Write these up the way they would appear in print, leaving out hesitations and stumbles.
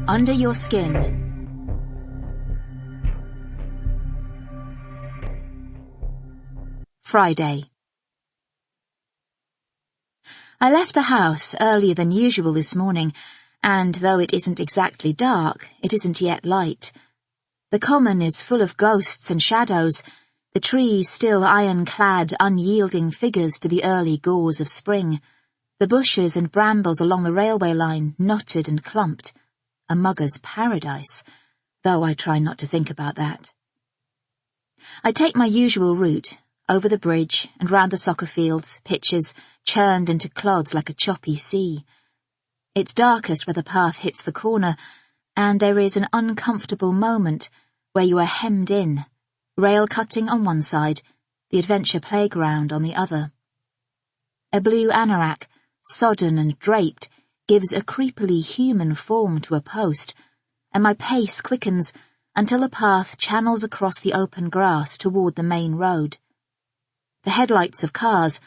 Under your skin. Friday. I left the house earlier than usual this morning, and though it isn't exactly dark, it isn't yet light. The common is full of ghosts and shadows, the trees still iron-clad, unyielding figures to the early gauze of spring, the bushes and brambles along the railway line knotted and clumped. A mugger's paradise, though I try not to think about that. I take my usual route, over the bridge and round the soccer fields, pitches, churned into clods like a choppy sea. It's darkest where the path hits the corner, and there is an uncomfortable moment where you are hemmed in, rail cutting on one side, the adventure playground on the other. A blue anorak, sodden and draped, gives a creepily human form to a post, and my pace quickens until the path channels across the open grass toward the main road. The headlights of cars,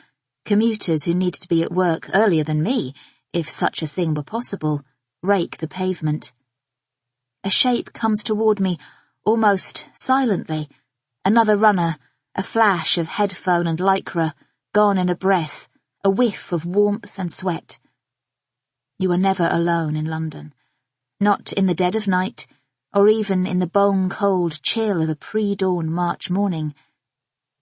commuters who need to be at work earlier than me, if such a thing were possible, rake the pavement. A shape comes toward me, almost silently, another runner, a flash of headphone and lycra, gone in a breath, a whiff of warmth and sweat. You are never alone in London, not in the dead of night, or even in the bone-cold chill of a pre-dawn March morning.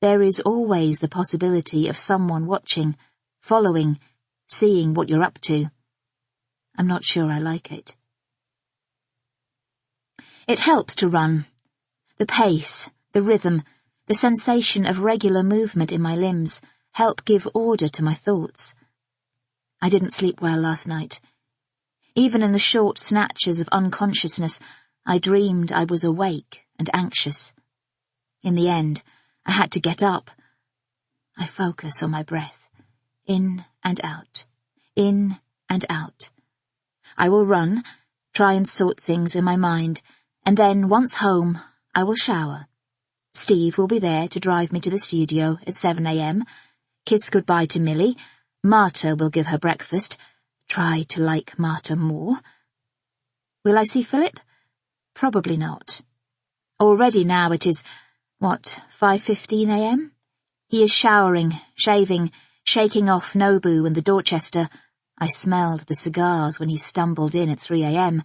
There is always the possibility of someone watching, following, seeing what you're up to. I'm not sure I like it. It helps to run. The pace, the rhythm, the sensation of regular movement in my limbs help give order to my thoughts. I didn't sleep well last night. Even in the short snatches of unconsciousness, I dreamed I was awake and anxious. In the end, I had to get up. I focus on my breath. In and out. In and out. I will run, try and sort things in my mind, and then, once home, I will shower. Steve will be there to drive me to the studio at 7 a.m, kiss goodbye to Millie. Marta will give her breakfast. Try to like Marta more. Will I see Philip? Probably not. Already now it is, 5:15 a.m? He is showering, shaving, shaking off Nobu and the Dorchester. I smelled the cigars when he stumbled in at 3 a.m,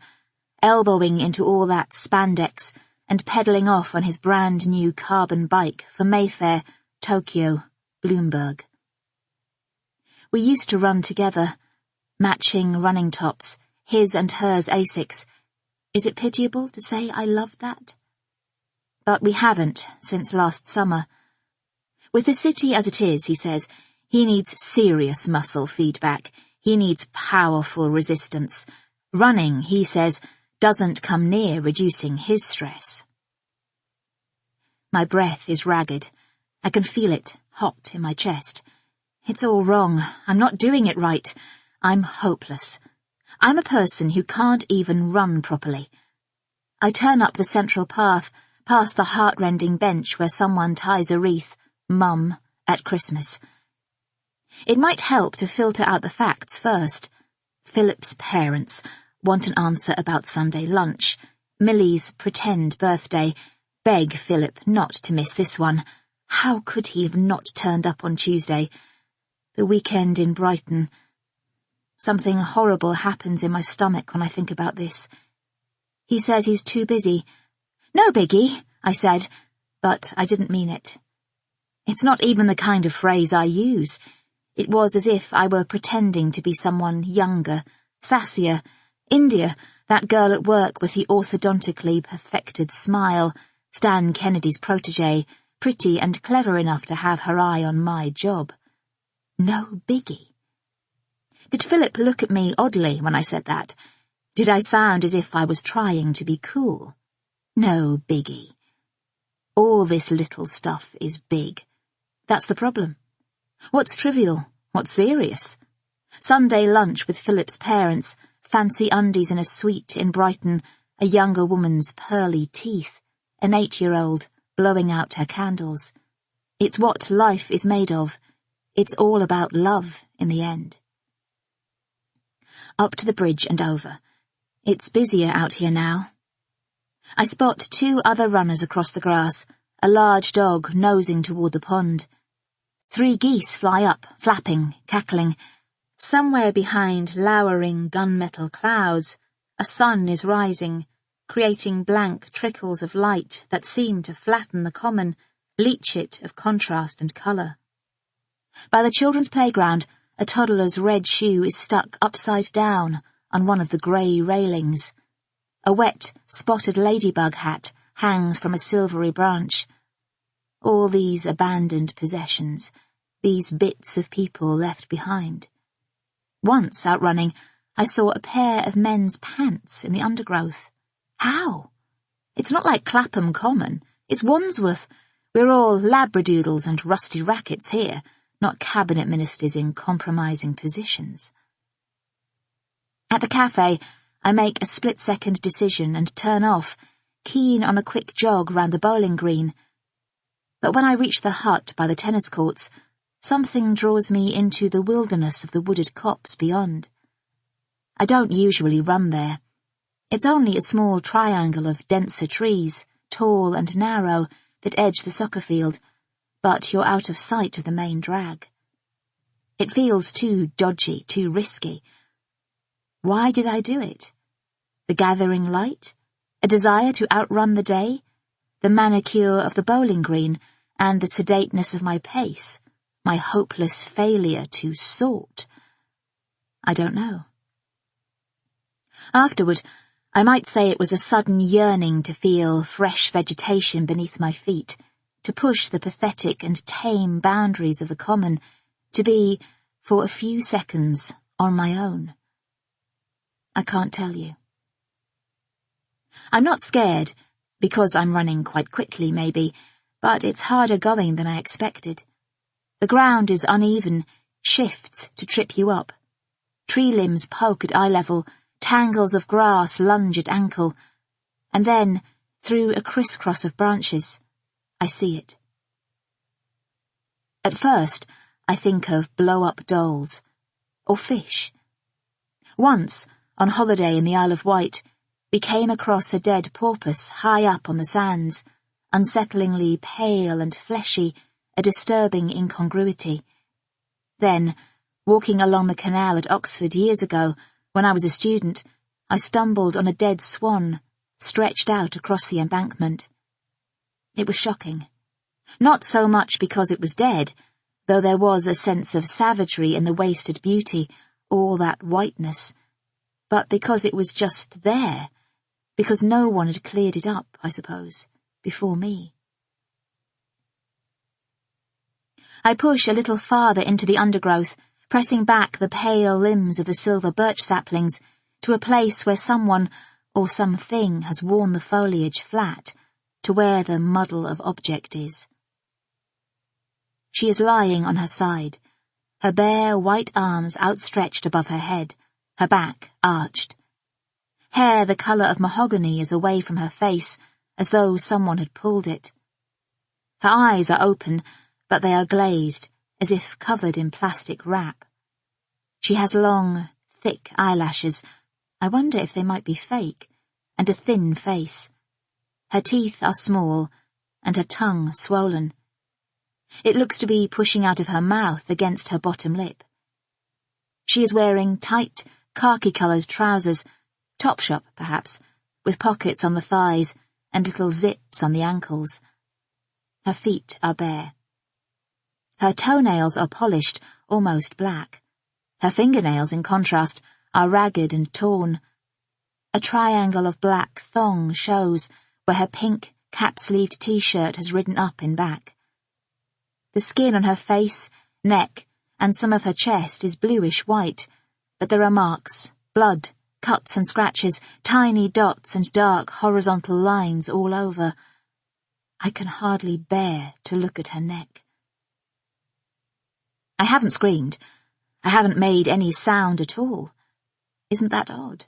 elbowing into all that spandex and pedalling off on his brand-new carbon bike for Mayfair, Tokyo, Bloomberg. We used to run together, matching running tops, his and hers Asics. Is it pitiable to say I loved that? But we haven't since last summer. With the city as it is, he says, he needs serious muscle feedback. He needs powerful resistance. Running, he says, doesn't come near reducing his stress. My breath is ragged. I can feel it, hot in my chest. It's all wrong. I'm not doing it right. I'm hopeless. I'm a person who can't even run properly. I turn up the central path, past the heart-rending bench where someone ties a wreath, Mum, at Christmas. It might help to filter out the facts first. Philip's parents want an answer about Sunday lunch. Millie's pretend birthday. Beg Philip not to miss this one. How could he have not turned up on Tuesday? The weekend in Brighton. Something horrible happens in my stomach when I think about this. He says he's too busy. No biggie, I said, but I didn't mean it. It's not even the kind of phrase I use. It was as if I were pretending to be someone younger, sassier. India, that girl at work with the orthodontically perfected smile, Stan Kennedy's protégé, pretty and clever enough to have her eye on my job. No biggie. Did Philip look at me oddly when I said that? Did I sound as if I was trying to be cool? No biggie. All this little stuff is big. That's the problem. What's trivial? What's serious? Sunday lunch with Philip's parents, fancy undies in a suite in Brighton, a younger woman's pearly teeth, an 8-year-old blowing out her candles. It's what life is made of. It's all about love in the end. Up to the bridge and over. It's busier out here now. I spot 2 other runners across the grass, a large dog nosing toward the pond. 3 geese fly up, flapping, cackling. Somewhere behind lowering gunmetal clouds, a sun is rising, creating blank trickles of light that seem to flatten the common, leach it of contrast and colour. By the children's playground, a toddler's red shoe is stuck upside down on one of the grey railings. A wet, spotted ladybug hat hangs from a silvery branch. All these abandoned possessions, these bits of people left behind. Once, out running, I saw a pair of men's pants in the undergrowth. How? It's not like Clapham Common. It's Wandsworth. We're all labradoodles and rusty rackets here, not cabinet ministers in compromising positions. At the cafe, I make a split-second decision and turn off, keen on a quick jog round the bowling green. But when I reach the hut by the tennis courts, something draws me into the wilderness of the wooded copse beyond. I don't usually run there. It's only a small triangle of denser trees, tall and narrow, that edge the soccer field, but you're out of sight of the main drag. It feels too dodgy, too risky. Why did I do it? The gathering light? A desire to outrun the day? The manicure of the bowling green and the sedateness of my pace? My hopeless failure to sort? I don't know. Afterward, I might say it was a sudden yearning to feel fresh vegetation beneath my feet, to push the pathetic and tame boundaries of the common, to be, for a few seconds, on my own. I can't tell you. I'm not scared, because I'm running quite quickly, maybe, but it's harder going than I expected. The ground is uneven, shifts to trip you up. Tree limbs poke at eye level, tangles of grass lunge at ankle, and then, through a crisscross of branches, I see it. At first, I think of blow-up dolls, or fish. Once, on holiday in the Isle of Wight, we came across a dead porpoise high up on the sands, unsettlingly pale and fleshy, a disturbing incongruity. Then, walking along the canal at Oxford years ago, when I was a student, I stumbled on a dead swan, stretched out across the embankment. It was shocking. Not so much because it was dead, though there was a sense of savagery in the wasted beauty, all that whiteness, but because it was just there, because no one had cleared it up, I suppose, before me. I push a little farther into the undergrowth, pressing back the pale limbs of the silver birch saplings to a place where someone or something has worn the foliage flat to where the muddle of object is. She is lying on her side, her bare white arms outstretched above her head, her back arched. Hair the colour of mahogany is away from her face, as though someone had pulled it. Her eyes are open, but they are glazed, as if covered in plastic wrap. She has long, thick eyelashes, I wonder if they might be fake, and a thin face. Her teeth are small, and her tongue swollen. It looks to be pushing out of her mouth against her bottom lip. She is wearing tight, khaki-coloured trousers, Topshop, perhaps, with pockets on the thighs and little zips on the ankles. Her feet are bare. Her toenails are polished, almost black. Her fingernails, in contrast, are ragged and torn. A triangle of black thong shows where her pink, cap-sleeved t-shirt has ridden up in back. The skin on her face, neck, and some of her chest is bluish-white, but there are marks, blood, cuts and scratches, tiny dots and dark horizontal lines all over. I can hardly bear to look at her neck. I haven't screamed. I haven't made any sound at all. Isn't that odd?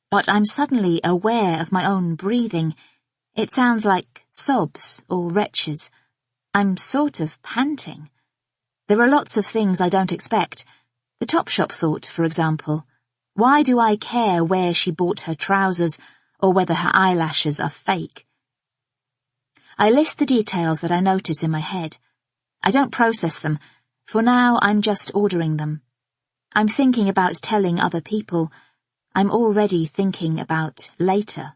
But I'm suddenly aware of my own breathing. It sounds like sobs or retches. I'm sort of panting. There are lots of things I don't expect. The Topshop thought, for example. Why do I care where she bought her trousers or whether her eyelashes are fake? I list the details that I notice in my head. I don't process them. For now, I'm just ordering them. I'm thinking about telling other people. I'm already thinking about later.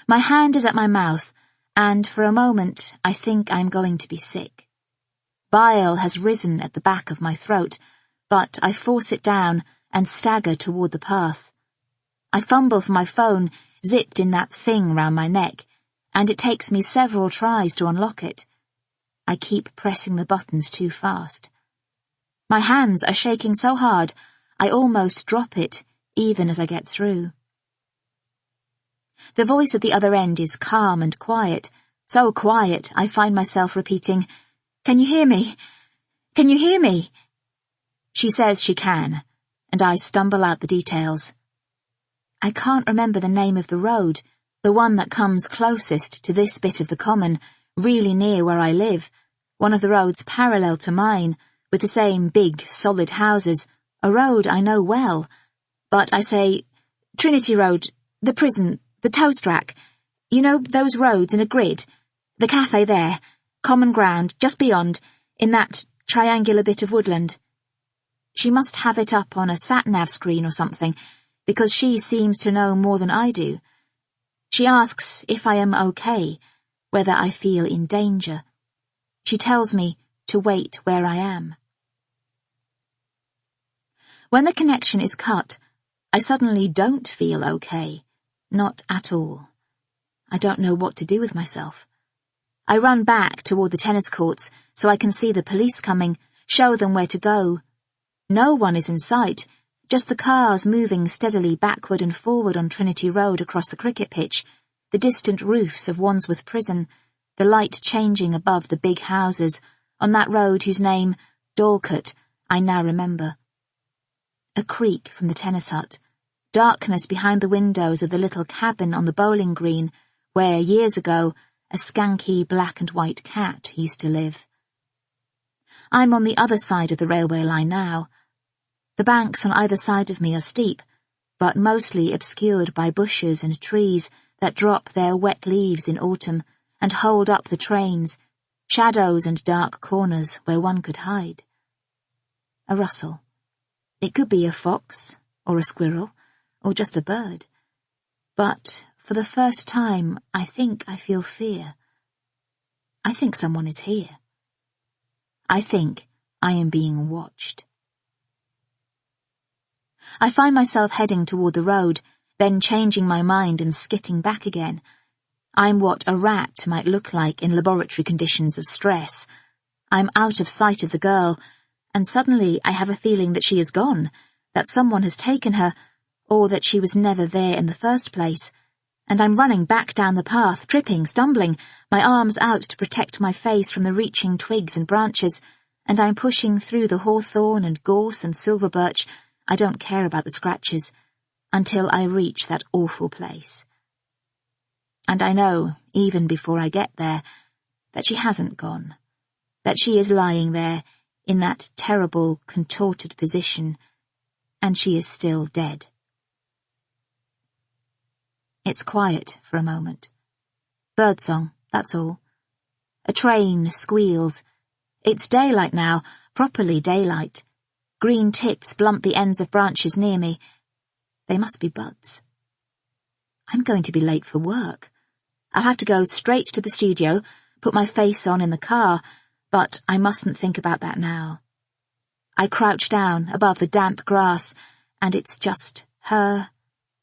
My hand is at my mouth, and for a moment I think I'm going to be sick. Bile has risen at the back of my throat, but I force it down and stagger toward the path. I fumble for my phone, zipped in that thing round my neck, and it takes me several tries to unlock it. I keep pressing the buttons too fast. My hands are shaking so hard, I almost drop it, even as I get through. The voice at the other end is calm and quiet, so quiet I find myself repeating, "Can you hear me? Can you hear me?" She says she can, and I stumble out the details. I can't remember the name of the road, the one that comes closest to this bit of the common, really near where I live, one of the roads parallel to mine, with the same big, solid houses, a road I know well. But I say, Trinity Road, the prison, the toast rack, you know those roads in a grid, the cafe there, common ground, just beyond, in that triangular bit of woodland. She must have it up on a sat-nav screen or something, because she seems to know more than I do. She asks if I am okay, whether I feel in danger. She tells me to wait where I am. When the connection is cut, I suddenly don't feel okay. Not at all. I don't know what to do with myself. I run back toward the tennis courts so I can see the police coming, show them where to go. No one is in sight, just the cars moving steadily backward and forward on Trinity Road across the cricket pitch, the distant roofs of Wandsworth Prison, the light changing above the big houses, on that road whose name, Dorlcote, I now remember. A creak from the tennis hut, darkness behind the windows of the little cabin on the bowling green, where, years ago, a skanky black and white cat used to live. I'm on the other side of the railway line now. The banks on either side of me are steep, but mostly obscured by bushes and trees that drop their wet leaves in autumn and hold up the trains, shadows and dark corners where one could hide. A rustle. It could be a fox, or a squirrel, or just a bird. But for the first time, I think I feel fear. I think someone is here. I think I am being watched. I find myself heading toward the road, then changing my mind and skitting back again. I'm what a rat might look like in laboratory conditions of stress. I'm out of sight of the girl, and suddenly I have a feeling that she is gone, that someone has taken her, or that she was never there in the first place. And I'm running back down the path, tripping, stumbling, my arms out to protect my face from the reaching twigs and branches, and I'm pushing through the hawthorn and gorse and silver birch, I don't care about the scratches, until I reach that awful place. And I know, even before I get there, that she hasn't gone, that she is lying there in that terrible, contorted position, and she is still dead. It's quiet for a moment. Birdsong, that's all. A train squeals. It's daylight now, properly daylight. Green tips blunt the ends of branches near me. They must be buds. I'm going to be late for work. I'll have to go straight to the studio, put my face on in the car, but I mustn't think about that now. I crouch down above the damp grass, and it's just her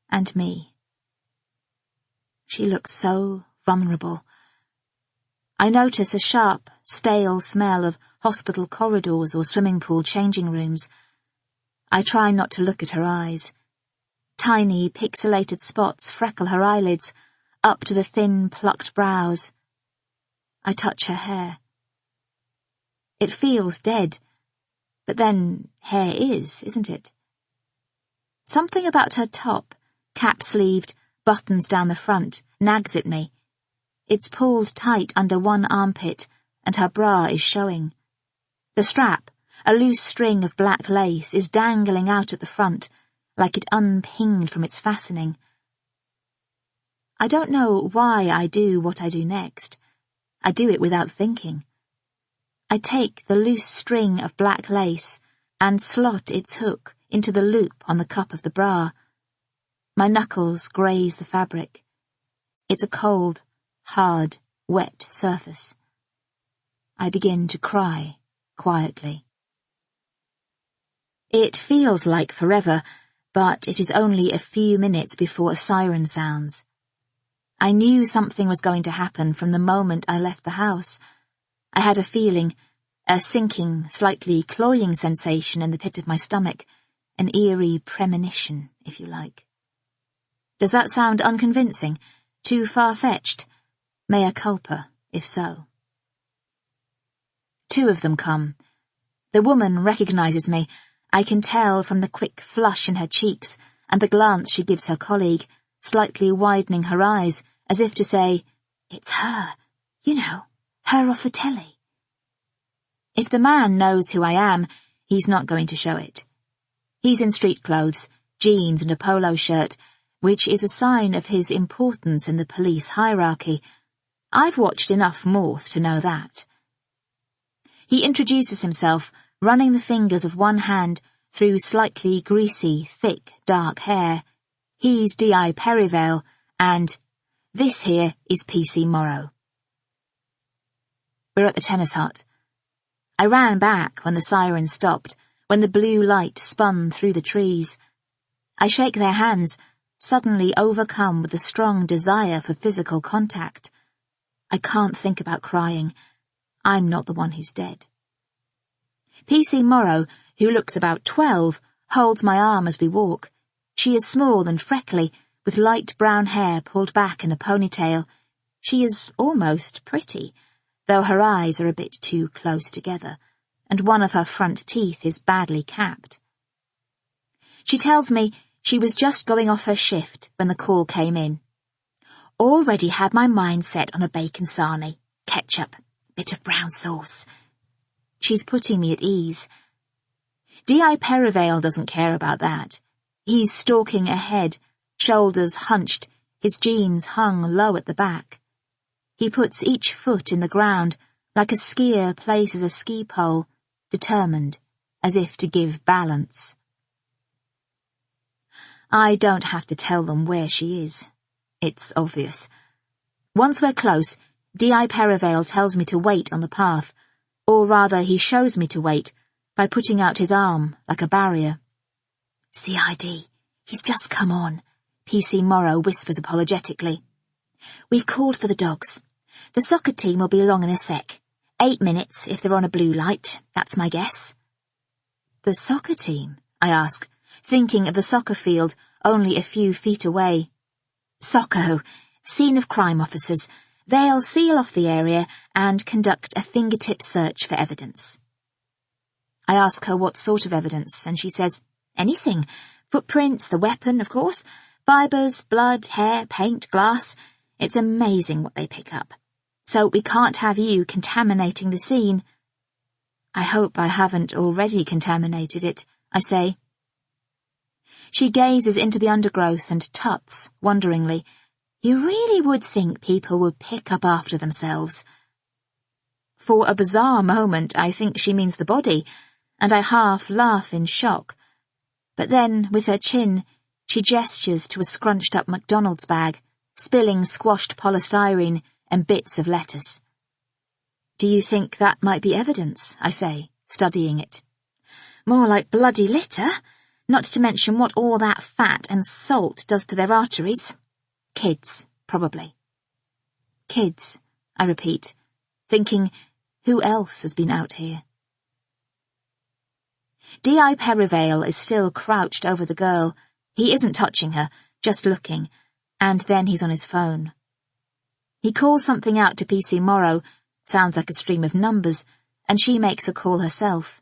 and me. She looks so vulnerable. I notice a sharp, stale smell of hospital corridors or swimming pool changing rooms. I try not to look at her eyes. Tiny, pixelated spots freckle her eyelids, up to the thin, plucked brows. I touch her hair. It feels dead, but then hair is, isn't it? Something about her top, cap-sleeved, buttons down the front, nags at me. It's pulled tight under one armpit, and her bra is showing. The strap, A loose string of black lace is dangling out at the front, like it unpinged from its fastening. I don't know why I do what I do next. I do it without thinking. I take the loose string of black lace and slot its hook into the loop on the cup of the bra. My knuckles graze the fabric. It's a cold, hard, wet surface. I begin to cry, quietly. It feels like forever, but it is only a few minutes before a siren sounds. I knew something was going to happen from the moment I left the house. I had a feeling, a sinking, slightly cloying sensation in the pit of my stomach, an eerie premonition, if you like. Does that sound unconvincing? Too far-fetched? Mea culpa, if so. 2 of them come. The woman recognizes me. I can tell from the quick flush in her cheeks and the glance she gives her colleague, slightly widening her eyes, as if to say, "It's her. You know, her off the telly." If the man knows who I am, he's not going to show it. He's in street clothes, jeans and a polo shirt, which is a sign of his importance in the police hierarchy. I've watched enough Morse to know that. He introduces himself, running the fingers of one hand through slightly greasy, thick, dark hair. He's D.I. Perivale, and this here is P.C. Morrow. We're at the tennis hut. I ran back when the siren stopped, when the blue light spun through the trees. I shake their hands, suddenly overcome with a strong desire for physical contact. I can't think about crying. I'm not the one who's dead. P.C. Morrow, who looks about 12, holds my arm as we walk. She is small and freckly, with light brown hair pulled back in a ponytail. She is almost pretty, though her eyes are a bit too close together, and one of her front teeth is badly capped. She tells me she was just going off her shift when the call came in. Already had my mind set on a bacon sarnie, ketchup, bit of brown sauce. She's putting me at ease. D.I. Perivale doesn't care about that. He's stalking ahead, shoulders hunched, his jeans hung low at the back. He puts each foot in the ground, like a skier places a ski pole, determined, as if to give balance. I don't have to tell them where she is. It's obvious. Once we're close, D.I. Perivale tells me to wait on the path, or rather he shows me to wait by putting out his arm like a barrier. "CID, he's just come on," P.C. Morrow whispers apologetically. "We've called for the dogs. The soccer team will be along in a sec. 8 minutes if they're on a blue light, that's my guess." "The soccer team?" I ask, thinking of the soccer field only a few feet away. "Socco, scene of crime officers. They'll seal off the area and conduct a fingertip search for evidence." I ask her what sort of evidence, and she says, "Anything. Footprints, the weapon, of course. Fibres, blood, hair, paint, glass. It's amazing what they pick up. So we can't have you contaminating the scene." "I hope I haven't already contaminated it," I say. She gazes into the undergrowth and tuts, wonderingly. "You really would think people would pick up after themselves." For a bizarre moment, I think she means the body, and I half laugh in shock. But then, with her chin, she gestures to a scrunched-up McDonald's bag, spilling squashed polystyrene and bits of lettuce. "Do you think that might be evidence?" I say, studying it. "More like bloody litter, not to mention what all that fat and salt does to their arteries. Kids, probably." "Kids," I repeat, thinking, who else has been out here? D.I. Perivale is still crouched over the girl. He isn't touching her, just looking, and then he's on his phone. He calls something out to P.C. Morrow, sounds like a stream of numbers, and she makes a call herself.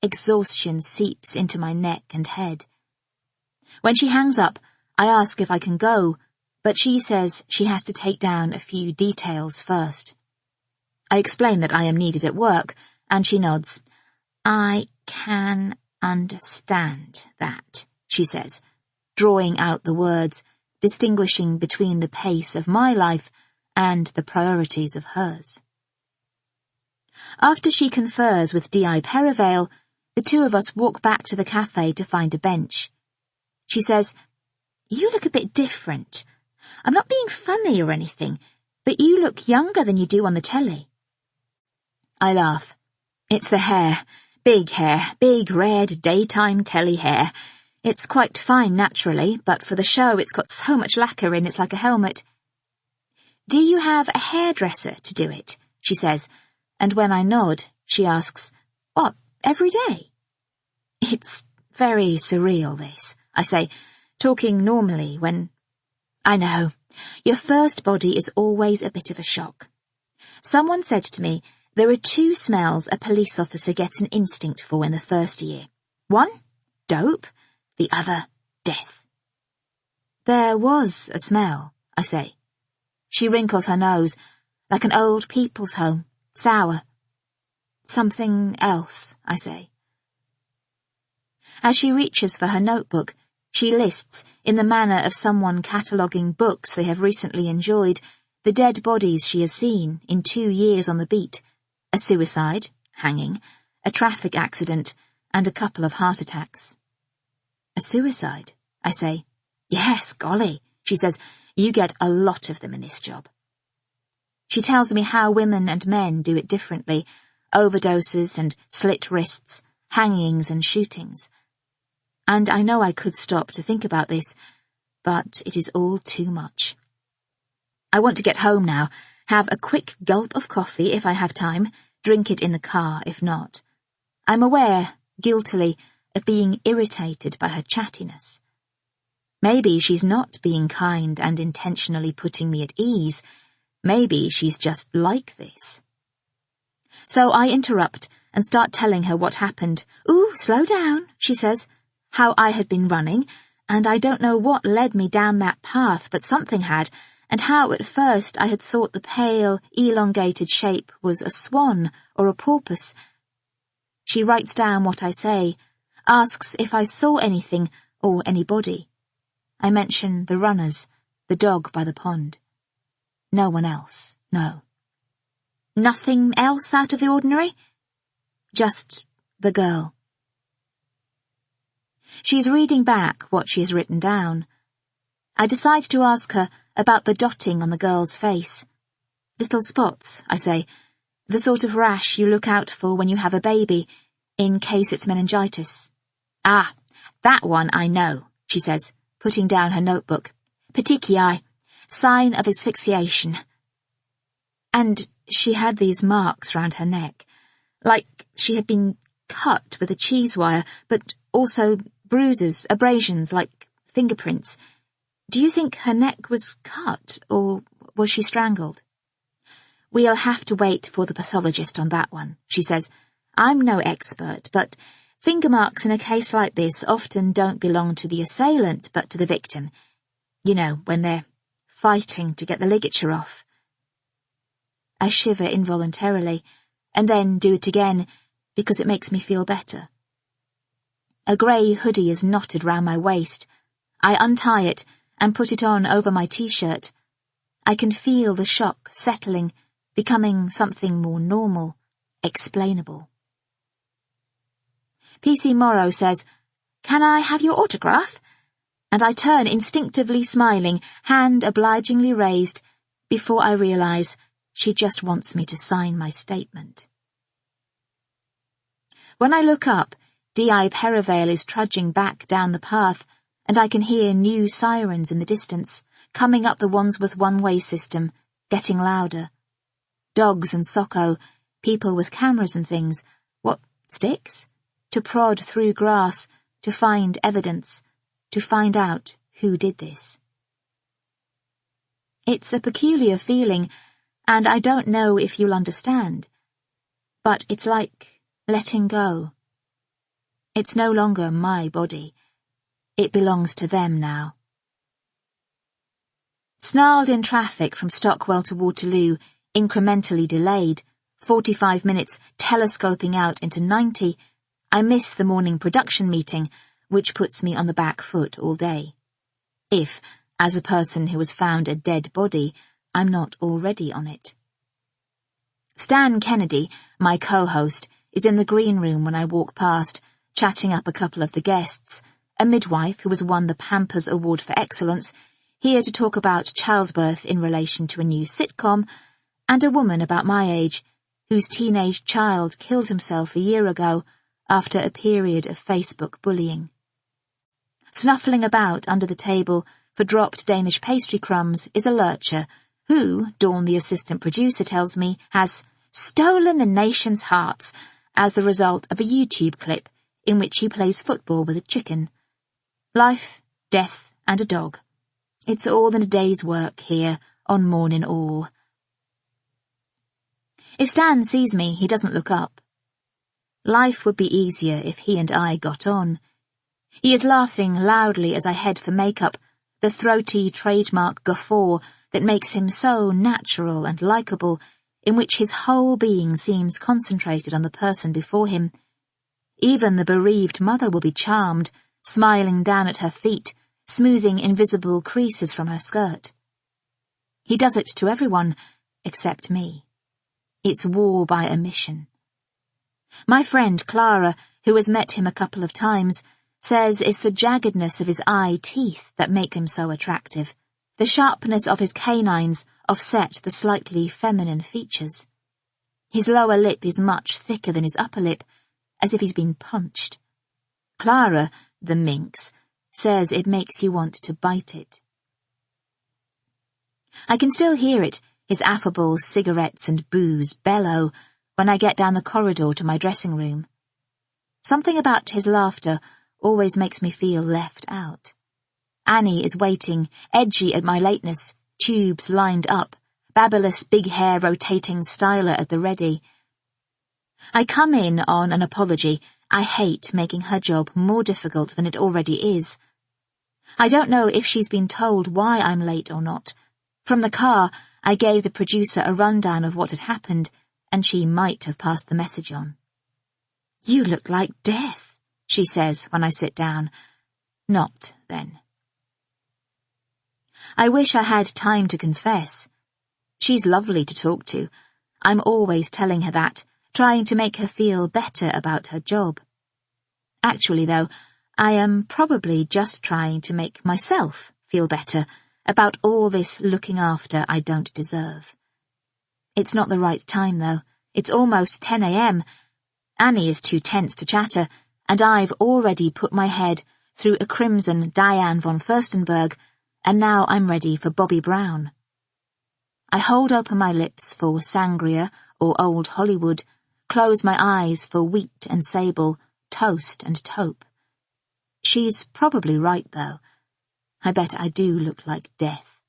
Exhaustion seeps into my neck and head. When she hangs up, I ask if I can go, but she says she has to take down a few details first. I explain that I am needed at work, and she nods. I can understand that, she says, drawing out the words, distinguishing between the pace of my life and the priorities of hers. After she confers with D.I. Perivale, the two of us walk back to the cafe to find a bench. She says, "You look a bit different. I'm not being funny or anything, but you look younger than you do on the telly." I laugh. It's the hair. Big red daytime telly hair. It's quite fine naturally, but for the show it's got so much lacquer in it's like a helmet. "Do you have a hairdresser to do it?" she says, and when I nod, she asks, "What, every day?" It's very surreal, this, I say, talking normally when... I know, your first body is always a bit of a shock. Someone said to me, there are 2 smells a police officer gets an instinct for in the first year. One, dope, the other, death. There was a smell, I say. She wrinkles her nose, like an old people's home, sour. Something else, I say. As she reaches for her notebook, she lists, in the manner of someone cataloguing books they have recently enjoyed, the dead bodies she has seen in 2 years on the beat, a suicide, hanging, a traffic accident, and a couple of heart attacks. A suicide, I say. Yes, golly, she says, you get a lot of them in this job. She tells me how women and men do it differently, overdoses and slit wrists, hangings and shootings. And I know I could stop to think about this, but it is all too much. I want to get home now, have a quick gulp of coffee if I have time, drink it in the car if not. I'm aware, guiltily, of being irritated by her chattiness. Maybe she's not being kind and intentionally putting me at ease. Maybe she's just like this. So I interrupt and start telling her what happened. "Ooh, slow down," she says. How I had been running, and I don't know what led me down that path, but something had, and how at first I had thought the pale, elongated shape was a swan or a porpoise. She writes down what I say, asks if I saw anything or anybody. I mention the runners, the dog by the pond. No one else, no. Nothing else out of the ordinary? Just the girl. She's reading back what she has written down. I decide to ask her about the dotting on the girl's face. Little spots, I say, the sort of rash you look out for when you have a baby, in case it's meningitis. "Ah, that one I know," she says, putting down her notebook. "Petechiae, sign of asphyxiation." And she had these marks round her neck, like she had been cut with a cheese wire, but also bruises, abrasions, like fingerprints. Do you think her neck was cut, or was she strangled? "We'll have to wait for the pathologist on that one," she says. "I'm no expert, but finger marks in a case like this often don't belong to the assailant, but to the victim. You know, when they're fighting to get the ligature off." I shiver involuntarily, and then do it again, because it makes me feel better. A grey hoodie is knotted round my waist. I untie it and put it on over my t-shirt. I can feel the shock settling, becoming something more normal, explainable. PC Morrow says, "Can I have your autograph?" And I turn instinctively smiling, hand obligingly raised, before I realise she just wants me to sign my statement. When I look up, D.I. Perivale is trudging back down the path, and I can hear new sirens in the distance, coming up the Wandsworth one-way system, getting louder. Dogs and socko, people with cameras and things. What, sticks? To prod through grass, to find evidence, to find out who did this. It's a peculiar feeling, and I don't know if you'll understand, but it's like letting go. It's no longer my body. It belongs to them now. Snarled in traffic from Stockwell to Waterloo, incrementally delayed, 45 minutes telescoping out into 90, I miss the morning production meeting, which puts me on the back foot all day. If, as a person who has found a dead body, I'm not already on it. Stan Kennedy, my co-host, is in the green room when I walk past, chatting up a couple of the guests, a midwife who has won the Pampers Award for Excellence, here to talk about childbirth in relation to a new sitcom, and a woman about my age, whose teenage child killed himself a year ago after a period of Facebook bullying. Snuffling about under the table for dropped Danish pastry crumbs is a lurcher who, Dawn the assistant producer tells me, has stolen the nation's hearts as the result of a YouTube clip in which he plays football with a chicken. Life, death, and a dog. It's all in a day's work here on Morning All. If Stan sees me, he doesn't look up. Life would be easier if he and I got on. He is laughing loudly as I head for makeup, the throaty trademark guffaw that makes him so natural and likeable, in which his whole being seems concentrated on the person before him. Even the bereaved mother will be charmed, smiling down at her feet, smoothing invisible creases from her skirt. He does it to everyone, except me. It's war by omission. My friend Clara, who has met him a couple of times, says it's the jaggedness of his eye teeth that make him so attractive. The sharpness of his canines offset the slightly feminine features. His lower lip is much thicker than his upper lip, as if he's been punched. Clara, the minx, says it makes you want to bite it. I can still hear it, his affable cigarettes and booze bellow, when I get down the corridor to my dressing room. Something about his laughter always makes me feel left out. Annie is waiting, edgy at my lateness, tubes lined up, babulous big hair rotating styler at the ready. I come in on an apology. I hate making her job more difficult than it already is. I don't know if she's been told why I'm late or not. From the car, I gave the producer a rundown of what had happened, and she might have passed the message on. "You look like death," she says when I sit down. Not then. I wish I had time to confess. She's lovely to talk to. I'm always telling her that, trying to make her feel better about her job. Actually, though, I am probably just trying to make myself feel better about all this looking after I don't deserve. It's not the right time, though. It's almost 10 a.m. Annie is too tense to chatter, and I've already put my head through a crimson Diane von Furstenberg, and now I'm ready for Bobby Brown. I hold open my lips for sangria or old Hollywood, close my eyes for wheat and sable, toast and taupe. She's probably right, though. I bet I do look like death.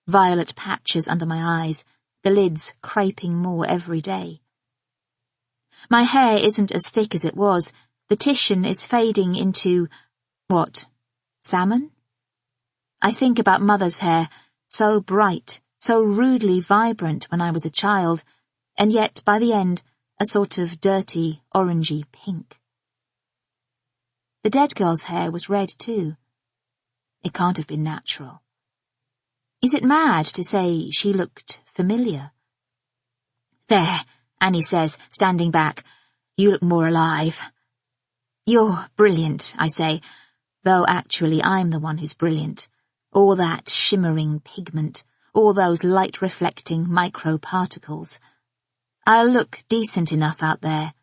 Violet patches under my eyes, the lids craping more every day. My hair isn't as thick as it was. The Titian is fading into, what, salmon? I think about Mother's hair, so bright, so rudely vibrant when I was a child, and yet by the end, a sort of dirty, orangey pink. The dead girl's hair was red too. It can't have been natural. Is it mad to say she looked familiar? "There," Annie says, standing back. "You look more alive." "You're brilliant," I say, though actually I'm the one who's brilliant. All that shimmering pigment, all those light-reflecting microparticles. I'll look decent enough out there.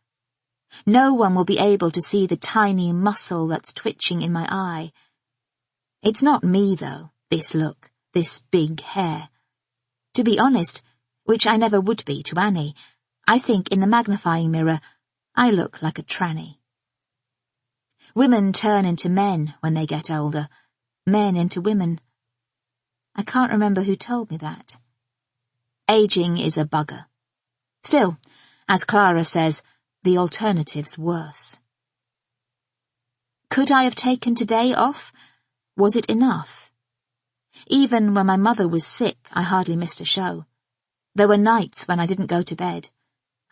No one will be able to see the tiny muscle that's twitching in my eye. It's not me, though, this look, this big hair. To be honest, which I never would be to Annie, I think in the magnifying mirror, I look like a tranny. Women turn into men when they get older, men into women. I can't remember who told me that. Aging is a bugger. Still, as Clara says, the alternative's worse. Could I have taken today off? Was it enough? Even when my mother was sick, I hardly missed a show. There were nights when I didn't go to bed.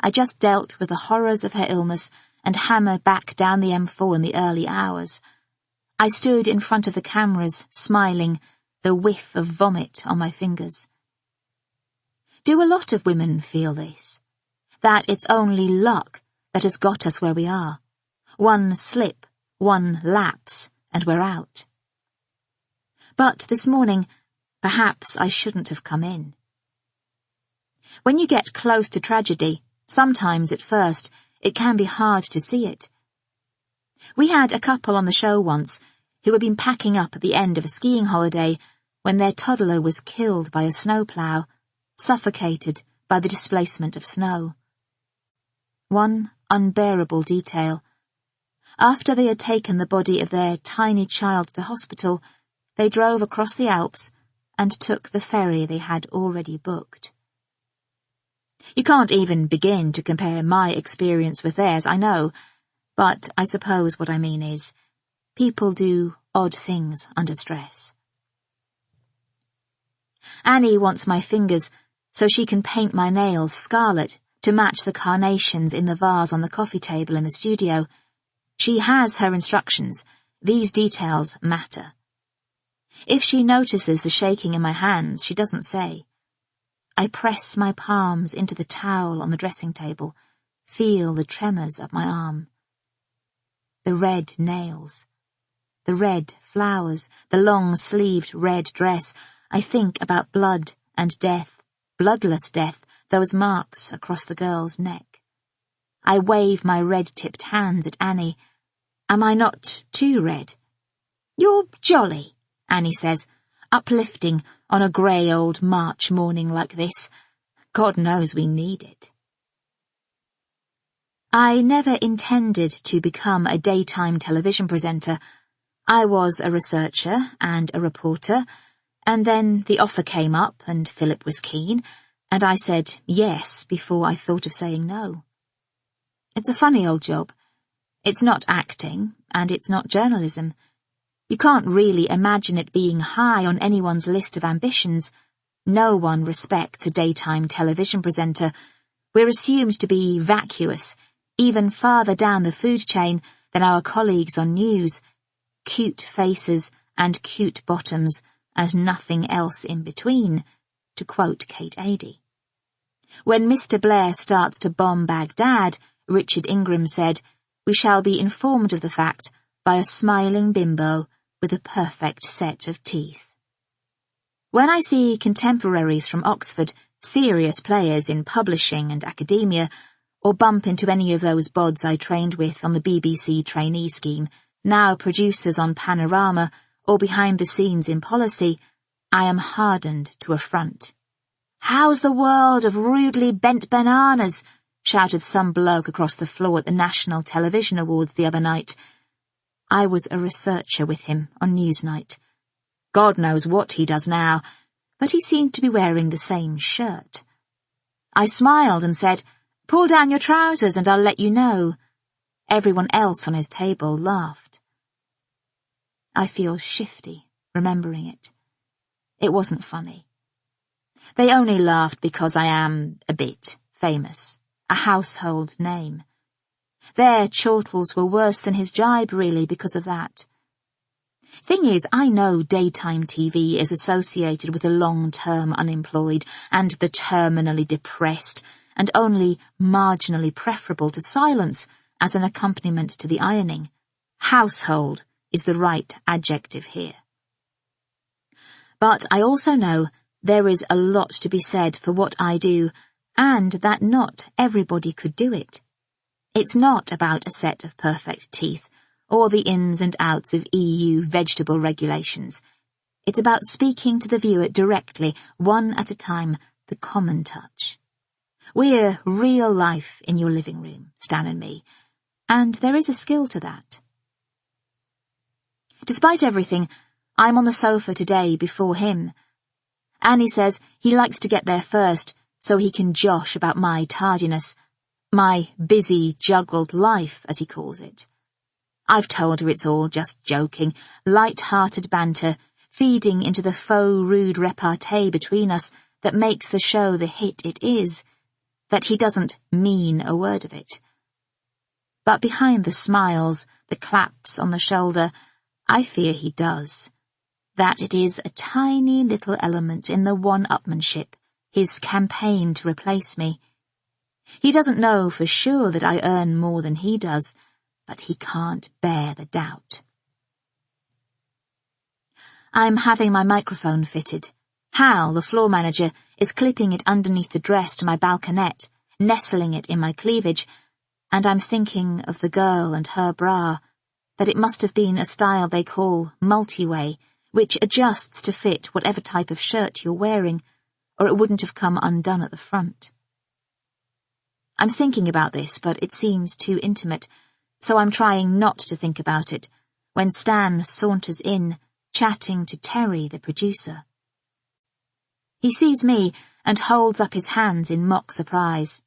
I just dealt with the horrors of her illness and hammer back down the M4 in the early hours. I stood in front of the cameras, smiling, the whiff of vomit on my fingers. Do a lot of women feel this? That it's only luck that has got us where we are? One slip, one lapse, and we're out. But this morning, perhaps I shouldn't have come in. When you get close to tragedy, sometimes at first, it can be hard to see it. We had a couple on the show once who had been packing up at the end of a skiing holiday when their toddler was killed by a snowplow, suffocated by the displacement of snow. One unbearable detail. After they had taken the body of their tiny child to hospital, they drove across the Alps and took the ferry they had already booked. You can't even begin to compare my experience with theirs, I know, but I suppose what I mean is, people do odd things under stress. Annie wants my fingers so she can paint my nails scarlet to match the carnations in the vase on the coffee table in the studio. She has her instructions. These details matter. If she notices the shaking in my hands, she doesn't say. I press my palms into the towel on the dressing table, feel the tremors of my arm. The red nails, the red flowers, the long-sleeved red dress. I think about blood and death, bloodless death, those marks across the girl's neck. I wave my red-tipped hands at Annie. Am I not too red? You're jolly, Annie says, uplifting on a grey old March morning like this. God knows we need it. I never intended to become a daytime television presenter. I was a researcher and a reporter, and then the offer came up and Philip was keen, and I said yes before I thought of saying no. It's a funny old job. It's not acting, and it's not journalism. You can't really imagine it being high on anyone's list of ambitions. No one respects a daytime television presenter. We're assumed to be vacuous, even farther down the food chain than our colleagues on news. Cute faces and cute bottoms and nothing else in between, to quote Kate Adie. When Mr. Blair starts to bomb Baghdad, Richard Ingram said, we shall be informed of the fact by a smiling bimbo with a perfect set of teeth. When I see contemporaries from Oxford, serious players in publishing and academia, or bump into any of those bods I trained with on the BBC trainee scheme, now producers on Panorama or behind the scenes in policy, I am hardened to affront. How's the world of rudely bent bananas? Shouted some bloke across the floor at the National Television Awards the other night. I was a researcher with him on Newsnight. God knows what he does now, but he seemed to be wearing the same shirt. I smiled and said, pull down your trousers and I'll let you know. Everyone else on his table laughed. I feel shifty, remembering it. It wasn't funny. They only laughed because I am a bit famous, a household name. Their chortles were worse than his jibe, really, because of that. Thing is, I know daytime TV is associated with the long-term unemployed and the terminally depressed, and only marginally preferable to silence as an accompaniment to the ironing. Household is the right adjective here. But I also know there is a lot to be said for what I do, and that not everybody could do it. It's not about a set of perfect teeth, or the ins and outs of EU vegetable regulations. It's about speaking to the viewer directly, one at a time, the common touch. We're real life in your living room, Stan and me, and there is a skill to that. Despite everything, I'm on the sofa today before him. Annie says he likes to get there first so he can josh about my tardiness, my busy, juggled life, as he calls it. I've told her it's all just joking, light-hearted banter, feeding into the faux rude repartee between us that makes the show the hit it is, that he doesn't mean a word of it. but behind the smiles, the claps on the shoulder, I fear he does. That it is a tiny little element in the one-upmanship, his campaign to replace me. He doesn't know for sure that I earn more than he does, but he can't bear the doubt. I'm having my microphone fitted. Hal, the floor manager, is clipping it underneath the dress to my balconette, nestling it in my cleavage, and I'm thinking of the girl and her bra, that it must have been a style they call multi-way, which adjusts to fit whatever type of shirt you're wearing, or it wouldn't have come undone at the front. I'm thinking about this, but it seems too intimate, so I'm trying not to think about it, when Stan saunters in, chatting to Terry, the producer. He sees me and holds up his hands in mock surprise.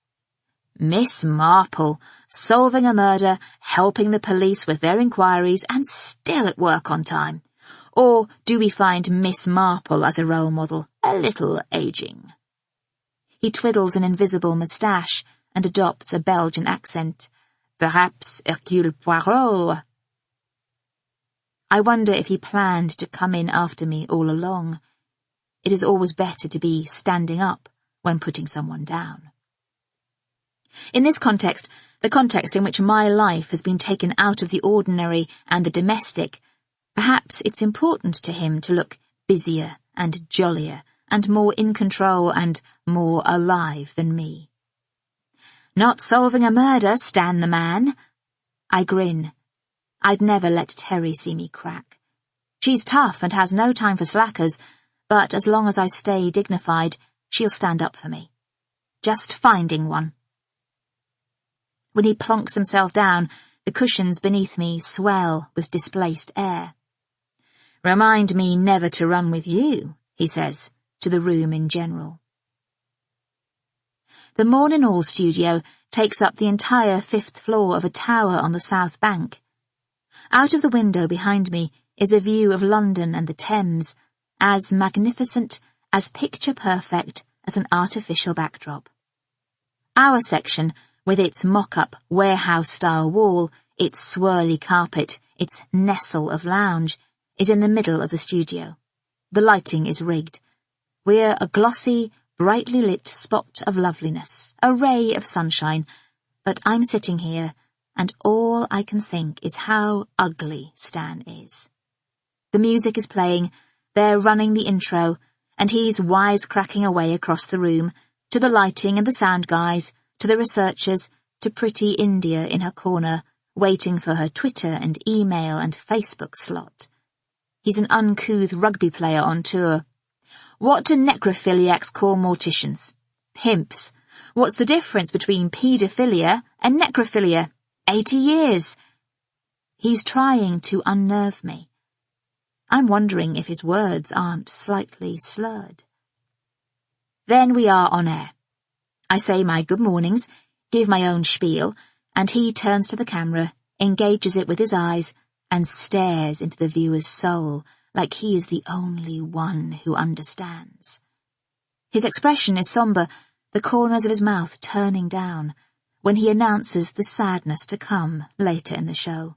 Miss Marple, solving a murder, helping the police with their inquiries, and still at work on time. Or do we find Miss Marple as a role model a little ageing? He twiddles an invisible moustache and adopts a Belgian accent. Perhaps Hercule Poirot. I wonder if he planned to come in after me all along. It is always better to be standing up when putting someone down. In this context, the context in which my life has been taken out of the ordinary and the domestic, perhaps it's important to him to look busier and jollier and more in control and more alive than me. Not solving a murder, Stan the man. I grin. I'd never let Terry see me crack. She's tough and has no time for slackers, but as long as I stay dignified, she'll stand up for me. Just finding one. When he plonks himself down, the cushions beneath me swell with displaced air. Remind me never to run with you, he says, to the room in general. The Morning All studio takes up the entire 5th floor of a tower on the South Bank. Out of the window behind me is a view of London and the Thames, as magnificent, as picture-perfect as an artificial backdrop. Our section, with its mock-up warehouse-style wall, its swirly carpet, its nestle of lounge, is in the middle of the studio. The lighting is rigged. We're a glossy, brightly lit spot of loveliness, a ray of sunshine, but I'm sitting here, and all I can think is how ugly Stan is. The music is playing, they're running the intro, and he's wisecracking away across the room, to the lighting and the sound guys, to the researchers, to pretty India in her corner, waiting for her Twitter and email and Facebook slot. He's an uncouth rugby player on tour. What do necrophiliacs call morticians? Pimps. What's the difference between paedophilia and necrophilia? 80 years. He's trying to unnerve me. I'm wondering if his words aren't slightly slurred. Then we are on air. I say my good mornings, give my own spiel, and he turns to the camera, engages it with his eyes, and stares into the viewer's soul like he is the only one who understands. His expression is somber, the corners of his mouth turning down, when he announces the sadness to come later in the show.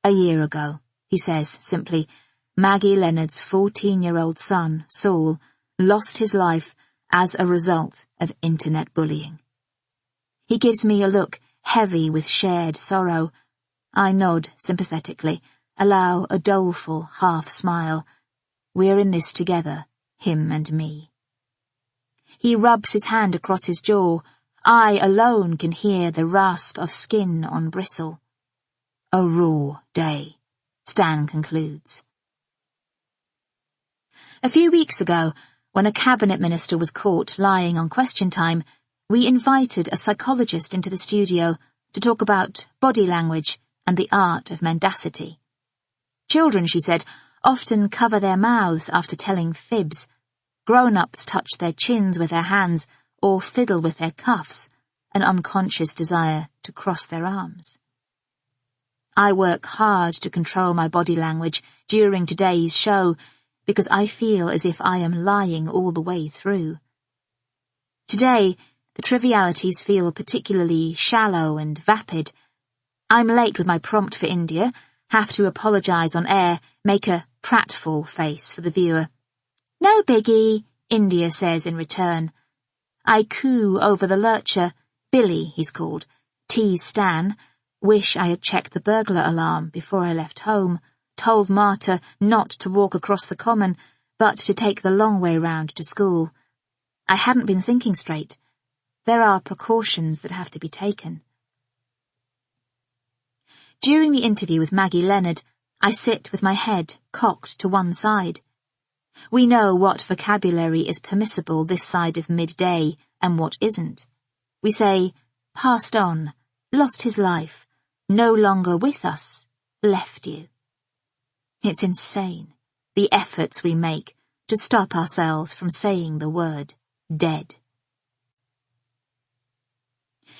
A year ago, he says simply, Maggie Leonard's 14-year-old son, Saul, lost his life as a result of internet bullying. He gives me a look heavy with shared sorrow. I nod sympathetically, allow a doleful half-smile. We're in this together, him and me. He rubs his hand across his jaw. I alone can hear the rasp of skin on bristle. A raw day, Stan concludes. A few weeks ago, when a cabinet minister was caught lying on Question Time, we invited a psychologist into the studio to talk about body language and the art of mendacity. Children, she said, often cover their mouths after telling fibs. Grown-ups touch their chins with their hands or fiddle with their cuffs, an unconscious desire to cross their arms. I work hard to control my body language during today's show because I feel as if I am lying all the way through. Today, the trivialities feel particularly shallow and vapid. I'm late with my prompt for India, have to apologise on air, make a pratfall face for the viewer. No biggie, India says in return. I coo over the lurcher, Billy he's called, tease Stan, wish I had checked the burglar alarm before I left home, told Marta not to walk across the common, but to take the long way round to school. I hadn't been thinking straight. There are precautions that have to be taken. During the interview with Maggie Leonard, I sit with my head cocked to one side. We know what vocabulary is permissible this side of midday and what isn't. We say, passed on, lost his life, no longer with us, left you. It's insane, the efforts we make to stop ourselves from saying the word dead.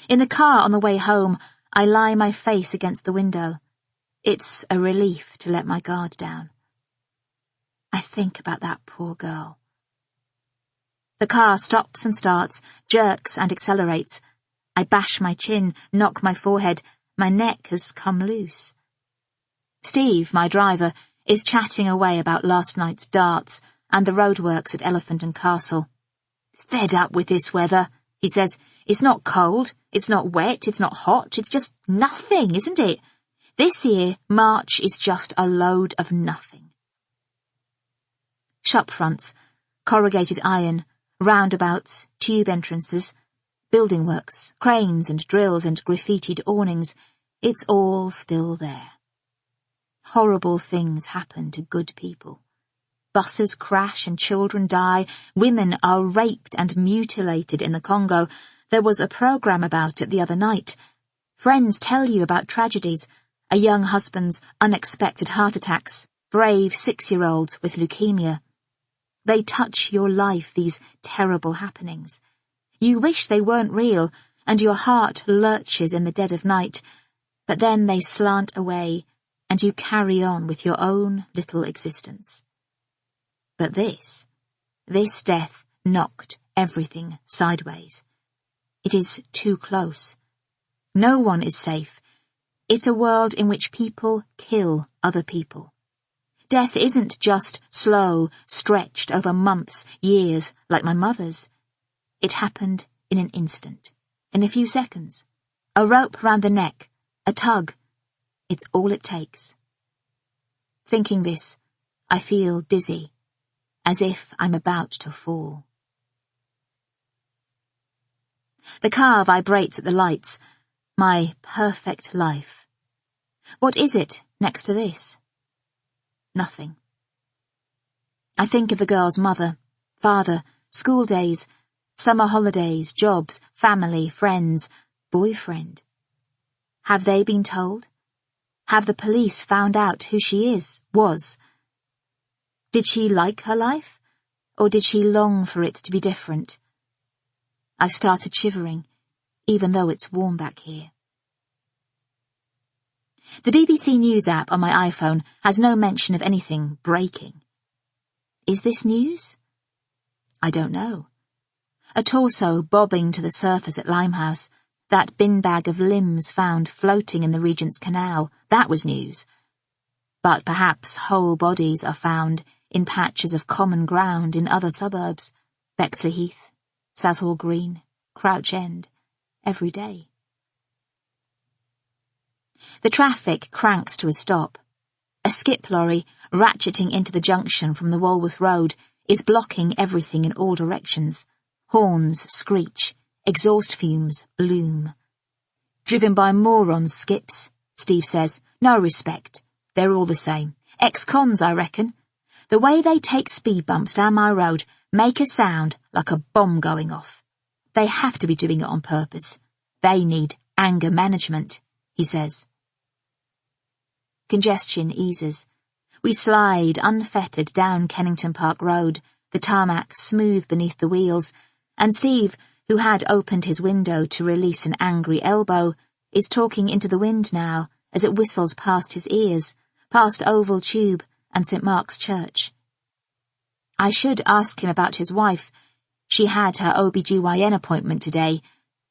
In the car on the way home, I lie my face against the window. It's a relief to let my guard down. I think about that poor girl. The car stops and starts, jerks and accelerates. I bash my chin, knock my forehead. My neck has come loose. Steve, my driver, is chatting away about last night's darts and the roadworks at Elephant and Castle. Fed up with this weather, he says. It's not cold, it's not wet, it's not hot, it's just nothing, isn't it? This year, March is just a load of nothing. Shop fronts, corrugated iron, roundabouts, tube entrances, building works, cranes and drills and graffitied awnings, it's all still there. Horrible things happen to good people. Buses crash and children die, women are raped and mutilated in the Congo. There was a programme about it the other night. Friends tell you about tragedies, a young husband's unexpected heart attacks, brave 6-year-olds with leukemia. They touch your life, these terrible happenings. You wish they weren't real, and your heart lurches in the dead of night, but then they slant away, and you carry on with your own little existence. But this death knocked everything sideways. It is too close. No one is safe. It's a world in which people kill other people. Death isn't just slow, stretched over months, years, like my mother's. It happened in an instant, in a few seconds. A rope round the neck, a tug. It's all it takes. Thinking this, I feel dizzy, as if I'm about to fall. The car vibrates at the lights. My perfect life. What is it next to this? Nothing. I think of the girl's mother, father, school days, summer holidays, jobs, family, friends, boyfriend. Have they been told? Have the police found out who she was? Did she like her life, or did she long for it to be different? I've started shivering, even though it's warm back here. The BBC News app on my iPhone has no mention of anything breaking. Is this news? I don't know. A torso bobbing to the surface at Limehouse, that bin bag of limbs found floating in the Regent's Canal, that was news. But perhaps whole bodies are found in patches of common ground in other suburbs, Bexley Heath, Southall Green, Crouch End, every day. The traffic cranks to a stop. A skip lorry, ratcheting into the junction from the Walworth Road, is blocking everything in all directions. Horns screech, exhaust fumes bloom. Driven by morons, skips, Steve says. No respect. They're all the same. Ex-cons, I reckon. The way they take speed bumps down my road make a sound like a bomb going off. They have to be doing it on purpose. They need anger management, he says. Congestion eases. We slide unfettered down Kennington Park Road, the tarmac smooth beneath the wheels, and Steve, who had opened his window to release an angry elbow, is talking into the wind now as it whistles past his ears, past Oval Tube and St. Mark's Church. I should ask him about his wife. She had her OB-GYN appointment today.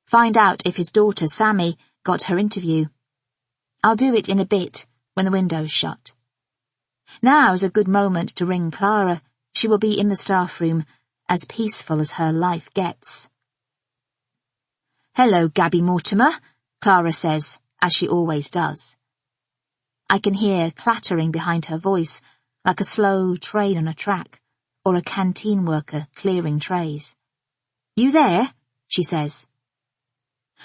Find out if his daughter Sammy got her interview. I'll do it in a bit, when the window's shut. Now's a good moment to ring Clara. She will be in the staff room, as peaceful as her life gets. "Hello, Gaby Mortimer," Clara says, as she always does. I can hear clattering behind her voice, like a slow train on a track, or a canteen worker clearing trays. "You there?" she says.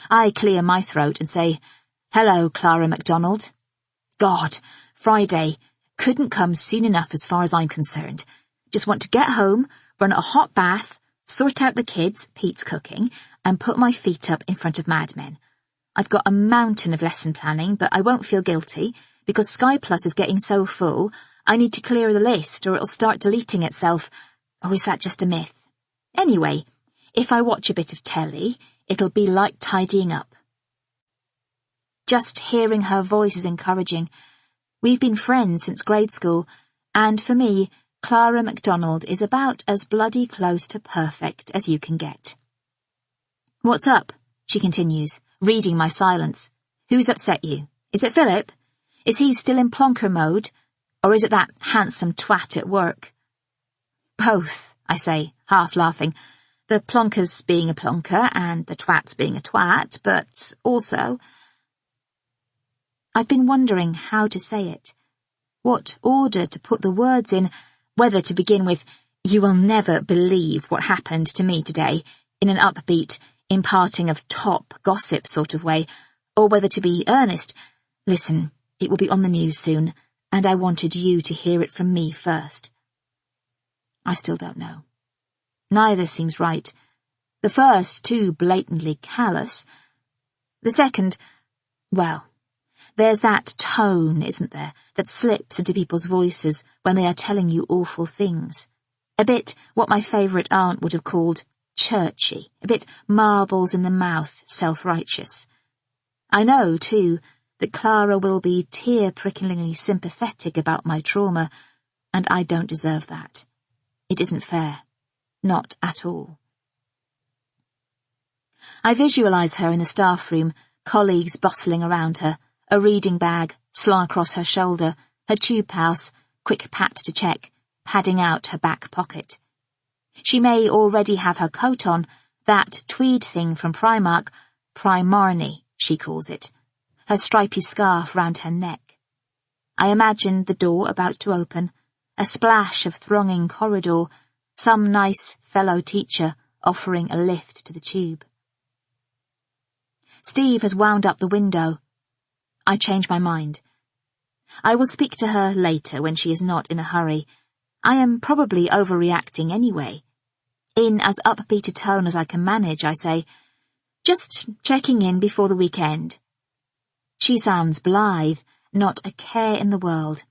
I clear my throat and say, "Hello, Clara MacDonald." God, Friday couldn't come soon enough as far as I'm concerned. Just want to get home, run a hot bath, sort out the kids, Pete's cooking, and put my feet up in front of Mad Men. I've got a mountain of lesson planning, but I won't feel guilty, because Sky Plus is getting so full, I need to clear the list or it'll start deleting itself. Or is that just a myth? Anyway, if I watch a bit of telly, it'll be like tidying up. Just hearing her voice is encouraging. We've been friends since grade school, and for me, Clara MacDonald is about as bloody close to perfect as you can get. "What's up?" she continues, reading my silence. "Who's upset you? Is it Philip? Is he still in plonker mode? Or is it that handsome twat at work?" "Both," I say, half laughing. "The plonker's being a plonker and the twat's being a twat, but also—" I've been wondering how to say it, what order to put the words in, whether to begin with, "You will never believe what happened to me today," in an upbeat, imparting of top gossip sort of way, or whether to be earnest. "Listen, it will be on the news soon, and I wanted you to hear it from me first." I still don't know. Neither seems right. The first, too blatantly callous. The second, well, there's that tone, isn't there, that slips into people's voices when they are telling you awful things. A bit what my favourite aunt would have called churchy, a bit marbles in the mouth, self-righteous. I know, too, that Clara will be tear-pricklingly sympathetic about my trauma, and I don't deserve that. It isn't fair. Not at all. I visualise her in the staff room, colleagues bustling around her, a reading bag slung across her shoulder, her tube house, quick pat to check, padding out her back pocket. She may already have her coat on, that tweed thing from Primark, Primarni, she calls it, her stripy scarf round her neck. I imagine the door about to open, a splash of thronging corridor, some nice fellow teacher offering a lift to the tube. Steve has wound up the window. I change my mind. I will speak to her later when she is not in a hurry. I am probably overreacting anyway. In as upbeat a tone as I can manage, I say, "Just checking in before the weekend." She sounds blithe, not a care in the world.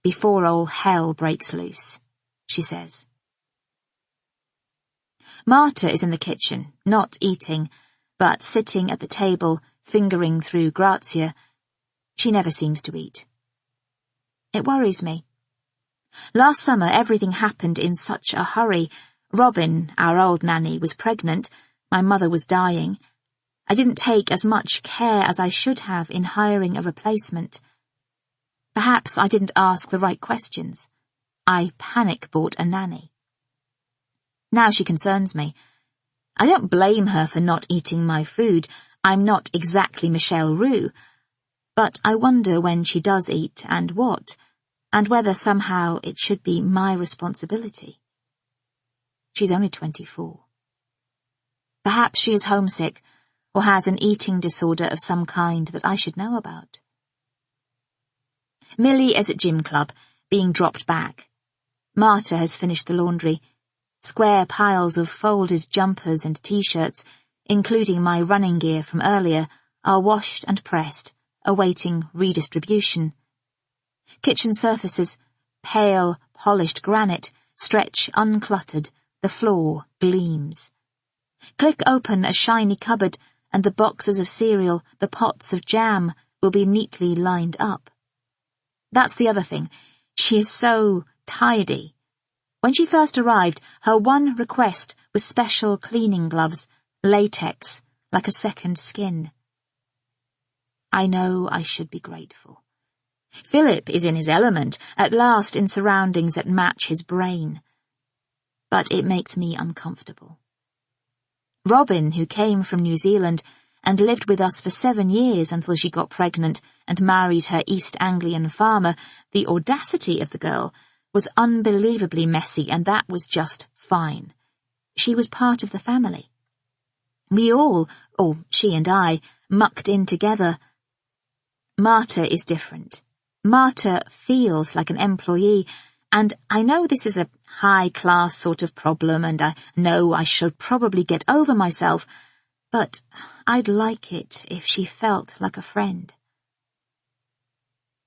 "Before all hell breaks loose," she says. Marta is in the kitchen, not eating, but sitting at the table, fingering through Grazia. She never seems to eat. It worries me. Last summer everything happened in such a hurry. Robin, our old nanny, was pregnant. My mother was dying. I didn't take as much care as I should have in hiring a replacement. Perhaps I didn't ask the right questions. I panic-bought a nanny. Now she concerns me. I don't blame her for not eating my food. I'm not exactly Michelle Roux. But I wonder when she does eat and what, and whether somehow it should be my responsibility. She's only 24. Perhaps she is homesick, or has an eating disorder of some kind that I should know about. Millie is at gym club, being dropped back. Marta has finished the laundry. Square piles of folded jumpers and t-shirts, including my running gear from earlier, are washed and pressed, awaiting redistribution. Kitchen surfaces, pale, polished granite, stretch uncluttered, the floor gleams. Click open a shiny cupboard, and the boxes of cereal, the pots of jam, will be neatly lined up. That's the other thing. She is so tidy. When she first arrived, her one request was special cleaning gloves, latex, like a second skin. I know I should be grateful. Philip is in his element, at last in surroundings that match his brain. But it makes me uncomfortable. Robin, who came from New Zealand and lived with us for 7 years until she got pregnant and married her East Anglian farmer, the audacity of the girl was unbelievably messy, and that was just fine. She was part of the family. We all, or she and I, mucked in together. Marta is different. Marta feels like an employee, and I know this is a high-class sort of problem, and I know I should probably get over myself, but I'd like it if she felt like a friend.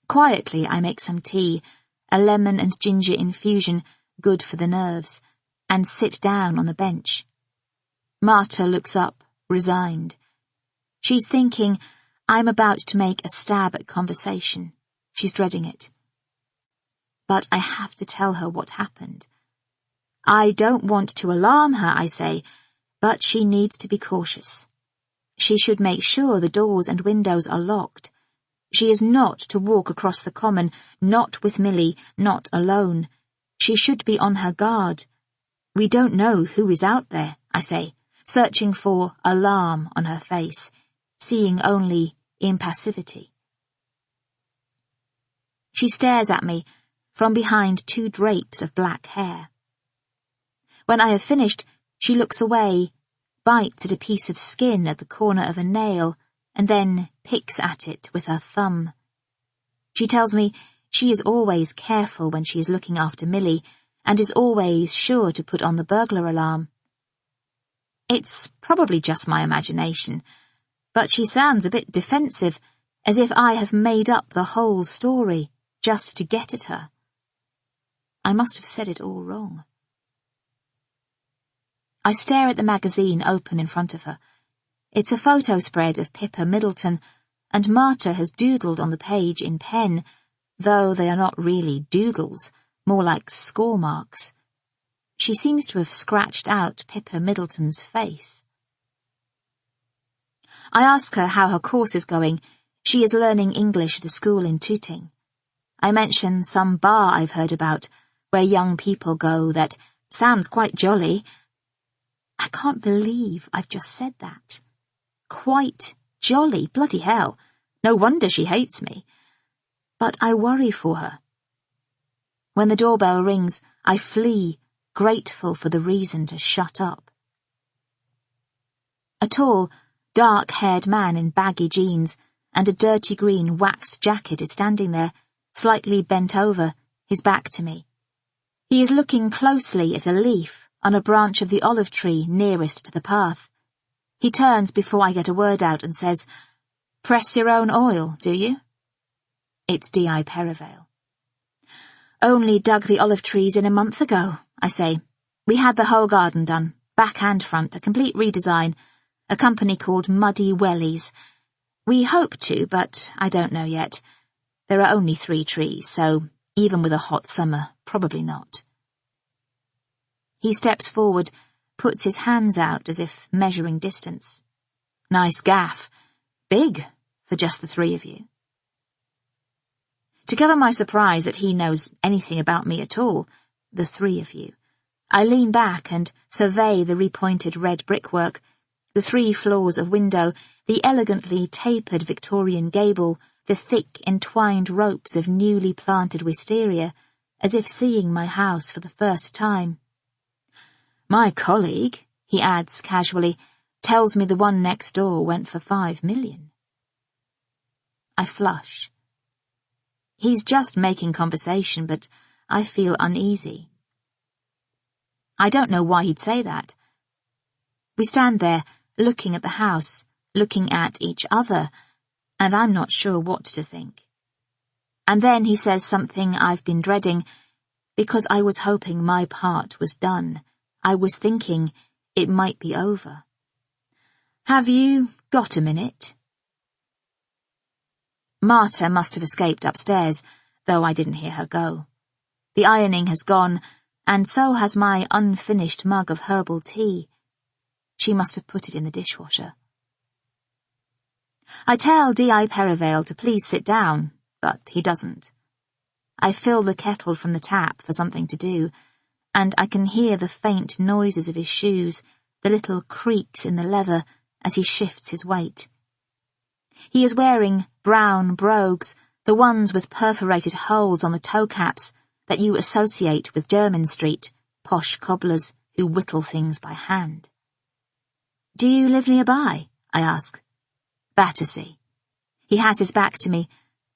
Quietly, I make some tea, a lemon and ginger infusion, good for the nerves, and sit down on the bench. Marta looks up, resigned. She's thinking I'm about to make a stab at conversation. She's dreading it. But I have to tell her what happened. I don't want to alarm her, I say, but she needs to be cautious. She should make sure the doors and windows are locked. She is not to walk across the common, not with Millie, not alone. She should be on her guard. We don't know who is out there, I say, searching for alarm on her face, seeing only impassivity. She stares at me from behind 2 drapes of black hair. When I have finished, she looks away, bites at a piece of skin at the corner of a nail, and then picks at it with her thumb. She tells me she is always careful when she is looking after Millie, and is always sure to put on the burglar alarm. It's probably just my imagination, but she sounds a bit defensive, as if I have made up the whole story just to get at her. I must have said it all wrong. I stare at the magazine open in front of her. It's a photo spread of Pippa Middleton, and Marta has doodled on the page in pen, though they are not really doodles, more like score marks. She seems to have scratched out Pippa Middleton's face. I ask her how her course is going. She is learning English at a school in Tooting. I mention some bar I've heard about, where young people go that sounds quite jolly. I can't believe I've just said that. Quite jolly, bloody hell. No wonder she hates me. But I worry for her. When the doorbell rings, I flee, grateful for the reason to shut up. A tall, dark-haired man in baggy jeans and a dirty green waxed jacket is standing there, slightly bent over, his back to me. He is looking closely at a leaf on a branch of the olive tree nearest to the path. He turns before I get a word out and says, "Press your own oil, do you?" It's D.I. Perivale. "Only dug the olive trees in a month ago," I say. "We had the whole garden done, back and front, a complete redesign, a company called Muddy Wellies. We hope to, but I don't know yet. There are only 3 trees, so even with a hot summer, probably not." He steps forward, puts his hands out as if measuring distance. "Nice gaff. Big, for just the 3 of you." To cover my surprise that he knows anything about me at all, the 3 of you, I lean back and survey the repointed red brickwork, the 3 floors of window, the elegantly tapered Victorian gable, the thick entwined ropes of newly planted wisteria, as if seeing my house for the first time. "My colleague," he adds casually, "tells me the one next door went for 5 million. I flush. He's just making conversation, but I feel uneasy. I don't know why he'd say that. We stand there, looking at the house, looking at each other, and I'm not sure what to think. And then he says something I've been dreading, because I was hoping my part was done. I was thinking it might be over. "Have you got a minute?" Marta must have escaped upstairs, though I didn't hear her go. The ironing has gone, and so has my unfinished mug of herbal tea. She must have put it in the dishwasher. I tell D.I. Perivale to please sit down, but he doesn't. I fill the kettle from the tap for something to do, and I can hear the faint noises of his shoes, the little creaks in the leather as he shifts his weight. He is wearing brown brogues, the ones with perforated holes on the toe caps that you associate with Jermyn Street, posh cobblers who whittle things by hand. "Do you live nearby?" I ask. Battersea. He has his back to me,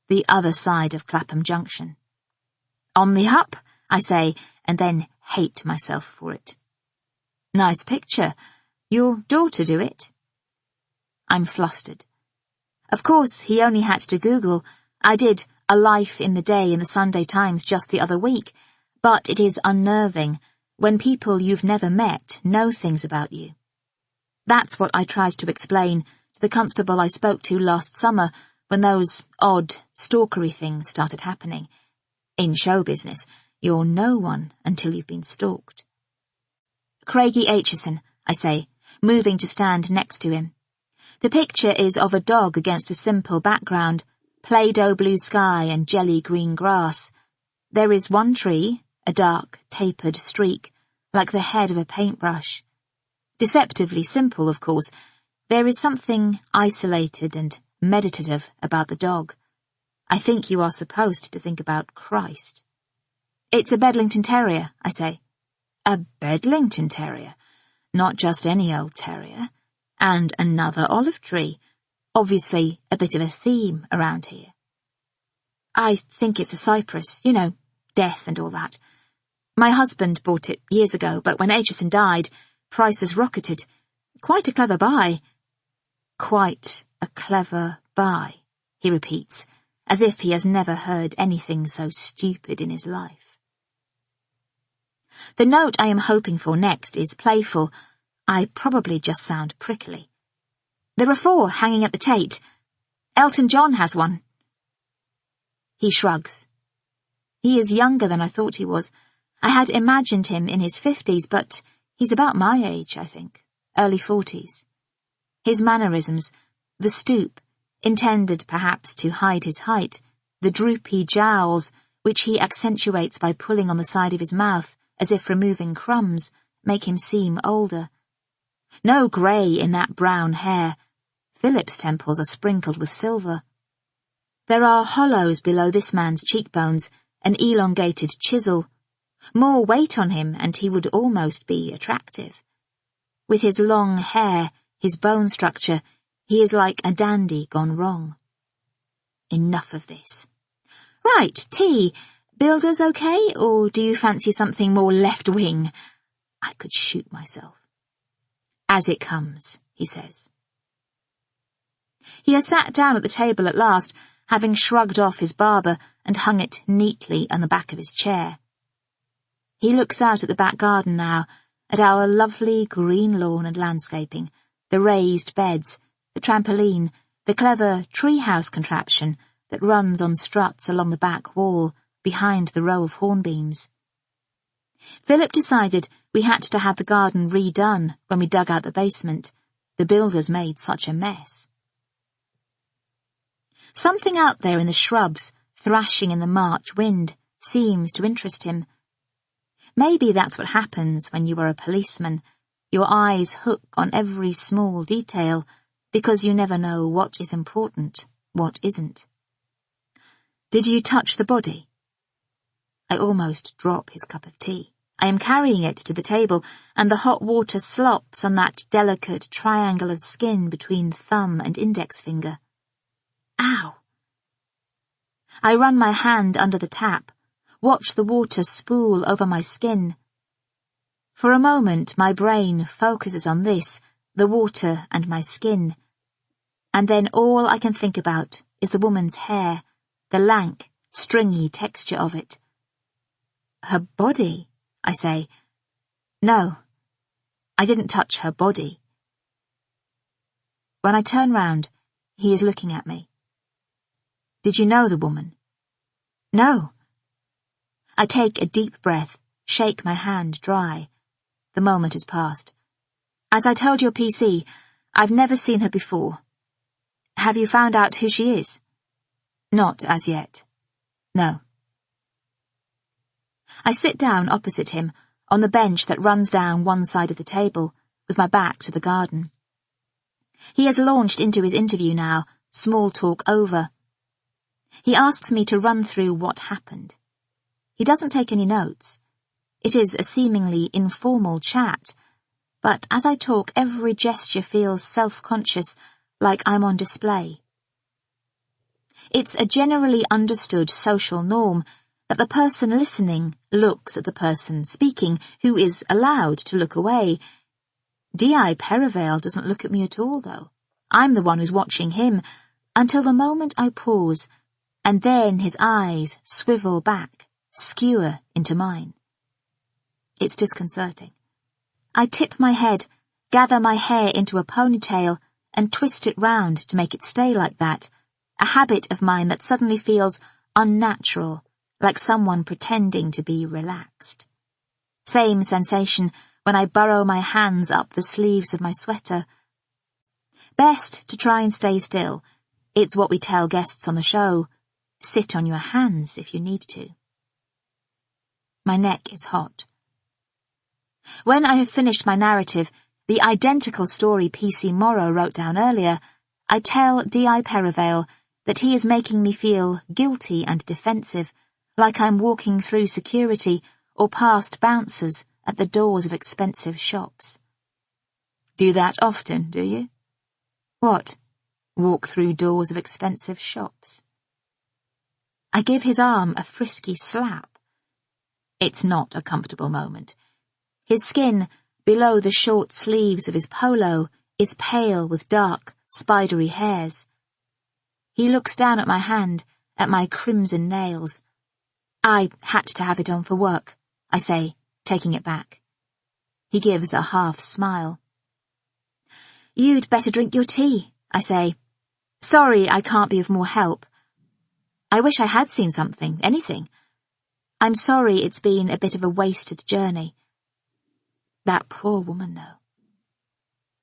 the other side of Clapham Junction. "On the up," I say, and then hate myself for it. "Nice picture. Your daughter do it?" I'm flustered. Of course, he only had to Google. I did A Life in the Day in the Sunday Times just the other week, but it is unnerving when people you've never met know things about you. That's what I tried to explain to the constable I spoke to last summer when those odd, stalkery things started happening. In show business, you're no one until you've been stalked. "Craigie Aitchison," I say, moving to stand next to him. The picture is of a dog against a simple background, Play-Doh blue sky and jelly green grass. There is one tree, a dark, tapered streak, like the head of a paintbrush. Deceptively simple, of course. There is something isolated and meditative about the dog. I think you are supposed to think about Christ. "It's a Bedlington Terrier," I say. "A Bedlington Terrier? Not just any old terrier. And another olive tree. Obviously a bit of a theme around here." "I think it's a cypress, you know, death and all that. My husband bought it years ago, but when Aitchison died, prices rocketed. Quite a clever buy." "Quite a clever buy," he repeats, as if he has never heard anything so stupid in his life. The note I am hoping for next is playful. I probably just sound prickly. "There are 4 hanging at the Tate. Elton John has one." He shrugs. He is younger than I thought he was. I had imagined him in his 50s, but he's about my age, I think, early 40s. His mannerisms, the stoop, intended perhaps to hide his height, the droopy jowls, which he accentuates by pulling on the side of his mouth as if removing crumbs, make him seem older. No grey in that brown hair. Philip's temples are sprinkled with silver. There are hollows below this man's cheekbones, an elongated chisel. More weight on him and he would almost be attractive. With his long hair, his bone structure, he is like a dandy gone wrong. Enough of this. "Right, tea. Builders okay, or do you fancy something more left-wing?" I could shoot myself. "As it comes," he says. He has sat down at the table at last, having shrugged off his barber and hung it neatly on the back of his chair. He looks out at the back garden now, at our lovely green lawn and landscaping, the raised beds, the trampoline, the clever treehouse contraption that runs on struts along the back wall, behind the row of hornbeams. Philip decided we had to have the garden redone when we dug out the basement. The builders made such a mess. Something out there in the shrubs, thrashing in the March wind, seems to interest him. Maybe that's what happens when you are a policeman. Your eyes hook on every small detail, because you never know what is important, what isn't. "Did you touch the body?" I almost drop his cup of tea. I am carrying it to the table, and the hot water slops on that delicate triangle of skin between thumb and index finger. Ow! I run my hand under the tap, watch the water spool over my skin. For a moment, my brain focuses on this, the water and my skin. And then all I can think about is the woman's hair, the lank, stringy texture of it. "Her body," I say. "No, I didn't touch her body." When I turn round, he is looking at me. "Did you know the woman?" "No." I take a deep breath, shake my hand dry. The moment has passed. "As I told your PC, I've never seen her before. Have you found out who she is? Not as yet. No. I sit down opposite him, on the bench that runs down one side of the table, with my back to the garden. He has launched into his interview now, small talk over. He asks me to run through what happened. He doesn't take any notes. It is a seemingly informal chat, but as I talk, every gesture feels self-conscious, like I'm on display. It's a generally understood social norm that the person listening looks at the person speaking, who is allowed to look away. D.I. Perivale doesn't look at me at all, though. I'm the one who's watching him, until the moment I pause, and then his eyes swivel back, skewer into mine. It's disconcerting. I tip my head, gather my hair into a ponytail, and twist it round to make it stay like that, a habit of mine that suddenly feels unnatural, like someone pretending to be relaxed. Same sensation when I burrow my hands up the sleeves of my sweater. Best to try and stay still. It's what we tell guests on the show. Sit on your hands if you need to. My neck is hot. When I have finished my narrative, the identical story P.C. Morrow wrote down earlier, I tell D.I. Perivale that he is making me feel guilty and defensive, like I'm walking through security or past bouncers at the doors of expensive shops. Do that often, do you? What? Walk through doors of expensive shops? I give his arm a frisky slap. It's not a comfortable moment. His skin, below the short sleeves of his polo, is pale with dark, spidery hairs. He looks down at my hand, at my crimson nails. I had to have it on for work, I say, taking it back. He gives a half smile. You'd better drink your tea, I say. Sorry I can't be of more help. I wish I had seen something, anything. I'm sorry it's been a bit of a wasted journey. That poor woman, though.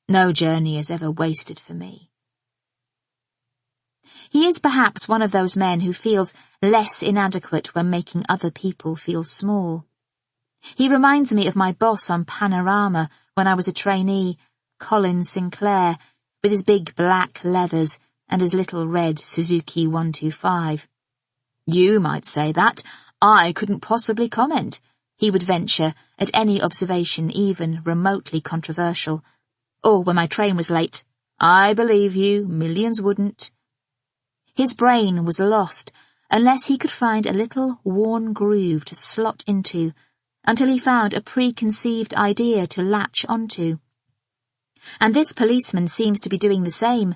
No journey is ever wasted for me. He is perhaps one of those men who feels less inadequate when making other people feel small. He reminds me of my boss on Panorama when I was a trainee, Colin Sinclair, with his big black leathers and his little red Suzuki 125. You might say that. I couldn't possibly comment, he would venture at any observation even remotely controversial. Or when my train was late, I believe you, millions wouldn't. His brain was lost unless he could find a little worn groove to slot into, until he found a preconceived idea to latch onto. And this policeman seems to be doing the same,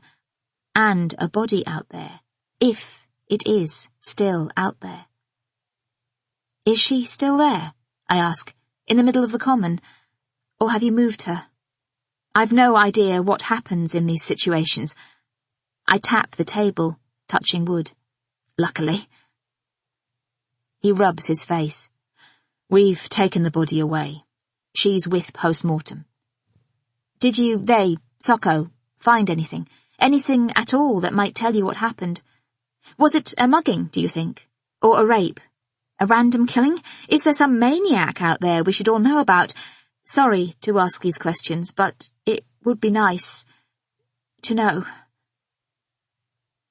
and a body out there, if it is still out there. Is she still there? I ask, in the middle of the common, or have you moved her? I've no idea what happens in these situations. I tap the table, touching wood. Luckily. He rubs his face. We've taken the body away. She's with post-mortem. Did they, Socko, find anything? Anything at all that might tell you what happened? Was it a mugging, do you think? Or a rape? A random killing? Is there some maniac out there we should all know about? Sorry to ask these questions, but it would be nice to know.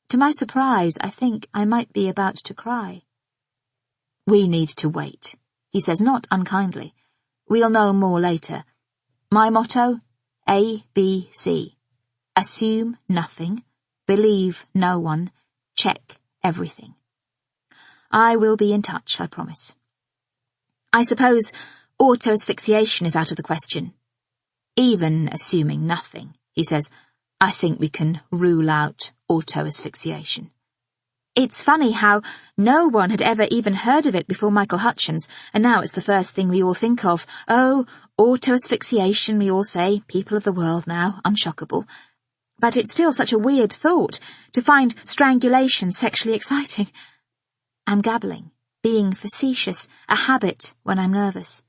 To my surprise, I think I might be about to cry. We need to wait, he says, not unkindly. We'll know more later. My motto? A, B, C. Assume nothing, believe no one, check everything. I will be in touch, I promise. I suppose auto-asphyxiation is out of the question. Even assuming nothing, he says, I think we can rule out auto-asphyxiation. It's funny how no one had ever even heard of it before Michael Hutchins, and now it's the first thing we all think of. Oh, auto-asphyxiation, we all say, people of the world now, unshockable. But it's still such a weird thought, to find strangulation sexually exciting. I'm gabbling, being facetious, a habit when I'm nervous.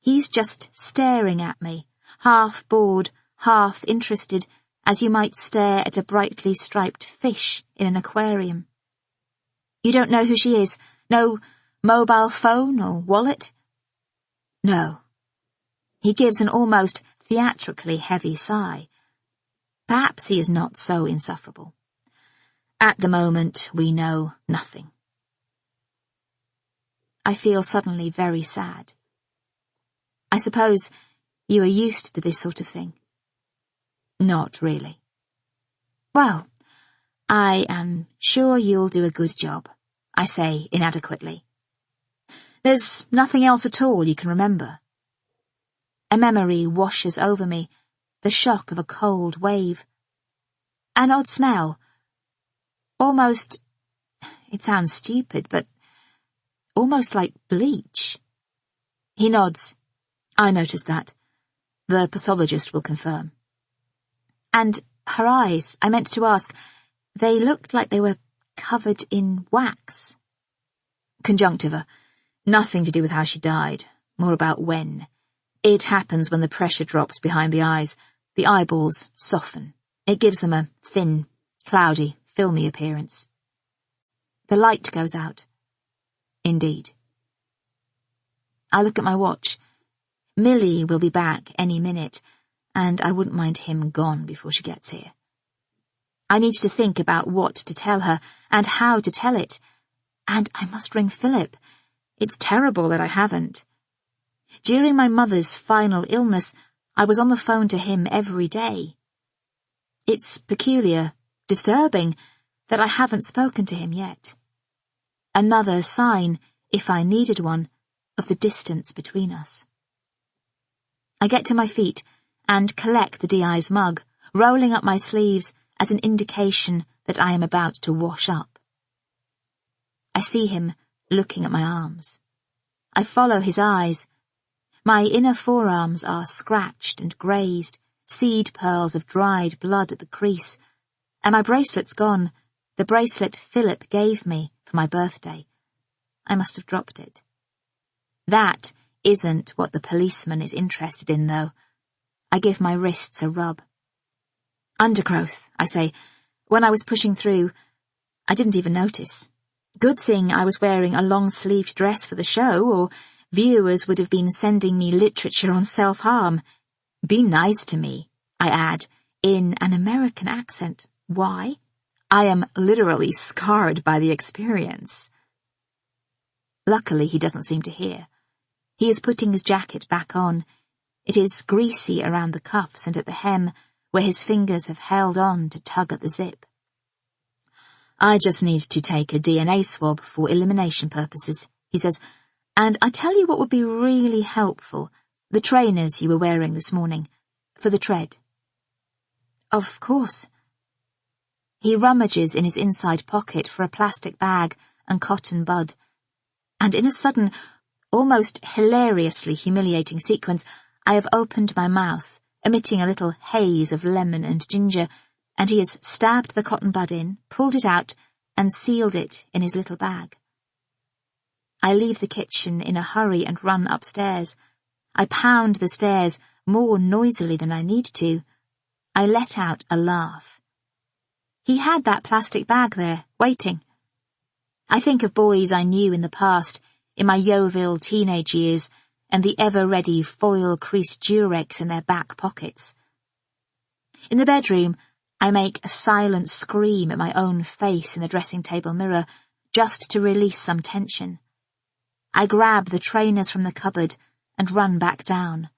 He's just staring at me, half bored, half interested, as you might stare at a brightly striped fish in an aquarium. You don't know who she is? No mobile phone or wallet? No. He gives an almost theatrically heavy sigh. Perhaps he is not so insufferable. At the moment, we know nothing. I feel suddenly very sad. I suppose you are used to this sort of thing. Not really. Well, I am sure you'll do a good job, I say inadequately. There's nothing else at all you can remember. A memory washes over me, the shock of a cold wave. An odd smell. Almost, it sounds stupid, but almost like bleach. He nods. I noticed that. The pathologist will confirm. And her eyes, I meant to ask, they looked like they were covered in wax. Conjunctiva. Nothing to do with how she died, more about when. It happens when the pressure drops behind the eyes. The eyeballs soften. It gives them a thin, cloudy, filmy appearance. The light goes out. Indeed. I look at my watch. Millie will be back any minute, and I wouldn't mind him gone before she gets here. I need to think about what to tell her, and how to tell it. And I must ring Philip. It's terrible that I haven't. During my mother's final illness, I was on the phone to him every day. It's peculiar, disturbing, that I haven't spoken to him yet. Another sign, if I needed one, of the distance between us. I get to my feet and collect the DI's mug, rolling up my sleeves as an indication that I am about to wash up. I see him looking at my arms. I follow his eyes. My inner forearms are scratched and grazed, seed pearls of dried blood at the crease, and my bracelet's gone, the bracelet Philip gave me for my birthday. I must have dropped it. That isn't what the policeman is interested in, though. I give my wrists a rub. Undergrowth, I say. When I was pushing through, I didn't even notice. Good thing I was wearing a long-sleeved dress for the show, or viewers would have been sending me literature on self-harm. Be nice to me, I add, in an American accent. Why? I am literally scarred by the experience. Luckily, he doesn't seem to hear. He is putting his jacket back on. It is greasy around the cuffs and at the hem, where his fingers have held on to tug at the zip. I just need to take a DNA swab for elimination purposes, he says, and I tell you what would be really helpful, the trainers you were wearing this morning, for the tread. Of course. He rummages in his inside pocket for a plastic bag and cotton bud, and in a sudden, almost hilariously humiliating sequence, I have opened my mouth, emitting a little haze of lemon and ginger, and he has stabbed the cotton bud in, pulled it out, and sealed it in his little bag. I leave the kitchen in a hurry and run upstairs. I pound the stairs more noisily than I need to. I let out a laugh. He had that plastic bag there, waiting. I think of boys I knew in the past, in my Yeovil teenage years, and the ever-ready foil-creased Durex in their back pockets. In the bedroom, I make a silent scream at my own face in the dressing-table mirror, just to release some tension. I grab the trainers from the cupboard and run back down.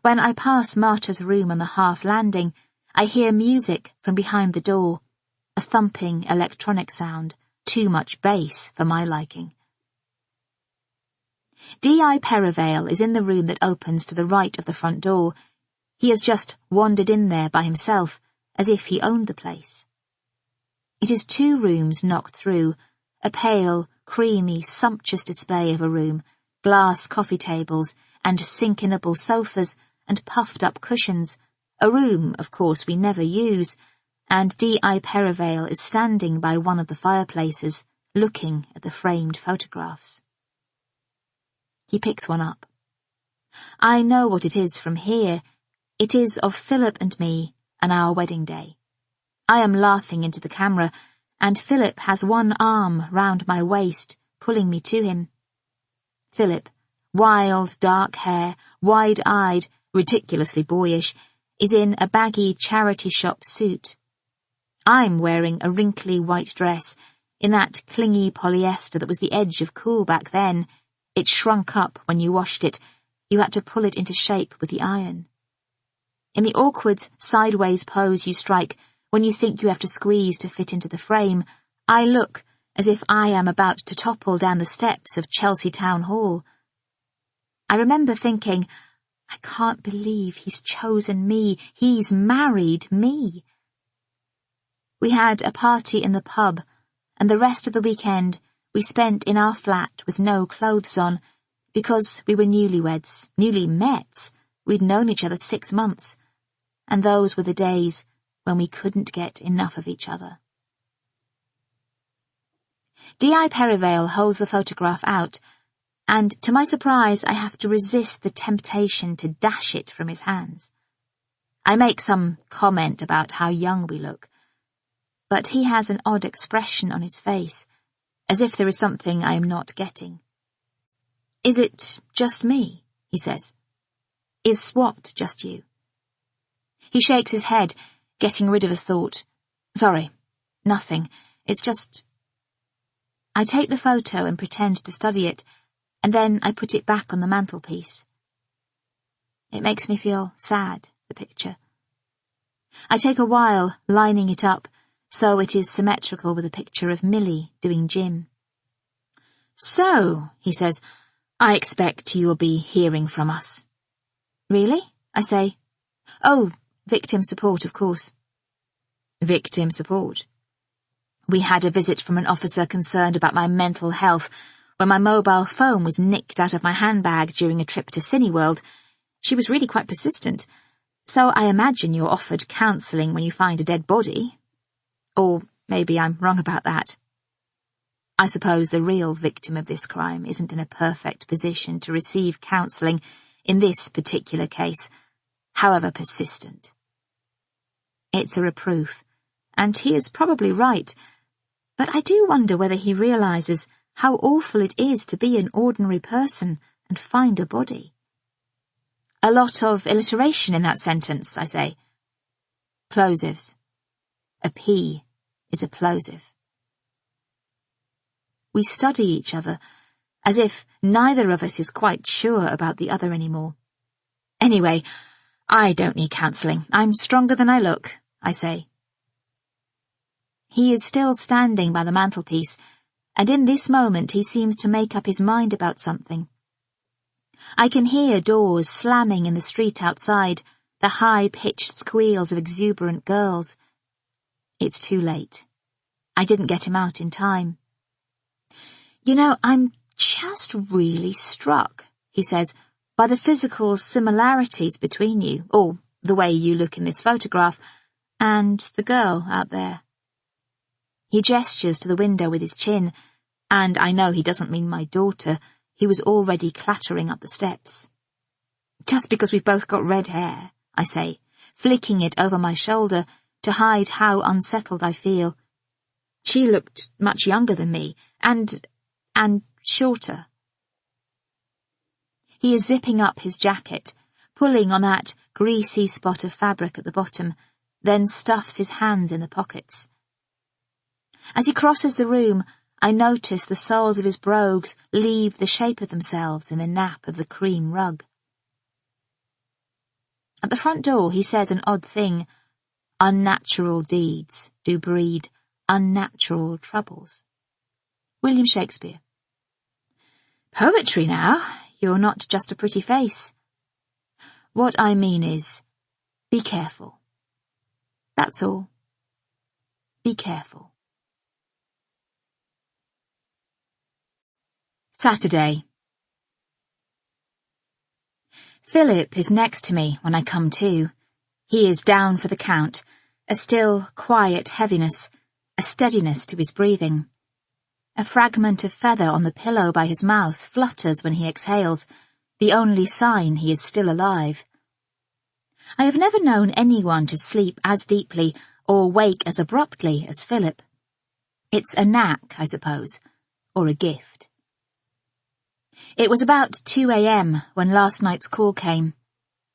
When I pass Marta's room on the half landing, I hear music from behind the door, a thumping electronic sound, too much bass for my liking. D.I. Perivale is in the room that opens to the right of the front door. He has just wandered in there by himself, as if he owned the place. It is 2 rooms knocked through, a pale, creamy, sumptuous display of a room, glass coffee tables and sink-inable sofas and puffed-up cushions, a room, of course, we never use, and D.I. Perivale is standing by one of the fireplaces, looking at the framed photographs. He picks one up. I know what it is from here. It is of Philip and me, and our wedding day. I am laughing into the camera, and Philip has one arm round my waist, pulling me to him. Philip, wild, dark hair, wide-eyed, ridiculously boyish, is in a baggy charity shop suit. I'm wearing a wrinkly white dress, in that clingy polyester that was the edge of cool back then. It shrunk up when you washed it. You had to pull it into shape with the iron. In the awkward, sideways pose you strike when you think you have to squeeze to fit into the frame, I look as if I am about to topple down the steps of Chelsea Town Hall. I remember thinking, I can't believe he's chosen me. He's married me. We had a party in the pub, and the rest of the weekend we spent in our flat with no clothes on, because we were newlyweds, newly met. We'd known each other 6 months, and those were the days when we couldn't get enough of each other. D.I. Perivale holds the photograph out, and to my surprise I have to resist the temptation to dash it from his hands. I make some comment about how young we look, but he has an odd expression on his face, as if there is something I am not getting. Is it just me? He says. Is what just you? He shakes his head, getting rid of a thought. Sorry, nothing. It's just... I take the photo and pretend to study it, and then I put it back on the mantelpiece. It makes me feel sad, the picture. I take a while lining it up, so it is symmetrical with a picture of Millie doing gym. So, he says, I expect you will be hearing from us. Really? I say. Oh, victim support, of course. Victim support? We had a visit from an officer concerned about my mental health when my mobile phone was nicked out of my handbag during a trip to Cineworld. She was really quite persistent. So I imagine you're offered counselling when you find a dead body. Or maybe I'm wrong about that. I suppose the real victim of this crime isn't in a perfect position to receive counselling in this particular case, however persistent. It's a reproof, and he is probably right, but I do wonder whether he realises how awful it is to be an ordinary person and find a body. A lot of alliteration in that sentence, I say. Plosives. A P is a plosive. We study each other, as if neither of us is quite sure about the other anymore. Anyway, I don't need counselling. I'm stronger than I look, I say. He is still standing by the mantelpiece, and in this moment he seems to make up his mind about something. I can hear doors slamming in the street outside, the high-pitched squeals of exuberant girls. It's too late. I didn't get him out in time. You know, I'm just really struck, he says, by the physical similarities between you, or the way you look in this photograph, and the girl out there. He gestures to the window with his chin, and I know he doesn't mean my daughter. He was already clattering up the steps. Just because we've both got red hair, I say, flicking it over my shoulder to hide how unsettled I feel. She looked much younger than me, and shorter. He is zipping up his jacket, pulling on that greasy spot of fabric at the bottom, then stuffs his hands in the pockets. As he crosses the room, I notice the soles of his brogues leave the shape of themselves in the nap of the cream rug. At the front door he says an odd thing. Unnatural deeds do breed unnatural troubles. William Shakespeare. Poetry now, you're not just a pretty face. What I mean is, be careful. That's all. Be careful. Saturday. Philip is next to me when I come to. He is down for the count, a still, quiet heaviness, a steadiness to his breathing. A fragment of feather on the pillow by his mouth flutters when he exhales, the only sign he is still alive. I have never known anyone to sleep as deeply or wake as abruptly as Philip. It's a knack, I suppose, or a gift. It was about 2 a.m. when last night's call came.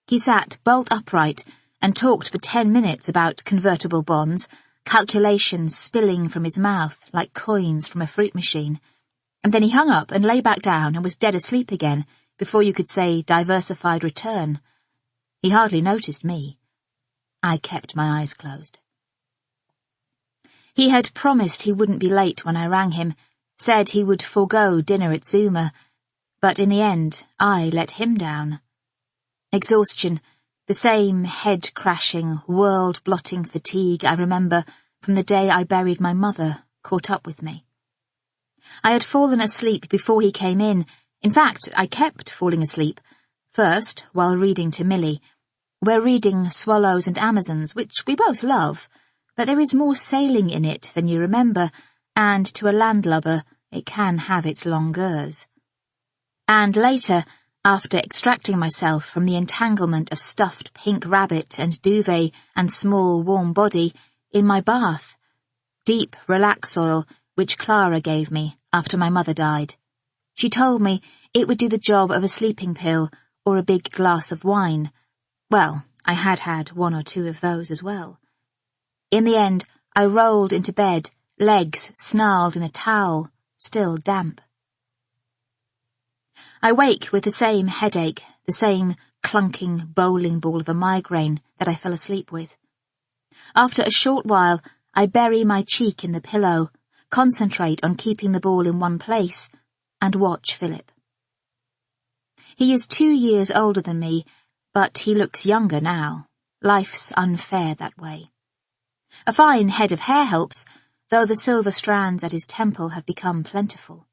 He sat bolt upright and talked for 10 minutes about convertible bonds, calculations spilling from his mouth like coins from a fruit machine. And then he hung up and lay back down and was dead asleep again before you could say diversified return. He hardly noticed me. I kept my eyes closed. He had promised he wouldn't be late when I rang him, said he would forego dinner at Zuma, but in the end I let him down. Exhaustion, the same head-crashing, world-blotting fatigue I remember from the day I buried my mother, caught up with me. I had fallen asleep before he came in. In fact, I kept falling asleep. First, while reading to Millie. We're reading Swallows and Amazons, which we both love, but there is more sailing in it than you remember, and to a landlubber it can have its longueurs. And later, after extracting myself from the entanglement of stuffed pink rabbit and duvet and small warm body, in my bath, deep Relaxoil, which Clara gave me after my mother died. She told me it would do the job of a sleeping pill or a big glass of wine. Well, I had had 1 or 2 of those as well. In the end, I rolled into bed, legs snarled in a towel, still damp. I wake with the same headache, the same clunking bowling ball of a migraine that I fell asleep with. After a short while, I bury my cheek in the pillow, concentrate on keeping the ball in one place, and watch Philip. He is 2 years older than me, but he looks younger now. Life's unfair that way. A fine head of hair helps, though the silver strands at his temple have become plentiful.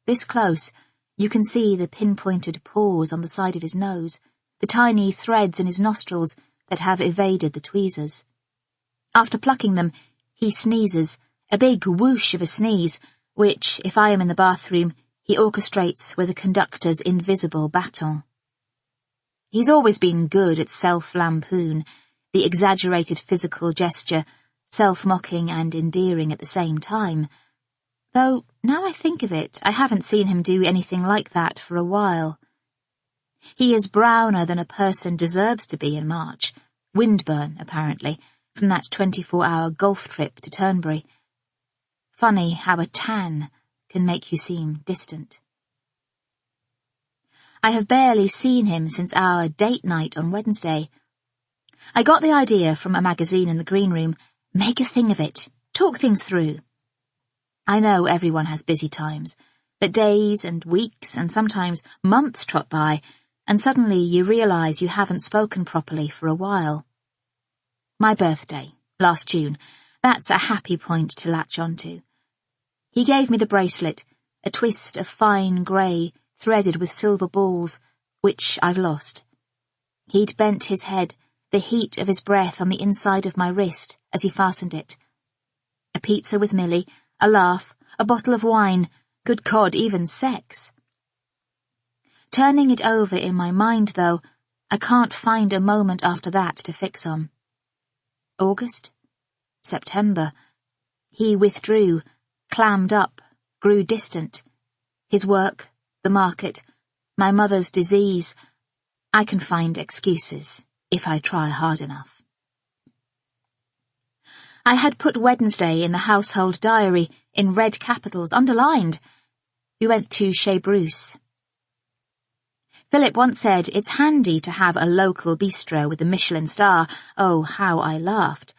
This close, you can see the pinpointed pores on the side of his nose, the tiny threads in his nostrils that have evaded the tweezers. After plucking them, he sneezes, a big whoosh of a sneeze, which, if I am in the bathroom, he orchestrates with a conductor's invisible baton. He's always been good at self-lampoon, the exaggerated physical gesture, self-mocking and endearing at the same time. Though, now I think of it, I haven't seen him do anything like that for a while. He is browner than a person deserves to be in March, windburn, apparently, from that 24-hour golf trip to Turnberry. Funny how a tan can make you seem distant. I have barely seen him since our date night on Wednesday. I got the idea from a magazine in the green room. Make a thing of it. Talk things through. I know everyone has busy times, but days and weeks and sometimes months trot by, and suddenly you realise you haven't spoken properly for a while. My birthday, last June, that's a happy point to latch onto. He gave me the bracelet, a twist of fine grey, threaded with silver balls, which I've lost. He'd bent his head, the heat of his breath on the inside of my wrist as he fastened it. A pizza with Millie, a laugh, a bottle of wine, good God, even sex. Turning it over in my mind, though, I can't find a moment after that to fix on. August? September. He withdrew, clammed up, grew distant. His work, the market, my mother's disease. I can find excuses if I try hard enough. I had put Wednesday in the household diary in red capitals, underlined. We went to Chez Bruce. Philip once said it's handy to have a local bistro with a Michelin star. Oh, how I laughed.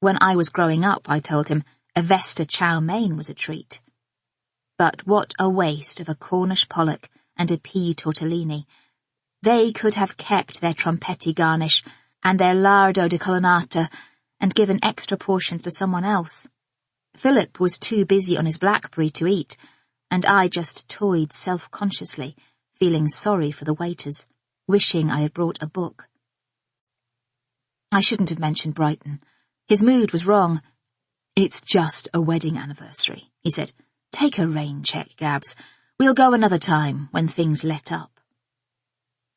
When I was growing up, I told him, a Vesta chow mein was a treat. But what a waste of a Cornish pollock and a pea tortellini. They could have kept their trompetti garnish and their lardo di colonnata and given extra portions to someone else. Philip was too busy on his blackberry to eat, and I just toyed self-consciously, feeling sorry for the waiters, wishing I had brought a book. I shouldn't have mentioned Brighton. His mood was wrong. It's just a wedding anniversary, he said. Take a rain check, Gabs. We'll go another time when things let up.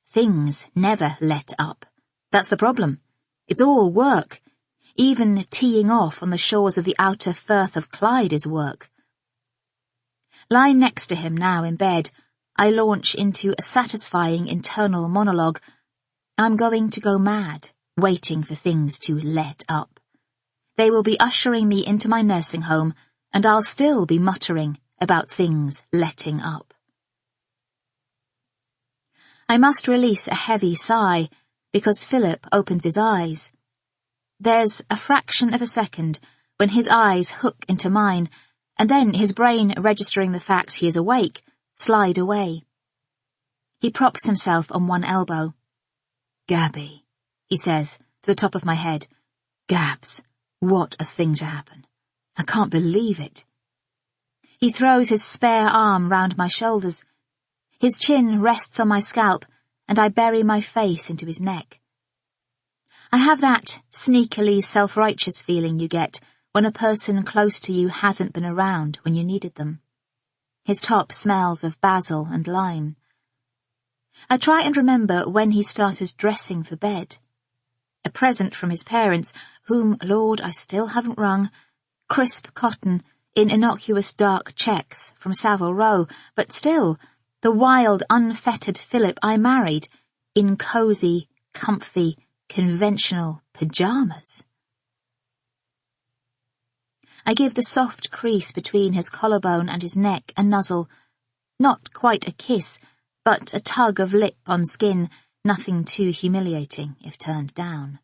Things never let up. That's the problem. It's all work. Even teeing off on the shores of the outer Firth of Clyde is work. Lying next to him now in bed, I launch into a satisfying internal monologue. I'm going to go mad, waiting for things to let up. They will be ushering me into my nursing home, and I'll still be muttering about things letting up. I must release a heavy sigh, because Philip opens his eyes. There's a fraction of a second when his eyes hook into mine, and then his brain, registering the fact he is awake, slide away. He props himself on one elbow. "Gaby," he says, to the top of my head. "Gabs, what a thing to happen. I can't believe it." He throws his spare arm round my shoulders. His chin rests on my scalp, and I bury my face into his neck. I have that sneakily self-righteous feeling you get when a person close to you hasn't been around when you needed them. His top smells of basil and lime. I try and remember when he started dressing for bed. A present from his parents, whom, Lord, I still haven't rung, crisp cotton in innocuous dark checks from Savile Row, but still, the wild, unfettered Philip I married, in cosy, comfy, conventional pyjamas. I give the soft crease between his collarbone and his neck a nuzzle, not quite a kiss, but a tug of lip on skin, nothing too humiliating if turned down.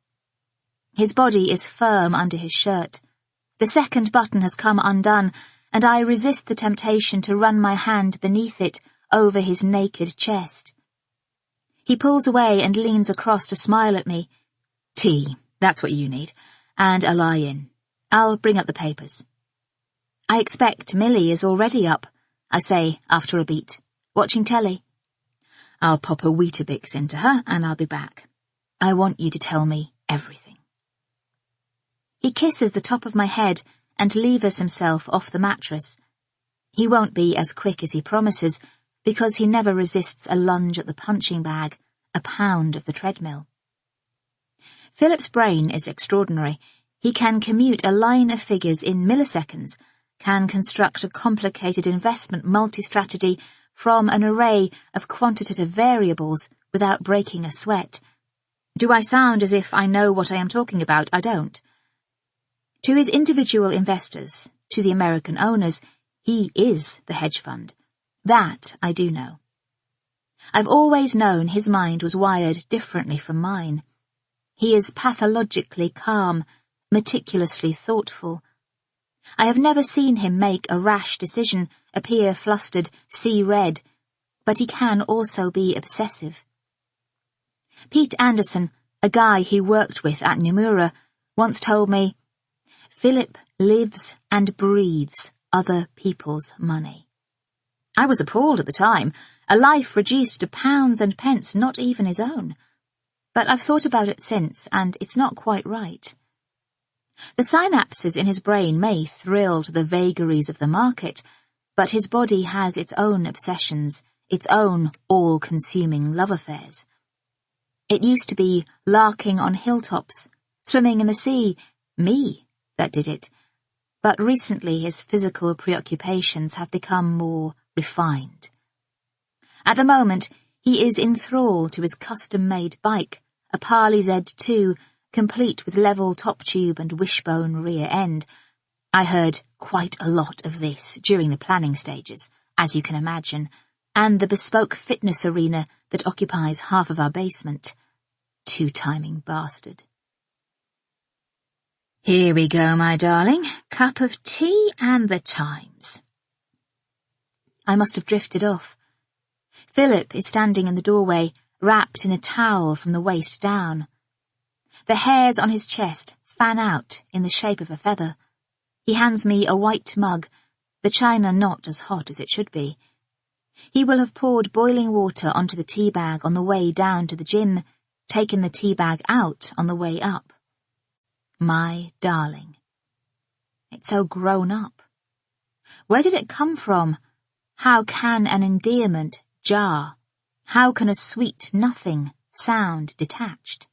His body is firm under his shirt. The second button has come undone, and I resist the temptation to run my hand beneath it over his naked chest. He pulls away and leans across to smile at me. "Tea, that's what you need, and a lie-in. I'll bring up the papers." "I expect Millie is already up," I say after a beat. "Watching telly." "I'll pop a Weetabix into her and I'll be back. I want you to tell me everything." He kisses the top of my head and levers himself off the mattress. He won't be as quick as he promises, because he never resists a lunge at the punching bag, a pound of the treadmill. Philip's brain is extraordinary. He can commute a line of figures in milliseconds, can construct a complicated investment multi-strategy from an array of quantitative variables without breaking a sweat. Do I sound as if I know what I am talking about? I don't. To his individual investors, to the American owners, he is the hedge fund. That I do know. I've always known his mind was wired differently from mine. He is pathologically calm, meticulously thoughtful. I have never seen him make a rash decision, appear flustered, see red, but he can also be obsessive. Pete Anderson, a guy he worked with at Nomura, once told me, "Philip lives and breathes other people's money." I was appalled at the time, a life reduced to pounds and pence, not even his own. But I've thought about it since, and it's not quite right. The synapses in his brain may thrill to the vagaries of the market, but his body has its own obsessions, its own all-consuming love affairs. It used to be larking on hilltops, swimming in the sea, me that did it, but recently his physical preoccupations have become more refined. At the moment, he is enthralled to his custom-made bike, a Parley Z2, complete with level top tube and wishbone rear end. I heard quite a lot of this during the planning stages, as you can imagine, and the bespoke fitness arena that occupies half of our basement. Two-timing bastard. Here we go, my darling. Cup of tea and the Times. I must have drifted off. Philip is standing in the doorway, wrapped in a towel from the waist down. The hairs on his chest fan out in the shape of a feather. He hands me a white mug, the china not as hot as it should be. He will have poured boiling water onto the tea bag on the way down to the gym, taken the tea bag out on the way up. My darling. It's so grown up. Where did it come from? How can an endearment jar? How can a sweet nothing sound detached?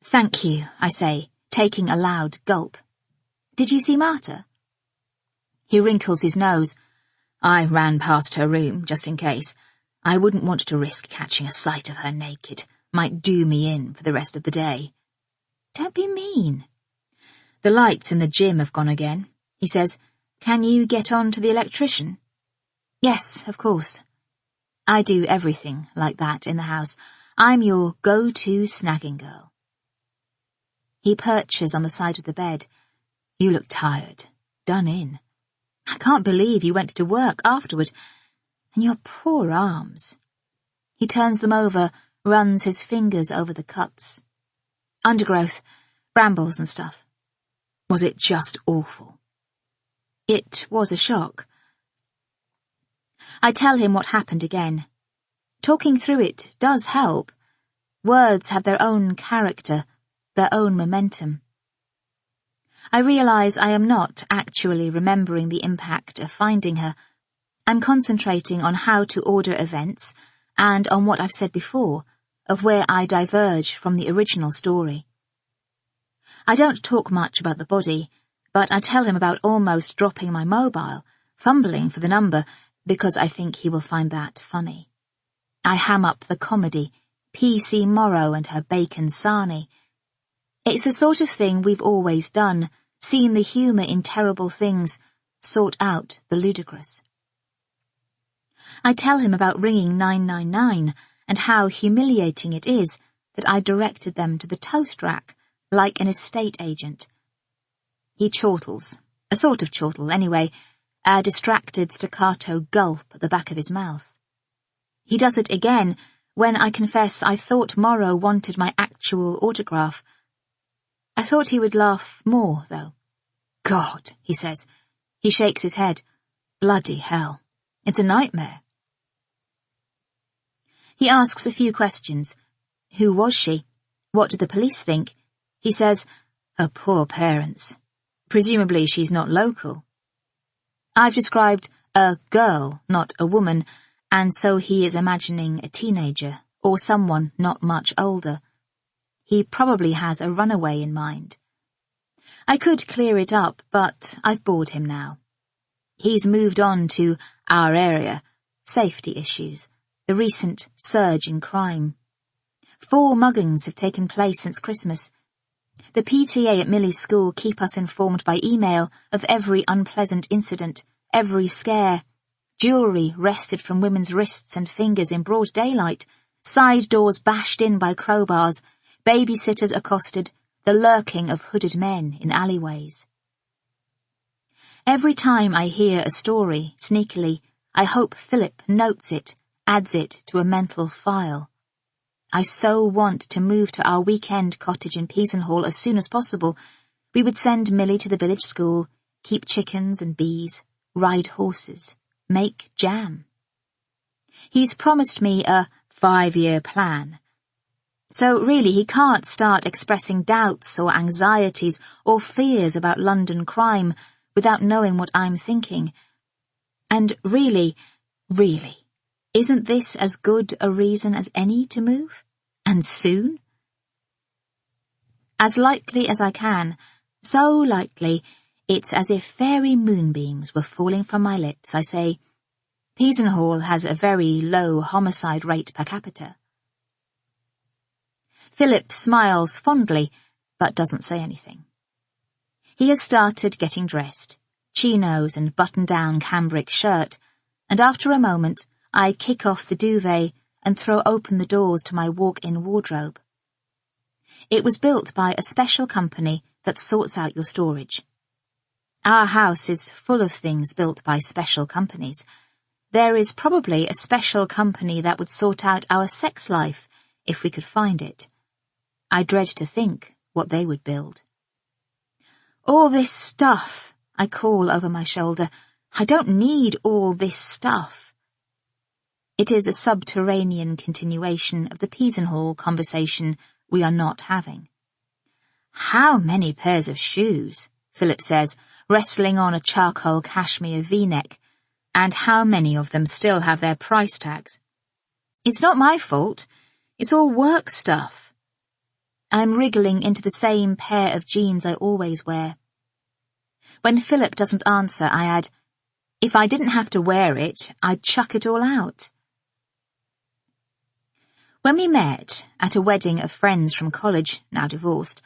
Thank you, I say, taking a loud gulp. Did you see Marta? He wrinkles his nose. I ran past her room, just in case. I wouldn't want to risk catching a sight of her naked. Might do me in for the rest of the day. Don't be mean. The lights in the gym have gone again. He says, Can you get on to the electrician? Yes, of course. I do everything like that in the house. I'm your go-to snagging girl. He perches on the side of the bed. You look tired, done in. I can't believe you went to work afterward. And your poor arms. He turns them over, runs his fingers over the cuts. Undergrowth, brambles and stuff. Was it just awful? It was a shock. I tell him what happened again. Talking through it does help. Words have their own character, their own momentum. I realize I am not actually remembering the impact of finding her. I'm concentrating on how to order events and on what I've said before, of where I diverge from the original story. I don't talk much about the body, but I tell him about almost dropping my mobile, fumbling for the number, because I think he will find that funny. I ham up the comedy, P.C. Morrow and her bacon sarnie. It's the sort of thing we've always done, seen the humour in terrible things, sought out the ludicrous. I tell him about ringing 999 and how humiliating it is that I directed them to the toast rack, like an estate agent. He chortles, a sort of chortle anyway, a distracted staccato gulp at the back of his mouth. He does it again when I confess I thought Morrow wanted my actual autograph. I thought he would laugh more, though. God, he says. He shakes his head. Bloody hell. It's a nightmare. He asks a few questions. Who was she? What did the police think? He says, her poor parents. Presumably she's not local. I've described a girl, not a woman, and so he is imagining a teenager, or someone not much older. He probably has a runaway in mind. I could clear it up, but I've bored him now. He's moved on to our area, safety issues, the recent surge in crime. 4 muggings have taken place since Christmas. The PTA at Millie's school keep us informed by email of every unpleasant incident, every scare. Jewellery wrested from women's wrists and fingers in broad daylight, side doors bashed in by crowbars, babysitters accosted, the lurking of hooded men in alleyways. Every time I hear a story, sneakily, I hope Philip notes it, adds it to a mental file. I so want to move to our weekend cottage in Peasenhall as soon as possible. We would send Millie to the village school, keep chickens and bees, ride horses, make jam. He's promised me a 5-year plan. So really he can't start expressing doubts or anxieties or fears about London crime without knowing what I'm thinking. And really, isn't this as good a reason as any to move? And soon? As likely as I can, so likely, it's as if fairy moonbeams were falling from my lips, I say, Peasenhall has a very low homicide rate per capita. Philip smiles fondly, but doesn't say anything. He has started getting dressed, chinos and button-down cambric shirt, and after a moment, I kick off the duvet and throw open the doors to my walk-in wardrobe. It was built by a special company that sorts out your storage. Our house is full of things built by special companies. There is probably a special company that would sort out our sex life if we could find it. I dread to think what they would build. All this stuff, I call over my shoulder. I don't need all this stuff. It is a subterranean continuation of the Peasenhall conversation we are not having. How many pairs of shoes, Philip says, wrestling on a charcoal cashmere V-neck, and how many of them still have their price tags? It's not my fault. It's all work stuff. I'm wriggling into the same pair of jeans I always wear. When Philip doesn't answer, I add, if I didn't have to wear it, I'd chuck it all out. When we met at a wedding of friends from college, now divorced,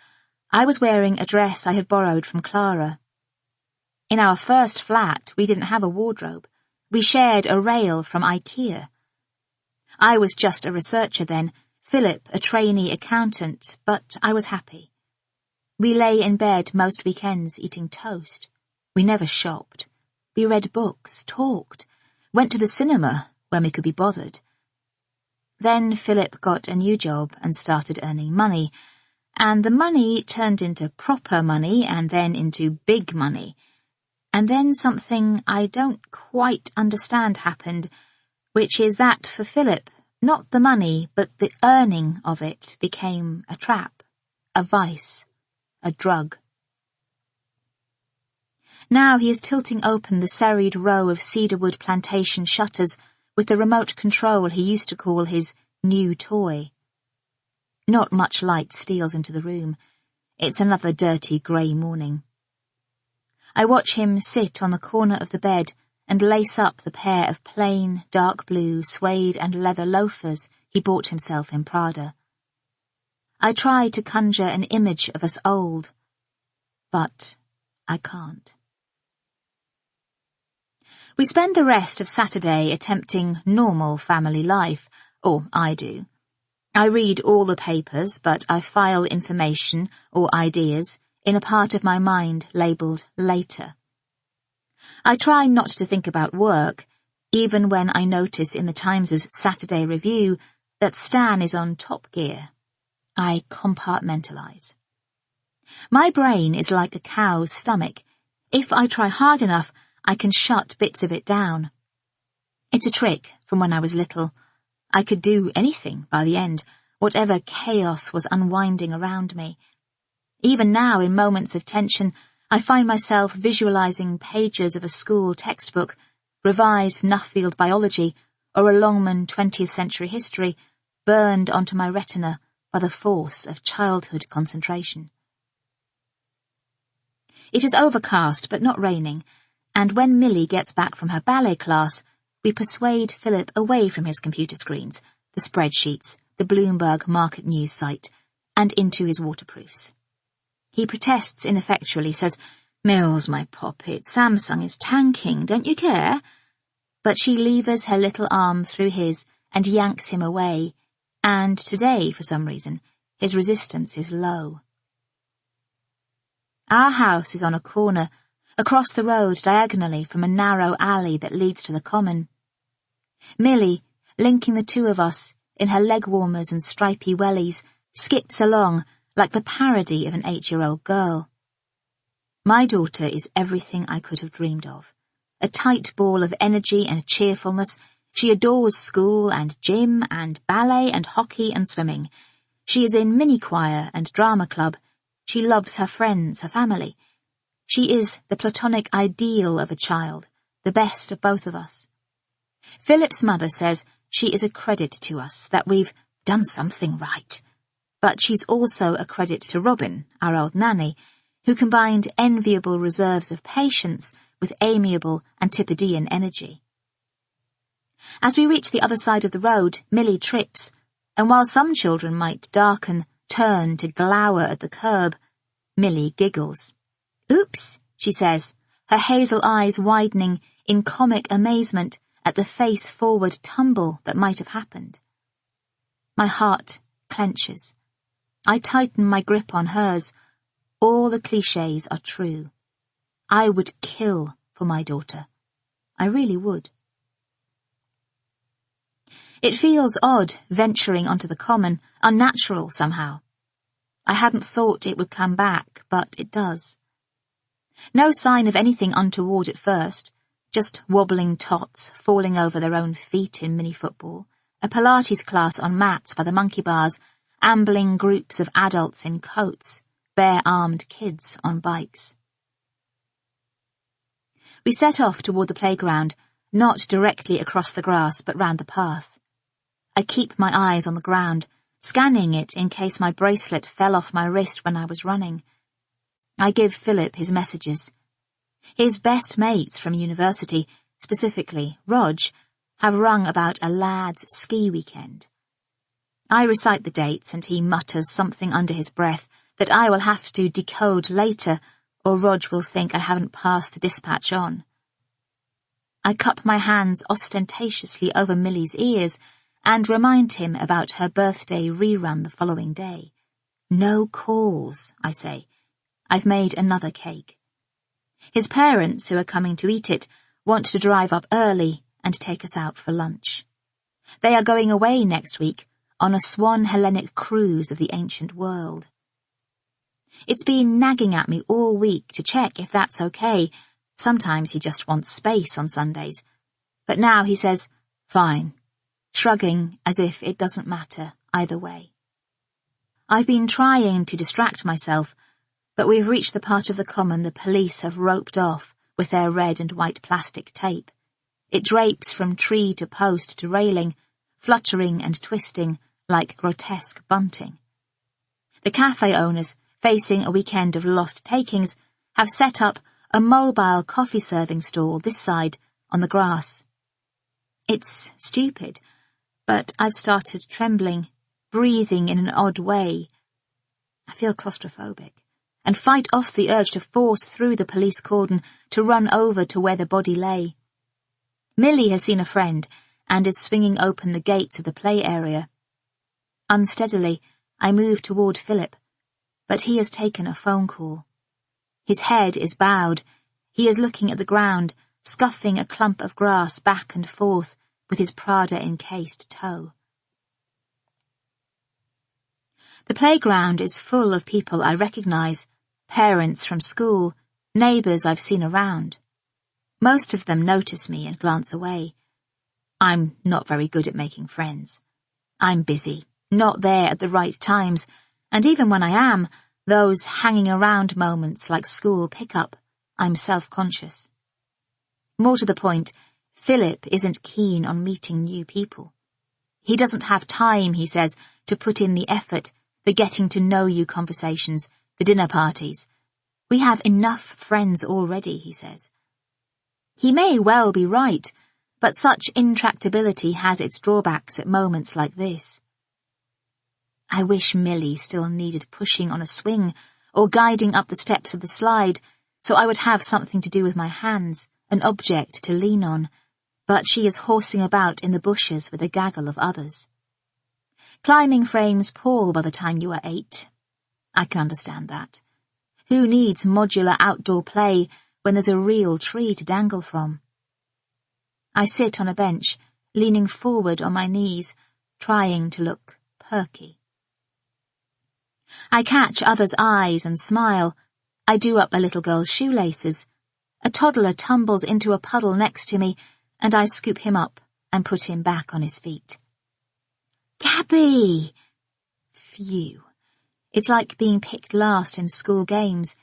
I was wearing a dress I had borrowed from Clara. In our first flat, we didn't have a wardrobe. We shared a rail from IKEA. I was just a researcher then, Philip a trainee accountant, but I was happy. We lay in bed most weekends eating toast. We never shopped. We read books, talked, went to the cinema when we could be bothered. Then Philip got a new job and started earning money, and the money turned into proper money and then into big money. And then something I don't quite understand happened, which is that for Philip, not the money, but the earning of it became a trap, a vice, a drug. Now he is tilting open the serried row of cedarwood plantation shutters with the remote control he used to call his new toy. Not much light steals into the room. It's another dirty grey morning. I watch him sit on the corner of the bed and lace up the pair of plain, dark blue suede and leather loafers he bought himself in Prada. I try to conjure an image of us old, but I can't. We spend the rest of Saturday attempting normal family life, or I do. I read all the papers, but I file information or ideas in a part of my mind labelled later. I try not to think about work, even when I notice in the Times' Saturday Review that Stan is on top gear. I compartmentalise. My brain is like a cow's stomach. If I try hard enough, I can shut bits of it down. It's a trick from when I was little. I could do anything by the end, whatever chaos was unwinding around me. Even now, in moments of tension, I find myself visualising pages of a school textbook, revised Nuffield biology, or a Longman 20th century history, burned onto my retina by the force of childhood concentration. It is overcast but not raining, and when Millie gets back from her ballet class, we persuade Philip away from his computer screens, the spreadsheets, the Bloomberg market news site, and into his waterproofs. He protests ineffectually, says, "Mills, my poppet, Samsung is tanking, don't you care?" But she levers her little arm through his and yanks him away, and today, for some reason, his resistance is low. Our house is on a corner, across the road diagonally from a narrow alley that leads to the common. Millie, linking the two of us, in her leg-warmers and stripy wellies, skips along like the parody of an 8-year-old girl. My daughter is everything I could have dreamed of. A tight ball of energy and cheerfulness. She adores school and gym and ballet and hockey and swimming. She is in mini-choir and drama club. She loves her friends, her family. She is the platonic ideal of a child, the best of both of us. Philip's mother says she is a credit to us, that we've done something right. But she's also a credit to Robin, our old nanny, who combined enviable reserves of patience with amiable Antipodean energy. As we reach the other side of the road, Millie trips, and while some children might darken, turn to glower at the curb, Millie giggles. "Oops," she says, her hazel eyes widening in comic amazement at the face-forward tumble that might have happened. My heart clenches. I tighten my grip on hers. All the clichés are true. I would kill for my daughter. I really would. It feels odd venturing onto the common, unnatural somehow. I hadn't thought it would come back, but it does. No sign of anything untoward at first, just wobbling tots falling over their own feet in mini-football, a Pilates class on mats by the monkey bars, ambling groups of adults in coats, bare-armed kids on bikes. We set off toward the playground, not directly across the grass but round the path. I keep my eyes on the ground, scanning it in case my bracelet fell off my wrist when I was running. I give Philip his messages. His best mates from university, specifically Rog, have rung about a lad's ski weekend. I recite the dates and he mutters something under his breath that I will have to decode later, or Rog will think I haven't passed the dispatch on. I cup my hands ostentatiously over Millie's ears and remind him about her birthday rerun the following day. No calls, I say. I've made another cake. His parents, who are coming to eat it, want to drive up early and take us out for lunch. They are going away next week on a Swan Hellenic cruise of the ancient world. It's been nagging at me all week to check if that's okay. Sometimes he just wants space on Sundays. But now he says, fine, shrugging as if it doesn't matter either way. I've been trying to distract myself, but we've reached the part of the common the police have roped off with their red and white plastic tape. It drapes from tree to post to railing, fluttering and twisting like grotesque bunting. The cafe owners, facing a weekend of lost takings, have set up a mobile coffee-serving stall this side on the grass. It's stupid, but I've started trembling, breathing in an odd way. I feel claustrophobic and fight off the urge to force through the police cordon to run over to where the body lay. Millie has seen a friend and is swinging open the gates of the play area. Unsteadily, I move toward Philip, but he has taken a phone call. His head is bowed. He is looking at the ground, scuffing a clump of grass back and forth with his Prada-encased toe. The playground is full of people I recognize, parents from school, neighbours I've seen around. Most of them notice me and glance away. I'm not very good at making friends. I'm busy, not there at the right times, and even when I am, those hanging around moments like school pickup, I'm self-conscious. More to the point, Philip isn't keen on meeting new people. He doesn't have time, he says, to put in the effort, the getting-to-know-you conversations, the dinner parties. We have enough friends already, he says. He may well be right, but such intractability has its drawbacks at moments like this. I wish Millie still needed pushing on a swing or guiding up the steps of the slide, so I would have something to do with my hands, an object to lean on, but she is horsing about in the bushes with a gaggle of others. Climbing frames pall by the time you are 8. I can understand that. Who needs modular outdoor play when there's a real tree to dangle from? I sit on a bench, leaning forward on my knees, trying to look perky. I catch others' eyes and smile. I do up a little girl's shoelaces. A toddler tumbles into a puddle next to me, and I scoop him up and put him back on his feet. Gaby! Phew. It's like being picked last in school games.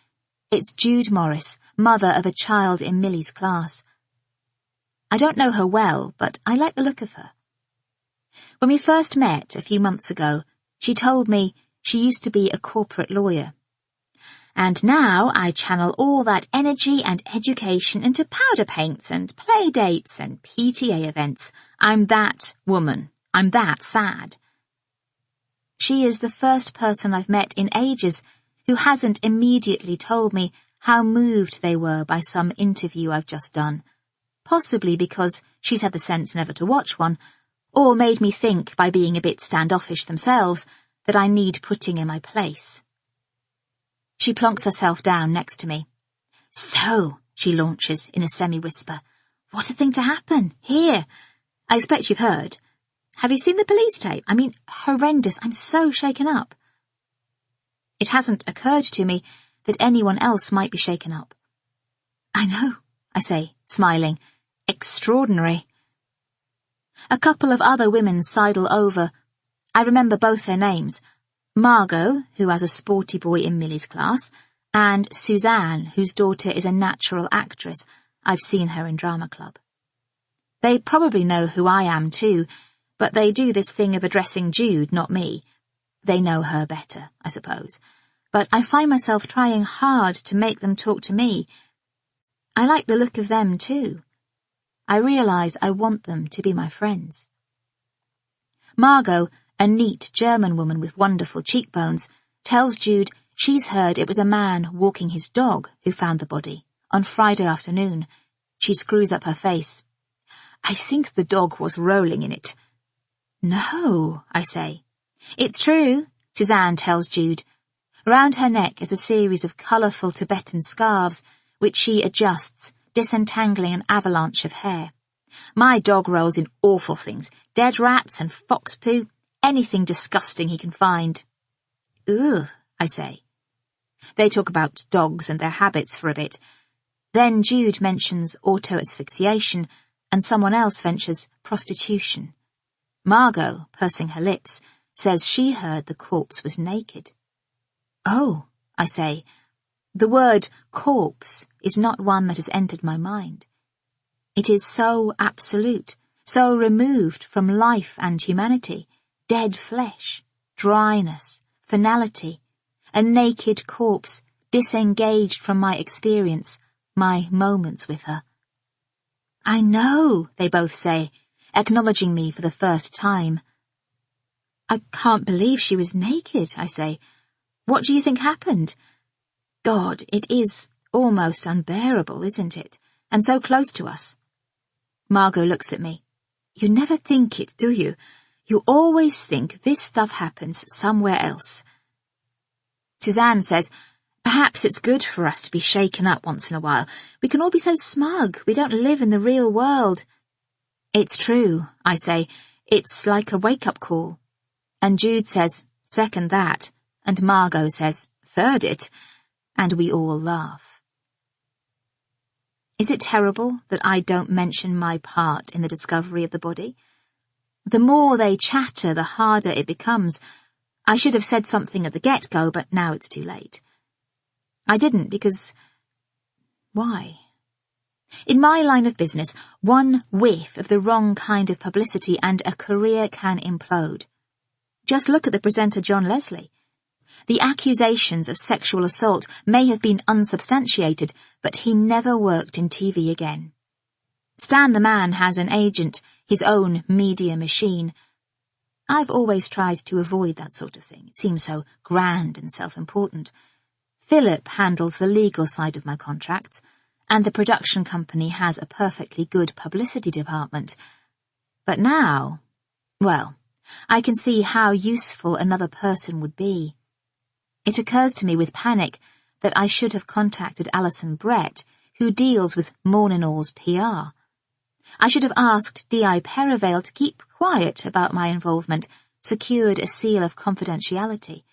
It's Jude Morris, mother of a child in Millie's class. I don't know her well, but I like the look of her. When we first met a few months ago, she told me she used to be a corporate lawyer. And now I channel all that energy and education into powder paints and play dates and PTA events. I'm that woman. I'm that sad. She is the first person I've met in ages who hasn't immediately told me how moved they were by some interview I've just done, possibly because she's had the sense never to watch one, or made me think by being a bit standoffish themselves that I need putting in my place. She plonks herself down next to me. So, she launches in a semi-whisper, what a thing to happen. Here. I expect you've heard. Have you seen the police tape? I mean, horrendous. I'm so shaken up. It hasn't occurred to me that anyone else might be shaken up. I know, I say, smiling. Extraordinary. A couple of other women sidle over. I remember both their names. Margot, who has a sporty boy in Millie's class, and Suzanne, whose daughter is a natural actress. I've seen her in drama club. They probably know who I am too, but they do this thing of addressing Jude, not me. They know her better, I suppose. But I find myself trying hard to make them talk to me. I like the look of them too. I realise I want them to be my friends. Margot, a neat German woman with wonderful cheekbones, tells Jude she's heard it was a man walking his dog who found the body on Friday afternoon. She screws up her face. I think the dog was rolling in it. No, I say. It's true, Suzanne tells Jude. Round her neck is a series of colourful Tibetan scarves, which she adjusts, disentangling an avalanche of hair. My dog rolls in awful things, dead rats and fox poo, anything disgusting he can find. Ugh, I say. They talk about dogs and their habits for a bit. Then Jude mentions auto-asphyxiation, and someone else ventures prostitution. Margot, pursing her lips, says she heard the corpse was naked. Oh, I say, the word corpse is not one that has entered my mind. It is so absolute, so removed from life and humanity, dead flesh, dryness, finality, a naked corpse disengaged from my experience, my moments with her. I know, they both say, acknowledging me for the first time. I can't believe she was naked, I say. What do you think happened? God, it is almost unbearable, isn't it? And so close to us. Margot looks at me. You never think it, do you? You always think this stuff happens somewhere else. Suzanne says, perhaps it's good for us to be shaken up once in a while. We can all be so smug. We don't live in the real world. It's true, I say. It's like a wake-up call. And Jude says, second that. And Margot says, third it. And we all laugh. Is it terrible that I don't mention my part in the discovery of the body? The more they chatter, the harder it becomes. I should have said something at the get-go, but now it's too late. I didn't because... Why? In my line of business, one whiff of the wrong kind of publicity and a career can implode. Just look at the presenter John Leslie. The accusations of sexual assault may have been unsubstantiated, but he never worked in TV again. Stan the man has an agent, his own media machine. I've always tried to avoid that sort of thing. It seems so grand and self-important. Philip handles the legal side of my contracts, and the production company has a perfectly good publicity department. But now, well, I can see how useful another person would be. It occurs to me with panic that I should have contacted Alison Brett, who deals with Morninall's PR. I should have asked D.I. Perivale to keep quiet about my involvement, secured a seal of confidentiality.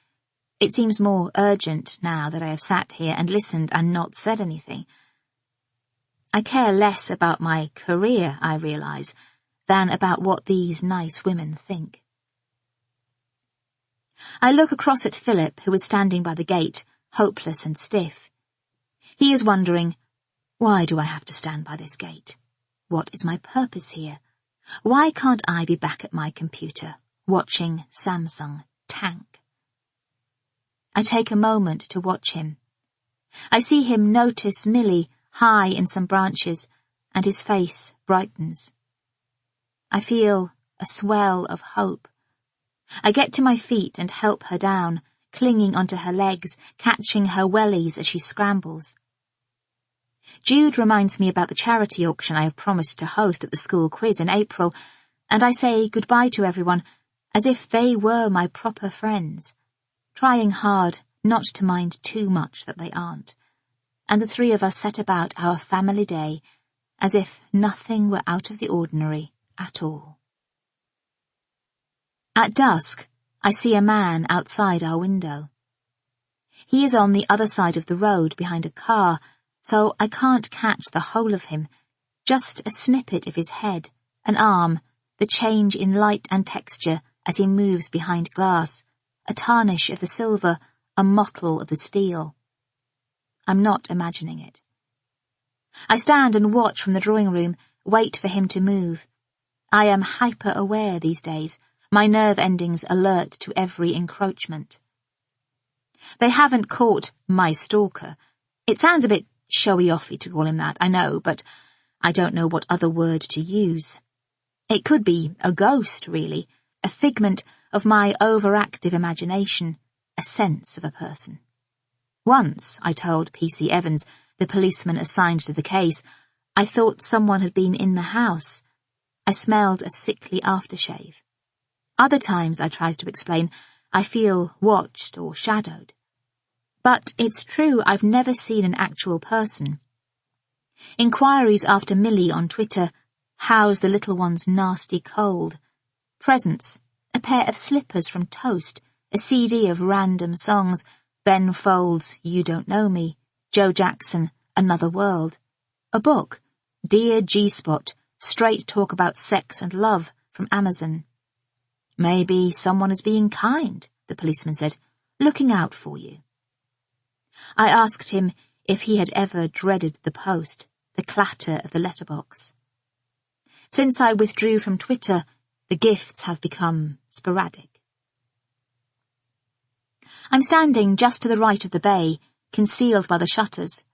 It seems more urgent now that I have sat here and listened and not said anything. I care less about my career, I realise, than about what these nice women think. I look across at Philip, who is standing by the gate, hopeless and stiff. He is wondering, why do I have to stand by this gate? What is my purpose here? Why can't I be back at my computer, watching Samsung tank? I take a moment to watch him. I see him notice Millie high in some branches, and his face brightens. I feel a swell of hope. I get to my feet and help her down, clinging onto her legs, catching her wellies as she scrambles. Jude reminds me about the charity auction I have promised to host at the school quiz in April, and I say goodbye to everyone as if they were my proper friends, trying hard not to mind too much that they aren't, and the three of us set about our family day as if nothing were out of the ordinary at all. At dusk, I see a man outside our window. He is on the other side of the road behind a car, so I can't catch the whole of him, just a snippet of his head, an arm, the change in light and texture as he moves behind glass, a tarnish of the silver, a mottle of the steel. I'm not imagining it. I stand and watch from the drawing room, wait for him to move. I am hyper-aware these days. my nerve endings alert to every encroachment. They haven't caught my stalker. It sounds a bit showy-offy to call him that, I know, but I don't know what other word to use. It could be a ghost, really, a figment of my overactive imagination, a sense of a person. Once, I told P.C. Evans, the policeman assigned to the case, I thought someone had been in the house. I smelled a sickly aftershave. Other times, I tried to explain, I feel watched or shadowed. But it's true I've never seen an actual person. Inquiries after Millie on Twitter, how's the little one's nasty cold? Presents, a pair of slippers from Toast, a CD of random songs, Ben Folds' You Don't Know Me, Joe Jackson, Another World. A book, Dear G-Spot, Straight Talk About Sex and Love, from Amazon. Maybe someone is being kind, the policeman said, looking out for you. I asked him if he had ever dreaded the post, the clatter of the letterbox. Since I withdrew from Twitter, the gifts have become sporadic. I'm standing just to the right of the bay, concealed by the shutters.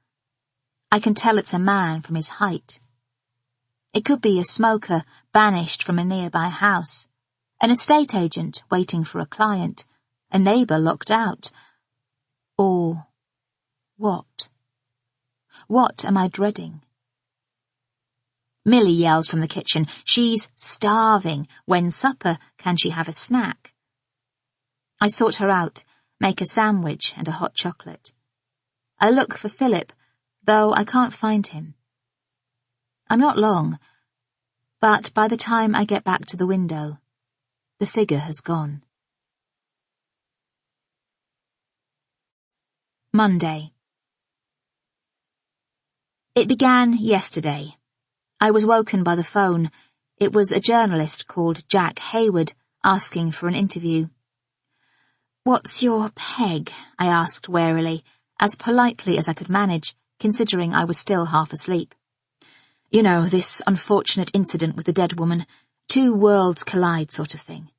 I can tell it's a man from his height. It could be a smoker banished from a nearby house, an estate agent waiting for a client, a neighbour locked out. Or what? What am I dreading? Millie yells from the kitchen. She's starving. When supper, can she have a snack? I sort her out, make a sandwich and a hot chocolate. I look for Philip, though I can't find him. I'm not long, but by the time I get back to the window, the figure has gone. Monday. It began yesterday. I was woken by the phone. It was a journalist called Jack Hayward asking for an interview. "What's your peg?" I asked warily, as politely as I could manage, considering I was still half asleep. You know, this unfortunate incident with the dead woman, two worlds collide sort of thing.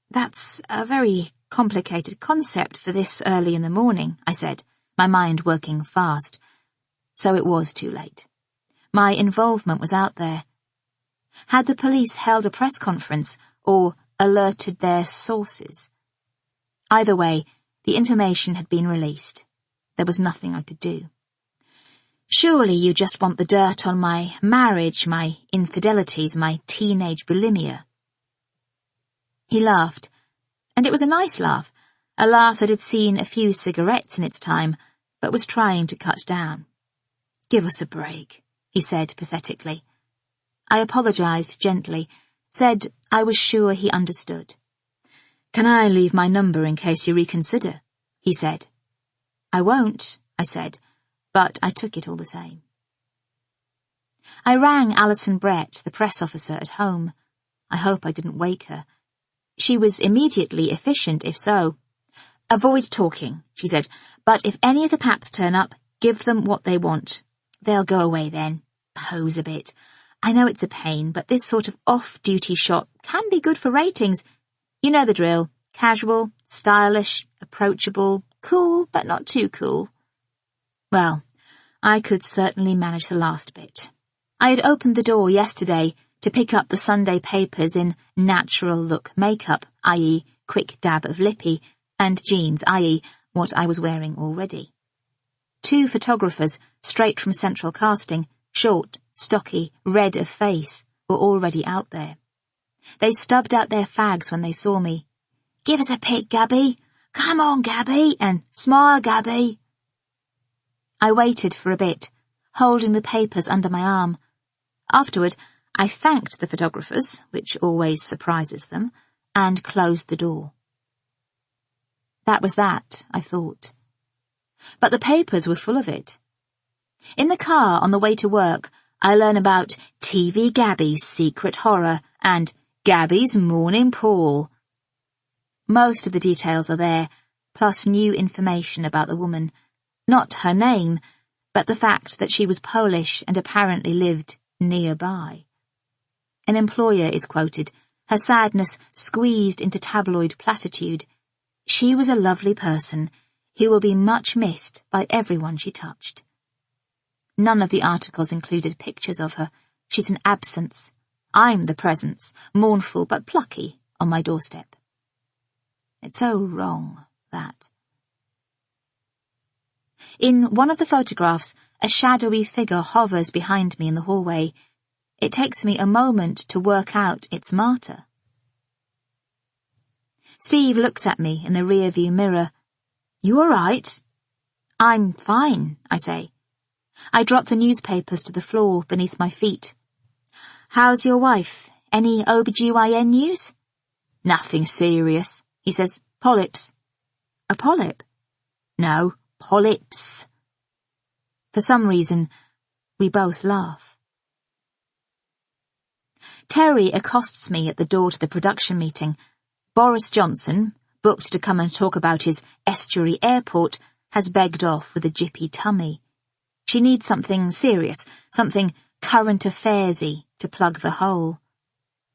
That's a very complicated concept for this early in the morning, I said, my mind working fast. So it was too late. My involvement was out there. Had the police held a press conference or alerted their sources? Either way, the information had been released. There was nothing I could do. Surely you just want the dirt on my marriage, my infidelities, my teenage bulimia. He laughed, and it was a nice laugh, a laugh that had seen a few cigarettes in its time, but was trying to cut down. "Give us a break," he said pathetically. I apologized gently, said I was sure he understood. "Can I leave my number in case you reconsider?" he said. "I won't," I said, but I took it all the same. I rang Alison Brett, the press officer at home. I hope I didn't wake her. She was immediately efficient, if so. "Avoid talking," she said, "but if any of the paps turn up, give them what they want. They'll go away then. Pose a bit. I know it's a pain, but this sort of off-duty shot can be good for ratings. You know the drill. Casual, stylish, approachable, cool, but not too cool." Well, I could certainly manage the last bit. I had opened the door yesterday to pick up the Sunday papers in natural look makeup, i.e. quick dab of lippy, and jeans, i.e. what I was wearing already. Two photographers, straight from Central Casting, short, stocky, red of face, were already out there. They stubbed out their fags when they saw me. "Give us a pic, Gaby. Come on, Gaby, and smile, Gaby." I waited for a bit, holding the papers under my arm. Afterward, I thanked the photographers, which always surprises them, and closed the door. That was that, I thought. But the papers were full of it. In the car on the way to work, I learn about TV Gaby's secret horror and Gaby's morning Paul. Most of the details are there, plus new information about the woman. Not her name, but the fact that she was Polish and apparently lived nearby. An employer is quoted, her sadness squeezed into tabloid platitude. She was a lovely person who will be much missed by everyone she touched. None of the articles included pictures of her. She's an absence. I'm the presence, mournful but plucky, on my doorstep. It's so wrong, that. In one of the photographs, a shadowy figure hovers behind me in the hallway. It takes me a moment to work out its martyr. Steve looks at me in the rearview mirror. You all right? I'm fine, I say. I drop the newspapers to the floor beneath my feet. How's your wife? Any OBGYN news? Nothing serious, he says. Polyps. A polyp? No, polyps. For some reason, we both laugh. Terry accosts me at the door to the production meeting. Boris Johnson, booked to come and talk about his estuary airport, has begged off with a jippy tummy. She needs something serious, something current affairsy to plug the hole.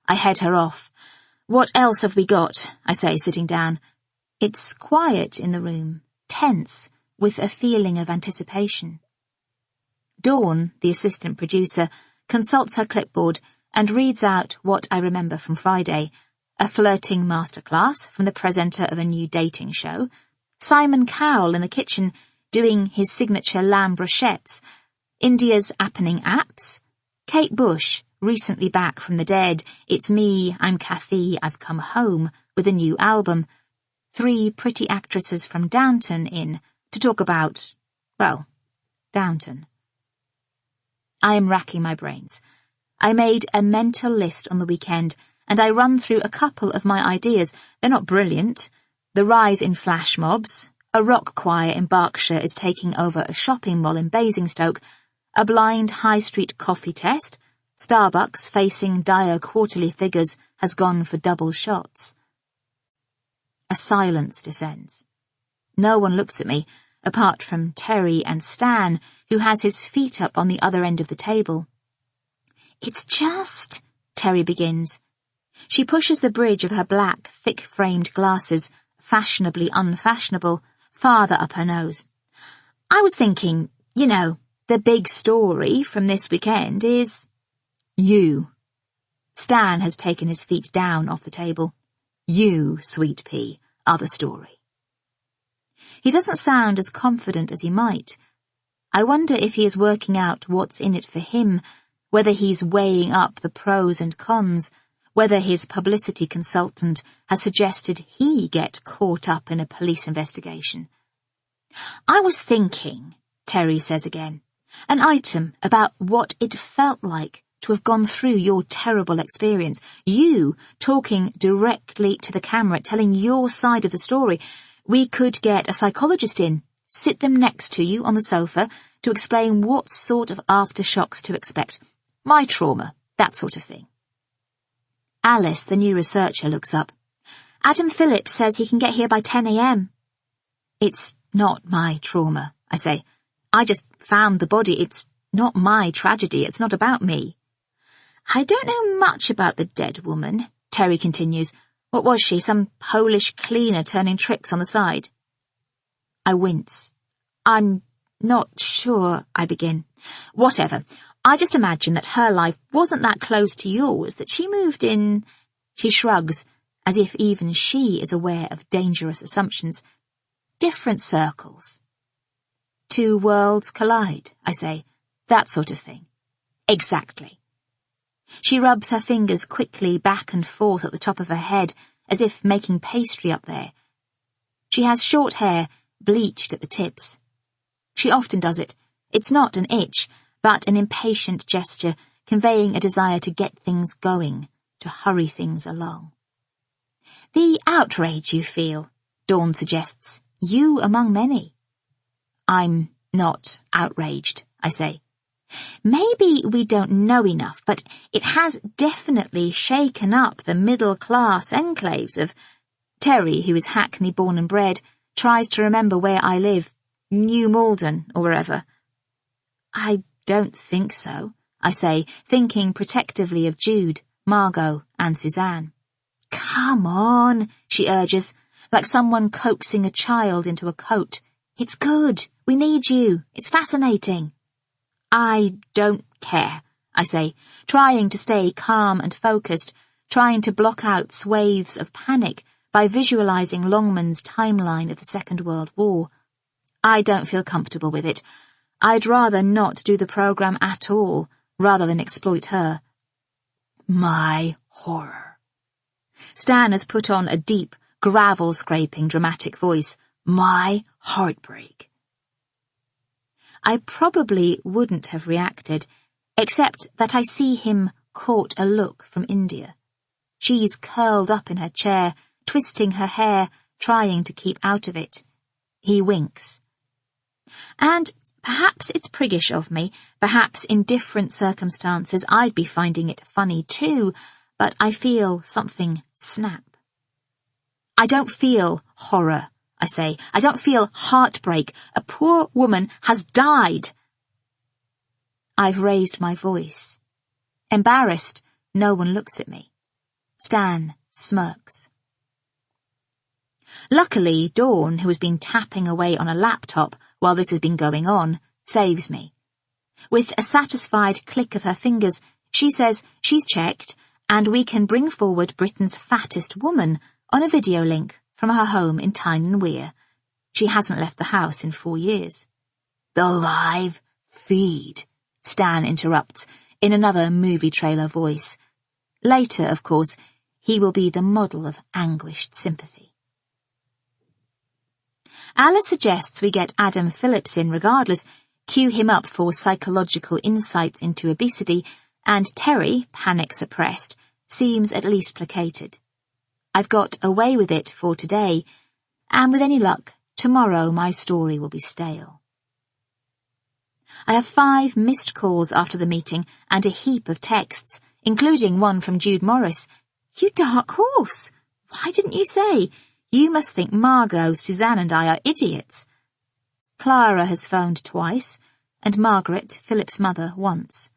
I head her off. What else have we got? I say, sitting down. It's quiet in the room, tense, with a feeling of anticipation. Dawn, the assistant producer, consults her clipboard and reads out what I remember from Friday: a flirting masterclass from the presenter of a new dating show, Simon Cowell in the kitchen doing his signature lamb brochettes, India's happening apps, Kate Bush, recently back from the dead, It's Me, I'm Kathy, I've Come Home, with a new album, 3 pretty actresses from Downton in to talk about, well, Downton. I am racking my brains. I made a mental list on the weekend, and I run through a couple of my ideas. They're not brilliant. The rise in flash mobs, a rock choir in Berkshire is taking over a shopping mall in Basingstoke, a blind high street coffee test, Starbucks, facing dire quarterly figures, has gone for double shots. A silence descends. No one looks at me, apart from Terry and Stan, who has his feet up on the other end of the table. It's just, Terry begins. She pushes the bridge of her black, thick-framed glasses, fashionably unfashionable, farther up her nose. I was thinking, you know, the big story from this weekend is you. Stan has taken his feet down off the table. You, sweet pea, are the story. He doesn't sound as confident as he might. I wonder if he is working out what's in it for him, whether he's weighing up the pros and cons, whether his publicity consultant has suggested he get caught up in a police investigation. I was thinking, Terry says again, an item about what it felt like to have gone through your terrible experience. You talking directly to the camera, telling your side of the story. We could get a psychologist in, sit them next to you on the sofa to explain what sort of aftershocks to expect. My trauma, that sort of thing. Alice, the new researcher, looks up. Adam Phillips says he can get here by 10 a.m. It's not my trauma, I say. I just found the body. It's not my tragedy. It's not about me. I don't know much about the dead woman, Terry continues. What was she, some Polish cleaner turning tricks on the side? I wince. I'm not sure, I begin. Whatever. I just imagine that her life wasn't that close to yours, that she moved in... She shrugs, as if even she is aware of dangerous assumptions. Different circles. 2 worlds collide, I say. That sort of thing. Exactly. She rubs her fingers quickly back and forth at the top of her head, as if making pastry up there. She has short hair, bleached at the tips. She often does it. It's not an itch, but an impatient gesture, conveying a desire to get things going, to hurry things along. The outrage you feel, Dawn suggests, you among many. I'm not outraged, I say. Maybe we don't know enough, but it has definitely shaken up the middle-class enclaves of... Terry, who is Hackney born and bred, tries to remember where I live, New Malden or wherever. I don't think so, I say, thinking protectively of Jude, Margot and Suzanne. Come on, she urges, like someone coaxing a child into a coat. It's good. We need you. It's fascinating. I don't care, I say, trying to stay calm and focused, trying to block out swathes of panic by visualizing Longman's timeline of the Second World War. I don't feel comfortable with it. I'd rather not do the program at all, rather than exploit her. My horror. Stan has put on a deep, gravel-scraping dramatic voice. My heartbreak. I probably wouldn't have reacted, except that I see him court a look from India. She's curled up in her chair, twisting her hair, trying to keep out of it. He winks. And perhaps it's priggish of me, perhaps in different circumstances I'd be finding it funny too, but I feel something snap. I don't feel horror, I say. I don't feel heartbreak. A poor woman has died. I've raised my voice. Embarrassed, no one looks at me. Stan smirks. Luckily, Dawn, who has been tapping away on a laptop while this has been going on, saves me. With a satisfied click of her fingers, she says she's checked and we can bring forward Britain's fattest woman on a video link from her home in Tyne and Wear. She hasn't left the house in 4 years. The live feed, Stan interrupts, in another movie trailer voice. Later, of course, he will be the model of anguished sympathy. Alice suggests we get Adam Phillips in regardless, cue him up for psychological insights into obesity, and Terry, panic-suppressed, seems at least placated. I've got away with it for today, and with any luck, tomorrow my story will be stale. I have 5 missed calls after the meeting and a heap of texts, including one from Jude Morris. You dark horse! Why didn't you say? You must think Margot, Suzanne and I are idiots. Clara has phoned twice, and Margaret, Philip's mother, once.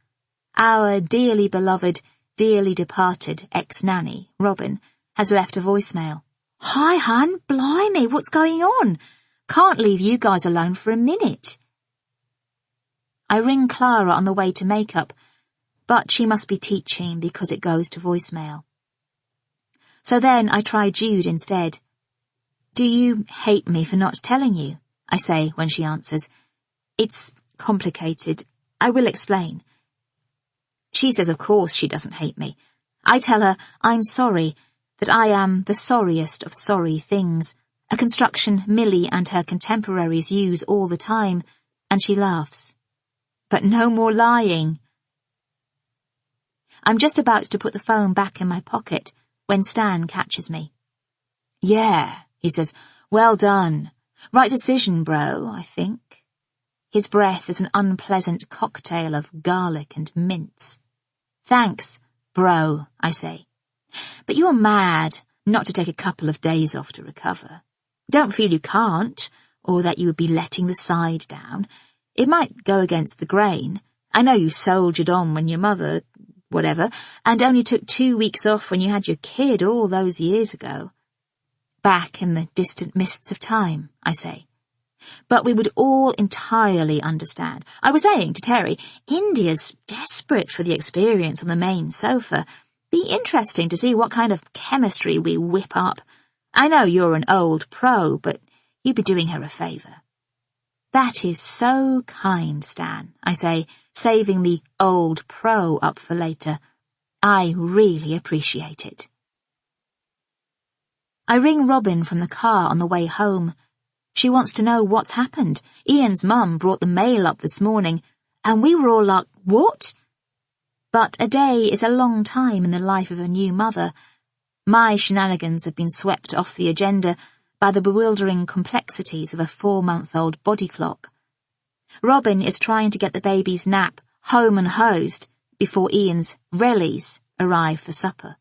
Our dearly beloved, dearly departed ex-nanny, Robin, has left a voicemail. Hi, hun, blimey, what's going on? Can't leave you guys alone for a minute. I ring Clara on the way to makeup, but she must be teaching because it goes to voicemail. So then I try Jude instead. Do you hate me for not telling you? I say when she answers. It's complicated. I will explain. She says of course she doesn't hate me. I tell her I'm sorry, that I am the sorriest of sorry things, a construction Millie and her contemporaries use all the time, and she laughs. But no more lying. I'm just about to put the phone back in my pocket when Stan catches me. Yeah, he says, well done. Right decision, bro, I think. His breath is an unpleasant cocktail of garlic and mints. Thanks, bro, I say. But you're mad not to take a couple of days off to recover. Don't feel you can't, or that you would be letting the side down. It might go against the grain. I know you soldiered on when your mother, whatever, and only took 2 weeks off when you had your kid all those years ago. Back in the distant mists of time, I say. But we would all entirely understand. I was saying to Terry, India's desperate for the experience on the main sofa. Be interesting to see what kind of chemistry we whip up. I know you're an old pro, but you'd be doing her a favour. That is so kind, Stan, I say, saving the old pro up for later. I really appreciate it. I ring Robin from the car on the way home. She wants to know what's happened. Ian's mum brought the mail up this morning, and we were all like, what? But a day is a long time in the life of a new mother. My shenanigans have been swept off the agenda by the bewildering complexities of a 4-month-old body clock. Robin is trying to get the baby's nap home and hosed before Ian's rellies arrive for supper.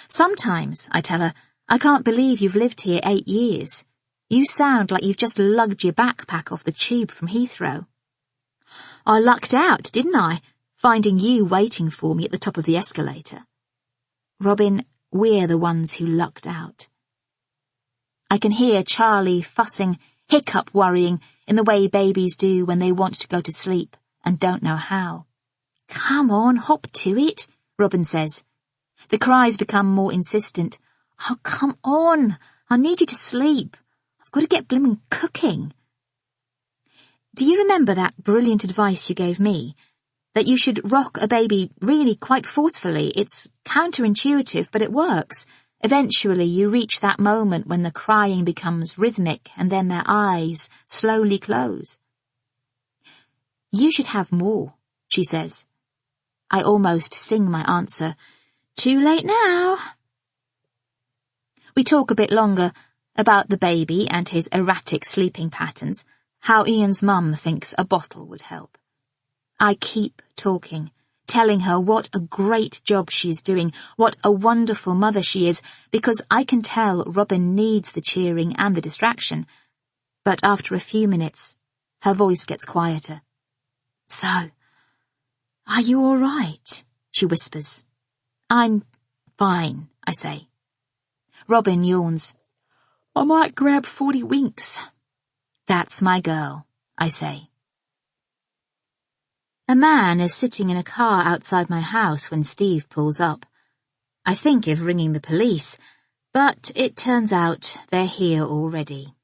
Sometimes, I tell her, I can't believe you've lived here 8 years. You sound like you've just lugged your backpack off the tube from Heathrow. I lucked out, didn't I, finding you waiting for me at the top of the escalator. Robin, we're the ones who lucked out. I can hear Charlie fussing, hiccup worrying in the way babies do when they want to go to sleep and don't know how. Come on, hop to it, Robin says. The cries become more insistent. Oh, come on, I need you to sleep. I've got to get blimmin' cooking. Do you remember that brilliant advice you gave me? That you should rock a baby really quite forcefully. It's counterintuitive, but it works. Eventually you reach that moment when the crying becomes rhythmic and then their eyes slowly close. You should have more, she says. I almost sing my answer. Too late now. We talk a bit longer about the baby and his erratic sleeping patterns, how Ian's mum thinks a bottle would help. I keep talking, telling her what a great job she's doing, what a wonderful mother she is, because I can tell Robin needs the cheering and the distraction. But after a few minutes, her voice gets quieter. So, are you all right? She whispers. I'm fine, I say. Robin yawns. I might grab 40 winks. That's my girl, I say. A man is sitting in a car outside my house when Steve pulls up. I think of ringing the police, but it turns out they're here already.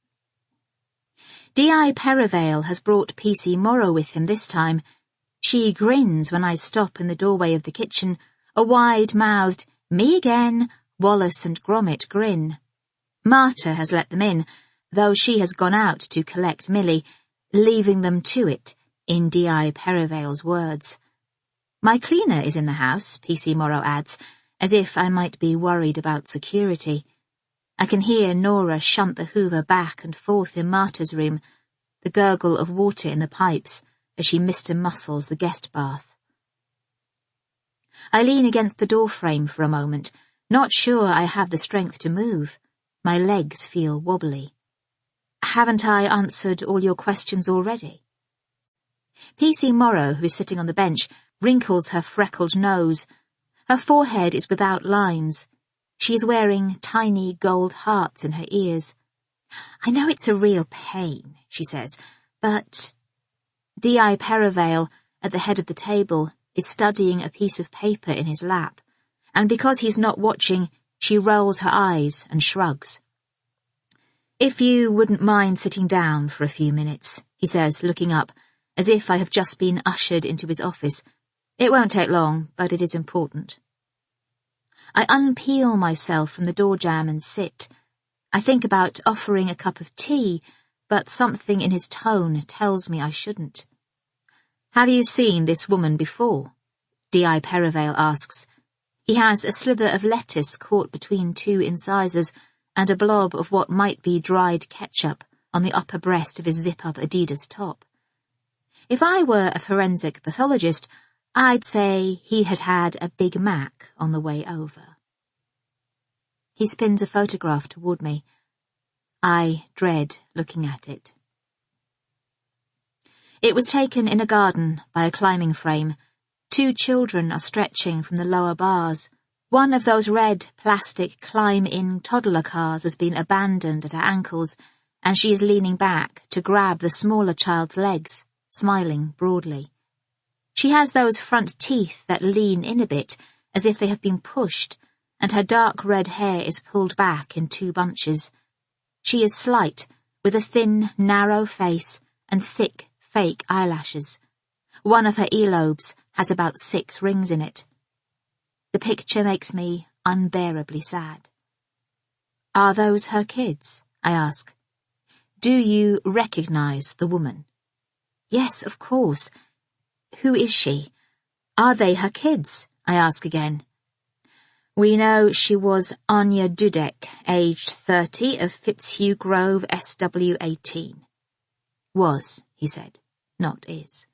D.I. Perivale has brought P.C. Morrow with him this time. She grins when I stop in the doorway of the kitchen, a wide-mouthed, me again, Wallace and Gromit grin. Marta has let them in, though she has gone out to collect Millie, leaving them to it, in D.I. Perivale's words. My cleaner is in the house, P.C. Morrow adds, as if I might be worried about security. I can hear Nora shunt the hoover back and forth in Marta's room, the gurgle of water in the pipes as she Mr. Muscles the guest bath. I lean against the door frame for a moment, not sure I have the strength to move. My legs feel wobbly. Haven't I answered all your questions already? P.C. Morrow, who is sitting on the bench, wrinkles her freckled nose. Her forehead is without lines. She is wearing tiny gold hearts in her ears. I know it's a real pain, she says, but... D.I. Perivale, at the head of the table, is studying a piece of paper in his lap, and because he's not watching, she rolls her eyes and shrugs. If you wouldn't mind sitting down for a few minutes, he says, looking up, as if I have just been ushered into his office. It won't take long, but it is important. I unpeel myself from the door jamb and sit. I think about offering a cup of tea, but something in his tone tells me I shouldn't. Have you seen this woman before? D.I. Perivale asks. He has a slither of lettuce caught between two incisors and a blob of what might be dried ketchup on the upper breast of his zip-up Adidas top. If I were a forensic pathologist, I'd say he had had a Big Mac on the way over. He spins a photograph toward me. I dread looking at it. It was taken in a garden by a climbing frame. 2 children are stretching from the lower bars. One of those red plastic climb-in toddler cars has been abandoned at her ankles, and she is leaning back to grab the smaller child's legs, smiling broadly. She has those front teeth that lean in a bit, as if they have been pushed, and her dark red hair is pulled back in 2 bunches. She is slight, with a thin, narrow face and thick, fake eyelashes. One of her earlobes has about 6 rings in it. The picture makes me unbearably sad. Are those her kids? I ask. Do you recognize the woman? Yes, of course. Who is she? Are they her kids? I ask again. We know she was Anya Dudek, aged 30, of Fitzhugh Grove, SW18. Was, he said, not is.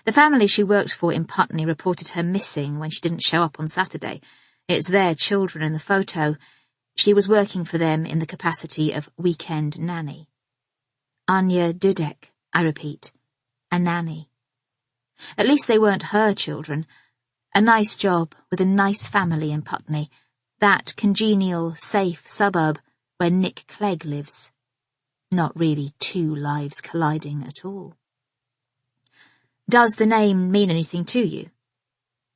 The family she worked for in Putney reported her missing when she didn't show up on Saturday. It's their children in the photo. She was working for them in the capacity of weekend nanny. Anya Dudek, I repeat. A nanny. At least they weren't her children. A nice job with a nice family in Putney. That congenial, safe suburb where Nick Clegg lives. Not really two lives colliding at all. Does the name mean anything to you?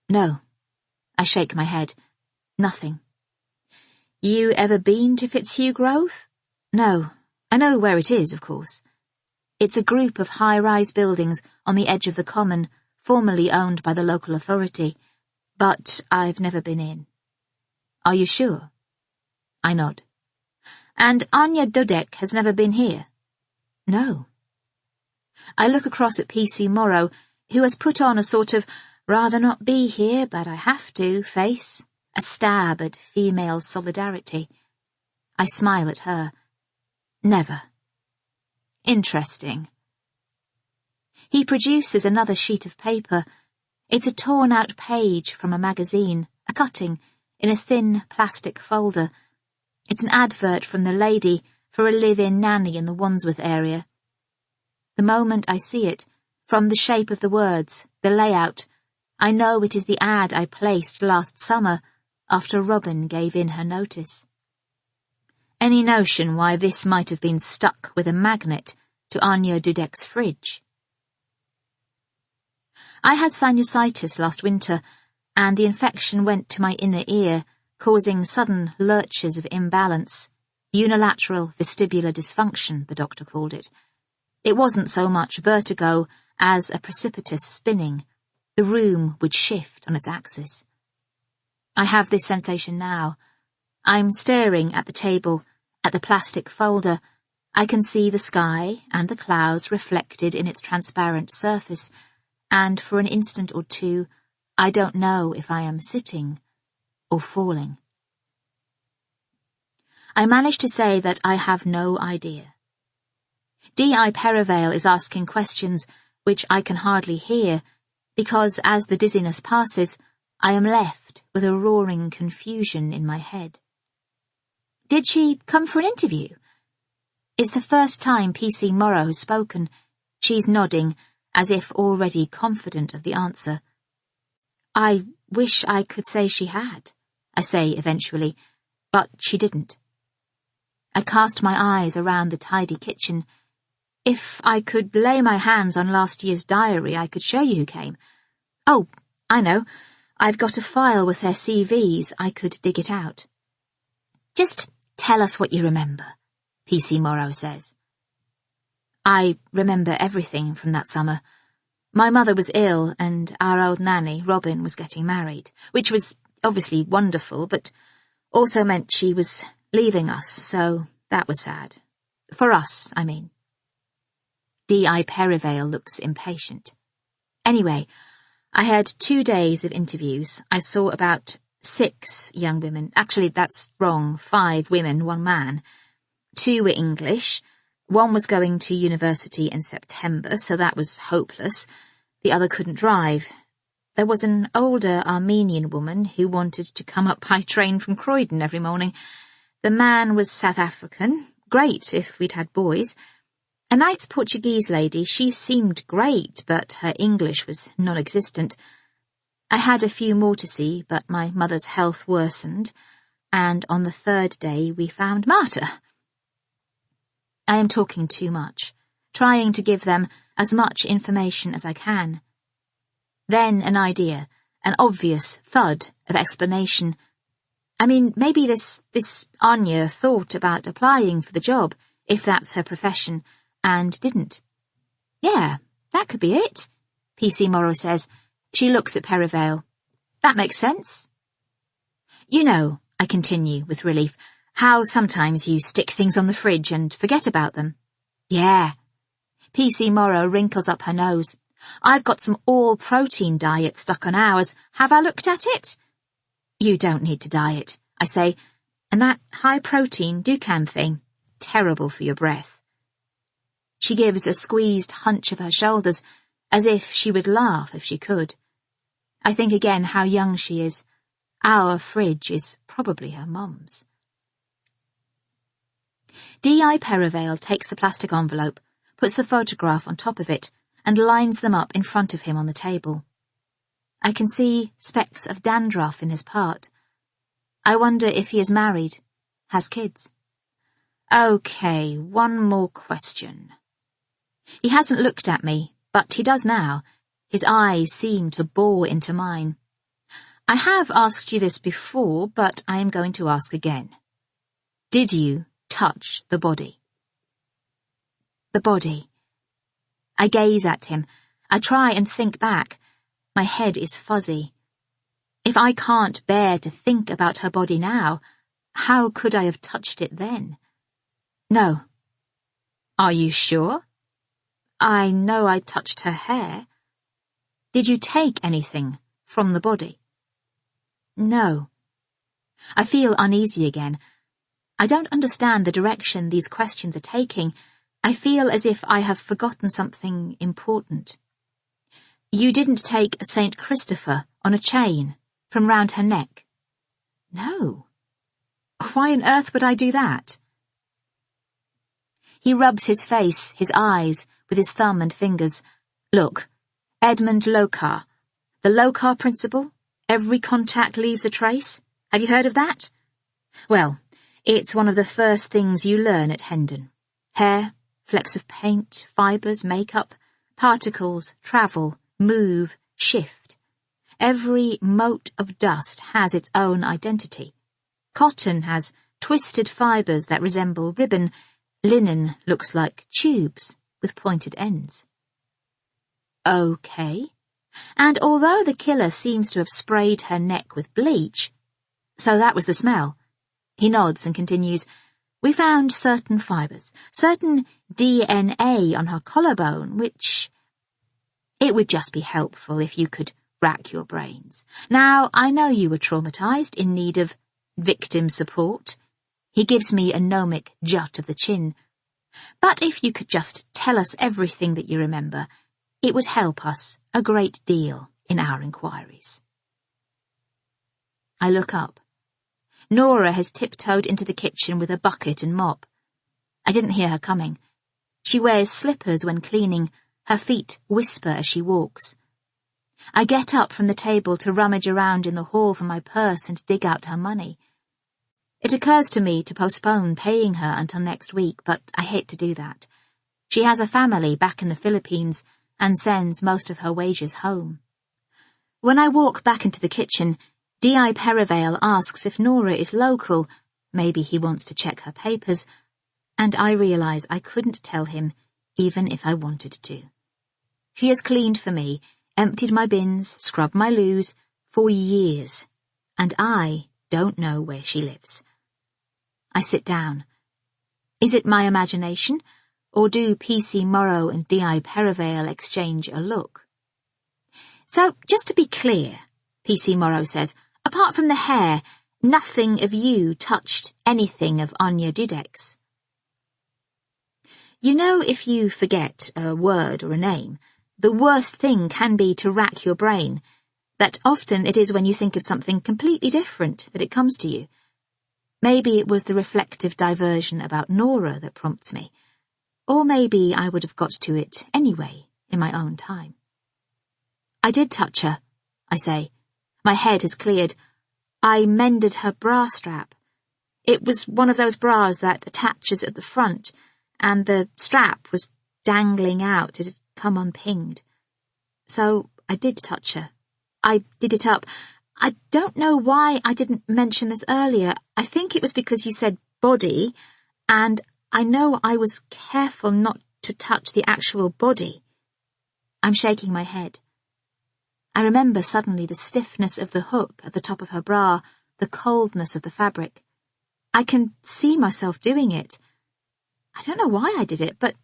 No. I shake my head. Nothing. You ever been to Fitzhugh Grove? No. I know where it is, of course. It's a group of high-rise buildings on the edge of the common, formerly owned by the local authority, but I've never been in. Are you sure? I nod. And Anya Dudek has never been here? No. I look across at PC Morrow, who has put on a sort of rather not be here, but I have to face, a stab at female solidarity. I smile at her. Never. Interesting. He produces another sheet of paper. It's a torn-out page from a magazine, a cutting, in a thin plastic folder. It's an advert from the lady for a live-in nanny in the Wandsworth area. The moment I see it, from the shape of the words, the layout, I know it is the ad I placed last summer after Robin gave in her notice. Any notion why this might have been stuck with a magnet to Anya Dudek's fridge? I had sinusitis last winter, and the infection went to my inner ear, causing sudden lurches of imbalance. Unilateral vestibular dysfunction, the doctor called it. It wasn't so much vertigo as a precipitous spinning. The room would shift on its axis. I have this sensation now. I'm staring at the table, at the plastic folder. I can see the sky and the clouds reflected in its transparent surface, and for an instant or two, I don't know if I am sitting or falling. I manage to say that I have no idea. D.I. Perivale is asking questions which I can hardly hear, because as the dizziness passes, I am left with a roaring confusion in my head. Did she come for an interview? It's the first time PC Morrow has spoken. She's nodding, as if already confident of the answer. I wish I could say she had, I say eventually, but she didn't. I cast my eyes around the tidy kitchen. If I could lay my hands on last year's diary, I could show you who came. Oh, I know. I've got a file with their CVs. I could dig it out. Just tell us what you remember, PC Morrow says. I remember everything from that summer. My mother was ill, and our old nanny, Robin, was getting married, which was obviously wonderful, but also meant she was leaving us, so that was sad. For us, I mean. D.I. Perivale looks impatient. Anyway, I had 2 days of interviews. I saw about 6 young women. Actually, that's wrong. 5 women, 1 man. 2 were English. 1 was going to university in September, so that was hopeless. The other couldn't drive. There was an older Armenian woman who wanted to come up by train from Croydon every morning. The man was South African. Great if we'd had boys. A nice Portuguese lady. She seemed great, but her English was non-existent. I had a few more to see, but my mother's health worsened, and on the 3rd day we found Marta. I am talking too much, trying to give them as much information as I can. Then an idea, an obvious thud of explanation. I mean, maybe this Anya thought about applying for the job, if that's her profession, and didn't. Yeah, that could be it, PC Morrow says. She looks at Perivale. That makes sense. You know, I continue with relief, how sometimes you stick things on the fridge and forget about them. Yeah. PC Morrow wrinkles up her nose. I've got some all-protein diet stuck on ours. Have I looked at it? You don't need to diet, I say, and that high-protein Dukan thing, terrible for your breath. She gives a squeezed hunch of her shoulders, as if she would laugh if she could. I think again how young she is. Our fridge is probably her mum's. D.I. Perivale takes the plastic envelope, puts the photograph on top of it, and lines them up in front of him on the table. I can see specks of dandruff in his part. I wonder if he is married, has kids. Okay, one more question. He hasn't looked at me, but he does now. His eyes seem to bore into mine. I have asked you this before, but I am going to ask again. Did you touch the body? The body. I gaze at him. I try and think back. My head is fuzzy. If I can't bear to think about her body now, how could I have touched it then? No. Are you sure? I know I touched her hair. Did you take anything from the body? No. I feel uneasy again. I don't understand the direction these questions are taking. I feel as if I have forgotten something important. You didn't take a St. Christopher on a chain from round her neck? No. Why on earth would I do that? He rubs his face, his eyes, with his thumb and fingers. Look, Edmund Locard. The Locard principle? Every contact leaves a trace? Have you heard of that? Well, it's one of the first things you learn at Hendon. Hair, flecks of paint, fibres, makeup, particles, travel, move, shift. Every mote of dust has its own identity. Cotton has twisted fibres that resemble ribbon. Linen looks like tubes with pointed ends. Okay. And although the killer seems to have sprayed her neck with bleach, so that was the smell. He nods and continues, we found certain fibres, certain DNA on her collarbone, which... It would just be helpful if you could rack your brains. Now, I know you were traumatised, in need of victim support. He gives me a gnomic jut of the chin. But if you could just tell us everything that you remember, it would help us a great deal in our inquiries. I look up. Nora has tiptoed into the kitchen with a bucket and mop. I didn't hear her coming. She wears slippers when cleaning. Her feet whisper as she walks. I get up from the table to rummage around in the hall for my purse and dig out her money. It occurs to me to postpone paying her until next week, but I hate to do that. She has a family back in the Philippines and sends most of her wages home. When I walk back into the kitchen, D.I. Perivale asks if Nora is local. Maybe he wants to check her papers, and I realise I couldn't tell him even if I wanted to. She has cleaned for me, emptied my bins, scrubbed my loos for years, and I don't know where she lives. I sit down. Is it my imagination, or do P.C. Morrow and D.I. Perivale exchange a look? So, just to be clear, P.C. Morrow says, apart from the hair, nothing of you touched anything of Anya Dudek's. You know, if you forget a word or a name, the worst thing can be to rack your brain, that often it is when you think of something completely different that it comes to you. Maybe it was the reflective diversion about Nora that prompts me, or maybe I would have got to it anyway in my own time. I did touch her, I say. My head has cleared. I mended her bra strap. It was one of those bras that attaches at the front, and the strap was dangling out. It had come unpinged. So I did touch her. I did it up. I don't know why I didn't mention this earlier. I think it was because you said body, and I know I was careful not to touch the actual body. I'm shaking my head. I remember suddenly the stiffness of the hook at the top of her bra, the coldness of the fabric. I can see myself doing it. I don't know why I did it, but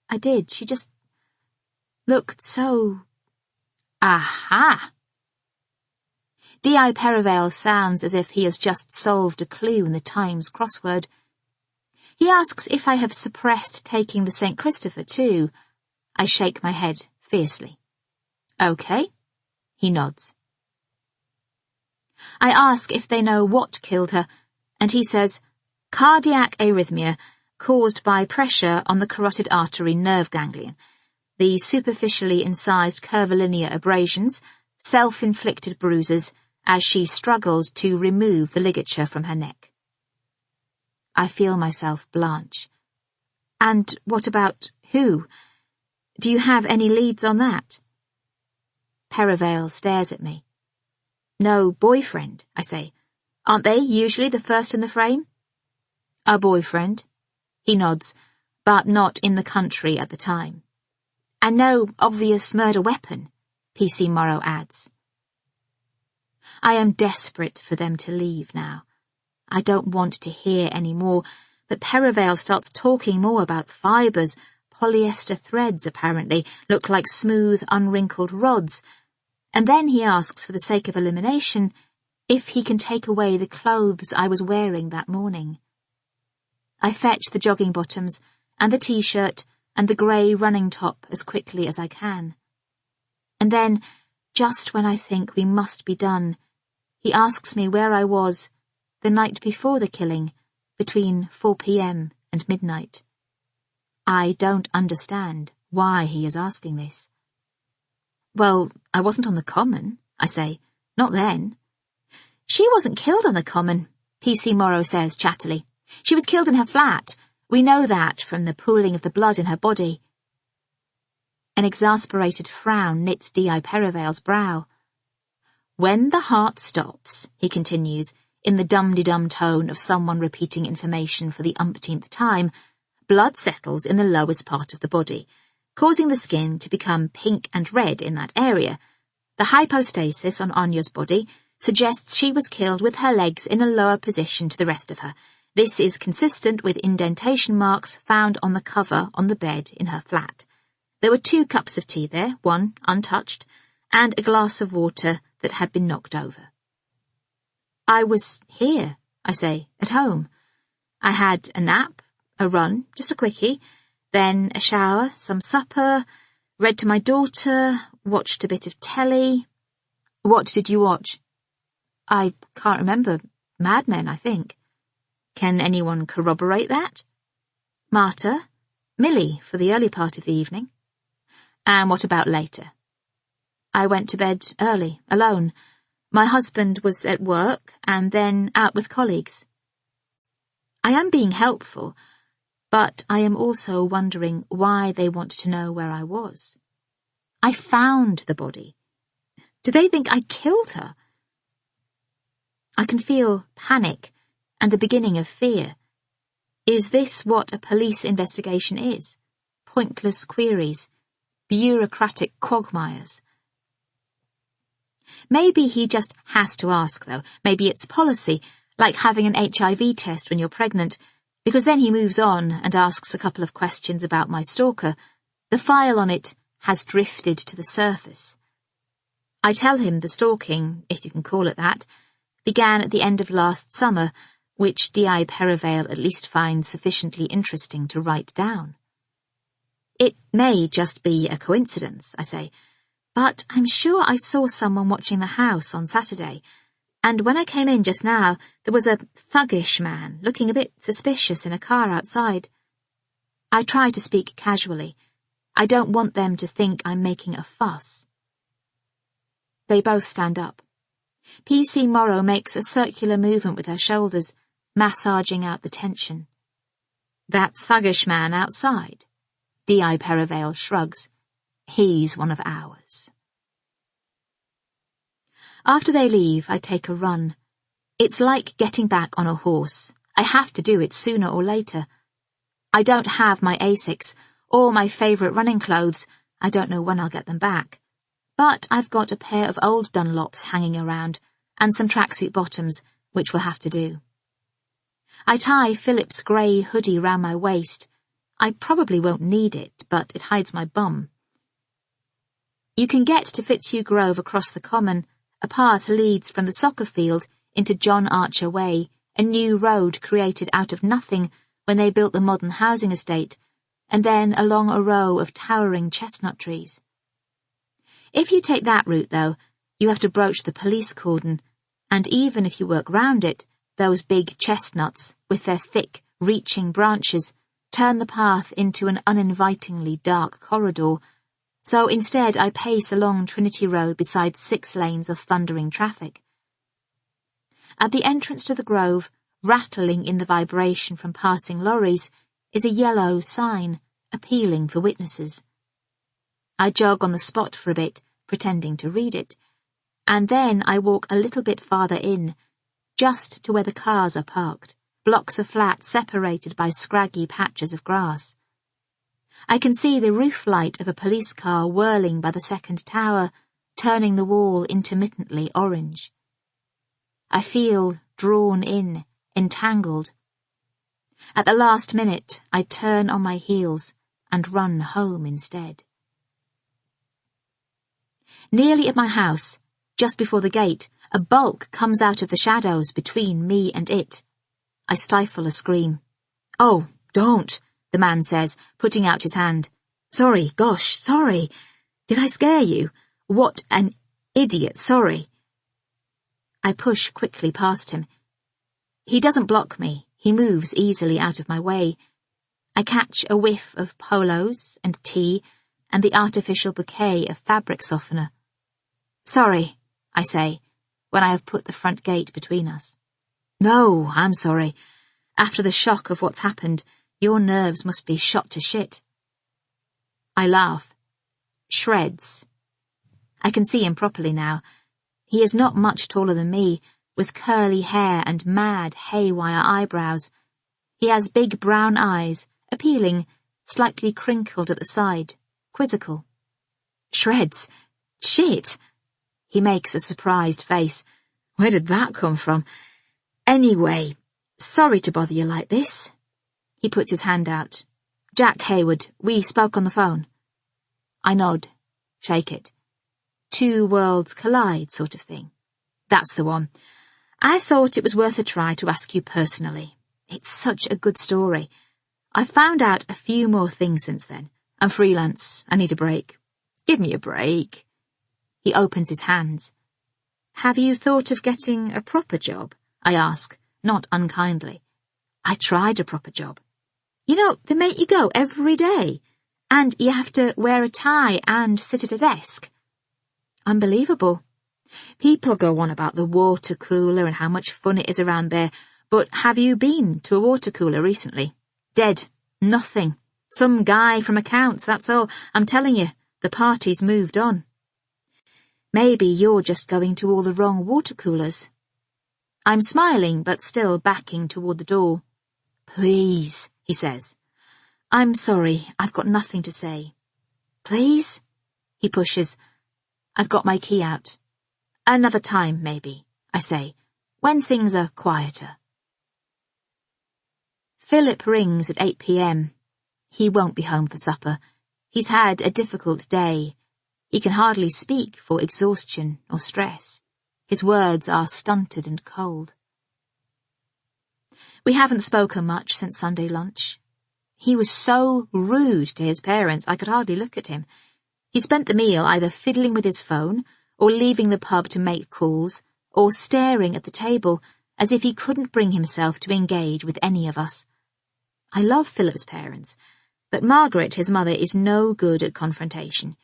I did. She just looked so... Aha! D.I. Perivale sounds as if he has just solved a clue in the Times crossword. He asks if I have suppressed taking the St. Christopher too. I shake my head fiercely. Okay. He nods. I ask if they know what killed her, and he says, cardiac arrhythmia caused by pressure on the carotid artery nerve ganglion, the superficially incised curvilinear abrasions, self-inflicted bruises, as she struggled to remove the ligature from her neck. I feel myself blanch. And what about who? Do you have any leads on that? Perivale stares at me. No boyfriend, I say. Aren't they usually the first in the frame? A boyfriend. He nods, but not in the country at the time. And no obvious murder weapon, PC Morrow adds. I am desperate for them to leave now. I don't want to hear any more, but Perivale starts talking more about fibres. Polyester threads, apparently, look like smooth, unwrinkled rods. And then he asks, for the sake of elimination, if he can take away the clothes I was wearing that morning. I fetch the jogging bottoms and the t-shirt and the grey running top as quickly as I can. And then, just when I think we must be done, he asks me where I was the night before the killing, between 4 p.m. and midnight. I don't understand why he is asking this. Well, I wasn't on the common, I say. Not then. She wasn't killed on the common, PC Morrow says chattily. She was killed in her flat. We know that from the pooling of the blood in her body. An exasperated frown knits D.I. Perivale's brow. When the heart stops, he continues, in the dum-de-dum tone of someone repeating information for the umpteenth time, blood settles in the lowest part of the body, causing the skin to become pink and red in that area. The hypostasis on Anya's body suggests she was killed with her legs in a lower position to the rest of her. This is consistent with indentation marks found on the cover on the bed in her flat. There were 2 cups of tea there, one untouched, and a glass of water that had been knocked over. I was here, I say, at home. I had a nap, a run, just a quickie, then a shower, some supper, read to my daughter, watched a bit of telly. What did you watch? I can't remember. Mad Men, I think. Can anyone corroborate that? Marta, Millie for the early part of the evening. And what about later? I went to bed early, alone. My husband was at work and then out with colleagues. I am being helpful, but I am also wondering why they want to know where I was. I found the body. Do they think I killed her? I can feel panic and the beginning of fear. Is this what a police investigation is? Pointless queries, bureaucratic quagmires. Maybe he just has to ask, though. Maybe it's policy, like having an HIV test when you're pregnant, because then he moves on and asks a couple of questions about my stalker. The file on it has drifted to the surface. I tell him the stalking, if you can call it that, began at the end of last summer, which D.I. Perivale at least finds sufficiently interesting to write down. It may just be a coincidence, I say, but I'm sure I saw someone watching the house on Saturday, and when I came in just now, there was a thuggish man looking a bit suspicious in a car outside. I try to speak casually. I don't want them to think I'm making a fuss. They both stand up. PC Morrow makes a circular movement with her shoulders, massaging out the tension. That thuggish man outside? D.I. Perivale shrugs. He's one of ours. After they leave, I take a run. It's like getting back on a horse. I have to do it sooner or later. I don't have my Asics or my favourite running clothes. I don't know when I'll get them back. But I've got a pair of old Dunlops hanging around and some tracksuit bottoms, which will have to do. I tie Philip's grey hoodie round my waist. I probably won't need it, but it hides my bum. You can get to Fitzhugh Grove across the common. A path leads from the soccer field into John Archer Way, a new road created out of nothing when they built the modern housing estate, and then along a row of towering chestnut trees. If you take that route, though, you have to broach the police cordon, and even if you work round it, those big chestnuts, with their thick, reaching branches, turn the path into an uninvitingly dark corridor. So instead I pace along Trinity Road beside 6 lanes of thundering traffic. At the entrance to the grove, rattling in the vibration from passing lorries, is a yellow sign, appealing for witnesses. I jog on the spot for a bit, pretending to read it, and then I walk a little bit farther in, just to where the cars are parked, blocks of flats separated by scraggy patches of grass. I can see the roof light of a police car whirling by the second tower, turning the wall intermittently orange. I feel drawn in, entangled. At the last minute, I turn on my heels and run home instead. Nearly at my house, just before the gate, a bulk comes out of the shadows between me and it. I stifle a scream. "Oh, don't," the man says, putting out his hand. "Sorry, gosh, sorry. Did I scare you? What an idiot, sorry." I push quickly past him. He doesn't block me. He moves easily out of my way. I catch a whiff of polos and tea and the artificial bouquet of fabric softener. "Sorry," I say, when I have put the front gate between us. "No, I'm sorry. After the shock of what's happened, your nerves must be shot to shit." I laugh. Shreds. I can see him properly now. He is not much taller than me, with curly hair and mad, haywire eyebrows. He has big brown eyes, appealing, slightly crinkled at the side, quizzical. "Shreds? Shit!" He makes a surprised face. "Where did that come from? Anyway, sorry to bother you like this." He puts his hand out. "Jack Hayward, we spoke on the phone." I nod, shake it. Two worlds collide sort of thing. "That's the one. I thought it was worth a try to ask you personally. It's such a good story. I've found out a few more things since then. I'm freelance. I need a break. Give me a break." He opens his hands. "Have you thought of getting a proper job?" I ask, not unkindly. "I tried a proper job. You know, they make you go every day, and you have to wear a tie and sit at a desk." Unbelievable. People go on about the water cooler and how much fun it is around there, but have you been to a water cooler recently? Dead. Nothing. Some guy from accounts, that's all. I'm telling you, the party's moved on. Maybe you're just going to all the wrong water coolers. I'm smiling, but still backing toward the door. "Please," he says. "I'm sorry, I've got nothing to say." "Please?" He pushes. I've got my key out. "Another time, maybe," I say, "when things are quieter." Philip rings at 8 p.m. He won't be home for supper. He's had a difficult day. He can hardly speak for exhaustion or stress. His words are stunted and cold. We haven't spoken much since Sunday lunch. He was so rude to his parents I could hardly look at him. He spent the meal either fiddling with his phone, or leaving the pub to make calls, or staring at the table as if he couldn't bring himself to engage with any of us. I love Philip's parents, but Margaret, his mother, is no good at confrontation.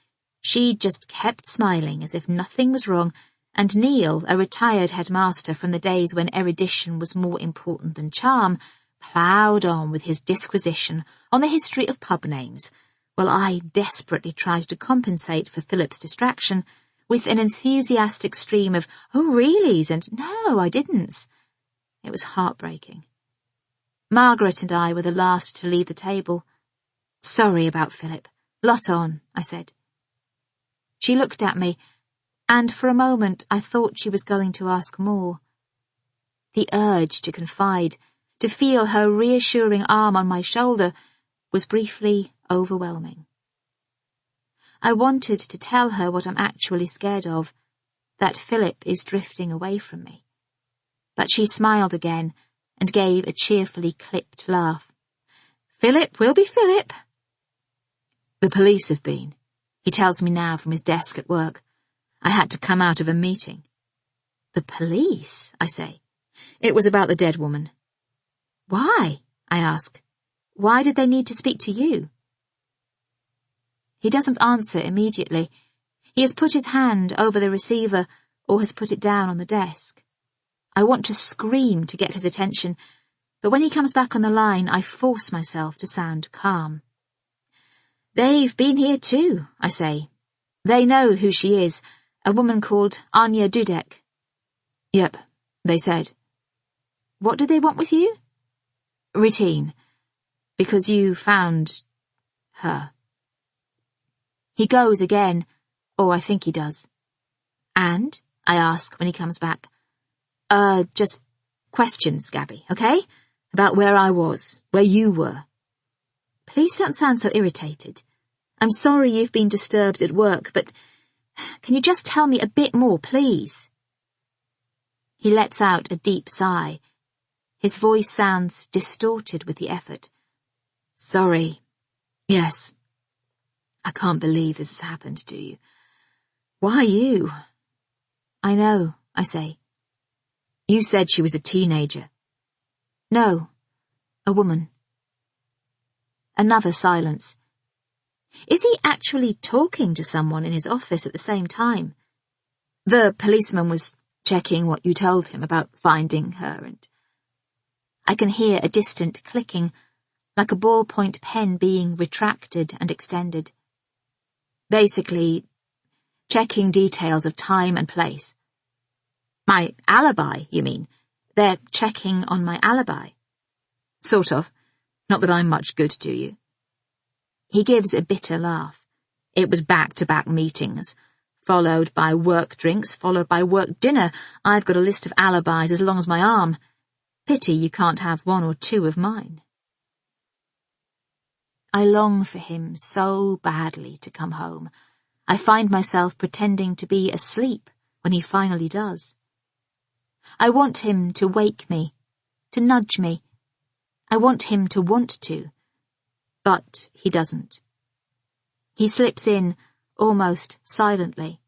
She just kept smiling as if nothing was wrong, and Neil, a retired headmaster from the days when erudition was more important than charm, ploughed on with his disquisition on the history of pub names, while I desperately tried to compensate for Philip's distraction with an enthusiastic stream of "Oh, reallys" and "No, I didn't." It was heartbreaking. Margaret and I were the last to leave the table. "Sorry about Philip. Lot on," I said. She looked at me, and for a moment I thought she was going to ask more. The urge to confide, to feel her reassuring arm on my shoulder, was briefly overwhelming. I wanted to tell her what I'm actually scared of, that Philip is drifting away from me. But she smiled again and gave a cheerfully clipped laugh. "Philip will be Philip." "The police have been," he tells me now from his desk at work. "I had to come out of a meeting." "The police?" I say. "It was about the dead woman." "Why?" I ask. "Why did they need to speak to you?" He doesn't answer immediately. He has put his hand over the receiver or has put it down on the desk. I want to scream to get his attention, but when he comes back on the line, I force myself to sound calm. "They've been here too," I say. "They know who she is, a woman called Anya Dudek." "Yep," they said. "What did they want with you?" "Routine. Because you found her." He goes again, or I think he does. "And?" I ask when he comes back. Just questions, Gabby, okay? About where I was, where you were." "Please don't sound so irritated. I'm sorry you've been disturbed at work, but can you just tell me a bit more, please?" He lets out a deep sigh. His voice sounds distorted with the effort. "Sorry. Yes. I can't believe this has happened to you. Why you?" "I know," I say. "You said she was a teenager." "No, a woman." Another silence. Is he actually talking to someone in his office at the same time? The policeman was checking what you told him about finding her, and I can hear a distant clicking, like a ballpoint pen being retracted and extended. Basically, checking details of time and place. My alibi, you mean? They're checking on my alibi. Sort of. Not that I'm much good to you. He gives a bitter laugh. It was back-to-back meetings, followed by work drinks, followed by work dinner. I've got a list of alibis as long as my arm. Pity you can't have one or two of mine. I long for him so badly to come home. I find myself pretending to be asleep when he finally does. I want him to wake me, to nudge me. I want him to want to, but he doesn't. He slips in almost silently.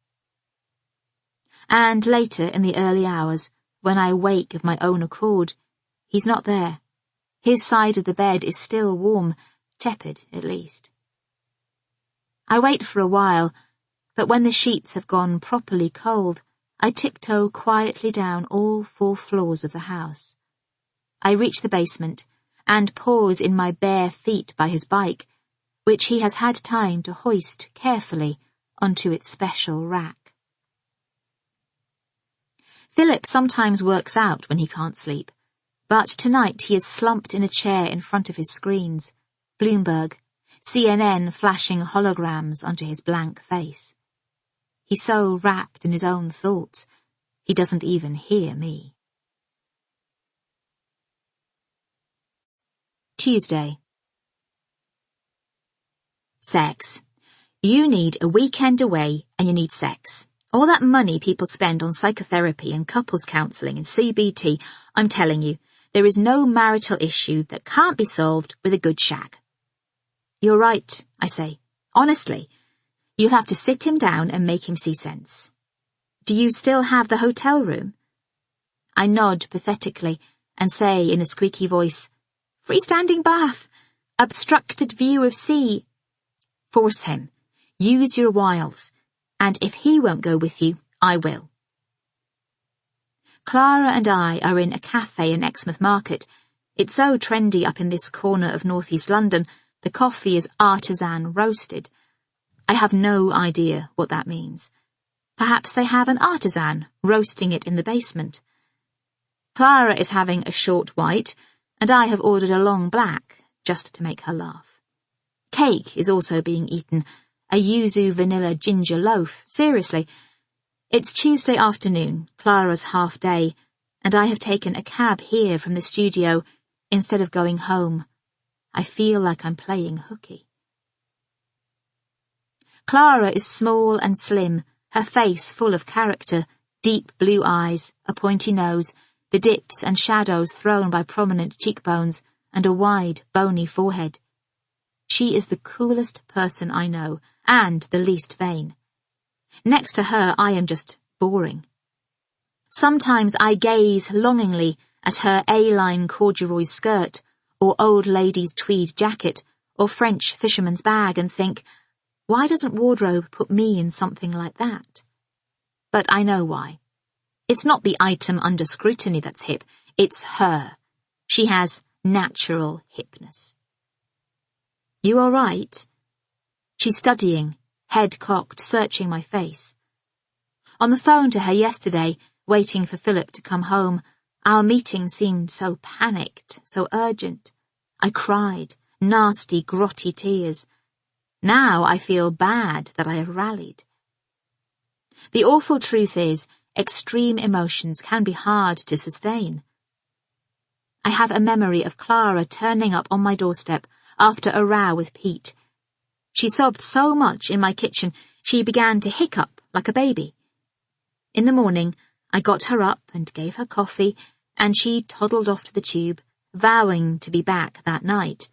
And later in the early hours, when I wake of my own accord, he's not there. His side of the bed is still warm, tepid at least. I wait for a while, but when the sheets have gone properly cold, I tiptoe quietly down all 4 floors of the house. I reach the basement and pause in my bare feet by his bike, which he has had time to hoist carefully onto its special rack. Philip sometimes works out when he can't sleep, but tonight he is slumped in a chair in front of his screens, Bloomberg, CNN flashing holograms onto his blank face. He's so wrapped in his own thoughts, he doesn't even hear me. Tuesday. Sex. You need a weekend away and you need sex. All that money people spend on psychotherapy and couples counselling and CBT, I'm telling you, there is no marital issue that can't be solved with a good shag. You're right, I say. Honestly, you'll have to sit him down and make him see sense. Do you still have the hotel room? I nod pathetically and say in a squeaky voice, freestanding bath, obstructed view of sea. Force him. Use your wiles. And if he won't go with you, I will. Clara and I are in a cafe in Exmouth Market. It's so trendy up in this corner of northeast London. The coffee is artisan roasted. I have no idea what that means. Perhaps they have an artisan roasting it in the basement. Clara is having a short white, and I have ordered a long black, just to make her laugh. Cake is also being eaten, a yuzu vanilla ginger loaf. Seriously. It's Tuesday afternoon, Clara's half day, and I have taken a cab here from the studio instead of going home. I feel like I'm playing hooky. Clara is small and slim, her face full of character, deep blue eyes, a pointy nose, the dips and shadows thrown by prominent cheekbones, and a wide, bony forehead. She is the coolest person I know, and the least vain. Next to her, I am just boring. Sometimes I gaze longingly at her A-line corduroy skirt, or old lady's tweed jacket, or French fisherman's bag, and think, why doesn't wardrobe put me in something like that? But I know why. It's not the item under scrutiny that's hip, it's her. She has natural hipness. You all right? She's studying, head cocked, searching my face. On the phone to her yesterday, waiting for Philip to come home, our meeting seemed so panicked, so urgent. I cried, nasty, grotty tears. Now I feel bad that I have rallied. The awful truth is, extreme emotions can be hard to sustain. I have a memory of Clara turning up on my doorstep after a row with Pete. She sobbed so much in my kitchen she began to hiccup like a baby. In the morning, I got her up and gave her coffee, and she toddled off to the tube, vowing to be back that night.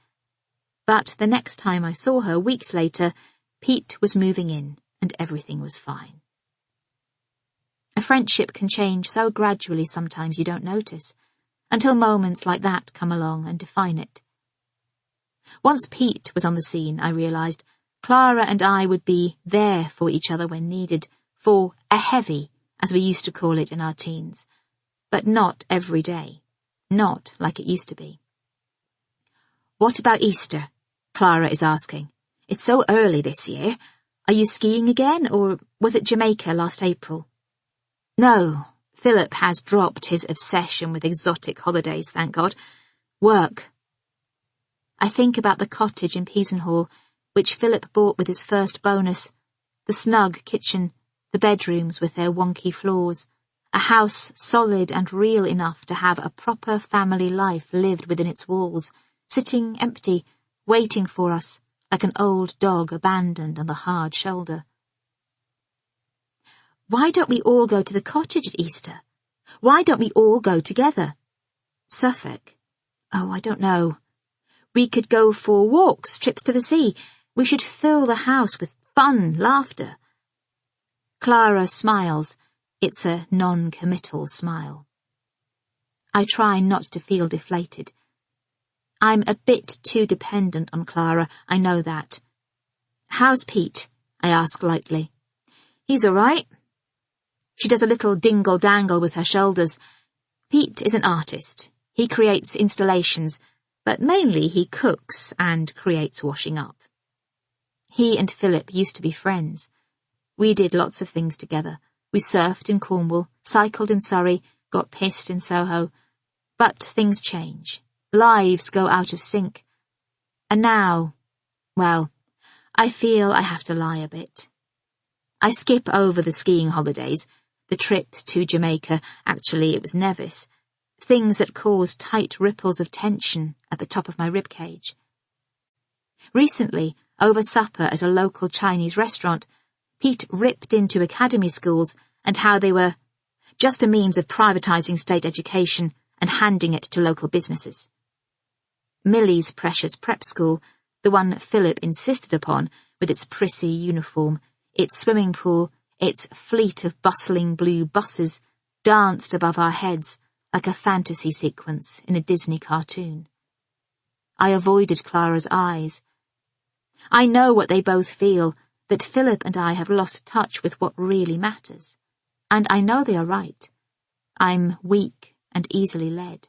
But the next time I saw her, weeks later, Pete was moving in, and everything was fine. A friendship can change so gradually sometimes you don't notice, until moments like that come along and define it. Once Pete was on the scene, I realised Clara and I would be there for each other when needed, for a heavy, as we used to call it in our teens, but not every day, not like it used to be. What about Easter? Clara is asking. It's so early this year. Are you skiing again, or was it Jamaica last April? No, Philip has dropped his obsession with exotic holidays, thank God. Work. I think about the cottage in Peasenhall, which Philip bought with his first bonus, the snug kitchen, the bedrooms with their wonky floors, a house solid and real enough to have a proper family life lived within its walls, sitting empty, waiting for us, like an old dog abandoned on the hard shoulder. Why don't we all go to the cottage at Easter? Why don't we all go together? Suffolk? Oh, I don't know. We could go for walks, trips to the sea. We should fill the house with fun, laughter. Clara smiles. It's a non-committal smile. I try not to feel deflated. I'm a bit too dependent on Clara, I know that. How's Pete? I ask lightly. He's all right. She does a little dingle-dangle with her shoulders. Pete is an artist. He creates installations, but mainly he cooks and creates washing up. He and Philip used to be friends. We did lots of things together. We surfed in Cornwall, cycled in Surrey, got pissed in Soho. But things change. Lives go out of sync. And now, well, I feel I have to lie a bit. I skip over the skiing holidays, the trips to Jamaica, actually it was Nevis, things that cause tight ripples of tension at the top of my ribcage. Recently, over supper at a local Chinese restaurant, Pete ripped into academy schools and how they were just a means of privatising state education and handing it to local businesses. Millie's precious prep school, the one Philip insisted upon, with its prissy uniform, its swimming pool, its fleet of bustling blue buses, danced above our heads like a fantasy sequence in a Disney cartoon. I avoided Clara's eyes. I know what they both feel, that Philip and I have lost touch with what really matters. And I know they are right. I'm weak and easily led.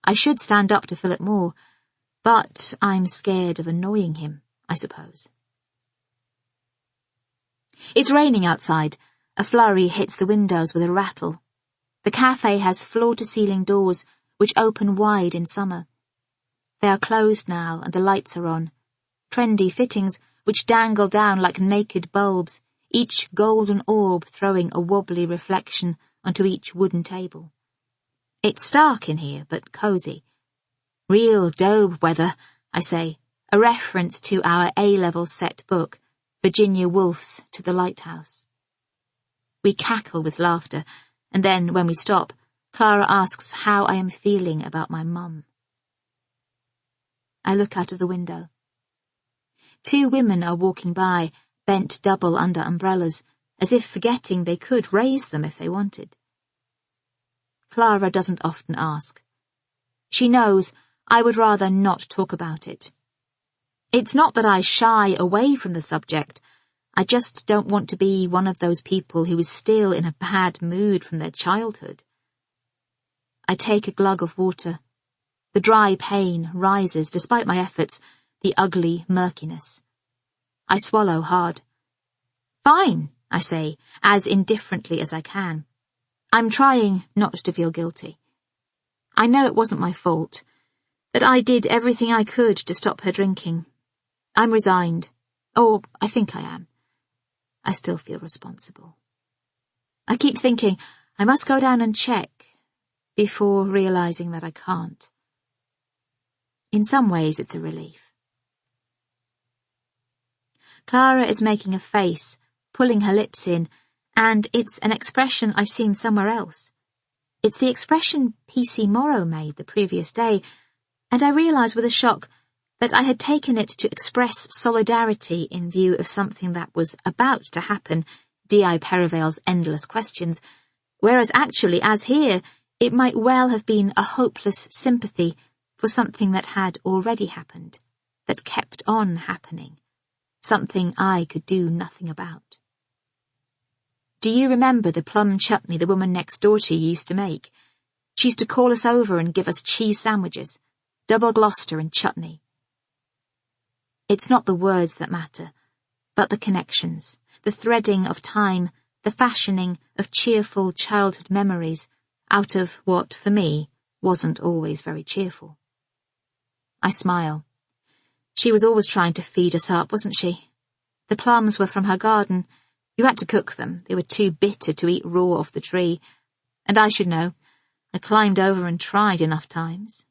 I should stand up to Philip more, but I'm scared of annoying him, I suppose. It's raining outside. A flurry hits the windows with a rattle. The cafe has floor-to-ceiling doors which open wide in summer. They are closed now and the lights are on. Trendy fittings which dangle down like naked bulbs, each golden orb throwing a wobbly reflection onto each wooden table. It's dark in here, but cosy. Real Dobe weather, I say, a reference to our A-level set book, Virginia Woolf's To the Lighthouse. We cackle with laughter, and then, when we stop, Clara asks how I am feeling about my mum. I look out of the window. 2 women are walking by, bent double under umbrellas, as if forgetting they could raise them if they wanted. Clara doesn't often ask. She knows I would rather not talk about it. It's not that I shy away from the subject. I just don't want to be one of those people who is still in a bad mood from their childhood. I take a glug of water. The dry pain rises despite my efforts, the ugly murkiness. I swallow hard. Fine, I say, as indifferently as I can. I'm trying not to feel guilty. I know it wasn't my fault, that I did everything I could to stop her drinking. I'm resigned, or I think I am. I still feel responsible. I keep thinking I must go down and check, before realizing that I can't. In some ways, it's a relief. Clara is making a face, pulling her lips in, and it's an expression I've seen somewhere else. It's the expression P.C. Morrow made the previous day, and I realised with a shock that I had taken it to express solidarity in view of something that was about to happen, D.I. Perivale's endless questions, whereas actually, as here, it might well have been a hopeless sympathy for something that had already happened, that kept on happening, something I could do nothing about. Do you remember the plum chutney the woman next door to you used to make? She used to call us over and give us cheese sandwiches, double Gloucester and chutney. It's not the words that matter, but the connections, the threading of time, the fashioning of cheerful childhood memories out of what, for me, wasn't always very cheerful. I smile. She was always trying to feed us up, wasn't she? The plums were from her garden. You had to cook them. They were too bitter to eat raw off the tree. And I should know. I climbed over and tried enough times.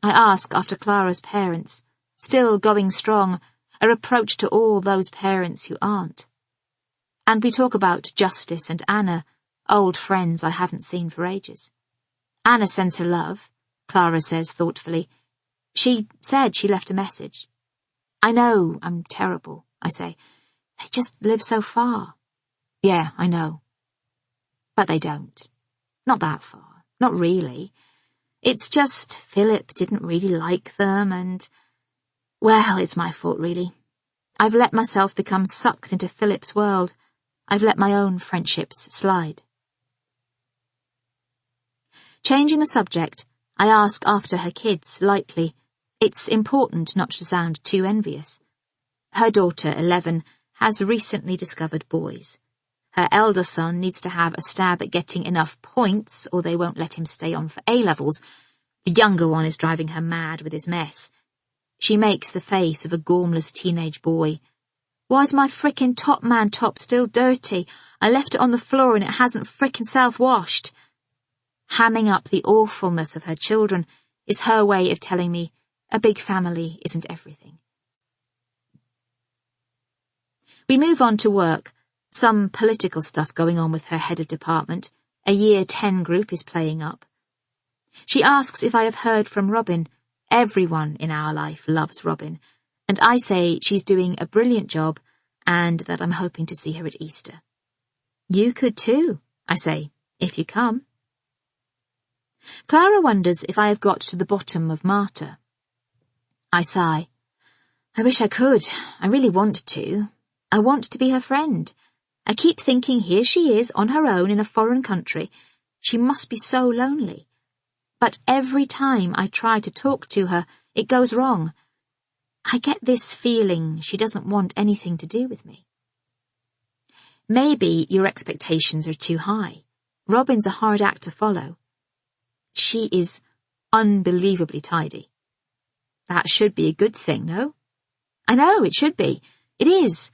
I ask after Clara's parents, still going strong, a reproach to all those parents who aren't. And we talk about Justice and Anna, old friends I haven't seen for ages. Anna sends her love, Clara says thoughtfully. She said she left a message. I know I'm terrible, I say. They just live so far. Yeah, I know. But they don't. Not that far. Not really. It's just Philip didn't really like them and... Well, it's my fault, really. I've let myself become sucked into Philip's world. I've let my own friendships slide. Changing the subject, I ask after her kids, lightly. It's important not to sound too envious. Her daughter, 11, has recently discovered boys. Her elder son needs to have a stab at getting enough points or they won't let him stay on for A-levels. The younger one is driving her mad with his mess. She makes the face of a gormless teenage boy. Why's my frickin' top man top still dirty? I left it on the floor and it hasn't frickin' self-washed. Hamming up the awfulness of her children is her way of telling me a big family isn't everything. We move on to work. Some political stuff going on with her head of department. A Year 10 group is playing up. She asks if I have heard from Robin. Everyone in our life loves Robin, and I say she's doing a brilliant job and that I'm hoping to see her at Easter. You could too, I say, if you come. Clara wonders if I have got to the bottom of Marta. I sigh. I wish I could. I really want to. I want to be her friend. I keep thinking here she is on her own in a foreign country. She must be so lonely. But every time I try to talk to her, it goes wrong. I get this feeling she doesn't want anything to do with me. Maybe your expectations are too high. Robin's a hard act to follow. She is unbelievably tidy. That should be a good thing, no? I know, it should be. It is.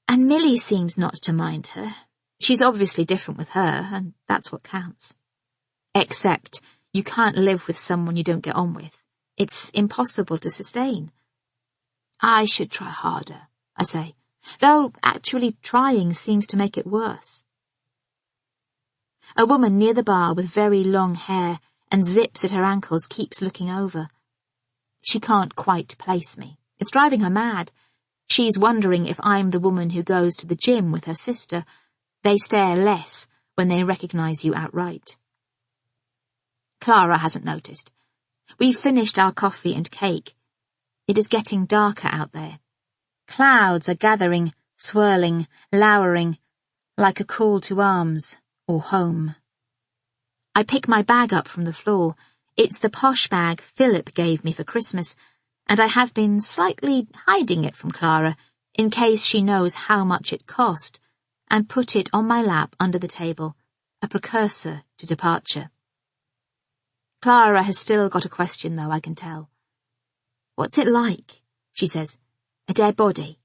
And Millie seems not to mind her. She's obviously different with her, and that's what counts. Except you can't live with someone you don't get on with. It's impossible to sustain. I should try harder, I say, though actually trying seems to make it worse. A woman near the bar with very long hair and zips at her ankles keeps looking over. She can't quite place me. It's driving her mad. She's wondering if I'm the woman who goes to the gym with her sister. They stare less when they recognize you outright. Clara hasn't noticed. We've finished our coffee and cake. It is getting darker out there. Clouds are gathering, swirling, lowering, like a call to arms or home. I pick my bag up from the floor. It's the posh bag Philip gave me for Christmas, and I have been slightly hiding it from Clara in case she knows how much it cost, and put it on my lap under the table, a precursor to departure. Clara has still got a question, though, I can tell. "What's it like?" she says. "A dead body?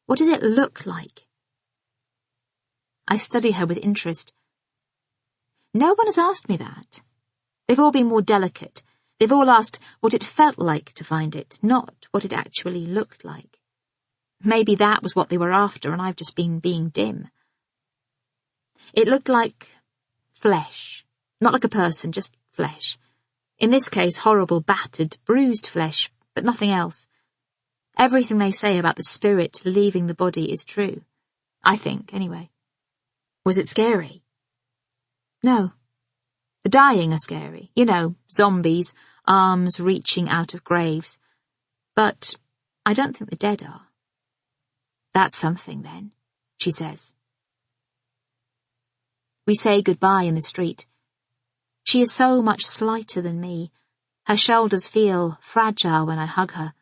What does it look like?" I study her with interest. No one has asked me that. They've all been more delicate. They've all asked what it felt like to find it, not what it actually looked like. Maybe that was what they were after, and I've just been being dim. It looked like flesh. Not like a person, just flesh. In this case, horrible, battered, bruised flesh, but nothing else. Everything they say about the spirit leaving the body is true. I think, anyway. Was it scary? No. The dying are scary. You know, zombies, arms reaching out of graves. But I don't think the dead are. That's something, then, she says. We say goodbye in the street. She is so much slighter than me. Her shoulders feel fragile when I hug her.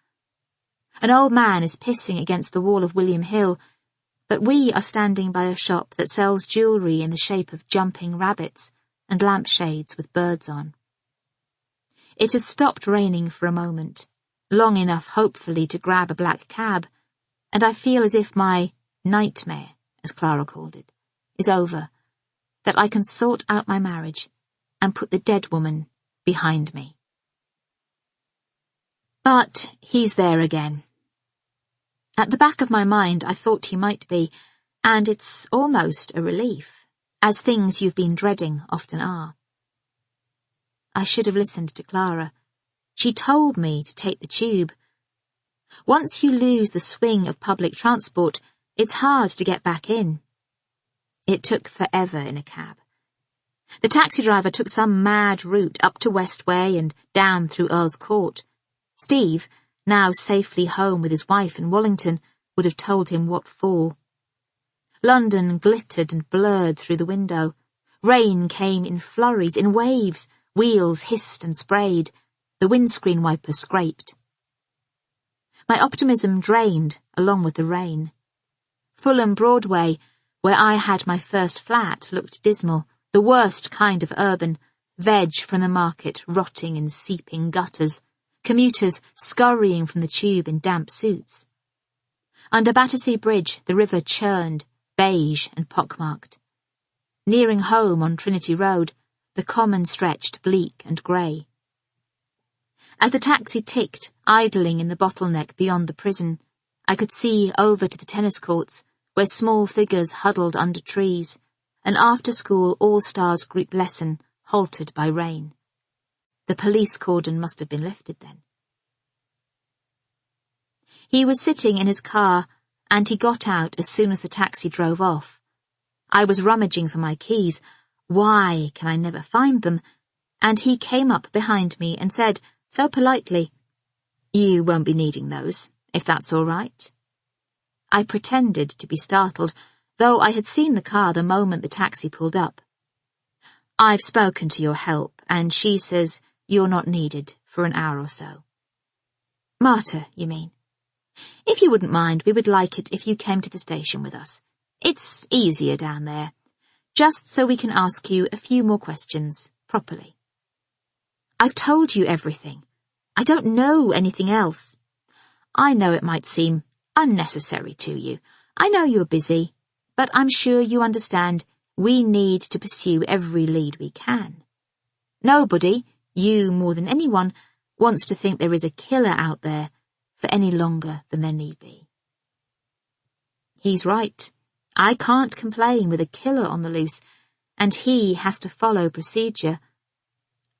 An old man is pissing against the wall of William Hill, but we are standing by a shop that sells jewellery in the shape of jumping rabbits and lampshades with birds on. It has stopped raining for a moment, long enough hopefully to grab a black cab, and I feel as if my nightmare, as Clara called it, is over, that I can sort out my marriage and put the dead woman behind me. But he's there again. At the back of my mind I thought he might be, and it's almost a relief, as things you've been dreading often are. I should have listened to Clara. She told me to take the tube. Once you lose the swing of public transport, it's hard to get back in. It took forever in a cab. The taxi driver took some mad route up to West Way and down through Earl's Court. Steve, now safely home with his wife in Wallington, would have told him what for. London glittered and blurred through the window. Rain came in flurries, in waves. Wheels hissed and sprayed. The windscreen wiper scraped. My optimism drained along with the rain. Fulham Broadway, where I had my first flat, looked dismal, the worst kind of urban, veg from the market rotting in seeping gutters, commuters scurrying from the tube in damp suits. Under Battersea Bridge the river churned, beige and pockmarked. Nearing home on Trinity Road, the common stretched bleak and grey. As the taxi ticked, idling in the bottleneck beyond the prison, I could see over to the tennis courts, where small figures huddled under trees, an after-school all-stars group lesson halted by rain. The police cordon must have been lifted then. He was sitting in his car, and he got out as soon as the taxi drove off. I was rummaging for my keys. Why can I never find them? And he came up behind me and said, so politely, "You won't be needing those, if that's all right." I pretended to be startled, though I had seen the car the moment the taxi pulled up. "I've spoken to your help, and she says you're not needed for an hour or so." "Marta, you mean? If you wouldn't mind, we would like it if you came to the station with us. It's easier down there, just so we can ask you a few more questions, properly." "I've told you everything. I don't know anything else." "I know it might seem unnecessary to you. I know you're busy, but I'm sure you understand we need to pursue every lead we can. Nobody, you more than anyone, wants to think there is a killer out there for any longer than there need be." He's right. I can't complain with a killer on the loose, and he has to follow procedure.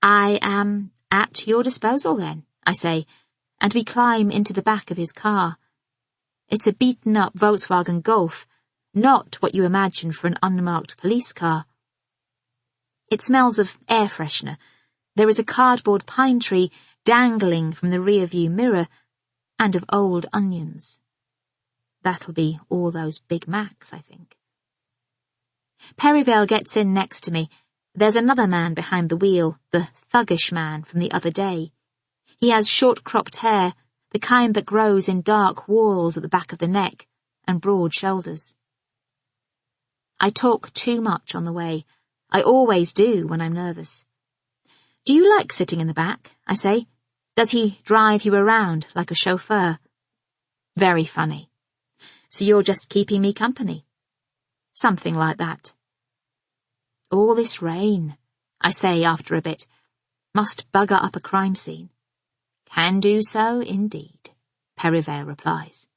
"I am at your disposal then," I say, and we climb into the back of his car. It's a beaten-up Volkswagen Golf, not what you imagine for an unmarked police car. It smells of air freshener. There is a cardboard pine tree dangling from the rear-view mirror, and of old onions. That'll be all those Big Macs, I think. Perivale gets in next to me. There's another man behind the wheel, the thuggish man from the other day. He has short-cropped hair, the kind that grows in dark whorls at the back of the neck, and broad shoulders. I talk too much on the way. I always do when I'm nervous. "Do you like sitting in the back?" I say. "Does he drive you around like a chauffeur?" "Very funny. So you're just keeping me company?" "Something like that." "All this rain," I say after a bit. "Must bugger up a crime scene." "Can do so, indeed," Perivale replies.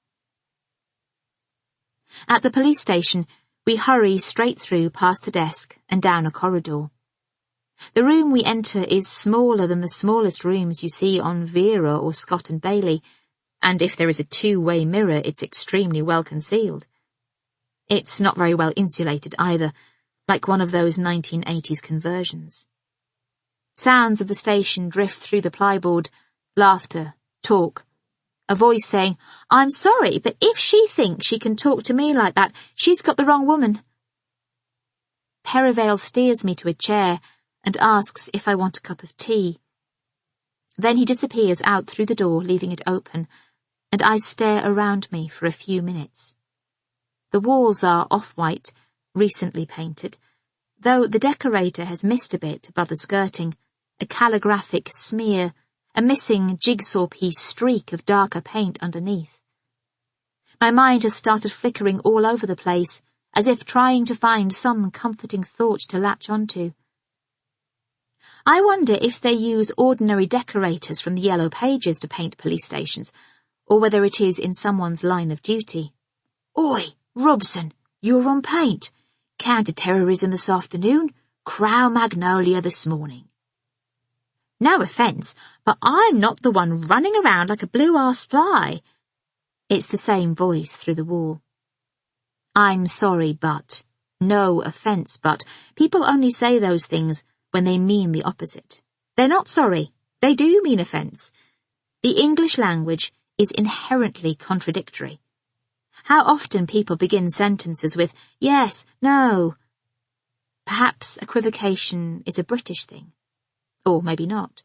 At the police station, we hurry straight through past the desk and down a corridor. The room we enter is smaller than the smallest rooms you see on Vera or Scott and Bailey, and if there is a two-way mirror, it's extremely well concealed. It's not very well insulated either, like one of those 1980s conversions. Sounds of the station drift through the plyboard, laughter, talk, a voice saying, "I'm sorry, but if she thinks she can talk to me like that, she's got the wrong woman." Perivale steers me to a chair and asks if I want a cup of tea. Then he disappears out through the door, leaving it open, and I stare around me for a few minutes. The walls are off-white, recently painted, though the decorator has missed a bit above the skirting, a calligraphic smear, a missing jigsaw-piece streak of darker paint underneath. My mind has started flickering all over the place, as if trying to find some comforting thought to latch onto. I wonder if they use ordinary decorators from the Yellow Pages to paint police stations, or whether it is in someone's line of duty. "Oi, Robson, you're on paint. Counter-terrorism this afternoon, Crow Magnolia this morning." "No offence, but I'm not the one running around like a blue-arse fly." It's the same voice through the wall. "I'm sorry, but," "No offence, but," people only say those things when they mean the opposite. They're not sorry. They do mean offence. The English language is inherently contradictory. How often people begin sentences with yes, no. Perhaps equivocation is a British thing. Or maybe not.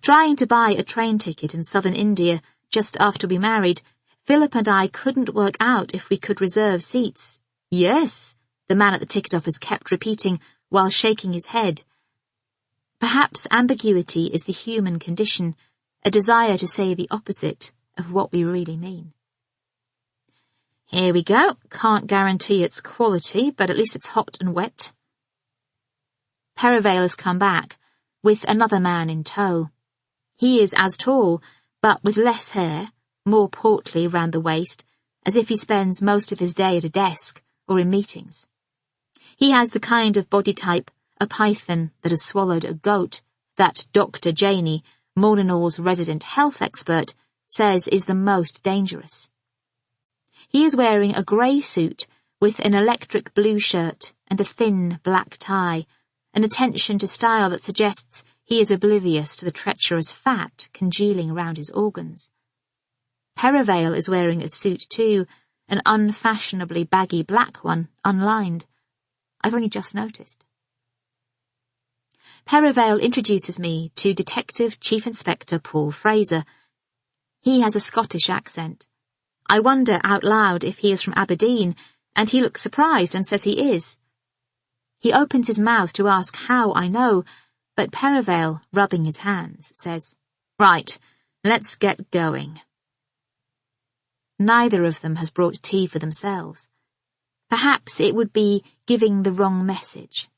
Trying to buy a train ticket in southern India just after we married, Philip and I couldn't work out if we could reserve seats. "Yes," the man at the ticket office kept repeating while shaking his head. Perhaps ambiguity is the human condition, a desire to say the opposite of what we really mean. Here we go. Can't guarantee its quality, but at least it's hot and wet. Perivale has come back, with another man in tow. He is as tall, but with less hair, more portly round the waist, as if he spends most of his day at a desk or in meetings. He has the kind of body type, a python that has swallowed a goat, that Dr. Janey, Morninall's resident health expert, says is the most dangerous. He is wearing a grey suit with an electric blue shirt and a thin black tie, an attention to style that suggests he is oblivious to the treacherous fat congealing around his organs. Perivale is wearing a suit too, an unfashionably baggy black one, unlined. I've only just noticed. Perivale introduces me to Detective Chief Inspector Paul Fraser. He has a Scottish accent. I wonder out loud if he is from Aberdeen, and he looks surprised and says he is. He opens his mouth to ask how I know, but Perivale, rubbing his hands, says, "Right, let's get going." Neither of them has brought tea for themselves. Perhaps it would be giving the wrong message.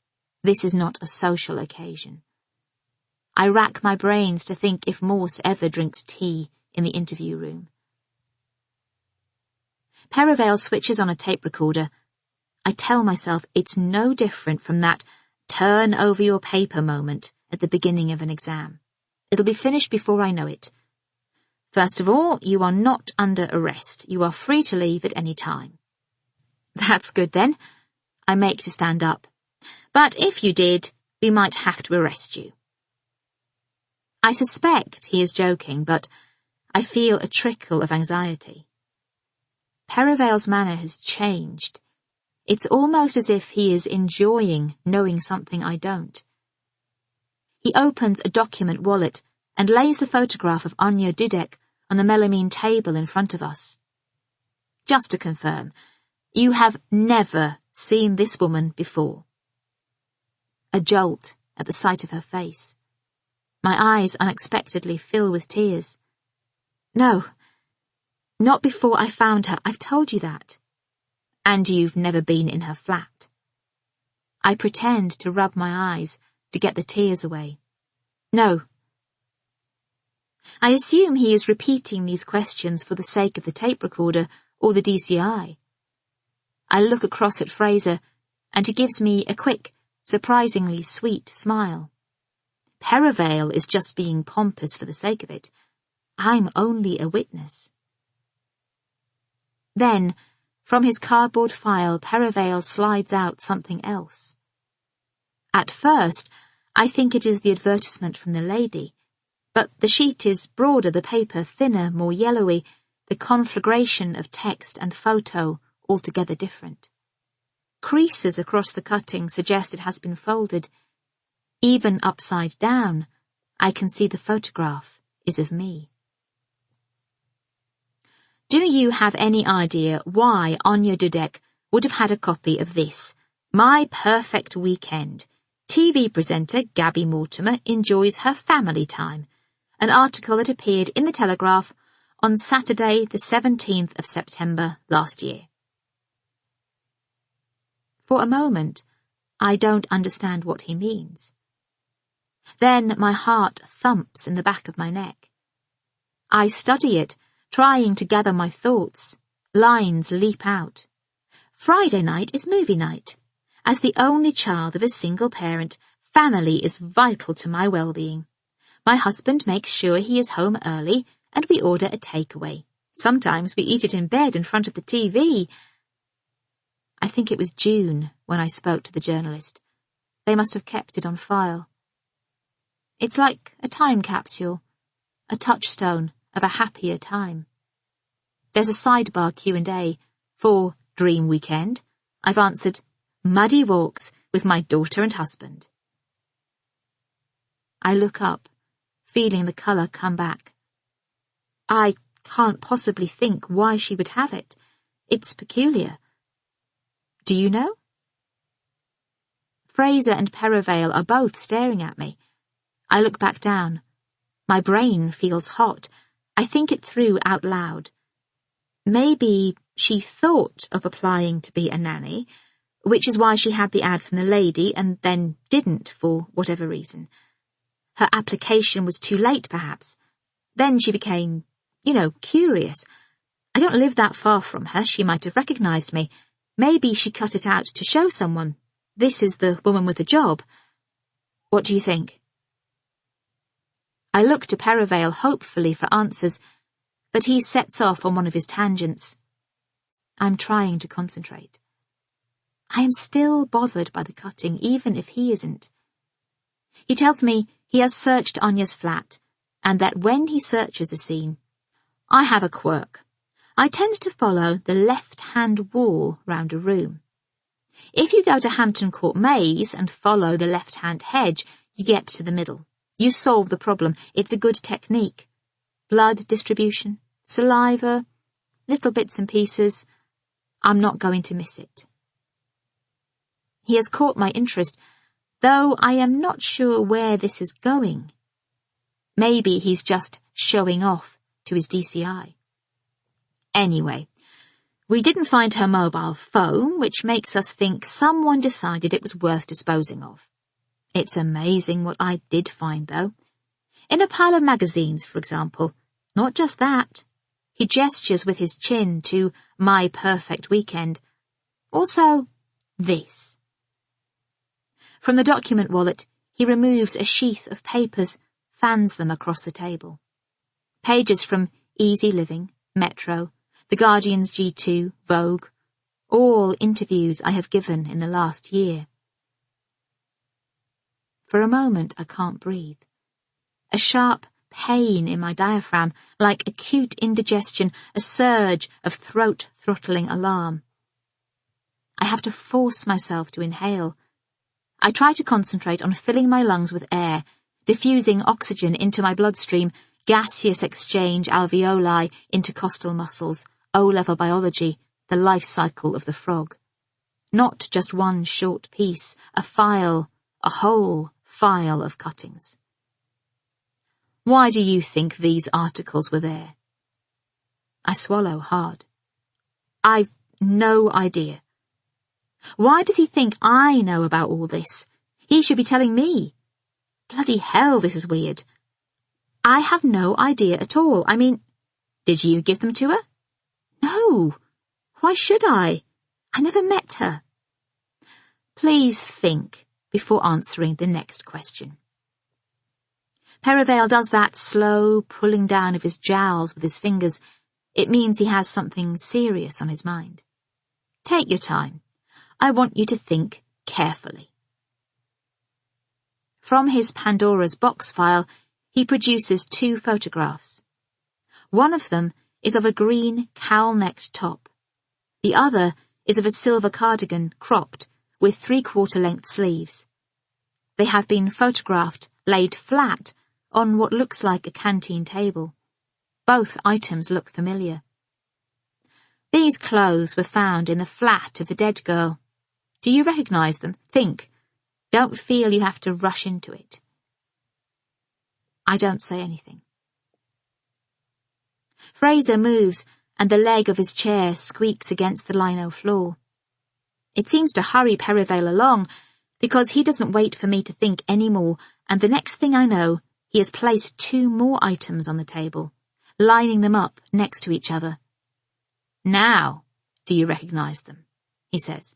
This is not a social occasion. I rack my brains to think if Morse ever drinks tea in the interview room. Perivale switches on a tape recorder. I tell myself it's no different from that turn over your paper moment at the beginning of an exam. It'll be finished before I know it. First of all, you are not under arrest. You are free to leave at any time. That's good then. I make to stand up. But if you did, we might have to arrest you. I suspect he is joking, but I feel a trickle of anxiety. Perivale's manner has changed. It's almost as if he is enjoying knowing something I don't. He opens a document wallet and lays the photograph of Anya Dudek on the melamine table in front of us. Just to confirm, you have never seen this woman before. A jolt at the sight of her face. My eyes unexpectedly fill with tears. No, not before I found her, I've told you that. And you've never been in her flat. I pretend to rub my eyes to get the tears away. No. I assume he is repeating these questions for the sake of the tape recorder or the DCI. I look across at Fraser, and he gives me a quick, surprisingly sweet smile. Perivale is just being pompous for the sake of it. I'm only a witness. Then, from his cardboard file, Perivale slides out something else. At first, I think it is the advertisement from the lady, but the sheet is broader, the paper thinner, more yellowy, the conflagration of text and photo altogether different. Creases across the cutting suggest it has been folded. Even upside down, I can see the photograph is of me. Do you have any idea why Anya Dudek would have had a copy of this? My Perfect Weekend. TV presenter Gaby Mortimer enjoys her family time. An article that appeared in the Telegraph on Saturday the 17th of September last year. For a moment, I don't understand what he means. Then my heart thumps in the back of my neck. I study it, trying to gather my thoughts. Lines leap out. Friday night is movie night. As the only child of a single parent, family is vital to my well-being. My husband makes sure he is home early, and we order a takeaway. Sometimes we eat it in bed in front of the TV. I think it was June when I spoke to the journalist. They must have kept it on file. It's like a time capsule, a touchstone of a happier time. There's a sidebar Q&A. For Dream Weekend, I've answered, muddy walks with my daughter and husband. I look up, feeling the colour come back. I can't possibly think why she would have it. It's peculiar. Do you know? Fraser and Perivale are both staring at me. I look back down. My brain feels hot. I think it through out loud. Maybe she thought of applying to be a nanny, which is why she had the ad from the lady and then didn't for whatever reason. Her application was too late, perhaps. Then she became, curious. I don't live that far from her. She might have recognised me. Maybe she cut it out to show someone. This is the woman with the job. What do you think? I look to Perivale hopefully for answers, but he sets off on one of his tangents. I'm trying to concentrate. I am still bothered by the cutting, even if he isn't. He tells me he has searched Anya's flat, and that when he searches a scene, I have a quirk. I tend to follow the left-hand wall round a room. If you go to Hampton Court Maze and follow the left-hand hedge, you get to the middle. You solve the problem. It's a good technique. Blood distribution, saliva, little bits and pieces. I'm not going to miss it. He has caught my interest, though I am not sure where this is going. Maybe he's just showing off to his DCI. Anyway, we didn't find her mobile phone, which makes us think someone decided it was worth disposing of. It's amazing what I did find, though. In a pile of magazines, for example. Not just that. He gestures with his chin to My Perfect Weekend. Also, this. From the document wallet, he removes a sheath of papers, fans them across the table. Pages from Easy Living, Metro, The Guardian's G2, Vogue, all interviews I have given in the last year. For a moment I can't breathe. A sharp pain in my diaphragm, like acute indigestion, a surge of throat-throttling alarm. I have to force myself to inhale. I try to concentrate on filling my lungs with air, diffusing oxygen into my bloodstream, gaseous exchange alveoli, intercostal muscles, O-level biology, the life cycle of the frog. Not just one short piece, a file, a whole file of cuttings. Why do you think these articles were there? I swallow hard. I've no idea. Why does he think I know about all this? He should be telling me. Bloody hell, this is weird. I have no idea at all. I mean, did you give them to her? No. Why should I? I never met her. Please think before answering the next question. Perivale does that slow pulling down of his jowls with his fingers. It means he has something serious on his mind. Take your time. I want you to think carefully. From his Pandora's box file, he produces 2 photographs. One of them is of a green cowl-necked top. The other is of a silver cardigan, cropped, with 3/4 length sleeves. They have been photographed, laid flat, on what looks like a canteen table. Both items look familiar. These clothes were found in the flat of the dead girl. Do you recognize them? Think. Don't feel you have to rush into it. I don't say anything. Fraser moves, and the leg of his chair squeaks against the lino floor. It seems to hurry Perivale along, because he doesn't wait for me to think any more, and the next thing I know, he has placed 2 more items on the table, lining them up next to each other. Now, do you recognize them? He says.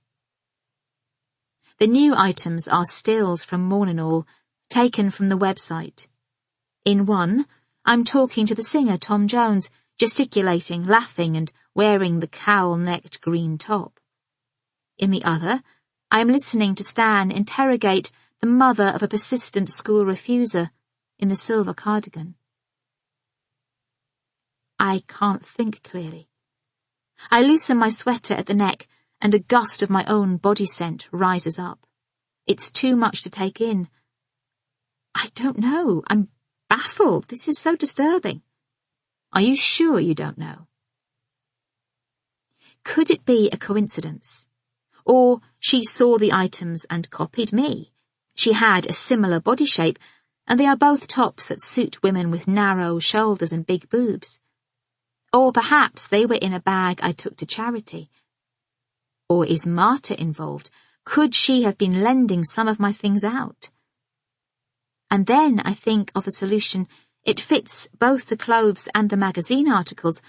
The new items are stills from Morning All, taken from the website. In one, I'm talking to the singer Tom Jones, gesticulating, laughing, and wearing the cowl-necked green top. In the other, I am listening to Stan interrogate the mother of a persistent school refuser in the silver cardigan. I can't think clearly. I loosen my sweater at the neck, and a gust of my own body scent rises up. It's too much to take in. I don't know. I'm baffled. This is so disturbing. Are you sure you don't know? Could it be a coincidence? Or she saw the items and copied me. She had a similar body shape, and they are both tops that suit women with narrow shoulders and big boobs. Or perhaps they were in a bag I took to charity. Or is Marta involved? Could she have been lending some of my things out? And then I think of a solution. It fits both the clothes and the magazine articles,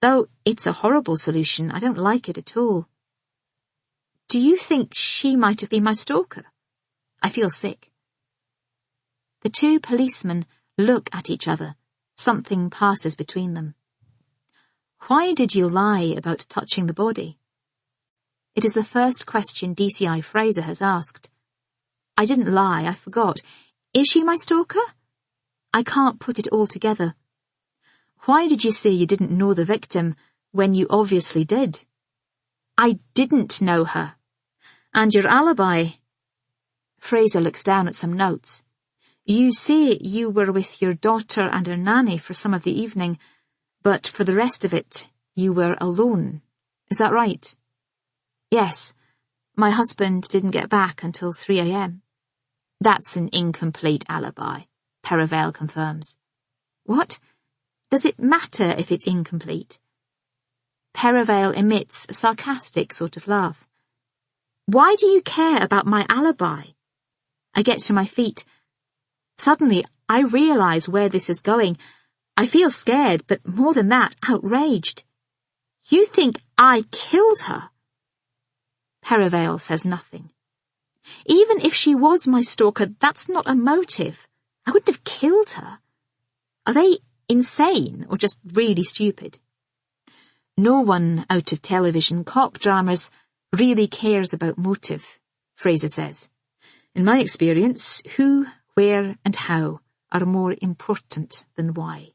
though it's a horrible solution. I don't like it at all. Do you think she might have been my stalker? I feel sick. The 2 policemen look at each other. Something passes between them. Why did you lie about touching the body? It is the first question DCI Fraser has asked. I didn't lie, I forgot. Is she my stalker? I can't put it all together. Why did you say you didn't know the victim when you obviously did? I didn't know her. And your alibi? Fraser looks down at some notes. You say you were with your daughter and her nanny for some of the evening, but for the rest of it, you were alone. Is that right? Yes. My husband didn't get back until 3 a.m. That's an incomplete alibi, Perivale confirms. What? Does it matter if it's incomplete? Perivale emits a sarcastic sort of laugh. Why do you care about my alibi? I get to my feet. Suddenly, I realize where this is going. I feel scared, but more than that, outraged. You think I killed her? Perivale says nothing. Even if she was my stalker, that's not a motive. I wouldn't have killed her. Are they insane or just really stupid? No one out of television cop dramas really cares about motive, Fraser says. In my experience, who, where, and how are more important than why.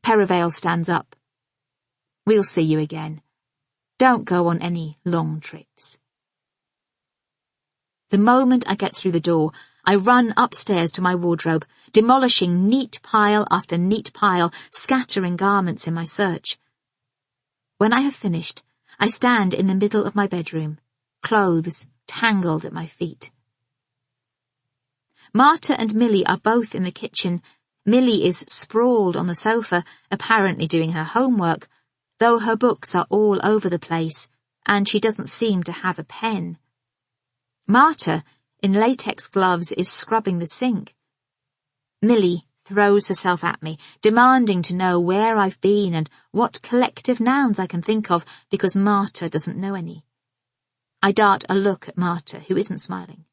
Perivale stands up. We'll see you again. Don't go on any long trips. The moment I get through the door, I run upstairs to my wardrobe, demolishing neat pile after neat pile, scattering garments in my search. When I have finished, I stand in the middle of my bedroom, clothes tangled at my feet. Marta and Millie are both in the kitchen. Millie is sprawled on the sofa, apparently doing her homework, though her books are all over the place, and she doesn't seem to have a pen. Marta, in latex gloves, is scrubbing the sink. Millie throws herself at me, demanding to know where I've been and what collective nouns I can think of, because Marta doesn't know any. I dart a look at Marta, who isn't smiling.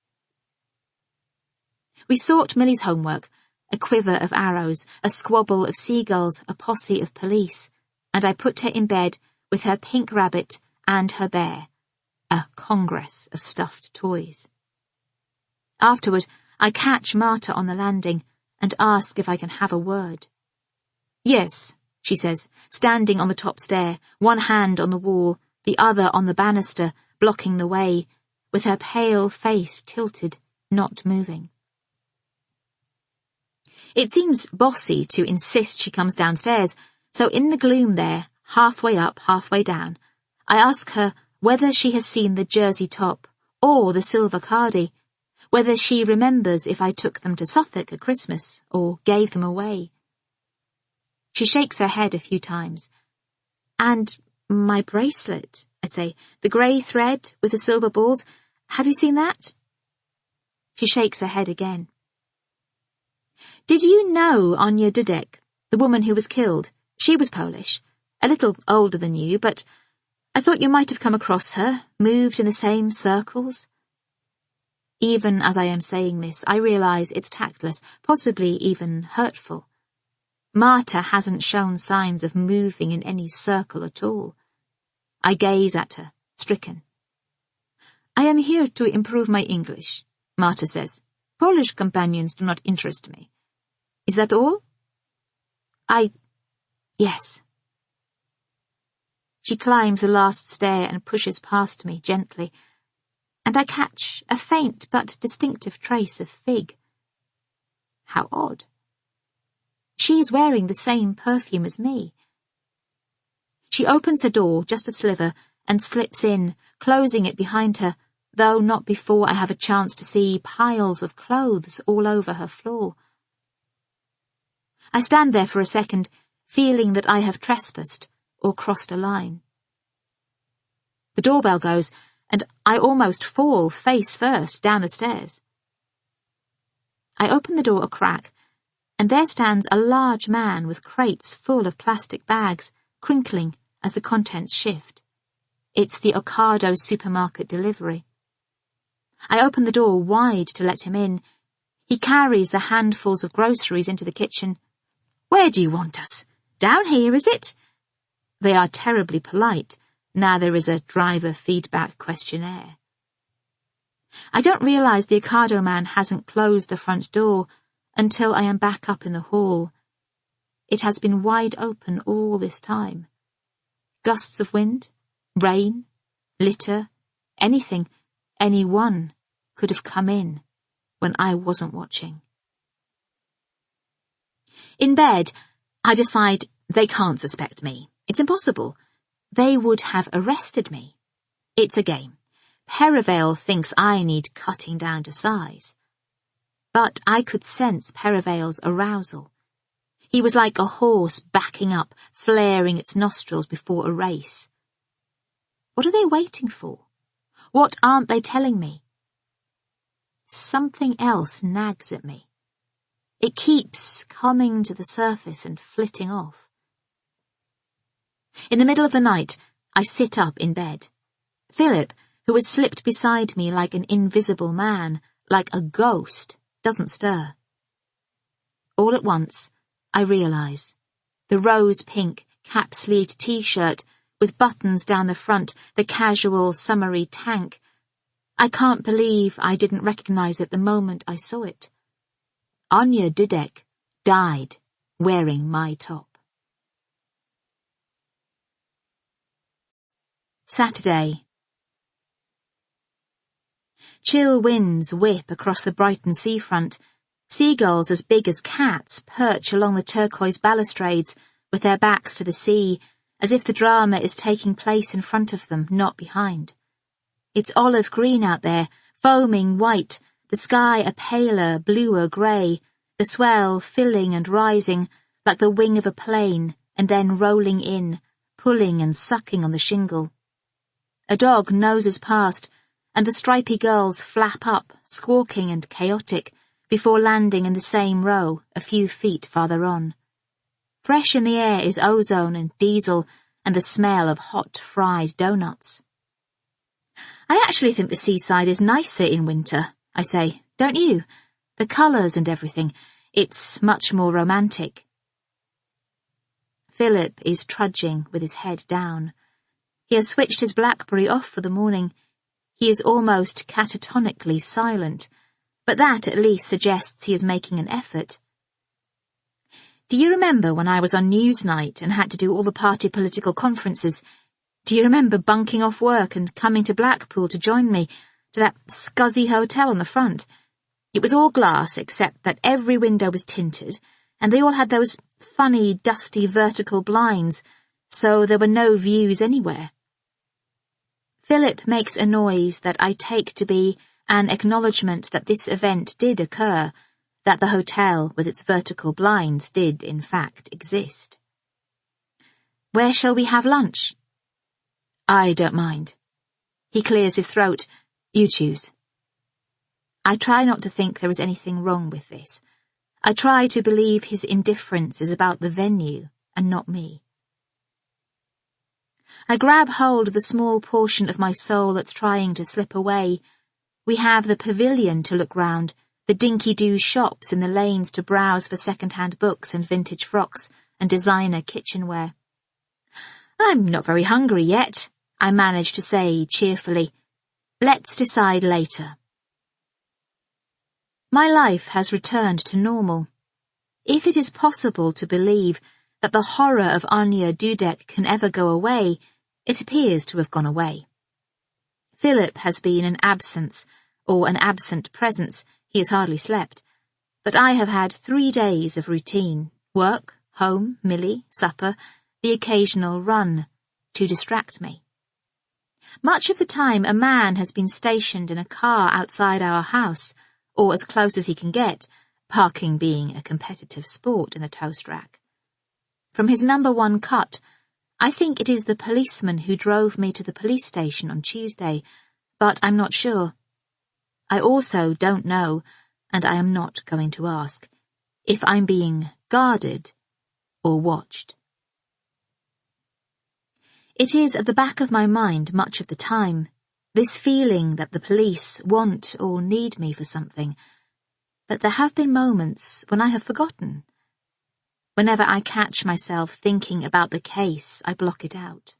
We sort Millie's homework, a quiver of arrows, a squabble of seagulls, a posse of police, and I put her in bed with her pink rabbit and her bear, a congress of stuffed toys. Afterward, I catch Marta on the landing and ask if I can have a word. Yes, she says, standing on the top stair, one hand on the wall, the other on the banister, blocking the way, with her pale face tilted, not moving. It seems bossy to insist she comes downstairs, so in the gloom there, halfway up, halfway down, I ask her whether she has seen the jersey top or the silver cardie, whether she remembers if I took them to Suffolk at Christmas or gave them away. She shakes her head a few times. And my bracelet, I say, the grey thread with the silver balls, have you seen that? She shakes her head again. Did you know Anya Dudek, the woman who was killed? She was Polish, a little older than you, but I thought you might have come across her, moved in the same circles. Even as I am saying this, I realise it's tactless, possibly even hurtful. Marta hasn't shown signs of moving in any circle at all. I gaze at her, stricken. I am here to improve my English, Marta says. Polish companions do not interest me. Is that all? Yes. She climbs the last stair and pushes past me gently, and I catch a faint but distinctive trace of fig. How odd. She is wearing the same perfume as me. She opens her door just a sliver and slips in, closing it behind her, though not before I have a chance to see piles of clothes all over her floor. I stand there for a second, feeling that I have trespassed or crossed a line. The doorbell goes, and I almost fall face first down the stairs. I open the door a crack, and there stands a large man with crates full of plastic bags, crinkling as the contents shift. It's the Ocado supermarket delivery. I open the door wide to let him in. He carries the handfuls of groceries into the kitchen. Where do you want us? Down here, is it? They are terribly polite. Now there is a driver feedback questionnaire. I don't realise the Ocado man hasn't closed the front door until I am back up in the hall. It has been wide open all this time. Gusts of wind, rain, litter, anything, anyone could have come in when I wasn't watching. In bed, I decide they can't suspect me. It's impossible. They would have arrested me. It's a game. Perivale thinks I need cutting down to size. But I could sense Perivale's arousal. He was like a horse backing up, flaring its nostrils before a race. What are they waiting for? What aren't they telling me? Something else nags at me. It keeps coming to the surface and flitting off. In the middle of the night, I sit up in bed. Philip, who has slipped beside me like an invisible man, like a ghost, doesn't stir. All at once, I realise. The rose-pink, cap-sleeved T-shirt with buttons down the front, the casual, summery tank. I can't believe I didn't recognise it the moment I saw it. Anya Dudek died wearing my top. Saturday. Chill winds whip across the Brighton seafront. Seagulls as big as cats perch along the turquoise balustrades with their backs to the sea, as if the drama is taking place in front of them, not behind. It's olive green out there, foaming white, the sky a paler, bluer grey, the swell filling and rising like the wing of a plane and then rolling in, pulling and sucking on the shingle. A dog noses past, and the stripy gulls flap up, squawking and chaotic, before landing in the same row a few feet farther on. Fresh in the air is ozone and diesel and the smell of hot fried doughnuts. I actually think the seaside is nicer in winter, I say, don't you? The colours and everything, it's much more romantic. Philip is trudging with his head down. He has switched his BlackBerry off for the morning. He is almost catatonically silent, but that at least suggests he is making an effort. Do you remember when I was on Newsnight and had to do all the party political conferences? Do you remember bunking off work and coming to Blackpool to join me to that scuzzy hotel on the front? It was all glass except that every window was tinted, and they all had those funny, dusty vertical blinds, so there were no views anywhere. Philip makes a noise that I take to be an acknowledgement that this event did occur, that the hotel with its vertical blinds did, in fact, exist. Where shall we have lunch? I don't mind. He clears his throat. You choose. I try not to think there is anything wrong with this. I try to believe his indifference is about the venue and not me. I grab hold of the small portion of my soul that's trying to slip away. We have the pavilion to look round, the dinky-doo shops in the lanes to browse for second-hand books and vintage frocks and designer kitchenware. I'm not very hungry yet, I manage to say cheerfully. Let's decide later. My life has returned to normal. If it is possible to believe that the horror of Anya Dudek can ever go away, it appears to have gone away. Philip has been an absence, or an absent presence. He has hardly slept. But I have had 3 days of routine, work, home, Millie, supper, the occasional run, to distract me. Much of the time a man has been stationed in a car outside our house, or as close as he can get, parking being a competitive sport in the toast rack. From his number 1 cut, I think it is the policeman who drove me to the police station on Tuesday, but I'm not sure. I also don't know, and I am not going to ask, if I'm being guarded or watched. It is at the back of my mind much of the time, this feeling that the police want or need me for something, but there have been moments when I have forgotten. Whenever I catch myself thinking about the case, I block it out.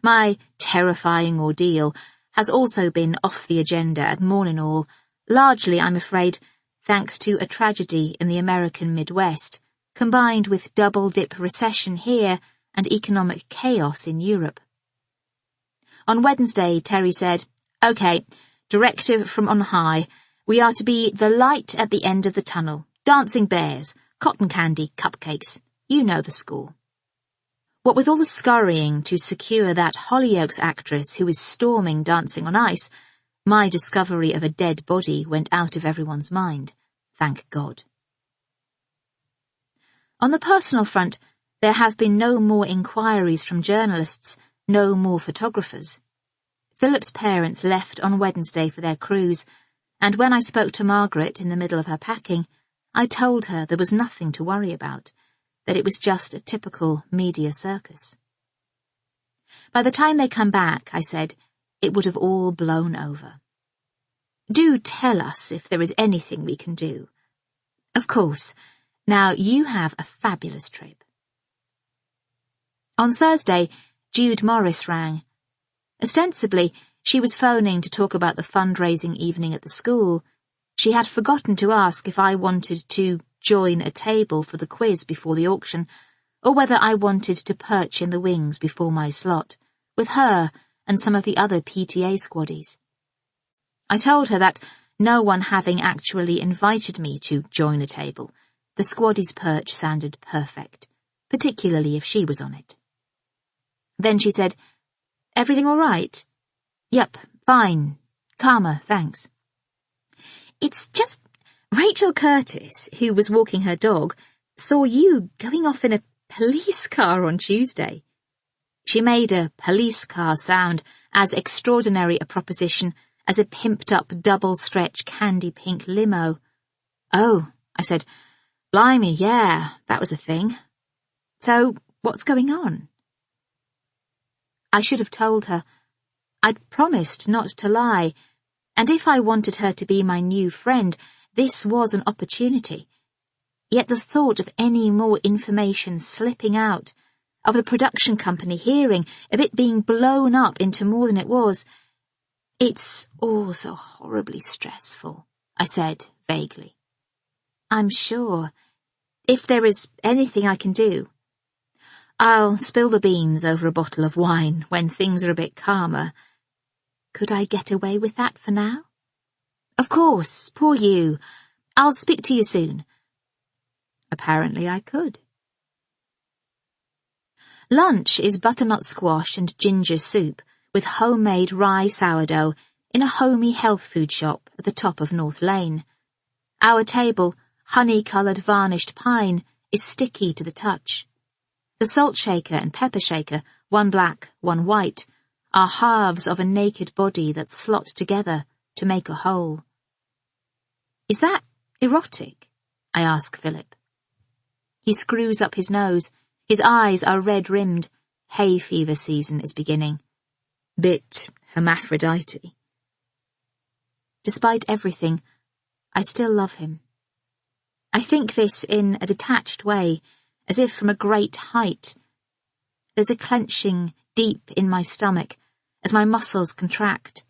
My terrifying ordeal has also been off the agenda at Morninall, largely, I'm afraid, thanks to a tragedy in the American Midwest, combined with double-dip recession here and economic chaos in Europe. On Wednesday, Terry said, "Okay, directive from on high. We are to be the light at the end of the tunnel. Dancing bears, cotton candy, cupcakes. You know the score." What with all the scurrying to secure that Hollyoaks actress who is storming Dancing on Ice, my discovery of a dead body went out of everyone's mind. Thank God. On the personal front, there have been no more inquiries from journalists, no more photographers. Philip's parents left on Wednesday for their cruise, and when I spoke to Margaret in the middle of her packing, I told her there was nothing to worry about, that it was just a typical media circus. By the time they come back, I said, it would have all blown over. Do tell us if there is anything we can do. Of course. Now you have a fabulous trip. On Thursday, Jude Morris rang. Ostensibly, she was phoning to talk about the fundraising evening at the school. She had forgotten to ask if I wanted to join a table for the quiz before the auction, or whether I wanted to perch in the wings before my slot, with her and some of the other PTA squaddies. I told her that, no one having actually invited me to join a table, the squaddie's perch sounded perfect, particularly if she was on it. Then she said, "Everything all right?" "Yep, fine. Calmer, thanks." "It's just Rachel Curtis, who was walking her dog, saw you going off in a police car on Tuesday." She made a police car sound as extraordinary a proposition as a pimped-up double-stretch candy-pink limo. "Oh," I said, "blimey, yeah, that was a thing. So, what's going on?" I should have told her. I'd promised not to lie, and if I wanted her to be my new friend, this was an opportunity. Yet the thought of any more information slipping out, of the production company hearing, of it being blown up into more than it was, "It's all so horribly stressful," I said vaguely. "I'm sure. If there is anything I can do, I'll spill the beans over a bottle of wine when things are a bit calmer. Could I get away with that for now?" "Of course, poor you. I'll speak to you soon." Apparently I could. Lunch is butternut squash and ginger soup with homemade rye sourdough in a homey health food shop at the top of North Lane. Our table, honey-coloured varnished pine, is sticky to the touch. The salt shaker and pepper shaker, one black, one white, are halves of a naked body that slot together to make a whole. "Is that erotic?" I ask Philip. He screws up his nose. His eyes are red-rimmed. Hay fever season is beginning. Bit hermaphrodite. Despite everything, I still love him. I think this in a detached way, as if from a great height. There's a clenching deep in my stomach as my muscles contract.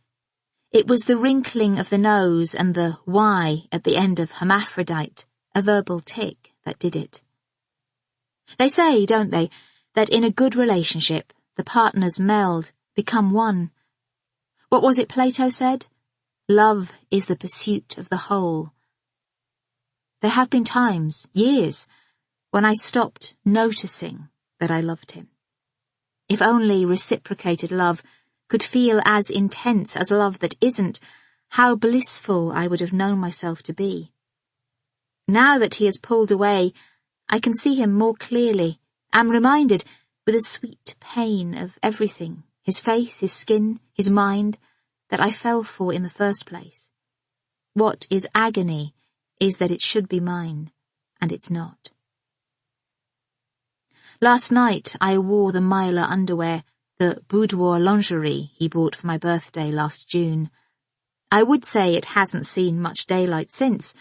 It was the wrinkling of the nose and the Y at the end of hermaphrodite, a verbal tic, that did it. They say, don't they, that in a good relationship, the partners meld, become one. What was it Plato said? Love is the pursuit of the whole. There have been times, years, when I stopped noticing that I loved him. If only reciprocated love could feel as intense as love that isn't, how blissful I would have known myself to be. Now that he has pulled away, I can see him more clearly, am reminded, with a sweet pain, of everything, his face, his skin, his mind, that I fell for in the first place. What is agony is that it should be mine, and it's not. Last night I wore the Myla underwear, the boudoir lingerie he bought for my birthday last June. I would say it hasn't seen much daylight since,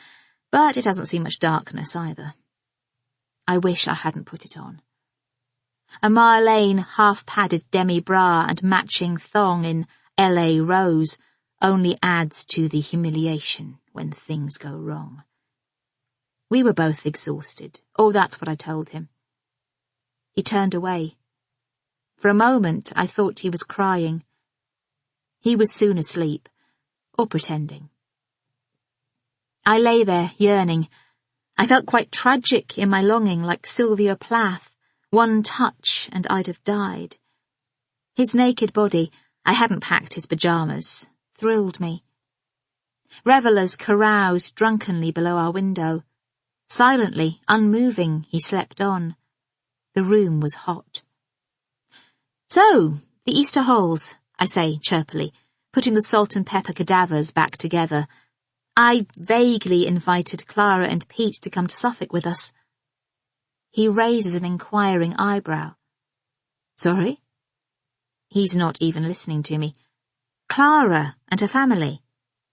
but it hasn't seen much darkness either. I wish I hadn't put it on. A Marlene half-padded demi-bra and matching thong in LA Rose only adds to the humiliation when things go wrong. We were both exhausted, or that's what I told him. He turned away. For a moment I thought he was crying. He was soon asleep, or pretending. I lay there, yearning. I felt quite tragic in my longing, like Sylvia Plath. One touch and I'd have died. His naked body, I hadn't packed his pyjamas, thrilled me. Revellers caroused drunkenly below our window. Silently, unmoving, he slept on. The room was hot. "So, the Easter holes," I say chirpily, putting the salt and pepper cadavers back together. I vaguely invited Clara and Pete to come to Suffolk with us. He raises an inquiring eyebrow. "Sorry?" He's not even listening to me. "Clara and her family.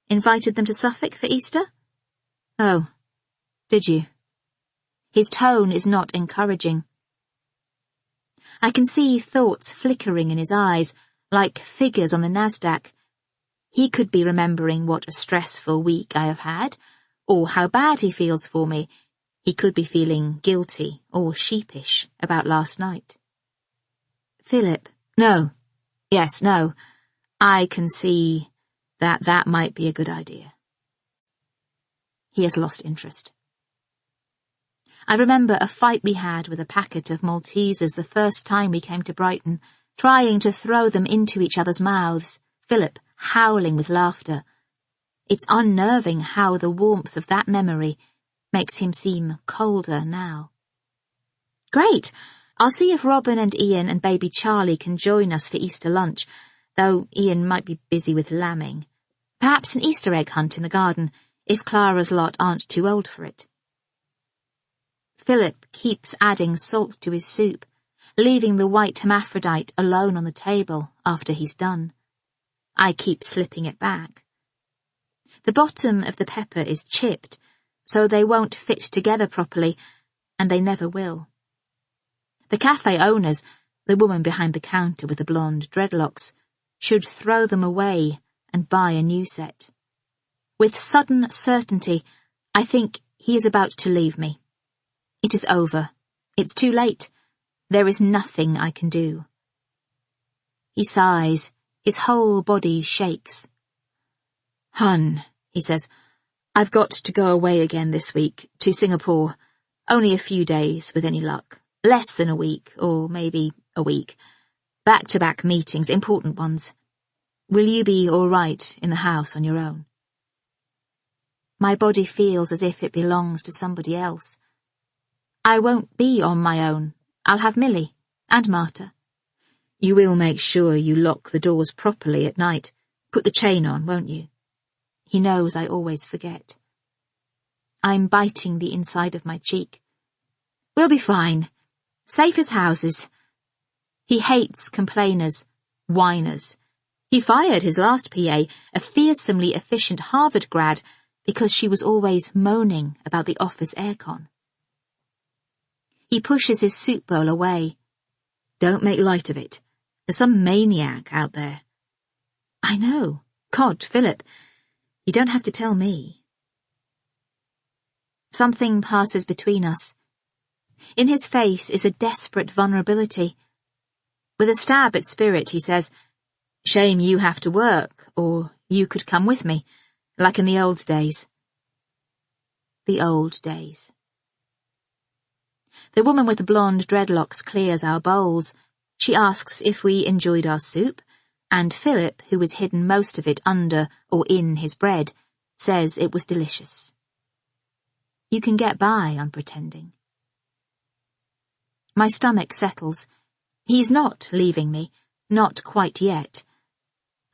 Invited them to Suffolk for Easter?" "Oh, did you?" His tone is not encouraging. I can see thoughts flickering in his eyes, like figures on the NASDAQ. He could be remembering what a stressful week I have had, or how bad he feels for me. He could be feeling guilty or sheepish about last night. Philip, no. Yes, no. I can see that might be a good idea. He has lost interest. I remember a fight we had with a packet of Maltesers the first time we came to Brighton, trying to throw them into each other's mouths, Philip howling with laughter. It's unnerving how the warmth of that memory makes him seem colder now. Great! I'll see if Robin and Ian and baby Charlie can join us for Easter lunch, though Ian might be busy with lambing. Perhaps an Easter egg hunt in the garden, if Clara's lot aren't too old for it. Philip keeps adding salt to his soup, leaving the white hermaphrodite alone on the table after he's done. I keep slipping it back. The bottom of the pepper is chipped, so they won't fit together properly, and they never will. The cafe owners, the woman behind the counter with the blonde dreadlocks, should throw them away and buy a new set. With sudden certainty, I think he is about to leave me. It is over. It's too late. There is nothing I can do. He sighs. His whole body shakes. Hun, he says, I've got to go away again this week, to Singapore. Only a few days, with any luck. Less than a week, or maybe a week. Back-to-back meetings, important ones. Will you be all right in the house on your own? My body feels as if it belongs to somebody else. I won't be on my own. I'll have Millie and Marta. You will make sure you lock the doors properly at night. Put the chain on, won't you? He knows I always forget. I'm biting the inside of my cheek. We'll be fine. Safe as houses. He hates complainers, whiners. He fired his last PA, a fearsomely efficient Harvard grad, because she was always moaning about the office aircon. He pushes his soup bowl away. Don't make light of it. There's some maniac out there. I know. God, Philip, you don't have to tell me. Something passes between us. In his face is a desperate vulnerability. With a stab at spirit, he says, Shame you have to work, or you could come with me, like in the old days. The old days. The woman with the blonde dreadlocks clears our bowls. She asks if we enjoyed our soup, and Philip, who has hidden most of it under or in his bread, says it was delicious. You can get by on pretending. My stomach settles. He's not leaving me, not quite yet.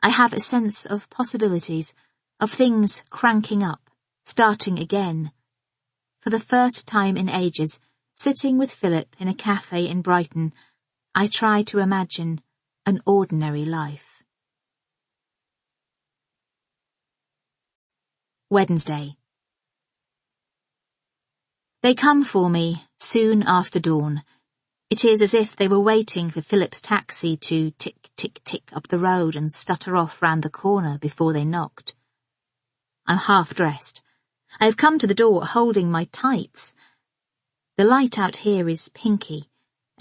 I have a sense of possibilities, of things cranking up, starting again. For the first time in ages, sitting with Philip in a cafe in Brighton, I try to imagine an ordinary life. Wednesday. They come for me soon after dawn. It is as if they were waiting for Philip's taxi to tick, tick, tick up the road and stutter off round the corner before they knocked. I'm half-dressed. I have come to the door holding my tights. The light out here is pinky,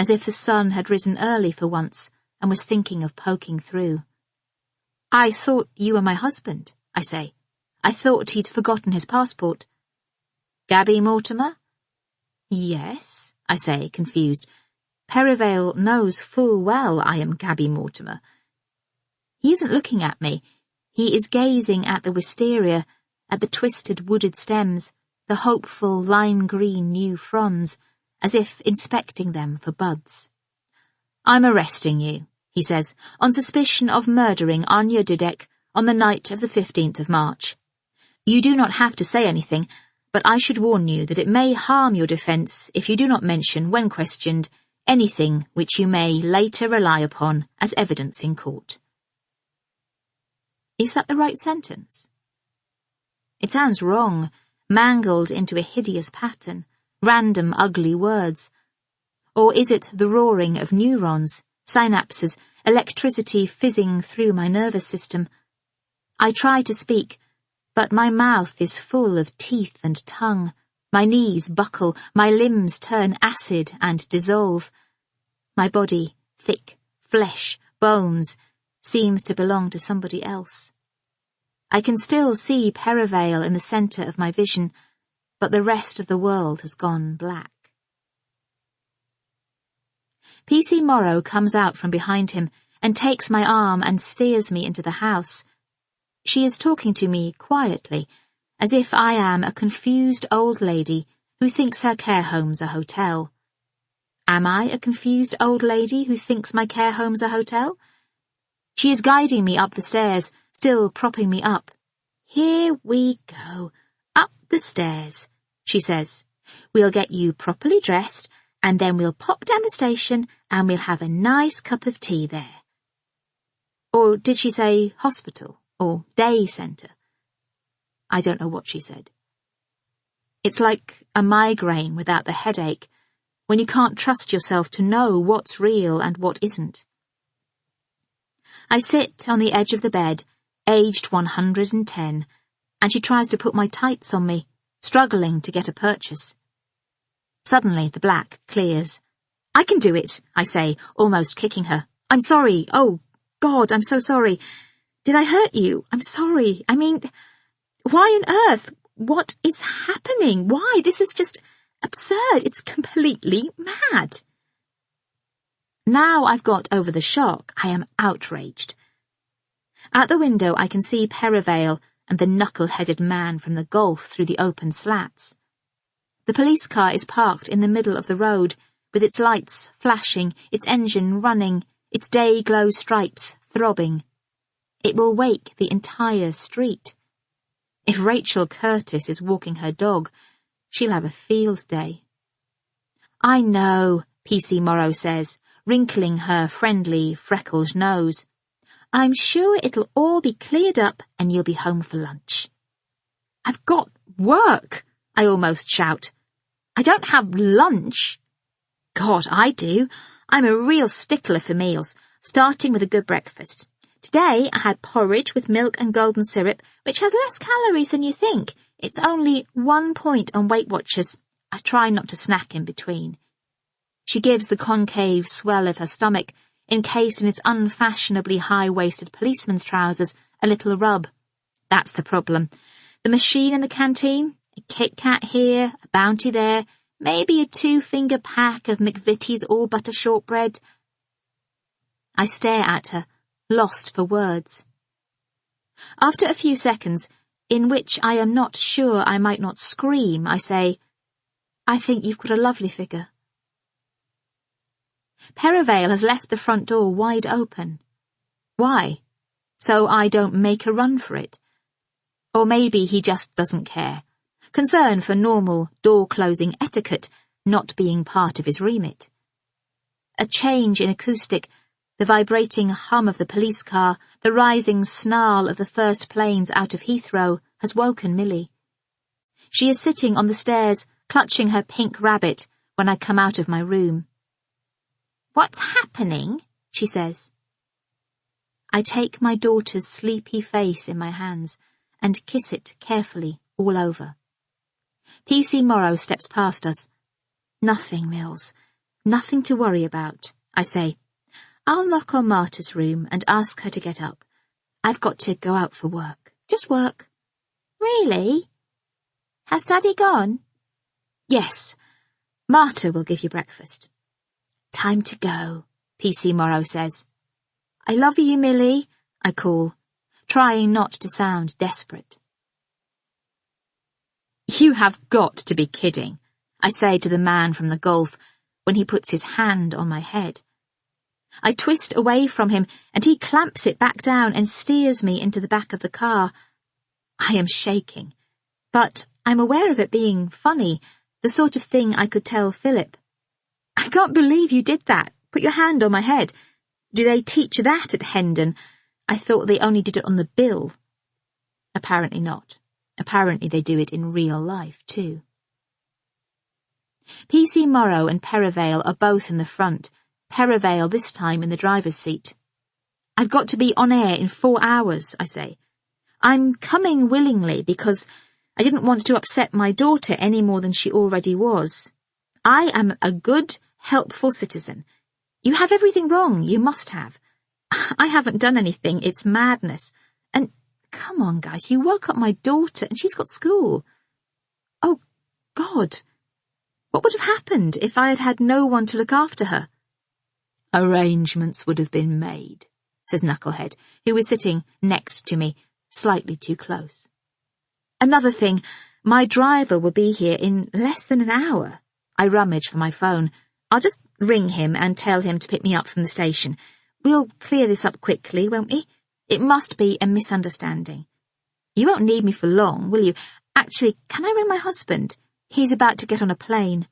as if the sun had risen early for once and was thinking of poking through. I thought you were my husband, I say. I thought he'd forgotten his passport. Gaby Mortimer? Yes, I say, confused. Perivale knows full well I am Gaby Mortimer. He isn't looking at me. He is gazing at the wisteria, at the twisted wooded stems, the hopeful lime-green new fronds, as if inspecting them for buds. I'm arresting you, he says, on suspicion of murdering Anya Dudek on the night of the 15th of March. You do not have to say anything, but I should warn you that it may harm your defence if you do not mention, when questioned, anything which you may later rely upon as evidence in court. Is that the right sentence? It sounds wrong, mangled into a hideous pattern, random ugly words. Or is it the roaring of neurons, synapses, electricity fizzing through my nervous system? I try to speak, but my mouth is full of teeth and tongue. My knees buckle, my limbs turn acid and dissolve. My body, thick, flesh, bones, seems to belong to somebody else. I can still see Perivale in the centre of my vision, but the rest of the world has gone black. PC Morrow comes out from behind him and takes my arm and steers me into the house. She is talking to me quietly, as if I am a confused old lady who thinks her care home's a hotel. Am I a confused old lady who thinks my care home's a hotel? She is guiding me up the stairs, still propping me up. Here we go, up the stairs, she says. We'll get you properly dressed, and then we'll pop down the station and we'll have a nice cup of tea there. Or did she say hospital or day centre? I don't know what she said. It's like a migraine without the headache, when you can't trust yourself to know what's real and what isn't. I sit on the edge of the bed, aged 110, and she tries to put my tights on me, struggling to get a purchase. Suddenly the black clears. I can do it, I say, almost kicking her. I'm sorry. Oh, God, I'm so sorry. Did I hurt you? I'm sorry. I mean, why on earth? What is happening? Why? This is just absurd. It's completely mad. Now I've got over the shock, I am outraged. At the window I can see Perivale and the knuckle-headed man from the golf through the open slats. The police car is parked in the middle of the road, with its lights flashing, its engine running, its day-glow stripes throbbing. It will wake the entire street. If Rachel Curtis is walking her dog, she'll have a field day. I know, PC Morrow says, wrinkling her friendly, freckled nose. I'm sure it'll all be cleared up and you'll be home for lunch. I've got work, I almost shout. I don't have lunch. God, I do. I'm a real stickler for meals, starting with a good breakfast. Today I had porridge with milk and golden syrup, which has less calories than you think. It's only 1 point on Weight Watchers. I try not to snack in between. She gives the concave swell of her stomach, encased in its unfashionably high-waisted policeman's trousers, a little rub. That's the problem. The machine in the canteen, a Kit Kat here, a Bounty there, maybe a 2-finger pack of McVitie's all-butter shortbread. I stare at her, lost for words. After a few seconds, in which I am not sure I might not scream, I say, I think you've got a lovely figure. Perivale has left the front door wide open. Why? So I don't make a run for it. Or maybe he just doesn't care. Concern for normal door-closing etiquette not being part of his remit. A change in acoustic, the vibrating hum of the police car, the rising snarl of the first planes out of Heathrow has woken Millie. She is sitting on the stairs, clutching her pink rabbit when I come out of my room. What's happening? She says. I take my daughter's sleepy face in my hands and kiss it carefully all over. PC Morrow steps past us. Nothing, Mills. Nothing to worry about, I say. I'll knock on Marta's room and ask her to get up. I've got to go out for work. Just work. Really? Has Daddy gone? Yes. Marta will give you breakfast. Time to go, PC Morrow says. I love you, Millie, I call, trying not to sound desperate. You have got to be kidding, I say to the man from the golf when he puts his hand on my head. I twist away from him and he clamps it back down and steers me into the back of the car. I am shaking, but I'm aware of it being funny, the sort of thing I could tell Philip. I can't believe you did that. Put your hand on my head. Do they teach that at Hendon? I thought they only did it on the bill. Apparently not. Apparently they do it in real life, too. PC Morrow and Perivale are both in the front, Perivale this time in the driver's seat. I've got to be on air in 4 hours, I say. I'm coming willingly because I didn't want to upset my daughter any more than she already was. I am a good, helpful citizen. You have everything wrong, you must have. I haven't done anything, it's madness. And come on, guys, you woke up my daughter and she's got school. Oh, God. What would have happened if I had had no one to look after her? Arrangements would have been made, says Knucklehead, who is sitting next to me, slightly too close. Another thing, my driver will be here in less than an hour. I rummage for my phone. I'll just ring him and tell him to pick me up from the station. We'll clear this up quickly, won't we? It must be a misunderstanding. You won't need me for long, will you? Actually, can I ring my husband? He's about to get on a plane.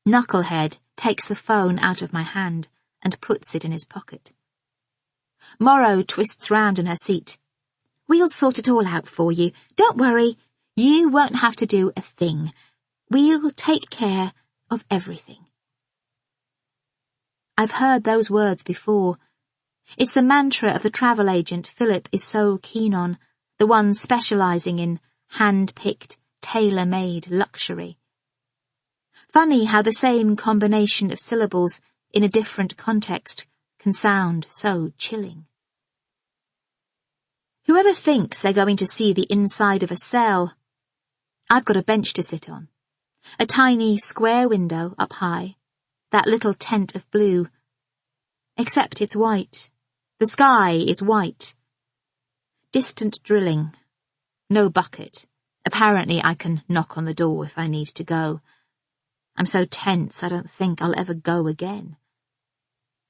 Knucklehead takes the phone out of my hand and puts it in his pocket. Morrow twists round in her seat. We'll sort it all out for you. Don't worry. You won't have to do a thing. We'll take care of everything. I've heard those words before. It's the mantra of the travel agent Philip is so keen on, the one specialising in hand-picked, tailor-made luxury. Funny how the same combination of syllables in a different context can sound so chilling. Whoever thinks they're going to see the inside of a cell? I've got a bench to sit on. A tiny square window up high. That little tent of blue. Except it's white. The sky is white. Distant drilling. No bucket. Apparently I can knock on the door if I need to go. I'm so tense I don't think I'll ever go again.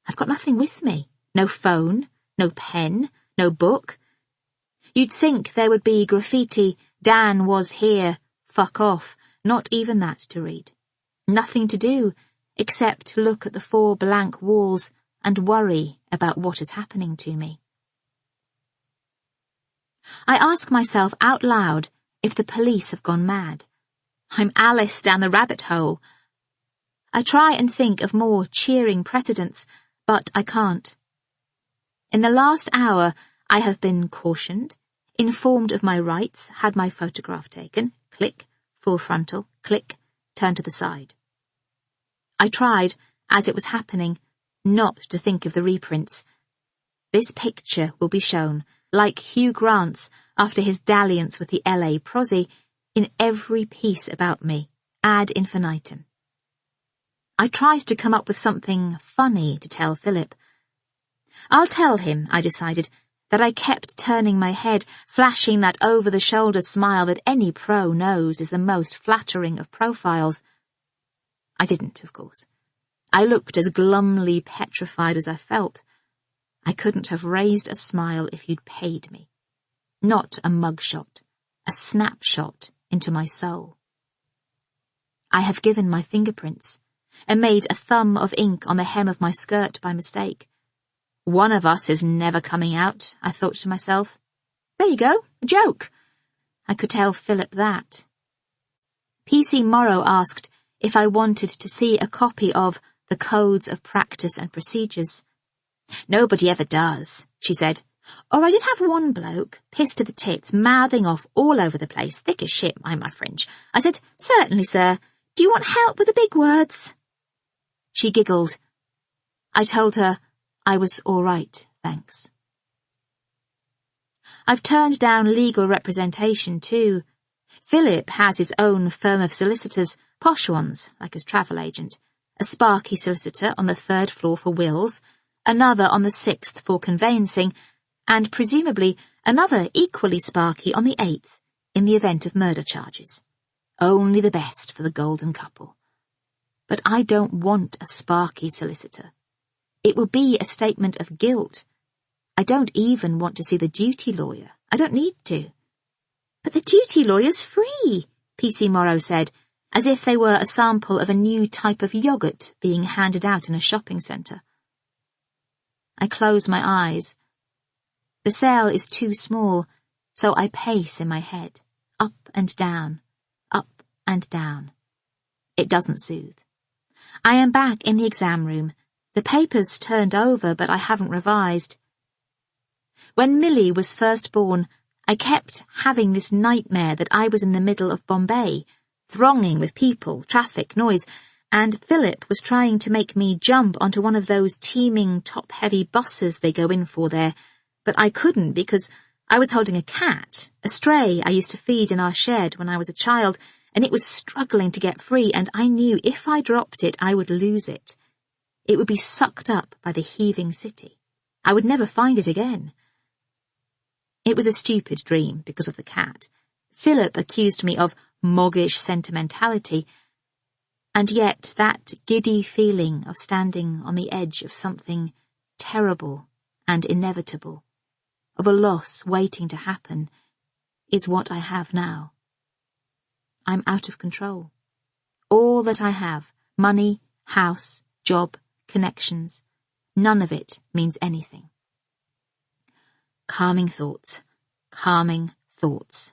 I've got nothing with me. No phone, no pen, no book. You'd think there would be graffiti, Dan was here, fuck off, not even that to read. Nothing to do, except look at the 4 blank walls and worry about what is happening to me. I ask myself out loud if the police have gone mad. I'm Alice down the rabbit hole. I try and think of more cheering precedents, but I can't. In the last hour, I have been cautioned, informed of my rights, had my photograph taken, click, full frontal, click, turn to the side. I tried, as it was happening, not to think of the reprints. This picture will be shown, like Hugh Grant's after his dalliance with the LA Prosy, in every piece about me, ad infinitum. I tried to come up with something funny to tell Philip. I'll tell him, I decided, that I kept turning my head, flashing that over-the-shoulder smile that any pro knows is the most flattering of profiles. I didn't, of course. I looked as glumly petrified as I felt. I couldn't have raised a smile if you'd paid me. Not a mugshot, a snapshot into my soul. I have given my fingerprints, and made a thumb of ink on the hem of my skirt by mistake. One of us is never coming out, I thought to myself. There you go, a joke. I could tell Philip that. PC Morrow asked if I wanted to see a copy of The Codes of Practice and Procedures. Nobody ever does, she said. Or I did have one bloke, pissed to the tits, mouthing off all over the place, thick as shit, mind my fringe. I said, certainly, sir. Do you want help with the big words? She giggled. I told her I was all right, thanks. I've turned down legal representation, too. Philip has his own firm of solicitors, posh ones, like his travel agent, a sparky solicitor on the 3rd floor for wills, another on the 6th for conveyancing, and presumably another equally sparky on the 8th, in the event of murder charges. Only the best for the golden couple. But I don't want a sparky solicitor. It will be a statement of guilt. I don't even want to see the duty lawyer. I don't need to. But the duty lawyer's free, PC Morrow said, as if they were a sample of a new type of yogurt being handed out in a shopping centre. I close my eyes. The cell is too small, so I pace in my head, up and down, up and down. It doesn't soothe. I am back in the exam room. The paper's turned over, but I haven't revised. When Millie was first born, I kept having this nightmare that I was in the middle of Bombay, thronging with people, traffic, noise, and Philip was trying to make me jump onto one of those teeming top-heavy buses they go in for there, but I couldn't because I was holding a cat, a stray I used to feed in our shed when I was a child, and it was struggling to get free, and I knew if I dropped it, I would lose it. It would be sucked up by the heaving city. I would never find it again. It was a stupid dream because of the cat. Philip accused me of moggish sentimentality, and yet that giddy feeling of standing on the edge of something terrible and inevitable, of a loss waiting to happen, is what I have now. I'm out of control. All that I have, money, house, job, connections, none of it means anything. Calming thoughts, calming thoughts.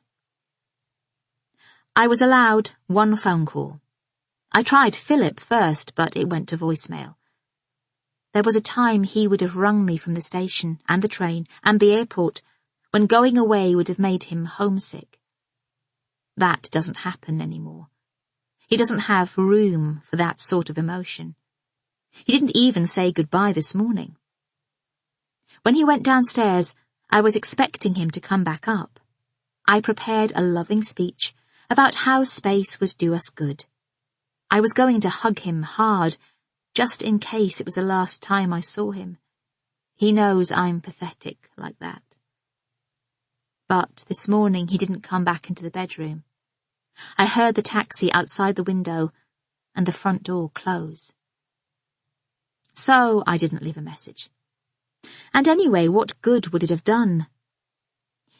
I was allowed one phone call. I tried Philip first, but it went to voicemail. There was a time he would have rung me from the station and the train and the airport when going away would have made him homesick. That doesn't happen anymore. He doesn't have room for that sort of emotion. He didn't even say goodbye this morning. When he went downstairs, I was expecting him to come back up. I prepared a loving speech about how space would do us good. I was going to hug him hard, just in case it was the last time I saw him. He knows I'm pathetic like that. But this morning he didn't come back into the bedroom. I heard the taxi outside the window and the front door close. So I didn't leave a message. And anyway, what good would it have done?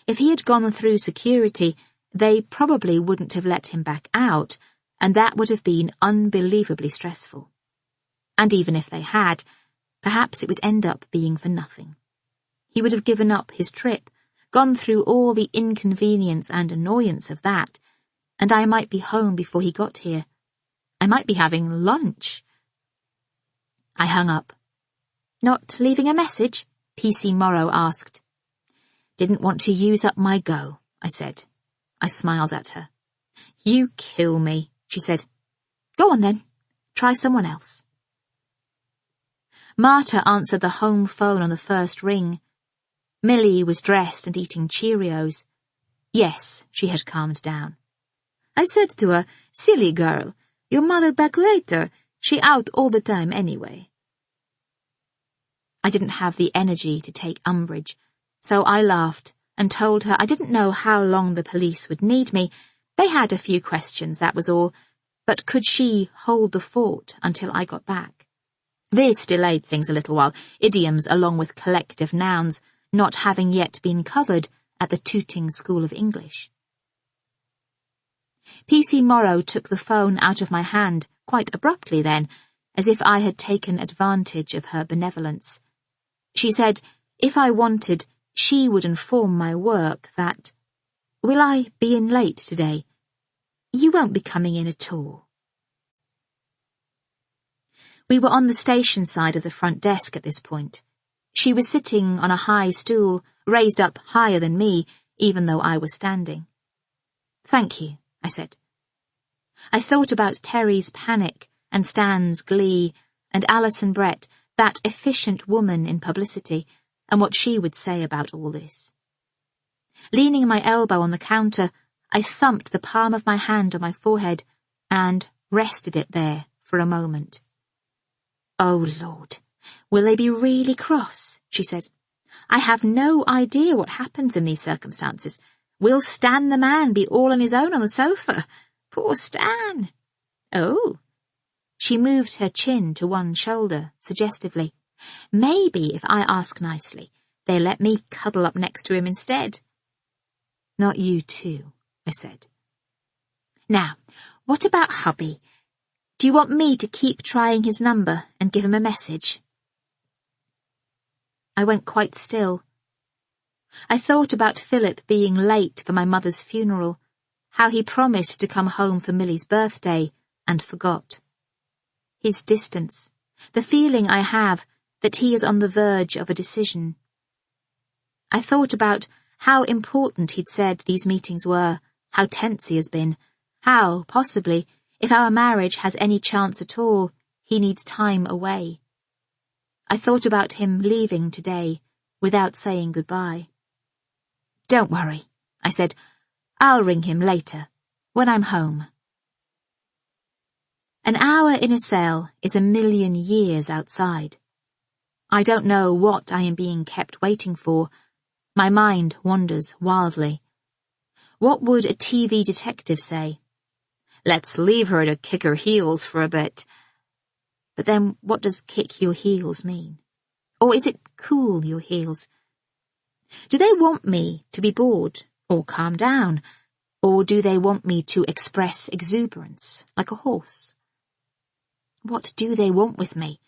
If he had gone through security, they probably wouldn't have let him back out, and that would have been unbelievably stressful. And even if they had, perhaps it would end up being for nothing. He would have given up his trip, gone through all the inconvenience and annoyance of that, and I might be home before he got here. I might be having lunch. I hung up. Not leaving a message? PC Morrow asked. Didn't want to use up my go, I said. I smiled at her. You kill me, she said. Go on then. Try someone else. Marta answered the home phone on the first ring. Millie was dressed and eating Cheerios. Yes, she had calmed down. I said to her, silly girl, your mother back later. She out all the time anyway. I didn't have the energy to take umbrage, so I laughed and told her I didn't know how long the police would need me. They had a few questions, that was all, but could she hold the fort until I got back? This delayed things a little while, idioms along with collective nouns not having yet been covered at the Tooting School of English. PC Morrow took the phone out of my hand quite abruptly then, as if I had taken advantage of her benevolence. She said, if I wanted, she would inform my work that, will I be in late today? You won't be coming in at all. We were on the station side of the front desk at this point. She was sitting on a high stool, raised up higher than me, even though I was standing. Thank you, I said. I thought about Terry's panic and Stan's glee and Alison Brett, that efficient woman in publicity, and what she would say about all this. Leaning my elbow on the counter, I thumped the palm of my hand on my forehead and rested it there for a moment. Oh, Lord, will they be really cross? She said. I have no idea what happens in these circumstances. Will Stan the man be all on his own on the sofa? Poor Stan. Oh. She moved her chin to one shoulder, suggestively. Maybe if I ask nicely, they let me cuddle up next to him instead. Not you too, I said. Now, what about hubby? Do you want me to keep trying his number and give him a message? I went quite still. I thought about Philip being late for my mother's funeral, how he promised to come home for Millie's birthday and forgot. His distance, the feeling I have that he is on the verge of a decision. I thought about how important he'd said these meetings were, how tense he has been, how, possibly, if our marriage has any chance at all, he needs time away. I thought about him leaving today, without saying goodbye. "Don't worry," I said. "I'll ring him later, when I'm home." An hour in a cell is 1,000,000 years outside. I don't know what I am being kept waiting for. My mind wanders wildly. What would a TV detective say? "Let's leave her to kick her heels for a bit." But then what does kick your heels mean? Or is it cool your heels? Do they want me to be bored or calm down? Or do they want me to express exuberance like a horse? What do they want with me?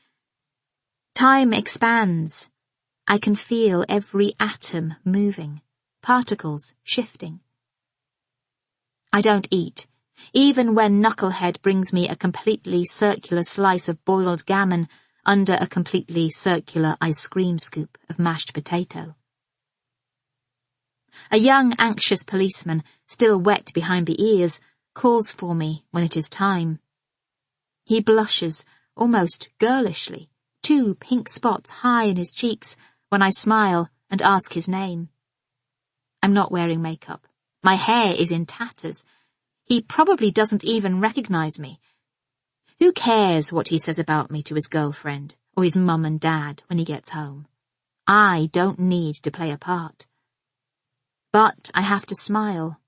Time expands. I can feel every atom moving, particles shifting. I don't eat, even when Knucklehead brings me a completely circular slice of boiled gammon under a completely circular ice cream scoop of mashed potato. A young, anxious policeman, still wet behind the ears, calls for me when it is time. He blushes, almost girlishly, 2 pink spots high in his cheeks, when I smile and ask his name. I'm not wearing makeup. My hair is in tatters. He probably doesn't even recognize me. Who cares what he says about me to his girlfriend or his mum and dad when he gets home? I don't need to play a part. But I have to smile.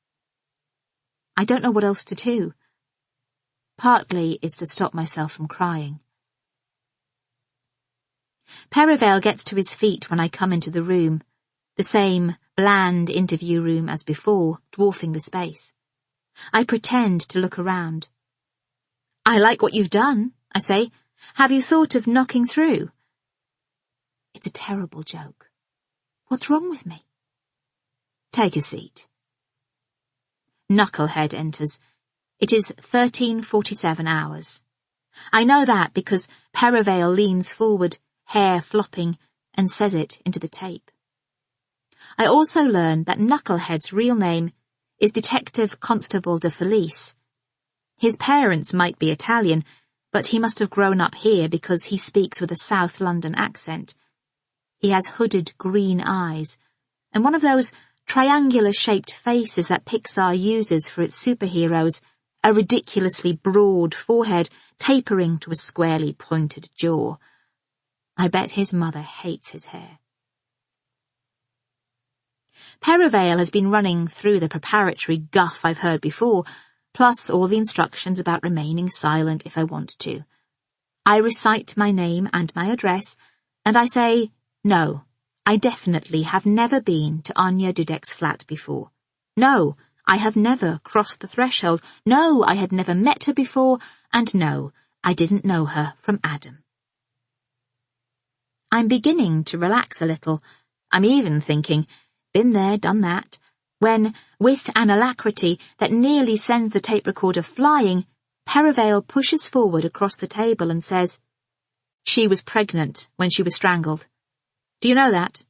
I don't know what else to do. Partly it's to stop myself from crying. Perivale gets to his feet when I come into the room, the same bland interview room as before, dwarfing the space. I pretend to look around. "I like what you've done," I say. "Have you thought of knocking through?" It's a terrible joke. What's wrong with me? "Take a seat." Knucklehead enters. It is 13:47 hours. I know that because Perivale leans forward, hair flopping, and says it into the tape. I also learn that Knucklehead's real name is Detective Constable de Felice. His parents might be Italian, but he must have grown up here because he speaks with a South London accent. He has hooded green eyes, and one of those triangular-shaped faces that Pixar uses for its superheroes, a ridiculously broad forehead tapering to a squarely pointed jaw. I bet his mother hates his hair. Perivale has been running through the preparatory guff I've heard before, plus all the instructions about remaining silent if I want to. I recite my name and my address, and I say, no, I definitely have never been to Anya Dudek's flat before. No, I have never crossed the threshold. No, I had never met her before, and no, I didn't know her from Adam. I'm beginning to relax a little. I'm even thinking, been there, done that, when, with an alacrity that nearly sends the tape recorder flying, Perivale pushes forward across the table and says, "She was pregnant when she was strangled. Do you know that?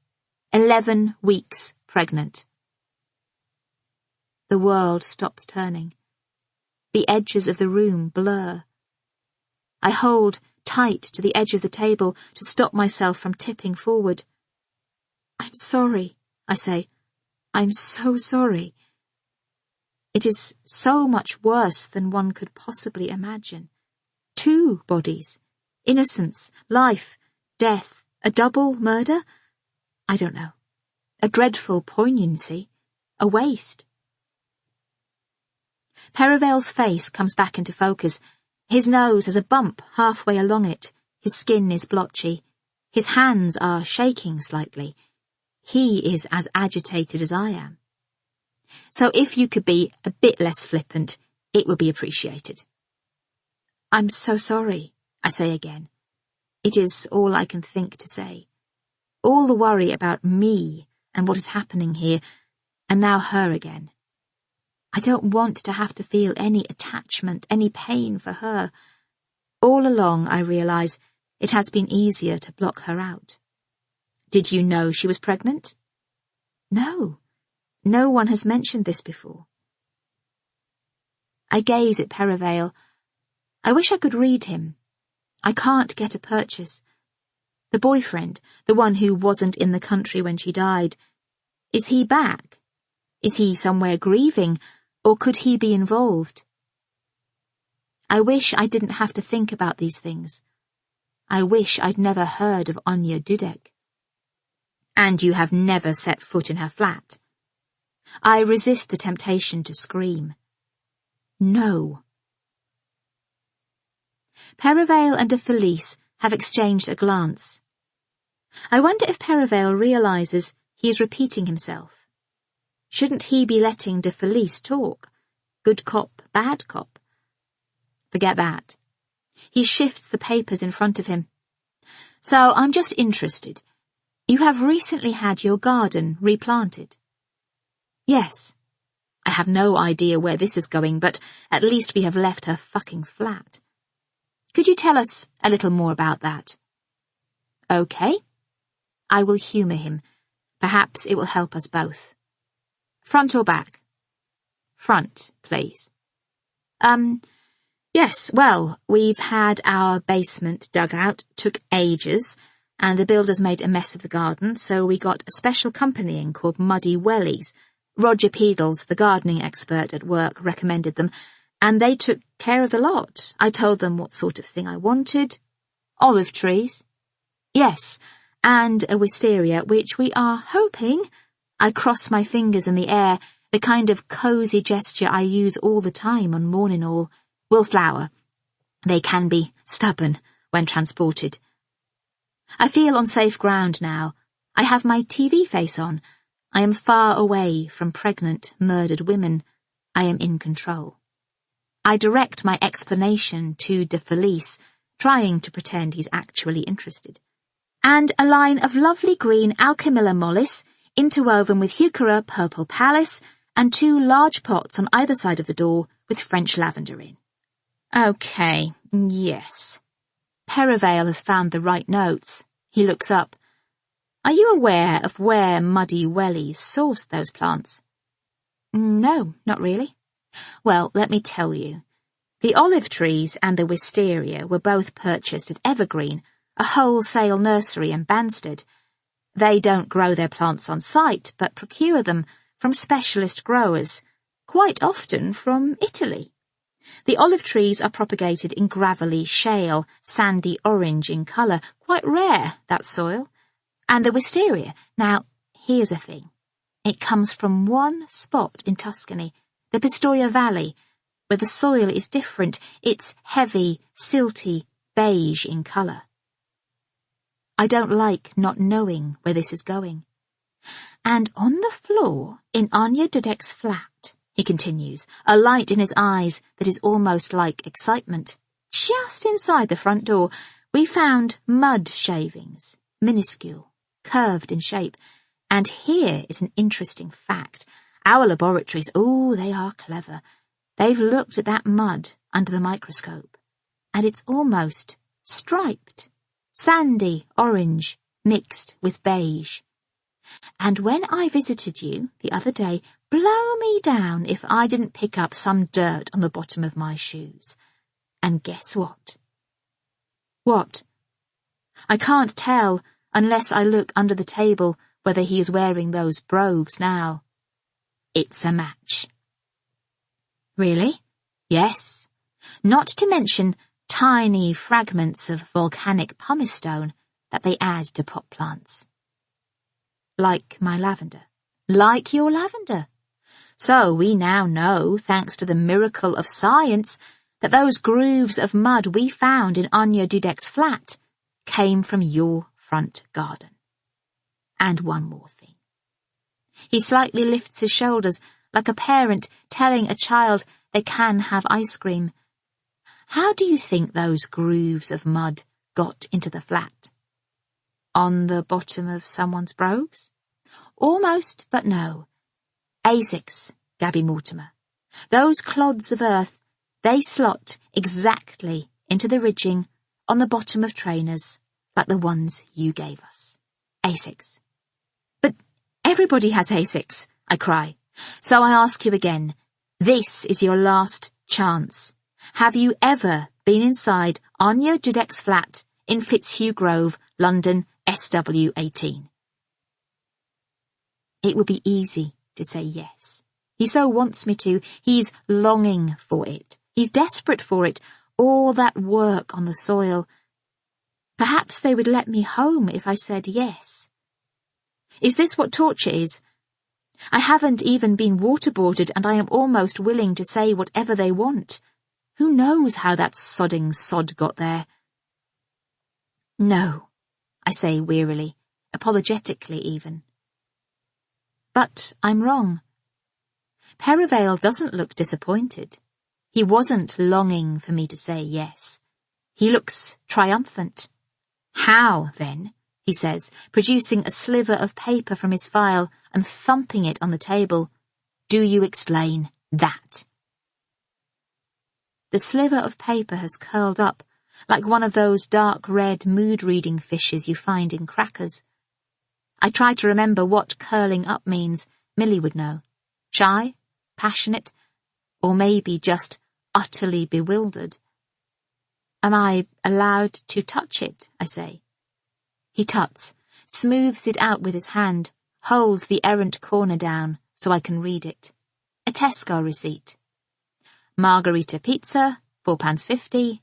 11 weeks pregnant." The world stops turning. The edges of the room blur. I hold tight to the edge of the table to stop myself from tipping forward. "I'm sorry," I say. "I'm so sorry." It is so much worse than one could possibly imagine. 2 bodies. Innocence, life, death, a double murder? I don't know. A dreadful poignancy. A waste. Perivale's face comes back into focus. His nose has a bump halfway along it. His skin is blotchy. His hands are shaking slightly. He is as agitated as I am. So if you could be a bit less flippant, it would be appreciated. "I'm so sorry," I say again. It is all I can think to say. All the worry about me and what is happening here, and now her again. I don't want to have to feel any attachment, any pain for her. All along, I realize, it has been easier to block her out. "Did you know she was pregnant?" "No. No one has mentioned this before. I gaze at Perivale. I wish I could read him. I can't get a purchase. The boyfriend, the one who wasn't in the country when she died, is he back? Is he somewhere grieving, or could he be involved? I wish I didn't have to think about these things. I wish I'd never heard of Anya Dudek. And you have never set foot in her flat? I resist the temptation to scream. No. Perivale and de Felice have exchanged a glance. I wonder if Perivale realizes he is repeating himself. Shouldn't he be letting de Felice talk? Good cop, bad cop. Forget that. He shifts the papers in front of him. So I'm just interested. You have recently had your garden replanted. Yes. I have no idea where this is going, but at least we have left her fucking flat. Could you tell us a little more about that? Okay. I will humour him. Perhaps it will help us both. Front or back? Front, please. Yes, well, we've had our basement dug out, took ages, and the builders made a mess of the garden, so we got a special company in called Muddy Wellies. Roger Peedles, the gardening expert at work, recommended them, and they took care of the lot. I told them what sort of thing I wanted. Olive trees. Yes, and a wisteria, which we are hoping. I cross my fingers in the air, the kind of cosy gesture I use all the time on morning all. Will flower. They can be stubborn when transported. I feel on safe ground now. I have my TV face on. I am far away from pregnant, murdered women. I am in control. I direct my explanation to de Felice, trying to pretend he's actually interested. And a line of lovely green Alchemilla mollis, interwoven with Heuchera purple pallis, and 2 large pots on either side of the door with French lavender in. Okay, yes. Perivale has found the right notes. He looks up. Are you aware of where Muddy Wellies sourced those plants? No, not really. Well, let me tell you. The olive trees and the wisteria were both purchased at Evergreen, a wholesale nursery in Banstead. They don't grow their plants on site, but procure them from specialist growers, quite often from Italy. The olive trees are propagated in gravelly shale, sandy orange in colour, quite rare, that soil. And the wisteria, now, here's a thing. It comes from one spot in Tuscany, the Pistoia Valley, where the soil is different. It's heavy, silty, beige in colour. I don't like not knowing where this is going. And on the floor in Anya Dudek's flat, he continues, a light in his eyes that is almost like excitement. Just inside the front door, we found mud shavings, minuscule, curved in shape. And here is an interesting fact. Our laboratories, they are clever. They've looked at that mud under the microscope, and it's almost striped, sandy orange mixed with beige. And when I visited you the other day, blow me down if I didn't pick up some dirt on the bottom of my shoes. And guess what? What? I can't tell unless I look under the table whether he is wearing those brogues now. It's a match. Really? Yes. Not to mention tiny fragments of volcanic pumice stone that they add to pot plants. Like my lavender. Like your lavender. So we now know, thanks to the miracle of science, that those grooves of mud we found in Anya Dudek's flat came from your front garden. And one more thing. He slightly lifts his shoulders like a parent telling a child they can have ice cream. How do you think those grooves of mud got into the flat? On the bottom of someone's brogues? Almost, but no. Asics, Gaby Mortimer. Those clods of earth, they slot exactly into the ridging on the bottom of trainers, like the ones you gave us. Asics. But everybody has Asics, I cry. So I ask you again. This is your last chance. Have you ever been inside Anya Dudek's flat in Fitzhugh Grove, London, SW18? It would be easy to say yes. He so wants me to. He's longing for it. He's desperate for it. All that work on the soil. Perhaps they would let me home if I said yes. Is this what torture is? I haven't even been waterboarded, and I am almost willing to say whatever they want. Who knows how that sodding sod got there? No, I say wearily, apologetically even. But I'm wrong. Perivale doesn't look disappointed. He wasn't longing for me to say yes. He looks triumphant. How, then, he says, producing a sliver of paper from his file and thumping it on the table, do you explain that? The sliver of paper has curled up, like one of those dark red mood-reading fishes you find in crackers. I try to remember what curling up means. Millie would know. Shy? Passionate? Or maybe just utterly bewildered? Am I allowed to touch it, I say. He tuts, smooths it out with his hand, holds the errant corner down so I can read it. A Tesco receipt. Margherita pizza, £4.50.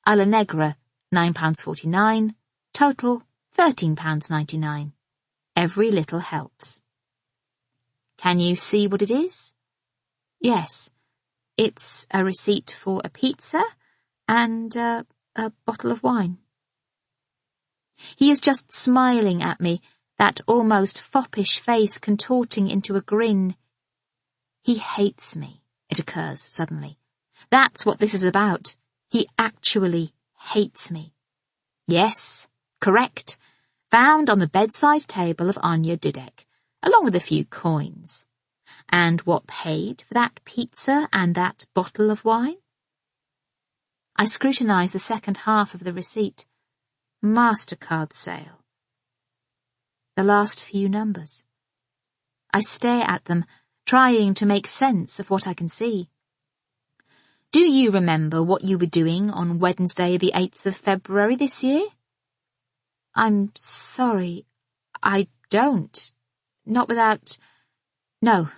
Alla Negra, £9.49. Total, £13.99. Every little helps. Can you see what it is? Yes. It's a receipt for a pizza and a bottle of wine. He is just smiling at me, that almost foppish face contorting into a grin. He hates me, it occurs suddenly. That's what this is about. He actually hates me. Yes, correct. Found on the bedside table of Anya Dudek, along with a few coins. And what paid for that pizza and that bottle of wine? I scrutinise the second half of the receipt. MasterCard sale. The last few numbers. I stare at them, trying to make sense of what I can see. Do you remember what you were doing on Wednesday the 8th of February this year? I'm sorry, I don't. Not without... No.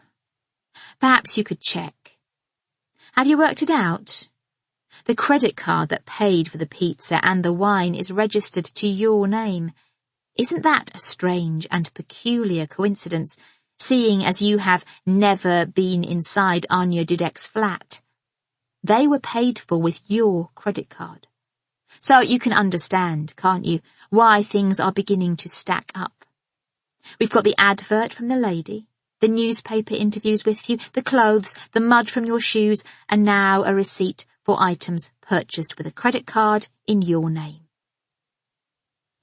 Perhaps you could check. Have you worked it out? The credit card that paid for the pizza and the wine is registered to your name. Isn't that a strange and peculiar coincidence, seeing as you have never been inside Anya Dudek's flat? They were paid for with your credit card. So you can understand, can't you, why things are beginning to stack up. We've got the advert from the lady, the newspaper interviews with you, the clothes, the mud from your shoes, and now a receipt for items purchased with a credit card in your name.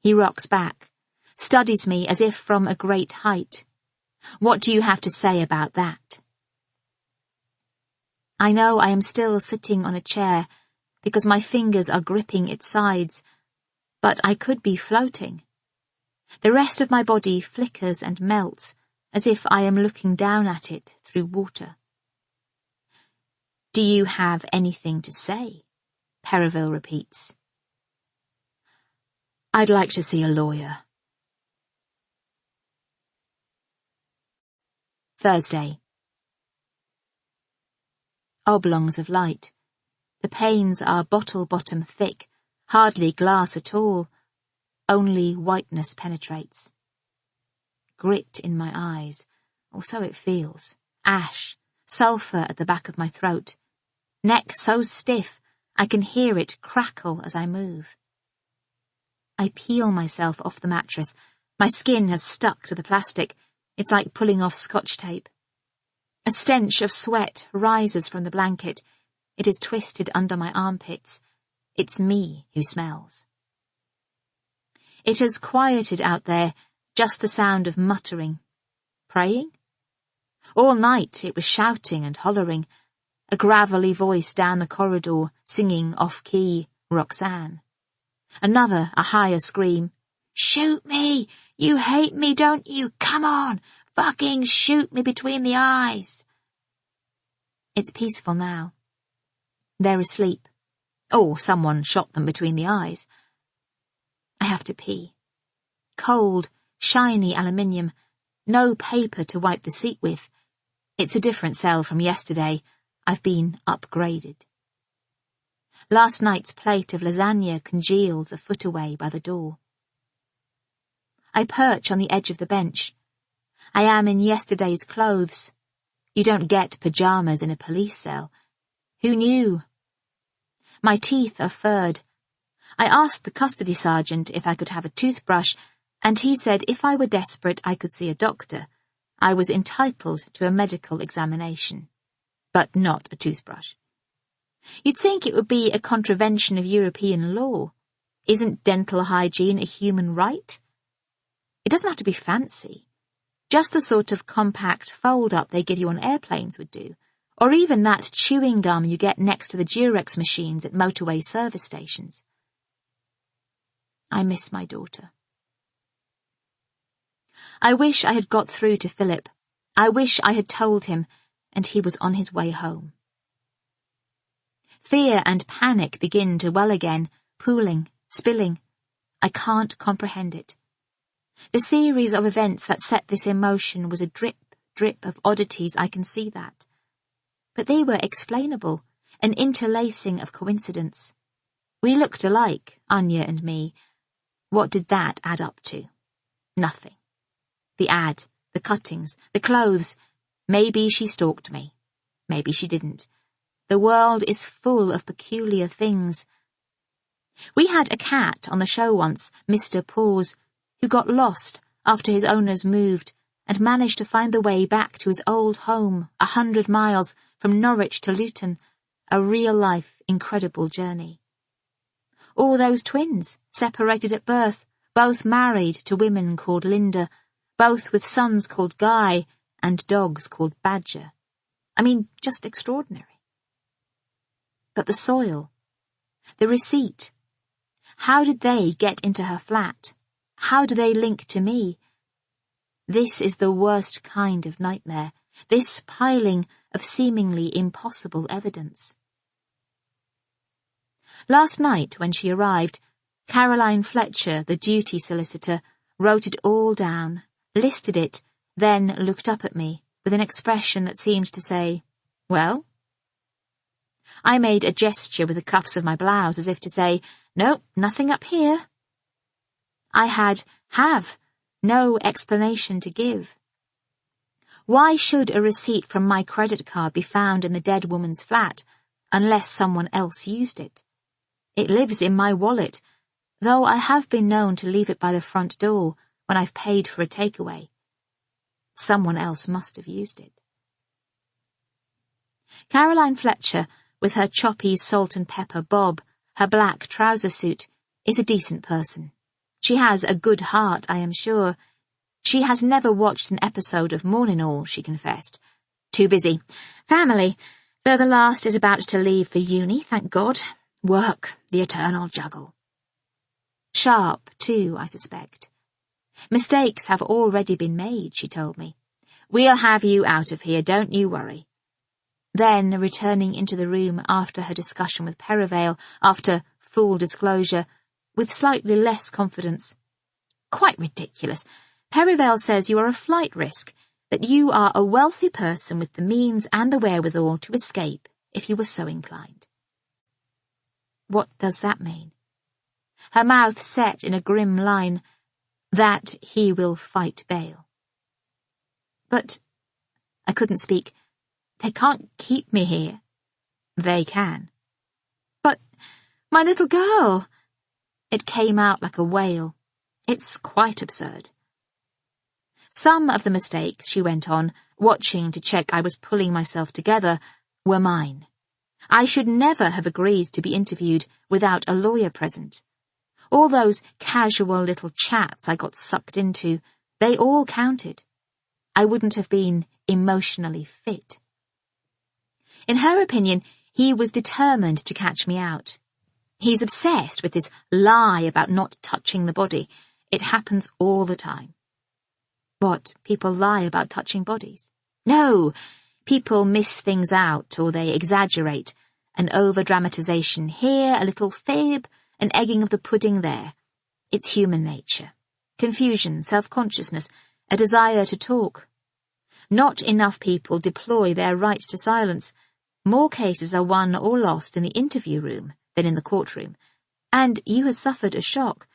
He rocks back, studies me as if from a great height. What do you have to say about that? I know I am still sitting on a chair because my fingers are gripping its sides, but I could be floating. The rest of my body flickers and melts as if I am looking down at it through water. Do you have anything to say? Perivale repeats. I'd like to see a lawyer. Thursday. Oblongs of light. The panes are bottle-bottom thick, hardly glass at all. Only whiteness penetrates. Grit in my eyes, or so it feels. Ash, sulphur at the back of my throat. Neck so stiff I can hear it crackle as I move. I peel myself off the mattress. My skin has stuck to the plastic. It's like pulling off Scotch tape. A stench of sweat rises from the blanket. It is twisted under my armpits. It's me who smells. It has quieted out there, just the sound of muttering. Praying? All night it was shouting and hollering, a gravelly voice down the corridor singing off-key, Roxanne. Another, a higher scream. Shoot me! You hate me, don't you? Come on! Fucking shoot me between the eyes. It's peaceful now. They're asleep. Or someone shot them between the eyes. I have to pee. Cold, shiny aluminium. No paper to wipe the seat with. It's a different cell from yesterday. I've been upgraded. Last night's plate of lasagna congeals a foot away by the door. I perch on the edge of the bench. I am in yesterday's clothes. You don't get pyjamas in a police cell. Who knew? My teeth are furred. I asked the custody sergeant if I could have a toothbrush, and he said if I were desperate I could see a doctor. I was entitled to a medical examination, but not a toothbrush. You'd think it would be a contravention of European law. Isn't dental hygiene a human right? It doesn't have to be fancy. Just the sort of compact fold-up they give you on airplanes would do, or even that chewing gum you get next to the Durex machines at motorway service stations. I miss my daughter. I wish I had got through to Philip. I wish I had told him, and he was on his way home. Fear and panic begin to well again, pooling, spilling. I can't comprehend it. The series of events that set this in motion was a drip of oddities, I can see that. But they were explainable, an interlacing of coincidence. We looked alike, Anya and me. What did that add up to? Nothing. The ad, the cuttings, the clothes. Maybe she stalked me. Maybe she didn't. The world is full of peculiar things. We had a cat on the show once, Mr. Paws, who got lost after his owners moved and managed to find the way back to his old home 100 miles from Norwich to Luton, a real-life, incredible journey. All those twins, separated at birth, both married to women called Linda, both with sons called Guy and dogs called Badger. I mean, just extraordinary. But the soil, the receipt, how did they get into her flat? How do they link to me? This is the worst kind of nightmare, this piling of seemingly impossible evidence. Last night, when she arrived, Caroline Fletcher, the duty solicitor, wrote it all down, listed it, then looked up at me with an expression that seemed to say, "Well?" I made a gesture with the cuffs of my blouse as if to say, "Nope, nothing up here." I have no explanation to give. Why should a receipt from my credit card be found in the dead woman's flat unless someone else used it? It lives in my wallet, though I have been known to leave it by the front door when I've paid for a takeaway. Someone else must have used it. Caroline Fletcher, with her choppy salt and pepper bob, her black trouser suit, is a decent person. She has a good heart, I am sure. She has never watched an episode of Morning All, she confessed. Too busy. Family. Though the last is about to leave for uni, thank God. Work, the eternal juggle. Sharp, too, I suspect. Mistakes have already been made, she told me. We'll have you out of here, don't you worry. Then, returning into the room after her discussion with Perivale, after full disclosure, with slightly less confidence. Quite ridiculous. Perivale says you are a flight risk, that you are a wealthy person with the means and the wherewithal to escape if you were so inclined. What does that mean? Her mouth set in a grim line, that he will fight bail. But I couldn't speak. They can't keep me here. They can. But my little girl... It came out like a wail. It's quite absurd. Some of the mistakes, she went on, watching to check I was pulling myself together, were mine. I should never have agreed to be interviewed without a lawyer present. All those casual little chats I got sucked into, they all counted. I wouldn't have been emotionally fit. In her opinion, he was determined to catch me out. He's obsessed with this lie about not touching the body. It happens all the time. What, people lie about touching bodies? No, people miss things out or they exaggerate. An over-dramatization here, a little fib, an egging of the pudding there. It's human nature. Confusion, self-consciousness, a desire to talk. Not enough people deploy their right to silence. More cases are won or lost in the interview room than in the courtroom. And you had suffered a shock.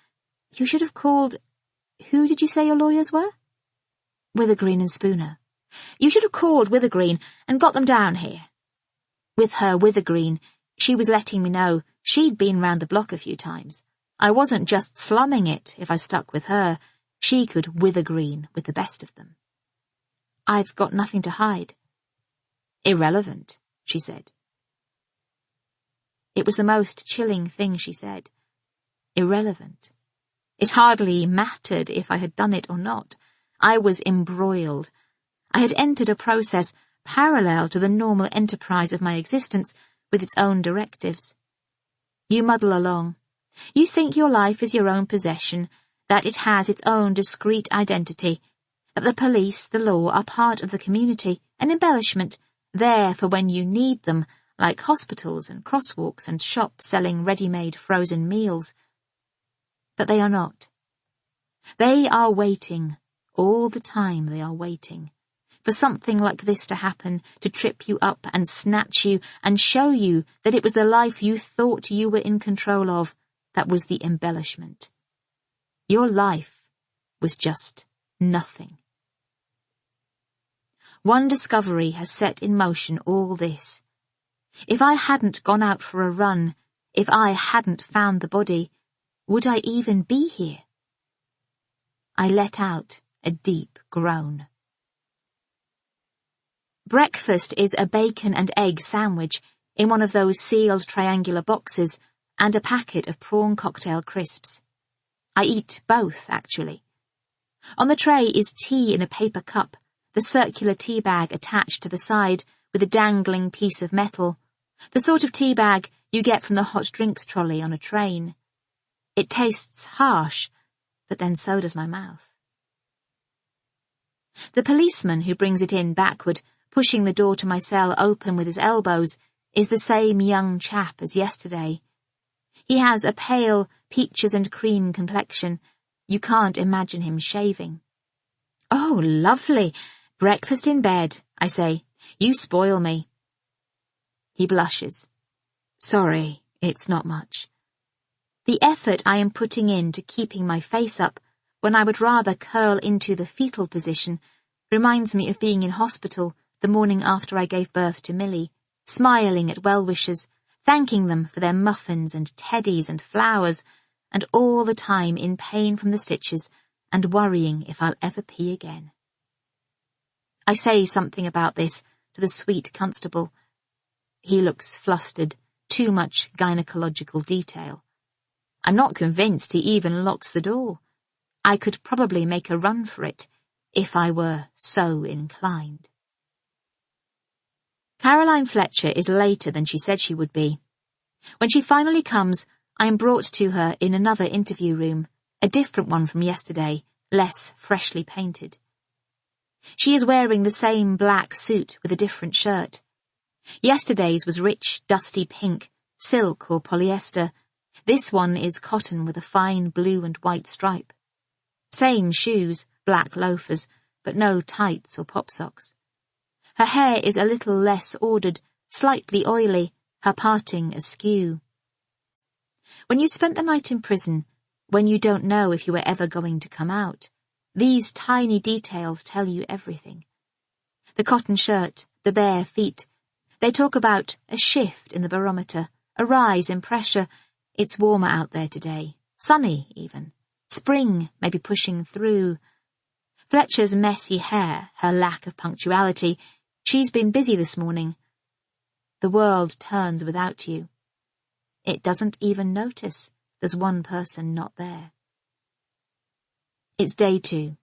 You should have called... Who did you say your lawyers were? Withergreen and Spooner. You should have called Withergreen and got them down here. With her Withergreen, she was letting me know she'd been round the block a few times. I wasn't just slumming it if I stuck with her. She could Withergreen with the best of them. I've got nothing to hide. Irrelevant, she said. It was the most chilling thing she said. Irrelevant. It hardly mattered if I had done it or not. I was embroiled. I had entered a process parallel to the normal enterprise of my existence with its own directives. You muddle along. You think your life is your own possession, that it has its own discrete identity, that the police, the law, are part of the community, an embellishment, there for when you need them, like hospitals and crosswalks and shops selling ready-made frozen meals. But they are not. They are waiting, all the time they are waiting, for something like this to happen, to trip you up and snatch you and show you that it was the life you thought you were in control of that was the embellishment. Your life was just nothing. One discovery has set in motion all this. If I hadn't gone out for a run, if I hadn't found the body, would I even be here? I let out a deep groan. Breakfast is a bacon and egg sandwich in one of those sealed triangular boxes and a packet of prawn cocktail crisps. I eat both, actually. On the tray is tea in a paper cup, the circular tea bag attached to the side with a dangling piece of metal, the sort of tea bag you get from the hot drinks trolley on a train. It tastes harsh, but then so does my mouth. The policeman who brings it in backward, pushing the door to my cell open with his elbows, is the same young chap as yesterday. He has a pale, peaches and cream complexion. You can't imagine him shaving. Oh, lovely. Breakfast in bed, I say. You spoil me. He blushes. Sorry, it's not much. The effort I am putting into keeping my face up when I would rather curl into the fetal position reminds me of being in hospital the morning after I gave birth to Millie, smiling at well-wishers, thanking them for their muffins and teddies and flowers, and all the time in pain from the stitches and worrying if I'll ever pee again. I say something about this to the sweet constable. He looks flustered, too much gynecological detail. I'm not convinced he even locks the door. I could probably make a run for it if I were so inclined. Caroline Fletcher is later than she said she would be. When she finally comes, I am brought to her in another interview room, a different one from yesterday, less freshly painted. She is wearing the same black suit with a different shirt. Yesterday's was rich, dusty pink, silk or polyester. This one is cotton with a fine blue and white stripe. Same shoes, black loafers, but no tights or pop socks. Her hair is a little less ordered, slightly oily, her parting askew. When you spent the night in prison, when you don't know if you are ever going to come out, these tiny details tell you everything. The cotton shirt, the bare feet, they talk about a shift in the barometer, a rise in pressure. It's warmer out there today, sunny even. Spring may be pushing through. Fletcher's messy hair, her lack of punctuality, she's been busy this morning. The world turns without you. It doesn't even notice there's one person not there. It's day 2.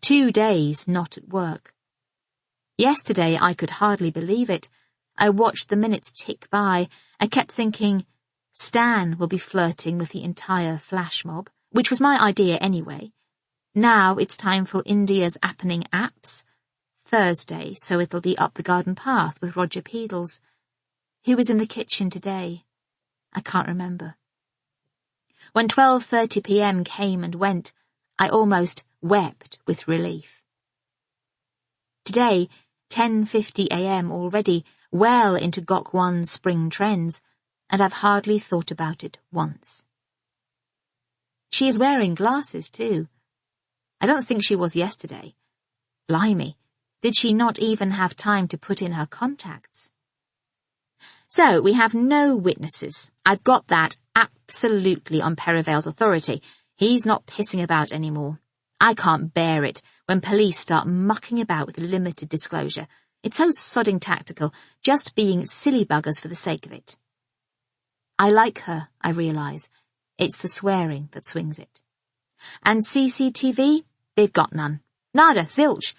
2 days not at work. Yesterday I could hardly believe it. I watched the minutes tick by. I kept thinking, Stan will be flirting with the entire flash mob, which was my idea anyway. Now it's time for India's happening apps. Thursday, so it'll be up the garden path with Roger Peedles. Who was in the kitchen today? I can't remember. When 12:30 p.m. came and went, I almost wept with relief. Today, 10:50 a.m. already, well into Gok1's spring trends, and I've hardly thought about it once. She is wearing glasses, too. I don't think she was yesterday. Blimey, did she not even have time to put in her contacts? So, we have no witnesses. I've got that absolutely on Perivale's authority. He's not pissing about anymore. I can't bear it when police start mucking about with limited disclosure. It's so sodding tactical, just being silly buggers for the sake of it. I like her, I realise. It's the swearing that swings it. And CCTV? They've got none. Nada, zilch.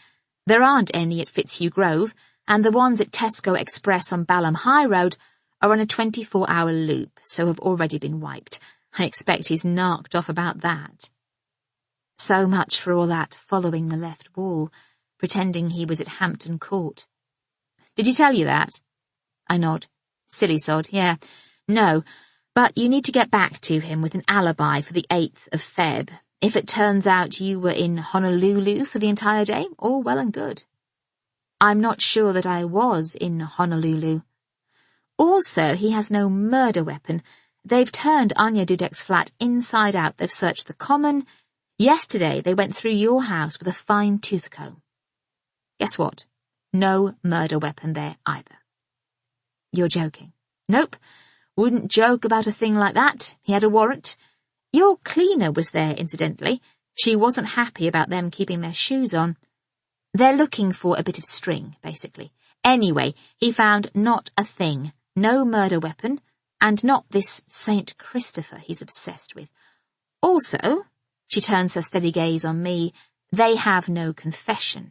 There aren't any at Fitzhugh Grove, and the ones at Tesco Express on Balham High Road are on a 24-hour loop, so have already been wiped. I expect he's narked off about that. So much for all that following the left wall, pretending he was at Hampton Court. Did he tell you that? I nod. Silly sod, yeah. No, but you need to get back to him with an alibi for the 8th of Feb. If it turns out you were in Honolulu for the entire day, all well and good. I'm not sure that I was in Honolulu. Also, he has no murder weapon. They've turned Anya Dudek's flat inside out. They've searched the common. Yesterday, they went through your house with a fine-tooth comb. Guess what? No murder weapon there either. You're joking. Nope. Wouldn't joke about a thing like that. He had a warrant. Your cleaner was there, incidentally. She wasn't happy about them keeping their shoes on. They're looking for a bit of string, basically. Anyway, he found not a thing. No murder weapon, and not this St. Christopher he's obsessed with. Also, she turns her steady gaze on me, they have no confession.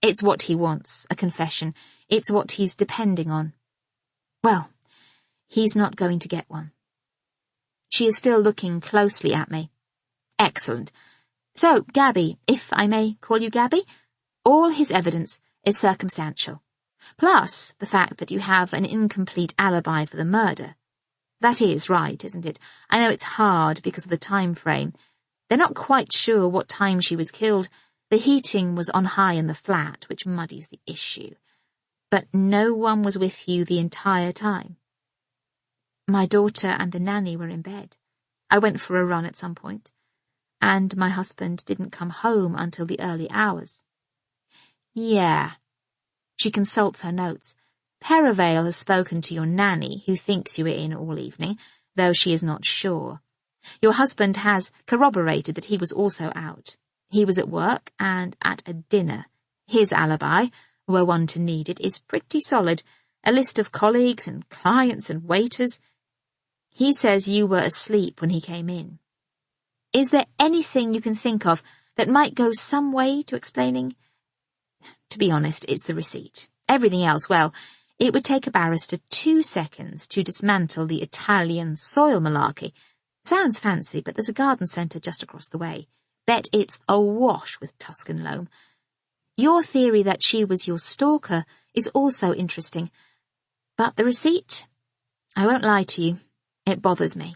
It's what he wants, a confession. It's what he's depending on. Well, he's not going to get one. She is still looking closely at me. Excellent. So, Gaby, if I may call you Gaby, all his evidence is circumstantial. Plus the fact that you have an incomplete alibi for the murder. That is right, isn't it? I know it's hard because of the time frame. They're not quite sure what time she was killed. The heating was on high in the flat, which muddies the issue. But no one was with you the entire time. My daughter and the nanny were in bed. I went for a run at some point, and my husband didn't come home until the early hours. Yeah. She consults her notes. Perivale has spoken to your nanny, who thinks you were in all evening, though she is not sure. Your husband has corroborated that he was also out. He was at work and at a dinner. His alibi, were one to need it, is pretty solid. A list of colleagues and clients and waiters. He says you were asleep when he came in. Is there anything you can think of that might go some way to explaining? To be honest, it's the receipt. Everything else, well, it would take a barrister 2 seconds to dismantle the Italian soil malarkey. Sounds fancy, but there's a garden centre just across the way. Bet it's awash with Tuscan loam. Your theory that she was your stalker is also interesting. But the receipt? I won't lie to you. It bothers me.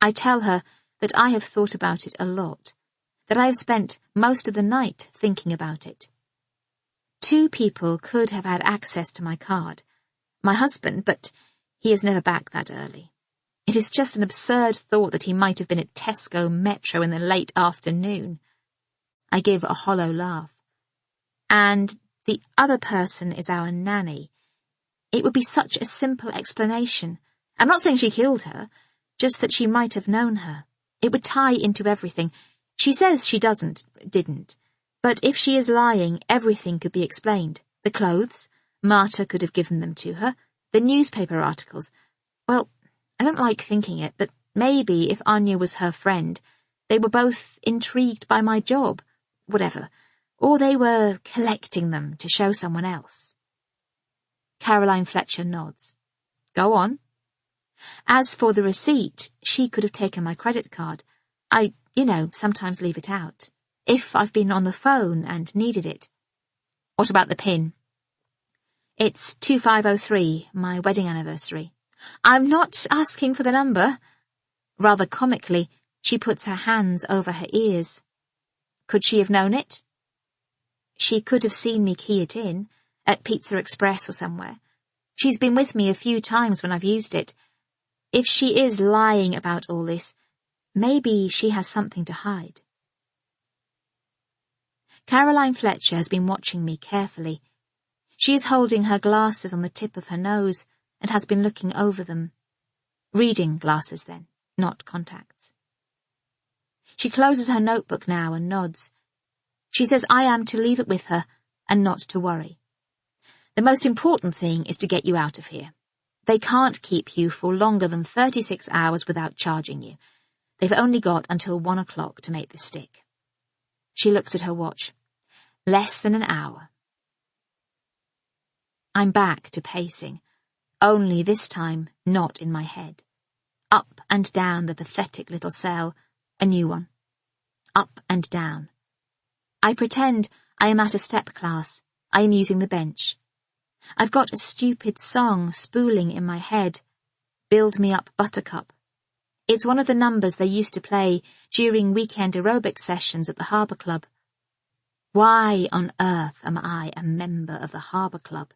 I tell her that I have thought about it a lot, that I have spent most of the night thinking about it. 2 people could have had access to my card. My husband, but he is never back that early. It is just an absurd thought that he might have been at Tesco Metro in the late afternoon. I give a hollow laugh. And the other person is our nanny. It would be such a simple explanation. I'm not saying she killed her, just that she might have known her. It would tie into everything. She says she didn't. But if she is lying, everything could be explained. The clothes, Marta could have given them to her. The newspaper articles. Well, I don't like thinking it, but maybe if Anya was her friend, they were both intrigued by my job. Whatever. Or they were collecting them to show someone else. Caroline Fletcher nods. Go on. As for the receipt, she could have taken my credit card. I You know, sometimes leave it out. If I've been on the phone and needed it. What about the PIN? It's 2503, my wedding anniversary. I'm not asking for the number. Rather comically, she puts her hands over her ears. Could she have known it? She could have seen me key it in, at Pizza Express or somewhere. She's been with me a few times when I've used it. If she is lying about all this, maybe she has something to hide. Caroline Fletcher has been watching me carefully. She is holding her glasses on the tip of her nose and has been looking over them. Reading glasses, then, not contacts. She closes her notebook now and nods. She says I am to leave it with her and not to worry. The most important thing is to get you out of here. They can't keep you for longer than 36 hours without charging you. They've only got until 1 o'clock to make this stick. She looks at her watch. Less than an hour. I'm back to pacing, only this time not in my head. Up and down the pathetic little cell, a new one. Up and down. I pretend I am at a step class. I am using the bench. I've got a stupid song spooling in my head. Build Me Up, Buttercup. It's one of the numbers they used to play during weekend aerobic sessions at the Harbour Club. Why on earth am I a member of the Harbour Club?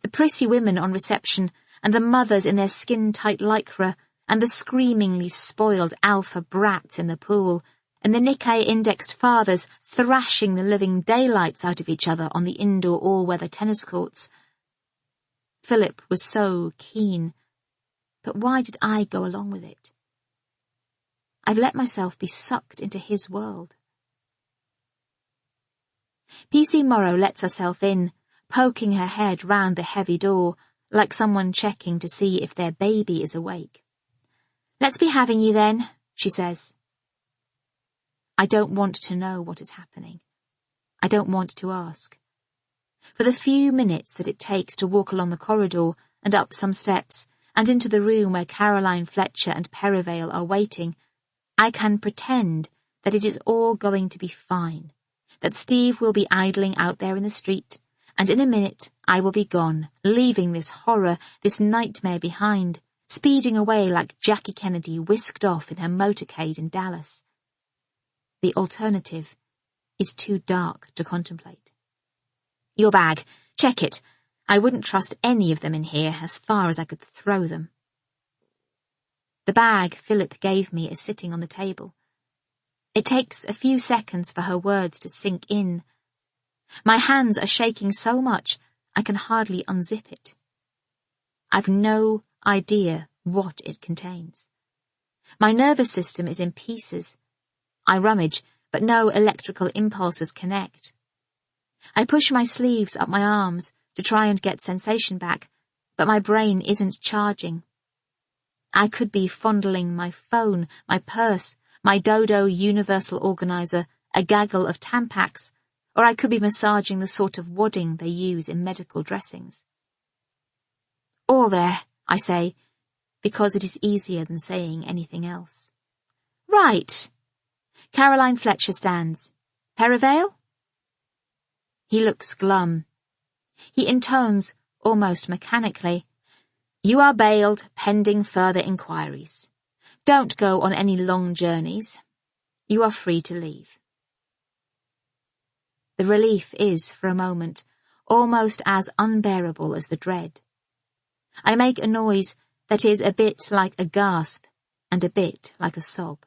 The prissy women on reception, and the mothers in their skin-tight lycra, and the screamingly spoiled alpha brats in the pool, and the Nikkei-indexed fathers thrashing the living daylights out of each other on the indoor all-weather tennis courts. Philip was so keen, but why did I go along with it? I've let myself be sucked into his world. PC Morrow lets herself in, poking her head round the heavy door, like someone checking to see if their baby is awake. Let's be having you then, she says. I don't want to know what is happening. I don't want to ask. For the few minutes that it takes to walk along the corridor and up some steps and into the room where Caroline Fletcher and Perivale are waiting, I can pretend that it is all going to be fine, that Steve will be idling out there in the street, and in a minute I will be gone, leaving this horror, this nightmare behind, speeding away like Jackie Kennedy whisked off in her motorcade in Dallas. The alternative is too dark to contemplate. Your bag. Check it. I wouldn't trust any of them in here as far as I could throw them. The bag Philip gave me is sitting on the table. It takes a few seconds for her words to sink in. My hands are shaking so much I can hardly unzip it. I've no idea what it contains. My nervous system is in pieces. I rummage, but no electrical impulses connect. I push my sleeves up my arms to try and get sensation back, but my brain isn't charging. I could be fondling my phone, my purse, my Dodo universal organizer, a gaggle of Tampax, or I could be massaging the sort of wadding they use in medical dressings. All there, I say, because it is easier than saying anything else. Right. Caroline Fletcher stands. Perivale? He looks glum. He intones, almost mechanically, You are bailed pending further inquiries. Don't go on any long journeys. You are free to leave. The relief is, for a moment, almost as unbearable as the dread. I make a noise that is a bit like a gasp and a bit like a sob.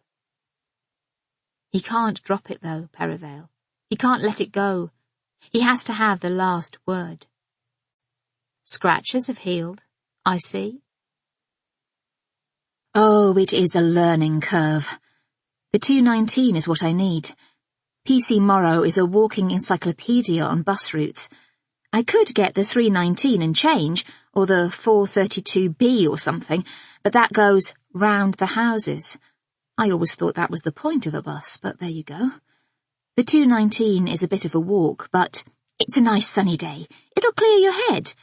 He can't drop it, though, Perivale. He can't let it go. He has to have the last word. Scratches have healed, I see. Oh, it is a learning curve. The 219 is what I need. PC Morrow is a walking encyclopedia on bus routes. I could get the 319 and change, or the 432B or something, but that goes round the houses. I always thought that was the point of a bus, but there you go. The 219 is a bit of a walk, but it's a nice sunny day. It'll clear your head.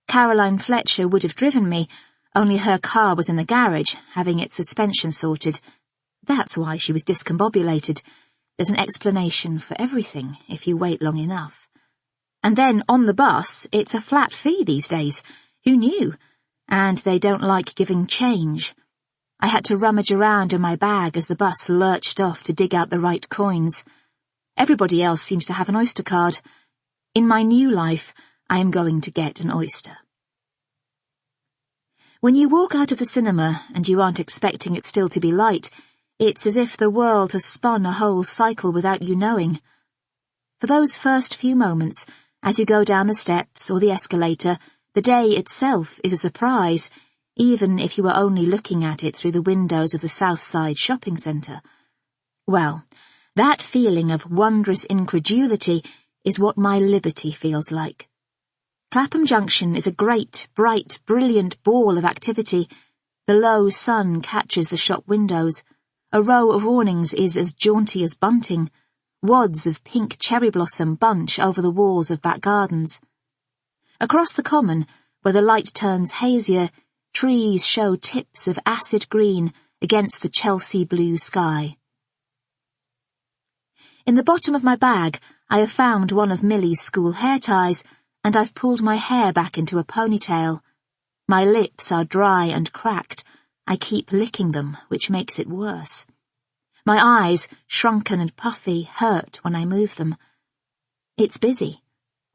Caroline Fletcher would have driven me, only her car was in the garage, having its suspension sorted. That's why she was discombobulated. There's an explanation for everything if you wait long enough. And then on the bus, it's a flat fee these days. Who knew? And they don't like giving change. I had to rummage around in my bag as the bus lurched off to dig out the right coins. Everybody else seems to have an Oyster card. In my new life, I am going to get an oyster. When you walk out of the cinema and you aren't expecting it still to be light, it's as if the world has spun a whole cycle without you knowing. For those first few moments, as you go down the steps or the escalator, the day itself is a surprise, even if you are only looking at it through the windows of the Southside shopping centre. Well, that feeling of wondrous incredulity is what my liberty feels like. Clapham Junction is a great, bright, brilliant ball of activity. The low sun catches the shop windows. A row of awnings is as jaunty as bunting. Wads of pink cherry blossom bunch over the walls of back gardens. Across the common, where the light turns hazier, trees show tips of acid green against the Chelsea blue sky. In the bottom of my bag, I have found one of Millie's school hair ties, and I've pulled my hair back into a ponytail. My lips are dry and cracked. I keep licking them, which makes it worse. My eyes, shrunken and puffy, hurt when I move them. It's busy.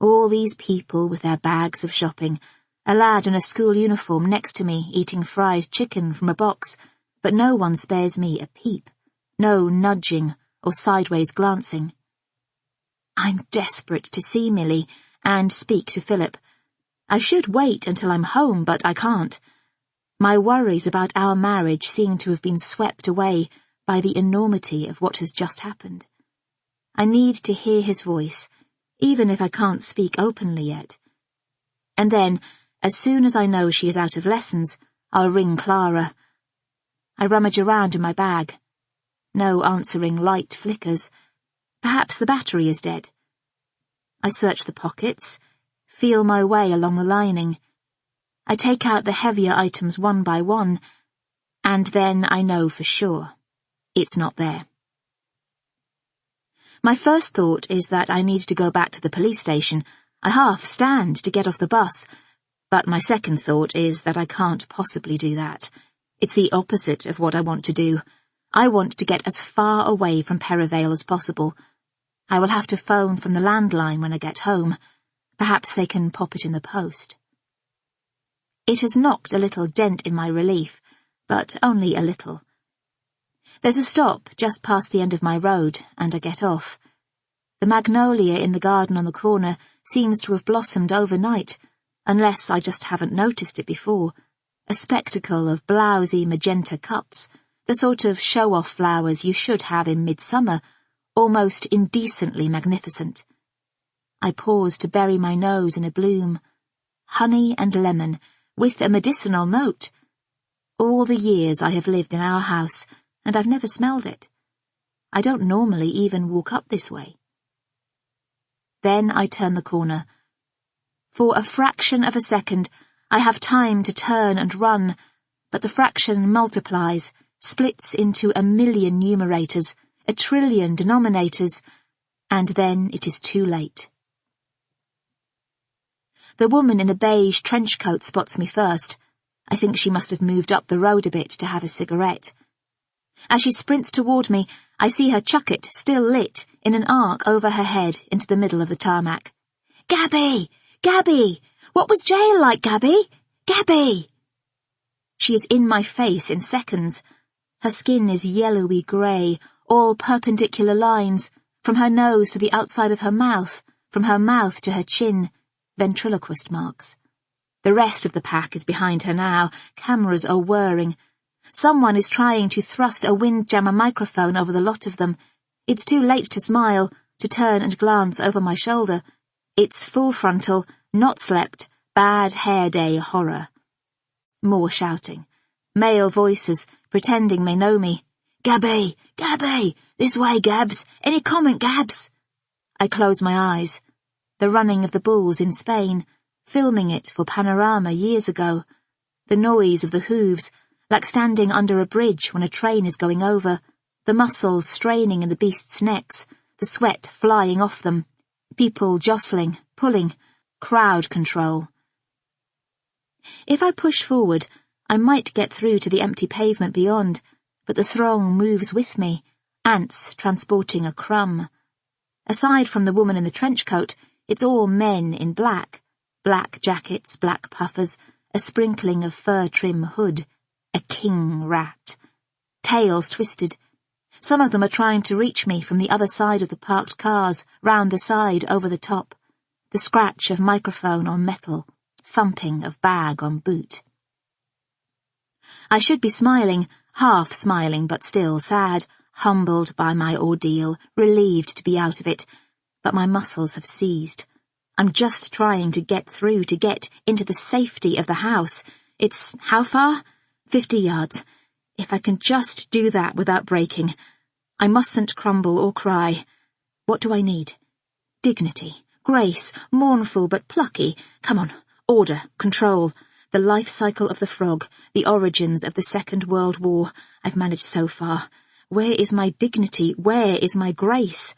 All these people with their bags of shopping, a lad in a school uniform next to me eating fried chicken from a box, but no one spares me a peep, no nudging or sideways glancing. I'm desperate to see Millie and speak to Philip. I should wait until I'm home, but I can't. My worries about our marriage seem to have been swept away by the enormity of what has just happened. I need to hear his voice, even if I can't speak openly yet. And then, as soon as I know she is out of lessons, I'll ring Clara. I rummage around in my bag. No answering light flickers. Perhaps the battery is dead. I search the pockets, feel my way along the lining. I take out the heavier items one by one, and then I know for sure. It's not there. My first thought is that I need to go back to the police station. I half stand to get off the bus, but my second thought is that I can't possibly do that. It's the opposite of what I want to do. I want to get as far away from Perivale as possible. I will have to phone from the landline when I get home. Perhaps they can pop it in the post. It has knocked a little dent in my relief, but only a little. There's a stop just past the end of my road, and I get off. The magnolia in the garden on the corner seems to have blossomed overnight, unless I just haven't noticed it before. A spectacle of blousy magenta cups, the sort of show-off flowers you should have in midsummer, almost indecently magnificent. I pause to bury my nose in a bloom. Honey and lemon, with a medicinal note. All the years I have lived in our house, and I've never smelled it. I don't normally even walk up this way. Then I turn the corner. For a fraction of a second, I have time to turn and run, but the fraction multiplies, splits into 1,000,000 numerators, 1,000,000,000,000 denominators, and then it is too late. The woman in a beige trench coat spots me first. I think she must have moved up the road a bit to have a cigarette. As she sprints toward me, I see her chuck it, still lit, in an arc over her head into the middle of the tarmac. "Gaby! Gaby! What was jail like, Gaby? Gaby!" She is in my face in seconds. Her skin is yellowy grey, all perpendicular lines, from her nose to the outside of her mouth, from her mouth to her chin, ventriloquist marks. The rest of the pack is behind her now. Cameras are whirring. Someone is trying to thrust a windjammer microphone over the lot of them. It's too late to smile, to turn and glance over my shoulder. It's full frontal, not slept, bad hair day horror. More shouting. Male voices, pretending they know me. "Gaby! Gaby! This way, Gabs! Any comment, Gabs?" I close my eyes. The running of the bulls in Spain, filming it for Panorama years ago. The noise of the hooves, like standing under a bridge when a train is going over, the muscles straining in the beasts' necks, the sweat flying off them, people jostling, pulling, crowd control. If I push forward, I might get through to the empty pavement beyond, but the throng moves with me, ants transporting a crumb. Aside from the woman in the trench coat, it's all men in black. Black jackets, black puffers, a sprinkling of fur-trim hood. A king rat. Tails twisted. Some of them are trying to reach me from the other side of the parked cars, round the side, over the top. The scratch of microphone on metal, thumping of bag on boot. I should be smiling, half smiling but still sad, humbled by my ordeal, relieved to be out of it, but my muscles have seized. I'm just trying to get through, to get into the safety of the house. It's how far? 50 yards. If I can just do that without breaking. I mustn't crumble or cry. What do I need? Dignity, grace, mournful but plucky. Come on, order, control. The life cycle of the frog, the origins of the Second World War. I've managed so far. Where is my dignity? Where is my grace?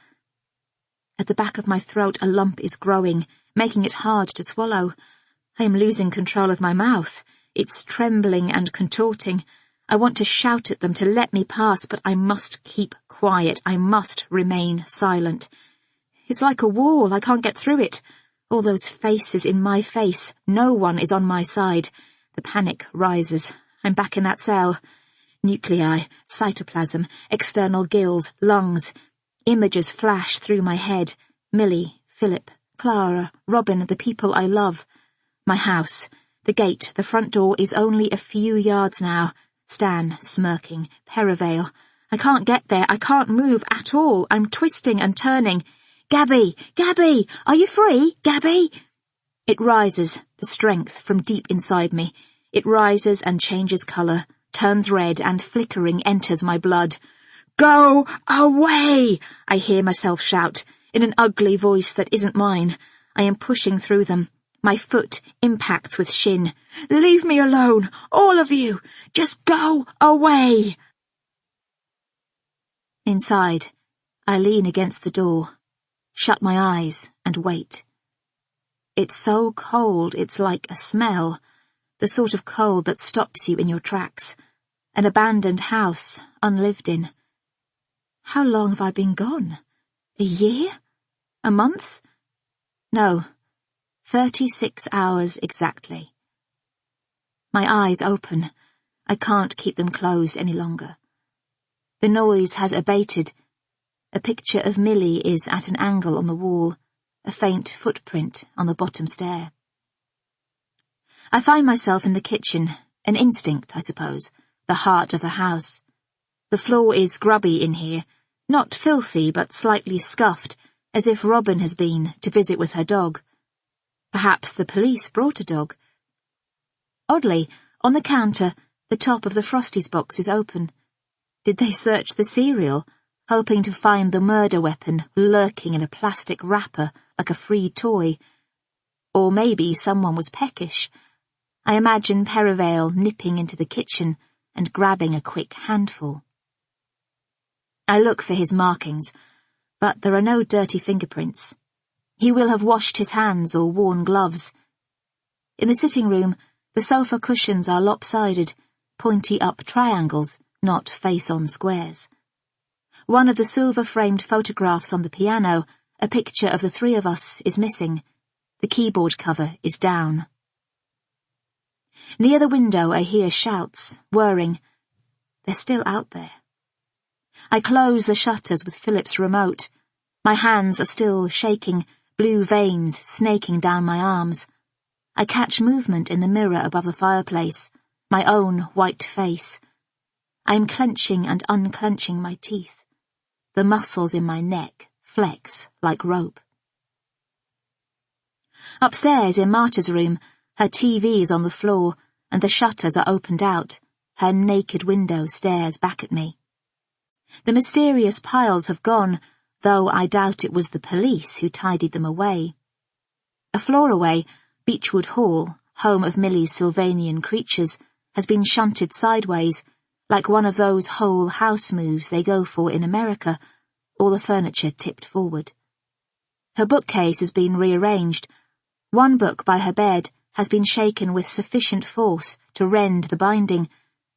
At the back of my throat a lump is growing, making it hard to swallow. I am losing control of my mouth. It's trembling and contorting. I want to shout at them to let me pass, but I must keep quiet. I must remain silent. It's like a wall. I can't get through it. All those faces in my face. No one is on my side. The panic rises. I'm back in that cell. Nuclei, cytoplasm, external gills, lungs. Images flash through my head. Millie, Philip, Clara, Robin, the people I love. My house. The gate, the front door is only a few yards now. Stan, smirking. Perivale. I can't get there. I can't move at all. I'm twisting and turning. Gaby! Gaby! Are you free? Gaby! It rises, the strength from deep inside me. It rises and changes colour, turns red and flickering enters my blood. Go away! I hear myself shout, in an ugly voice that isn't mine. I am pushing through them. My foot impacts with shin. Leave me alone, all of you! Just go away! Inside, I lean against the door, shut my eyes and wait. It's so cold it's like a smell, the sort of cold that stops you in your tracks. An abandoned house, unlived in. How long have I been gone? A year? A month? No, 36 hours exactly. My eyes open. I can't keep them closed any longer. The noise has abated. A picture of Millie is at an angle on the wall, a faint footprint on the bottom stair. I find myself in the kitchen, an instinct, I suppose, the heart of the house. The floor is grubby in here, not filthy but slightly scuffed, as if Robin has been to visit with her dog. Perhaps the police brought a dog. Oddly, on the counter, the top of the Frosties box is open. Did they search the cereal, hoping to find the murder weapon lurking in a plastic wrapper like a free toy? Or maybe someone was peckish. I imagine Perivale nipping into the kitchen and grabbing a quick handful. I look for his markings, but there are no dirty fingerprints. He will have washed his hands or worn gloves. In the sitting room, the sofa cushions are lopsided, pointy-up triangles, not face-on squares. One of the silver-framed photographs on the piano, a picture of the three of us, is missing. The keyboard cover is down. Near the window I hear shouts, whirring. They're still out there. I close the shutters with Philip's remote. My hands are still shaking, blue veins snaking down my arms. I catch movement in the mirror above the fireplace, my own white face. I am clenching and unclenching my teeth. The muscles in my neck flex like rope. Upstairs in Marta's room, her TV is on the floor and the shutters are opened out. Her naked window stares back at me. The mysterious piles have gone, though I doubt it was the police who tidied them away. A floor away, Beechwood Hall, home of Millie's Sylvanian creatures, has been shunted sideways, like one of those whole house moves they go for in America, all the furniture tipped forward. Her bookcase has been rearranged. One book by her bed has been shaken with sufficient force to rend the binding,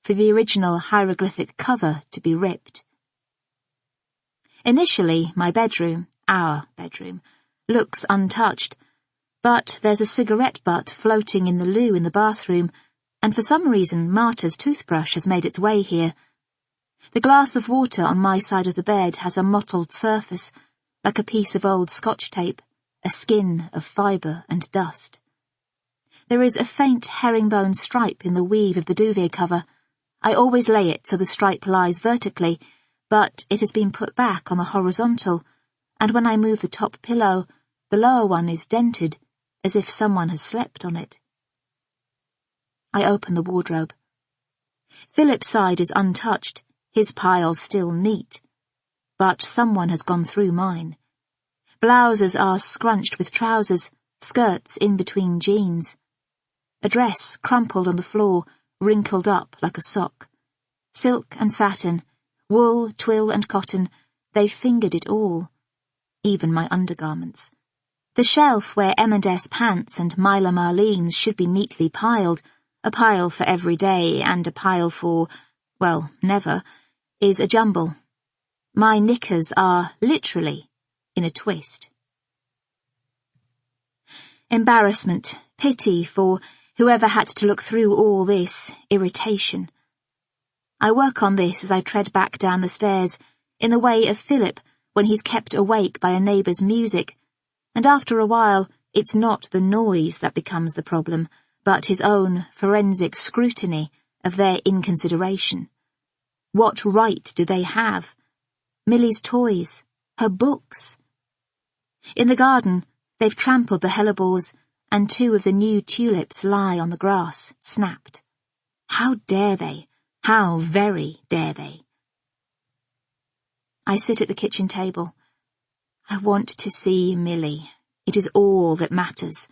for the original hieroglyphic cover to be ripped. Initially, my bedroom, our bedroom, looks untouched, but there's a cigarette butt floating in the loo in the bathroom, and for some reason Marta's toothbrush has made its way here. The glass of water on my side of the bed has a mottled surface, like a piece of old Scotch tape, a skin of fibre and dust. There is a faint herringbone stripe in the weave of the duvet cover. I always lay it so the stripe lies vertically, but it has been put back on the horizontal, and when I move the top pillow, the lower one is dented, as if someone has slept on it. I open the wardrobe. Philip's side is untouched, his pile still neat, but someone has gone through mine. Blouses are scrunched with trousers, skirts in between jeans. A dress crumpled on the floor, wrinkled up like a sock. Silk and satin, wool, twill and cotton, they fingered it all. Even my undergarments. The shelf where M&S pants and Myla Marlene's should be neatly piled, a pile for every day and a pile for, well, never, is a jumble. My knickers are, literally, in a twist. Embarrassment, pity for whoever had to look through all this, irritation. I work on this as I tread back down the stairs, in the way of Philip when he's kept awake by a neighbour's music, and after a while it's not the noise that becomes the problem, but his own forensic scrutiny of their inconsideration. What right do they have? Millie's toys, her books. In the garden, they've trampled the hellebores, and 2 of the new tulips lie on the grass, snapped. How dare they? How very dare they? I sit at the kitchen table. I want to see Millie. It is all that matters.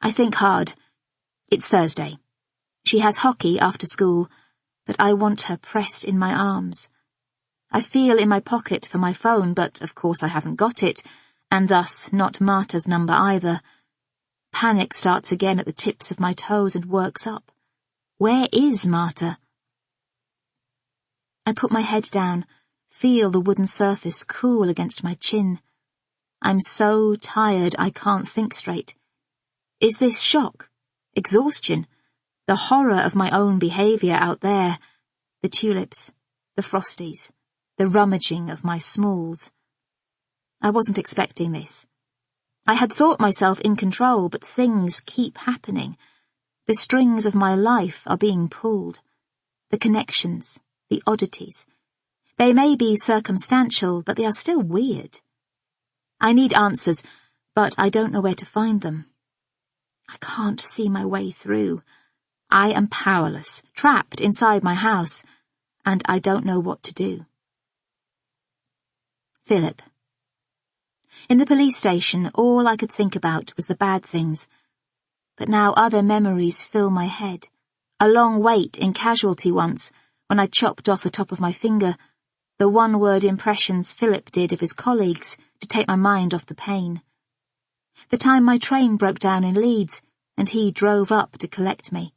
I think hard. It's Thursday. She has hockey after school, but I want her pressed in my arms. I feel in my pocket for my phone, but of course I haven't got it, and thus not Marta's number either. Panic starts again at the tips of my toes and works up. Where is Marta? I put my head down, feel the wooden surface cool against my chin. I'm so tired I can't think straight. Is this shock? Exhaustion? The horror of my own behaviour out there? The tulips, the frosties, the rummaging of my smalls. I wasn't expecting this. I had thought myself in control, but things keep happening. The strings of my life are being pulled. The connections, the oddities. They may be circumstantial, but they are still weird. I need answers, but I don't know where to find them. I can't see my way through. I am powerless, trapped inside my house, and I don't know what to do. Philip. In the police station, all I could think about was the bad things. But now other memories fill my head. A long wait in Casualty once, when I chopped off the top of my finger, the one-word impressions Philip did of his colleagues to take my mind off the pain. The time my train broke down in Leeds, and he drove up to collect me.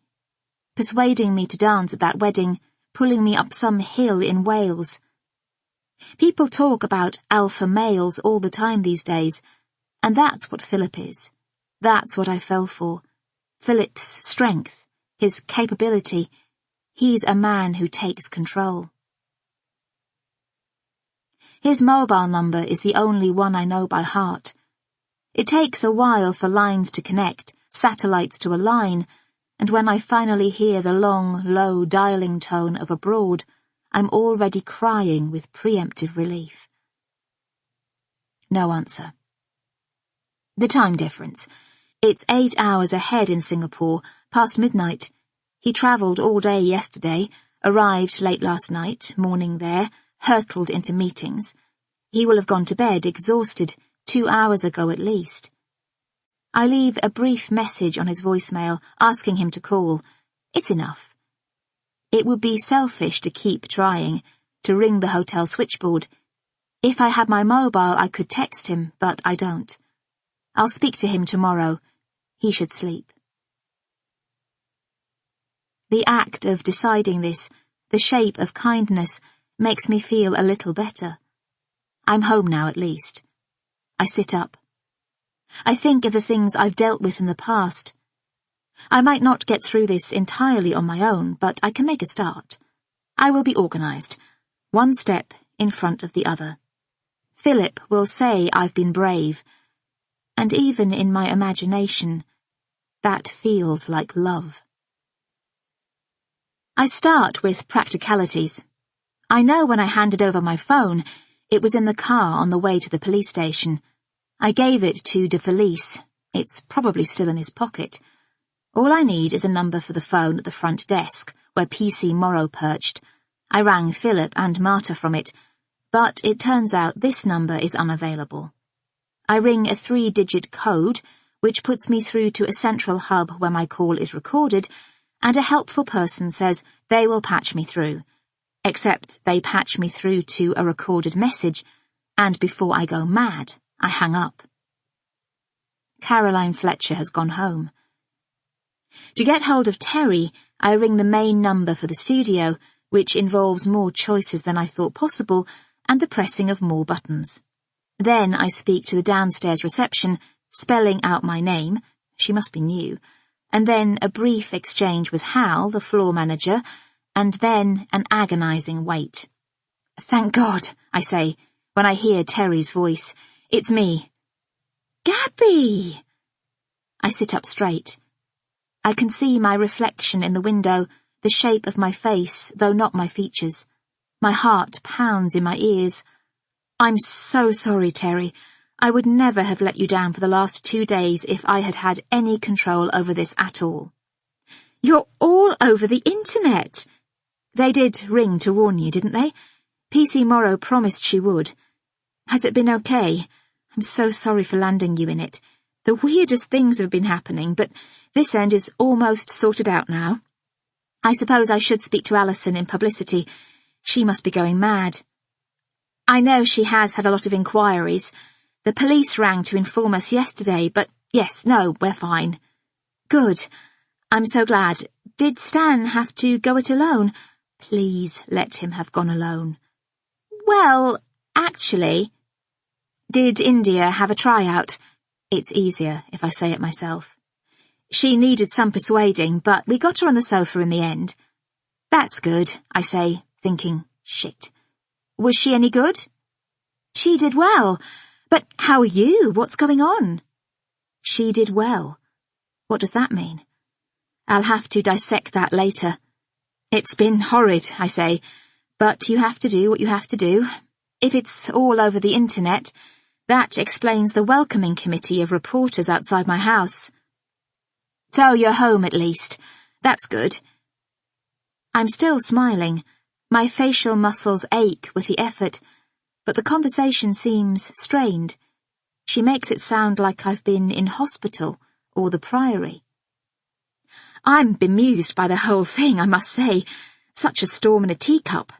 Persuading me to dance at that wedding, pulling me up some hill in Wales. People talk about alpha males all the time these days, and that's what Philip is. That's what I fell for. Philip's strength, his capability. He's a man who takes control. His mobile number is the only one I know by heart. It takes a while for lines to connect, satellites to align, and when I finally hear the long, low dialing tone of abroad, I'm already crying with preemptive relief. No answer. The time difference. It's 8 hours ahead in Singapore, past midnight. He travelled all day yesterday, arrived late last night, morning there, hurtled into meetings. He will have gone to bed, exhausted, 2 hours ago at least. I leave a brief message on his voicemail, asking him to call. It's enough. It would be selfish to keep trying, to ring the hotel switchboard. If I had my mobile, I could text him, but I don't. I'll speak to him tomorrow. He should sleep. The act of deciding this, the shape of kindness, makes me feel a little better. I'm home now at least. I sit up. I think of the things I've dealt with in the past. I might not get through this entirely on my own, but I can make a start. I will be organised, one step in front of the other. Philip will say I've been brave, and even in my imagination, that feels like love. I start with practicalities. I know when I handed over my phone, it was in the car on the way to the police station. I gave it to de Felice. It's probably still in his pocket. All I need is a number for the phone at the front desk, where PC Morrow perched. I rang Philip and Marta from it, but it turns out this number is unavailable. I ring a 3-digit code, which puts me through to a central hub where my call is recorded, and a helpful person says they will patch me through. Except they patch me through to a recorded message, and before I go mad, I hang up. Caroline Fletcher has gone home. To get hold of Terry, I ring the main number for the studio, which involves more choices than I thought possible, and the pressing of more buttons. Then I speak to the downstairs reception, spelling out my name, she must be new, and then a brief exchange with Hal, the floor manager, and then an agonising wait. "Thank God," I say, when I hear Terry's voice. "It's me." "Gaby!" I sit up straight. I can see my reflection in the window, the shape of my face, though not my features. My heart pounds in my ears. "I'm so sorry, Terry. I would never have let you down for the last 2 days if I had had any control over this at all." "You're all over the internet." "They did ring to warn you, didn't they? PC Morrow promised she would. Has it been okay? I'm so sorry for landing you in it. The weirdest things have been happening, but this end is almost sorted out now. I suppose I should speak to Alison in publicity. She must be going mad." "I know she has had a lot of inquiries. The police rang to inform us yesterday, but yes, no, we're fine." "Good. I'm so glad. Did Stan have to go it alone?" "Please let him have gone alone." "Well, actually..." "Did India have a tryout?" It's easier if I say it myself. "She needed some persuading, but we got her on the sofa in the end." "That's good," I say, thinking, shit. "Was she any good?" "She did well. But how are you? What's going on?" "She did well. What does that mean?" "I'll have to dissect that later." "It's been horrid," I say, "but you have to do what you have to do. If it's all over the internet, that explains the welcoming committee of reporters outside my house." "So you're home at least. That's good." I'm still smiling. My facial muscles ache with the effort, but the conversation seems strained. She makes it sound like I've been in hospital or the Priory. "I'm bemused by the whole thing, I must say. Such a storm in a teacup.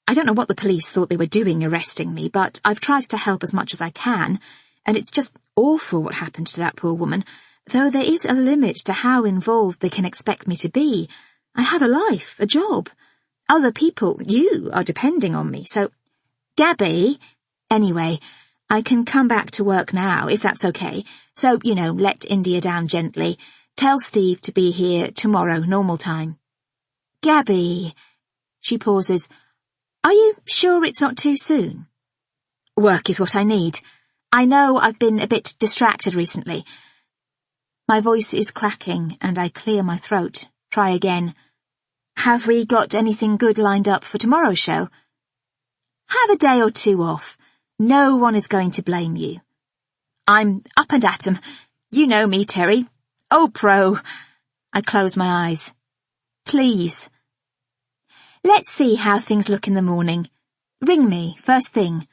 I don't know what the police thought they were doing arresting me, but I've tried to help as much as I can, and it's just awful what happened to that poor woman, though there is a limit to how involved they can expect me to be. I have a life, a job. Other people, you, are depending on me, so..." "Gaby..." "Anyway, I can come back to work now, if that's okay. So, let India down gently. Tell Steve to be here tomorrow, normal time." "Gaby..." She pauses. "Are you sure it's not too soon?" "Work is what I need. I know I've been a bit distracted recently." My voice is cracking, and I clear my throat. Try again. "Have we got anything good lined up for tomorrow's show?" "Have a day or 2 off. No one is going to blame you." "I'm up and at 'em. You know me, Terry. Oh, pro." I close my eyes. "Please." "Let's see how things look in the morning. Ring me, first thing."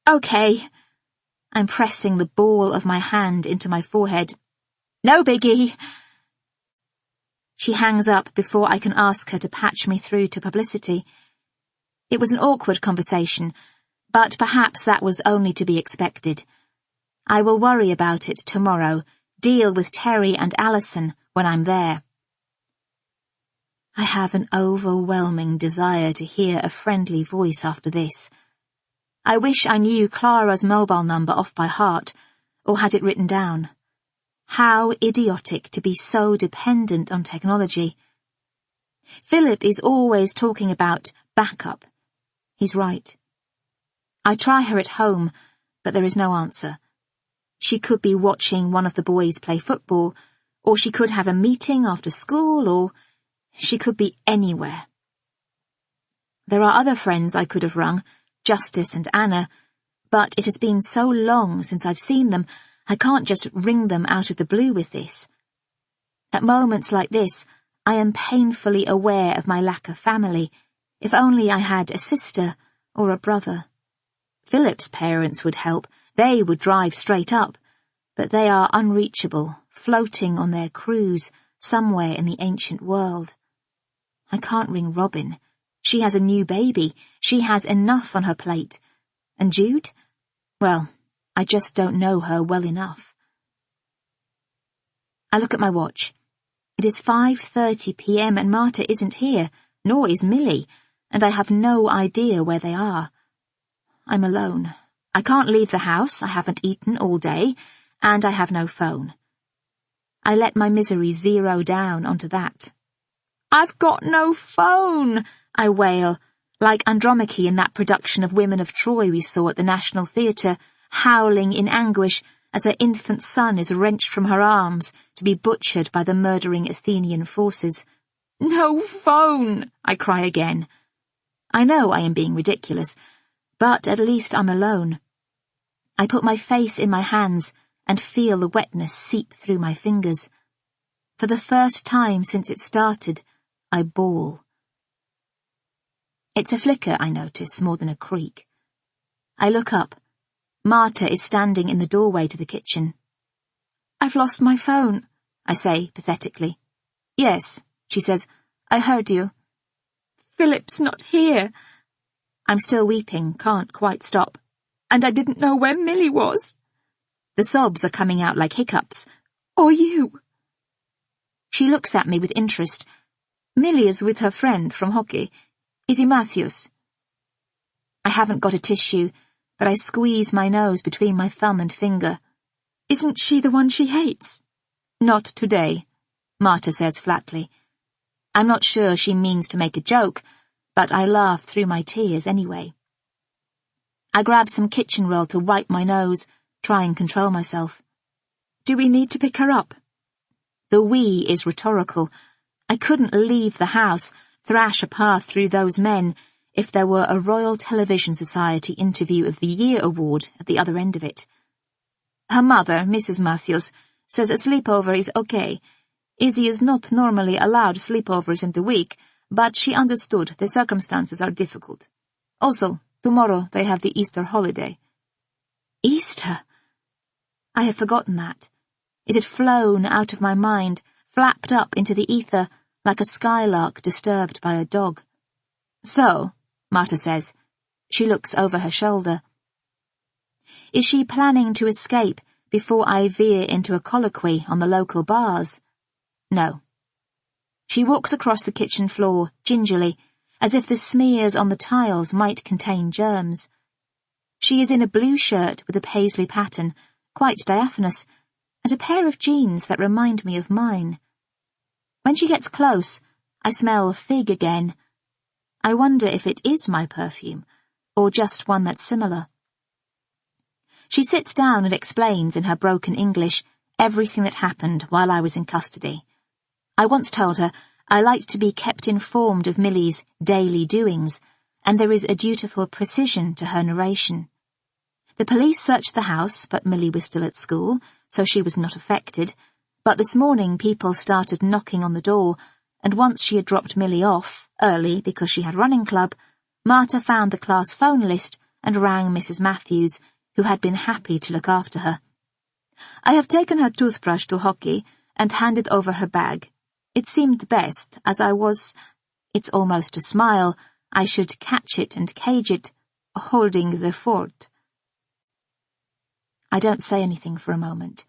"Okay." I'm pressing the ball of my hand into my forehead. "No biggie." She hangs up before I can ask her to patch me through to publicity. It was an awkward conversation, but perhaps that was only to be expected. I will worry about it tomorrow, deal with Terry and Alison when I'm there. I have an overwhelming desire to hear a friendly voice after this. I wish I knew Clara's mobile number off by heart, or had it written down. How idiotic to be so dependent on technology. Philip is always talking about backup. He's right. I try her at home, but there is no answer. She could be watching one of the boys play football, or she could have a meeting after school, or she could be anywhere. There are other friends I could have rung, Justice and Anna, but it has been so long since I've seen them, I can't just ring them out of the blue with this. At moments like this, I am painfully aware of my lack of family. If only I had a sister or a brother. Philip's parents would help. They would drive straight up, but they are unreachable, floating on their cruise somewhere in the ancient world. I can't ring Robin. She has a new baby. She has enough on her plate. And Jude? Well, I just don't know her well enough. I look at my watch. It is 5:30 p.m. and Marta isn't here, nor is Millie, and I have no idea where they are. I'm alone. I can't leave the house, I haven't eaten all day, and I have no phone. I let my misery zero down onto that. I've got no phone, I wail, like Andromache in that production of Women of Troy we saw at the National Theatre, howling in anguish as her infant son is wrenched from her arms to be butchered by the murdering Athenian forces. No phone, I cry again. I know I am being ridiculous, but at least I'm alone. I put my face in my hands and feel the wetness seep through my fingers. For the first time since it started, I bawl. It's a flicker, I notice, more than a creak. I look up. Marta is standing in the doorway to the kitchen. I've lost my phone, I say pathetically. Yes, she says, I heard you. Philip's not here. I'm still weeping, can't quite stop. And I didn't know where Millie was. The sobs are coming out like hiccups. Or you. She looks at me with interest. Millie is with her friend from hockey. Izzy Matthews. I haven't got a tissue, but I squeeze my nose between my thumb and finger. Isn't she the one she hates? Not today, Marta says flatly. I'm not sure she means to make a joke, but I laugh through my tears anyway. I grab some kitchen roll to wipe my nose, try and control myself. Do we need to pick her up? The we is rhetorical. I couldn't leave the house, thrash a path through those men, if there were a Royal Television Society Interview of the Year award at the other end of it. Her mother, Mrs. Matthews, says a sleepover is okay. Izzy is not normally allowed sleepovers in the week, but she understood the circumstances are difficult. Also, tomorrow they have the Easter holiday. Easter? I had forgotten that. It had flown out of my mind, flapped up into the ether, like a skylark disturbed by a dog. So, Marta says. She looks over her shoulder. Is she planning to escape before I veer into a colloquy on the local bars? No. She walks across the kitchen floor, gingerly, as if the smears on the tiles might contain germs. She is in a blue shirt with a paisley pattern, quite diaphanous, and a pair of jeans that remind me of mine. When she gets close, I smell fig again. I wonder if it is my perfume, or just one that's similar. She sits down and explains in her broken English everything that happened while I was in custody. I once told her I liked to be kept informed of Millie's daily doings, and there is a dutiful precision to her narration. The police searched the house, but Millie was still at school, so she was not affected, but this morning people started knocking on the door, and once she had dropped Millie off, early because she had running club, Marta found the class phone list and rang Mrs. Matthews, who had been happy to look after her. I have taken her toothbrush to hockey and handed over her bag. It seemed best, as I was, it's almost a smile, I should catch it and cage it, holding the fort. I don't say anything for a moment.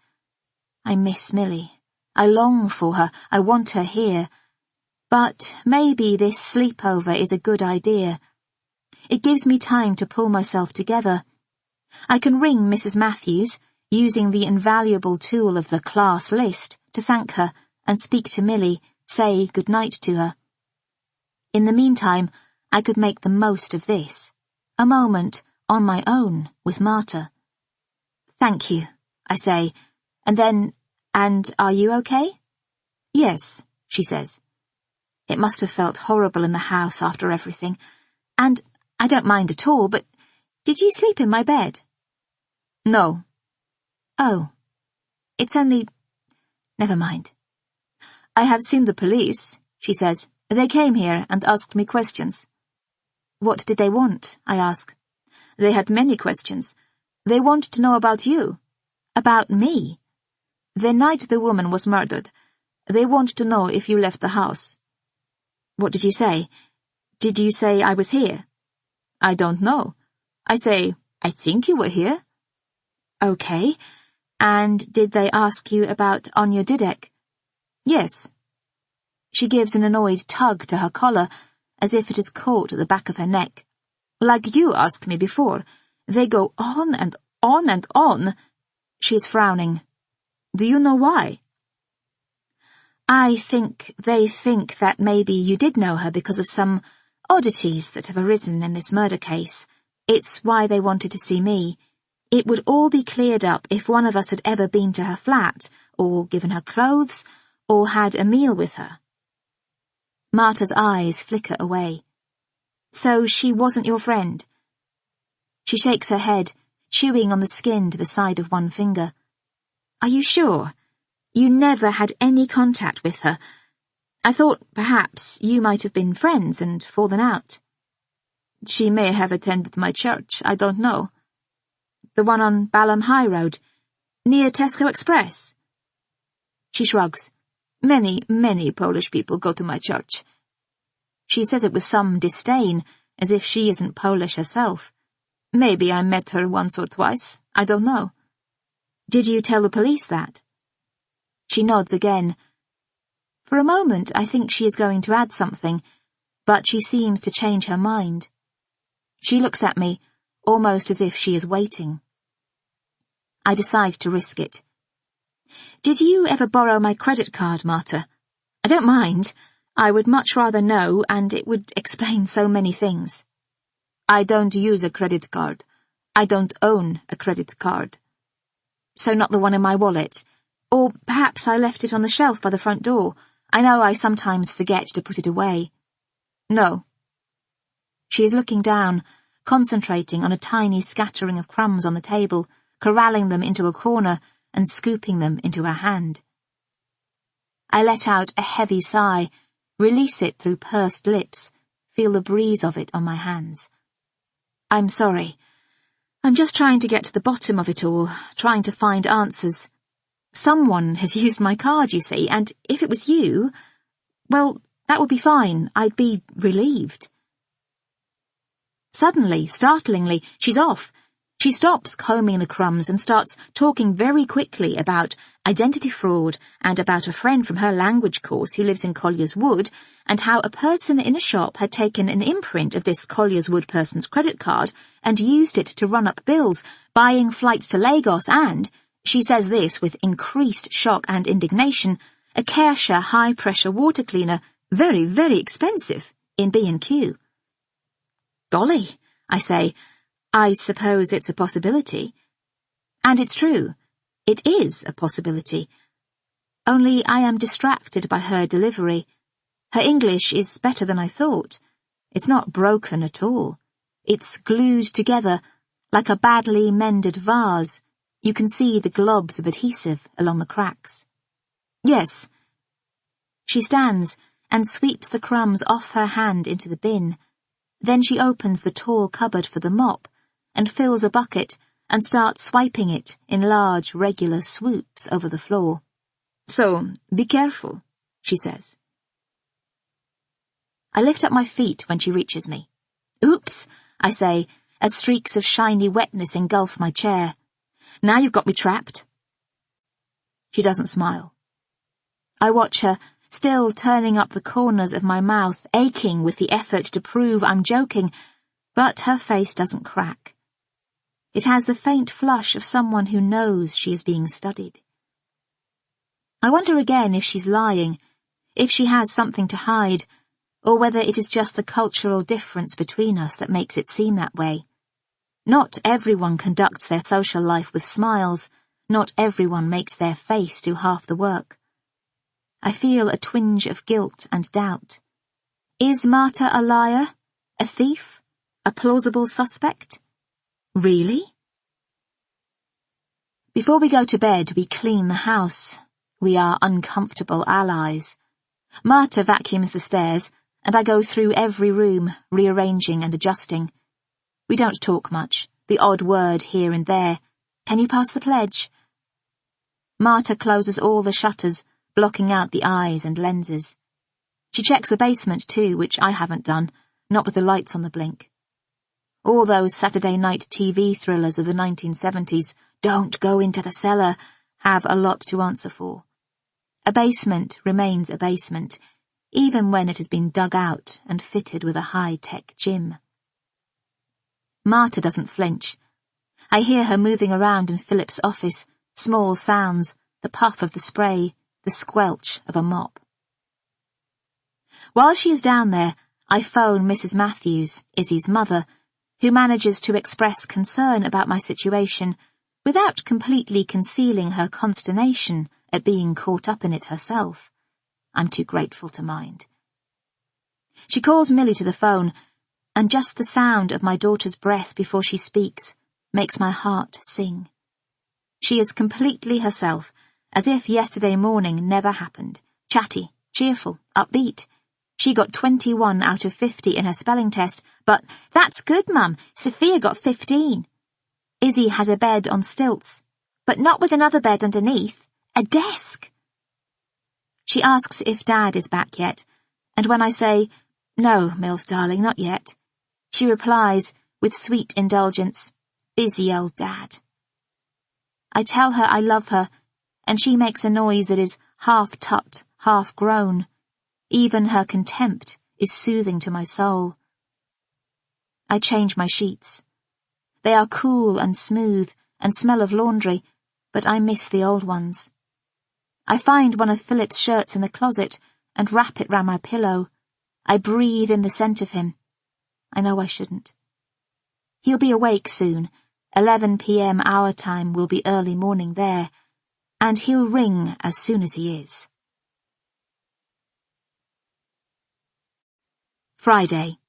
I miss Millie. I long for her. I want her here. But maybe this sleepover is a good idea. It gives me time to pull myself together. I can ring Mrs. Matthews, using the invaluable tool of the class list, to thank her and speak to Millie, say good night to her. In the meantime, I could make the most of this. A moment on my own with Marta. Thank you, I say, and then, and are you okay? Yes, she says. It must have felt horrible in the house after everything, and I don't mind at all, but did you sleep in my bed? No. Oh. It's only... Never mind. I have seen the police, she says. They came here and asked me questions. What did they want? I ask. They had many questions. They want to know about you. About me. The night the woman was murdered. They want to know if you left the house. What did you say? Did you say I was here? I don't know. I say, I think you were here. Okay. And did they ask you about Anya Dudek? Yes. She gives an annoyed tug to her collar, as if it is caught at the back of her neck. Like you asked me before. They go on and on and on. She is frowning. Do you know why? I think they think that maybe you did know her because of some oddities that have arisen in this murder case. It's why they wanted to see me. It would all be cleared up if one of us had ever been to her flat, or given her clothes, or had a meal with her. Marta's eyes flicker away. So she wasn't your friend? She shakes her head, chewing on the skin to the side of one finger. Are you sure? You never had any contact with her. I thought perhaps you might have been friends and fallen out. She may have attended my church, I don't know. The one on Balham High Road, near Tesco Express. She shrugs. Many, many Polish people go to my church. She says it with some disdain, as if she isn't Polish herself. Maybe I met her once or twice, I don't know. Did you tell the police that? She nods again. For a moment I think she is going to add something, but she seems to change her mind. She looks at me, almost as if she is waiting. I decide to risk it. Did you ever borrow my credit card, Marta? I don't mind. I would much rather know, and it would explain so many things. I don't use a credit card. I don't own a credit card. So not the one in my wallet. Or perhaps I left it on the shelf by the front door. I know I sometimes forget to put it away. No. She is looking down, concentrating on a tiny scattering of crumbs on the table, corralling them into a corner and scooping them into her hand. I let out a heavy sigh, release it through pursed lips, feel the breeze of it on my hands. I'm sorry. I'm just trying to get to the bottom of it all, trying to find answers. Someone has used my card, you see, and if it was you, well, that would be fine. I'd be relieved. Suddenly, startlingly, she's off. She stops combing the crumbs and starts talking very quickly about identity fraud and about a friend from her language course who lives in Collier's Wood and how a person in a shop had taken an imprint of this Collier's Wood person's credit card and used it to run up bills, buying flights to Lagos and, she says this with increased shock and indignation, a Kärcher high-pressure water cleaner, very, very expensive, in B&Q. Golly, I say, I suppose it's a possibility. And it's true. It is a possibility. Only I am distracted by her delivery. Her English is better than I thought. It's not broken at all. It's glued together, like a badly mended vase. You can see the globs of adhesive along the cracks. Yes. She stands and sweeps the crumbs off her hand into the bin. Then she opens the tall cupboard for the mop and fills a bucket and starts swiping it in large, regular swoops over the floor. So, be careful, she says. I lift up my feet when she reaches me. Oops, I say, as streaks of shiny wetness engulf my chair. Now you've got me trapped. She doesn't smile. I watch her, still turning up the corners of my mouth, aching with the effort to prove I'm joking, but her face doesn't crack. It has the faint flush of someone who knows she is being studied. I wonder again if she's lying, if she has something to hide, or whether it is just the cultural difference between us that makes it seem that way. Not everyone conducts their social life with smiles, not everyone makes their face do half the work. I feel a twinge of guilt and doubt. Is Marta a liar? A thief? A plausible suspect? Really? Before we go to bed, we clean the house. We are uncomfortable allies. Marta vacuums the stairs, and I go through every room, rearranging and adjusting. We don't talk much, the odd word here and there. Can you pass the pledge? Marta closes all the shutters, blocking out the eyes and lenses. She checks the basement too, which I haven't done, not with the lights on the blink. All those Saturday night TV thrillers of the 1970s, don't go into the cellar, have a lot to answer for. A basement remains a basement, even when it has been dug out and fitted with a high-tech gym. Marta doesn't flinch. I hear her moving around in Philip's office, small sounds, the puff of the spray, the squelch of a mop. While she is down there, I phone Mrs. Matthews, Izzy's mother, who manages to express concern about my situation without completely concealing her consternation at being caught up in it herself. I'm too grateful to mind. She calls Millie to the phone, and just the sound of my daughter's breath before she speaks makes my heart sing. She is completely herself, as if yesterday morning never happened, chatty, cheerful, upbeat. She got 21 out of 50 in her spelling test, but that's good, Mum. Sophia got 15. Izzy has a bed on stilts, but not with another bed underneath, a desk. She asks if Dad is back yet, and when I say, "No, Mills, darling, not yet," she replies, with sweet indulgence, "Busy old Dad." I tell her I love her, and she makes a noise that is half tut, half groan. Even her contempt is soothing to my soul. I change my sheets. They are cool and smooth and smell of laundry, but I miss the old ones. I find one of Philip's shirts in the closet and wrap it round my pillow. I breathe in the scent of him. I know I shouldn't. He'll be awake soon. 11 p.m. our time will be early morning there, and he'll ring as soon as he is. Friday.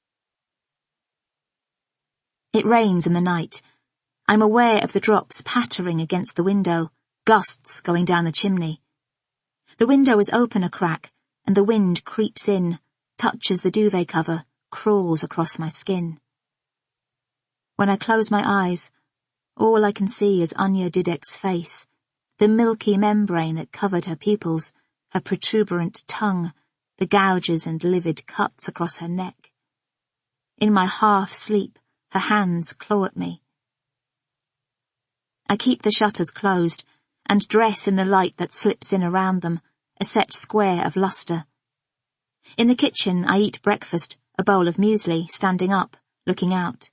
It rains in the night. I'm aware of the drops pattering against the window, gusts going down the chimney. The window is open a crack, and the wind creeps in, touches the duvet cover, crawls across my skin. When I close my eyes, all I can see is Anya Dudek's face, the milky membrane that covered her pupils, her protuberant tongue, the gouges and livid cuts across her neck. In my half-sleep, her hands claw at me. I keep the shutters closed and dress in the light that slips in around them, a set square of lustre. In the kitchen, I eat breakfast, a bowl of muesli, standing up, looking out.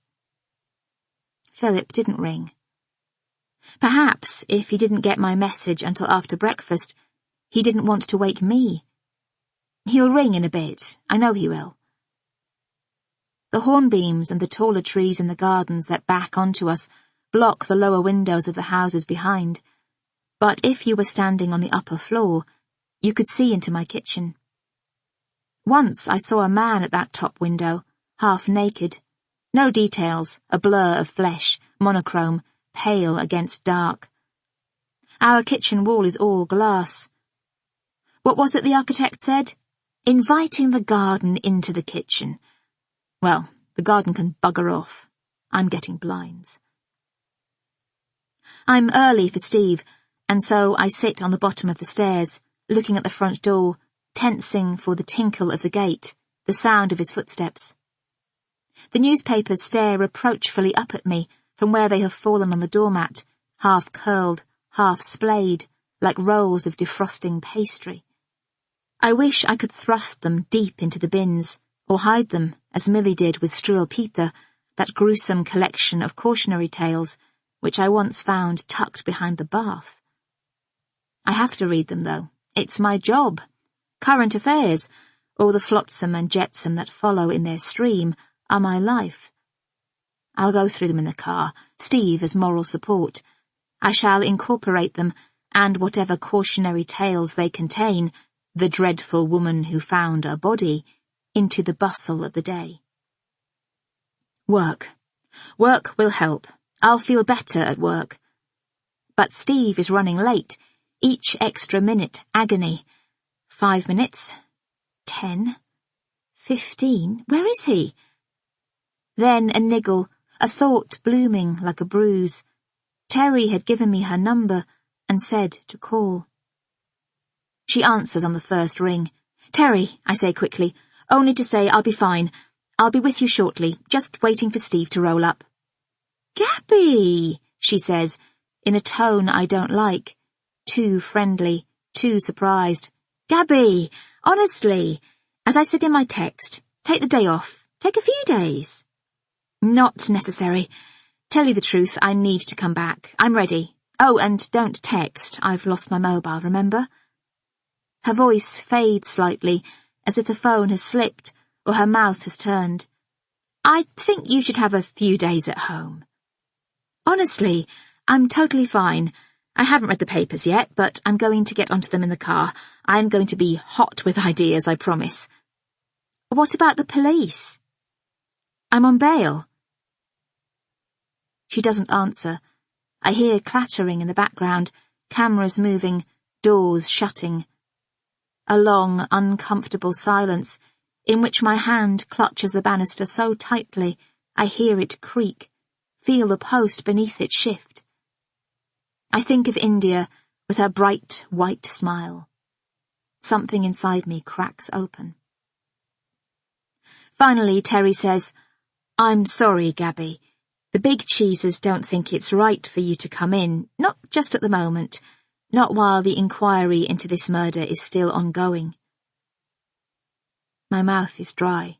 Philip didn't ring. Perhaps, if he didn't get my message until after breakfast, he didn't want to wake me. He'll ring in a bit, I know he will. The hornbeams and the taller trees in the gardens that back onto us block the lower windows of the houses behind, but if you were standing on the upper floor, you could see into my kitchen. Once I saw a man at that top window, half naked. No details, a blur of flesh, monochrome, pale against dark. Our kitchen wall is all glass. What was it the architect said? Inviting the garden into the kitchen. Well, the garden can bugger off. I'm getting blinds. I'm early for Steve, and so I sit on the bottom of the stairs, looking at the front door, tensing for the tinkle of the gate, the sound of his footsteps. The newspapers stare reproachfully up at me from where they have fallen on the doormat, half curled, half splayed, like rolls of defrosting pastry. I wish I could thrust them deep into the bins, or hide them, as Millie did with Struwelpeter, that gruesome collection of cautionary tales, which I once found tucked behind the bath. I have to read them, though. It's my job. Current affairs, or the flotsam and jetsam that follow in their stream, are my life. I'll go through them in the car, Steve as moral support. I shall incorporate them, and whatever cautionary tales they contain, the dreadful woman who found a body, into the bustle of the day. Work. Work will help. I'll feel better at work. But Steve is running late. Each extra minute, agony. 5 minutes. 10. 15. Where is he? Then a niggle, a thought blooming like a bruise. Terry had given me her number and said to call. She answers on the first ring. Terry, I say quickly, only to say I'll be fine. I'll be with you shortly, just waiting for Steve to roll up. Gaby, she says, in a tone I don't like. Too friendly, too surprised. Gaby, honestly, as I said in my text, take the day off. Take a few days. Not necessary. Tell you the truth, I need to come back. I'm ready. Oh, and don't text. I've lost my mobile, remember? Her voice fades slightly, as if the phone has slipped or her mouth has turned. I think you should have a few days at home. Honestly, I'm totally fine. I haven't read the papers yet, but I'm going to get onto them in the car. I'm going to be hot with ideas, I promise. What about the police? I'm on bail. She doesn't answer. I hear clattering in the background, cameras moving, doors shutting. A long, uncomfortable silence, in which my hand clutches the banister so tightly I hear it creak, feel the post beneath it shift. I think of India with her bright, white smile. Something inside me cracks open. Finally, Terry says, I'm sorry, Gaby. The big cheeses don't think it's right for you to come in, not just at the moment, not while the inquiry into this murder is still ongoing. My mouth is dry.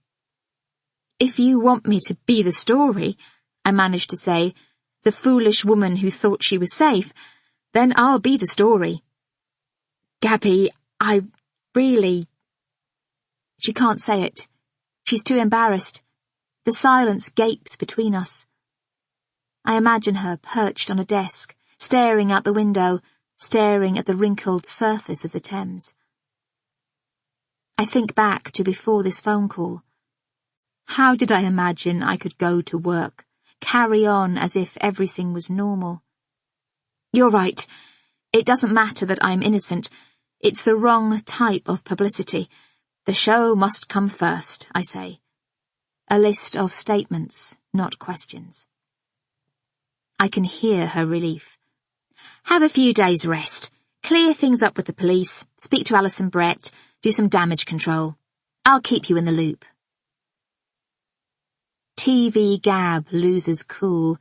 If you want me to be the story, I manage to say, the foolish woman who thought she was safe, then I'll be the story. Gaby, I really... She can't say it. She's too embarrassed. The silence gapes between us. I imagine her perched on a desk, staring out the window, staring at the wrinkled surface of the Thames. I think back to before this phone call. How did I imagine I could go to work, carry on as if everything was normal? You're right. It doesn't matter that I'm innocent. It's the wrong type of publicity. The show must come first, I say. A list of statements, not questions. I can hear her relief. Have a few days' rest. Clear things up with the police, speak to Alison Brett, do some damage control. I'll keep you in the loop. TV Gab loses cool.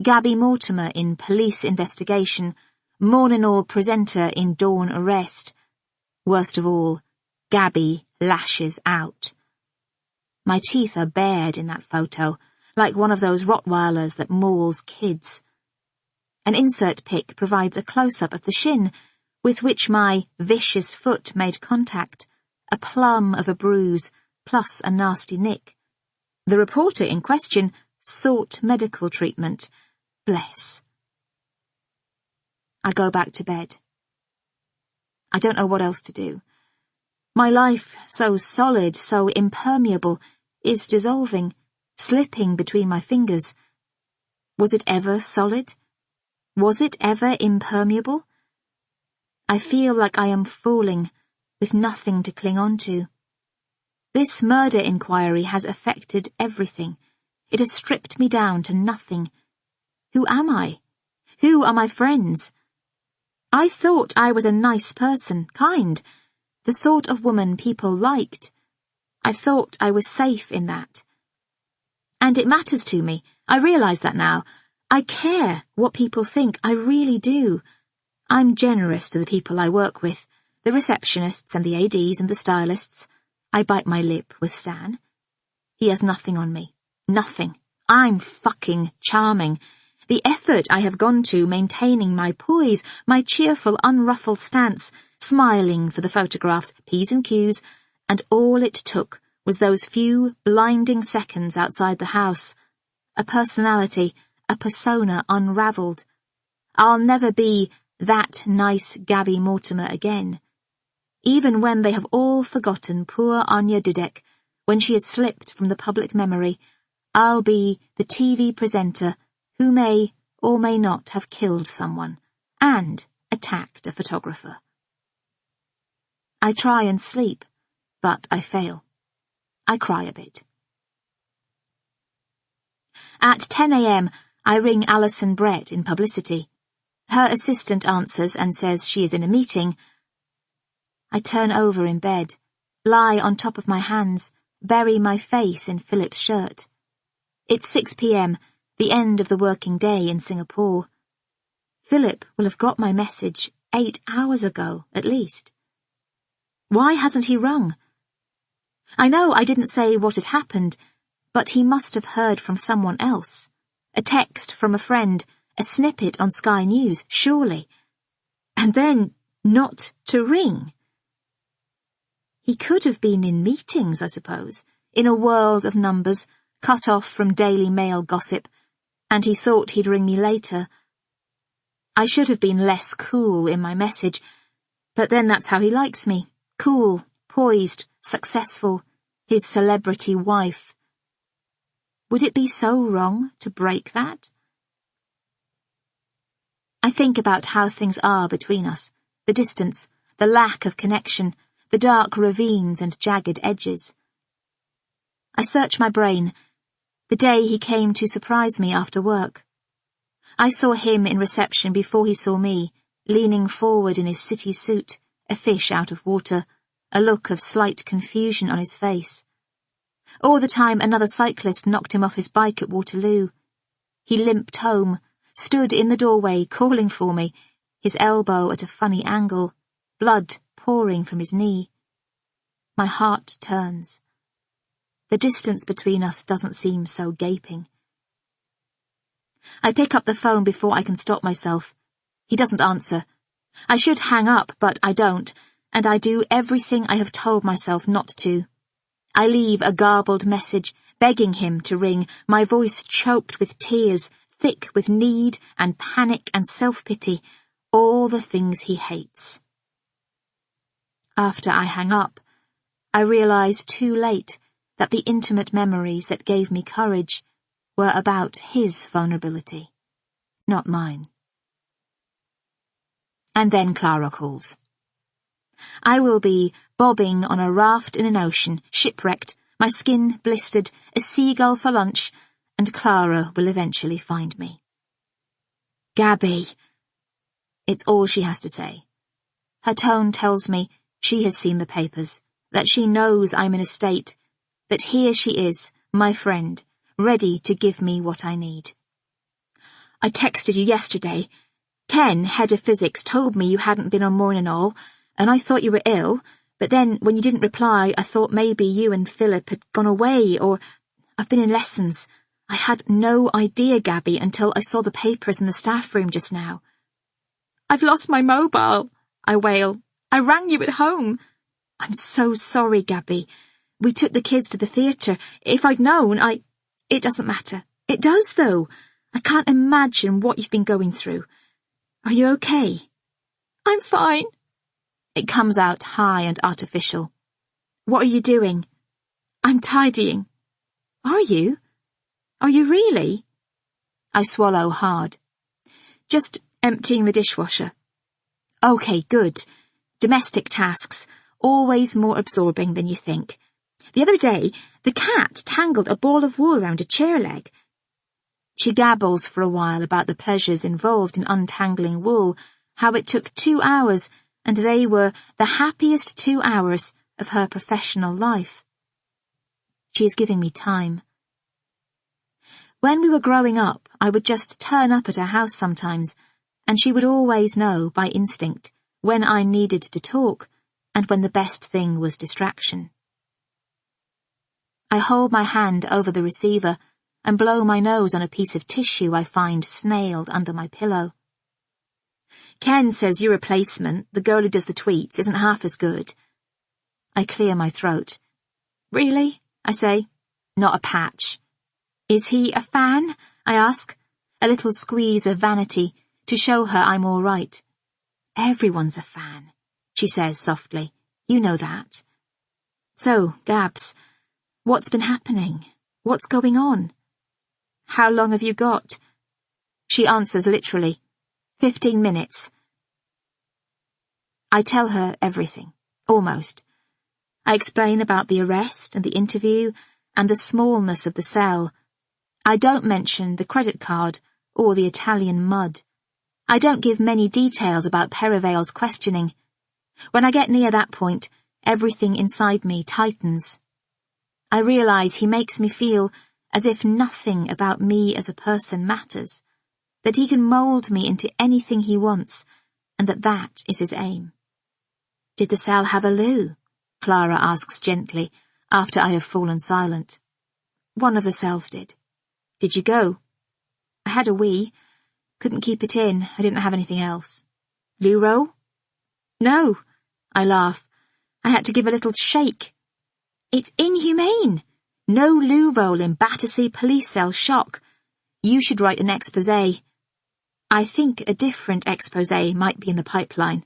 Gaby Mortimer in police investigation. Morning-all presenter in dawn arrest. Worst of all, Gaby lashes out. My teeth are bared in that photo, like one of those Rottweilers that mauls kids. An insert pic provides a close-up of the shin, with which my vicious foot made contact, a plum of a bruise, plus a nasty nick. The reporter in question sought medical treatment. Bless. I go back to bed. I don't know what else to do. My life, so solid, so impermeable, is dissolving, slipping between my fingers. Was it ever solid? Was it ever impermeable? I feel like I am falling, with nothing to cling on to. This murder inquiry has affected everything. It has stripped me down to nothing. Who am I? Who are my friends? I thought I was a nice person, kind. the sort of woman people liked. I thought I was safe in that. And it matters to me. I realise that now. I care what people think. I really do. I'm generous to the people I work with, the receptionists and the ADs and the stylists. I bite my lip with Stan. He has nothing on me. Nothing. I'm fucking charming. The effort I have gone to maintaining my poise, my cheerful, unruffled stance, smiling for the photographs, P's and Q's, and all it took was those few blinding seconds outside the house. A personality, a persona unravelled. I'll never be that nice Gaby Mortimer again. Even when they have all forgotten poor Anya Dudek, when she has slipped from the public memory, I'll be the TV presenter who may or may not have killed someone and attacked a photographer. I try and sleep, but I fail. I cry a bit. At 10 a.m, I ring Alison Brett in publicity. Her assistant answers and says she is in a meeting. I turn over in bed, lie on top of my hands, bury my face in Philip's shirt. It's 6 p.m, the end of the working day in Singapore. Philip will have got my message 8 hours ago, at least. Why hasn't he rung? I know I didn't say what had happened, but he must have heard from someone else. A text from a friend, a snippet on Sky News, surely. And then not to ring. He could have been in meetings, I suppose, in a world of numbers, cut off from Daily Mail gossip, and he thought he'd ring me later. I should have been less cool in my message, but then that's how he likes me. Cool, poised, successful, his celebrity wife. Would it be so wrong to break that? I think about how things are between us, the distance, the lack of connection, the dark ravines and jagged edges. I search my brain. The day he came to surprise me after work. I saw him in reception before he saw me, leaning forward in his city suit, a fish out of water, a look of slight confusion on his face. All the time another cyclist knocked him off his bike at Waterloo. He limped home, stood in the doorway calling for me, his elbow at a funny angle, blood pouring from his knee. My heart turns. The distance between us doesn't seem so gaping. I pick up the phone before I can stop myself. He doesn't answer. I should hang up, but I don't, and I do everything I have told myself not to. I leave a garbled message, begging him to ring, my voice choked with tears, thick with need and panic and self-pity, all the things he hates. After I hang up, I realise too late that the intimate memories that gave me courage were about his vulnerability, not mine. And then Clara calls. I will be bobbing on a raft in an ocean, shipwrecked, my skin blistered, a seagull for lunch, and Clara will eventually find me. Gaby. It's all she has to say. Her tone tells me she has seen the papers, that she knows I'm in a state, that here she is, my friend, ready to give me what I need. I texted you yesterday. Ken, head of physics, told me you hadn't been on Morninol, and I thought you were ill, but then when you didn't reply, I thought maybe you and Philip had gone away, or I've been in lessons. I had no idea, Gaby, until I saw the papers in the staff room just now. I've lost my mobile, I wail. I rang you at home. I'm so sorry, Gaby. We took the kids to the theatre. If I'd known, It doesn't matter. It does, though. I can't imagine what you've been going through. Are you okay? I'm fine. It comes out high and artificial. What are you doing? I'm tidying. Are you? Are you really? I swallow hard. Just emptying the dishwasher. Okay, good. Domestic tasks, always more absorbing than you think. The other day, the cat tangled a ball of wool around a chair leg. She gabbles for a while about the pleasures involved in untangling wool, how it took 2 hours, and they were the happiest 2 hours of her professional life. She is giving me time. When we were growing up, I would just turn up at her house sometimes, and she would always know by instinct when I needed to talk and when the best thing was distraction. I hold my hand over the receiver and blow my nose on a piece of tissue I find snailed under my pillow. Ken says your replacement, the girl who does the tweets, isn't half as good. I clear my throat. Really? I say. Not a patch. Is he a fan? I ask, a little squeeze of vanity to show her I'm all right. Everyone's a fan, she says softly. You know that. So, Gabs, what's been happening? What's going on? How long have you got? She answers literally, 15 minutes. I tell her everything, almost. I explain about the arrest and the interview and the smallness of the cell. I don't mention the credit card or the Italian mud. I don't give many details about Perivale's questioning. When I get near that point, everything inside me tightens. I realize he makes me feel as if nothing about me as a person matters, that he can mold me into anything he wants, and that is his aim. Did the cell have a loo? Clara asks gently, after I have fallen silent. One of the cells did. Did you go? I had a wee. Couldn't keep it in. I didn't have anything else. Loo roll? No. I laugh. I had to give a little shake. It's inhumane. No loo roll in Battersea police cell shock. You should write an exposé. I think a different exposé might be in the pipeline.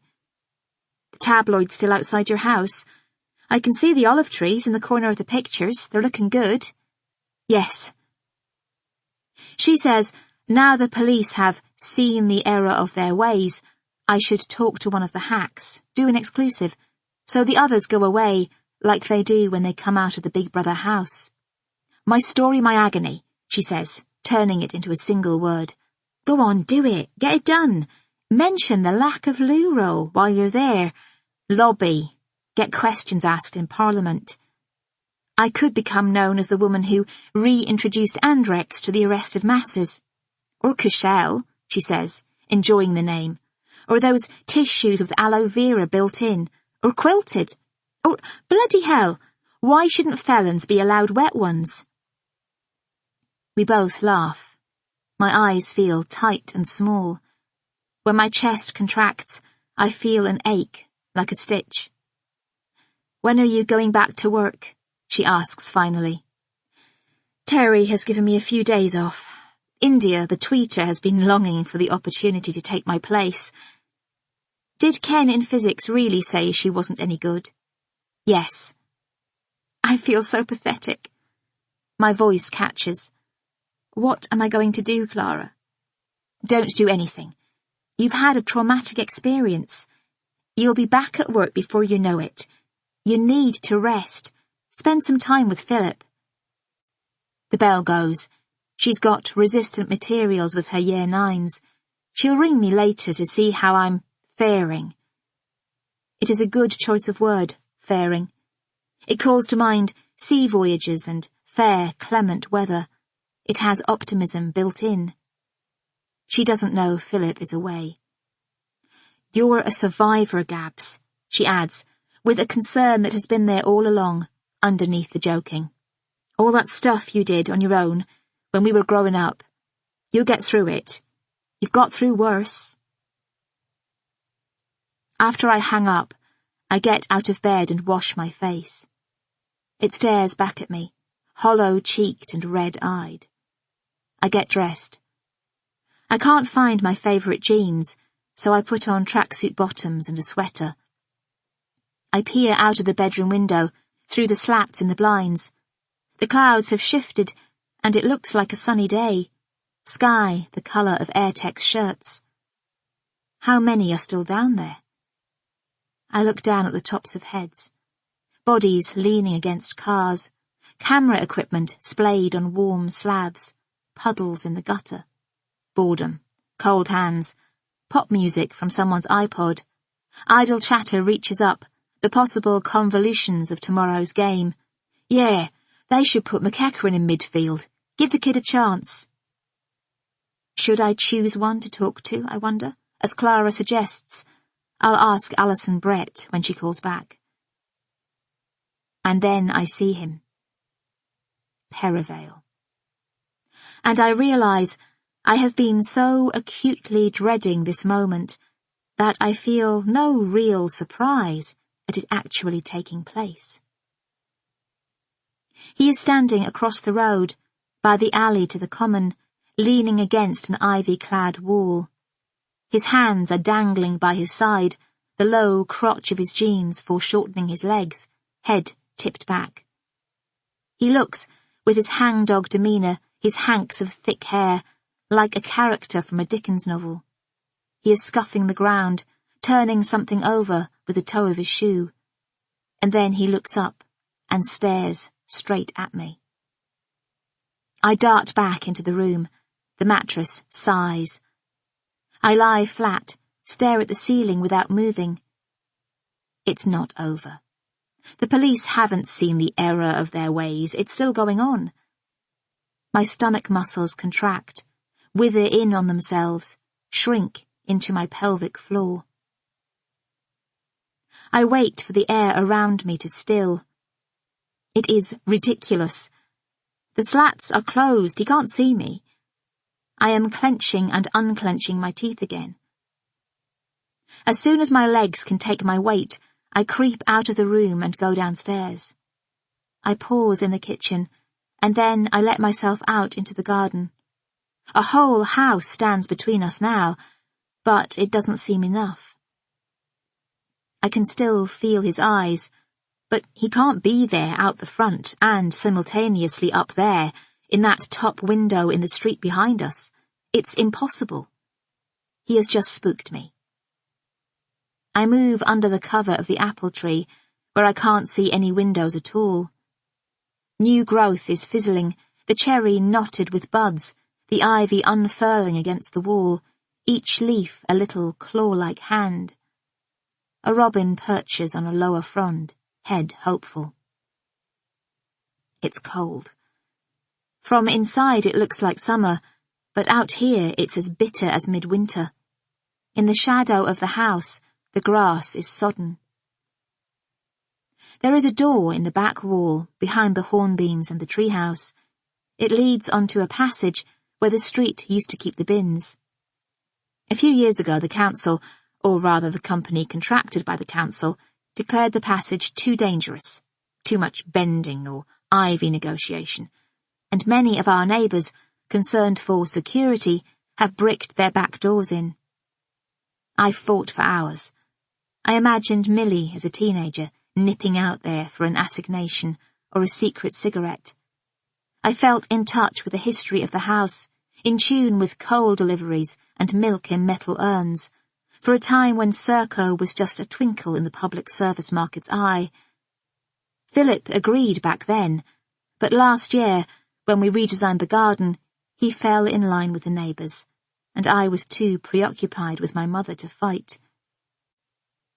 The tabloid's still outside your house. I can see the olive trees in the corner of the pictures. They're looking good. Yes. She says, now the police have seen the error of their ways, I should talk to one of the hacks, do an exclusive, so the others go away like they do when they come out of the Big Brother house. My story, my agony, she says, turning it into a single word. Go on, do it. Get it done. Mention the lack of loo roll while you're there. Lobby. Get questions asked in Parliament. I could become known as the woman who reintroduced Andrex to the arrested masses. Or Cushelle, she says, enjoying the name. Or those tissues with aloe vera built in. Or quilted. Or, bloody hell, why shouldn't felons be allowed wet ones? We both laugh. My eyes feel tight and small. When my chest contracts, I feel an ache, like a stitch. When are you going back to work? She asks finally. Terry has given me a few days off. India, the tweeter, has been longing for the opportunity to take my place. Did Ken in physics really say she wasn't any good? Yes. I feel so pathetic. My voice catches. What am I going to do, Clara? Don't do anything. You've had a traumatic experience. You'll be back at work before you know it. You need to rest. Spend some time with Philip. The bell goes. She's got resistant materials with her year 9s. She'll ring me later to see how I'm faring. It is a good choice of word, faring. It calls to mind sea voyages and fair, clement weather. It has optimism built in. She doesn't know Philip is away. You're a survivor, Gabs, she adds, with a concern that has been there all along, underneath the joking. All that stuff you did on your own, when we were growing up. You'll get through it. You've got through worse. After I hang up, I get out of bed and wash my face. It stares back at me, hollow-cheeked and red-eyed. I get dressed. I can't find my favourite jeans, so I put on tracksuit bottoms and a sweater. I peer out of the bedroom window, through the slats in the blinds. The clouds have shifted, and it looks like a sunny day. Sky the colour of Airtex shirts. How many are still down there? I look down at the tops of heads. Bodies leaning against cars. Camera equipment splayed on warm slabs. Puddles in the gutter. Boredom. Cold hands. Pop music from someone's iPod. Idle chatter reaches up, the possible convolutions of tomorrow's game. Yeah, they should put McEachran in midfield. Give the kid a chance. Should I choose one to talk to, I wonder? As Clara suggests, I'll ask Alison Brett when she calls back. And then I see him. Perivale. And I realise I have been so acutely dreading this moment that I feel no real surprise at it actually taking place. He is standing across the road, by the alley to the common, leaning against an ivy-clad wall. His hands are dangling by his side, the low crotch of his jeans foreshortening his legs, head tipped back. He looks, with his hangdog demeanour, his hanks of thick hair, like a character from a Dickens novel. He is scuffing the ground, turning something over with the toe of his shoe. And then he looks up and stares straight at me. I dart back into the room. The mattress sighs. I lie flat, stare at the ceiling without moving. It's not over. The police haven't seen the error of their ways. It's still going on. My stomach muscles contract, wither in on themselves, shrink into my pelvic floor. I wait for the air around me to still. It is ridiculous. The slats are closed. He can't see me. I am clenching and unclenching my teeth again. As soon as my legs can take my weight, I creep out of the room and go downstairs. I pause in the kitchen, and then I let myself out into the garden. A whole house stands between us now, but it doesn't seem enough. I can still feel his eyes, but he can't be there out the front and simultaneously up there, in that top window in the street behind us. It's impossible. He has just spooked me. I move under the cover of the apple tree, where I can't see any windows at all. New growth is fizzling, the cherry knotted with buds, the ivy unfurling against the wall, each leaf a little claw-like hand. A robin perches on a lower frond, head hopeful. It's cold. From inside it looks like summer, but out here it's as bitter as midwinter. In the shadow of the house, the grass is sodden. There is a door in the back wall, behind the hornbeams and the treehouse. It leads onto a passage where the street used to keep the bins. A few years ago the council, or rather the company contracted by the council, declared the passage too dangerous, too much bending or ivy negotiation, and many of our neighbours, concerned for security, have bricked their back doors in. I fought for hours. I imagined Millie as a teenager, nipping out there for an assignation or a secret cigarette. I felt in touch with the history of the house, in tune with coal deliveries and milk in metal urns, for a time when Serco was just a twinkle in the public service market's eye. Philip agreed back then, but last year, when we redesigned the garden, he fell in line with the neighbours, and I was too preoccupied with my mother to fight.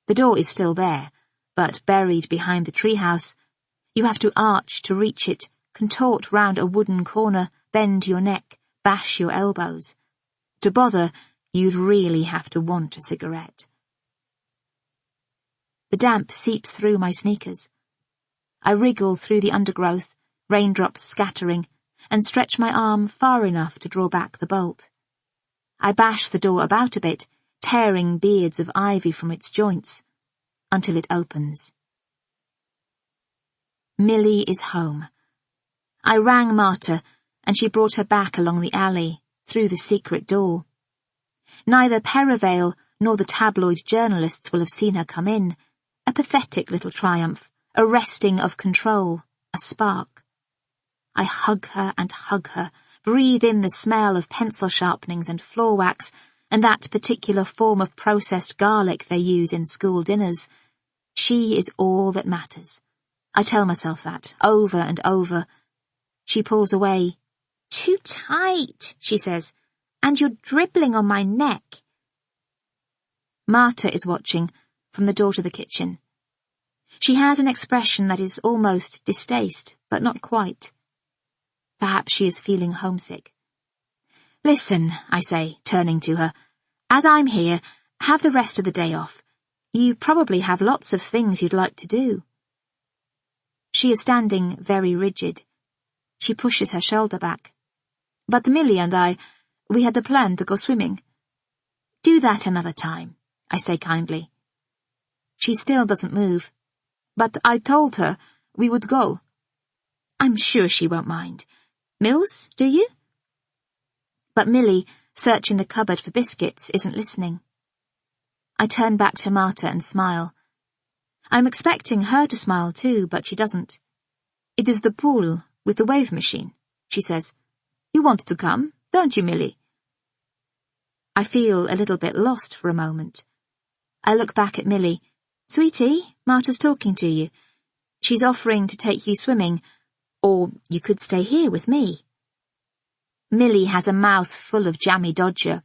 The door is still there, but buried behind the treehouse. You have to arch to reach it, contort round a wooden corner, bend your neck, bash your elbows. To bother, you'd really have to want a cigarette. The damp seeps through my sneakers. I wriggle through the undergrowth, raindrops scattering, and stretch my arm far enough to draw back the bolt. I bash the door about a bit, tearing beards of ivy from its joints, until it opens. Millie is home. I rang Marta, and she brought her back along the alley, through the secret door. Neither Perivale nor the tabloid journalists will have seen her come in. A pathetic little triumph, a wresting of control, a spark. I hug her, breathe in the smell of pencil sharpenings and floor wax, and that particular form of processed garlic they use in school dinners. She is all that matters. I tell myself that, over and over. She pulls away. "Too tight," she says, "and you're dribbling on my neck." Marta is watching, from the door to the kitchen. She has an expression that is almost distaste, but not quite. Perhaps she is feeling homesick. "Listen," I say, turning to her. "As I'm here, have the rest of the day off. You probably have lots of things you'd like to do." She is standing very rigid. She pushes her shoulder back. "But Millie and we had the plan to go swimming." "Do that another time," I say kindly. She still doesn't move. "But I told her we would go." "I'm sure she won't mind. Mills, do you?" But Millie, searching the cupboard for biscuits, isn't listening. I turn back to Marta and smile. I'm expecting her to smile too, but she doesn't. "It is the pool with the wave machine," she says. "You wanted to come, don't you, Millie?" I feel a little bit lost for a moment. I look back at Millie. "Sweetie, Marta's talking to you. She's offering to take you swimming, or you could stay here with me." Millie has a mouth full of jammy dodger.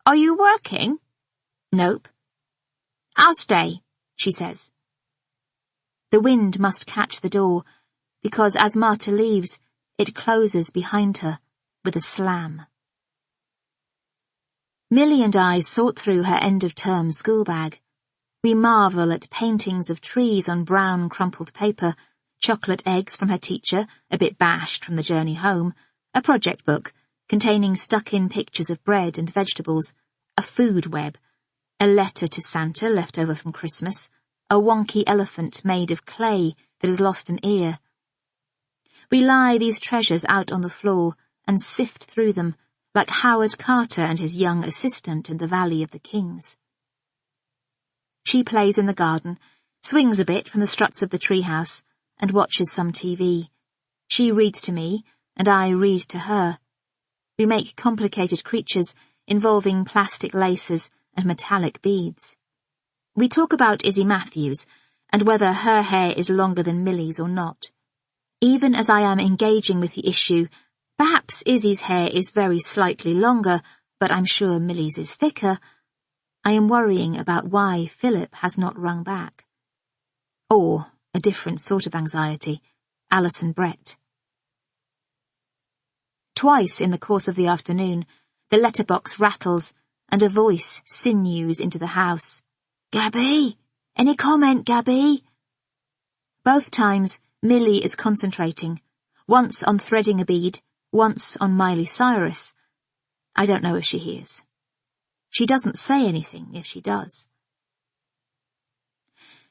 "Are you working?" "Nope." "I'll stay," she says. The wind must catch the door, because as Marta leaves, it closes behind her with a slam. Millie and I sort through her end-of-term school bag. We marvel at paintings of trees on brown crumpled paper, chocolate eggs from her teacher, a bit bashed from the journey home, a project book containing stuck-in pictures of bread and vegetables, a food web, a letter to Santa left over from Christmas, a wonky elephant made of clay that has lost an ear. We lie these treasures out on the floor and sift through them like Howard Carter and his young assistant in the Valley of the Kings. She plays in the garden, swings a bit from the struts of the treehouse, and watches some TV. She reads to me, and I read to her. We make complicated creatures involving plastic laces and metallic beads. We talk about Izzy Matthews, and whether her hair is longer than Millie's or not. Even as I am engaging with the issue, perhaps Izzy's hair is very slightly longer, but I'm sure Millie's is thicker, I am worrying about why Philip has not rung back. Or a different sort of anxiety, Alison Brett. Twice in the course of the afternoon, the letterbox rattles and a voice sinews into the house. "Gaby! Any comment, Gaby?" Both times, Millie is concentrating, once on threading a bead, once on Miley Cyrus. I don't know if she hears. She doesn't say anything if she does.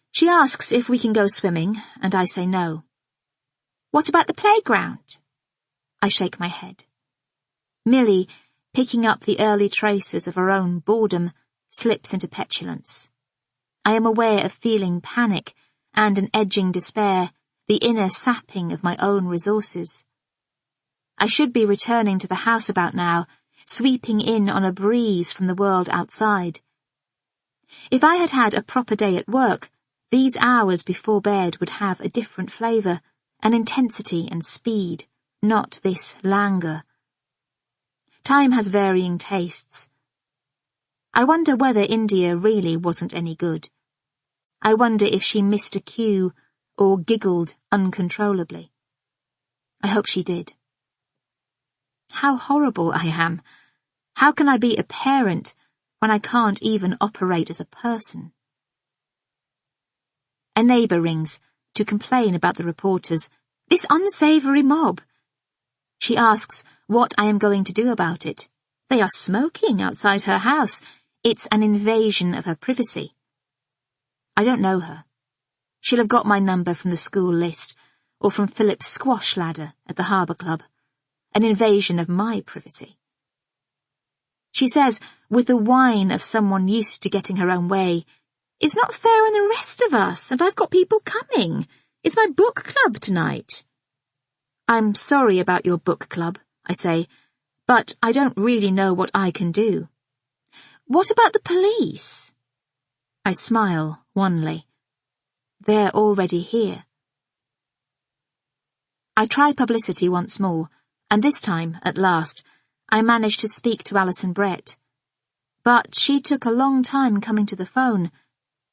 She asks if we can go swimming, and I say no. "What about the playground?" I shake my head. Millie, picking up the early traces of her own boredom, slips into petulance. I am aware of feeling panic and an edging despair, the inner sapping of my own resources. I should be returning to the house about now, sweeping in on a breeze from the world outside. If I had had a proper day at work, these hours before bed would have a different flavour, an intensity and speed, not this languor. Time has varying tastes. I wonder whether India really wasn't any good. I wonder if she missed a cue or giggled uncontrollably. I hope she did. How horrible I am. How can I be a parent when I can't even operate as a person? A neighbour rings to complain about the reporters, this unsavoury mob. She asks what I am going to do about it. They are smoking outside her house. It's an invasion of her privacy. I don't know her. She'll have got my number from the school list, or from Philip's squash ladder at the Harbour Club. An invasion of my privacy. She says, with the whine of someone used to getting her own way, "It's not fair on the rest of us, and I've got people coming. It's my book club tonight." "I'm sorry about your book club," I say, "but I don't really know what I can do." "What about the police?" I smile wanly. They're already here. I try publicity once more, and this time, at last, I managed to speak to Alison Brett. But she took a long time coming to the phone,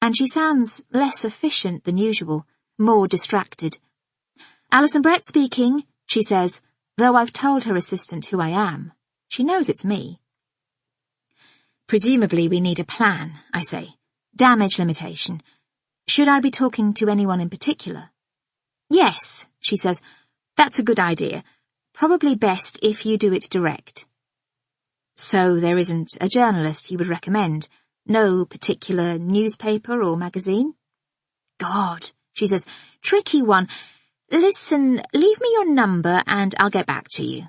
and she sounds less efficient than usual, more distracted. "Alison Brett speaking," she says, though I've told her assistant who I am. She knows it's me. "Presumably we need a plan," I say. "Damage limitation. Should I be talking to anyone in particular?" "Yes," she says. "That's a good idea. Probably best if you do it direct." "So there isn't a journalist you would recommend? No particular newspaper or magazine?" "God," she says, "tricky one. Listen, leave me your number and I'll get back to you."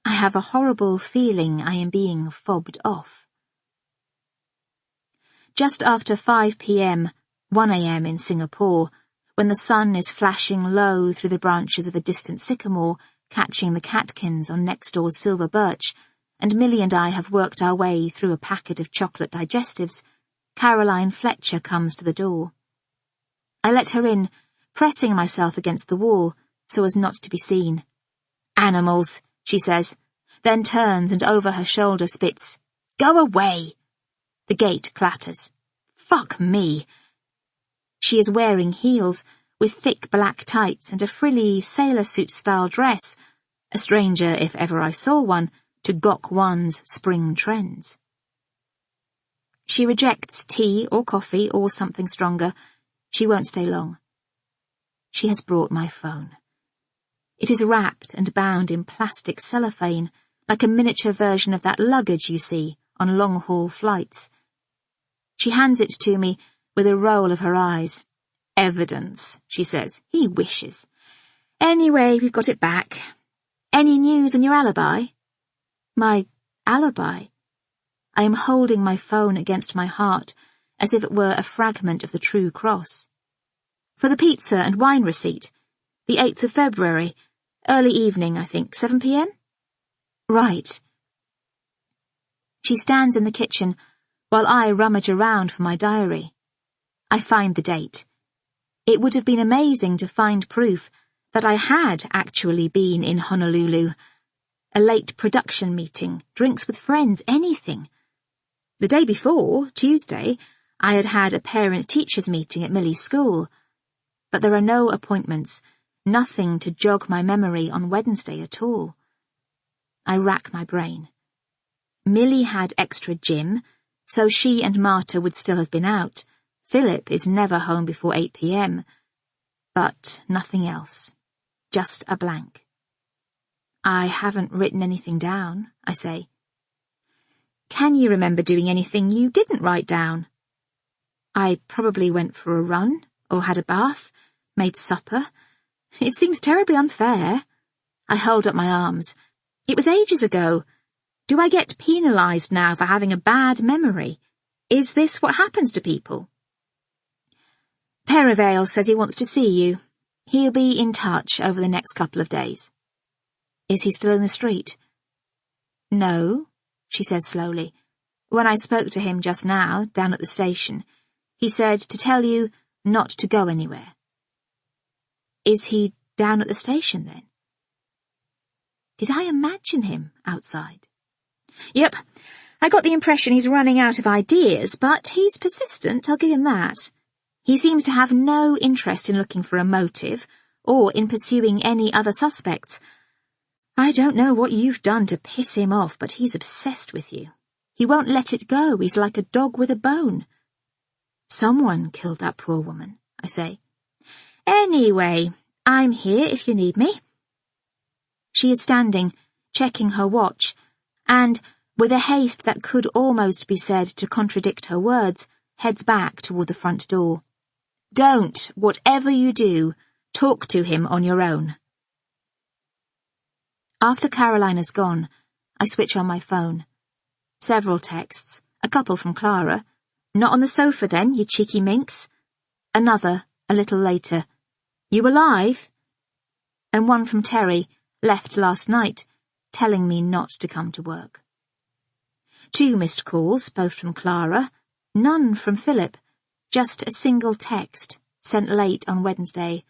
I have a horrible feeling I am being fobbed off. Just after 5 p.m, 1 a.m. in Singapore, when the sun is flashing low through the branches of a distant sycamore, catching the catkins on next door's silver birch, and Millie and I have worked our way through a packet of chocolate digestives, Caroline Fletcher comes to the door. I let her in, pressing myself against the wall so as not to be seen. "Animals," she says, then turns and over her shoulder spits, "Go away!" The gate clatters. Fuck me. She is wearing heels, with thick black tights and a frilly sailor suit-style dress, a stranger, if ever I saw one, to Gok Wan's spring trends. She rejects tea or coffee or something stronger. She won't stay long. She has brought my phone. It is wrapped and bound in plastic cellophane, like a miniature version of that luggage you see on long-haul flights. She hands it to me with a roll of her eyes. "Evidence," she says. "He wishes. Anyway, we've got it back. Any news on your alibi?" My alibi? I am holding my phone against my heart as if it were a fragment of the true cross. "For the pizza and wine receipt. The 8th of February. Early evening, I think. 7 p.m? "Right." She stands in the kitchen while I rummage around for my diary. I find the date. It would have been amazing to find proof that I had actually been in Honolulu. A late production meeting, drinks with friends, anything. The day before, Tuesday, I had had a parent-teachers meeting at Millie's school. But there are no appointments, nothing to jog my memory on Wednesday at all. I rack my brain. Millie had extra gym, so she and Marta would still have been out. Philip is never home before 8 p.m. But nothing else. Just a blank. "I haven't written anything down," I say. "Can you remember doing anything you didn't write down?" "I probably went for a run, or had a bath, made supper. It seems terribly unfair." I hold up my arms. "It was ages ago. Do I get penalised now for having a bad memory? Is this what happens to people?" "Perivale says he wants to see you. He'll be in touch over the next couple of days." "Is he still in the street?" "No," she says slowly. "When I spoke to him just now, down at the station, he said to tell you not to go anywhere." "Is he down at the station then?" Did I imagine him outside? "Yep, I got the impression he's running out of ideas, but he's persistent, I'll give him that. He seems to have no interest in looking for a motive, or in pursuing any other suspects. I don't know what you've done to piss him off, but he's obsessed with you. He won't let it go, he's like a dog with a bone." "Someone killed that poor woman," I say. "Anyway, I'm here if you need me." She is standing, checking her watch, and, with a haste that could almost be said to contradict her words, heads back toward the front door. "Don't, whatever you do, talk to him on your own." After Caroline is gone, I switch on my phone. Several texts, a couple from Clara. "Not on the sofa then, you cheeky minx." Another, a little later. "You alive?" And one from Terry, left last night, telling me not to come to work. 2 missed calls, both from Clara. None from Philip. Just a single text, sent late on Wednesday.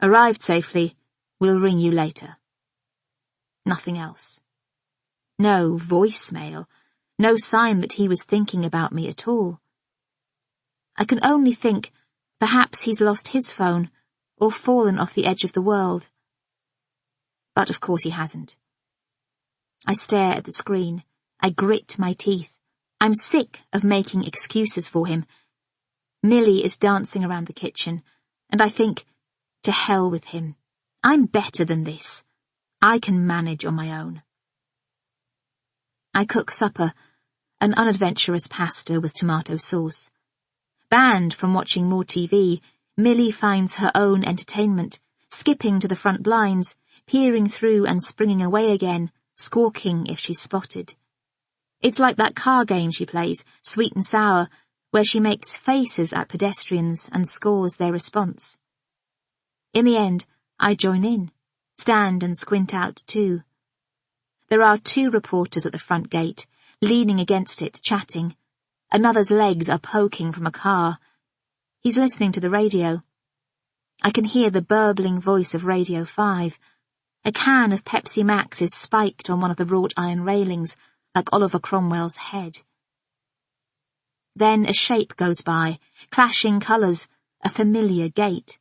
"Arrived safely. We'll ring you later." Nothing else. No voicemail. No sign that he was thinking about me at all. I can only think perhaps he's lost his phone or fallen off the edge of the world. But of course he hasn't. I stare at the screen. I grit my teeth. I'm sick of making excuses for him. Millie is dancing around the kitchen, and I think, to hell with him. I'm better than this. I can manage on my own. I cook supper, an unadventurous pasta with tomato sauce. Banned from watching more TV, Millie finds her own entertainment, skipping to the front blinds, peering through and springing away again, squawking if she's spotted. It's like that car game she plays, Sweet and Sour, where she makes faces at pedestrians and scores their response. In the end, I join in, stand and squint out too. There are 2 reporters at the front gate, leaning against it, chatting. Another's legs are poking from a car. He's listening to the radio. I can hear the burbling voice of Radio 5. A can of Pepsi Max is spiked on one of the wrought iron railings, like Oliver Cromwell's head. Then a shape goes by, clashing colours, a familiar gait.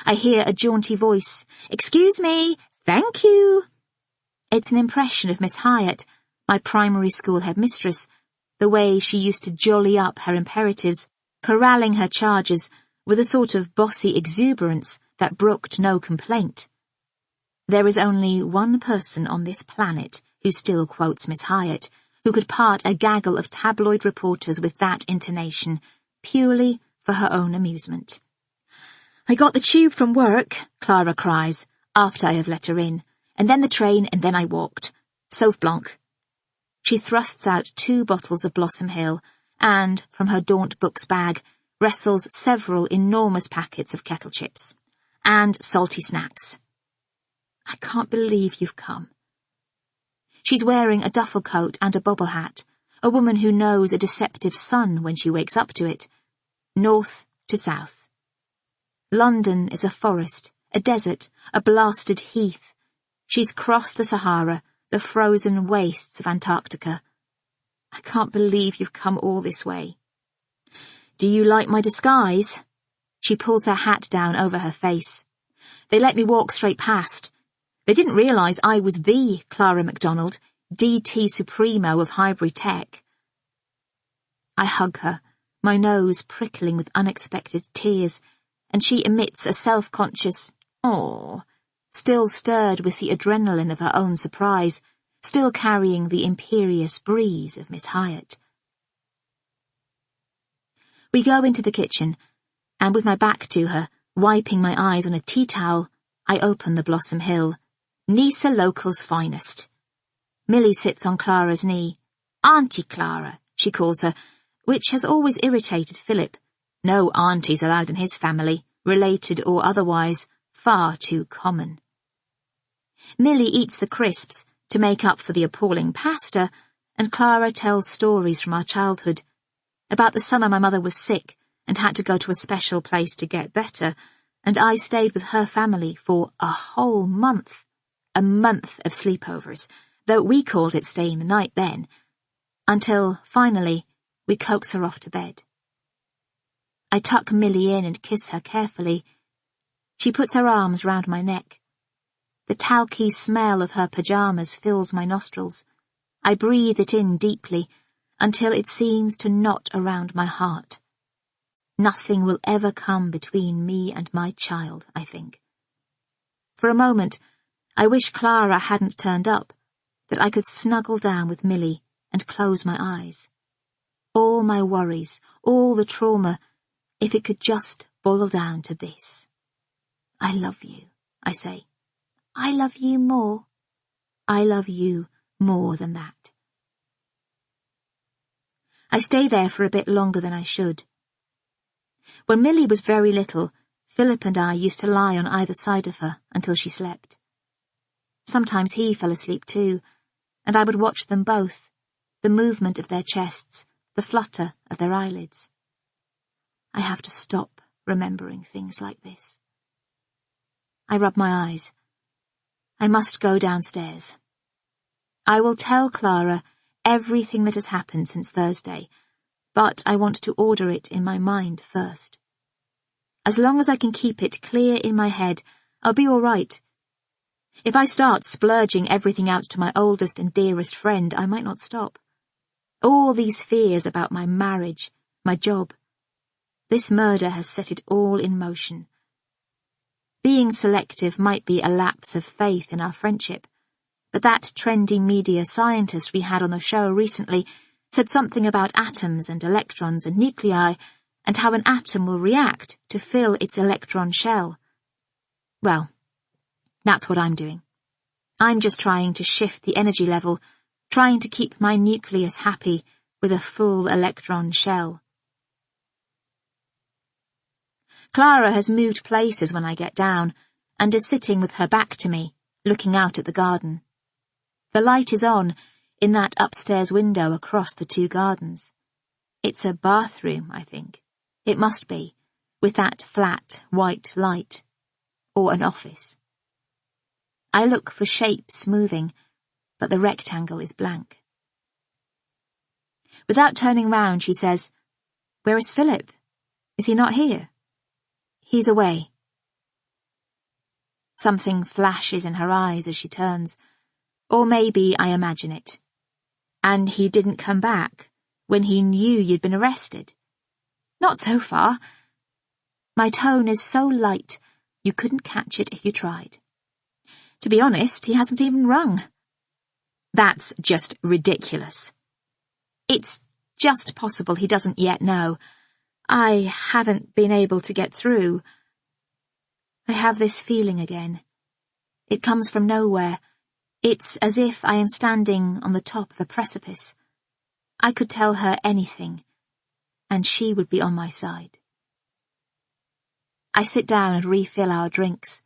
I hear a jaunty voice, "Excuse me, thank you." It's an impression of Miss Hyatt, my primary school headmistress, the way she used to jolly up her imperatives, corralling her charges with a sort of bossy exuberance that brooked no complaint. There is only one person on this planet who still quotes Miss Hyatt, who could part a gaggle of tabloid reporters with that intonation, purely for her own amusement. "I got the tube from work," Clara cries, after I have let her in, "and then the train, and then I walked. Sauve blanc." She thrusts out 2 bottles of Blossom Hill and, from her Daunt Books bag, wrestles several enormous packets of kettle chips and salty snacks. "I can't believe you've come." She's wearing a duffel coat and a bobble hat, a woman who knows a deceptive sun when she wakes up to it, north to south. London is a forest, a desert, a blasted heath. She's crossed the Sahara, the frozen wastes of Antarctica. "I can't believe you've come all this way." "Do you like my disguise?" She pulls her hat down over her face. "They let me walk straight past. They didn't realise I was the Clara MacDonald, DT Supremo of Highbury Tech." I hug her, my nose prickling with unexpected tears, and she emits a self-conscious "Aw," still stirred with the adrenaline of her own surprise, still carrying the imperious breeze of Miss Hyatt. We go into the kitchen, and with my back to her, wiping my eyes on a tea towel, I open the Blossom Hill, Nisa Local's finest. Millie sits on Clara's knee. "Auntie Clara," she calls her, which has always irritated Philip. No aunties allowed in his family, related or otherwise, far too common. Millie eats the crisps to make up for the appalling pasta, and Clara tells stories from our childhood, about the summer my mother was sick and had to go to a special place to get better, and I stayed with her family for a whole month, a month of sleepovers, though we called it staying the night then, until, finally, we coax her off to bed. I tuck Millie in and kiss her carefully. She puts her arms round my neck. The talky smell of her pyjamas fills my nostrils. I breathe it in deeply, until it seems to knot around my heart. Nothing will ever come between me and my child, I think. For a moment, I wish Clara hadn't turned up, that I could snuggle down with Millie and close my eyes. All my worries, all the trauma, if it could just boil down to this. "I love you," I say. "I love you more. I love you more than that." I stay there for a bit longer than I should. When Millie was very little, Philip and I used to lie on either side of her until she slept. Sometimes he fell asleep too, and I would watch them both, the movement of their chests, the flutter of their eyelids. I have to stop remembering things like this. I rub my eyes. I must go downstairs. I will tell Clara everything that has happened since Thursday, but I want to order it in my mind first. As long as I can keep it clear in my head, I'll be all right. If I start splurging everything out to my oldest and dearest friend, I might not stop. All these fears about my marriage, my job. This murder has set it all in motion. Being selective might be a lapse of faith in our friendship, but that trendy media scientist we had on the show recently said something about atoms and electrons and nuclei, and how an atom will react to fill its electron shell. Well, that's what I'm doing. I'm just trying to shift the energy level, trying to keep my nucleus happy with a full electron shell. Clara has moved places when I get down, and is sitting with her back to me, looking out at the garden. The light is on, in that upstairs window across the two gardens. It's a bathroom, I think. It must be, with that flat, white light. Or an office. I look for shapes moving, but the rectangle is blank. Without turning round, she says, "Where is Philip? Is he not here?" "He's away." Something flashes in her eyes as she turns, or maybe I imagine it. "And he didn't come back when he knew you'd been arrested?" "Not so far." My tone is so light, you couldn't catch it if you tried. "To be honest, he hasn't even rung." "That's just ridiculous." "It's just possible he doesn't yet know. I haven't been able to get through." I have this feeling again. It comes from nowhere. It's as if I am standing on the top of a precipice. I could tell her anything, and she would be on my side. I sit down and refill our drinks.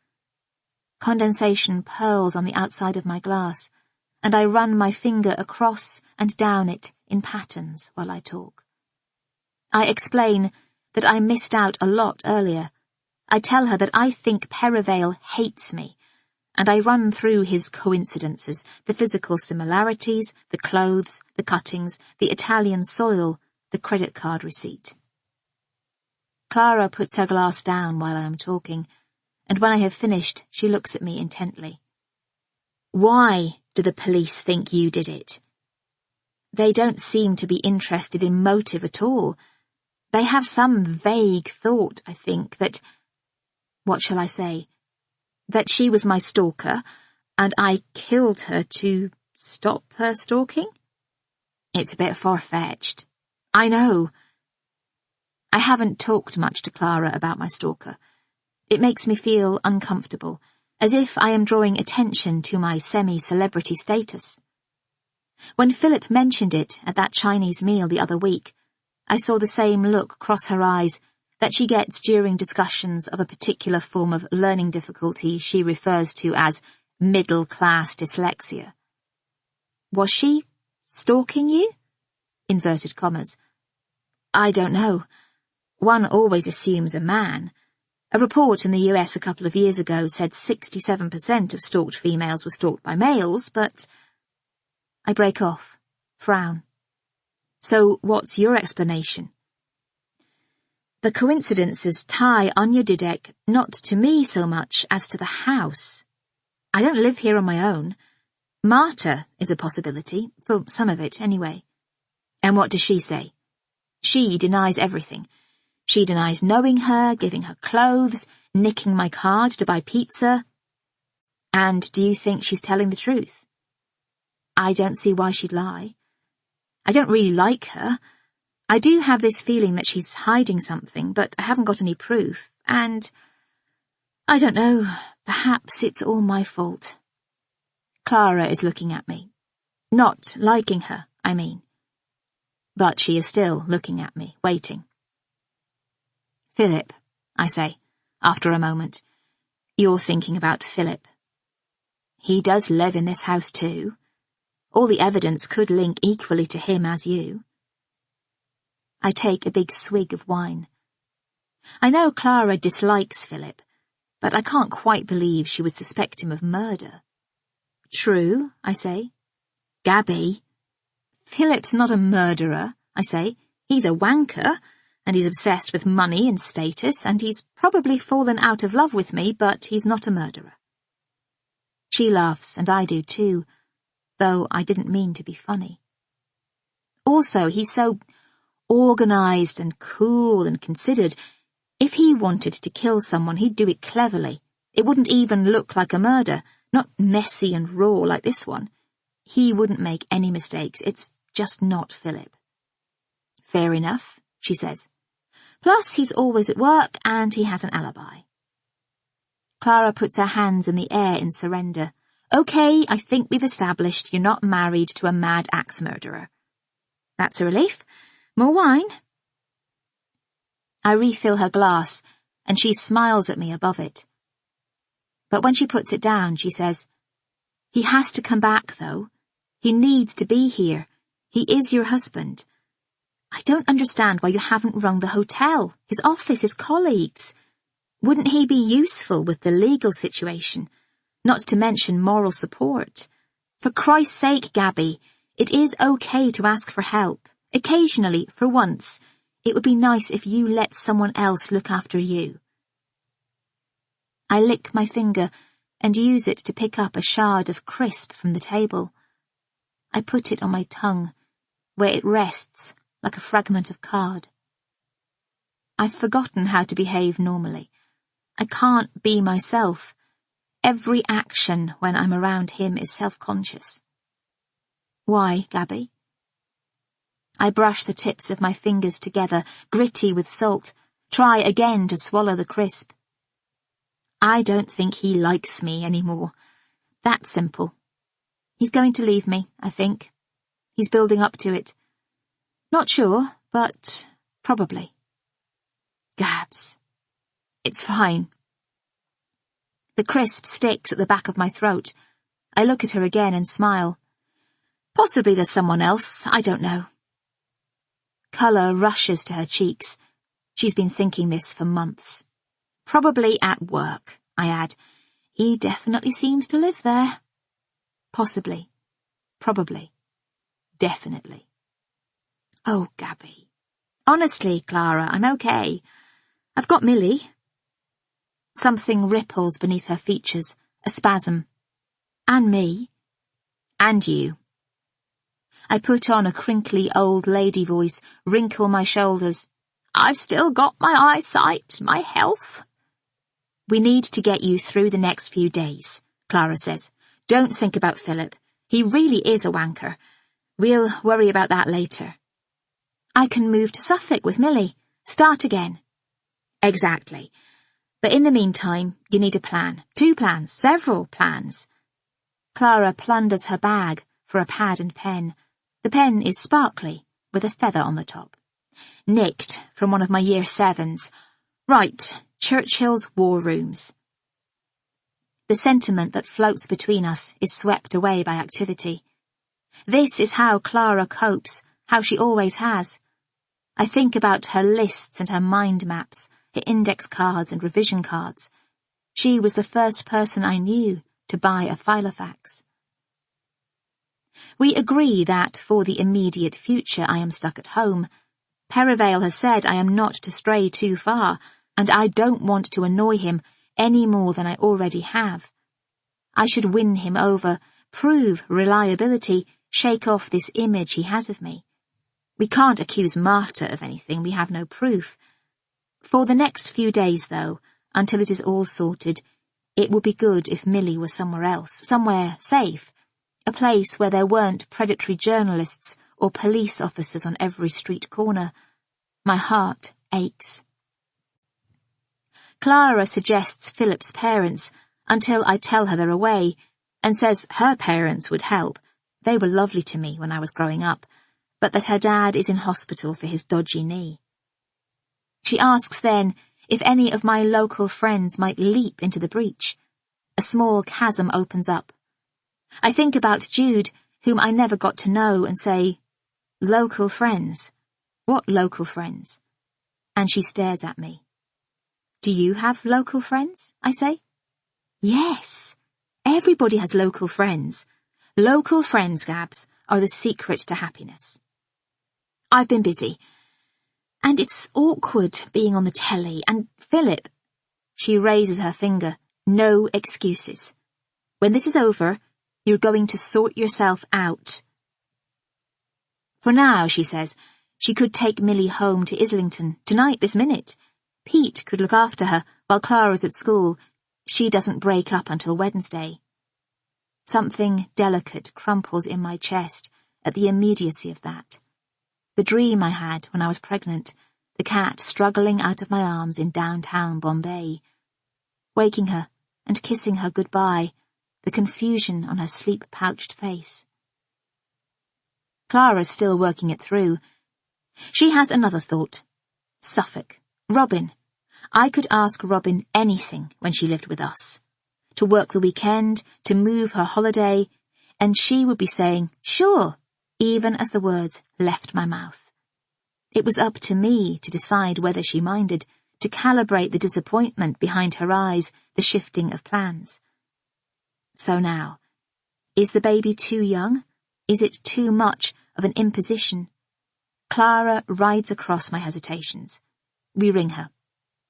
Condensation purls on the outside of my glass, and I run my finger across and down it in patterns while I talk. I explain that I missed out a lot earlier. I tell her that I think Perivale hates me, and I run through his coincidences, the physical similarities, the clothes, the cuttings, the Italian soil, the credit card receipt. Clara puts her glass down while I am talking, and when I have finished, she looks at me intently. "Why do the police think you did it?" "They don't seem to be interested in motive at all. They have some vague thought, I think, that— what shall I say? That she was my stalker, and I killed her to stop her stalking? It's a bit far-fetched. I know. I haven't talked much to Clara about my stalker. It makes me feel uncomfortable, as if I am drawing attention to my semi-celebrity status. When Philip mentioned it at that Chinese meal the other week, I saw the same look cross her eyes that she gets during discussions of a particular form of learning difficulty she refers to as middle-class dyslexia. "Was she stalking you?" Inverted commas. "I don't know. One always assumes a man. A report in the US a couple of years ago said 67% of stalked females were stalked by males, but—" I break off, frown. "So what's your explanation?" "The coincidences tie Anya Dudek not to me so much as to the house. I don't live here on my own. Marta is a possibility, for some of it anyway." "And what does she say?" "She denies everything. She denies knowing her, giving her clothes, nicking my card to buy pizza." "And do you think she's telling the truth?" "I don't see why she'd lie. I don't really like her. I do have this feeling that she's hiding something, but I haven't got any proof, and I don't know, perhaps it's all my fault." Clara is looking at me. Not liking her, I mean. But she is still looking at me, waiting. "Philip," I say, after a moment. "You're thinking about Philip. He does live in this house too. All the evidence could link equally to him as you." I take a big swig of wine. I know Clara dislikes Philip, but I can't quite believe she would suspect him of murder. "True," I say. "Gaby." "Philip's not a murderer," I say. He's a wanker, and he's obsessed with money and status, and he's probably fallen out of love with me, but he's not a murderer. She laughs, and I do too, though I didn't mean to be funny. Also, he's so organised and cool and considered. If he wanted to kill someone, he'd do it cleverly. It wouldn't even look like a murder, not messy and raw like this one. He wouldn't make any mistakes. It's just not Philip. Fair enough, she says. Plus, he's always at work and he has an alibi. Clara puts her hands in the air in surrender. Okay, I think we've established you're not married to a mad axe murderer. That's a relief. More wine? I refill her glass, and she smiles at me above it. But when she puts it down, she says, He has to come back, though. He needs to be here. He is your husband. I don't understand why you haven't rung the hotel, his office, his colleagues. Wouldn't he be useful with the legal situation? Not to mention moral support. For Christ's sake, Gaby, it is okay to ask for help. Occasionally, for once. It would be nice if you let someone else look after you. I lick my finger and use it to pick up a shard of crisp from the table. I put it on my tongue, where it rests like a fragment of card. I've forgotten how to behave normally. I can't be myself. Every action when I'm around him is self-conscious. Why, Gaby? I brush the tips of my fingers together, gritty with salt, try again to swallow the crisp. I don't think he likes me anymore. That's simple. He's going to leave me, I think. He's building up to it. Not sure, but probably. Gabs. It's fine. The crisp sticks at the back of my throat. I look at her again and smile. Possibly there's someone else, I don't know. Colour rushes to her cheeks. She's been thinking this for months. Probably at work, I add. He definitely seems to live there. Possibly. Probably. Definitely. Oh, Gaby. Honestly, Clara, I'm okay. I've got Millie. Something ripples beneath her features, a spasm. And me. And you. I put on a crinkly old lady voice, wrinkle my shoulders. I've still got my eyesight, my health. We need to get you through the next few days, Clara says. Don't think about Philip. He really is a wanker. We'll worry about that later. I can move to Suffolk with Millie. Start again. Exactly. But in the meantime, you need a plan. 2 plans, several plans. Clara plunders her bag for a pad and pen. The pen is sparkly, with a feather on the top. Nicked from one of my Year 7s. Right, Churchill's War Rooms. The sentiment that floats between us is swept away by activity. This is how Clara copes, how she always has. I think about her lists and her mind maps, her index cards and revision cards. She was the first person I knew to buy a Filofax. We agree that for the immediate future I am stuck at home. Perivale has said I am not to stray too far, and I don't want to annoy him any more than I already have. I should win him over, prove reliability, shake off this image he has of me. We can't accuse Marta of anything, we have no proof. For the next few days, though, until it is all sorted, it would be good if Millie was somewhere else, somewhere safe, a place where there weren't predatory journalists or police officers on every street corner. My heart aches. Clara suggests Philip's parents until I tell her they're away, and says her parents would help. They were lovely to me when I was growing up, but that her dad is in hospital for his dodgy knee. She asks then if any of my local friends might leap into the breach. A small chasm opens up. I think about Jude, whom I never got to know, and say, local friends? What local friends? And she stares at me. Do you have local friends? I say. Yes, everybody has local friends. Local friends, Gabs, are the secret to happiness. I've been busy. And it's awkward being on the telly, and Philip. She raises her finger. No excuses. When this is over, you're going to sort yourself out. For now, she says, she could take Millie home to Islington, tonight, this minute. Pete could look after her while Clara's at school. She doesn't break up until Wednesday. Something delicate crumples in my chest at the immediacy of that. The dream I had when I was pregnant, the cat struggling out of my arms in downtown Bombay. Waking her and kissing her goodbye, the confusion on her sleep-pouched face. Clara's still working it through. She has another thought. Suffolk. Robin. I could ask Robin anything when she lived with us. To work the weekend, to move her holiday, and she would be saying, sure, even as the words left my mouth. It was up to me to decide whether she minded, to calibrate the disappointment behind her eyes, the shifting of plans. So now, is the baby too young? Is it too much of an imposition? Clara rides across my hesitations. We ring her.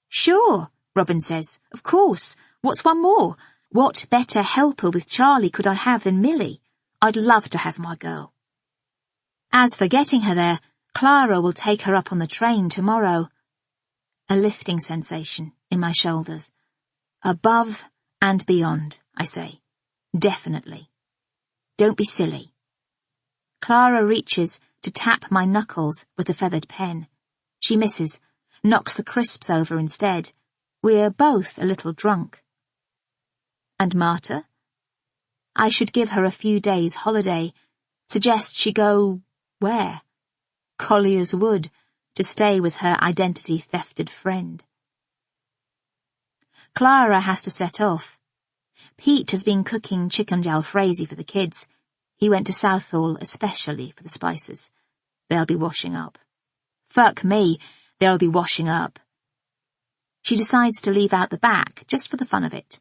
Sure, Robin says. Of course. What's one more? What better helper with Charlie could I have than Millie? I'd love to have my girl. As for getting her there, Clara will take her up on the train tomorrow. A lifting sensation in my shoulders. Above and beyond, I say. Definitely. Don't be silly. Clara reaches to tap my knuckles with a feathered pen. She misses, knocks the crisps over instead. We're both a little drunk. And Marta? I should give her a few days' holiday. Suggest she go... where? Collier's Wood, to stay with her identity-thefted friend. Clara has to set off. Pete has been cooking chicken jalfrezi for the kids. He went to Southall especially for the spices. They'll be washing up. Fuck me, they'll be washing up. She decides to leave out the back, just for the fun of it.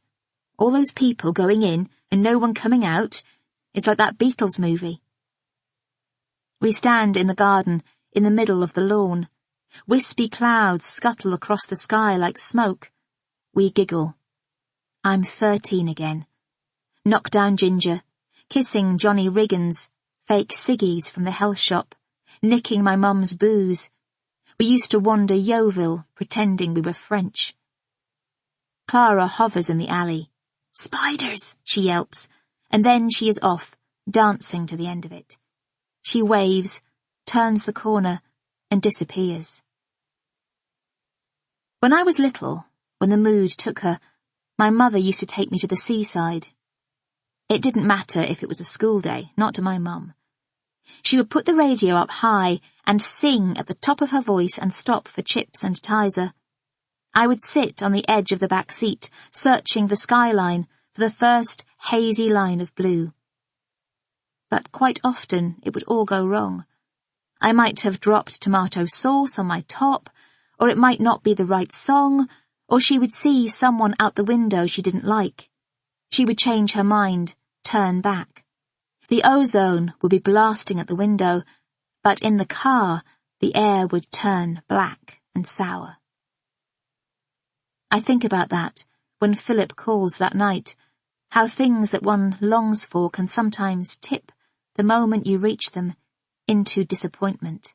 All those people going in and no one coming out. It's like that Beatles movie. We stand in the garden, in the middle of the lawn. Wispy clouds scuttle across the sky like smoke. We giggle. I'm 13 again. Knockdown ginger, kissing Johnny Riggins, fake ciggies from the health shop, nicking my mum's booze. We used to wander Yeovil, pretending we were French. Clara hovers in the alley. Spiders, she yelps, and then she is off, dancing to the end of it. She waves, turns the corner, and disappears. When I was little, when the mood took her, my mother used to take me to the seaside. It didn't matter if it was a school day, not to my mum. She would put the radio up high and sing at the top of her voice and stop for chips and Tizer. I would sit on the edge of the back seat, searching the skyline for the first hazy line of blue. But quite often it would all go wrong. I might have dropped tomato sauce on my top, or it might not be the right song, or she would see someone out the window she didn't like. She would change her mind, turn back. The ozone would be blasting at the window, but in the car the air would turn black and sour. I think about that when Philip calls that night, how things that one longs for can sometimes tip, the moment you reach them, into disappointment.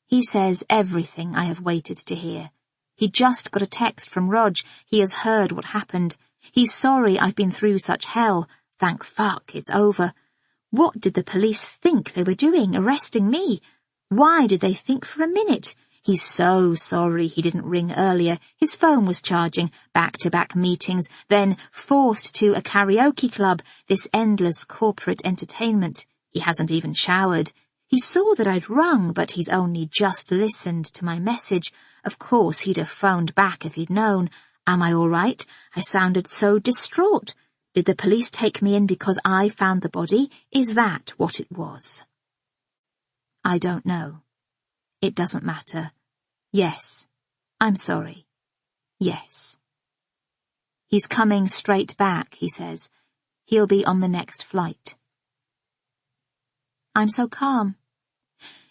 He says everything I have waited to hear. He just got a text from Rog. He has heard what happened. He's sorry I've been through such hell. Thank fuck, it's over. What did the police think they were doing, arresting me? Why did they think for a minute? He's so sorry he didn't ring earlier. His phone was charging, back-to-back meetings, then forced to a karaoke club, this endless corporate entertainment. He hasn't even showered. He saw that I'd rung, but he's only just listened to my message. Of course he'd have phoned back if he'd known. Am I all right? I sounded so distraught. Did the police take me in because I found the body? Is that what it was? I don't know. It doesn't matter. Yes, I'm sorry. Yes. He's coming straight back, he says. He'll be on the next flight. I'm so calm.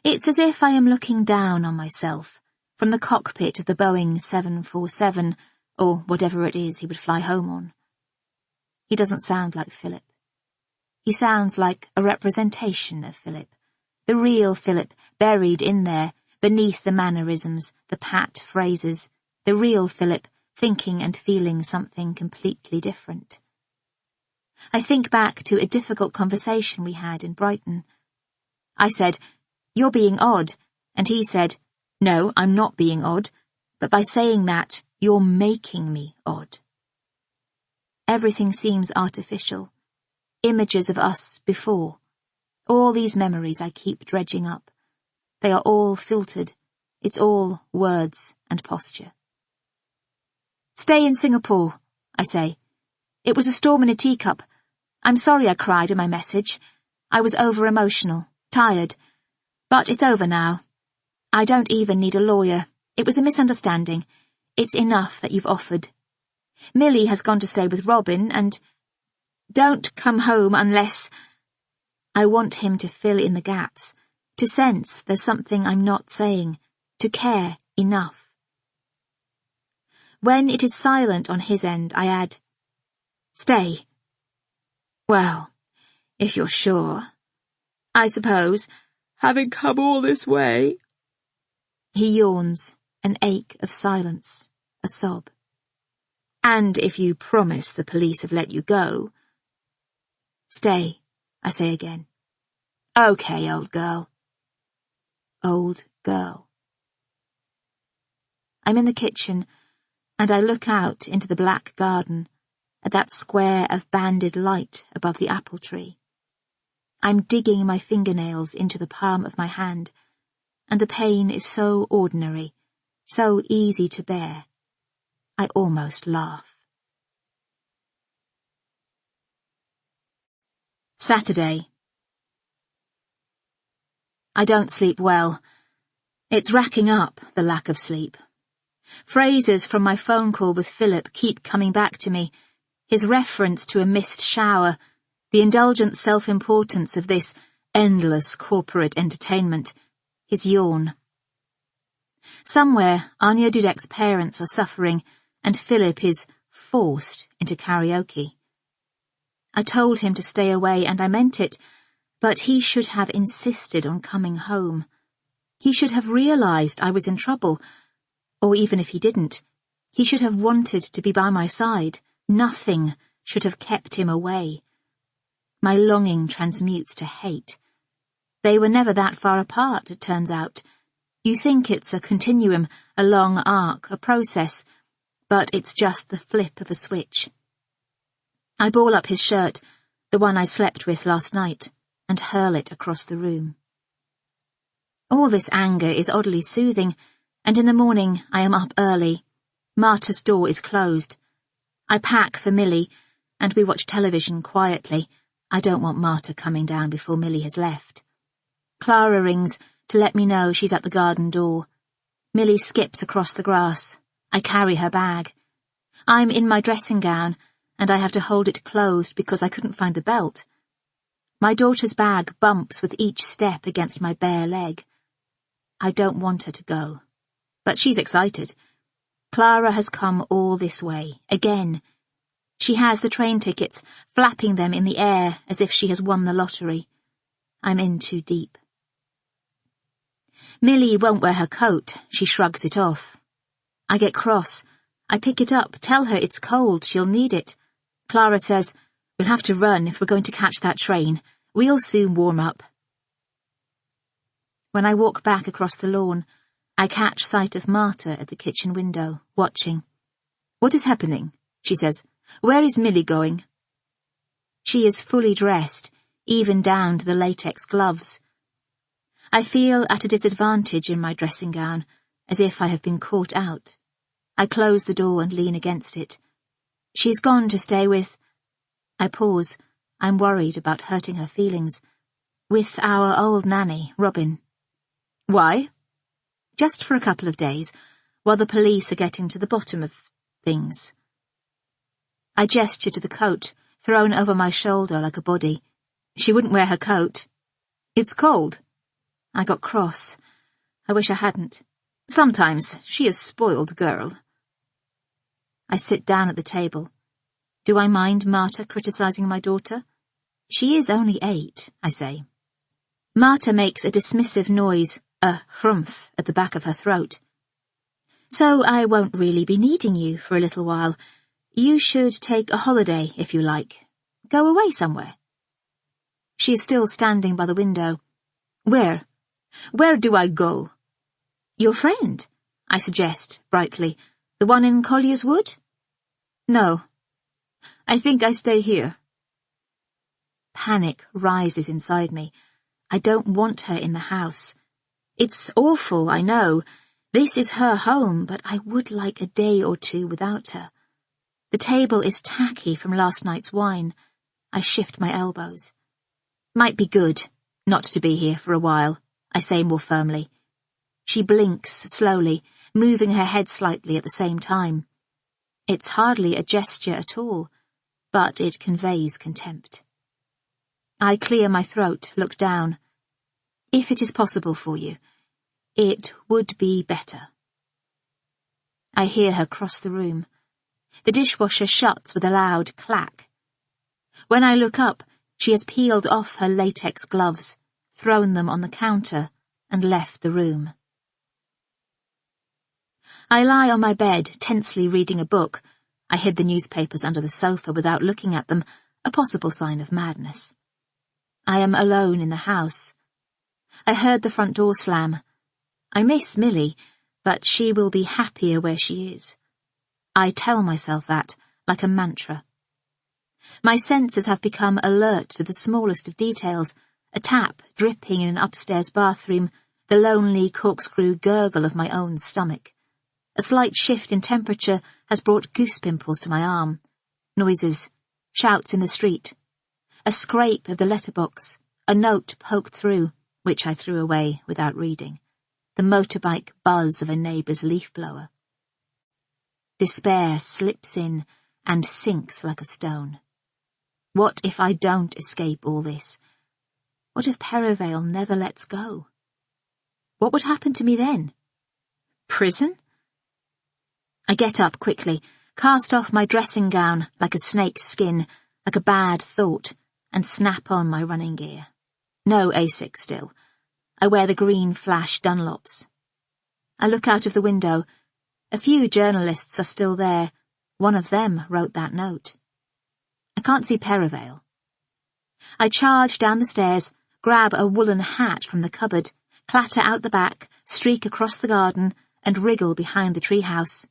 It's as if I am looking down on myself from the cockpit of the Boeing 747, or whatever it is he would fly home on. He doesn't sound like Philip. He sounds like a representation of Philip, the real Philip buried in there beneath the mannerisms, the pat phrases, the real Philip thinking and feeling something completely different. I think back to a difficult conversation we had in Brighton. I said, "You're being odd," and he said, "No, I'm not being odd, but by saying that, you're making me odd." Everything seems artificial. Images of us before. All these memories I keep dredging up. They are all filtered. It's all words and posture. "Stay in Singapore," I say. "It was a storm in a teacup. I'm sorry I cried in my message. I was over-emotional, tired. But it's over now. I don't even need a lawyer. It was a misunderstanding. It's enough that you've offered. Millie has gone to stay with Robin and... Don't come home unless..." I want him to fill in the gaps, to sense there's something I'm not saying, to care enough. When it is silent on his end, I add, "Stay." "Well, if you're sure. I suppose, having come all this way..." He yawns, an ache of silence, a sob. "And if you promise the police have let you go..." "Stay," I say again. "Okay, old girl." Old girl. I'm in the kitchen, and I look out into the black garden, at that square of banded light above the apple tree. I'm digging my fingernails into the palm of my hand, and the pain is so ordinary, so easy to bear. I almost laugh. Saturday. I don't sleep well. It's racking up, the lack of sleep. Phrases from my phone call with Philip keep coming back to me. His reference to a missed shower, the indulgent self-importance of this endless corporate entertainment, his yawn. Somewhere, Anya Dudek's parents are suffering, and Philip is forced into karaoke. I told him to stay away, and I meant it, but he should have insisted on coming home. He should have realized I was in trouble, or even if he didn't, he should have wanted to be by my side. Nothing should have kept him away. My longing transmutes to hate. They were never that far apart, it turns out. You think it's a continuum, a long arc, a process, but it's just the flip of a switch. I ball up his shirt, the one I slept with last night, and hurl it across the room. All this anger is oddly soothing, and in the morning I am up early. Marta's door is closed. I pack for Millie, and we watch television quietly. I don't want Marta coming down before Millie has left. Clara rings to let me know she's at the garden door. Millie skips across the grass. I carry her bag. I'm in my dressing gown, and I have to hold it closed because I couldn't find the belt. My daughter's bag bumps with each step against my bare leg. I don't want her to go, but she's excited. Clara has come all this way, again. She has the train tickets, flapping them in the air as if she has won the lottery. I'm in too deep. Millie won't wear her coat. She shrugs it off. I get cross. I pick it up, tell her it's cold, she'll need it. Clara says, "We'll have to run if we're going to catch that train. We'll soon warm up." When I walk back across the lawn, I catch sight of Marta at the kitchen window, watching. "What is happening?" she says. "Where is Millie going?" She is fully dressed, even down to the latex gloves. I feel at a disadvantage in my dressing gown, as if I have been caught out. I close the door and lean against it. She's gone to stay with... I pause. I'm worried about hurting her feelings. With our old nanny, Robin. Why? Just for a couple of days, while the police are getting to the bottom of things. I gesture to the coat, thrown over my shoulder like a body. She wouldn't wear her coat. It's cold. I got cross. I wish I hadn't. Sometimes she is a spoiled girl. I sit down at the table. Do I mind Marta criticizing my daughter? She is only 8, I say. Marta makes a dismissive noise, a hrumph, at the back of her throat. So I won't really be needing you for a little while. You should take a holiday, if you like. Go away somewhere. She is still standing by the window. Where? Where do I go? Your friend, I suggest, brightly. The one in Collier's Wood? No. I think I stay here. Panic rises inside me. I don't want her in the house. It's awful, I know. This is her home, but I would like a day or two without her. The table is tacky from last night's wine. I shift my elbows. Might be good not to be here for a while, I say more firmly. She blinks slowly, moving her head slightly at the same time. It's hardly a gesture at all, but it conveys contempt. I clear my throat, look down. If it is possible for you, it would be better. I hear her cross the room. The dishwasher shuts with a loud clack. When I look up, she has peeled off her latex gloves, thrown them on the counter, and left the room. I lie on my bed, tensely reading a book. I hid the newspapers under the sofa without looking at them, a possible sign of madness. I am alone in the house. I heard the front door slam. I miss Millie, but she will be happier where she is. I tell myself that, like a mantra. My senses have become alert to the smallest of details, a tap dripping in an upstairs bathroom, the lonely corkscrew gurgle of my own stomach. A slight shift in temperature has brought goose pimples to my arm. Noises, shouts in the street. A scrape of the letterbox, a note poked through, which I threw away without reading. The motorbike buzz of a neighbour's leaf blower. Despair slips in and sinks like a stone. What if I don't escape all this? What if Perivale never lets go? What would happen to me then? Prison? I get up quickly, cast off my dressing gown like a snake's skin, like a bad thought, and snap on my running gear. No Asics still. I wear the green flash Dunlops. I look out of the window. A few journalists are still there. One of them wrote that note. I can't see Perivale. I charge down the stairs, grab a woolen hat from the cupboard, clatter out the back, streak across the garden, and wriggle behind the treehouse.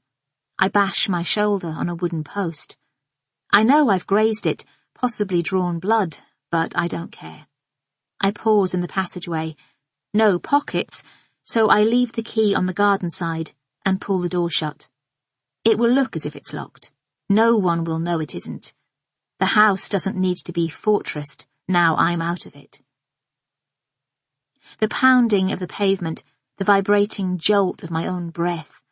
I bash my shoulder on a wooden post. I know I've grazed it, possibly drawn blood, but I don't care. I pause in the passageway. No pockets, so I leave the key on the garden side and pull the door shut. It will look as if it's locked. No one will know it isn't. The house doesn't need to be fortressed now I'm out of it. The pounding of the pavement, the vibrating jolt of my own breath.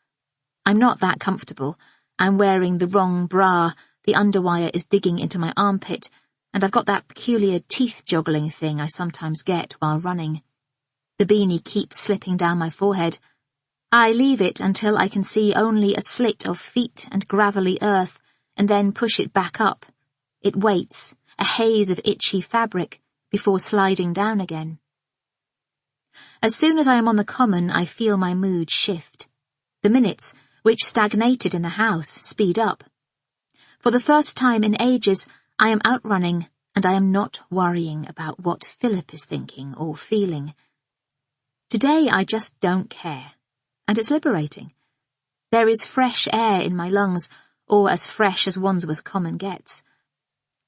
I'm not that comfortable. I'm wearing the wrong bra, the underwire is digging into my armpit, and I've got that peculiar teeth-joggling thing I sometimes get while running. The beanie keeps slipping down my forehead. I leave it until I can see only a slit of feet and gravelly earth, and then push it back up. It waits, a haze of itchy fabric, before sliding down again. As soon as I am on the common, I feel my mood shift. The minutes, which stagnated in the house, speed up. For the first time in ages, I am out running, and I am not worrying about what Philip is thinking or feeling. Today I just don't care, and it's liberating. There is fresh air in my lungs, or as fresh as Wandsworth Common gets.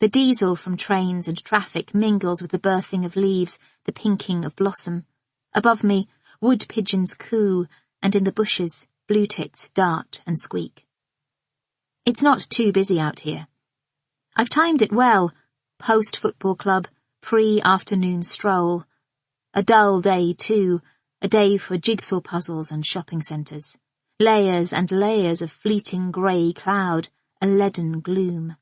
The diesel from trains and traffic mingles with the birthing of leaves, the pinking of blossom. Above me, wood pigeons coo, and in the bushes, blue tits dart and squeak. It's not too busy out here. I've timed it well, post-football club, pre-afternoon stroll. A dull day, too, a day for jigsaw puzzles and shopping centres. Layers and layers of fleeting grey cloud, a leaden gloom.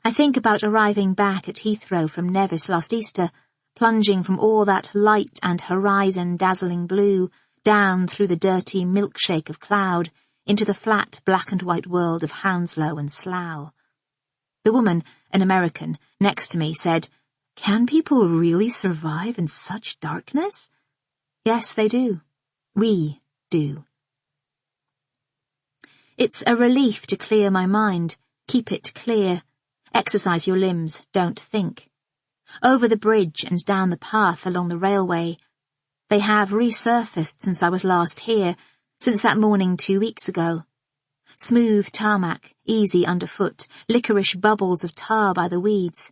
I think about arriving back at Heathrow from Nevis last Easter, plunging from all that light and horizon-dazzling blue down through the dirty milkshake of cloud into the flat black-and-white world of Hounslow and Slough. The woman, an American, next to me said, "Can people really survive in such darkness?" Yes, they do. We do. It's a relief to clear my mind, keep it clear. Exercise your limbs, don't think. Over the bridge and down the path along the railway. They have resurfaced since I was last here, since that morning 2 weeks ago. Smooth tarmac, easy underfoot, licorice bubbles of tar by the weeds.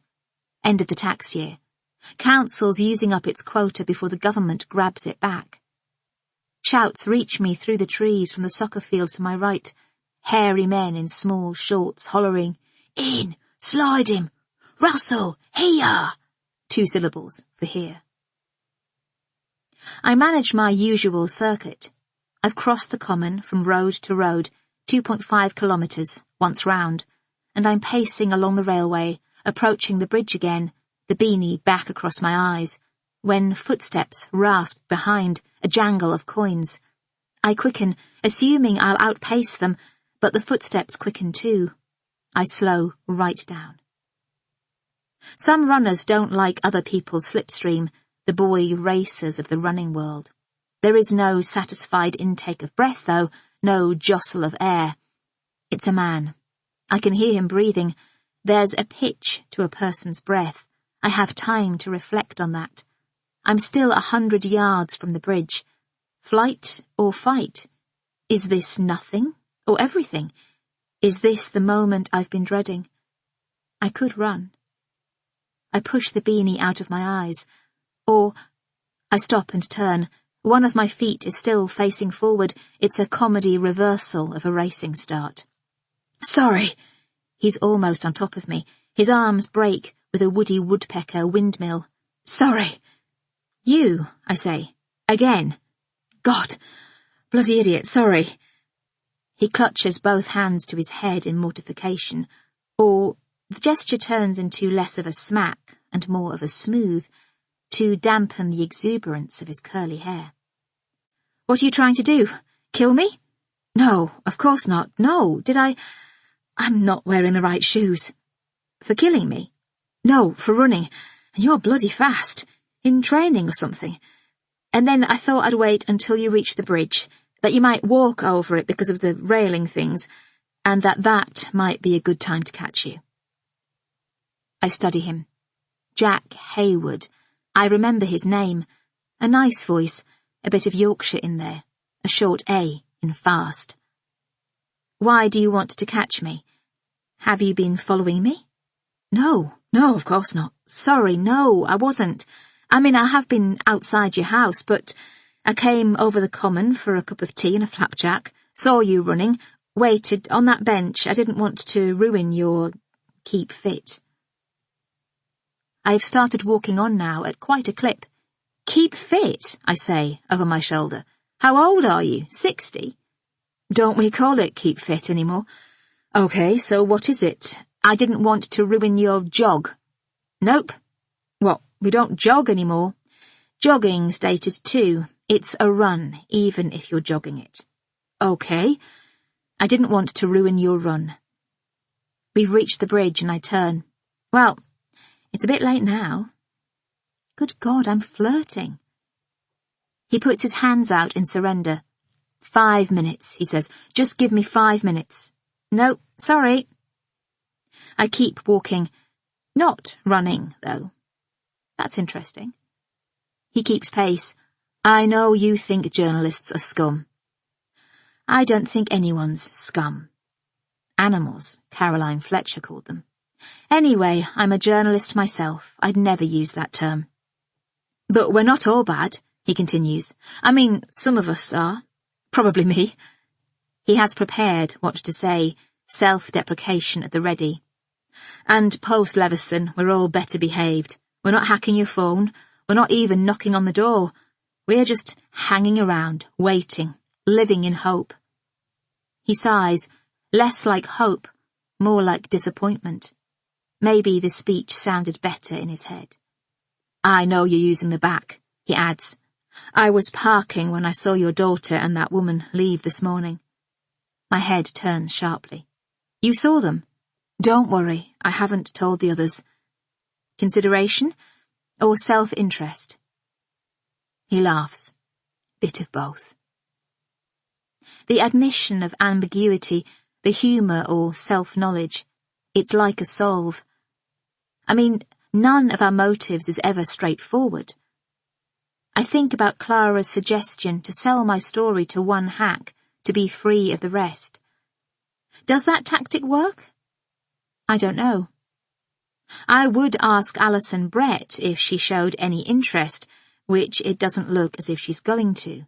End of the tax year. Council's using up its quota before the government grabs it back. Shouts reach me through the trees from the soccer field to my right. Hairy men in small shorts hollering, "In! Slide him! Russell! Here!" 2 syllables for here. I manage my usual circuit. I've crossed the common from road to road, 2.5 kilometres, once round, and I'm pacing along the railway, approaching the bridge again, the beanie back across my eyes, when footsteps rasp behind, a jangle of coins. I quicken, assuming I'll outpace them, but the footsteps quicken too. I slow right down. Some runners don't like other people's slipstream, the boy racers of the running world. There is no satisfied intake of breath, though, no jostle of air. It's a man. I can hear him breathing. There's a pitch to a person's breath. I have time to reflect on that. I'm still 100 yards from the bridge. Flight or fight? Is this nothing or everything? Is this the moment I've been dreading? I could run. I push the beanie out of my eyes. Or I stop and turn. One of my feet is still facing forward. It's a comedy reversal of a racing start. "Sorry." He's almost on top of me. His arms break with a Woody Woodpecker windmill. "Sorry." "You," I say. "Again." "God, bloody idiot, sorry." He clutches both hands to his head in mortification, or the gesture turns into less of a smack and more of a smooth, to dampen the exuberance of his curly hair. "What are you trying to do? Kill me?" "No, of course not. No, did I? I'm not wearing the right shoes." "For killing me?" "No, for running. And you're bloody fast. In training or something. And then I thought I'd wait until you reached the bridge, that you might walk over it because of the railing things, and that might be a good time to catch you." I study him. Jack Hayward. I remember his name. A nice voice, a bit of Yorkshire in there, a short A in fast. "Why do you want to catch me? Have you been following me?" No, of course not. Sorry, no, I wasn't. I mean, I have been outside your house, but I came over the common for a cup of tea and a flapjack, saw you running, waited on that bench. I didn't want to ruin your keep fit. I've started walking on now at quite a clip. "Keep fit," I say, over my shoulder. "How old are you? 60? "Don't we call it keep fit anymore?" "Okay, so what is it?" "I didn't want to ruin your jog." "Nope." "What, we don't jog anymore?" "Jogging's dated too. It's a run, even if you're jogging it." "Okay." "I didn't want to ruin your run." We've reached the bridge and I turn. Well, it's a bit late now. Good God, I'm flirting. He puts his hands out in surrender. 5 minutes, he says. "Just give me 5 minutes." "No, sorry." I keep walking. Not running, though. That's interesting. He keeps pace. "I know you think journalists are scum." "I don't think anyone's scum." Animals, Caroline Fletcher called them. Anyway, I'm a journalist myself. I'd never use that term. "But we're not all bad," he continues. "I mean, some of us are. Probably me." He has prepared what to say, self-deprecation at the ready. "And post-Leveson, we're all better behaved. We're not hacking your phone. We're not even knocking on the door. We're just hanging around, waiting, living in hope." He sighs, less like hope, more like disappointment. Maybe the speech sounded better in his head. I know you're using the back, he adds. I was parking when I saw your daughter and that woman leave this morning. My head turns sharply. You saw them? Don't worry, I haven't told the others. Consideration or self-interest? He laughs. Bit of both. The admission of ambiguity, the humour or self-knowledge, it's like a solve. I mean, none of our motives is ever straightforward. I think about Clara's suggestion to sell my story to one hack to be free of the rest. Does that tactic work? I don't know. I would ask Alison Brett if she showed any interest, which it doesn't look as if she's going to.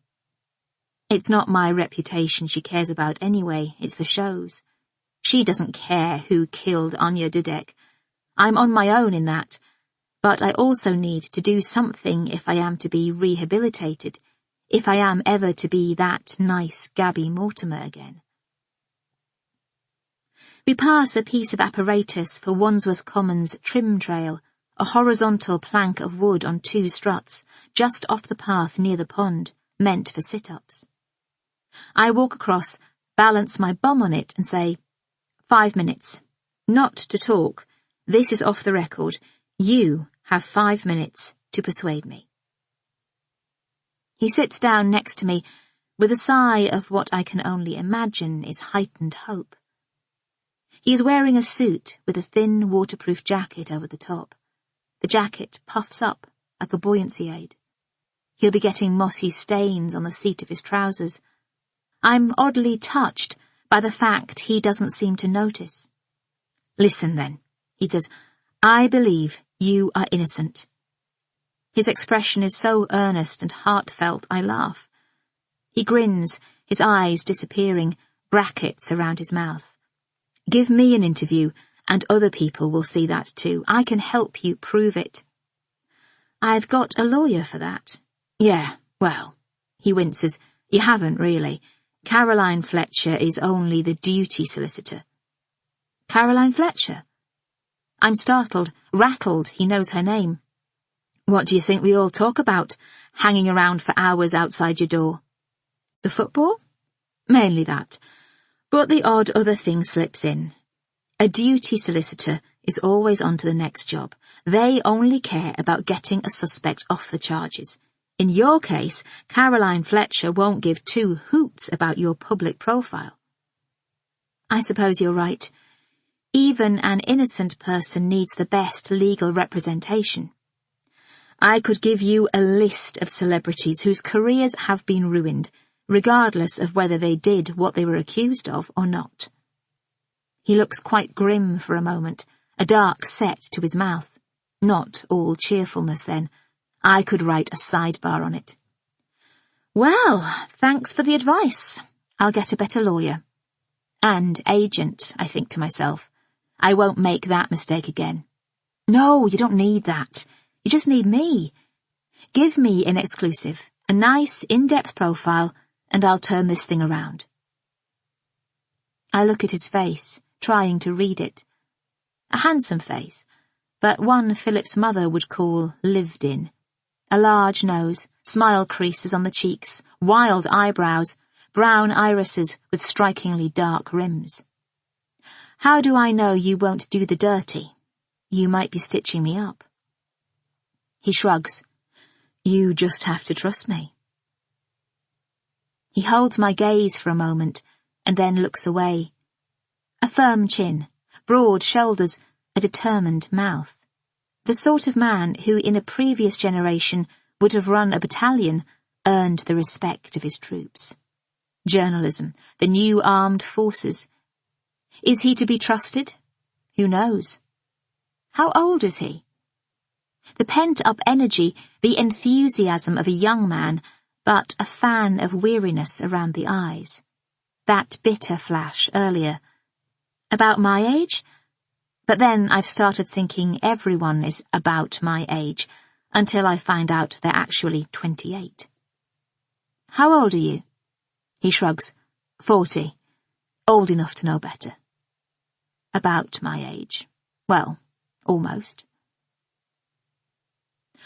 It's not my reputation she cares about anyway, it's the show's. She doesn't care who killed Anya Dudek. I'm on my own in that, but I also need to do something if I am to be rehabilitated, if I am ever to be that nice Gaby Mortimer again. We pass a piece of apparatus for Wandsworth Commons trim trail, a horizontal plank of wood on 2 struts, just off the path near the pond, meant for sit-ups. I walk across, balance my bum on it and say, 5 minutes. Not to talk. This is off the record. You have 5 minutes to persuade me. He sits down next to me with a sigh of what I can only imagine is heightened hope. He is wearing a suit with a thin waterproof jacket over the top. The jacket puffs up like a buoyancy aid. He'll be getting mossy stains on the seat of his trousers. I'm oddly touched by the fact he doesn't seem to notice. Listen then, he says, I believe you are innocent. His expression is so earnest and heartfelt I laugh. He grins, his eyes disappearing, brackets around his mouth. Give me an interview, and other people will see that too. I can help you prove it. I've got a lawyer for that. Yeah, well, he winces. You haven't really. Caroline Fletcher is only the duty solicitor. Caroline Fletcher? I'm startled, rattled he knows her name. What do you think we all talk about, hanging around for hours outside your door? The football? Mainly that. But the odd other thing slips in. A duty solicitor is always on to the next job. They only care about getting a suspect off the charges. In your case, Caroline Fletcher won't give 2 hoots about your public profile. I suppose you're right. Even an innocent person needs the best legal representation. I could give you a list of celebrities whose careers have been ruined, regardless of whether they did what they were accused of or not. He looks quite grim for a moment, a dark set to his mouth. Not all cheerfulness, then. I could write a sidebar on it. Well, thanks for the advice. I'll get a better lawyer. And agent, I think to myself. I won't make that mistake again. No, you don't need that. You just need me. Give me an exclusive, a nice, in-depth profile, and I'll turn this thing around. I look at his face, trying to read it. A handsome face, but one Philip's mother would call lived in. A large nose, smile creases on the cheeks, wild eyebrows, brown irises with strikingly dark rims. How do I know you won't do the dirty? You might be stitching me up. He shrugs. You just have to trust me. He holds my gaze for a moment and then looks away. A firm chin, broad shoulders, a determined mouth. The sort of man who in a previous generation would have run a battalion, earned the respect of his troops. Journalism, the new armed forces. Is he to be trusted? Who knows? How old is he? The pent-up energy, the enthusiasm of a young man, but a fan of weariness around the eyes. That bitter flash earlier. About my age? But then I've started thinking everyone is about my age, until I find out they're actually 28. How old are you? He shrugs. 40. Old enough to know better. About my age. Well, almost.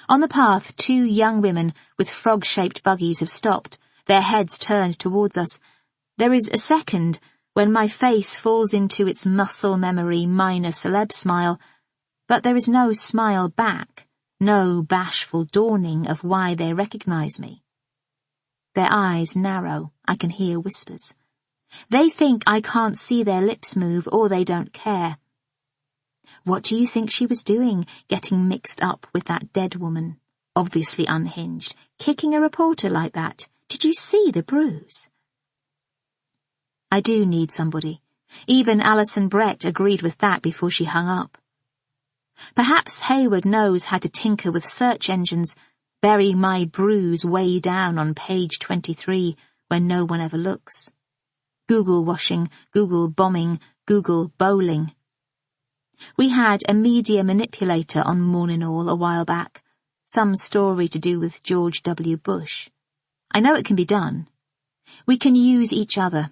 On the path, 2 young women with frog-shaped buggies have stopped, their heads turned towards us. There is a second when my face falls into its muscle memory minor celeb smile, but there is no smile back, no bashful dawning of why they recognize me. Their eyes narrow, I can hear whispers. They think I can't see their lips move, or they don't care. What do you think she was doing, getting mixed up with that dead woman, obviously unhinged, kicking a reporter like that? Did you see the bruise? I do need somebody. Even Alison Brett agreed with that before she hung up. Perhaps Hayward knows how to tinker with search engines, bury my bruise way down on page 23 when no one ever looks. Google washing, Google bombing, Google bowling. We had a media manipulator on Morning All a while back, some story to do with George W. Bush. I know it can be done. We can use each other,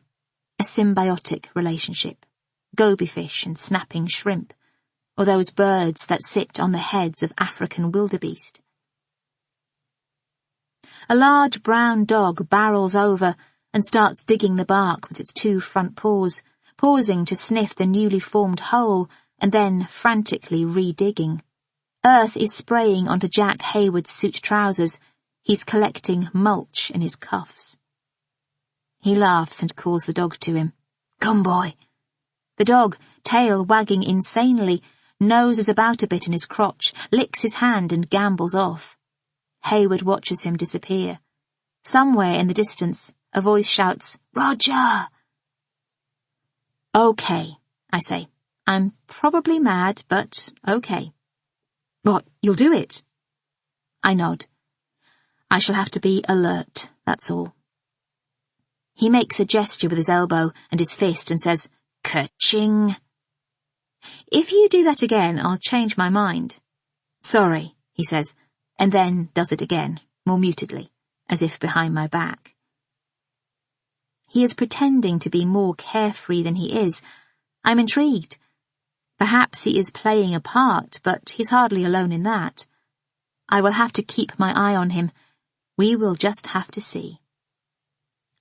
a symbiotic relationship, gobyfish and snapping shrimp, or those birds that sit on the heads of African wildebeest. A large brown dog barrels over and starts digging the bark with its 2 front paws, pausing to sniff the newly formed hole and then frantically re-digging. Earth is spraying onto Jack Hayward's suit trousers. He's collecting mulch in his cuffs. He laughs and calls the dog to him. "Come, boy." The dog, tail wagging insanely, noses about a bit in his crotch, licks his hand and gambles off. Hayward watches him disappear. Somewhere in the distance, a voice shouts, "Roger!" "Okay," I say. "I'm probably mad, but okay." "What, you'll do it?" I nod. I shall have to be alert, that's all. He makes a gesture with his elbow and his fist and says, "Ka-ching." "If you do that again, I'll change my mind." "Sorry," he says, and then does it again, more mutedly, as if behind my back. He is pretending to be more carefree than he is. I'm intrigued. Perhaps he is playing a part, but he's hardly alone in that. I will have to keep my eye on him. We will just have to see.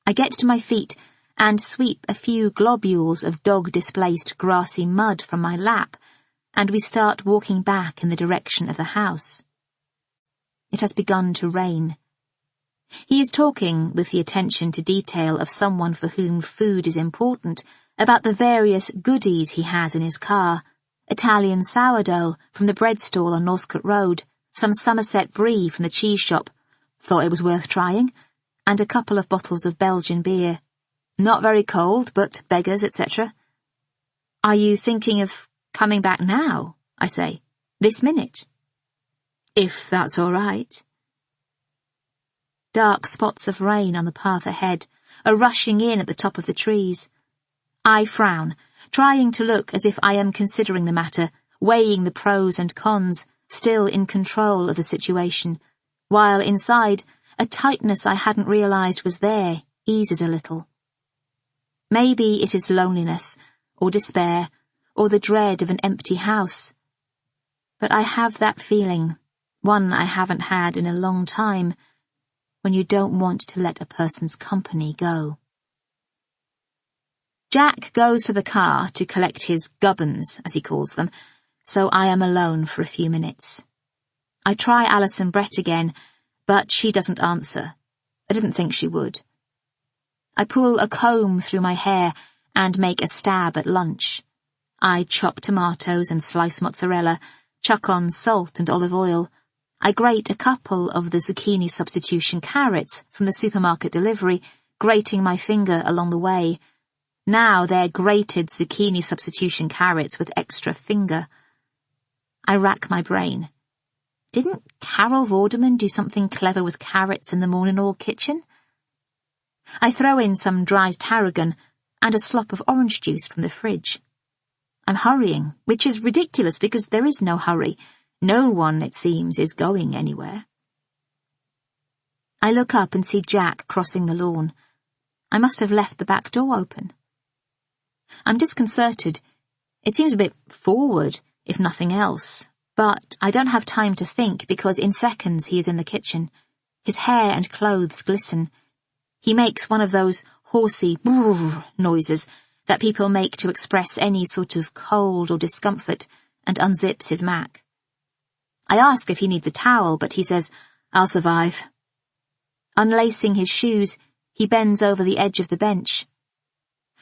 I get to my feet and sweep a few globules of dog-displaced grassy mud from my lap, and we start walking back in the direction of the house. It has begun to rain. He is talking, with the attention to detail of someone for whom food is important, about the various goodies he has in his car: Italian sourdough from the bread stall on Northcote Road, some Somerset brie from the cheese shop, thought it was worth trying, and a couple of bottles of Belgian beer. Not very cold, but beggars, etc. "Are you thinking of coming back now?" I say. "This minute?" "If that's all right." Dark spots of rain on the path ahead are rushing in at the top of the trees. I frown, trying to look as if I am considering the matter, weighing the pros and cons, still in control of the situation, while inside, a tightness I hadn't realized was there eases a little. Maybe it is loneliness, or despair, or the dread of an empty house. But I have that feeling, one I haven't had in a long time, when you don't want to let a person's company go. Jack goes to the car to collect his gubbins, as he calls them, so I am alone for a few minutes. I try Alison Brett again, but she doesn't answer. I didn't think she would. I pull a comb through my hair and make a stab at lunch. I chop tomatoes and slice mozzarella, chuck on salt and olive oil. I grate a couple of the zucchini substitution carrots from the supermarket delivery, grating my finger along the way. Now they're grated zucchini substitution carrots with extra finger. I rack my brain. Didn't Carol Vorderman do something clever with carrots in the Morning All kitchen? I throw in some dried tarragon and a slop of orange juice from the fridge. I'm hurrying, which is ridiculous because there is no hurry. No one, it seems, is going anywhere. I look up and see Jack crossing the lawn. I must have left the back door open. I'm disconcerted. It seems a bit forward, if nothing else, But I don't have time to think because in seconds he is in the kitchen. His hair and clothes glisten. He makes one of those horsey brrr noises that people make to express any sort of cold or discomfort, and unzips his Mac. I ask if he needs a towel, but he says, "I'll survive." Unlacing his shoes, he bends over the edge of the bench.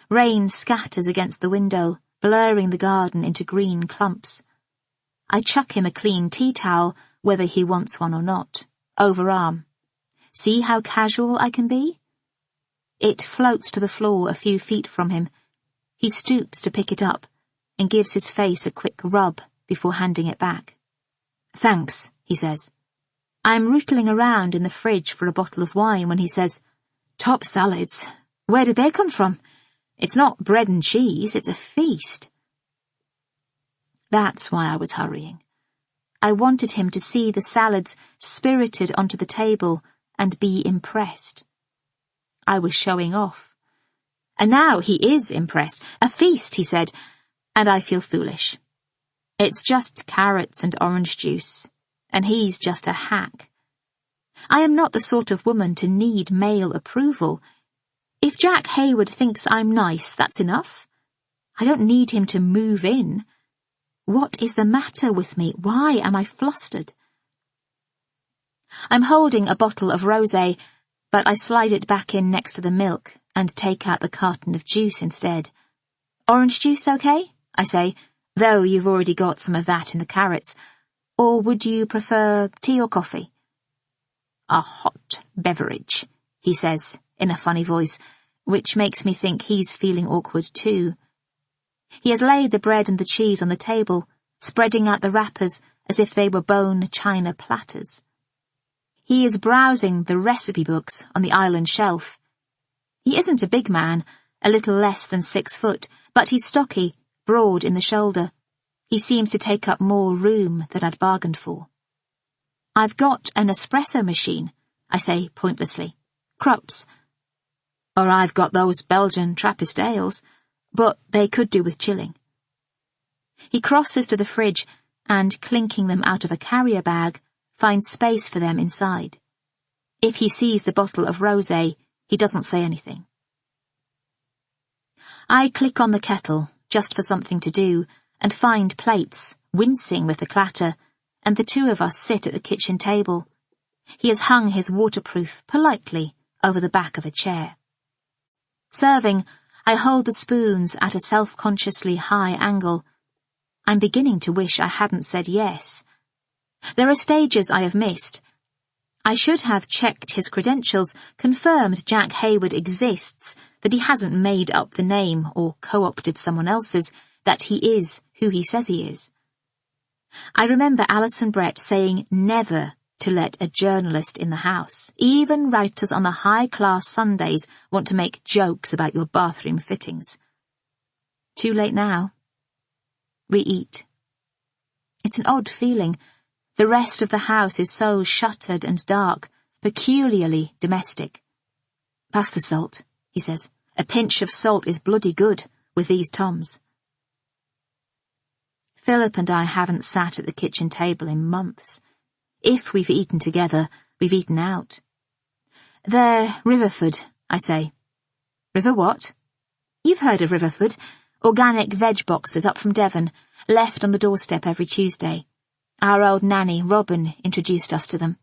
Rain scatters against the window, blurring the garden into green clumps. I chuck him a clean tea towel, whether he wants one or not, overarm. See how casual I can be? It floats to the floor a few feet from him. He stoops to pick it up and gives his face a quick rub before handing it back. "Thanks," he says. I'm rootling around in the fridge for a bottle of wine when he says, "Top salads. Where did they come from? It's not bread and cheese, it's a feast." That's why I was hurrying. I wanted him to see the salads spirited onto the table and be impressed. I was showing off. And now he is impressed. "A feast," he said, and I feel foolish. It's just carrots and orange juice, and he's just a hack. I am not the sort of woman to need male approval. If Jack Hayward thinks I'm nice, that's enough. I don't need him to move in. What is the matter with me? Why am I flustered? I'm holding a bottle of rosé, but I slide it back in next to the milk and take out the carton of juice instead. "Orange juice okay?" I say, though you've already got some of that in the carrots. "Or would you prefer tea or coffee?" "A hot beverage," he says in a funny voice, which makes me think he's feeling awkward too. He has laid the bread and the cheese on the table, spreading out the wrappers as if they were bone china platters. He is browsing the recipe books on the island shelf. He isn't a big man, a little less than 6 foot, but he's stocky, broad in the shoulder. He seems to take up more room than I'd bargained for. "I've got an espresso machine," I say pointlessly. "Krups. Or I've got those Belgian Trappist ales, but they could do with chilling." He crosses to the fridge and, clinking them out of a carrier bag, finds space for them inside. If he sees the bottle of rosé, he doesn't say anything. I click on the kettle, just for something to do, and find plates, wincing with the clatter, and the two of us sit at the kitchen table. He has hung his waterproof politely over the back of a chair. Serving, I hold the spoons at a self-consciously high angle. I'm beginning to wish I hadn't said yes. There are stages I have missed. I should have checked his credentials, confirmed Jack Hayward exists, that he hasn't made up the name or co-opted someone else's, that he is who he says he is. I remember Alison Brett saying never to let a journalist in the house. Even writers on the high-class Sundays want to make jokes about your bathroom fittings. Too late now. We eat. It's an odd feeling. The rest of the house is so shuttered and dark, peculiarly domestic. "Pass the salt," he says. "A pinch of salt is bloody good with these Toms." Philip and I haven't sat at the kitchen table in months. If we've eaten together, we've eaten out. "They're Riverford," I say. "River what?" "You've heard of Riverford. Organic veg boxes up from Devon, left on the doorstep every Tuesday. Our old nanny, Robin, introduced us to them.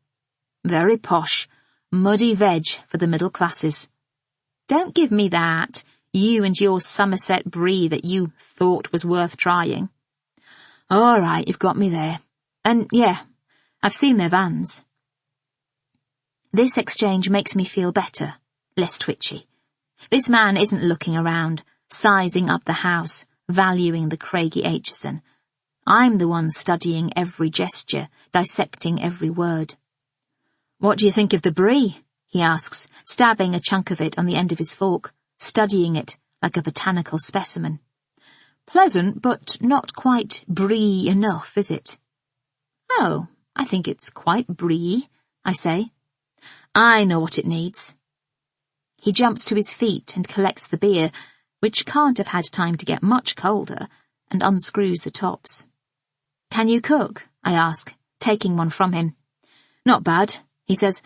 Very posh, muddy veg for the middle classes." "Don't give me that, you and your Somerset brie that you thought was worth trying." "All right, you've got me there. And yeah, I've seen their vans." This exchange makes me feel better, less twitchy. This man isn't looking around, sizing up the house, valuing the Craigie Aitchison. I'm the one studying every gesture, dissecting every word. "What do you think of the brie?" he asks, stabbing a chunk of it on the end of his fork, studying it like a botanical specimen. "Pleasant, but not quite brie enough, is it?" "Oh, I think it's quite brie," I say. "I know what it needs." He jumps to his feet and collects the beer, which can't have had time to get much colder, and unscrews the tops. "Can you cook?" I ask, taking one from him. Not bad, he says.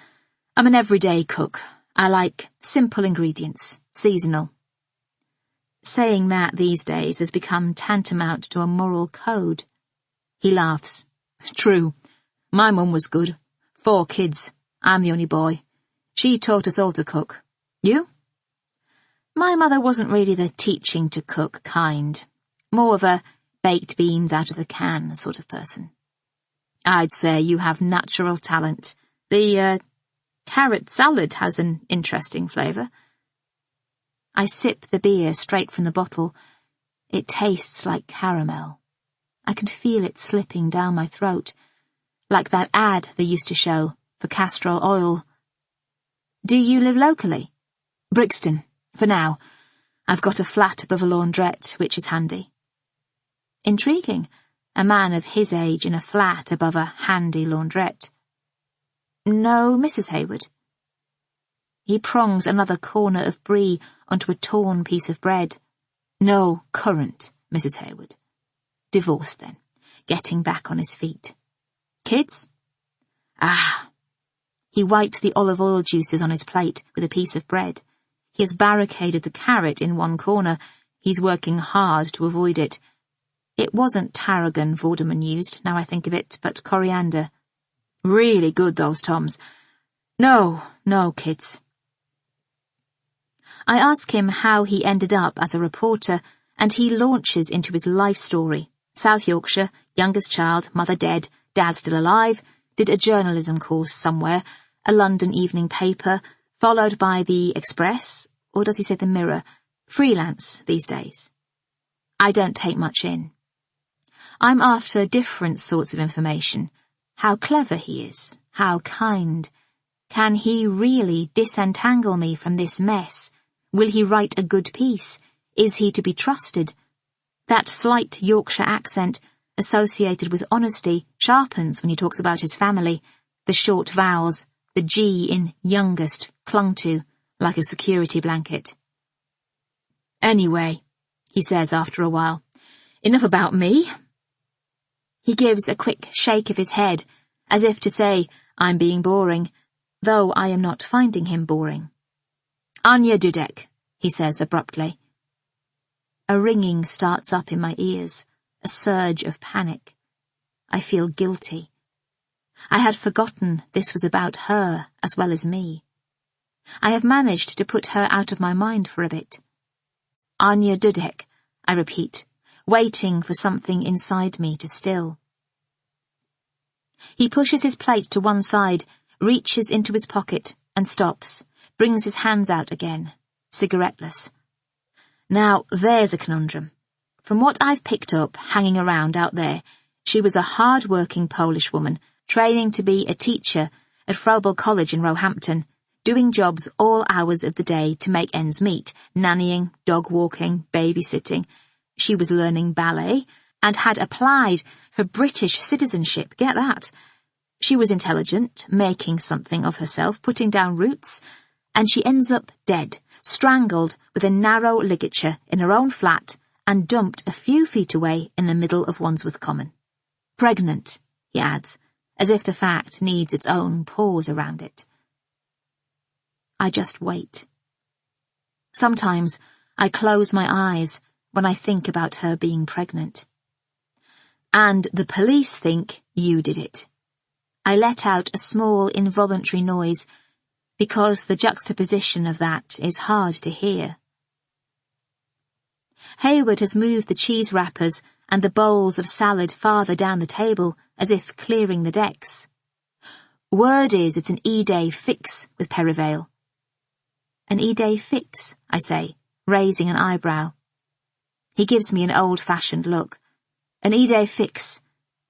I'm an everyday cook. I like simple ingredients, seasonal. Saying that these days has become tantamount to a moral code. He laughs. True. My mum was good. 4 kids. I'm the only boy. She taught us all to cook. You? My mother wasn't really the teaching to cook kind. More of a baked beans out of the can sort of person. I'd say you have natural talent. The, carrot salad has an interesting flavour. I sip the beer straight from the bottle. It tastes like caramel. I can feel it slipping down my throat, like that ad they used to show for castor oil. Do you live locally? Brixton, for now. I've got a flat above a laundrette, which is handy. Intriguing, a man of his age in a flat above a handy laundrette. No, Mrs. Hayward. He prongs another corner of brie onto a torn piece of bread. No, current, Mrs. Hayward. Divorced then, getting back on his feet. Kids? Ah. He wipes the olive oil juices on his plate with a piece of bread. He has barricaded the carrot in one corner. He's working hard to avoid it. It wasn't tarragon Vorderman used, now I think of it, but coriander. Really good, those Toms. No, kids. I ask him how he ended up as a reporter, and he launches into his life story. South Yorkshire, youngest child, mother dead, dad still alive, did a journalism course somewhere, a London evening paper, followed by the Express, or does he say the Mirror? Freelance these days. I don't take much in. I'm after different sorts of information. How clever he is, how kind. Can he really disentangle me from this mess? Will he write a good piece? Is he to be trusted? That slight Yorkshire accent, associated with honesty, sharpens when he talks about his family. The short vowels, the G in youngest, clung to, like a security blanket. Anyway, he says after a while, enough about me. He gives a quick shake of his head, as if to say, I'm being boring, though I am not finding him boring. Anya Dudek, he says abruptly. A ringing starts up in my ears, a surge of panic. I feel guilty. I had forgotten this was about her as well as me. I have managed to put her out of my mind for a bit. Anya Dudek, I repeat, waiting for something inside me to still. He pushes his plate to one side, reaches into his pocket and stops, brings his hands out again, cigaretteless. Now, there's a conundrum. From what I've picked up hanging around out there, she was a hard-working Polish woman, training to be a teacher at Froebel College in Roehampton, doing jobs all hours of the day to make ends meet, nannying, dog walking, babysitting. She was learning ballet and had applied for British citizenship, get that. She was intelligent, making something of herself, putting down roots, and she ends up dead, strangled with a narrow ligature in her own flat and dumped a few feet away in the middle of Wandsworth Common. Pregnant, he adds, as if the fact needs its own pause around it. I just wait. Sometimes I close my eyes when I think about her being pregnant. And the police think you did it. I let out a small involuntary noise because the juxtaposition of that is hard to hear. Hayward has moved the cheese wrappers and the bowls of salad farther down the table, as if clearing the decks. Word is it's an E-Day fix with Perivale. An E-Day fix, I say, raising an eyebrow. He gives me an old-fashioned look. An E-Day fix.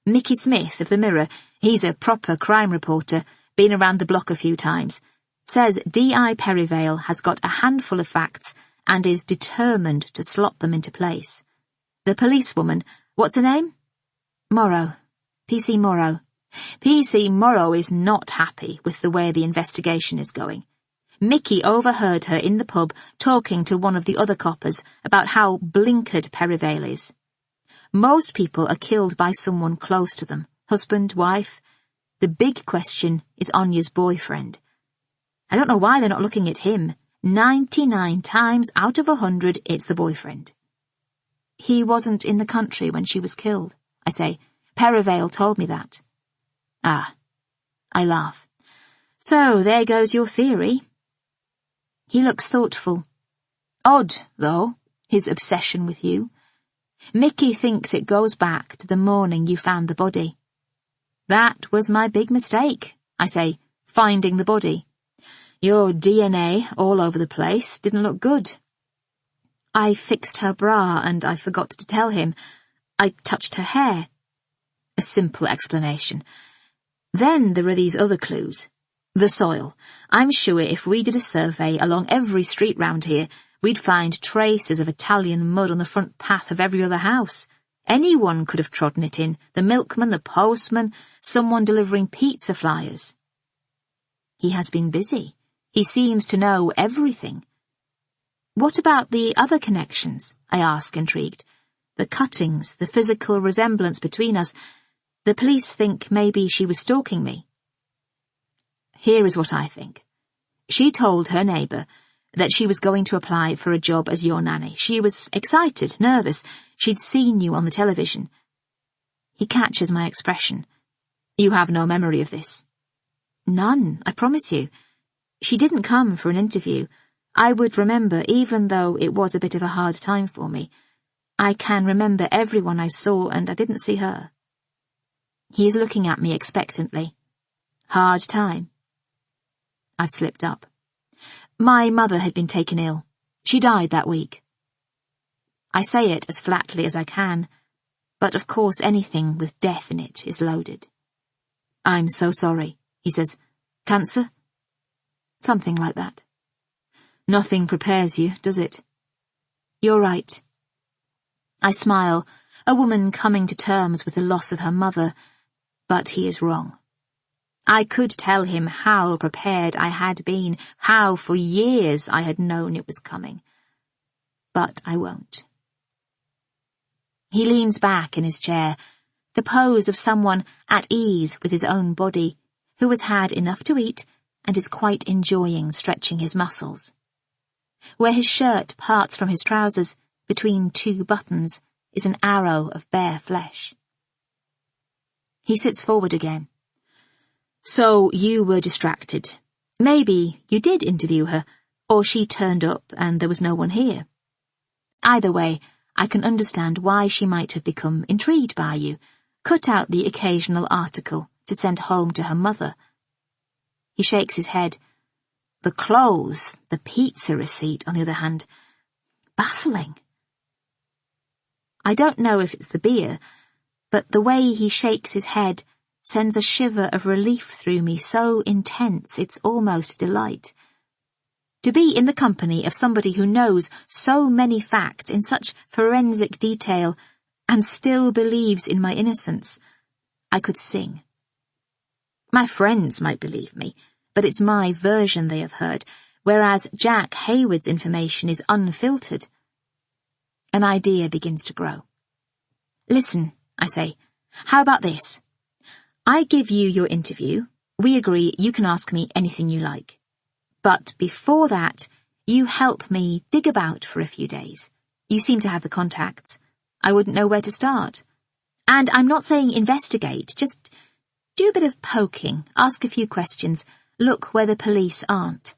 Mickey Smith of the Mirror, he's a proper crime reporter, been around the block a few times, says D.I. Perivale has got a handful of facts and is determined to slot them into place. The policewoman, what's her name? Morrow. P.C. Morrow. P.C. Morrow is not happy with the way the investigation is going. Mickey overheard her in the pub talking to one of the other coppers about how blinkered Perivale is. Most people are killed by someone close to them, husband, wife. The big question is Anya's boyfriend. I don't know why they're not looking at him. 99 times out of 100, it's the boyfriend. He wasn't in the country when she was killed, I say. Perivale told me that. Ah, I laugh. So there goes your theory. He looks thoughtful. Odd, though, his obsession with you. Mickey thinks it goes back to the morning you found the body. That was my big mistake, I say, finding the body. Your DNA all over the place didn't look good. I fixed her bra and I forgot to tell him. I touched her hair. A simple explanation. Then there are these other clues. The soil. I'm sure if we did a survey along every street round here, we'd find traces of Italian mud on the front path of every other house. Anyone could have trodden it in. The milkman, the postman, someone delivering pizza flyers. He has been busy. He seems to know everything. What about the other connections? I ask, intrigued. The cuttings, the physical resemblance between us. The police think maybe she was stalking me. Here is what I think. She told her neighbour that she was going to apply for a job as your nanny. She was excited, nervous. She'd seen you on the television. He catches my expression. You have no memory of this? None, I promise you. She didn't come for an interview. I would remember, even though it was a bit of a hard time for me. I can remember everyone I saw, and I didn't see her. He is looking at me expectantly. Hard time. I've slipped up. My mother had been taken ill. She died that week. I say it as flatly as I can, but of course anything with death in it is loaded. I'm so sorry, he says. Cancer? Something like that. Nothing prepares you, does it? You're right. I smile, a woman coming to terms with the loss of her mother, but he is wrong. I could tell him how prepared I had been, how for years I had known it was coming. But I won't. He leans back in his chair, the pose of someone at ease with his own body, who has had enough to eat and is quite enjoying stretching his muscles. Where his shirt parts from his trousers, between two buttons, is an arrow of bare flesh. He sits forward again. So you were distracted. Maybe you did interview her, or she turned up and there was no one here. Either way, I can understand why she might have become intrigued by you, cut out the occasional article to send home to her mother. He shakes his head. The clothes, the pizza receipt, on the other hand, baffling. I don't know if it's the beer, but the way he shakes his head sends a shiver of relief through me so intense it's almost delight. To be in the company of somebody who knows so many facts in such forensic detail and still believes in my innocence, I could sing. My friends might believe me, but it's my version they have heard, whereas Jack Hayward's information is unfiltered. An idea begins to grow. Listen, I say, how about this? I give you your interview. We agree you can ask me anything you like. But before that, you help me dig about for a few days. You seem to have the contacts. I wouldn't know where to start. And I'm not saying investigate, just do a bit of poking, ask a few questions, look where the police aren't.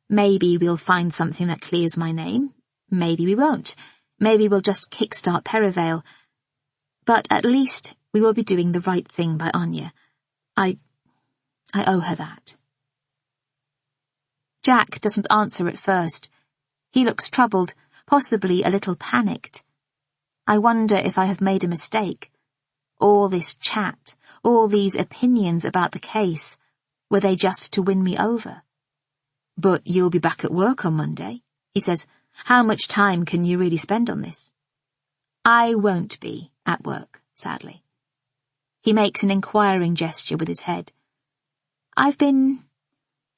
Maybe we'll find something that clears my name. Maybe we won't. Maybe we'll just kickstart Perivale. But at least we will be doing the right thing by Anya. I owe her that. Jack doesn't answer at first. He looks troubled, possibly a little panicked. I wonder if I have made a mistake. All this chat, all these opinions about the case, were they just to win me over? But you'll be back at work on Monday, he says. How much time can you really spend on this? I won't be at work, sadly. He makes an inquiring gesture with his head. I've been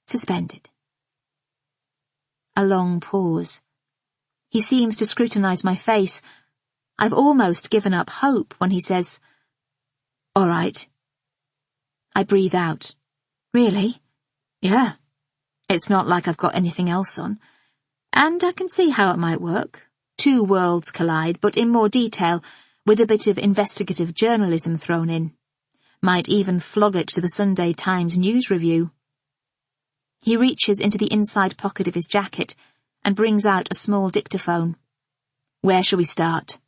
suspended. A long pause. He seems to scrutinize my face. I've almost given up hope when he says, All right, I breathe out. Really? Yeah. It's not like I've got anything else on. And I can see how it might work. Two worlds collide, but in more detail, with a bit of investigative journalism thrown in. Might even flog it to the Sunday Times news review. He reaches into the inside pocket of his jacket and brings out a small dictaphone. Where shall we start?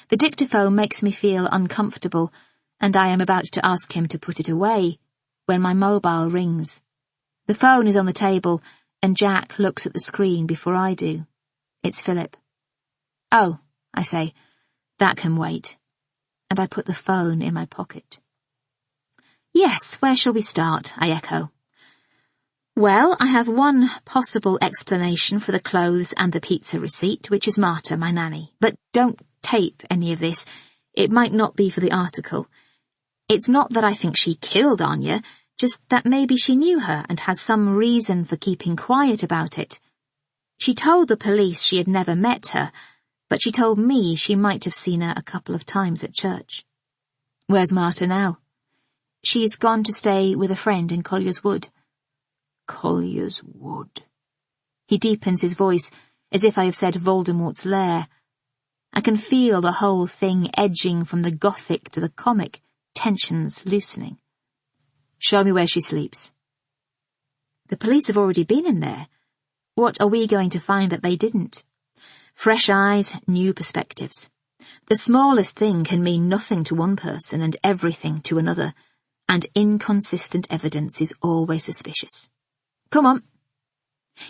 The dictaphone makes me feel uncomfortable, and I am about to ask him to put it away when my mobile rings. The phone is on the table, and Jack looks at the screen before I do. It's Philip. Oh, I say, that can wait. And I put the phone in my pocket. Yes, where shall we start? I echo. Well, I have one possible explanation for the clothes and the pizza receipt, which is Marta, my nanny. But don't tape any of this. It might not be for the article. It's not that I think she killed Anya, just that maybe she knew her and has some reason for keeping quiet about it. She told the police she had never met her, but she told me she might have seen her a couple of times at church. Where's Marta now? She's gone to stay with a friend in Collier's Wood. Collier's Wood. He deepens his voice, as if I have said Voldemort's lair. I can feel the whole thing edging from the gothic to the comic, tensions loosening. Show me where she sleeps. The police have already been in there. What are we going to find that they didn't? Fresh eyes, new perspectives. The smallest thing can mean nothing to one person and everything to another, and inconsistent evidence is always suspicious. Come on.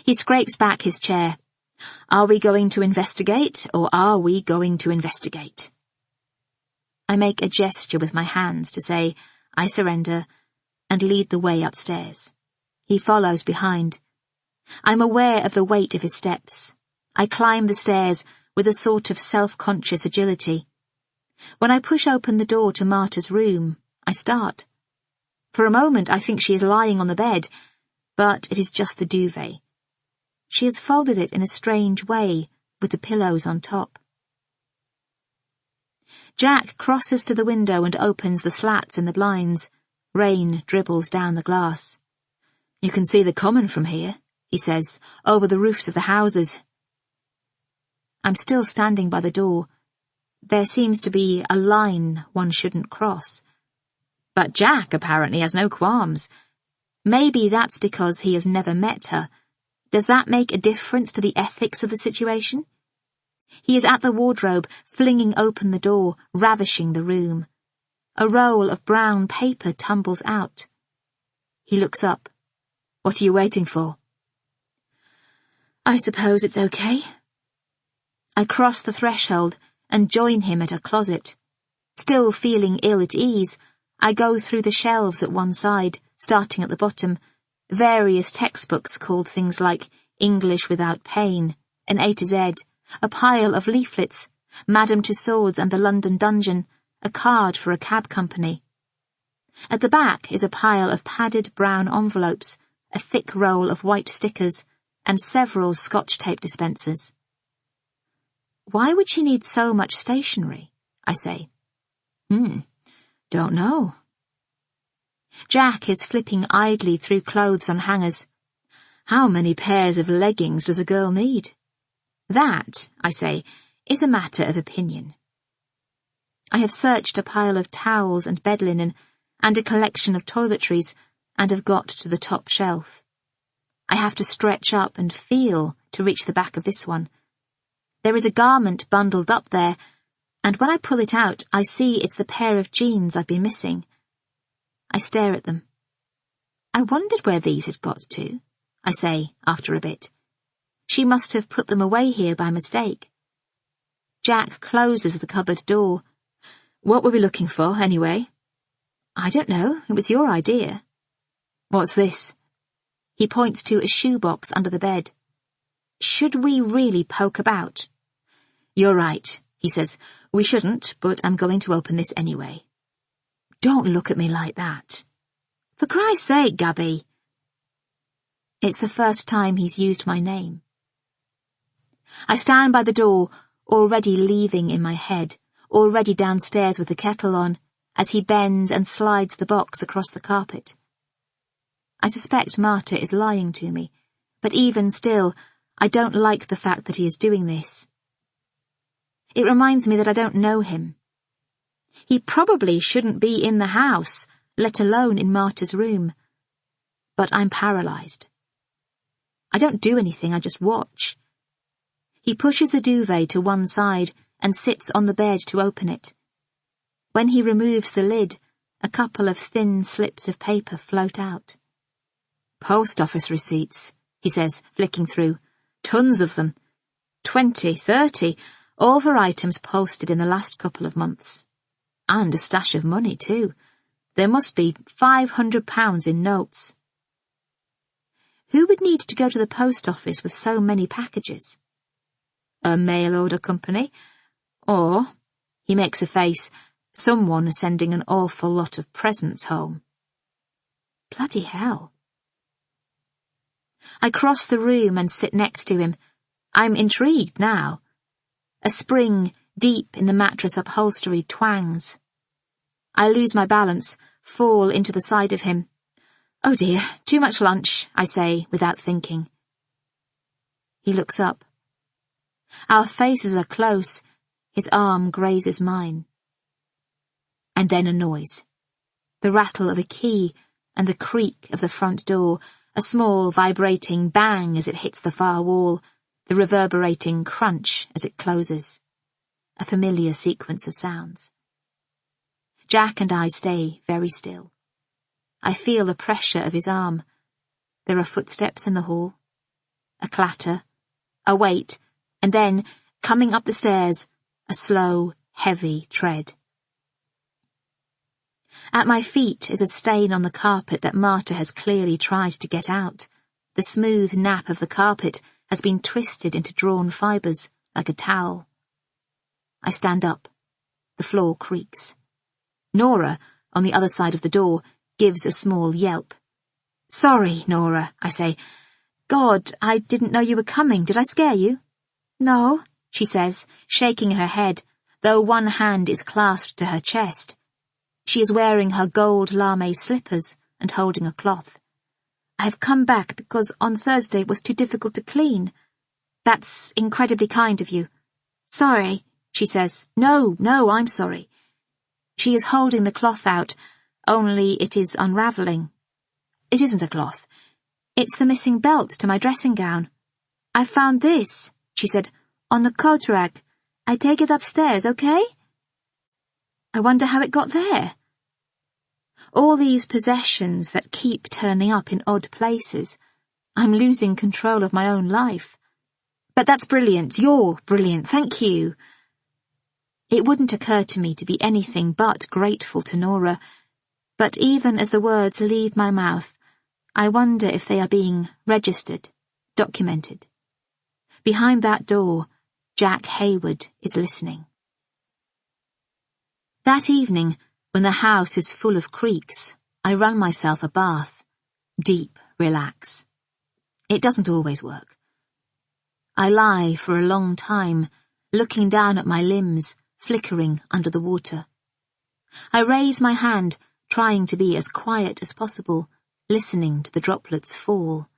He scrapes back his chair. Are we going to investigate, or are we going to investigate? I make a gesture with my hands to say, I surrender, and lead the way upstairs. He follows behind. I'm aware of the weight of his steps. I climb the stairs with a sort of self-conscious agility. When I push open the door to Marta's room, I start. For a moment I think she is lying on the bed, but it is just the duvet. She has folded it in a strange way, with the pillows on top. Jack crosses to the window and opens the slats in the blinds. Rain dribbles down the glass. You can see the common from here, he says, over the roofs of the houses. I'm still standing by the door. There seems to be a line one shouldn't cross. But Jack apparently has no qualms. Maybe that's because he has never met her. Does that make a difference to the ethics of the situation? He is at the wardrobe, flinging open the door, ravishing the room. A roll of brown paper tumbles out. He looks up. What are you waiting for? I suppose it's okay. I cross the threshold and join him at a closet. Still feeling ill at ease, I go through the shelves at one side, starting at the bottom, various textbooks called things like English Without Pain, an A to Z, a pile of leaflets, Madame Tussauds and the London Dungeon, a card for a cab company. At the back is a pile of padded brown envelopes, a thick roll of white stickers, and several Scotch tape dispensers. Why would she need so much stationery? I say. Don't know. Jack is flipping idly through clothes on hangers. How many pairs of leggings does a girl need? That, I say, is a matter of opinion. I have searched a pile of towels and bed linen and a collection of toiletries and have got to the top shelf. I have to stretch up and feel to reach the back of this one. There is a garment bundled up there, and when I pull it out, I see it's the pair of jeans I've been missing. I stare at them. I wondered where these had got to, I say after a bit. She must have put them away here by mistake. Jack closes the cupboard door. What were we looking for, anyway? I don't know. It was your idea. What's this? He points to a shoebox under the bed. Should we really poke about? You're right, he says. We shouldn't, but I'm going to open this anyway. Don't look at me like that. For Christ's sake, Gaby. It's the first time he's used my name. I stand by the door, already leaving in my head, already downstairs with the kettle on, as he bends and slides the box across the carpet. I suspect Marta is lying to me, but even still, I don't like the fact that he is doing this. It reminds me that I don't know him. He probably shouldn't be in the house, let alone in Marta's room. But I'm paralyzed. I don't do anything, I just watch. He pushes the duvet to one side and sits on the bed to open it. When he removes the lid, a couple of thin slips of paper float out. "Post office receipts," he says, flicking through. "Tons of them. 20, 30, all for items posted in the last couple of months. And a stash of money, too. There must be £500 in notes." Who would need to go to the post office with so many packages? A mail order company? Or, he makes a face, someone sending an awful lot of presents home. Bloody hell. I cross the room and sit next to him. I'm intrigued now. A spring deep in the mattress upholstery twangs. I lose my balance, fall into the side of him. "Oh dear, too much lunch," I say without thinking. He looks up. Our faces are close. His arm grazes mine. And then a noise. The rattle of a key and the creak of the front door, a small vibrating bang as it hits the far wall, the reverberating crunch as it closes. A familiar sequence of sounds. Jack and I stay very still. I feel the pressure of his arm. There are footsteps in the hall. A clatter, a wait, and then, coming up the stairs, a slow, heavy tread. At my feet is a stain on the carpet that Marta has clearly tried to get out. The smooth nap of the carpet has been twisted into drawn fibres, like a towel. I stand up. The floor creaks. Nora, on the other side of the door, gives a small yelp. "Sorry, Nora," I say. "God, I didn't know you were coming. Did I scare you?" "No," she says, shaking her head, though one hand is clasped to her chest. She is wearing her gold lame slippers and holding a cloth. "I've come back because on Thursday it was too difficult to clean. That's incredibly kind of you." "Sorry," she says. No, I'm sorry." She is holding the cloth out, only it is unravelling. It isn't a cloth. It's the missing belt to my dressing gown. "I found this," she said, "on the coat rack. I take it upstairs, okay?" I wonder how it got there. All these possessions that keep turning up in odd places. I'm losing control of my own life. But that's brilliant. You're brilliant. Thank you. It wouldn't occur to me to be anything but grateful to Nora, but even as the words leave my mouth, I wonder if they are being registered, documented. Behind that door, Jack Hayward is listening. That evening, when the house is full of creaks, I run myself a bath. Deep relax. It doesn't always work. I lie for a long time, looking down at my limbs, flickering under the water. I raise my hand, trying to be as quiet as possible, listening to the droplets fall.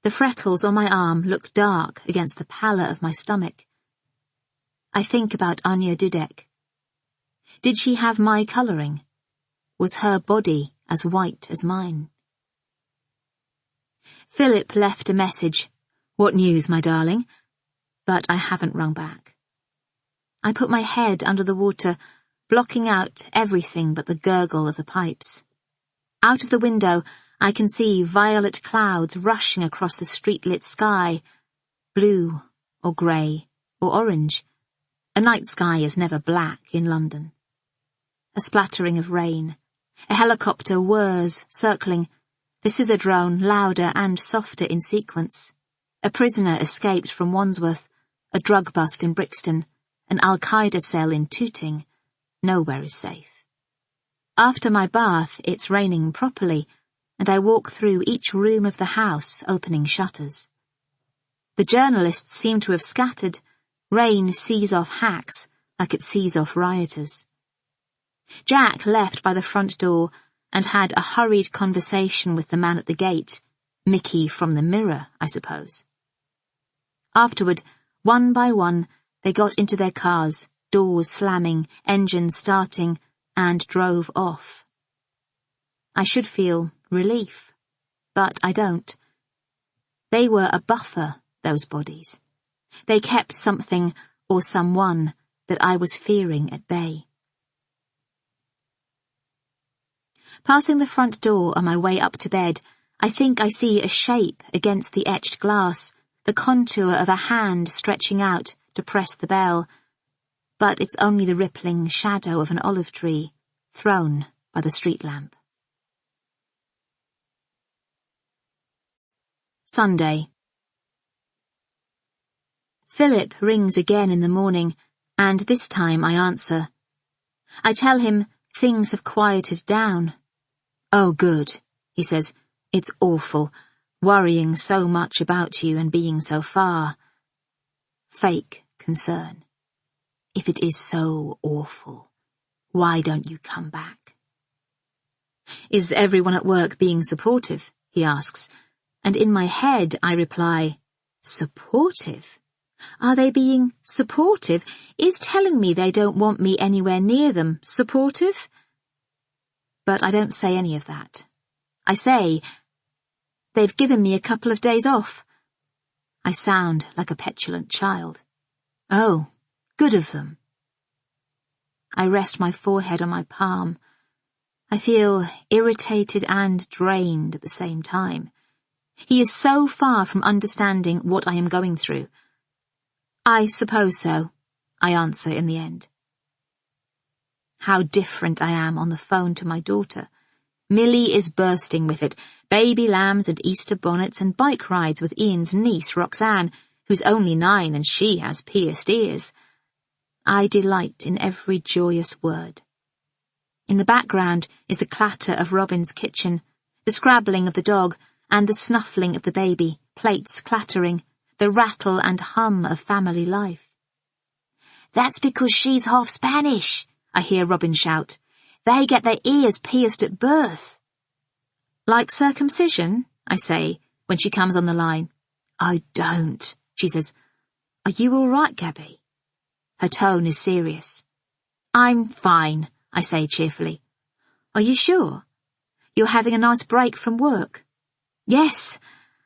The freckles on my arm look dark against the pallor of my stomach. I think about Anya Dudek. Did she have my colouring? Was her body as white as mine? Philip left a message. "What news, my darling?" But I haven't rung back. I put my head under the water, blocking out everything but the gurgle of the pipes. Out of the window, I can see violet clouds rushing across the street-lit sky, blue or grey or orange. A night sky is never black in London. A splattering of rain. A helicopter whirs, circling, the scissor drone louder and softer in sequence. A prisoner escaped from Wandsworth, a drug bust in Brixton, an Al-Qaeda cell in Tooting. Nowhere is safe. After my bath, it's raining properly, and I walk through each room of the house, opening shutters. The journalists seem to have scattered. Rain sees off hacks, like it sees off rioters. Jack left by the front door and had a hurried conversation with the man at the gate, Mickey from the mirror, I suppose. Afterward, one by one, they got into their cars, doors slamming, engines starting, and drove off. I should feel relief, but I don't. They were a buffer, those bodies. They kept something or someone that I was fearing at bay. Passing the front door on my way up to bed, I think I see a shape against the etched glass, the contour of a hand stretching out to press the bell. But it's only the rippling shadow of an olive tree, thrown by the street lamp. Sunday. Philip rings again in the morning, and this time I answer. I tell him things have quieted down. "Oh, good," he says. "It's awful, worrying so much about you and being so far." Fake concern. If it is so awful, why don't you come back? "Is everyone at work being supportive?" he asks, and in my head I reply, "Supportive? Are they being supportive? Is telling me they don't want me anywhere near them supportive?" But I don't say any of that. I say, "They've given me a couple of days off." I sound like a petulant child. "Oh, good of them." I rest my forehead on my palm. I feel irritated and drained at the same time. He is so far from understanding what I am going through. "I suppose so," I answer in the end. How different I am on the phone to my daughter. Millie is bursting with it, baby lambs and Easter bonnets and bike rides with Ian's niece, Roxanne, who's only 9 and she has pierced ears. I delight in every joyous word. In the background is the clatter of Robin's kitchen, the scrabbling of the dog, and the snuffling of the baby, plates clattering, the rattle and hum of family life. "That's because she's half Spanish," I hear Robin shout. "They get their ears pierced at birth." "Like circumcision?" I say, when she comes on the line. "Oh, don't," she says. "Are you all right, Gaby?" Her tone is serious. "I'm fine," I say cheerfully. "Are you sure? You're having a nice break from work?" "Yes.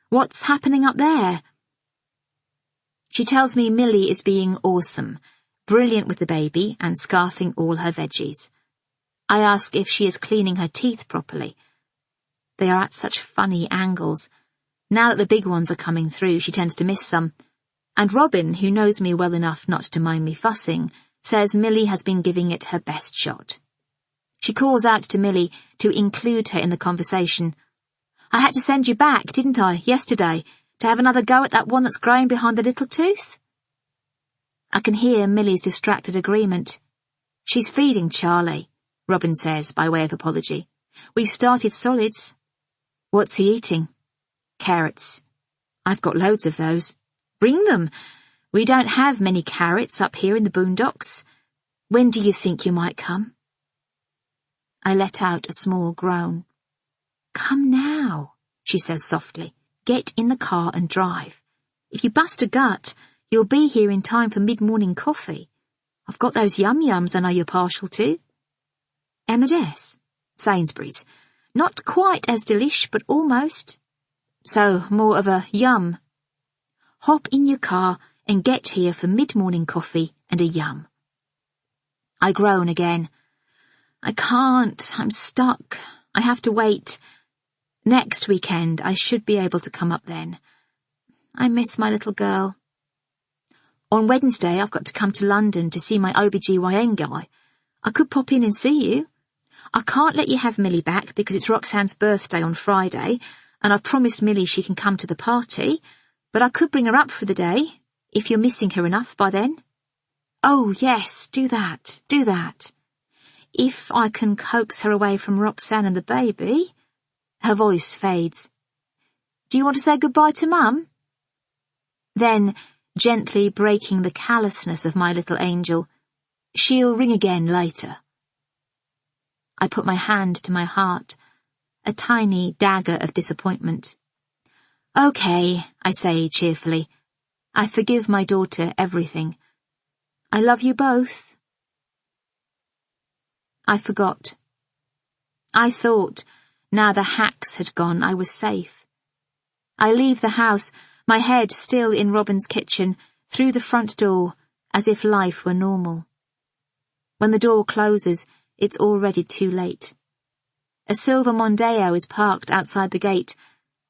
What's happening up there?" She tells me Millie is being awesome, brilliant with the baby and scarfing all her veggies. I ask if she is cleaning her teeth properly. They are at such funny angles. Now that the big ones are coming through, she tends to miss some. And Robin, who knows me well enough not to mind me fussing, says Millie has been giving it her best shot. She calls out to Millie to include her in the conversation. "I had to send you back, didn't I, yesterday, to have another go at that one that's growing behind the little tooth?" I can hear Millie's distracted agreement. "She's feeding Charlie," Robin says by way of apology. "We've started solids." "What's he eating?" "Carrots." "I've got loads of those." "Bring them. We don't have many carrots up here in the boondocks. When do you think you might come?" I let out a small groan. "Come now," she says softly. "Get in the car and drive. If you bust a gut, you'll be here in time for mid-morning coffee. I've got those yum-yums I know you're partial to." M&S? Sainsbury's. Not quite as delish, but almost. So, more of a yum. Hop in your car and get here for mid-morning coffee and a yum. I groan again. I can't. I'm stuck. I have to wait. Next weekend, I should be able to come up then. I miss my little girl. On Wednesday, I've got to come to London to see my OBGYN guy. I could pop in and see you. I can't let you have Millie back because it's Roxanne's birthday on Friday, and I've promised Millie she can come to the party, but I could bring her up for the day, if you're missing her enough by then. Oh, yes, do that. If I can coax her away from Roxanne and the baby. Her voice fades. Do you want to say goodbye to Mum? Then, gently breaking the callousness of my little angel, she'll ring again later. I put my hand to my heart, a tiny dagger of disappointment. "Okay," I say cheerfully. "I forgive my daughter everything. I love you both." I forgot. I thought, now the hacks had gone, I was safe. I leave the house, my head still in Robin's kitchen, through the front door, as if life were normal. When the door closes, it's already too late. A silver Mondeo is parked outside the gate,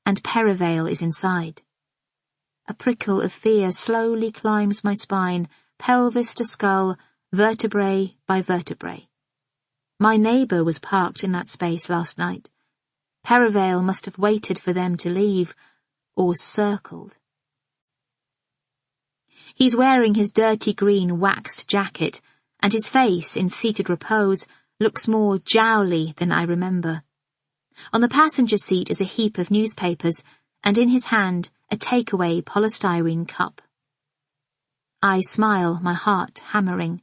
and Perivale is inside. A prickle of fear slowly climbs my spine, pelvis to skull, vertebrae by vertebrae. My neighbour was parked in that space last night. Perivale must have waited for them to leave, or circled. He's wearing his dirty green waxed jacket, and his face, in seated repose, looks more jowly than I remember. On the passenger seat is a heap of newspapers, and in his hand a takeaway polystyrene cup. I smile, my heart hammering.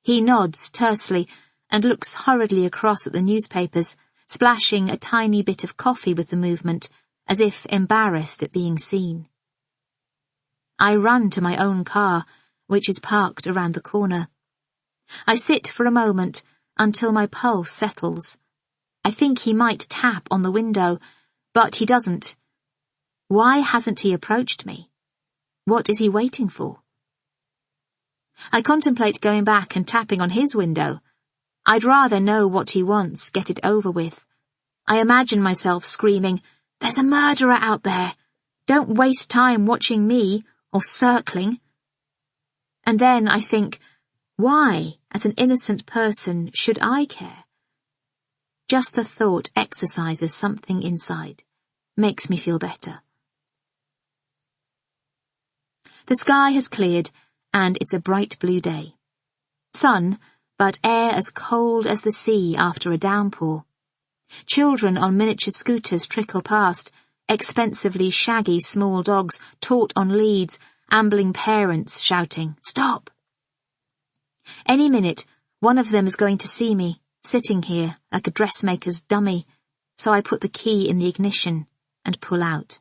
He nods tersely and looks hurriedly across at the newspapers, splashing a tiny bit of coffee with the movement, as if embarrassed at being seen. I run to my own car, which is parked around the corner. I sit for a moment until my pulse settles. I think he might tap on the window, but he doesn't. Why hasn't he approached me? What is he waiting for? I contemplate going back and tapping on his window. I'd rather know what he wants, get it over with. I imagine myself screaming, "There's a murderer out there! Don't waste time watching me, or circling." And then I think, why, as an innocent person, should I care? Just the thought exercises something inside, makes me feel better. The sky has cleared, and it's a bright blue day. Sun, but air as cold as the sea after a downpour. Children on miniature scooters trickle past, expensively shaggy small dogs taut on leads, ambling parents shouting, "Stop!" Any minute, one of them is going to see me, sitting here like a dressmaker's dummy, so I put the key in the ignition and pull out.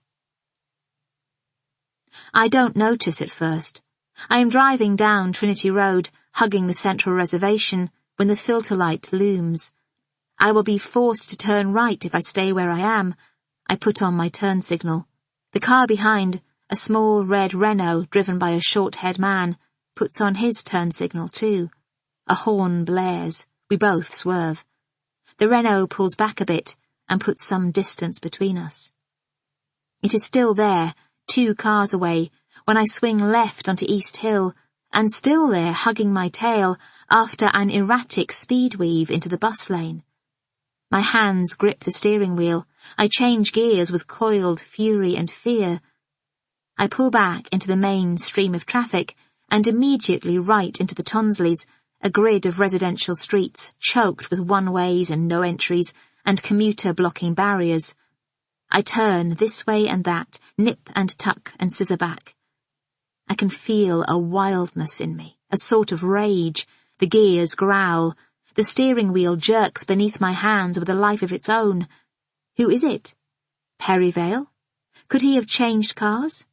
I don't notice at first. I am driving down Trinity Road, hugging the central reservation, when the filter light looms. I will be forced to turn right if I stay where I am. I put on my turn signal. The car behind, a small red Renault driven by a short-haired man, puts on his turn signal too. A horn blares. We both swerve. The Renault pulls back a bit and puts some distance between us. It is still there, 2 cars away, when I swing left onto East Hill, and still there hugging my tail after an erratic speed weave into the bus lane. My hands grip the steering wheel. I change gears with coiled fury and fear. I pull back into the main stream of traffic and immediately right into the Tonsleys, a grid of residential streets choked with one-ways and no entries and commuter-blocking barriers. I turn this way and that, nip and tuck and scissor back. I can feel a wildness in me, a sort of rage. The gears growl. The steering wheel jerks beneath my hands with a life of its own. Who is it? Perivale? Could he have changed cars?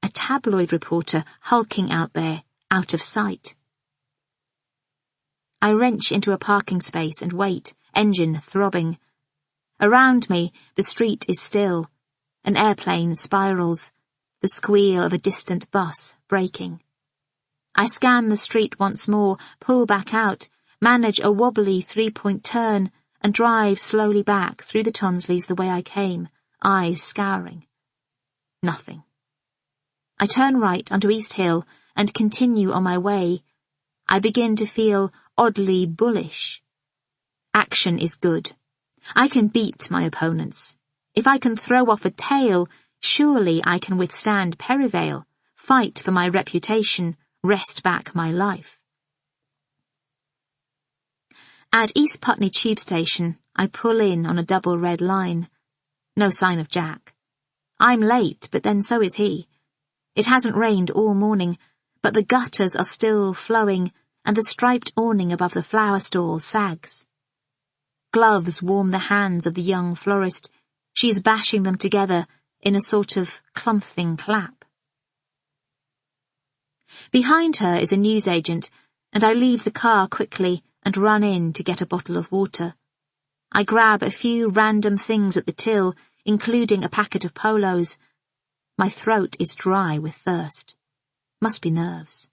A tabloid reporter hulking out there, out of sight. I wrench into a parking space and wait, engine throbbing. Around me, the street is still. An airplane spirals, the squeal of a distant bus braking. I scan the street once more, pull back out, manage a wobbly 3-point turn, and drive slowly back through the Tonsleys the way I came, eyes scouring. Nothing. I turn right onto East Hill and continue on my way. I begin to feel oddly bullish. Action is good. I can beat my opponents. If I can throw off a tail, surely I can withstand Perivale, fight for my reputation, wrest back my life. At East Putney Tube Station, I pull in on a double red line. No sign of Jack. I'm late, but then so is he. It hasn't rained all morning, but the gutters are still flowing, and the striped awning above the flower stall sags. Gloves warm the hands of the young florist. She is bashing them together in a sort of clumping clap. Behind her is a newsagent, and I leave the car quickly and run in to get a bottle of water. I grab a few random things at the till, including a packet of polos. My throat is dry with thirst. Must be nerves.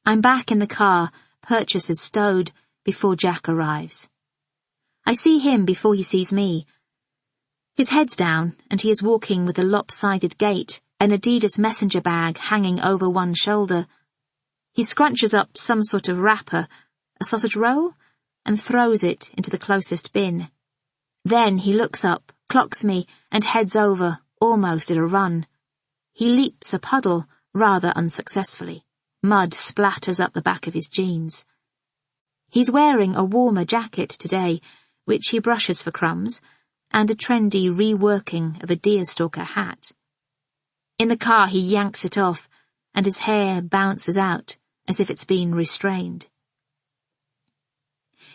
I'm back in the car, purchases stowed, before Jack arrives. I see him before he sees me. His head's down, and he is walking with a lopsided gait, an Adidas messenger bag hanging over one shoulder. He scrunches up some sort of wrapper, a sausage roll, and throws it into the closest bin. Then he looks up, clocks me, and heads over, almost at a run. He leaps a puddle, rather unsuccessfully. Mud splatters up the back of his jeans. He's wearing a warmer jacket today, which he brushes for crumbs, and a trendy reworking of a deerstalker hat. In the car he yanks it off, and his hair bounces out, as if it's been restrained.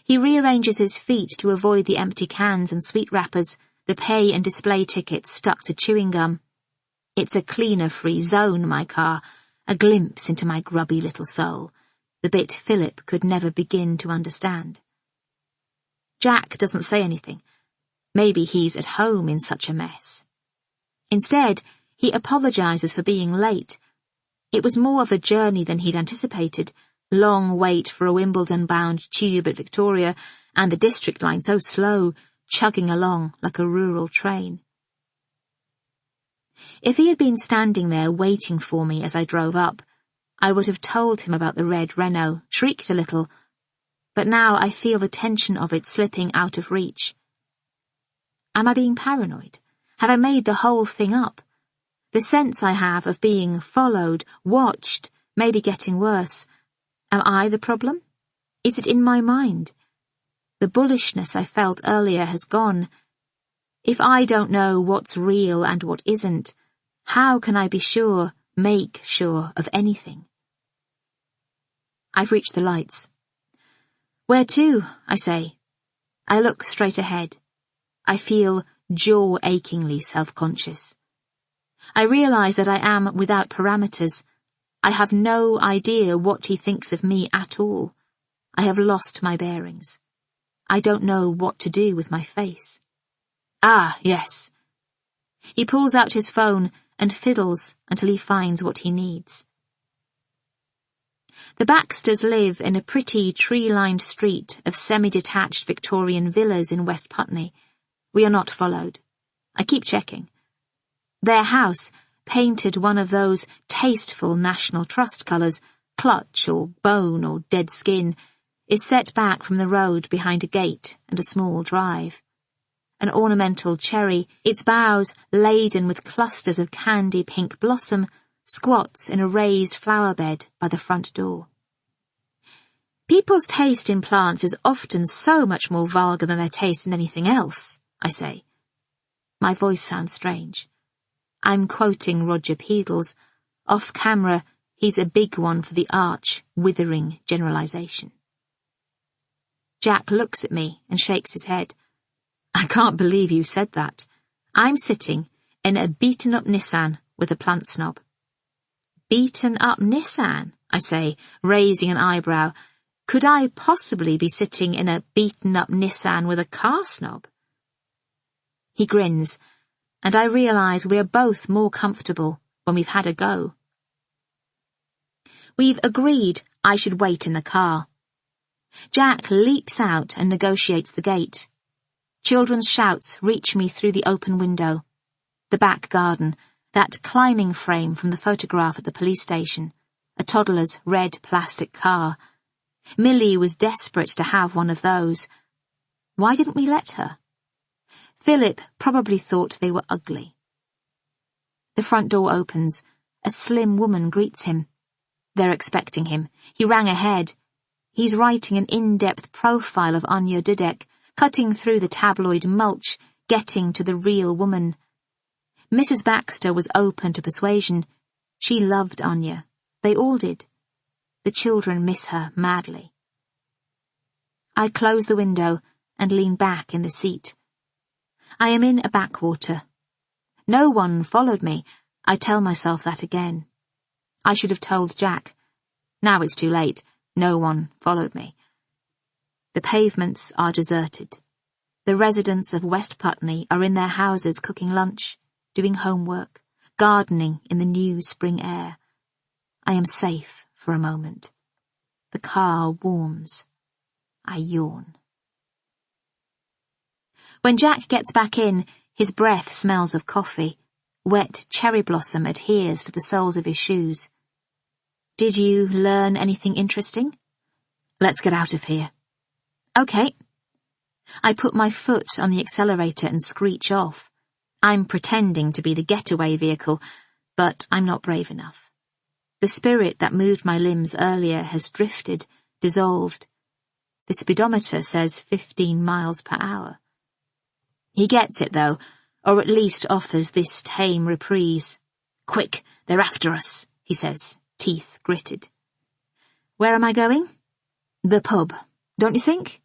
He rearranges his feet to avoid the empty cans and sweet wrappers, the pay and display tickets stuck to chewing gum. It's a cleaner-free zone, my car, a glimpse into my grubby little soul, the bit Philip could never begin to understand. Jack doesn't say anything. Maybe he's at home in such a mess. Instead, he apologizes for being late. It was more of a journey than he'd anticipated. Long wait for a Wimbledon-bound tube at Victoria, and the district line so slow, chugging along like a rural train. If he had been standing there waiting for me as I drove up, I would have told him about the red Renault, shrieked a little, but now I feel the tension of it slipping out of reach. Am I being paranoid? Have I made the whole thing up? The sense I have of being followed, watched, maybe getting worse. Am I the problem? Is it in my mind? The bullishness I felt earlier has gone. If I don't know what's real and what isn't, how can I be sure, make sure of anything? I've reached the lights. Where to? I say. I look straight ahead. I feel jaw-achingly self-conscious. I realize that I am without parameters. I have no idea what he thinks of me at all. I have lost my bearings. I don't know what to do with my face. Ah, yes. He pulls out his phone and fiddles until he finds what he needs. The Baxters live in a pretty tree-lined street of semi-detached Victorian villas in West Putney. We are not followed. I keep checking. Their house, painted one of those tasteful National Trust colours, clutch or bone or dead skin, is set back from the road behind a gate and a small drive. An ornamental cherry, its boughs laden with clusters of candy pink blossom, squats in a raised flower bed by the front door. People's taste in plants is often so much more vulgar than their taste in anything else, I say. My voice sounds strange. I'm quoting Roger Pedals. Off camera, he's a big one for the arch, withering generalization. Jack looks at me and shakes his head. I can't believe you said that. I'm sitting in a beaten-up Nissan with a plant snob. Beaten-up Nissan, I say, raising an eyebrow. Could I possibly be sitting in a beaten-up Nissan with a car snob? He grins, and I realise we are both more comfortable when we've had a go. We've agreed I should wait in the car. Jack leaps out and negotiates the gate. Children's shouts reach me through the open window. The back garden, that climbing frame from the photograph at the police station, a toddler's red plastic car. Millie was desperate to have one of those. Why didn't we let her? Philip probably thought they were ugly. The front door opens. A slim woman greets him. They're expecting him. He rang ahead. He's writing an in-depth profile of Anya Dudek, cutting through the tabloid mulch, getting to the real woman. Mrs. Baxter was open to persuasion. She loved Anya. They all did. The children miss her madly. I close the window and lean back in the seat. I am in a backwater. No one followed me. I tell myself that again. I should have told Jack. Now it's too late. No one followed me. The pavements are deserted. The residents of West Putney are in their houses cooking lunch, doing homework, gardening in the new spring air. I am safe for a moment. The car warms. I yawn. When Jack gets back in, his breath smells of coffee. Wet cherry blossom adheres to the soles of his shoes. Did you learn anything interesting? Let's get out of here. Okay. I put my foot on the accelerator and screech off. I'm pretending to be the getaway vehicle, but I'm not brave enough. The spirit that moved my limbs earlier has drifted, dissolved. The speedometer says 15 miles per hour. He gets it, though, or at least offers this tame reprise. Quick, they're after us, he says, teeth gritted. Where am I going? The pub, don't you think?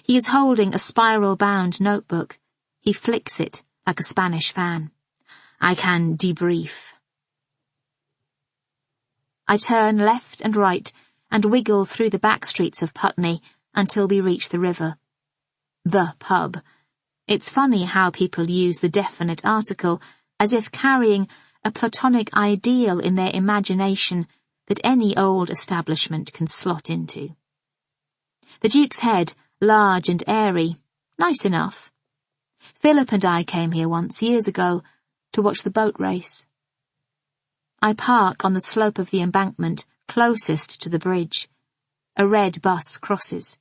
He is holding a spiral-bound notebook. He flicks it like a Spanish fan. I can debrief. I turn left and right and wiggle through the back streets of Putney until we reach the river. The pub. It's funny how people use the definite article as if carrying a platonic ideal in their imagination that any old establishment can slot into. The Duke's Head, large and airy, nice enough. Philip and I came here once, years ago, to watch the boat race. I park on the slope of the embankment closest to the bridge. A red bus crosses.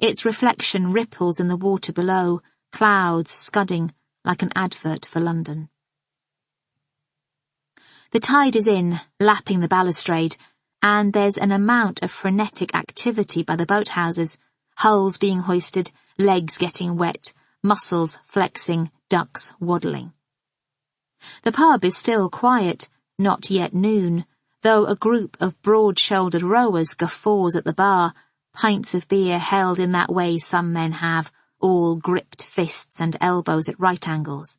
Its reflection ripples in the water below, clouds scudding like an advert for London. The tide is in, lapping the balustrade, and there's an amount of frenetic activity by the boathouses, hulls being hoisted, legs getting wet, muscles flexing, ducks waddling. The pub is still quiet, not yet noon, though a group of broad-shouldered rowers guffaws at the bar, pints of beer held in that way some men have, all gripped fists and elbows at right angles.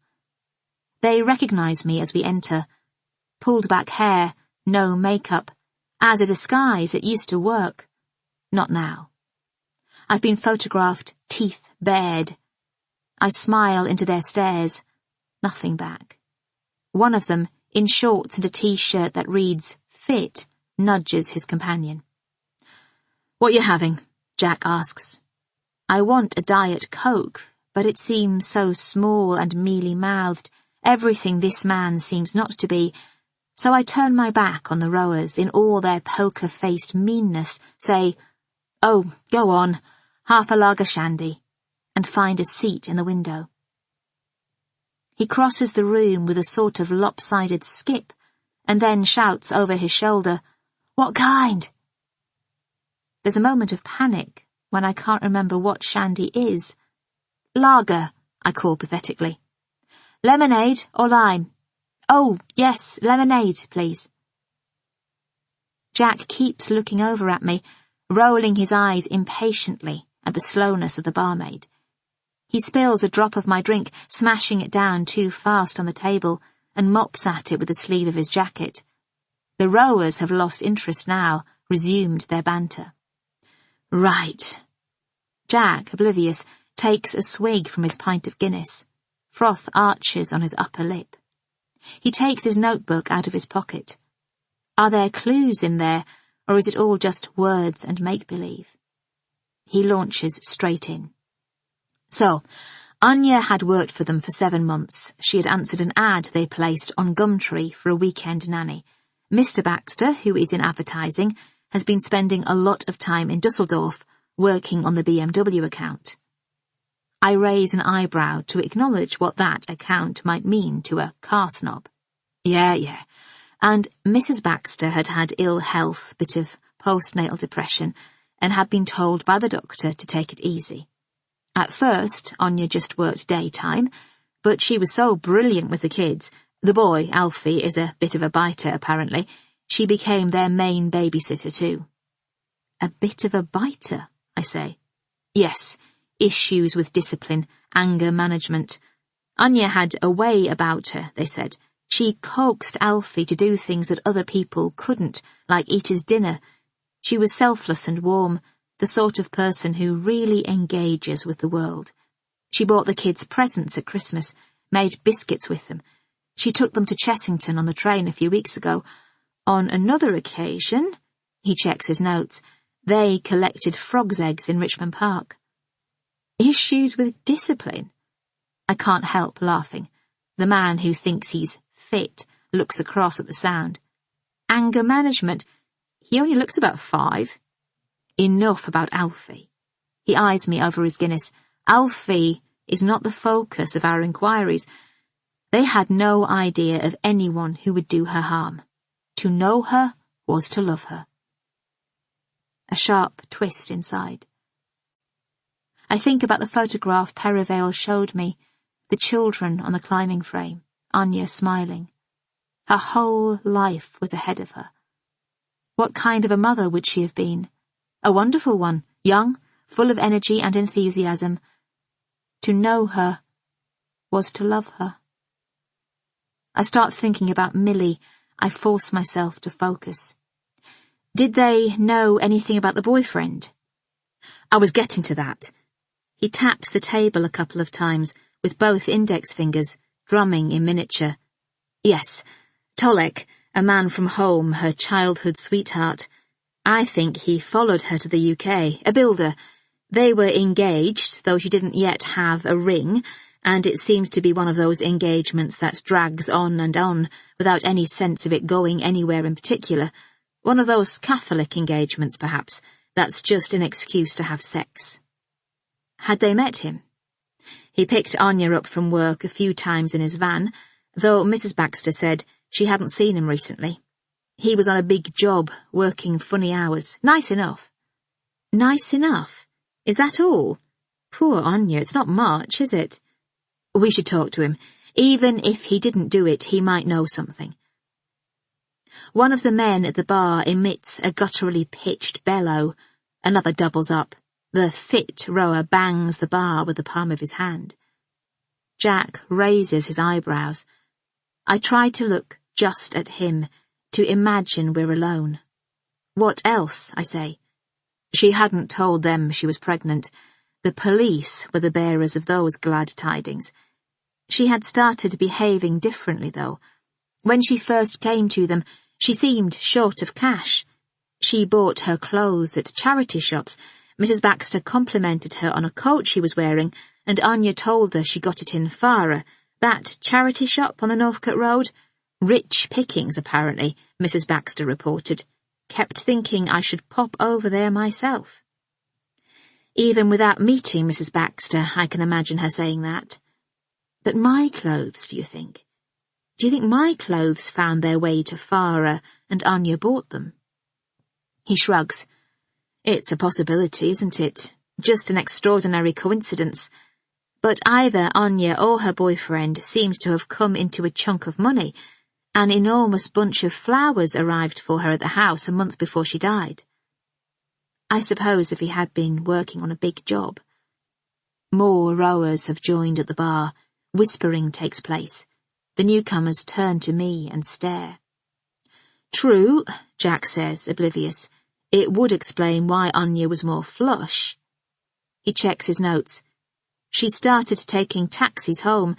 They recognise me as we enter. Pulled back hair, no makeup. As a disguise, it used to work. Not now. I've been photographed, teeth bared. I smile into their stares. Nothing back. One of them, in shorts and a t-shirt that reads, fit, nudges his companion. What you having? Jack asks. I want a Diet Coke, but it seems so small and mealy-mouthed, everything this man seems not to be, so I turn my back on the rowers in all their poker-faced meanness, say, "Oh, go on, half a lager shandy," and find a seat in the window. He crosses the room with a sort of lopsided skip, and then shouts over his shoulder, "What kind?" There's a moment of panic when I can't remember what shandy is. "Lager," I call pathetically. "Lemonade or lime?" "Oh, yes, lemonade, please." Jack keeps looking over at me, rolling his eyes impatiently at the slowness of the barmaid. He spills a drop of my drink, smashing it down too fast on the table, and mops at it with the sleeve of his jacket. The rowers have lost interest now, resumed their banter. Right. Jack, oblivious, takes a swig from his pint of Guinness. Froth arches on his upper lip. He takes his notebook out of his pocket. Are there clues in there, or is it all just words and make-believe? He launches straight in. So, Anya had worked for them for 7 months. She had answered an ad they placed on Gumtree for a weekend nanny. Mr. Baxter, who is in advertising, has been spending a lot of time in Dusseldorf, working on the BMW account. I raise an eyebrow to acknowledge what that account might mean to a car snob. Yeah. And Mrs. Baxter had had ill health, bit of postnatal depression, and had been told by the doctor to take it easy. At first, Anya just worked daytime, but she was so brilliant with the kids, the boy, Alfie, is a bit of a biter apparently, she became their main babysitter too. A bit of a biter, I say. Yes, issues with discipline, anger management. Anya had a way about her, they said. She coaxed Alfie to do things that other people couldn't, like eat his dinner. She was selfless and warm, the sort of person who really engages with the world. She bought the kids presents at Christmas, made biscuits with them. She took them to Chessington on the train a few weeks ago. On another occasion, he checks his notes, they collected frogs' eggs in Richmond Park. Issues with discipline? I can't help laughing. The man who thinks he's fit looks across at the sound. Anger management? He only looks about 5. Enough about Alfie. He eyes me over his Guinness. Alfie is not the focus of our inquiries. They had no idea of anyone who would do her harm. To know her was to love her. A sharp twist inside. I think about the photograph Perivale showed me, the children on the climbing frame, Anya smiling. Her whole life was ahead of her. What kind of a mother would she have been? A wonderful one, young, full of energy and enthusiasm. To know her was to love her. I start thinking about Millie. I force myself to focus. Did they know anything about the boyfriend? I was getting to that. He taps the table a couple of times with both index fingers, drumming in miniature. Yes, Tolek, a man from home, her childhood sweetheart. I think he followed her to the UK, a builder. They were engaged, though she didn't yet have a ring, and it seems to be one of those engagements that drags on and on, without any sense of it going anywhere in particular. One of those Catholic engagements, perhaps, that's just an excuse to have sex. Had they met him? He picked Anya up from work a few times in his van, though Mrs. Baxter said she hadn't seen him recently. He was on a big job, working funny hours. Nice enough. Nice enough? Is that all? Poor Anya, it's not much, is it? We should talk to him. Even if he didn't do it, he might know something. One of the men at the bar emits a gutturally pitched bellow. Another doubles up. The fit rower bangs the bar with the palm of his hand. Jack raises his eyebrows. I try to look just at him, to imagine we're alone. What else, I say. She hadn't told them she was pregnant. The police were the bearers of those glad tidings. She had started behaving differently, though. When she first came to them, she seemed short of cash. She bought her clothes at charity shops. Mrs. Baxter complimented her on a coat she was wearing, and Anya told her she got it in Farah, that charity shop on the Northcote Road. Rich pickings, apparently, Mrs. Baxter reported. Kept thinking I should pop over there myself. Even without meeting Mrs. Baxter, I can imagine her saying that. But my clothes, do you think? Do you think my clothes found their way to Farah and Anya bought them? He shrugs. It's a possibility, isn't it? Just an extraordinary coincidence. But either Anya or her boyfriend seems to have come into a chunk of money. An enormous bunch of flowers arrived for her at the house a month before she died. I suppose if he had been working on a big job. More rowers have joined at the bar. Whispering takes place. The newcomers turn to me and stare. True, Jack says, oblivious. It would explain why Anya was more flush. He checks his notes. She started taking taxis home,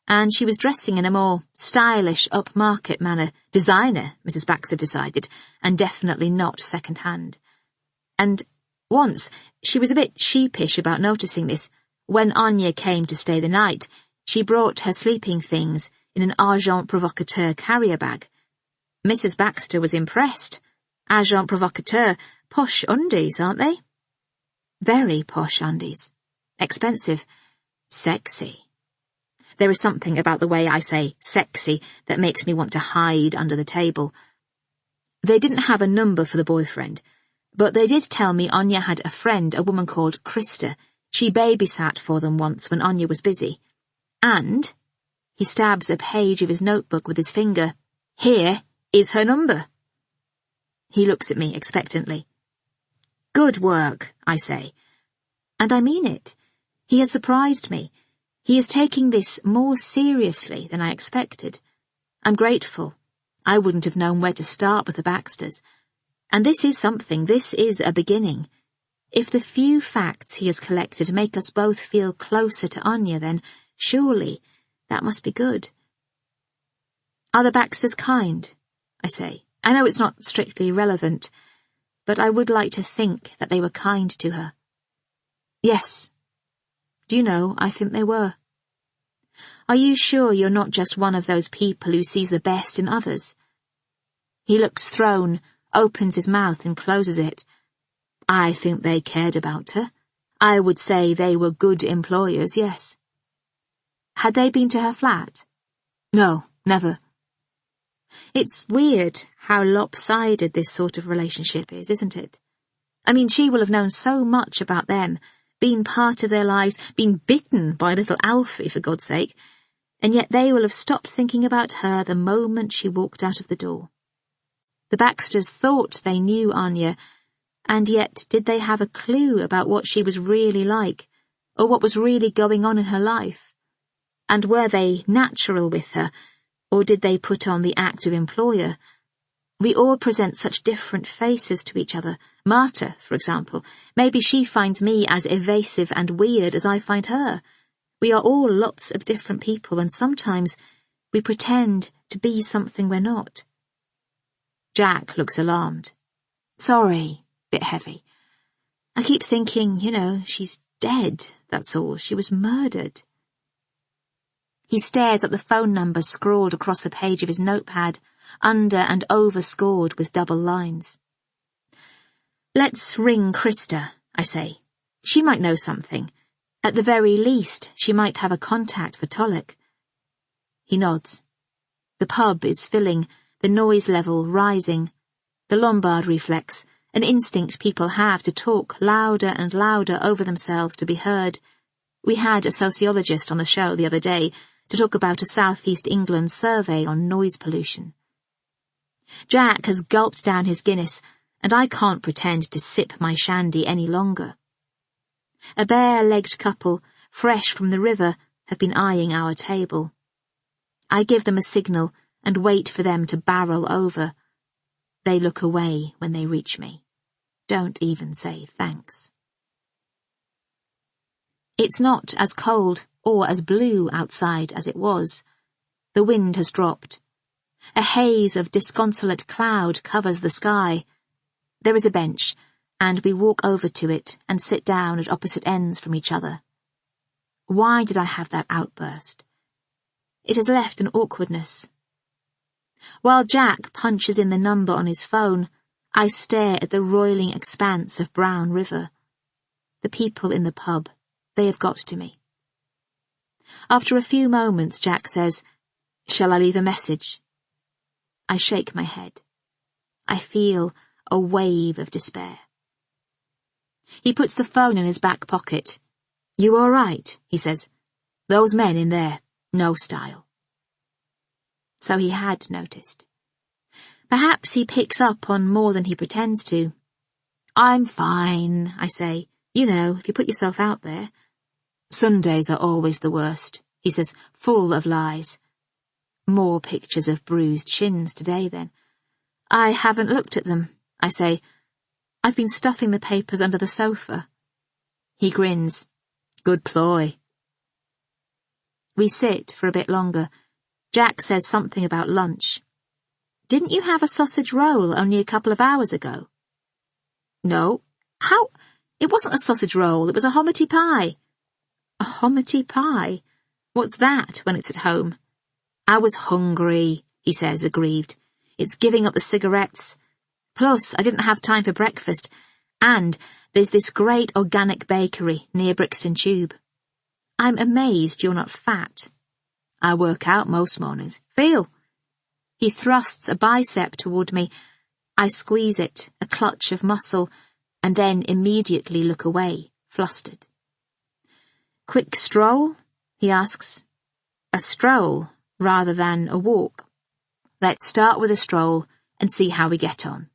and she was dressing in a more stylish, upmarket manner. Designer, Mrs. Baxter decided, and definitely not second-hand. And once, she was a bit sheepish about noticing this. When Anya came to stay the night, she brought her sleeping things in an agent provocateur carrier bag. Mrs. Baxter was impressed. Agent provocateur, posh undies, aren't they? Very posh undies. Expensive. Sexy. There is something about the way I say sexy that makes me want to hide under the table. They didn't have a number for the boyfriend, but they did tell me Anya had a friend, a woman called Krista. She babysat for them once when Anya was busy. And, he stabs a page of his notebook with his finger, here is her number. He looks at me expectantly. Good work, I say. And I mean it. He has surprised me. He is taking this more seriously than I expected. I'm grateful. I wouldn't have known where to start with the Baxters. And this is something. This is a beginning. If the few facts he has collected make us both feel closer to Anya, then surely that must be good. Are the Baxters kind? I say. I know it's not strictly relevant, but I would like to think that they were kind to her. Yes. Do you know, I think they were. Are you sure you're not just one of those people who sees the best in others? He looks thrown, opens his mouth and closes it. I think they cared about her. I would say they were good employers, yes. Had they been to her flat? No, never. It's weird how lopsided this sort of relationship is, isn't it? I mean, she will have known so much about them, been part of their lives, been bitten by little Alfie, for God's sake, and yet they will have stopped thinking about her the moment she walked out of the door. The Baxters thought they knew Anya, and yet did they have a clue about what she was really like, or what was really going on in her life? And were they natural with her, or did they put on the active employer? We all present such different faces to each other. Marta, for example. Maybe she finds me as evasive and weird as I find her. We are all lots of different people, and sometimes we pretend to be something we're not. Jack looks alarmed. Sorry, bit heavy. I keep thinking, she's dead, that's all. She was murdered. He stares at the phone number scrawled across the page of his notepad, under and over scored with double lines. Let's ring Krista, I say. She might know something. At the very least, she might have a contact for Tolek. He nods. The pub is filling, the noise level rising. The Lombard reflex, an instinct people have to talk louder and louder over themselves to be heard. We had a sociologist on the show the other day to talk about a South East England survey on noise pollution. Jack has gulped down his Guinness, and I can't pretend to sip my shandy any longer. A bare-legged couple, fresh from the river, have been eyeing our table. I give them a signal and wait for them to barrel over. They look away when they reach me. Don't even say thanks. It's not as cold or as blue outside as it was. The wind has dropped. A haze of disconsolate cloud covers the sky. There is a bench, and we walk over to it and sit down at opposite ends from each other. Why did I have that outburst? It has left an awkwardness. While Jack punches in the number on his phone, I stare at the roiling expanse of brown river. The people in the pub, they have got to me. After a few moments, Jack says, "Shall I leave a message?" I shake my head. I feel a wave of despair. He puts the phone in his back pocket. "You all right?" he says. "Those men in there, no style." So he had noticed. Perhaps he picks up on more than he pretends to. "I'm fine," I say. If you put yourself out there." "Sundays are always the worst," he says, full of lies. More pictures of bruised shins today, then. "I haven't looked at them," I say. "I've been stuffing the papers under the sofa." He grins. "Good ploy." We sit for a bit longer. Jack says something about lunch. "Didn't you have a sausage roll only a couple of hours ago?" "No." "How? It wasn't a sausage roll, it was a hominy pie." "A hominy pie? What's that when it's at home?" "I was hungry," he says, aggrieved. "It's giving up the cigarettes. Plus, I didn't have time for breakfast. And there's this great organic bakery near Brixton Tube. I'm amazed you're not fat." "I work out most mornings. Feel." He thrusts a bicep toward me. I squeeze it, a clutch of muscle, and then immediately look away, flustered. "Quick stroll?" he asks. "A stroll rather than a walk. Let's start with a stroll and see how we get on."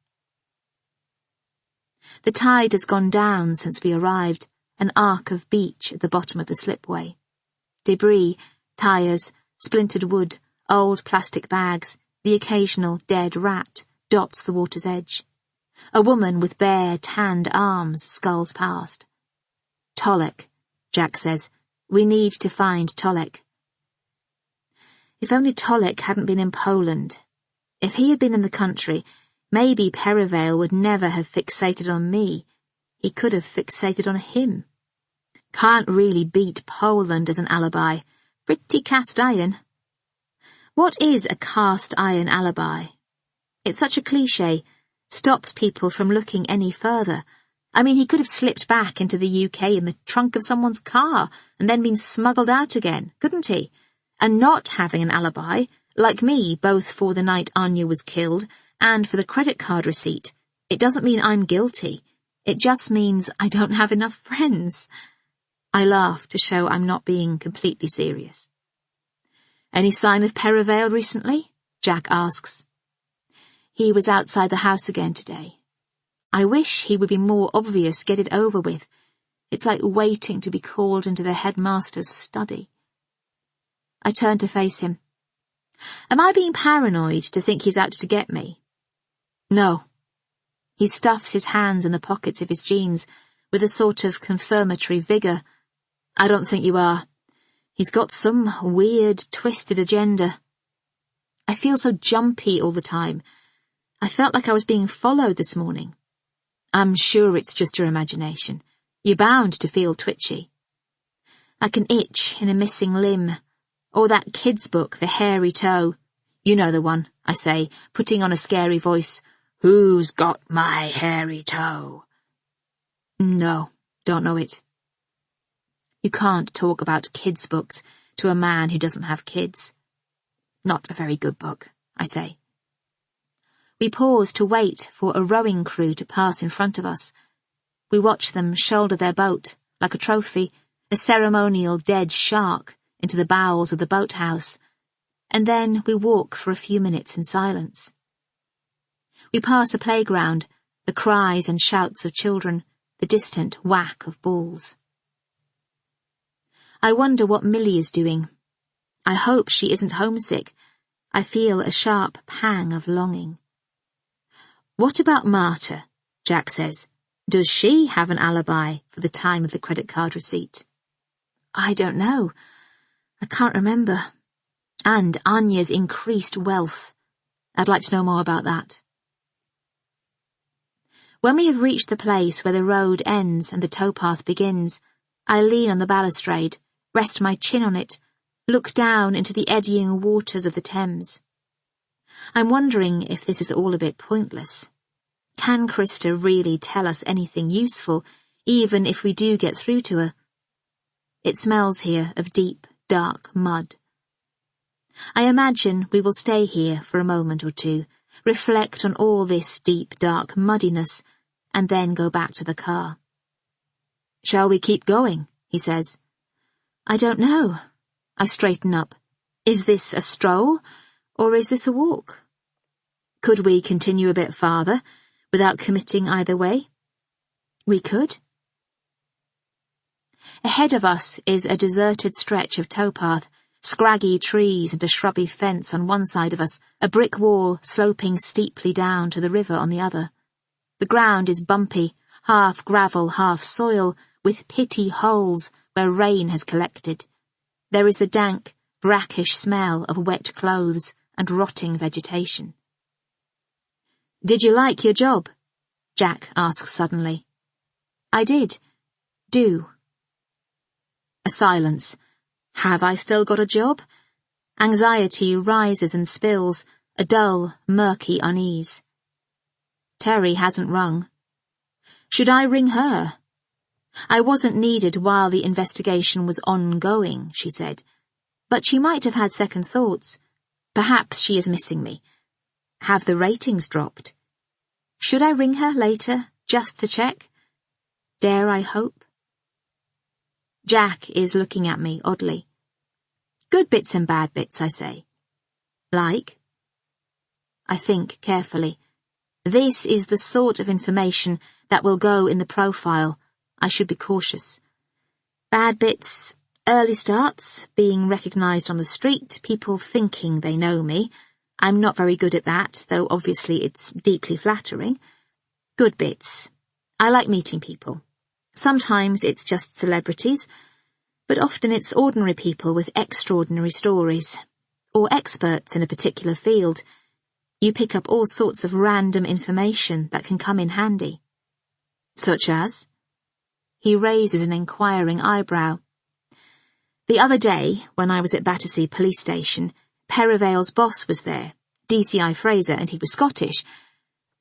The tide has gone down since we arrived, an arc of beach at the bottom of the slipway. Debris, tyres, splintered wood, old plastic bags, the occasional dead rat dots the water's edge. A woman with bare, tanned arms sculls past. Tolek, Jack says. We need to find Tolek. If only Tolek hadn't been in Poland. If he had been in the country, maybe Perivale would never have fixated on me. He could have fixated on him. Can't really beat Poland as an alibi. Pretty cast iron. What is a cast iron alibi? It's such a cliché. Stops people from looking any further. I mean, he could have slipped back into the UK in the trunk of someone's car and then been smuggled out again, couldn't he? And not having an alibi, like me, both for the night Anya was killed and for the credit card receipt, it doesn't mean I'm guilty. It just means I don't have enough friends. I laugh to show I'm not being completely serious. Any sign of Perivale recently? Jack asks. He was outside the house again today. I wish he would be more obvious, get it over with. It's like waiting to be called into the headmaster's study. I turn to face him. Am I being paranoid to think he's out to get me? No. He stuffs his hands in the pockets of his jeans with a sort of confirmatory vigour. I don't think you are. He's got some weird, twisted agenda. I feel so jumpy all the time. I felt like I was being followed this morning. I'm sure it's just your imagination. You're bound to feel twitchy. Like an itch in a missing limb. Or that kid's book, The Hairy Toe. You know the one, I say, putting on a scary voice. Who's got my hairy toe? No, don't know it. You can't talk about kids' books to a man who doesn't have kids. Not a very good book, I say. We pause to wait for a rowing crew to pass in front of us. We watch them shoulder their boat, like a trophy, a ceremonial dead shark, into the bowels of the boathouse, and then we walk for a few minutes in silence. We pass a playground, the cries and shouts of children, the distant whack of balls. I wonder what Millie is doing. I hope she isn't homesick. I feel a sharp pang of longing. What about Marta? Jack says. Does she have an alibi for the time of the credit card receipt? I don't know. I can't remember. And Anya's increased wealth. I'd like to know more about that. When we have reached the place where the road ends and the towpath begins, I lean on the balustrade, rest my chin on it, look down into the eddying waters of the Thames. I'm wondering if this is all a bit pointless. Can Krista really tell us anything useful, even if we do get through to her? It smells here of deep, dark mud. I imagine we will stay here for a moment or two, reflect on all this deep, dark muddiness, and then go back to the car. Shall we keep going? He says. I don't know. I straighten up. Is this a stroll, or is this a walk? Could we continue a bit farther, without committing either way? We could. Ahead of us is a deserted stretch of towpath, scraggy trees and a shrubby fence on one side of us, a brick wall sloping steeply down to the river on the other. The ground is bumpy, half gravel, half soil, with pitty holes where rain has collected. There is the dank, brackish smell of wet clothes and rotting vegetation. Did you like your job? Jack asks suddenly. I did. Do. A silence. Have I still got a job? Anxiety rises and spills, a dull, murky unease. Terry hasn't rung. Should I ring her? I wasn't needed while the investigation was ongoing, she said, but she might have had second thoughts. Perhaps she is missing me. Have the ratings dropped? Should I ring her later, just to check? Dare I hope? Jack is looking at me oddly. Good bits and bad bits, I say. Like? I think carefully. This is the sort of information that will go in the profile. I should be cautious. Bad bits, early starts, being recognised on the street, people thinking they know me. I'm not very good at that, though obviously it's deeply flattering. Good bits. I like meeting people. Sometimes it's just celebrities, but often it's ordinary people with extraordinary stories, or experts in a particular field. You pick up all sorts of random information that can come in handy. Such as? He raises an inquiring eyebrow. The other day, when I was at Battersea Police Station, Perivale's boss was there, DCI Fraser, and he was Scottish.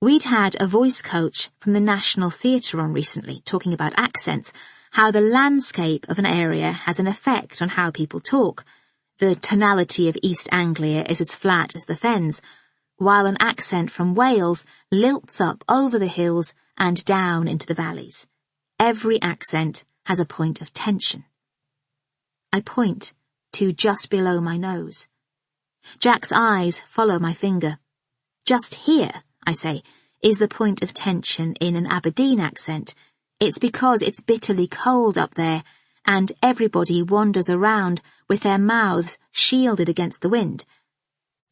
We'd had a voice coach from the National Theatre on recently, talking about accents, how the landscape of an area has an effect on how people talk. The tonality of East Anglia is as flat as the fens, while an accent from Wales lilts up over the hills and down into the valleys. Every accent has a point of tension. I point to just below my nose. Jack's eyes follow my finger. Just here, I say, is the point of tension in an Aberdeen accent. It's because it's bitterly cold up there, and everybody wanders around with their mouths shielded against the wind.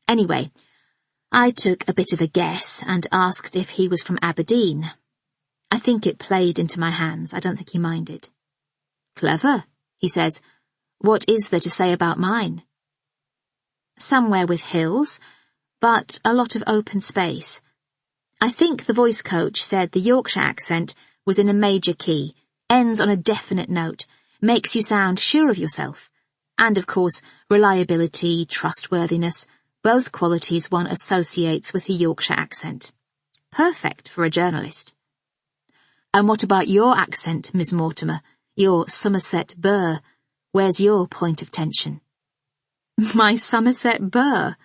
Anyway, I took a bit of a guess and asked if he was from Aberdeen. I think it played into my hands. I don't think he minded. Clever, he says. What is there to say about mine? Somewhere with hills, but a lot of open space. I think the voice coach said the Yorkshire accent was in a major key, ends on a definite note, makes you sound sure of yourself. And of course, reliability, trustworthiness, both qualities one associates with the Yorkshire accent. Perfect for a journalist. And what about your accent, Miss Mortimer? Your Somerset burr? Where's your point of tension? My Somerset burr?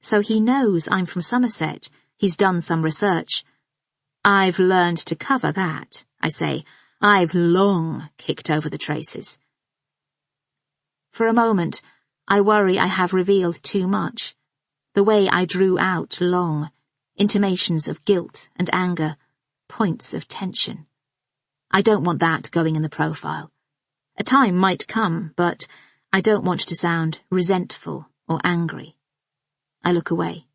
So he knows I'm from Somerset. He's done some research. I've learned to cover that, I say. I've long kicked over the traces. For a moment, I worry I have revealed too much. The way I drew out long, intimations of guilt and anger, points of tension. I don't want that going in the profile. A time might come, but I don't want to sound resentful or angry. I look away.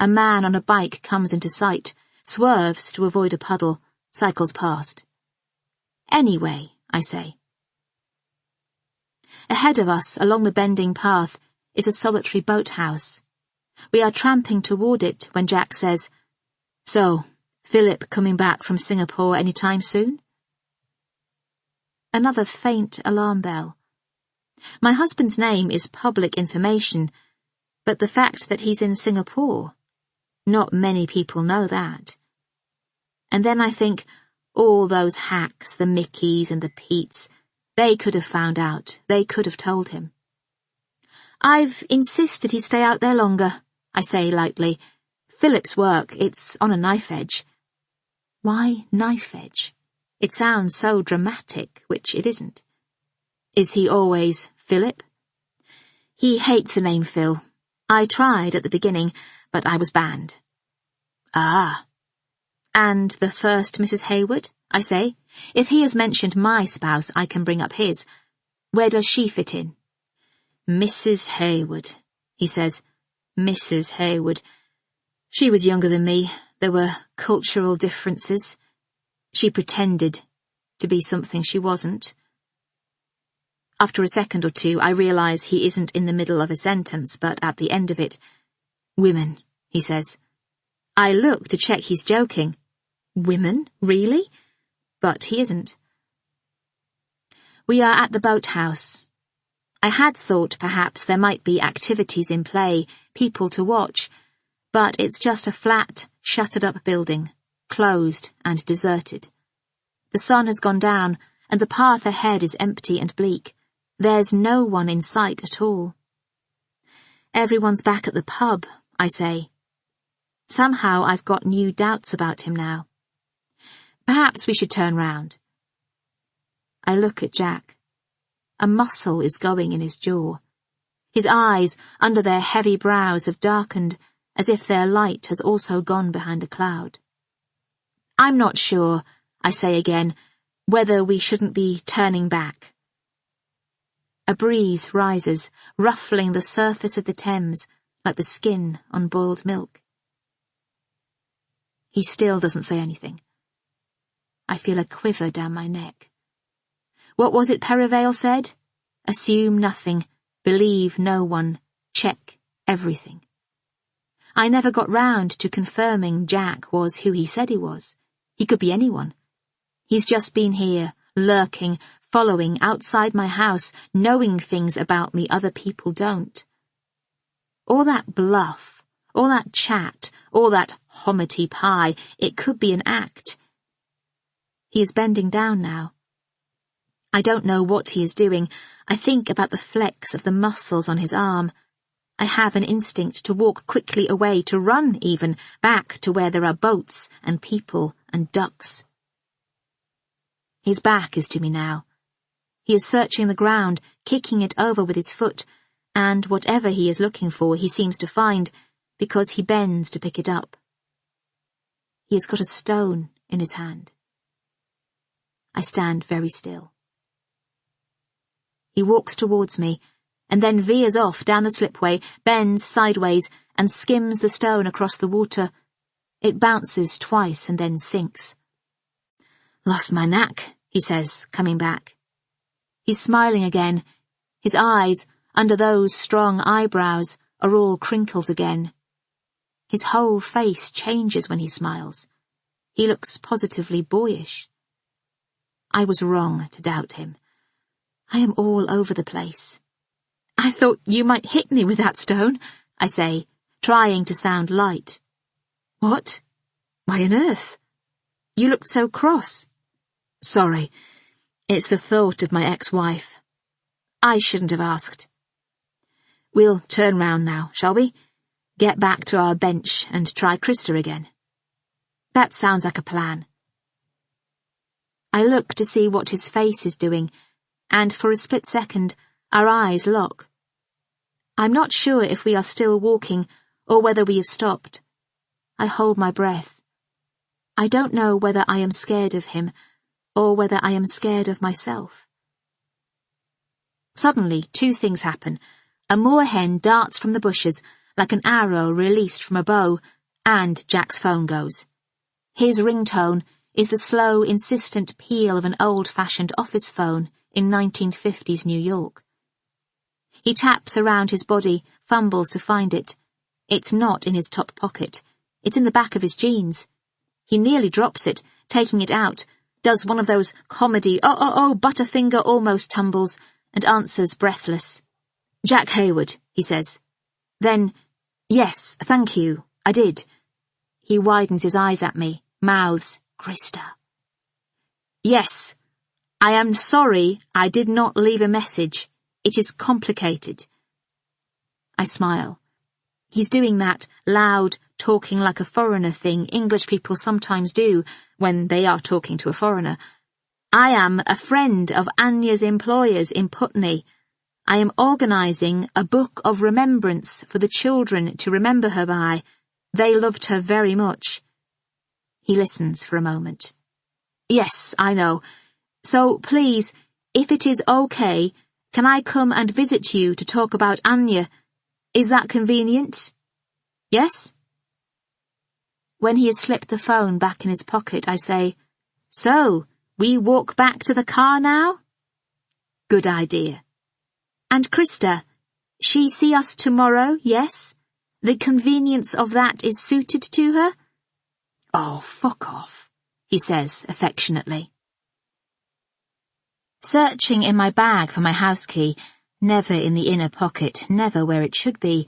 A man on a bike comes into sight, swerves to avoid a puddle, cycles past. Anyway, I say. Ahead of us, along the bending path, is a solitary boathouse. We are tramping toward it when Jack says, "So, Philip coming back from Singapore any time soon?" Another faint alarm bell. My husband's name is public information, but the fact that he's in Singapore, not many people know that. And then I think, all those hacks, the Mickeys and the Petes, they could have found out, they could have told him. I've insisted he stay out there longer, I say lightly. Philip's work, it's on a knife edge. Why knife edge? It sounds so dramatic, which it isn't. Is he always Philip? He hates the name Phil. I tried at the beginning, but I was banned. Ah. And the first Mrs. Hayward, I say. If he has mentioned my spouse, I can bring up his. Where does she fit in? Mrs. Hayward, he says. Mrs. Hayward. She was younger than me. There were cultural differences. She pretended to be something she wasn't. After a second or two, I realise he isn't in the middle of a sentence, but at the end of it. Women, he says. I look to check he's joking. Women, really? But he isn't. We are at the boathouse. I had thought perhaps there might be activities in play, people to watch, but it's just a flat, shuttered-up building, closed and deserted. The sun has gone down, and the path ahead is empty and bleak. There's no one in sight at all. Everyone's back at the pub, I say. Somehow I've got new doubts about him now. Perhaps we should turn round. I look at Jack. A muscle is going in his jaw. His eyes, under their heavy brows, have darkened, as if their light has also gone behind a cloud. I'm not sure, I say again, whether we shouldn't be turning back. A breeze rises, ruffling the surface of the Thames like the skin on boiled milk. He still doesn't say anything. I feel a quiver down my neck. What was it Perivale said? Assume nothing, believe no one, check everything. I never got round to confirming Jack was who he said he was. He could be anyone. He's just been here, lurking, following outside my house, knowing things about me other people don't. All that bluff, all that chat, all that homity pie, it could be an act. He is bending down now. I don't know what he is doing. I think about the flex of the muscles on his arm. I have an instinct to walk quickly away, to run even, back to where there are boats and people and ducks. His back is to me now. He is searching the ground, kicking it over with his foot, and whatever he is looking for he seems to find, because he bends to pick it up. He has got a stone in his hand. I stand very still. He walks towards me, and then veers off down the slipway, bends sideways, and skims the stone across the water. It bounces twice and then sinks. Lost my knack, he says, coming back. He's smiling again. His eyes, under those strong eyebrows, are all crinkles again. His whole face changes when he smiles. He looks positively boyish. I was wrong to doubt him. I am all over the place. I thought you might hit me with that stone, I say, trying to sound light. What? Why on earth? You looked so cross. Sorry. It's the thought of my ex-wife. I shouldn't have asked. We'll turn round now, shall we? Get back to our bench and try Krista again. That sounds like a plan. I look to see what his face is doing, and for a split second, our eyes lock. I'm not sure if we are still walking or whether we have stopped. I hold my breath. I don't know whether I am scared of him or whether I am scared of myself. Suddenly, two things happen. A moorhen darts from the bushes like an arrow released from a bow, and Jack's phone goes. His ringtone is the slow, insistent peal of an old-fashioned office phone in 1950s New York. He taps around his body, fumbles to find it. It's not in his top pocket. It's in the back of his jeans. He nearly drops it, taking it out, does one of those comedy Butterfinger almost tumbles, and answers breathless. Jack Hayward, he says. Then, yes, thank you, I did. He widens his eyes at me, mouths, Krista. Yes, I am sorry I did not leave a message. It is complicated. I smile. He's doing that loud, talking like a foreigner thing English people sometimes do when they are talking to a foreigner. I am a friend of Anya's employers in Putney. I am organising a book of remembrance for the children to remember her by. They loved her very much. He listens for a moment. Yes, I know. So please, if it is okay, can I come and visit you to talk about Anya? Is that convenient? Yes? When he has slipped the phone back in his pocket, I say, So, we walk back to the car now? Good idea. And Krista, she see us tomorrow, yes? The convenience of that is suited to her? Oh, fuck off, he says affectionately. Searching in my bag for my house key, never in the inner pocket, never where it should be,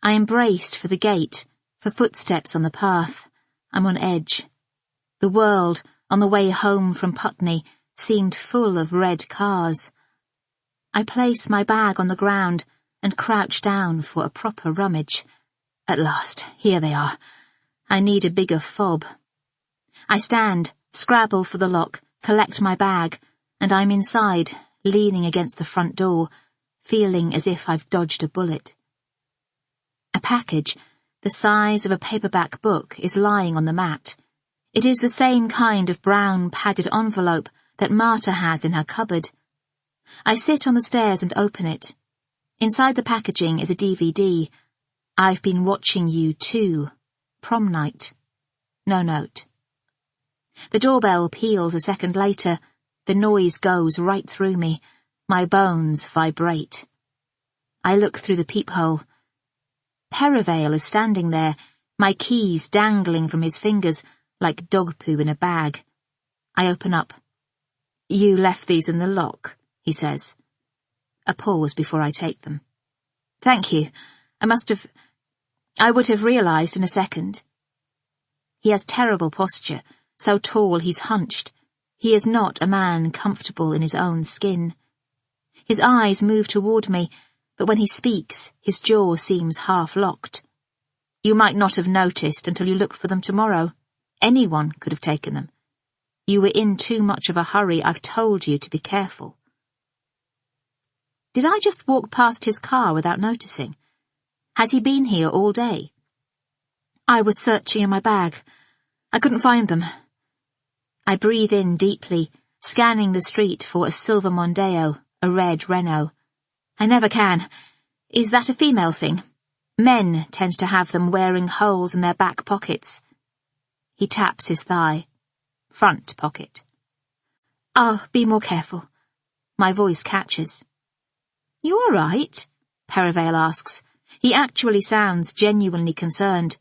I am braced for the gate, for footsteps on the path. I'm on edge. The world, on the way home from Putney, seemed full of red cars. I place my bag on the ground and crouch down for a proper rummage. At last, here they are. I need a bigger fob. I stand, scrabble for the lock, collect my bag, and I'm inside, leaning against the front door, feeling as if I've dodged a bullet. A package, the size of a paperback book, is lying on the mat. It is the same kind of brown padded envelope that Marta has in her cupboard. I sit on the stairs and open it. Inside the packaging is a DVD. I've been watching you too. Prom night. No note. The doorbell peals a second later. The noise goes right through me. My bones vibrate. I look through the peephole. Perivale is standing there, my keys dangling from his fingers like dog poo in a bag. I open up. You left these in the lock, he says. A pause before I take them. Thank you. I would have realised in a second. He has terrible posture, so tall he's hunched. He is not a man comfortable in his own skin. His eyes move toward me, but when he speaks, his jaw seems half-locked. You might not have noticed until you looked for them tomorrow. Anyone could have taken them. You were in too much of a hurry. I've told you to be careful. Did I just walk past his car without noticing? Has he been here all day? I was searching in my bag. I couldn't find them. I breathe in deeply, scanning the street for a silver Mondeo, a red Renault. I never can. Is that a female thing? Men tend to have them wearing holes in their back pockets. He taps his thigh. Front pocket. I'll be more careful. My voice catches. You all right? Perivale asks. He actually sounds genuinely concerned.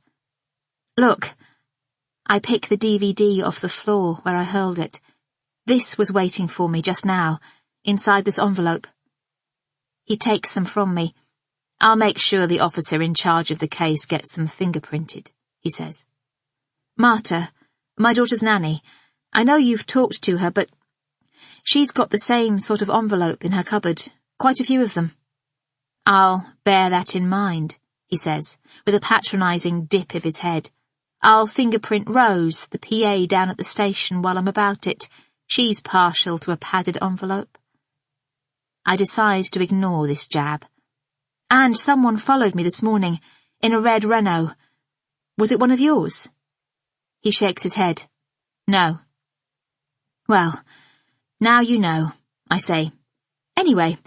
Look. I pick the DVD off the floor where I hurled it. This was waiting for me just now, inside this envelope. He takes them from me. I'll make sure the officer in charge of the case gets them fingerprinted, he says. Marta, my daughter's nanny. I know you've talked to her, but she's got the same sort of envelope in her cupboard, quite a few of them. I'll bear that in mind, he says, with a patronising dip of his head. I'll fingerprint Rose, the PA down at the station, while I'm about it. She's partial to a padded envelope. I decide to ignore this jab. And someone followed me this morning, in a red Renault. Was it one of yours? He shakes his head. No. Well, now you know, I say. Anyway,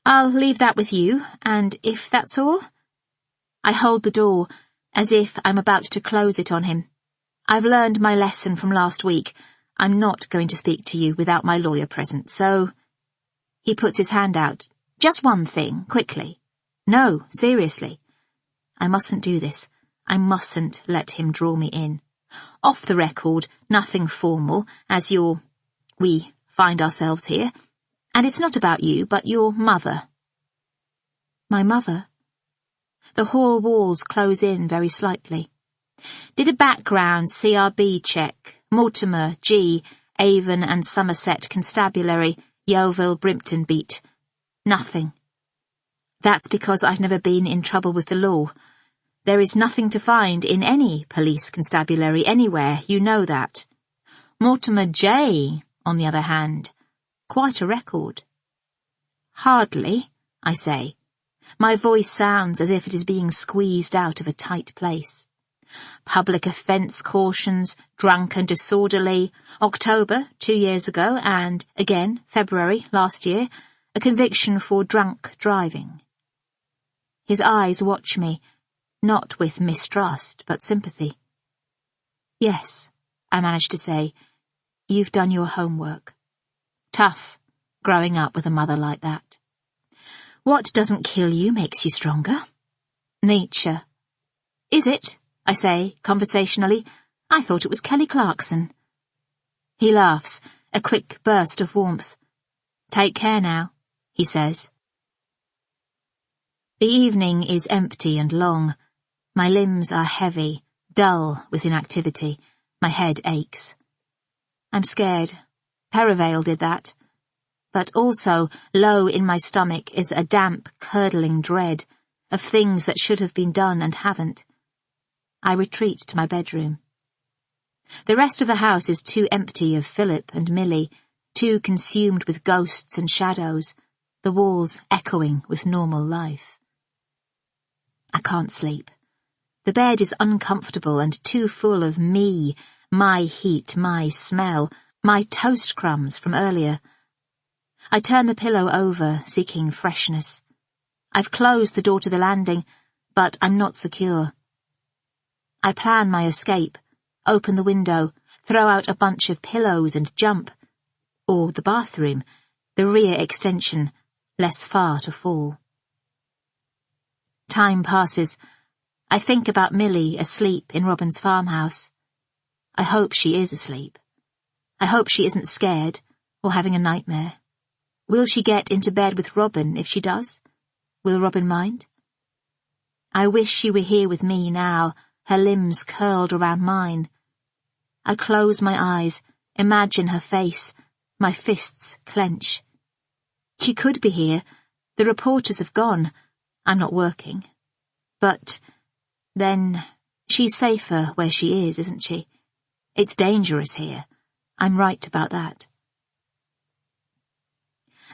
I'll leave that with you, and if that's all... I hold the door, as if I'm about to close it on him. I've learned my lesson from last week. I'm not going to speak to you without my lawyer present, so... He puts his hand out. Just one thing, quickly. No, seriously. I mustn't do this. I mustn't let him draw me in. Off the record, nothing formal, as we find ourselves here. And it's not about you, but your mother. My mother? The hall walls close in very slightly. Did a background CRB check. Mortimer, G, Avon and Somerset Constabulary, Yeovil, Brimpton beat. Nothing. That's because I've never been in trouble with the law. There is nothing to find in any police constabulary anywhere, you know that. Mortimer J, on the other hand, quite a record. Hardly, I say. My voice sounds as if it is being squeezed out of a tight place. Public offence cautions, drunk and disorderly, October 2 years ago, and, again, February last year, a conviction for drunk driving. His eyes watch me, not with mistrust, but sympathy. Yes, I manage to say, you've done your homework. Tough, growing up with a mother like that. What doesn't kill you makes you stronger. Nature. Is it? I say, conversationally. I thought it was Kelly Clarkson. He laughs, a quick burst of warmth. Take care now, he says. The evening is empty and long. My limbs are heavy, dull with inactivity. My head aches. I'm scared. Perivale did that. But also, low in my stomach is a damp, curdling dread of things that should have been done and haven't. I retreat to my bedroom. The rest of the house is too empty of Philip and Millie, too consumed with ghosts and shadows, the walls echoing with normal life. I can't sleep. The bed is uncomfortable and too full of me, my heat, my smell, My toast crumbs from earlier. I turn the pillow over, seeking freshness. I've closed the door to the landing, but I'm not secure. I plan my escape, open the window, throw out a bunch of pillows and jump. Or the bathroom, the rear extension, less far to fall. Time passes. I think about Millie asleep in Robin's farmhouse. I hope she is asleep. I hope she isn't scared or having a nightmare. Will she get into bed with Robin if she does? Will Robin mind? I wish she were here with me now, her limbs curled around mine. I close my eyes, imagine her face, my fists clench. She could be here. The reporters have gone. I'm not working. But then she's safer where she is, isn't she? It's dangerous here. I'm right about that.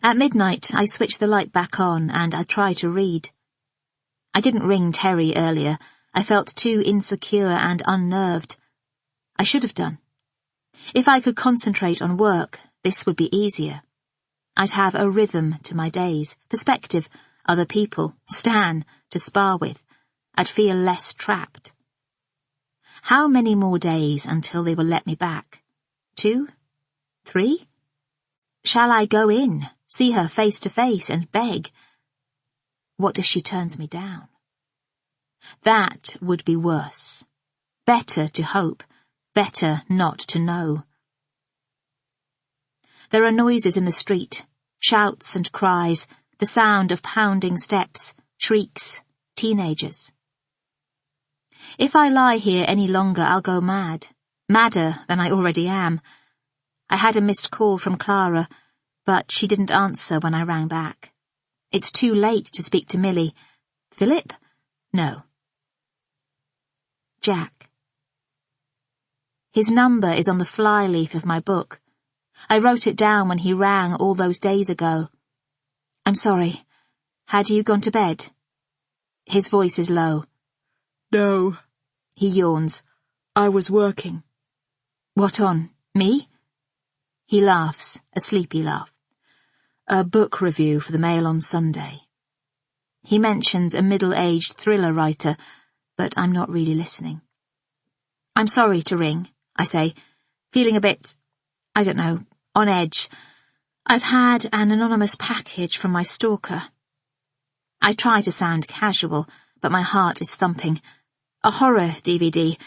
At midnight, I switch the light back on and I try to read. I didn't ring Terry earlier. I felt too insecure and unnerved. I should have done. If I could concentrate on work, this would be easier. I'd have a rhythm to my days, perspective, other people, Stan, to spar with. I'd feel less trapped. How many more days until they will let me back? 2? 3? Shall I go in, see her face to face and beg? What if she turns me down? That would be worse. Better to hope, better not to know. There are noises in the street, shouts and cries, the sound of pounding steps, shrieks, teenagers. If I lie here any longer, I'll go mad, madder than I already am. I had a missed call from Clara, but she didn't answer when I rang back. It's too late to speak to Millie. Philip? No. Jack. His number is on the flyleaf of my book. I wrote it down when he rang all those days ago. I'm sorry. Had you gone to bed? His voice is low. No. He yawns. I was working. What on? Me? He laughs, a sleepy laugh. A book review for the Mail on Sunday. He mentions a middle-aged thriller writer, but I'm not really listening. I'm sorry to ring, I say, feeling a bit, I don't know, on edge. I've had an anonymous package from my stalker. I try to sound casual, but my heart is thumping. A horror DVD.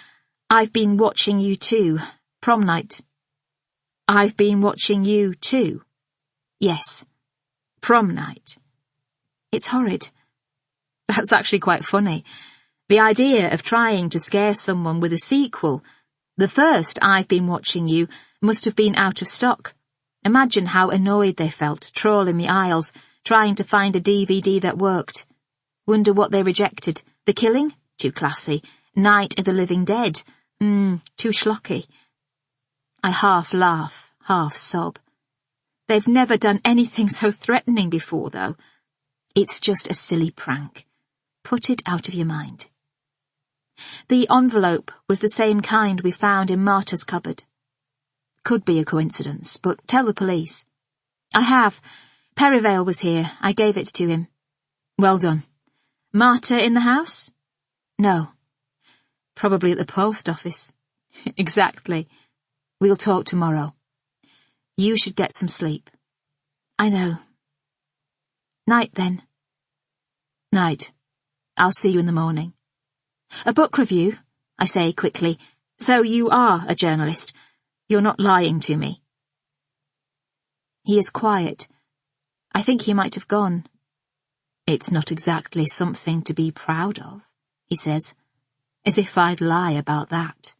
I've been watching you too. Prom night. I've been watching you too. Yes. Prom night. It's horrid. That's actually quite funny. The idea of trying to scare someone with a sequel. The first I've been watching you must have been out of stock. Imagine how annoyed they felt, trawling the aisles, trying to find a DVD that worked. Wonder what they rejected. The Killing? Too classy. Night of the Living Dead? Too schlocky. I half laugh, half sob. They've never done anything so threatening before, though. It's just a silly prank. Put it out of your mind. The envelope was the same kind we found in Marta's cupboard. Could be a coincidence, but tell the police. I have. Perivale was here. I gave it to him. Well done. Marta in the house? No. Probably at the post office. Exactly. We'll talk tomorrow. You should get some sleep. I know. Night, then. Night. I'll see you in the morning. A book review, I say quickly. So you are a journalist. You're not lying to me. He is quiet. I think he might have gone. It's not exactly something to be proud of, he says, as if I'd lie about that.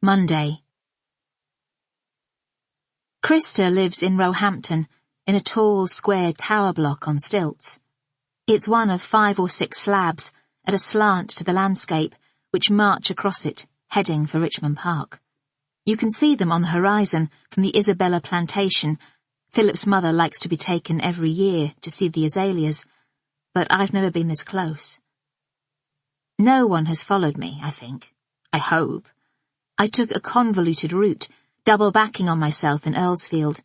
Monday. Krista lives in Roehampton, in a tall, square tower block on stilts. It's one of 5 or 6 slabs, at a slant to the landscape, which march across it, heading for Richmond Park. You can see them on the horizon from the Isabella plantation. Philip's mother likes to be taken every year to see the azaleas, but I've never been this close. No one has followed me, I think. I hope. I took a convoluted route, double-backing on myself in Earlsfield.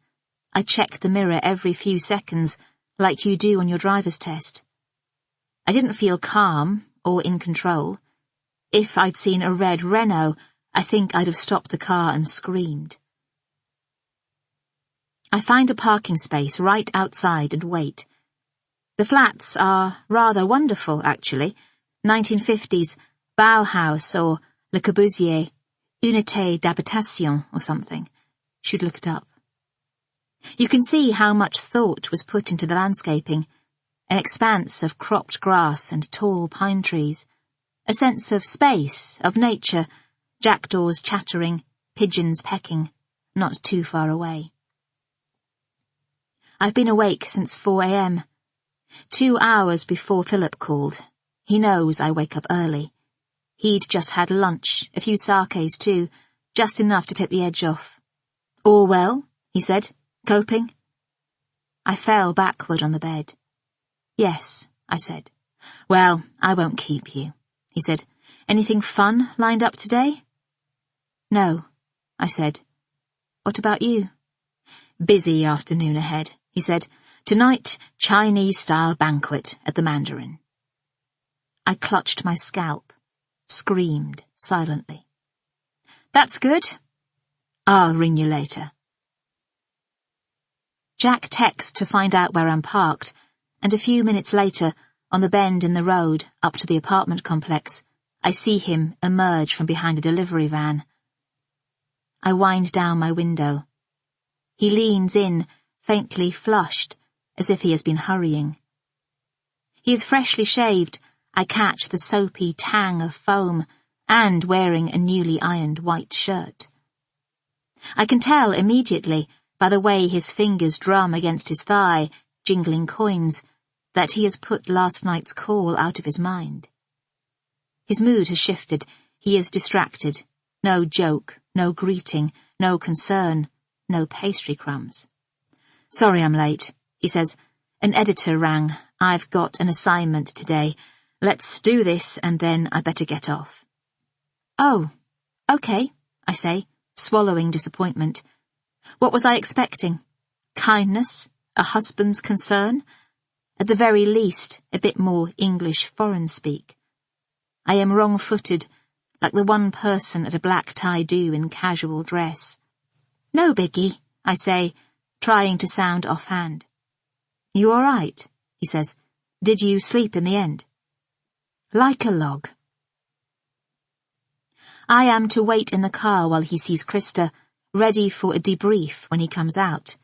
I checked the mirror every few seconds, like you do on your driver's test. I didn't feel calm or in control. If I'd seen a red Renault, I think I'd have stopped the car and screamed. I find a parking space right outside and wait. The flats are rather wonderful, actually. 1950s Bauhaus or Le Corbusier, Unité d'habitation or something. Should look it up. You can see how much thought was put into the landscaping. An expanse of cropped grass and tall pine trees. A sense of space, of nature, jackdaws chattering, pigeons pecking, not too far away. I've been awake since 4 a.m. 2 hours before Philip called. He knows I wake up early. He'd just had lunch, a few sakes too, just enough to take the edge off. All well, he said, coping? I fell backward on the bed. Yes, I said. Well, I won't keep you, he said. Anything fun lined up today? No, I said. What about you? Busy afternoon ahead, he said. Tonight, Chinese-style banquet at the Mandarin. I clutched my scalp, screamed silently. That's good. I'll ring you later. Jack texts to find out where I'm parked, and a few minutes later, on the bend in the road up to the apartment complex, I see him emerge from behind a delivery van. I wind down my window. He leans in, faintly flushed, as if he has been hurrying. He is freshly shaved. I catch the soapy tang of foam, and wearing a newly ironed white shirt. I can tell immediately, by the way his fingers drum against his thigh, jingling coins, that he has put last night's call out of his mind. His mood has shifted. He is distracted. No joke, no greeting, no concern, no pastry crumbs. Sorry I'm late, he says. An editor rang. I've got an assignment today. Let's do this and then I better get off. Oh, okay, I say, swallowing disappointment. What was I expecting? Kindness? A husband's concern? At the very least, a bit more English foreign speak. I am wrong-footed, like the one person at a black tie-do in casual dress. No biggie, I say, trying to sound offhand. You all right? He says. Did you sleep in the end? Like a log. I am to wait in the car while he sees Krista, ready for a debrief when he comes out.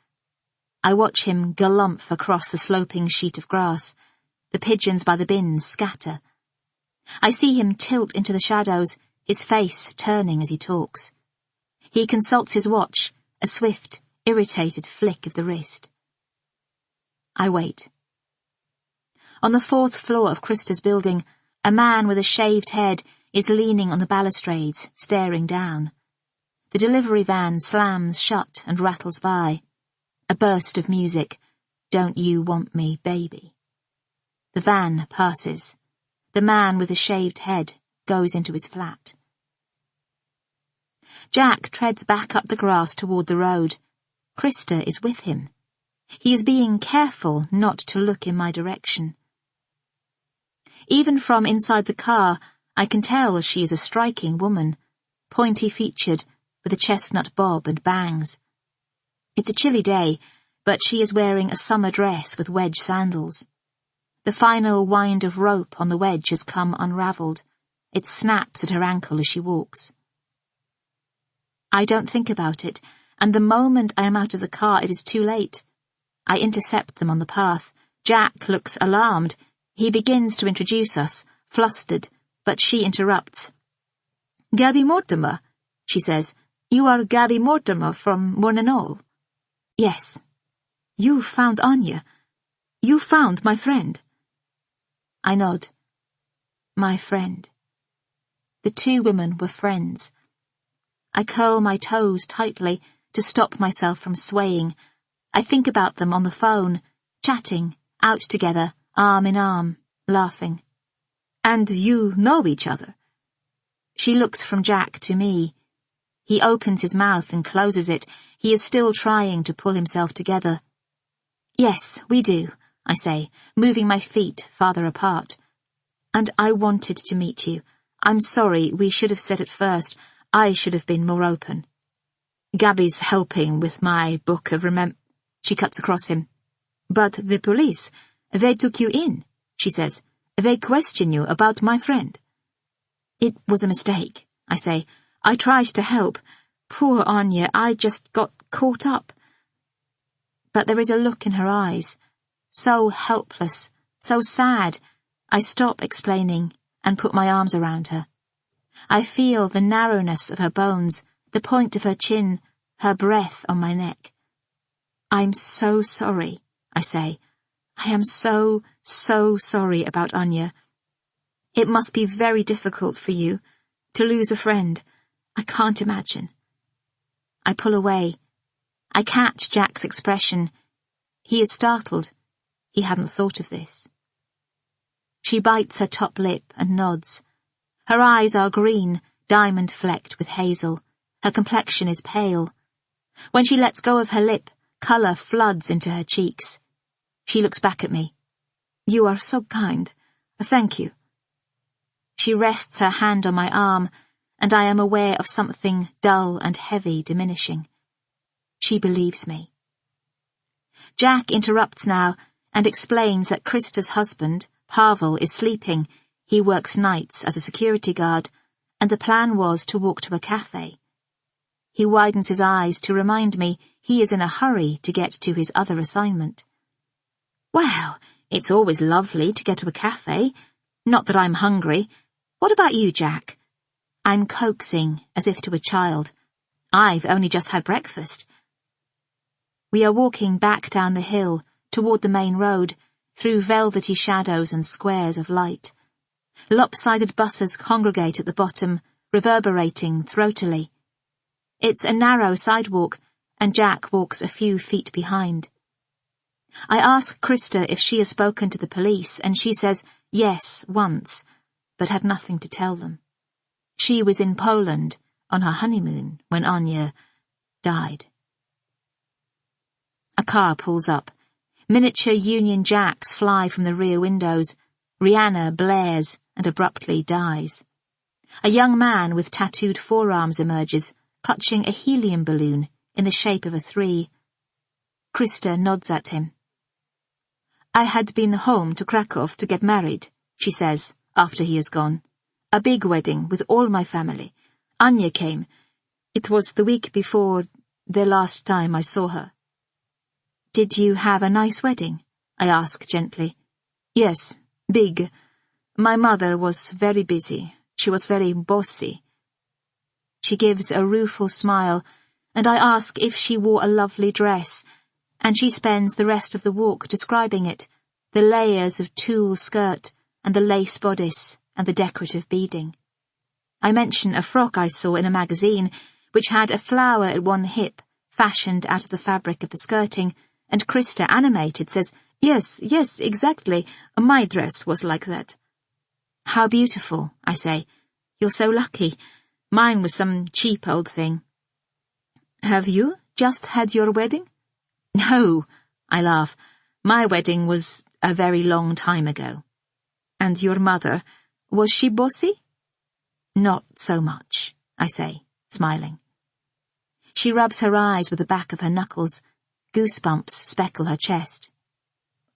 I watch him galump across the sloping sheet of grass. The pigeons by the bins scatter. I see him tilt into the shadows, his face turning as he talks. He consults his watch, a swift, irritated flick of the wrist. I wait. On the 4th floor of Krista's building, a man with a shaved head is leaning on the balustrades, staring down. The delivery van slams shut and rattles by. A burst of music. Don't you want me, baby? The van passes. The man with the shaved head goes into his flat. Jack treads back up the grass toward the road. Krista is with him. He is being careful not to look in my direction. Even from inside the car, I can tell she is a striking woman, pointy-featured, with a chestnut bob and bangs. It's a chilly day, but she is wearing a summer dress with wedge sandals. The final wind of rope on the wedge has come unravelled. It snaps at her ankle as she walks. I don't think about it, and the moment I am out of the car it is too late. I intercept them on the path. Jack looks alarmed. He begins to introduce us, flustered, but she interrupts. Gaby Mortimer, she says. You are Gaby Mortimer from Morninol. Yes. You found Anya. You found my friend. I nod. My friend. The two women were friends. I curl my toes tightly to stop myself from swaying. I think about them on the phone, chatting, out together, arm in arm, laughing. And you know each other? She looks from Jack to me. He opens his mouth and closes it. He is still trying to pull himself together. Yes, we do, I say, moving my feet farther apart. And I wanted to meet you. I'm sorry, we should have said it first. I should have been more open. Gaby's helping with my book of She cuts across him. But the police, they took you in, she says. They question you about my friend. It was a mistake, I say. I tried to help. Poor Anya, I just got caught up. But there is a look in her eyes. So helpless, so sad. I stop explaining and put my arms around her. I feel the narrowness of her bones, the point of her chin, her breath on my neck. I'm so sorry, I say. I am so sorry about Anya. It must be very difficult for you to lose a friend. I can't imagine. I pull away. I catch Jack's expression. He is startled. He hadn't thought of this. She bites her top lip and nods. Her eyes are green, diamond-flecked with hazel. Her complexion is pale. When she lets go of her lip, colour floods into her cheeks. She looks back at me. You are so kind. Thank you. She rests her hand on my arm, and I am aware of something dull and heavy diminishing. She believes me. Jack interrupts now and explains that Krista's husband, Pavel, is sleeping. He works nights as a security guard, and the plan was to walk to a cafe. He widens his eyes to remind me he is in a hurry to get to his other assignment. Well, it's always lovely to get to a cafe. Not that I'm hungry. What about you, Jack? I'm coaxing, as if to a child. I've only just had breakfast. We are walking back down the hill, toward the main road, through velvety shadows and squares of light. Lopsided buses congregate at the bottom, reverberating throatily. It's a narrow sidewalk, and Jack walks a few feet behind. I ask Krista if she has spoken to the police, and she says yes, once, but had nothing to tell them. She was in Poland on her honeymoon when Anya died. A car pulls up. Miniature Union Jacks fly from the rear windows. Rihanna blares and abruptly dies. A young man with tattooed forearms emerges, clutching a helium balloon in the shape of a 3. Krista nods at him. I had been home to Krakow to get married, she says, after he is gone. A big wedding with all my family. Anya came. It was the week before the last time I saw her. Did you have a nice wedding? I ask gently. Yes, big. My mother was very busy. She was very bossy. She gives a rueful smile, and I ask if she wore a lovely dress, and she spends the rest of the walk describing it, the layers of tulle skirt, and the lace bodice, and the decorative beading. I mention a frock I saw in a magazine, which had a flower at one hip, fashioned out of the fabric of the skirting, and Krista, animated, says, Yes, exactly. My dress was like that. How beautiful, I say. You're so lucky. Mine was some cheap old thing. Have you just had your wedding? No, I laugh. My wedding was a very long time ago. And your mother, was she bossy? Not so much, I say, smiling. She rubs her eyes with the back of her knuckles. Goosebumps speckle her chest.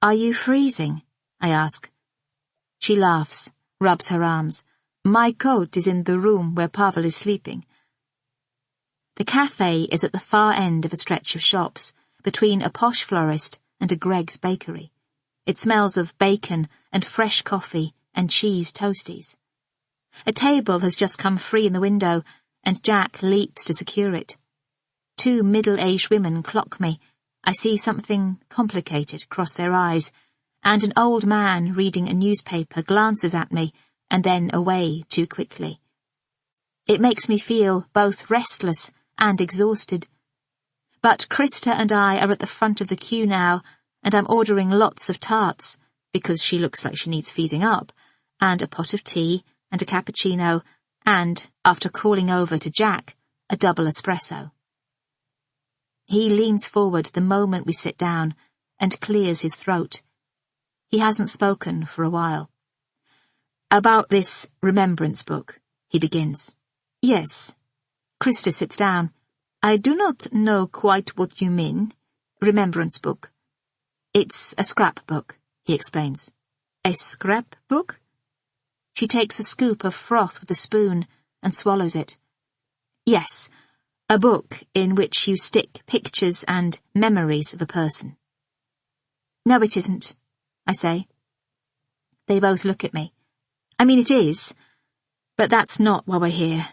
Are you freezing? I ask. She laughs, rubs her arms. My coat is in the room where Pavel is sleeping. The cafe is at the far end of a stretch of shops, between a posh florist and a Greg's bakery. It smells of bacon and fresh coffee and cheese toasties. A table has just come free in the window, and Jack leaps to secure it. 2 middle-aged women clock me. I see something complicated cross their eyes, and an old man reading a newspaper glances at me and then away too quickly. It makes me feel both restless and exhausted. But Krista and I are at the front of the queue now, and I'm ordering lots of tarts, because she looks like she needs feeding up, and a pot of tea, and a cappuccino, and, after calling over to Jack, a double espresso. He leans forward the moment we sit down and clears his throat. He hasn't spoken for a while. About this remembrance book, he begins. Yes. Krista sits down. I do not know quite what you mean. Remembrance book. It's a scrapbook, he explains. A scrapbook? She takes a scoop of froth with a spoon and swallows it. Yes, a book in which you stick pictures and memories of a person. No, it isn't, I say. They both look at me. I mean, it is, but that's not why we're here.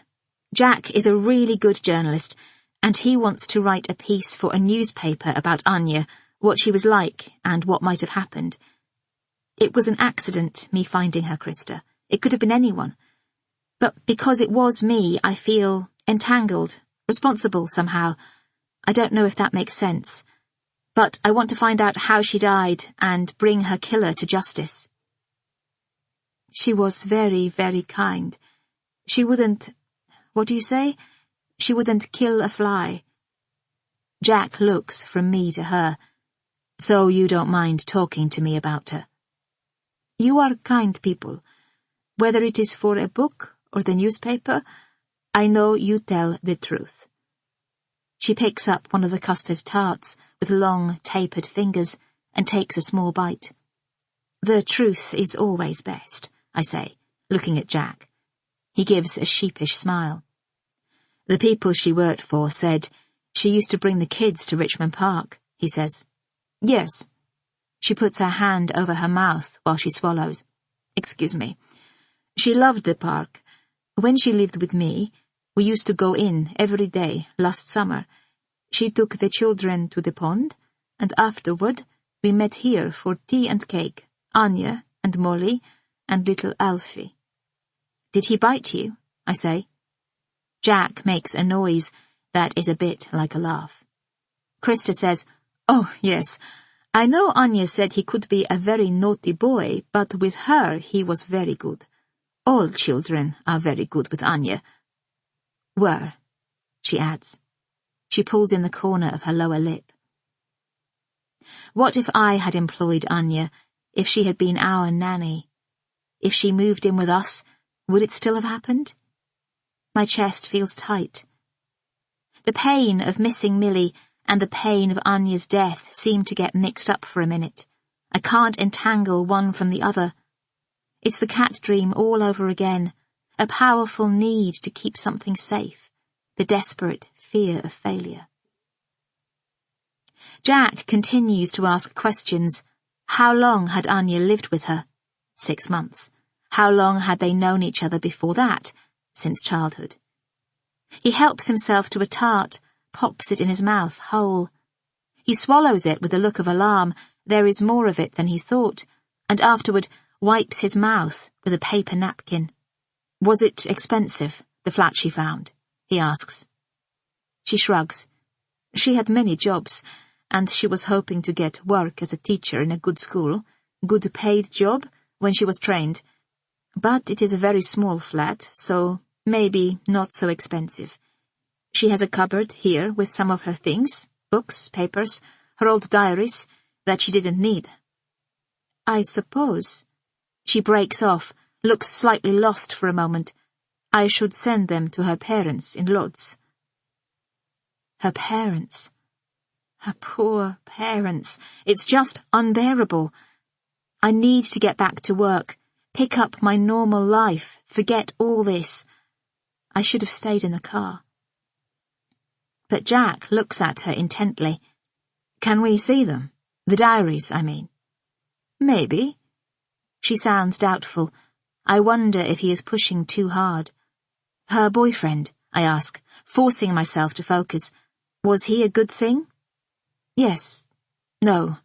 Jack is a really good journalist, and he wants to write a piece for a newspaper about Anya, what she was like and what might have happened. It was an accident, me finding her, Krista. It could have been anyone. But because it was me, I feel entangled, responsible somehow. I don't know if that makes sense. But I want to find out how she died and bring her killer to justice. She was very, very kind. She wouldn't... What do you say? She wouldn't kill a fly. Jack looks from me to her. So you don't mind talking to me about her? You are kind people. Whether it is for a book or the newspaper, I know you tell the truth. She picks up one of the custard tarts with long, tapered fingers and takes a small bite. The truth is always best, I say, looking at Jack. He gives a sheepish smile. The people she worked for said she used to bring the kids to Richmond Park, he says. Yes. She puts her hand over her mouth while she swallows. Excuse me. She loved the park. When she lived with me, we used to go in every day last summer. She took the children to the pond, and afterward we met here for tea and cake, Anya and Molly and little Alfie. Did he bite you? I say. Jack makes a noise that is a bit like a laugh. Krista says, Oh, yes. I know Anya said he could be a very naughty boy, but with her he was very good. All children are very good with Anya. Were, she adds. She pulls in the corner of her lower lip. What if I had employed Anya, if she had been our nanny? If she moved in with us, would it still have happened? My chest feels tight. The pain of missing Millie and the pain of Anya's death seem to get mixed up for a minute. I can't entangle one from the other. It's the cat dream all over again, a powerful need to keep something safe, the desperate fear of failure. Jack continues to ask questions. How long had Anya lived with her? 6 months. How long had they known each other before that? Since childhood. He helps himself to a tart, pops it in his mouth whole. He swallows it with a look of alarm. There is more of it than he thought, and afterward wipes his mouth with a paper napkin. Was it expensive, the flat she found? He asks. She shrugs. She had many jobs, and she was hoping to get work as a teacher in a good school, good paid job, when she was trained. But it is a very small flat, so maybe not so expensive. She has a cupboard here with some of her things, books, papers, her old diaries, that she didn't need. I suppose. She breaks off, looks slightly lost for a moment. I should send them to her parents in Lodz. Her parents. Her poor parents. It's just unbearable. I need to get back to work, pick up my normal life, forget all this. I should have stayed in the car. But Jack looks at her intently. Can we see them? The diaries, I mean. Maybe. She sounds doubtful. I wonder if he is pushing too hard. Her boyfriend, I ask, forcing myself to focus. Was he a good thing? Yes. No.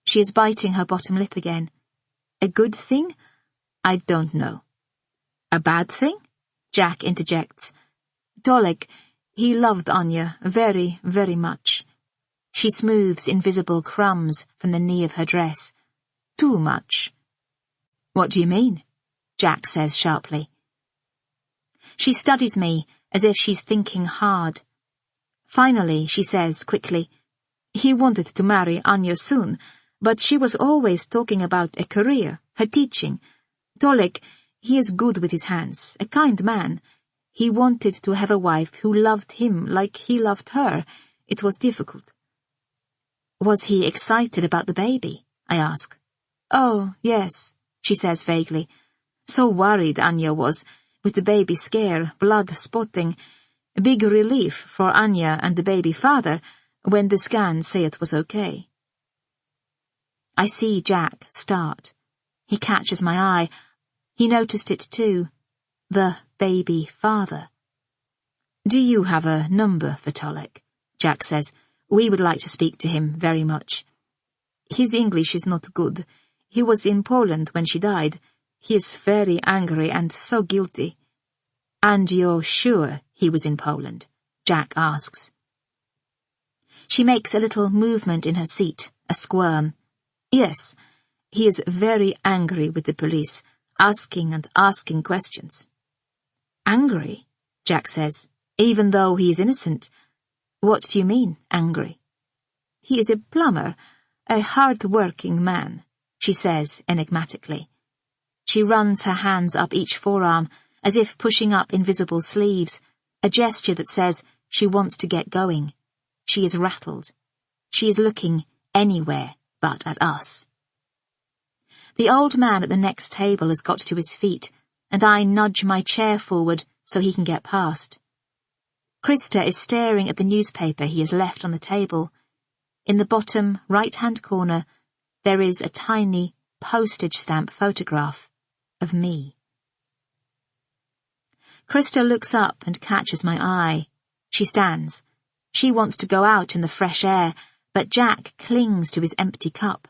She is biting her bottom lip again. A good thing? I don't know. A bad thing? Jack interjects. Toleg, he loved Anya very, very much. She smooths invisible crumbs from the knee of her dress. Too much. What do you mean? Jack says sharply. She studies me, as if she's thinking hard. Finally, she says quickly, "He wanted to marry Anya soon, but she was always talking about a career, her teaching. Tolek, he is good with his hands, a kind man. He wanted to have a wife who loved him like he loved her. It was difficult." "Was he excited about the baby?" I ask. "Oh, yes," she says vaguely. "So worried Anya was, with the baby scare, blood spotting. A big relief for Anya and the baby father when the scans say it was okay." I see Jack start. He catches my eye. He noticed it too. The baby father. "Do you have a number for Tolek?" Jack says. "We would like to speak to him very much. His English is not good. He was in Poland when she died. He is very angry and so guilty." "And you're sure he was in Poland?" Jack asks. She makes a little movement in her seat, a squirm. "Yes, he is very angry with the police, asking and asking questions." "Angry?" Jack says, "even though he is innocent. What do you mean, angry?" "He is a plumber, a hard-working man," she says enigmatically. She runs her hands up each forearm, as if pushing up invisible sleeves, a gesture that says she wants to get going. She is rattled. She is looking anywhere but at us. The old man at the next table has got to his feet, and I nudge my chair forward so he can get past. Krista is staring at the newspaper he has left on the table. In the bottom right-hand corner, there is a tiny postage stamp photograph of me. Krista looks up and catches my eye. She stands. She wants to go out in the fresh air, but Jack clings to his empty cup.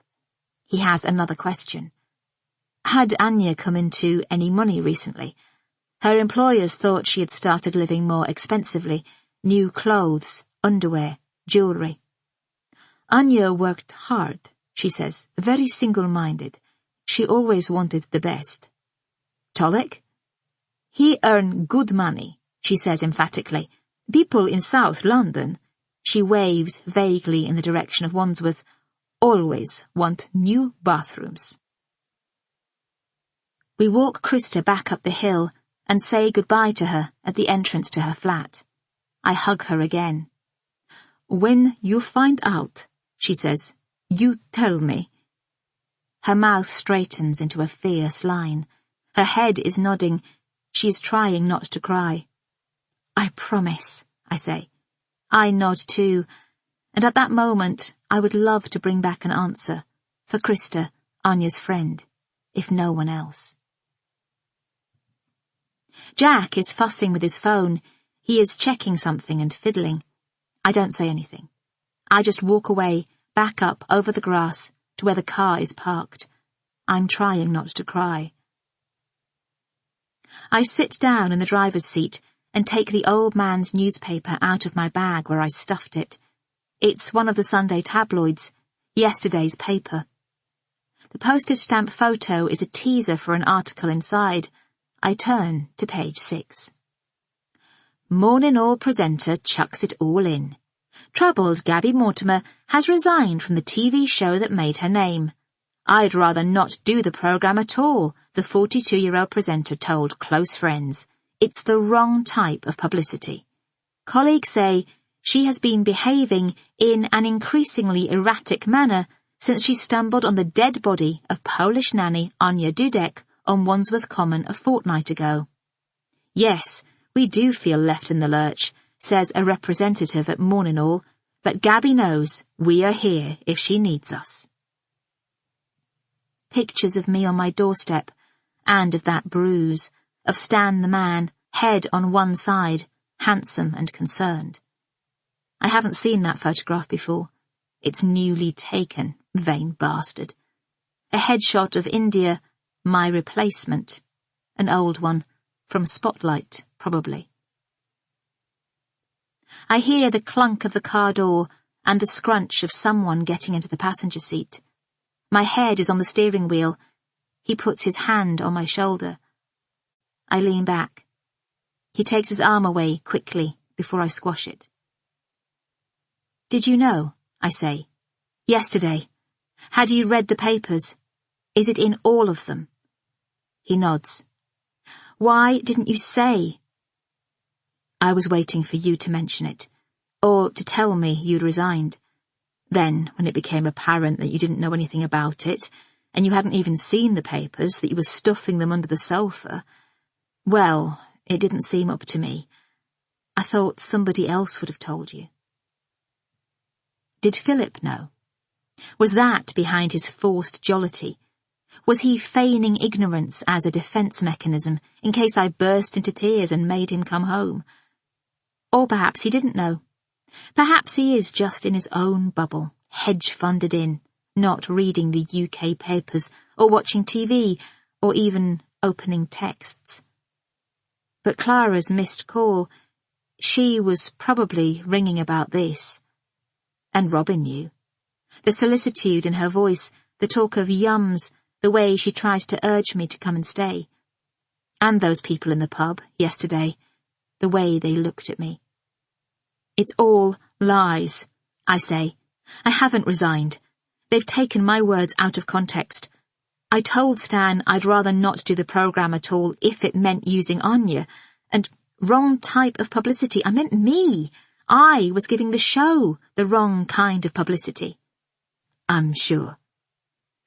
He has another question. Had Anya come into any money recently? Her employers thought she had started living more expensively, new clothes, underwear, jewellery. Anya worked hard, she says, very single-minded. She always wanted the best. Tolek? He earned good money, she says emphatically. People in South London, she waves vaguely in the direction of Wandsworth, always want new bathrooms. We walk Krista back up the hill and say goodbye to her at the entrance to her flat. I hug her again. When you find out, she says, you tell me. Her mouth straightens into a fierce line. Her head is nodding. She is trying not to cry. I promise, I say. I nod too, and at that moment I would love to bring back an answer, for Krista, Anya's friend, if no one else. Jack is fussing with his phone. He is checking something and fiddling. I don't say anything. I just walk away, back up over the grass to where the car is parked. I'm trying not to cry. I sit down in the driver's seat and take the old man's newspaper out of my bag where I stuffed it. It's one of the Sunday tabloids, yesterday's paper. The postage stamp photo is a teaser for an article inside. I turn to page 6. Morning All presenter chucks it all in. Troubled Gaby Mortimer has resigned from the TV show that made her name. I'd rather not do the programme at all, the 42-year-old presenter told close friends. It's the wrong type of publicity. Colleagues say she has been behaving in an increasingly erratic manner since she stumbled on the dead body of Polish nanny Anya Dudek on Wandsworth Common a fortnight ago. Yes, we do feel left in the lurch, says a representative at Morning All, but Gaby knows we are here if she needs us. Pictures of me on my doorstep, and of that bruise, of Stan the man, head on one side, handsome and concerned. I haven't seen that photograph before. It's newly taken, vain bastard. A headshot of India, my replacement. An old one, from Spotlight, probably. I hear the clunk of the car door and the scrunch of someone getting into the passenger seat. My head is on the steering wheel. He puts his hand on my shoulder. I lean back. He takes his arm away quickly before I squash it. Did you know, I say, yesterday? Had you read the papers? Is it in all of them? He nods. Why didn't you say? I was waiting for you to mention it, or to tell me you'd resigned. Then, when it became apparent that you didn't know anything about it, and you hadn't even seen the papers, that you were stuffing them under the sofa, well, it didn't seem up to me. I thought somebody else would have told you. Did Philip know? Was that behind his forced jollity? Was he feigning ignorance as a defence mechanism in case I burst into tears and made him come home? Or perhaps he didn't know. Perhaps he is just in his own bubble, hedge-funded in, not reading the UK papers or watching TV or even opening texts. But Clara's missed call, she was probably ringing about this. And Robin knew. The solicitude in her voice, the talk of yums, the way she tried to urge me to come and stay. And those people in the pub yesterday, the way they looked at me. It's all lies, I say. I haven't resigned. They've taken my words out of context. I told Stan I'd rather not do the programme at all if it meant using Anya. And wrong type of publicity. I meant me. I was giving the show the wrong kind of publicity. I'm sure.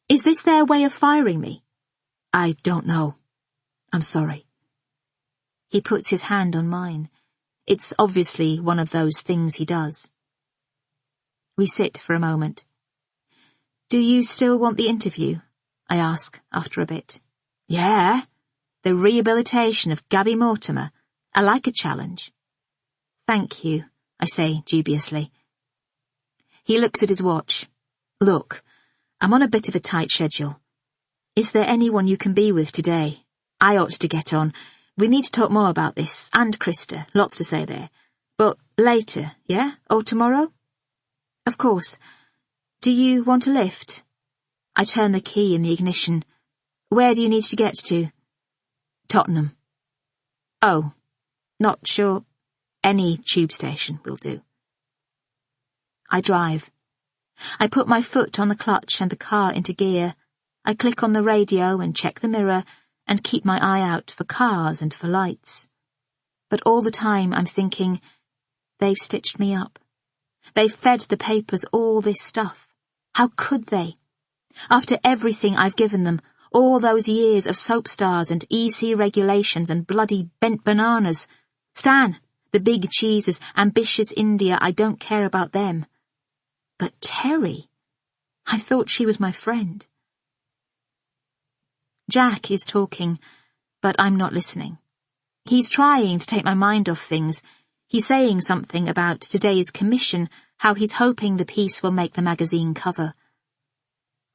Is this their way of firing me? I don't know. I'm sorry. He puts his hand on mine. It's obviously one of those things he does. We sit for a moment. Do you still want the interview? I ask after a bit. Yeah. The rehabilitation of Gaby Mortimer. I like a challenge. Thank you, I say dubiously. He looks at his watch. Look, I'm on a bit of a tight schedule. Is there anyone you can be with today? I ought to get on. We need to talk more about this, and Krista, lots to say there. But later, yeah? Or tomorrow? Of course. Do you want a lift? I turn the key in the ignition. Where do you need to get to? Tottenham. Oh, not sure. Any tube station will do. I drive. I put my foot on the clutch and the car into gear. I click on the radio and check the mirror and keep my eye out for cars and for lights. But all the time I'm thinking, they've stitched me up. They've fed the papers all this stuff. How could they? After everything I've given them, all those years of soap stars and EC regulations and bloody bent bananas. Stan, the big cheeses, ambitious India, I don't care about them. But Terry, I thought she was my friend. Jack is talking, but I'm not listening. He's trying to take my mind off things. He's saying something about today's commission, how he's hoping the piece will make the magazine cover.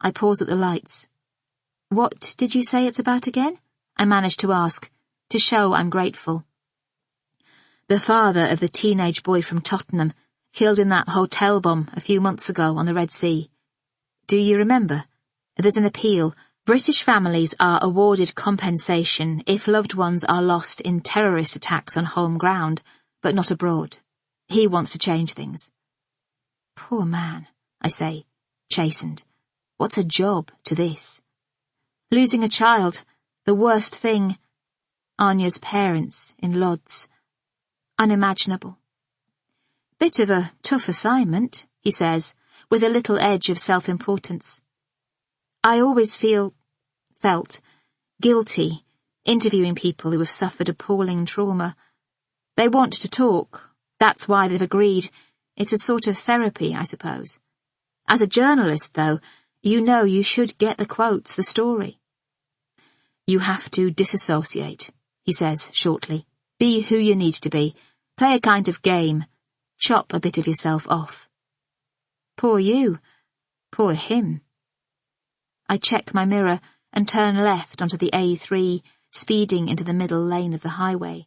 I pause at the lights. What did you say it's about again? I manage to ask, to show I'm grateful. The father of the teenage boy from Tottenham, killed in that hotel bomb a few months ago on the Red Sea. Do you remember? There's an appeal. British families are awarded compensation if loved ones are lost in terrorist attacks on home ground, but not abroad. He wants to change things. Poor man, I say, chastened. What's a job to this? Losing a child, the worst thing. Anya's parents in Lodz. Unimaginable. Bit of a tough assignment, he says, with a little edge of self-importance. I always felt guilty interviewing people who have suffered appalling trauma. They want to talk. That's why they've agreed. It's a sort of therapy, I suppose. As a journalist, though, you know you should get the quotes, the story. You have to disassociate, he says shortly. Be who you need to be. Play a kind of game. Chop a bit of yourself off. Poor you. Poor him. I check my mirror and turn left onto the A3, speeding into the middle lane of the highway.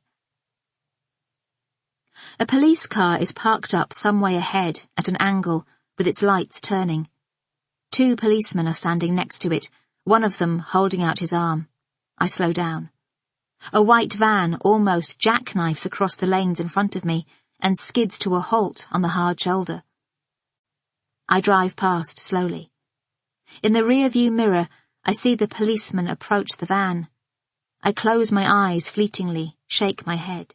A police car is parked up some way ahead at an angle, with its lights turning. 2 policemen are standing next to it, one of them holding out his arm. I slow down. A white van almost jackknifes across the lanes in front of me and skids to a halt on the hard shoulder. I drive past slowly. In the rear-view mirror, I see the policeman approach the van. I close my eyes fleetingly, shake my head.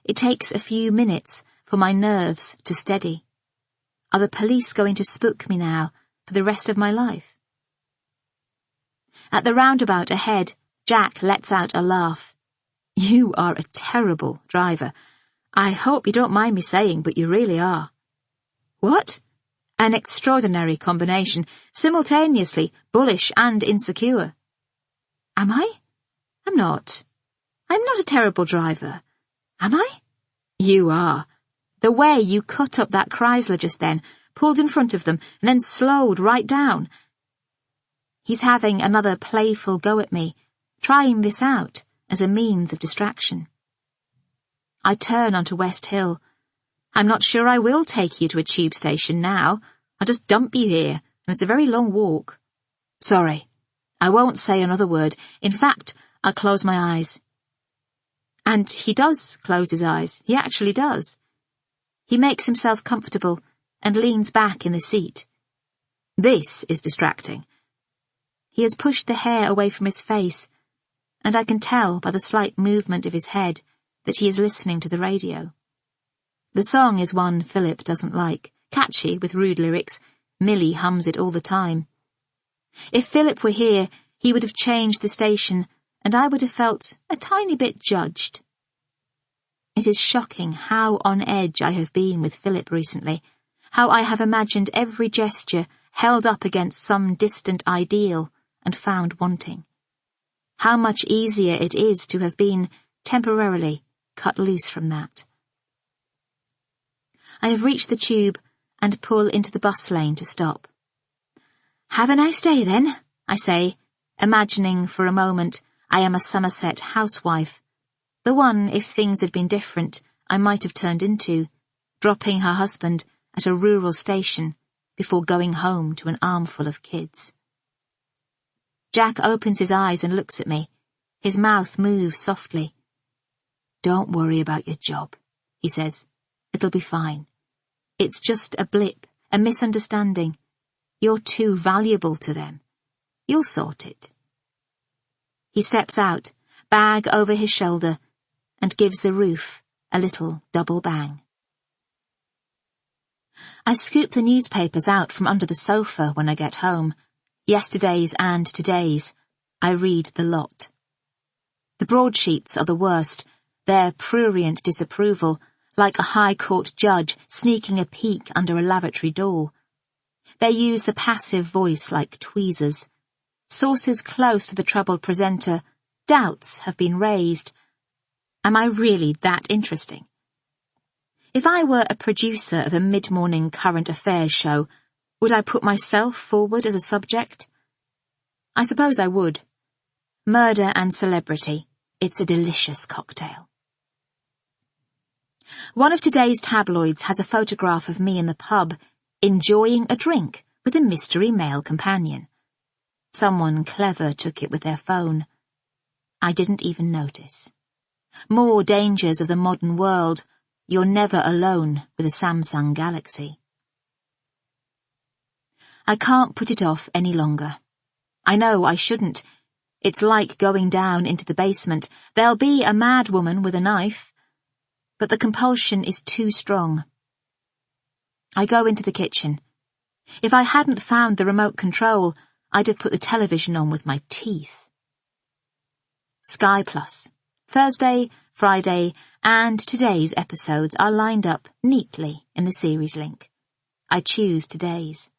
It takes a few minutes for my nerves to steady. Are the police going to spook me now for the rest of my life? At the roundabout ahead, Jack lets out a laugh. You are a terrible driver. I hope you don't mind me saying, but you really are. What? An extraordinary combination, simultaneously bullish and insecure. Am I? I'm not. I'm not a terrible driver. Am I? You are. The way you cut up that Chrysler just then, pulled in front of them, and then slowed right down. He's having another playful go at me, trying this out as a means of distraction. I turn onto West Hill. I'm not sure I will take you to a tube station now. I'll just dump you here, and it's a very long walk. Sorry, I won't say another word. In fact, I'll close my eyes. And he does close his eyes. He actually does. He makes himself comfortable and leans back in the seat. This is distracting. He has pushed the hair away from his face, and I can tell by the slight movement of his head that he is listening to the radio. The song is one Philip doesn't like, catchy with rude lyrics. Millie hums it all the time. If Philip were here, he would have changed the station, and I would have felt a tiny bit judged. It is shocking how on edge I have been with Philip recently, how I have imagined every gesture held up against some distant ideal and found wanting. How much easier it is to have been, temporarily, cut loose from that. I have reached the tube and pull into the bus lane to stop. Have a nice day then, I say, imagining for a moment I am a Somerset housewife, the one, if things had been different, I might have turned into, dropping her husband at a rural station before going home to an armful of kids. Jack opens his eyes and looks at me. His mouth moves softly. Don't worry about your job, he says. It'll be fine. It's just a blip, a misunderstanding. You're too valuable to them. You'll sort it. He steps out, bag over his shoulder, and gives the roof a little double bang. I scoop the newspapers out from under the sofa when I get home. Yesterday's and today's. I read the lot. The broadsheets are the worst, their prurient disapproval, like a high court judge sneaking a peek under a lavatory door. They use the passive voice like tweezers. Sources close to the troubled presenter, doubts have been raised. Am I really that interesting? If I were a producer of a mid-morning current affairs show, would I put myself forward as a subject? I suppose I would. Murder and celebrity. It's a delicious cocktail. One of today's tabloids has a photograph of me in the pub, enjoying a drink with a mystery male companion. Someone clever took it with their phone. I didn't even notice. More dangers of the modern world. You're never alone with a Samsung Galaxy. I can't put it off any longer. I know I shouldn't. It's like going down into the basement. There'll be a mad woman with a knife. But the compulsion is too strong. I go into the kitchen. If I hadn't found the remote control, I'd have put the television on with my teeth. Sky Plus. Thursday, Friday, and today's episodes are lined up neatly in the series link. I choose today's.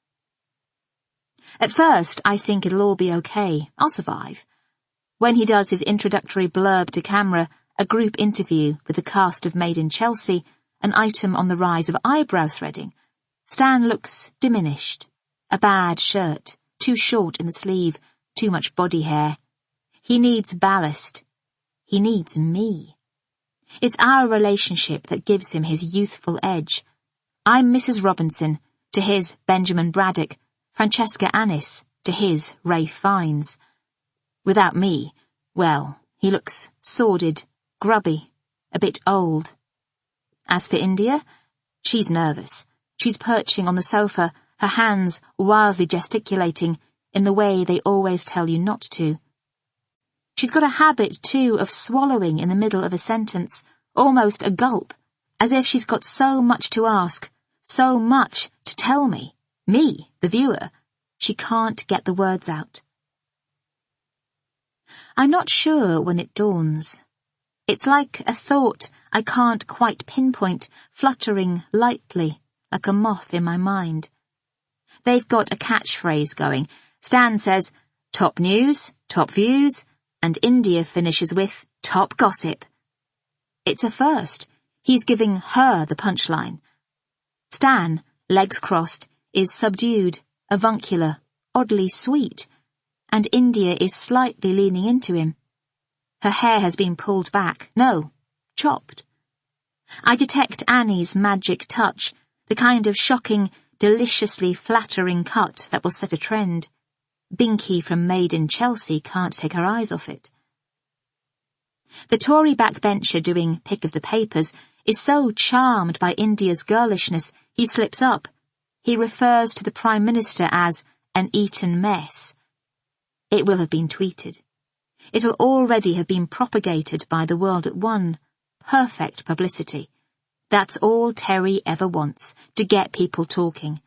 At first, I think it'll all be okay. I'll survive. When he does his introductory blurb to camera, a group interview with the cast of Made in Chelsea, an item on the rise of eyebrow threading, Stan looks diminished. A bad shirt, too short in the sleeve, too much body hair. He needs ballast. He needs me. It's our relationship that gives him his youthful edge. I'm Mrs. Robinson, to his Benjamin Braddock, Francesca Annis, to his Ralph Fiennes. Without me, well, He looks sordid, grubby, a bit old. As for India, she's nervous. She's perching on the sofa, her hands wildly gesticulating in the way they always tell you not to. She's got a habit, too, of swallowing in the middle of a sentence, almost a gulp, as if she's got so much to ask, so much to tell me, the viewer, she can't get the words out. I'm not sure when it dawns. It's like a thought I can't quite pinpoint, fluttering lightly, like a moth in my mind. They've got a catchphrase going. Stan says, top news, top views, and India finishes with top gossip. It's a first. He's giving her the punchline. Stan, legs crossed, is subdued, avuncular, oddly sweet, and India is slightly leaning into him. Her hair has been pulled back, no, chopped. I detect Annie's magic touch, the kind of shocking, deliciously flattering cut that will set a trend. Binky from Made in Chelsea can't take her eyes off it. The Tory backbencher doing pick of the papers is so charmed by India's girlishness he slips up. He refers to the Prime Minister as an Eton mess. It will have been tweeted. It'll already have been propagated by the world at one. Perfect publicity. That's all Terry ever wants, to get people talking.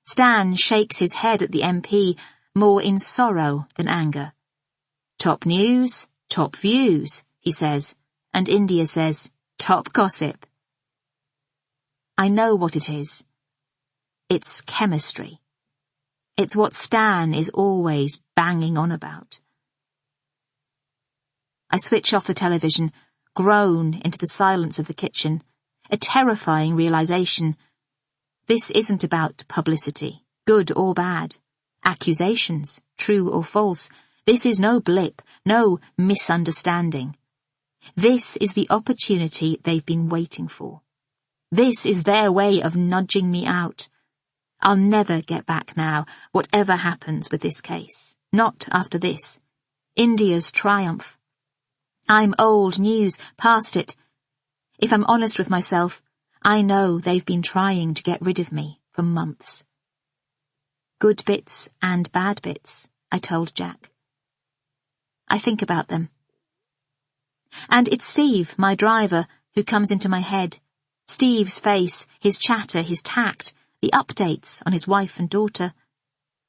Stan shakes his head at the MP, more in sorrow than anger. Top news, top views, he says, and India says, top gossip. I know what it is. It's chemistry. It's what Stan is always banging on about. I switch off the television, groan into the silence of the kitchen, a terrifying realization. This isn't about publicity, good or bad, accusations, true or false. This is no blip, no misunderstanding. This is the opportunity they've been waiting for. This is their way of nudging me out. I'll never get back now, whatever happens with this case. Not after this. India's triumph. I'm old news, past it. If I'm honest with myself, I know they've been trying to get rid of me for months. Good bits and bad bits, I told Jack. I think about them. And it's Steve, my driver, who comes into my head. Steve's face, his chatter, his tact, the updates on his wife and daughter.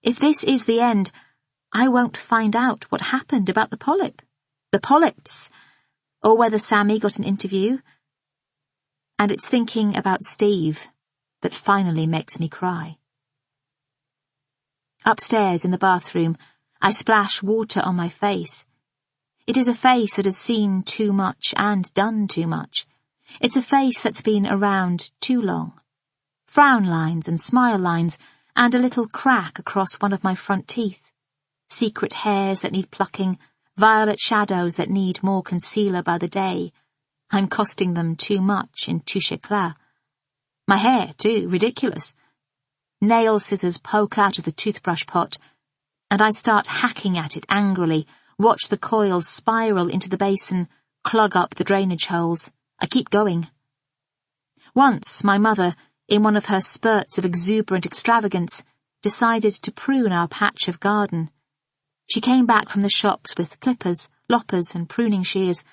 If this is the end, I won't find out what happened about the polyps, or whether Sammy got an interview. And it's thinking about Steve that finally makes me cry. Upstairs in the bathroom, I splash water on my face. It is a face that has seen too much and done too much. It's a face that's been around too long. Frown lines and smile lines, and a little crack across one of my front teeth. Secret hairs that need plucking, violet shadows that need more concealer by the day. I'm costing them too much in touche éclat. My hair, too, ridiculous. Nail scissors poke out of the toothbrush pot, and I start hacking at it angrily, watch the coils spiral into the basin, clog up the drainage holes. I keep going. Once, my mother, in one of her spurts of exuberant extravagance, decided to prune our patch of garden. She came back from the shops with clippers, loppers, and pruning shears,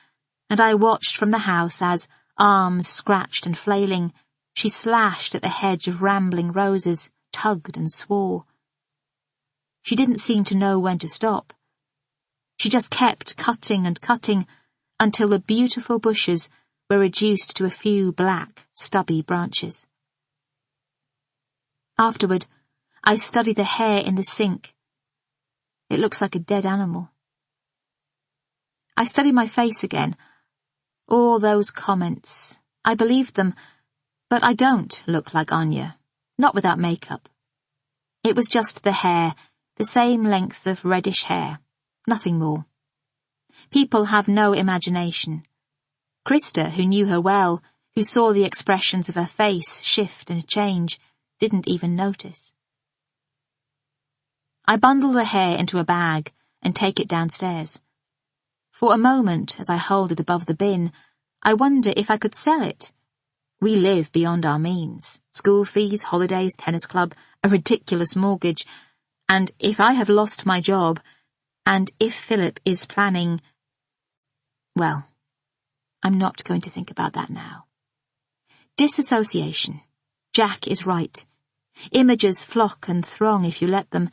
and I watched from the house as, arms scratched and flailing, she slashed at the hedge of rambling roses, tugged and swore. She didn't seem to know when to stop. She just kept cutting and cutting until the beautiful bushes were reduced to a few black, stubby branches. Afterward, I study the hair in the sink. It looks like a dead animal. I study my face again. All those comments. I believed them, but I don't look like Anya, not without makeup. It was just the hair, the same length of reddish hair, nothing more. People have no imagination. Krista, who knew her well, who saw the expressions of her face shift and change, didn't even notice. I bundle the hair into a bag and take it downstairs. For a moment, as I hold it above the bin, I wonder if I could sell it. We live beyond our means. School fees, holidays, tennis club, a ridiculous mortgage. And if I have lost my job, and if Philip is planning... Well, I'm not going to think about that now. Disassociation. Jack is right. Images flock and throng if you let them.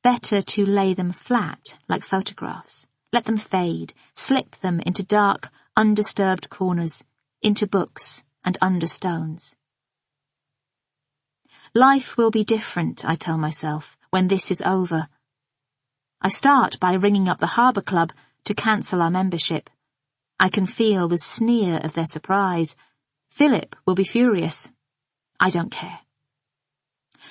Better to lay them flat, like photographs. Let them fade, slip them into dark, undisturbed corners, into books and under stones. Life will be different, I tell myself, when this is over. I start by ringing up the Harbour Club to cancel our membership. I can feel the sneer of their surprise. Philip will be furious. I don't care.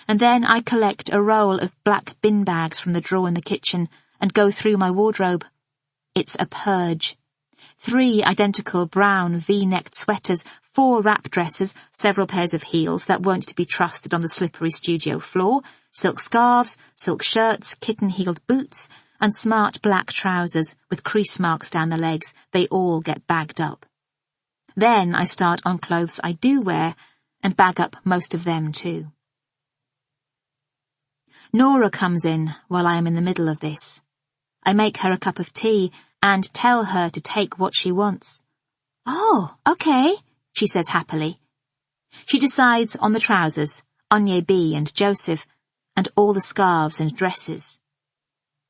And then I collect a roll of black bin bags from the drawer in the kitchen and go through my wardrobe. It's a purge. 3 identical brown V-necked sweaters, 4 wrap dresses, several pairs of heels that weren't to be trusted on the slippery studio floor, silk scarves, silk shirts, kitten-heeled boots, and smart black trousers with crease marks down the legs. They all get bagged up. Then I start on clothes I do wear and bag up most of them too. Nora comes in while I am in the middle of this. I make her a cup of tea and tell her to take what she wants. "Oh, okay," she says happily. She decides on the trousers, Anye B and Joseph, and all the scarves and dresses.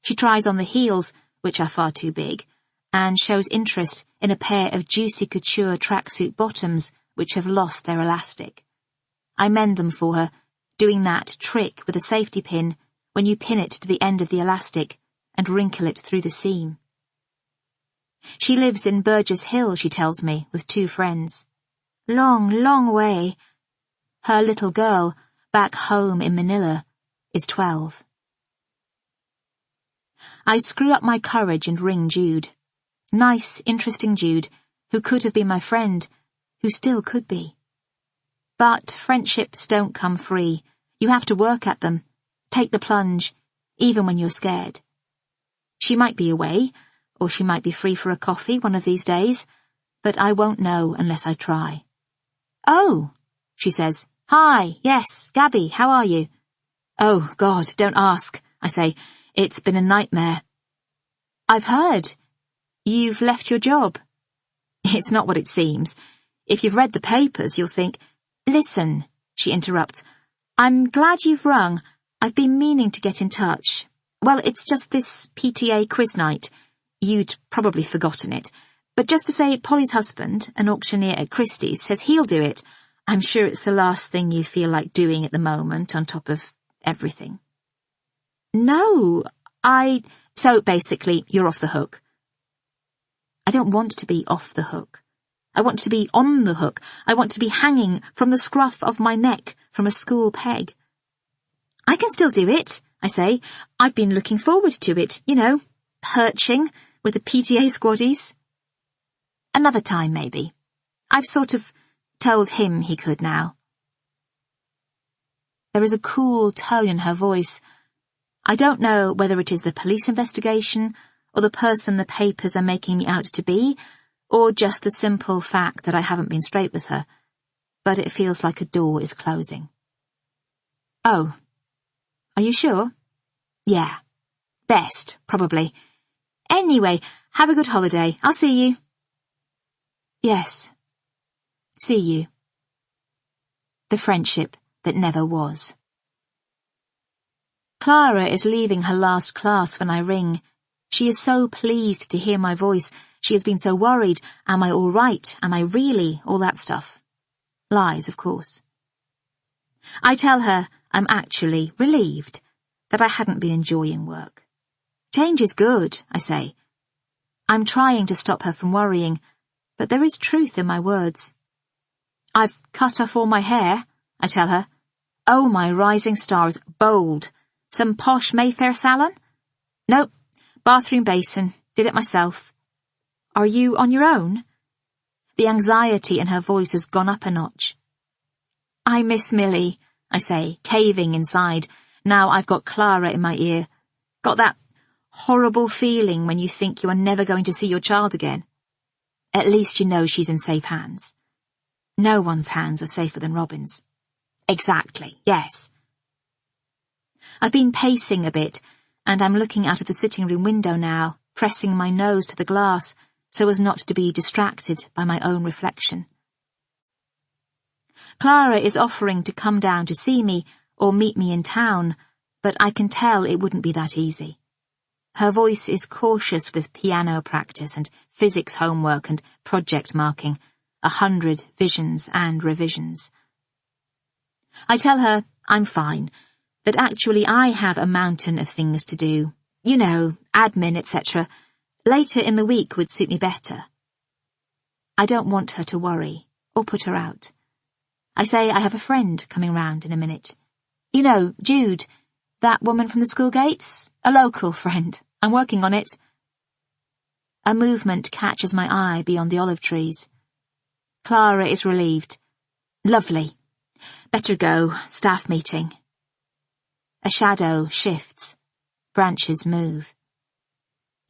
She tries on the heels, which are far too big, and shows interest in a pair of juicy couture tracksuit bottoms which have lost their elastic. I mend them for her, doing that trick with a safety pin when you pin it to the end of the elastic and wrinkle it through the seam. She lives in Burgess Hill, she tells me, with 2 friends. Long, long way. Her little girl, back home in Manila, is 12. I screw up my courage and ring Jude. Nice, interesting Jude, who could have been my friend, who still could be. But friendships don't come free. You have to work at them, take the plunge, even when you're scared. She might be away, or she might be free for a coffee one of these days, but I won't know unless I try. "Oh," she says. "Hi, yes, Gaby, how are you?" "Oh, God, don't ask," I say. "It's been a nightmare." "I've heard. You've left your job." "It's not what it seems. If you've read the papers, you'll think—" "Listen," she interrupts. "I'm glad you've rung. I've been meaning to get in touch. Well, it's just this PTA quiz night. You'd probably forgotten it. But just to say, Polly's husband, an auctioneer at Christie's, says he'll do it. I'm sure it's the last thing you feel like doing at the moment, on top of everything." "No, So basically, you're off the hook." I don't want to be off the hook. I want to be on the hook. I want to be hanging from the scruff of my neck from a school peg. "I can still do it," I say. "I've been looking forward to it, perching with the PTA squaddies." "Another time, maybe. I've sort of told him he could now." There is a cool tone in her voice. I don't know whether it is the police investigation, or the person the papers are making me out to be, or just the simple fact that I haven't been straight with her, but it feels like a door is closing. "Oh, are you sure?" "Yeah. Best, probably. Anyway, have a good holiday. I'll see you." "Yes. See you." The friendship that never was. Clara is leaving her last class when I ring. She is so pleased to hear my voice. She has been so worried. Am I all right? Am I really? All that stuff. Lies, of course. I tell her I'm actually relieved that I hadn't been enjoying work. "Change is good," I say. I'm trying to stop her from worrying, but there is truth in my words. "I've cut off all my hair," I tell her. Oh, my rising stars, bold. Some posh Mayfair salon? Nope, bathroom basin, did it myself. "Are you on your own?" The anxiety in her voice has gone up a notch. "I miss Millie," I say, caving inside. Now I've got Clara in my ear. Got that horrible feeling when you think you are never going to see your child again. At least you know she's in safe hands. No one's hands are safer than Robin's. Exactly, yes. I've been pacing a bit, and I'm looking out of the sitting room window now, pressing my nose to the glass so as not to be distracted by my own reflection. Clara is offering to come down to see me or meet me in town, but I can tell it wouldn't be that easy. Her voice is cautious with piano practice and physics homework and project marking, 100 visions and revisions. I tell her I'm fine, that actually I have a mountain of things to do. You know, admin, etc. Later in the week would suit me better. I don't want her to worry or put her out. I say I have a friend coming round in a minute. You know, Jude, that woman from the school gates? A local friend. I'm working on it. A movement catches my eye beyond the olive trees. Clara is relieved. Lovely. Better go. Staff meeting. A shadow shifts. Branches move.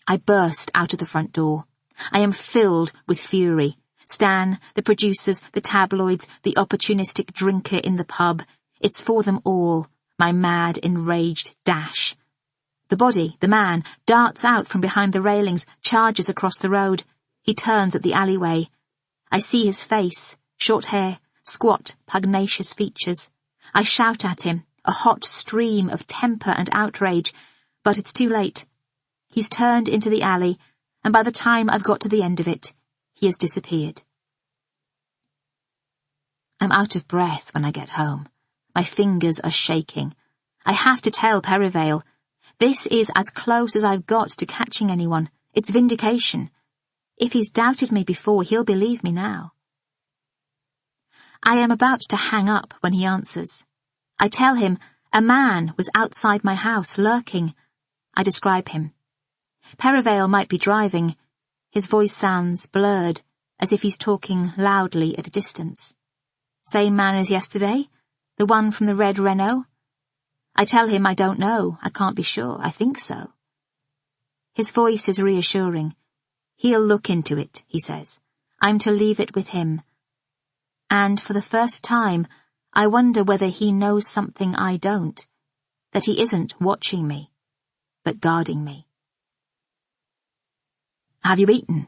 I burst out of the front door. I am filled with fury. Stan, the producers, the tabloids, the opportunistic drinker in the pub. It's for them all, my mad, enraged dash. The body, the man, darts out from behind the railings, charges across the road. He turns at the alleyway. I see his face, short hair, squat, pugnacious features. I shout at him, a hot stream of temper and outrage, but it's too late. He's turned into the alley, and by the time I've got to the end of it, he has disappeared. I'm out of breath when I get home. My fingers are shaking. I have to tell Perivale. This is as close as I've got to catching anyone. It's vindication. If he's doubted me before, he'll believe me now. I am about to hang up when he answers. I tell him a man was outside my house lurking. I describe him. Perivale might be driving. His voice sounds blurred, as if he's talking loudly at a distance. Same man as yesterday? The one from the red Renault? I tell him I don't know, I can't be sure, I think so. His voice is reassuring. He'll look into it, he says. I'm to leave it with him. And for the first time, I wonder whether he knows something I don't, that he isn't watching me, but guarding me. Have you eaten?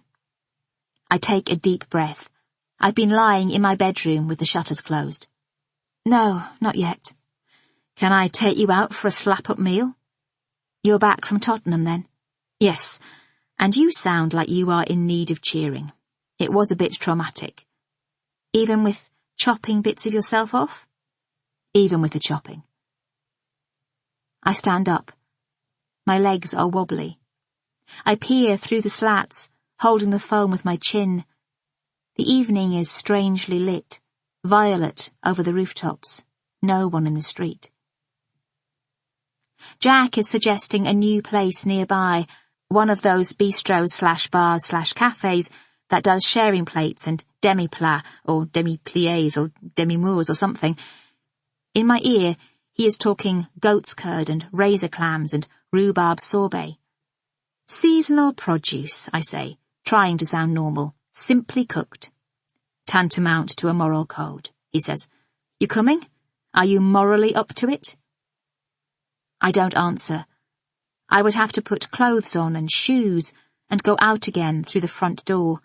I take a deep breath. I've been lying in my bedroom with the shutters closed. No, not yet. Can I take you out for a slap-up meal? You're back from Tottenham, then? Yes, and you sound like you are in need of cheering. It was a bit traumatic. Even with chopping bits of yourself off? Even with the chopping. I stand up. My legs are wobbly. I peer through the slats, holding the phone with my chin. The evening is strangely lit, violet over the rooftops. No one in the street. Jack is suggesting a new place nearby, one of those bistros/bars/cafes that does sharing plates and demi-plat or demi-pliés or demi-moors or something. In my ear, he is talking goat's curd and razor clams and rhubarb sorbet. Seasonal produce, I say, trying to sound normal, simply cooked. Tantamount to a moral code, he says. You coming? Are you morally up to it? I don't answer. I would have to put clothes on and shoes and go out again through the front door.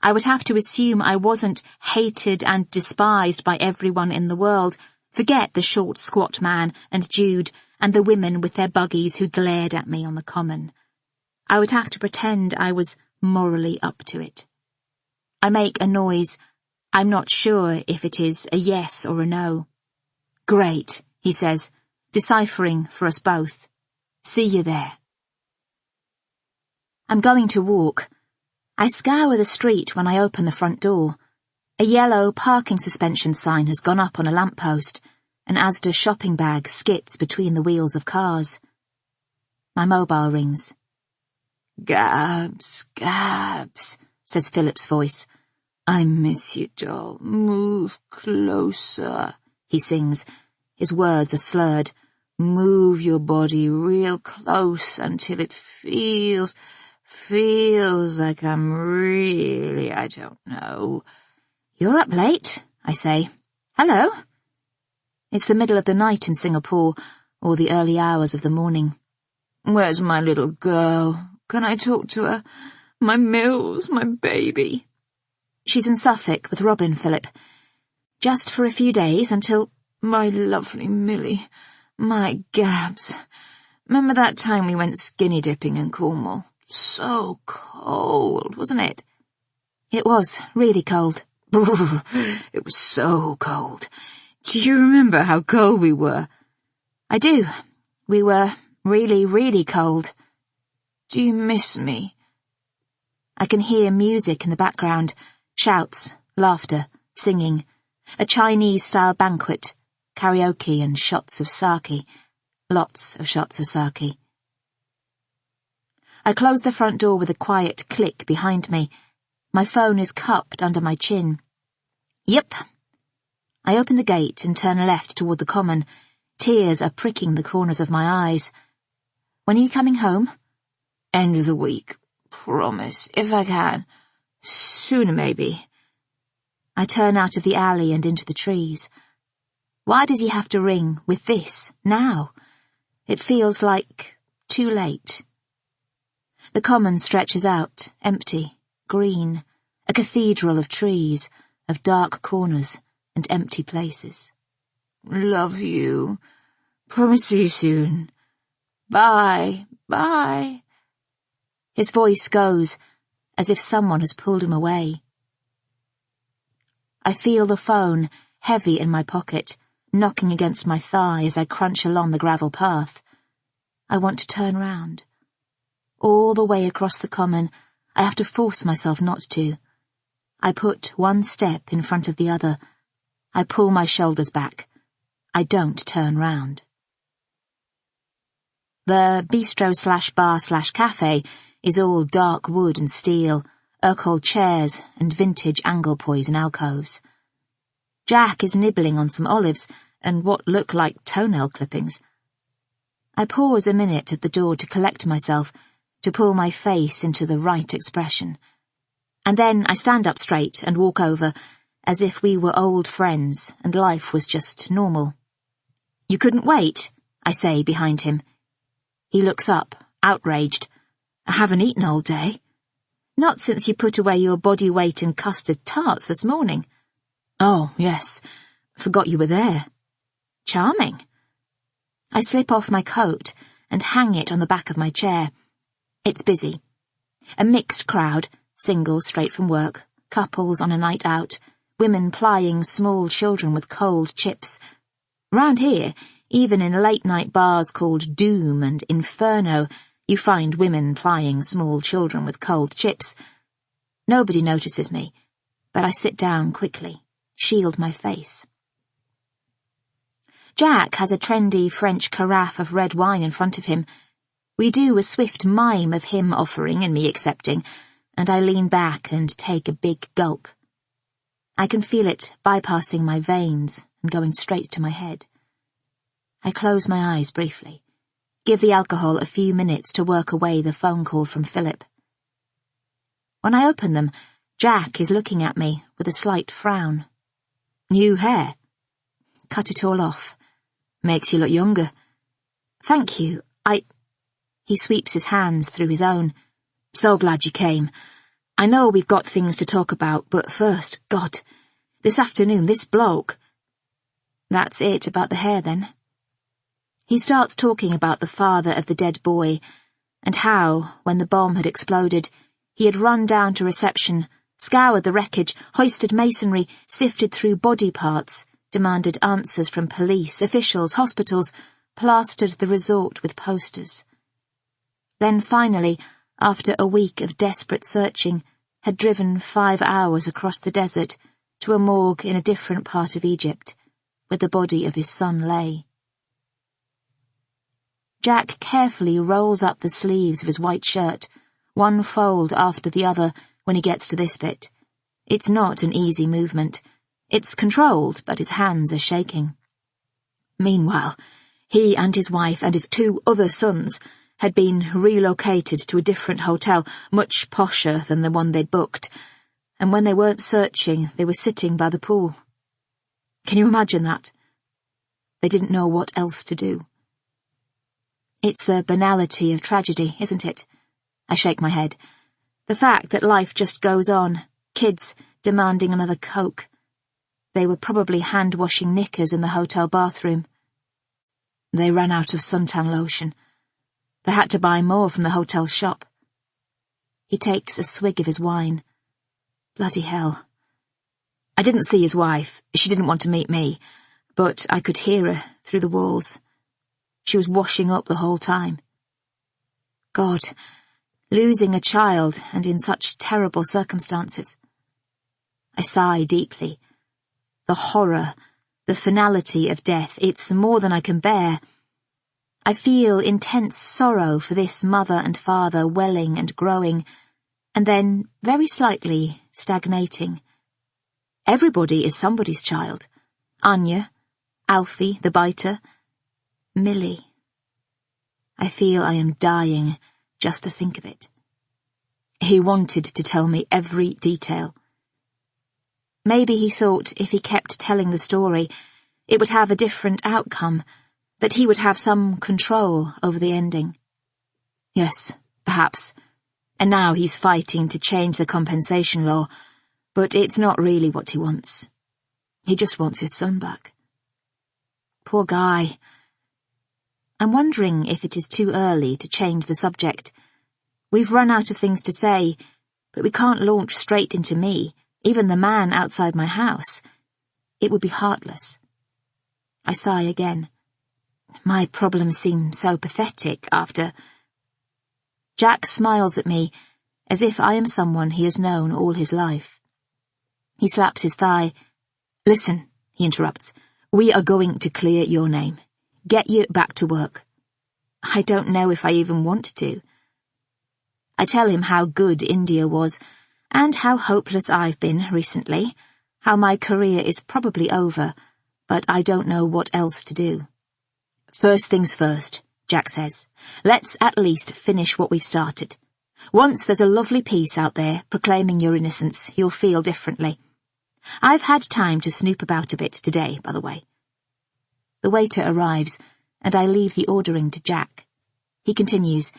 I would have to assume I wasn't hated and despised by everyone in the world, forget the short, squat man and Jude and the women with their buggies who glared at me on the common. I would have to pretend I was morally up to it. I make a noise. I'm not sure if it is a yes or a no. Great, he says, deciphering for us both. See you there. I'm going to walk. I scour the street when I open the front door. A yellow parking suspension sign has gone up on a lamppost. An Asda shopping bag skits between the wheels of cars. My mobile rings. Gabs, says Philip's voice. I miss you, doll. Move closer, he sings. His words are slurred. Move your body real close until it feels like I'm really, I don't know. You're up late, I say. Hello? It's the middle of the night in Singapore, or the early hours of the morning. Where's my little girl? Can I talk to her? My Mills, my baby. She's in Suffolk with Robin, Philip. Just for a few days until... My lovely Millie, my Gabs. Remember that time we went skinny dipping in Cornwall? So cold, wasn't it? It was really cold. It was so cold. Do you remember how cold we were? I do. We were really, really cold. Do you miss me? I can hear music in the background, shouts, laughter, singing, a Chinese-style banquet, karaoke and shots of sake, lots of shots of sake. I close the front door with a quiet click behind me. My phone is cupped under my chin. Yep. I open the gate and turn left toward the common. Tears are pricking the corners of my eyes. When are you coming home? End of the week. Promise, if I can. Sooner, maybe. I turn out of the alley and into the trees. Why does he have to ring with this, now? It feels like too late. The common stretches out, empty, green, a cathedral of trees, of dark corners and empty places. Love you. Promise see you soon. Bye, bye. His voice goes, as if someone has pulled him away. I feel the phone, heavy in my pocket, knocking against my thigh as I crunch along the gravel path. I want to turn round. All the way across the common, I have to force myself not to. I put one step in front of the other. I pull my shoulders back. I don't turn round. The bistro/bar/cafe is all dark wood and steel, Urkel chairs and vintage Anglepoise in alcoves. Jack is nibbling on some olives and what look like toenail clippings. I pause a minute at the door to collect myself, to pull my face into the right expression. And then I stand up straight and walk over, as if we were old friends and life was just normal. You couldn't wait, I say behind him. He looks up, outraged. I haven't eaten all day. Not since you put away your body weight in custard tarts this morning. Oh, yes. Forgot you were there. Charming. I slip off my coat and hang it on the back of my chair. It's busy. A mixed crowd, singles straight from work, couples on a night out, women plying small children with cold chips. Round here, even in late-night bars called Doom and Inferno, you find women plying small children with cold chips. Nobody notices me, but I sit down quickly, shield my face. Jack has a trendy French carafe of red wine in front of him. We do a swift mime of him offering and me accepting, and I lean back and take a big gulp. I can feel it bypassing my veins and going straight to my head. I close my eyes briefly, give the alcohol a few minutes to work away the phone call from Philip. When I open them, Jack is looking at me with a slight frown. New hair? Cut it all off. Makes you look younger. Thank you, He sweeps his hands through his own. So glad you came. I know we've got things to talk about, but first, God, this afternoon, this bloke. That's it about the hair, then. He starts talking about the father of the dead boy, and how, when the bomb had exploded, he had run down to reception, scoured the wreckage, hoisted masonry, sifted through body parts, demanded answers from police, officials, hospitals, plastered the resort with posters. Then finally, after a week of desperate searching, had driven 5 hours across the desert to a morgue in a different part of Egypt, where the body of his son lay. Jack carefully rolls up the sleeves of his white shirt, one fold after the other when he gets to this bit. It's not an easy movement. It's controlled, but his hands are shaking. Meanwhile, He and his wife and his 2 other sons had been relocated to a different hotel, much posher than the one they'd booked, and when they weren't searching, they were sitting by the pool. Can you imagine that? They didn't know what else to do. It's the banality of tragedy, isn't it? I shake my head. The fact that life just goes on, kids demanding another Coke. They were probably hand-washing knickers in the hotel bathroom. They ran out of suntan lotion. They had to buy more from the hotel shop. He takes a swig of his wine. Bloody hell. I didn't see his wife. She didn't want to meet me, but I could hear her through the walls. She was washing up the whole time. God, losing a child and in such terrible circumstances. I sigh deeply. The horror, the finality of death, it's more than I can bear. I feel intense sorrow for this mother and father welling and growing, and then, very slightly, stagnating. Everybody is somebody's child. Anya, Alfie, the biter, Millie. I feel I am dying just to think of it. He wanted to tell me every detail. Maybe he thought if he kept telling the story, it would have a different outcome, that he would have some control over the ending. Yes, perhaps. And now he's fighting to change the compensation law, but it's not really what he wants. He just wants his son back. Poor guy. I'm wondering if it is too early to change the subject. We've run out of things to say, but we can't launch straight into me, even the man outside my house. It would be heartless. I sigh again. My problems seem so pathetic after... Jack smiles at me, as if I am someone he has known all his life. He slaps his thigh. Listen, he interrupts, we are going to clear your name. Get you back to work. I don't know if I even want to. I tell him how good India was, and how hopeless I've been recently, how my career is probably over, but I don't know what else to do. First things first, Jack says. Let's at least finish what we've started. Once there's a lovely piece out there proclaiming your innocence, you'll feel differently. I've had time to snoop about a bit today, by the way. The waiter arrives, and I leave the ordering to Jack. He continues,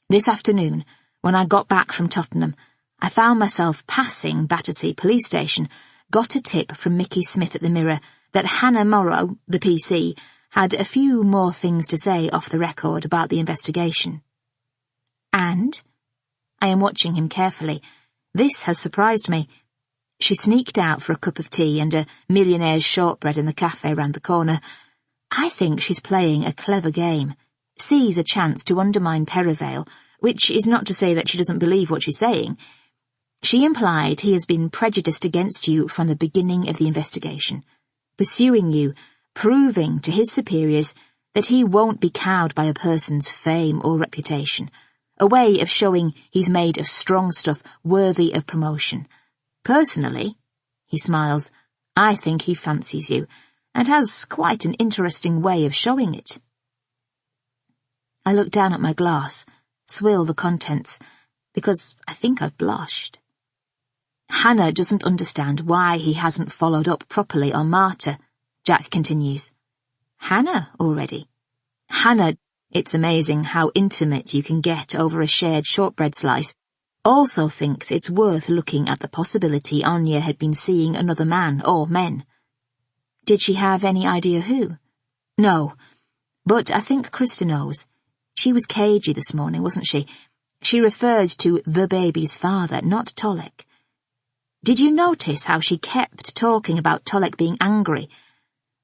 This afternoon, when I got back from Tottenham, I found myself passing Battersea police station, got a tip from Mickey Smith at the Mirror that Hannah Morrow, the PC, had a few more things to say off the record about the investigation. And? I am watching him carefully. This has surprised me. She sneaked out for a cup of tea and a millionaire's shortbread in the cafe round the corner. I think she's playing a clever game, sees a chance to undermine Perivale, which is not to say that she doesn't believe what she's saying. She implied he has been prejudiced against you from the beginning of the investigation, pursuing you, proving to his superiors that he won't be cowed by a person's fame or reputation, a way of showing he's made of strong stuff worthy of promotion. Personally, he smiles, I think he fancies you, and has quite an interesting way of showing it. I look down at my glass, swill the contents, because I think I've blushed. Hannah doesn't understand why he hasn't followed up properly on Marta, Jack continues. Hannah already? Hannah, it's amazing how intimate you can get over a shared shortbread slice, also thinks it's worth looking at the possibility Anya had been seeing another man or men. Did she have any idea who? No, but I think Krista knows. She was cagey this morning, wasn't she? She referred to the baby's father, not Tolek. Did you notice how she kept talking about Tolek being angry?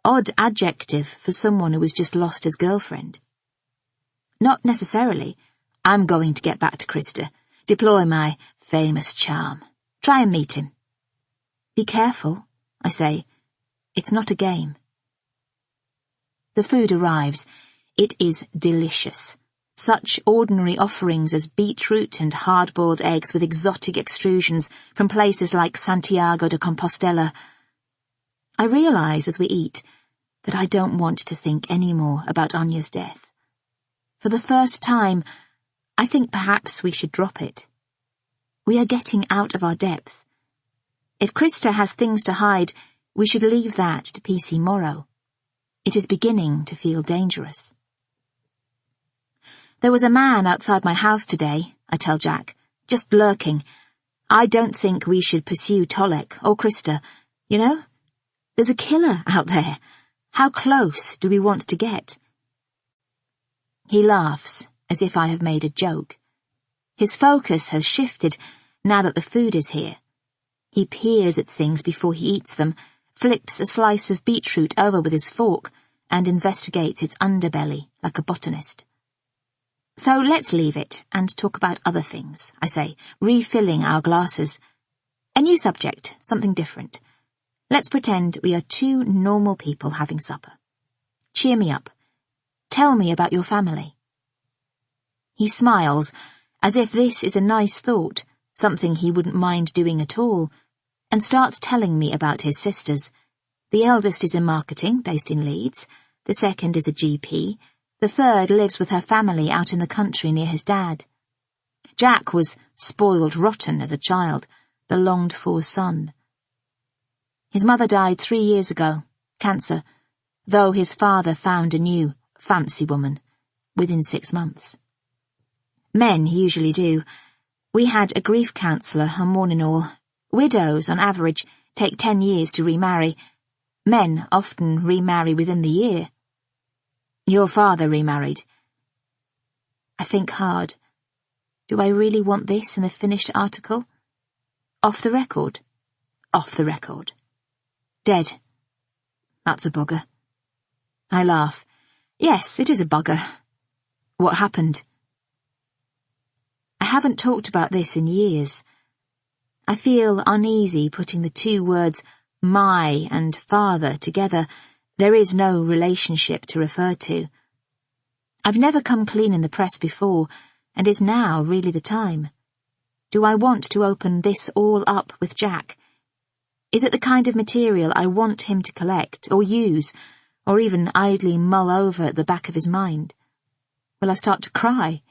Odd adjective for someone who has just lost his girlfriend. Not necessarily. I'm going to get back to Krista, deploy my famous charm. Try and meet him. Be careful, I say. It's not a game. The food arrives. It is delicious. Such ordinary offerings as beetroot and hard-boiled eggs with exotic extrusions from places like Santiago de Compostela. I realise as we eat that I don't want to think any more about Anya's death. For the first time, I think perhaps we should drop it. We are getting out of our depth. If Krista has things to hide, we should leave that to PC Morrow. It is beginning to feel dangerous. There was a man outside my house today, I tell Jack, just lurking. I don't think we should pursue Tolek or Krista, you know? There's a killer out there. How close do we want to get? He laughs, as if I have made a joke. His focus has shifted now that the food is here. He peers at things before he eats them, flips a slice of beetroot over with his fork, and investigates its underbelly like a botanist. So let's leave it and talk about other things, I say, refilling our glasses. A new subject, something different. Let's pretend we are two normal people having supper. Cheer me up. Tell me about your family. He smiles, as if this is a nice thought, something he wouldn't mind doing at all, and starts telling me about his sisters. The eldest is in marketing, based in Leeds. The second is a GP. The third lives with her family out in the country near his dad. Jack was spoiled rotten as a child, the longed-for son. His mother died 3 years ago, cancer, though his father found a new, fancy woman, within 6 months. Men usually do. We had a grief counsellor and more in all. Widows, on average, take 10 years to remarry. Men often remarry within the year. Your father remarried. I think hard. Do I really want this in the finished article? Off the record? Off the record. Dead. That's a bugger. I laugh. Yes, it is a bugger. What happened? I haven't talked about this in years. I feel uneasy putting the two words my and father together. There is no relationship to refer to. I've never come clean in the press before, and is now really the time? Do I want to open this all up with Jack? Is it the kind of material I want him to collect, or use, or even idly mull over at the back of his mind? Will I start to cry?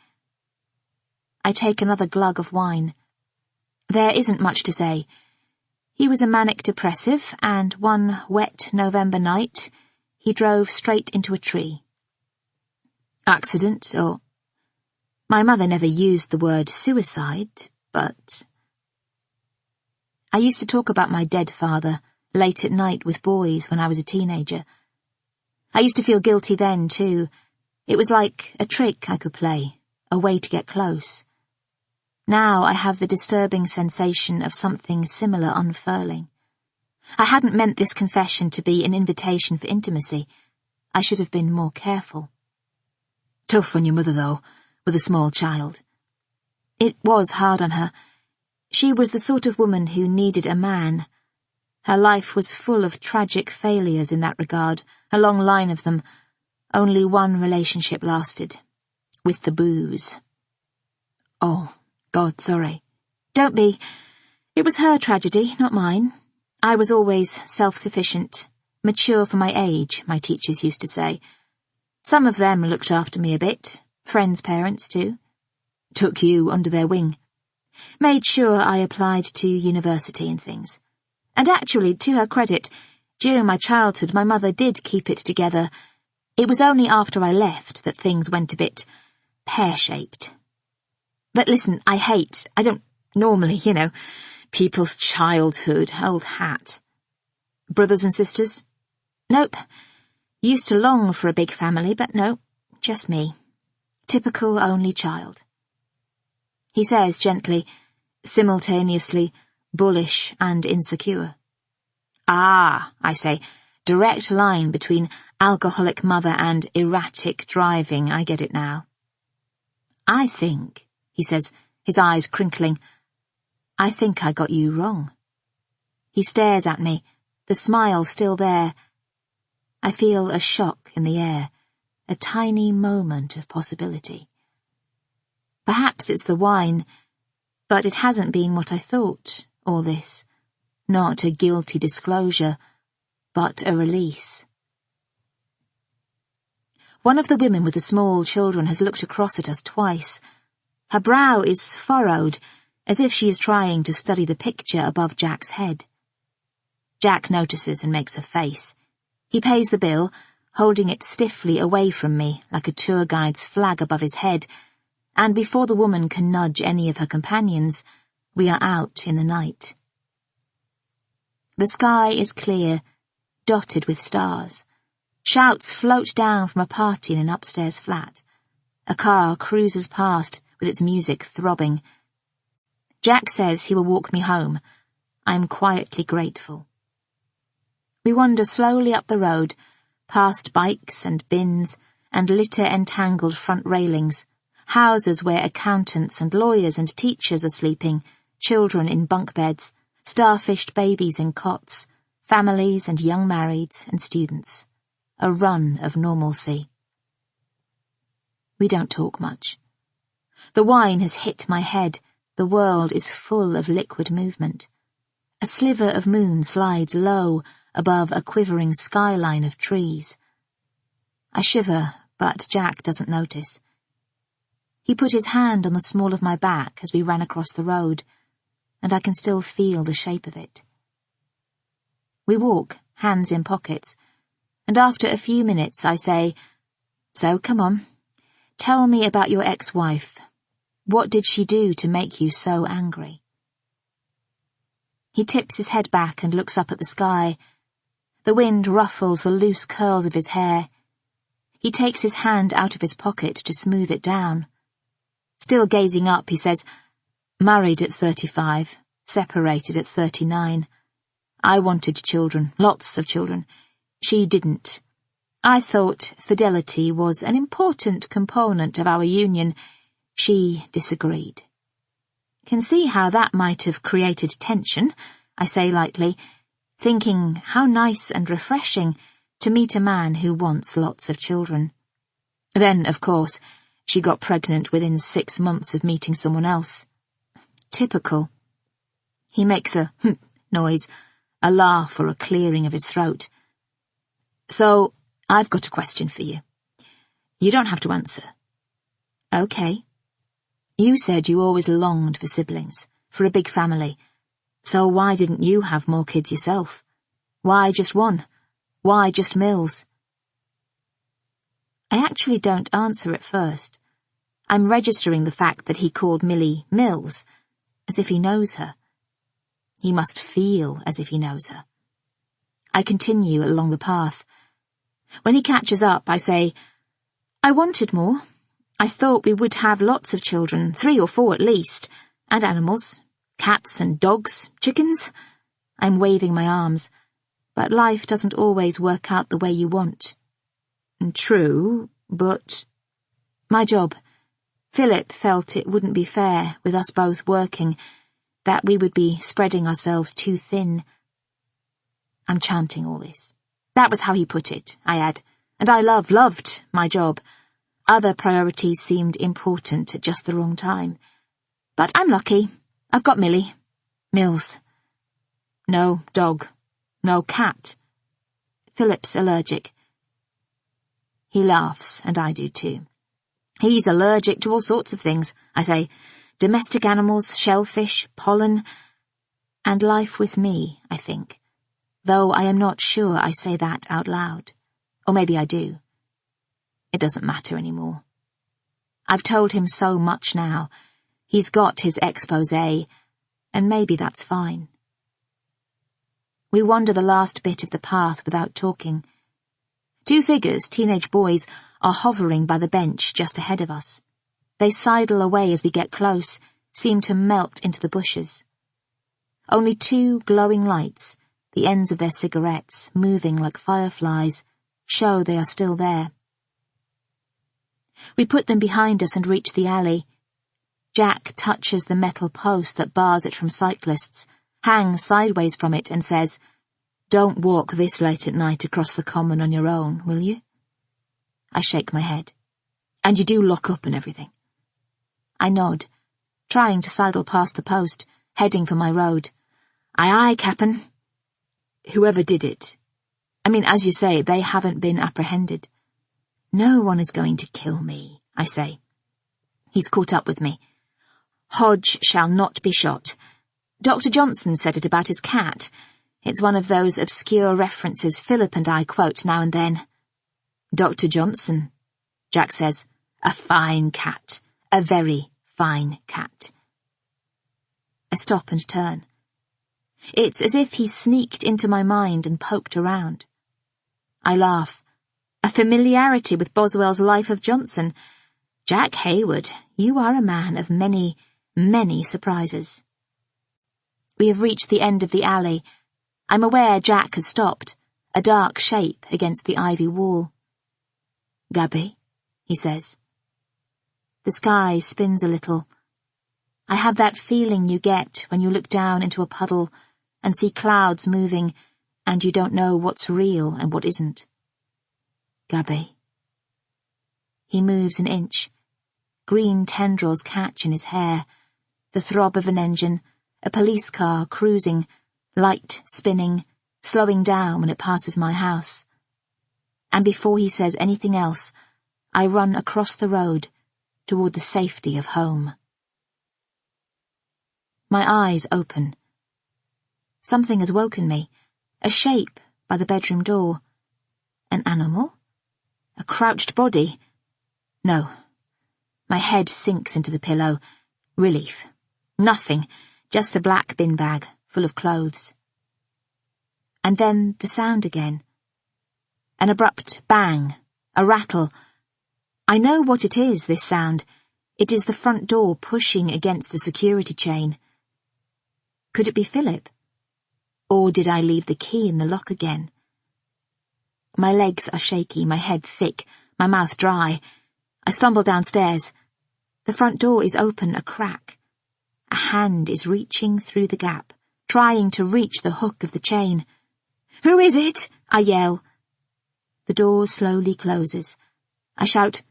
I take another glug of wine. There isn't much to say. He was a manic depressive, and one wet November night, he drove straight into a tree. Accident, or... My mother never used the word suicide, but... I used to talk about my dead father late at night with boys when I was a teenager. I used to feel guilty then, too. It was like a trick I could play, a way to get close. Now I have the disturbing sensation of something similar unfurling. I hadn't meant this confession to be an invitation for intimacy. I should have been more careful. Tough on your mother, though, with a small child. It was hard on her. She was the sort of woman who needed a man. Her life was full of tragic failures in that regard, a long line of them. Only one relationship lasted, with the booze. Oh, God, sorry. Don't be. It was her tragedy, not mine. I was always self-sufficient, mature for my age, my teachers used to say. Some of them looked after me a bit, friends' parents too. Took you under their wing. Made sure I applied to university and things. And actually, to her credit, during my childhood my mother did keep it together. It was only after I left that things went a bit pear-shaped. But listen, I don't normally, people's childhood, old hat. Brothers and sisters? Nope. Used to long for a big family, but no, just me. Typical only child. He says gently, simultaneously bullish and insecure. Ah, I say, direct line between alcoholic mother and erratic driving, I get it now. I think, he says, his eyes crinkling, I think I got you wrong. He stares at me, the smile still there. I feel a shock in the air, a tiny moment of possibility. Perhaps it's the wine, but it hasn't been what I thought, all this. Not a guilty disclosure, but a release. One of the women with the small children has looked across at us twice. Her brow is furrowed, as if she is trying to study the picture above Jack's head. Jack notices and makes a face. He pays the bill, holding it stiffly away from me like a tour guide's flag above his head, and before the woman can nudge any of her companions, we are out in the night. The sky is clear, dotted with stars. Shouts float down from a party in an upstairs flat. A car cruises past with its music throbbing. Jack says he will walk me home. I am quietly grateful. We wander slowly up the road, past bikes and bins and litter-entangled front railings, houses where accountants and lawyers and teachers are sleeping, children in bunk beds, starfished babies in cots, families and young marrieds and students. A run of normalcy. We don't talk much. The wine has hit my head. The world is full of liquid movement. A sliver of moon slides low above a quivering skyline of trees. I shiver, but Jack doesn't notice. He put his hand on the small of my back as we ran across the road, and I can still feel the shape of it. We walk, hands in pockets, and after a few minutes I say, "So, come on, tell me about your ex-wife. What did she do to make you so angry?" He tips his head back and looks up at the sky. The wind ruffles the loose curls of his hair. He takes his hand out of his pocket to smooth it down. Still gazing up, he says, "Married at 35, separated at 39. I wanted children, lots of children. She didn't. I thought fidelity was an important component of our union. She disagreed." Can see how that might have created tension, I say lightly, thinking how nice and refreshing to meet a man who wants lots of children. Then, of course, she got pregnant within 6 months of meeting someone else. Typical. He makes a noise, a laugh or a clearing of his throat. "So, I've got a question for you. You don't have to answer." "Okay. You said you always longed for siblings, for a big family. So why didn't you have more kids yourself? Why just one? Why just Mills?" I actually don't answer at first. I'm registering the fact that he called Millie Mills, as if he knows her. He must feel as if he knows her. I continue along the path. When he catches up, I say, "I wanted more. I thought we would have lots of children, 3 or 4 at least, and animals, cats and dogs, chickens." I'm waving my arms, but life doesn't always work out the way you want. "True, but—" "My job. Philip felt it wouldn't be fair, with us both working, that we would be spreading ourselves too thin." I'm chanting all this. That was how he put it, I add, and I loved my job. Other priorities seemed important at just the wrong time. But I'm lucky. I've got Millie. Mills. No dog. No cat. Philip's allergic. He laughs, and I do too. He's allergic to all sorts of things, I say. Domestic animals, shellfish, pollen, and life with me, I think. Though I am not sure I say that out loud. Or maybe I do. It doesn't matter anymore. I've told him so much now. He's got his exposé, and maybe that's fine. We wander the last bit of the path without talking. 2 figures, teenage boys, are hovering by the bench just ahead of us. They sidle away as we get close, seem to melt into the bushes. Only 2 glowing lights, the ends of their cigarettes, moving like fireflies, show they are still there. We put them behind us and reach the alley. Jack touches the metal post that bars it from cyclists, hangs sideways from it and says, "Don't walk this late at night across the common on your own, will you?" I shake my head. "And you do lock up and everything?" I nod, trying to sidle past the post, heading for my road. Aye, Cap'n." "Whoever did it. I mean, as you say, they haven't been apprehended." No one is going to kill me, I say. He's caught up with me. Hodge shall not be shot. Dr. Johnson said it about his cat. It's one of those obscure references Philip and I quote now and then. Dr. Johnson, Jack says. A fine cat. A very fine cat. I stop and turn. It's as if he sneaked into my mind and poked around. I laugh. A familiarity with Boswell's Life of Johnson. Jack Hayward, you are a man of many, many surprises. We have reached the end of the alley. I'm aware Jack has stopped, a dark shape against the ivy wall. Gaby, he says. The sky spins a little. I have that feeling you get when you look down into a puddle and see clouds moving and you don't know what's real and what isn't. Gaby. He moves an inch. Green tendrils catch in his hair. The throb of an engine, a police car cruising, light spinning, slowing down when it passes my house. And before he says anything else, I run across the road toward the safety of home. My eyes open. Something has woken me, a shape by the bedroom door. An animal? A crouched body? No. My head sinks into the pillow. Relief. Nothing, just a black bin bag full of clothes. And then the sound again. An abrupt bang, a rattle. I know what it is, this sound. It is the front door pushing against the security chain. Could it be Philip? Or did I leave the key in the lock again? My legs are shaky, my head thick, my mouth dry. I stumble downstairs. The front door is open a crack. A hand is reaching through the gap, trying to reach the hook of the chain. "Who is it?" I yell. The door slowly closes. I shout,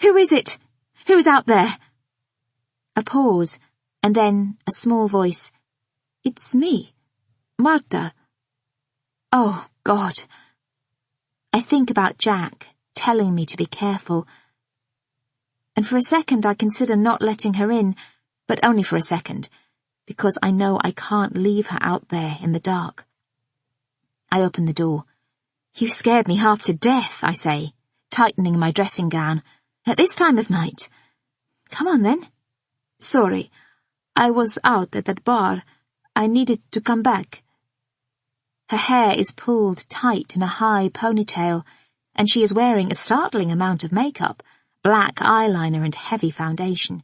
"Who is it? Who's out there?" A pause, and then a small voice. "It's me, Martha." Oh, God. I think about Jack telling me to be careful. And for a second I consider not letting her in, but only for a second, because I know I can't leave her out there in the dark. I open the door. "You scared me half to death," I say, tightening my dressing gown. "At this time of night." "Come on, then." "Sorry. I was out at that bar. I needed to come back." Her hair is pulled tight in a high ponytail, and she is wearing a startling amount of makeup, black eyeliner and heavy foundation.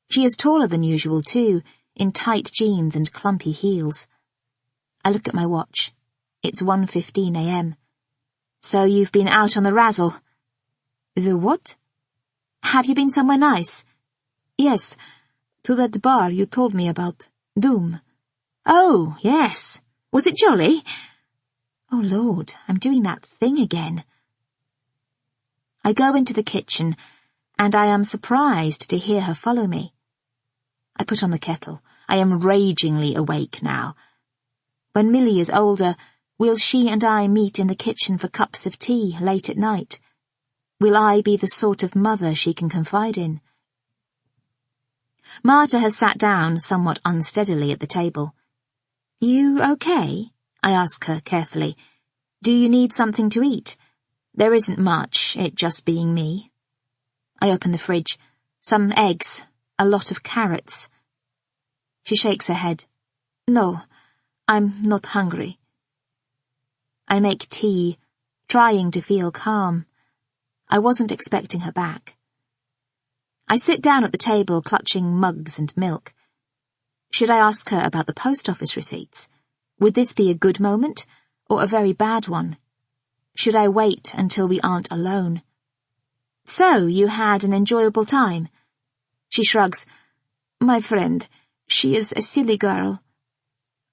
She is taller than usual, too, in tight jeans and clumpy heels. I look at my watch. It's 1:15 a.m. "So you've been out on the razzle." "The what?" "Have you been somewhere nice?" "Yes, to that bar you told me about, Doom." "Oh, yes. Was it jolly?" Oh, Lord, I'm doing that thing again. I go into the kitchen, and I am surprised to hear her follow me. I put on the kettle. I am ragingly awake now. When Millie is older, will she and I meet in the kitchen for cups of tea late at night? Will I be the sort of mother she can confide in? Marta has sat down somewhat unsteadily at the table. "You okay?" I ask her carefully. "Do you need something to eat? There isn't much, it just being me." I open the fridge. Some eggs, a lot of carrots. She shakes her head. "No, I'm not hungry." I make tea, trying to feel calm. I wasn't expecting her back. I sit down at the table, clutching mugs and milk. Should I ask her about the post office receipts? Would this be a good moment, or a very bad one? Should I wait until we aren't alone? "So, you had an enjoyable time?" She shrugs. "My friend, she is a silly girl."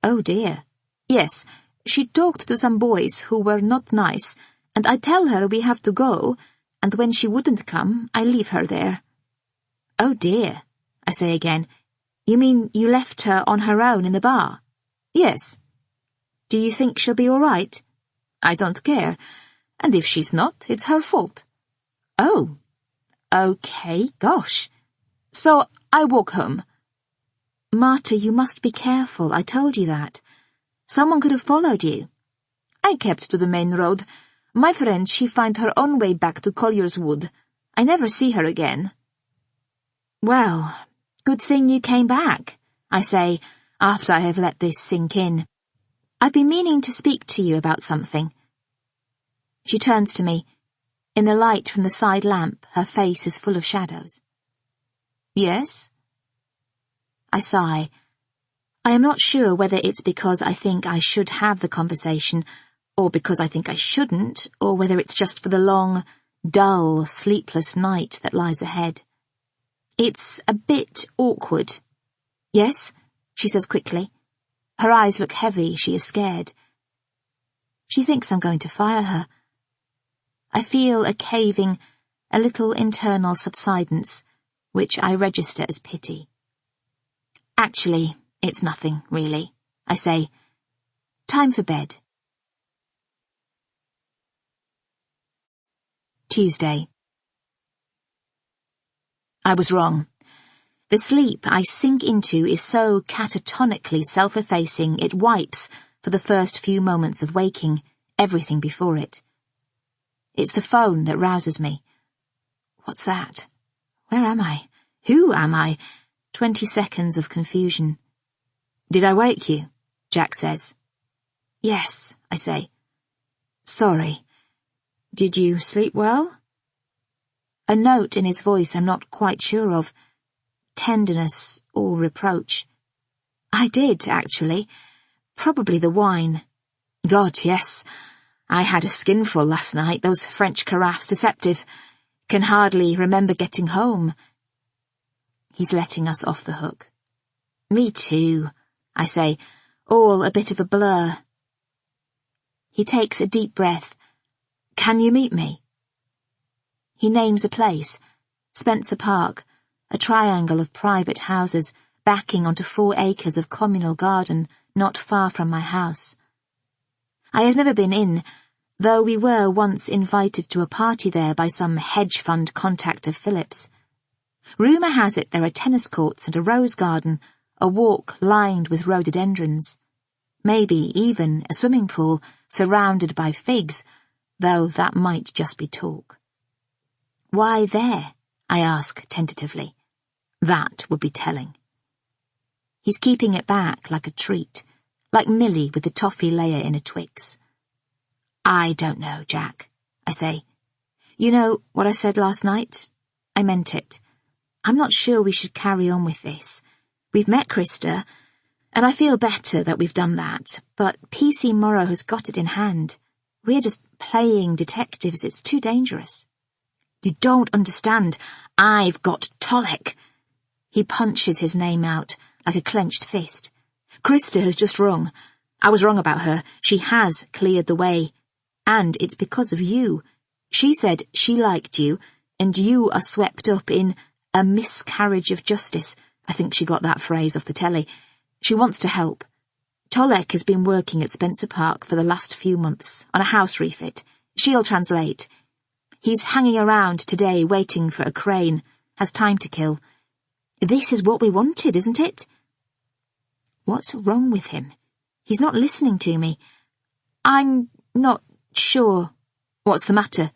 "Oh dear." "Yes, she talked to some boys who were not nice, and I tell her we have to go, and when she wouldn't come, I leave her there." "Oh dear," I say again. "You mean you left her on her own in the bar?" "Yes." "Do you think she'll be all right?" "I don't care, and if she's not, it's her fault." Oh, okay, gosh. So I walk home. Marta, you must be careful, I told you that. Someone could have followed you. I kept to the main road. My friend, she find her own way back to Collier's Wood. I never see her again. Well, good thing you came back, I say, after I have let this sink in. I've been meaning to speak to you about something. She turns to me. In the light from the side lamp, her face is full of shadows. Yes? I sigh. I am not sure whether it's because I think I should have the conversation, or because I think I shouldn't, or whether it's just for the long, dull, sleepless night that lies ahead. It's a bit awkward. Yes, she says quickly. Her eyes look heavy, she is scared. She thinks I'm going to fire her. I feel a caving, a little internal subsidence, which I register as pity. Actually, it's nothing, really, I say. Time for bed. Tuesday. I was wrong. The sleep I sink into is so catatonically self-effacing it wipes, for the first few moments of waking, everything before it. It's the phone that rouses me. What's that? Where am I? Who am I? 20 seconds of confusion. Did I wake you? Jack says. Yes, I say. Sorry. Did you sleep well? A note in his voice I'm not quite sure of. Tenderness or reproach. I did, actually. Probably the wine. God, yes. I had a skinful last night. Those French carafes deceptive. Can hardly remember getting home. He's letting us off the hook. Me too, I say, all a bit of a blur. He takes a deep breath. Can you meet me? He names a place, Spencer Park, a triangle of private houses backing onto 4 acres of communal garden not far from my house. I have never been in, though we were once invited to a party there by some hedge fund contact of Philip's. Rumour has it there are tennis courts and a rose garden, a walk lined with rhododendrons. Maybe even a swimming pool surrounded by figs, though that might just be talk. Why there? I ask tentatively. That would be telling. He's keeping it back like a treat, like Millie with the toffee layer in a Twix. I don't know, Jack, I say. You know what I said last night? I meant it. I'm not sure we should carry on with this. We've met Krista, and I feel better that we've done that, but PC Morrow has got it in hand. We're just playing detectives. It's too dangerous. You don't understand. I've got Tolek. He punches his name out like a clenched fist. Krista has just rung. I was wrong about her. She has cleared the way. And it's because of you. She said she liked you, and you are swept up in a miscarriage of justice. I think she got that phrase off the telly. She wants to help. Tolek has been working at Spencer Park for the last few months on a house refit. She'll translate. He's hanging around today waiting for a crane. Has time to kill. This is what we wanted, isn't it? What's wrong with him? He's not listening to me. I'm not sure. What's the matter?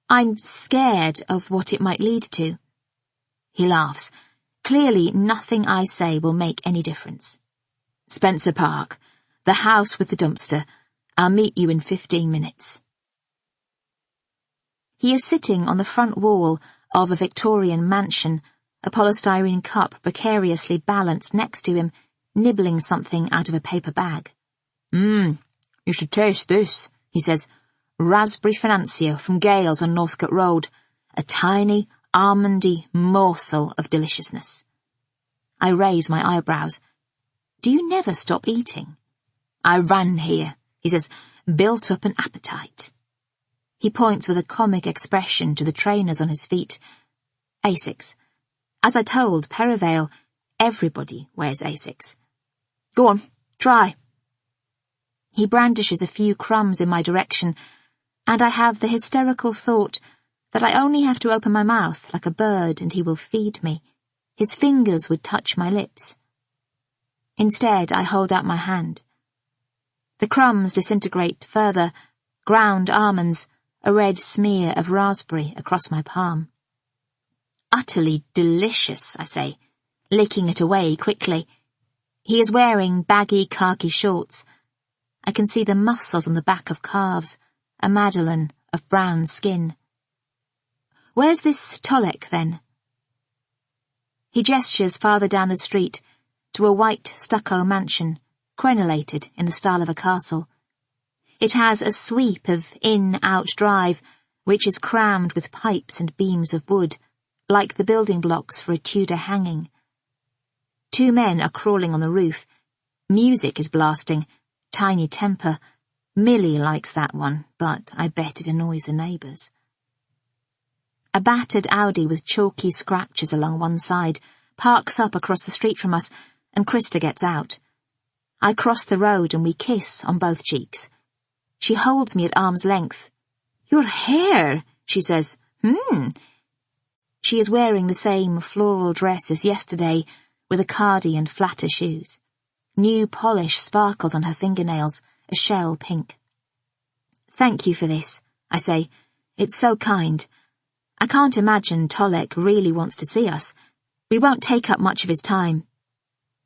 I'm scared of what it might lead to. He laughs. Clearly nothing I say will make any difference. Spencer Park, the house with the dumpster. I'll meet you in 15 minutes. He is sitting on the front wall of a Victorian mansion, a polystyrene cup precariously balanced next to him, nibbling something out of a paper bag. You should taste this, he says. Raspberry financier from Gales on Northcote Road. A tiny, almondy morsel of deliciousness. I raise my eyebrows. Do you never stop eating? I ran here, he says, built up an appetite. He points with a comic expression to the trainers on his feet. Asics. As I told Perivale, everybody wears Asics. Go on, try. He brandishes a few crumbs in my direction, and I have the hysterical thought, that I only have to open my mouth like a bird and he will feed me. His fingers would touch my lips. Instead, I hold out my hand. The crumbs disintegrate further, ground almonds, a red smear of raspberry across my palm. Utterly delicious, I say, licking it away quickly. He is wearing baggy khaki shorts. I can see the muscles on the back of calves, a Madeleine of brown skin. Where's this Tolek, then? He gestures farther down the street to a white stucco mansion, crenellated in the style of a castle. It has a sweep of in-out drive, which is crammed with pipes and beams of wood, like the building blocks for a Tudor hanging. 2 men are crawling on the roof. Music is blasting, tiny temper. Millie likes that one, but I bet it annoys the neighbours. A battered Audi with chalky scratches along one side parks up across the street from us, and Krista gets out. I cross the road and we kiss on both cheeks. She holds me at arm's length. "Your hair," she says. She is wearing the same floral dress as yesterday, with a cardi and flatter shoes. New polish sparkles on her fingernails, a shell pink. "Thank you for this," I say. "It's so kind. I can't imagine Tolek really wants to see us. We won't take up much of his time."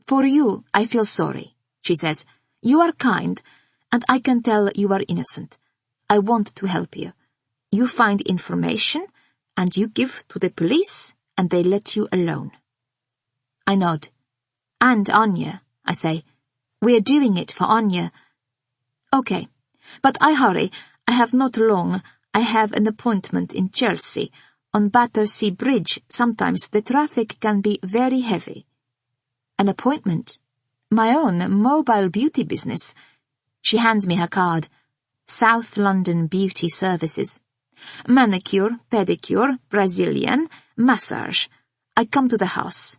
"For you, I feel sorry," she says. "You are kind, and I can tell you are innocent. I want to help you. You find information, and you give to the police, and they let you alone." I nod. "And Anya," I say. "We're doing it for Anya." "Okay, but I hurry. I have not long. I have an appointment in Chelsea. On Battersea Bridge, sometimes the traffic can be very heavy." "An appointment?" "My own mobile beauty business." She hands me her card. South London Beauty Services. "Manicure, pedicure, Brazilian, massage. I come to the house."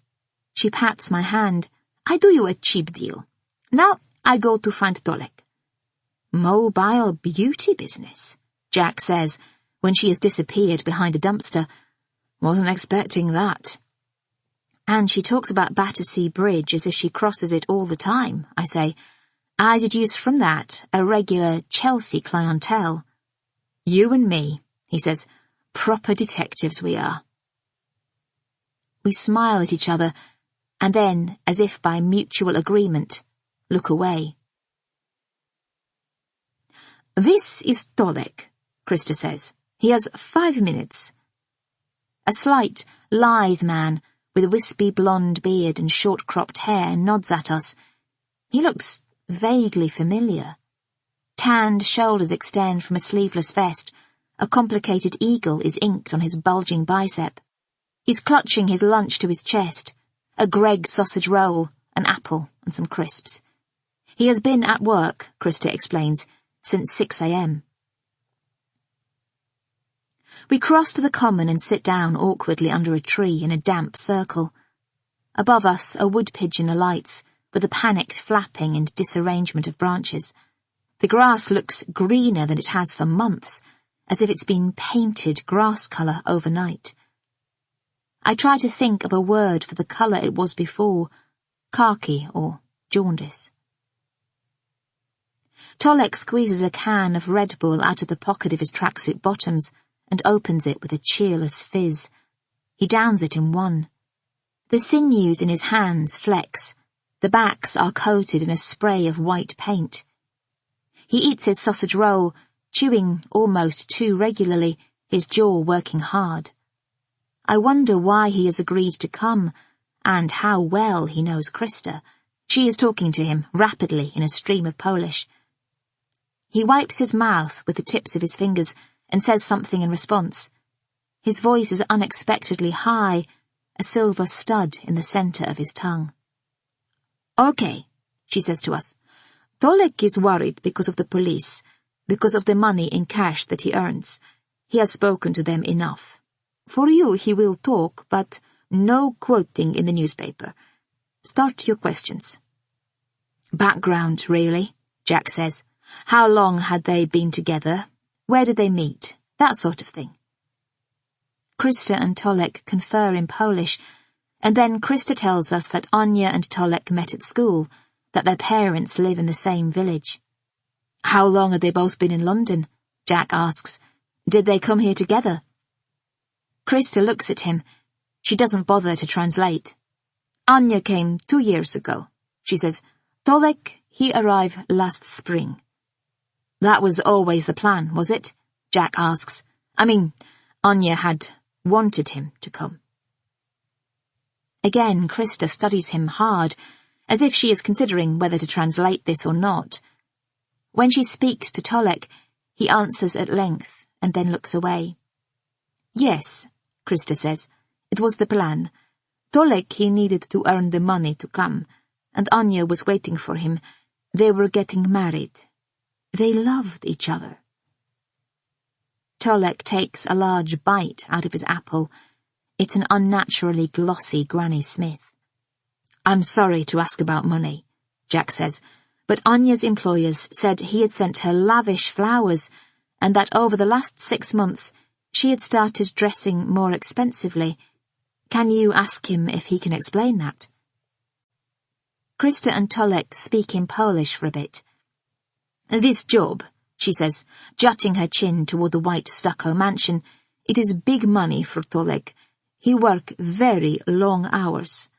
She pats my hand. "I do you a cheap deal. Now I go to find Tolek." "Mobile beauty business," Jack says, when she has disappeared behind a dumpster. "Wasn't expecting that." "And she talks about Battersea Bridge as if she crosses it all the time," I say. "I deduce from that a regular Chelsea clientele." "You and me," he says. "Proper detectives we are." We smile at each other, and then, as if by mutual agreement, look away. "This is Tolek," Krista says. "He has 5 minutes." A slight, lithe man with a wispy blonde beard and short-cropped hair nods at us. He looks vaguely familiar. Tanned shoulders extend from a sleeveless vest. A complicated eagle is inked on his bulging bicep. He's clutching his lunch to his chest, a Greggs sausage roll, an apple, and some crisps. He has been at work, Krista explains, since 6 a.m. We cross to the common and sit down awkwardly under a tree in a damp circle. Above us, a wood pigeon alights, with a panicked flapping and disarrangement of branches. The grass looks greener than it has for months, as if it's been painted grass colour overnight. I try to think of a word for the colour it was before, khaki or jaundice. Tolek squeezes a can of Red Bull out of the pocket of his tracksuit bottoms and opens it with a cheerless fizz. He downs it in one. The sinews in his hands flex. The backs are coated in a spray of white paint. He eats his sausage roll, chewing almost too regularly, his jaw working hard. I wonder why he has agreed to come, and how well he knows Krista. She is talking to him rapidly in a stream of Polish. He wipes his mouth with the tips of his fingers and says something in response. His voice is unexpectedly high, a silver stud in the centre of his tongue. "Okay," she says to us. "Tolek is worried because of the police, because of the money in cash that he earns. He has spoken to them enough. For you he will talk, but no quoting in the newspaper. Start your questions." "Background, really," Jack says. "How long had they been together? Where did they meet? That sort of thing." Krista and Tolek confer in Polish, and then Krista tells us that Anya and Tolek met at school, that their parents live in the same village. "How long had they both been in London?" Jack asks. "Did they come here together?" Krista looks at him. She doesn't bother to translate. "Anya came 2 years ago," she says. "Tolek, he arrived last spring." "That was always the plan, was it?" Jack asks. "I mean, Anya had wanted him to come." Again, Krista studies him hard, as if she is considering whether to translate this or not. When she speaks to Tolek, he answers at length and then looks away. "Yes," Krista says, "it was the plan. Tolek, he needed to earn the money to come, and Anya was waiting for him. They were getting married. They loved each other." Tolek takes a large bite out of his apple. It's an unnaturally glossy Granny Smith. "I'm sorry to ask about money," Jack says, but Anya's employers said he had sent her lavish flowers and that over the last 6 months she had started dressing more expensively. Can you ask him if he can explain that? Krista and Tolek speak in Polish for a bit. "This job," she says, jutting her chin toward the white stucco mansion, "it is big money for Tolek. He work very long hours."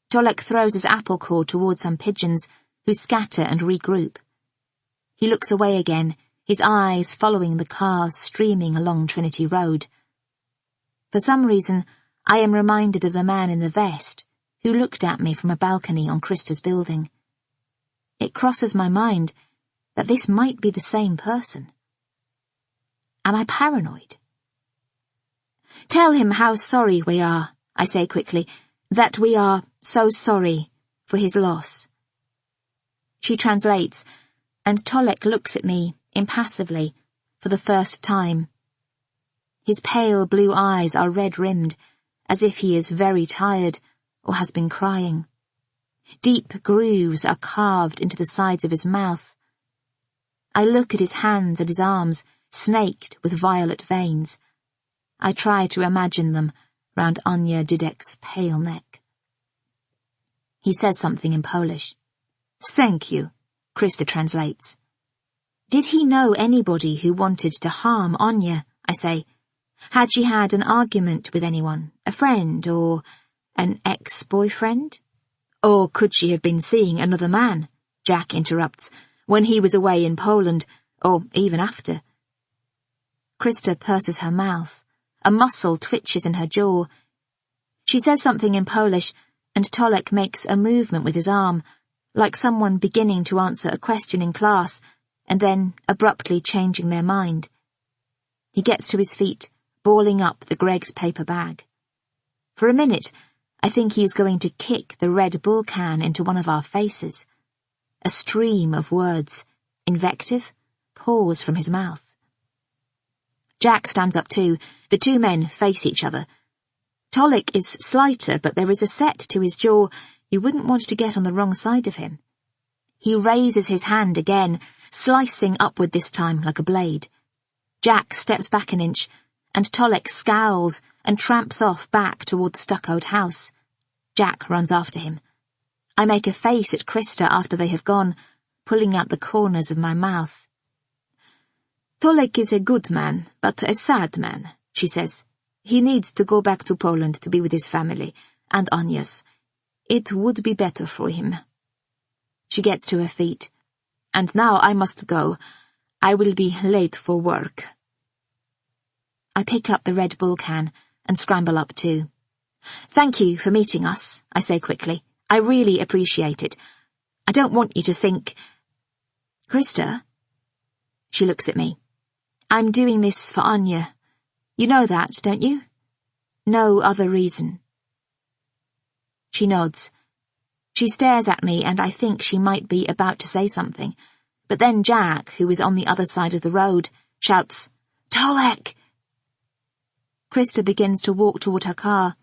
Tolek throws his apple core toward some pigeons, who scatter and regroup. He looks away again, his eyes following the cars streaming along Trinity Road. For some reason, I am reminded of the man in the vest, who looked at me from a balcony on Krista's building. It crosses my mind that this might be the same person. Am I paranoid? "Tell him how sorry we are," I say quickly, "that we are so sorry for his loss." She translates, and Tolek looks at me impassively for the first time. His pale blue eyes are red-rimmed, as if he is very tired or has been crying. Deep grooves are carved into the sides of his mouth. I look at his hands and his arms, snaked with violet veins. I try to imagine them round Anya Dudek's pale neck. He says something in Polish. "Thank you," Krista translates. "Did he know anybody who wanted to harm Anya?" I say. "Had she had an argument with anyone, a friend or an ex-boyfriend? Or could she have been seeing another man?" Jack interrupts, "when he was away in Poland, or even after." Krista purses her mouth. A muscle twitches in her jaw. She says something in Polish, and Tolek makes a movement with his arm, like someone beginning to answer a question in class, and then abruptly changing their mind. He gets to his feet, balling up the Greg's paper bag. For a minute, I think he is going to kick the Red Bull can into one of our faces. A stream of words, invective, pours from his mouth. Jack stands up too. The two men face each other. Tolek is slighter, but there is a set to his jaw. You wouldn't want to get on the wrong side of him. He raises his hand again, slicing upward this time like a blade. Jack steps back an inch, and Tolek scowls and tramps off back toward the stuccoed house. Jack runs after him. I make a face at Krista after they have gone, pulling out the corners of my mouth. "Tolek is a good man, but a sad man," she says. "He needs to go back to Poland to be with his family, and Anya's. It would be better for him." She gets to her feet. "And now I must go. I will be late for work." I pick up the Red Bull can and scramble up too. "Thank you for meeting us," I say quickly. "I really appreciate it. I don't want you to think—" "Krista?" She looks at me. "I'm doing this for Anya. You know that, don't you? No other reason." She nods. She stares at me, and I think she might be about to say something. But then Jack, who is on the other side of the road, shouts, "Tolek!" Krista begins to walk toward her car.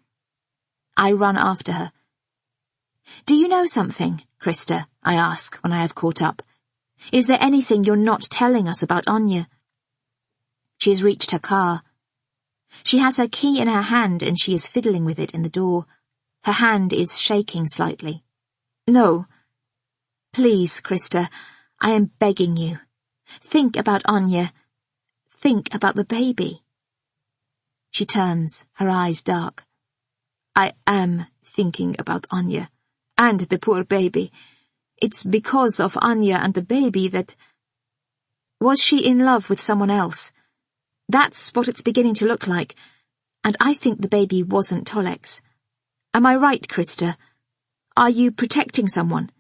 I run after her. "Do you know something, Krista?" I ask when I have caught up. "Is there anything you're not telling us about Anya?" She has reached her car. She has her key in her hand and she is fiddling with it in the door. Her hand is shaking slightly. No. Please, Krista, I am begging you. Think about Anya. Think about the baby. She turns, her eyes dark. I am thinking about Anya and the poor baby. It's because of Anya and the baby that... Was she in love with someone else? That's what it's beginning to look like, and I think the baby wasn't Tolek's. Am I right, Krista? Are you protecting someone?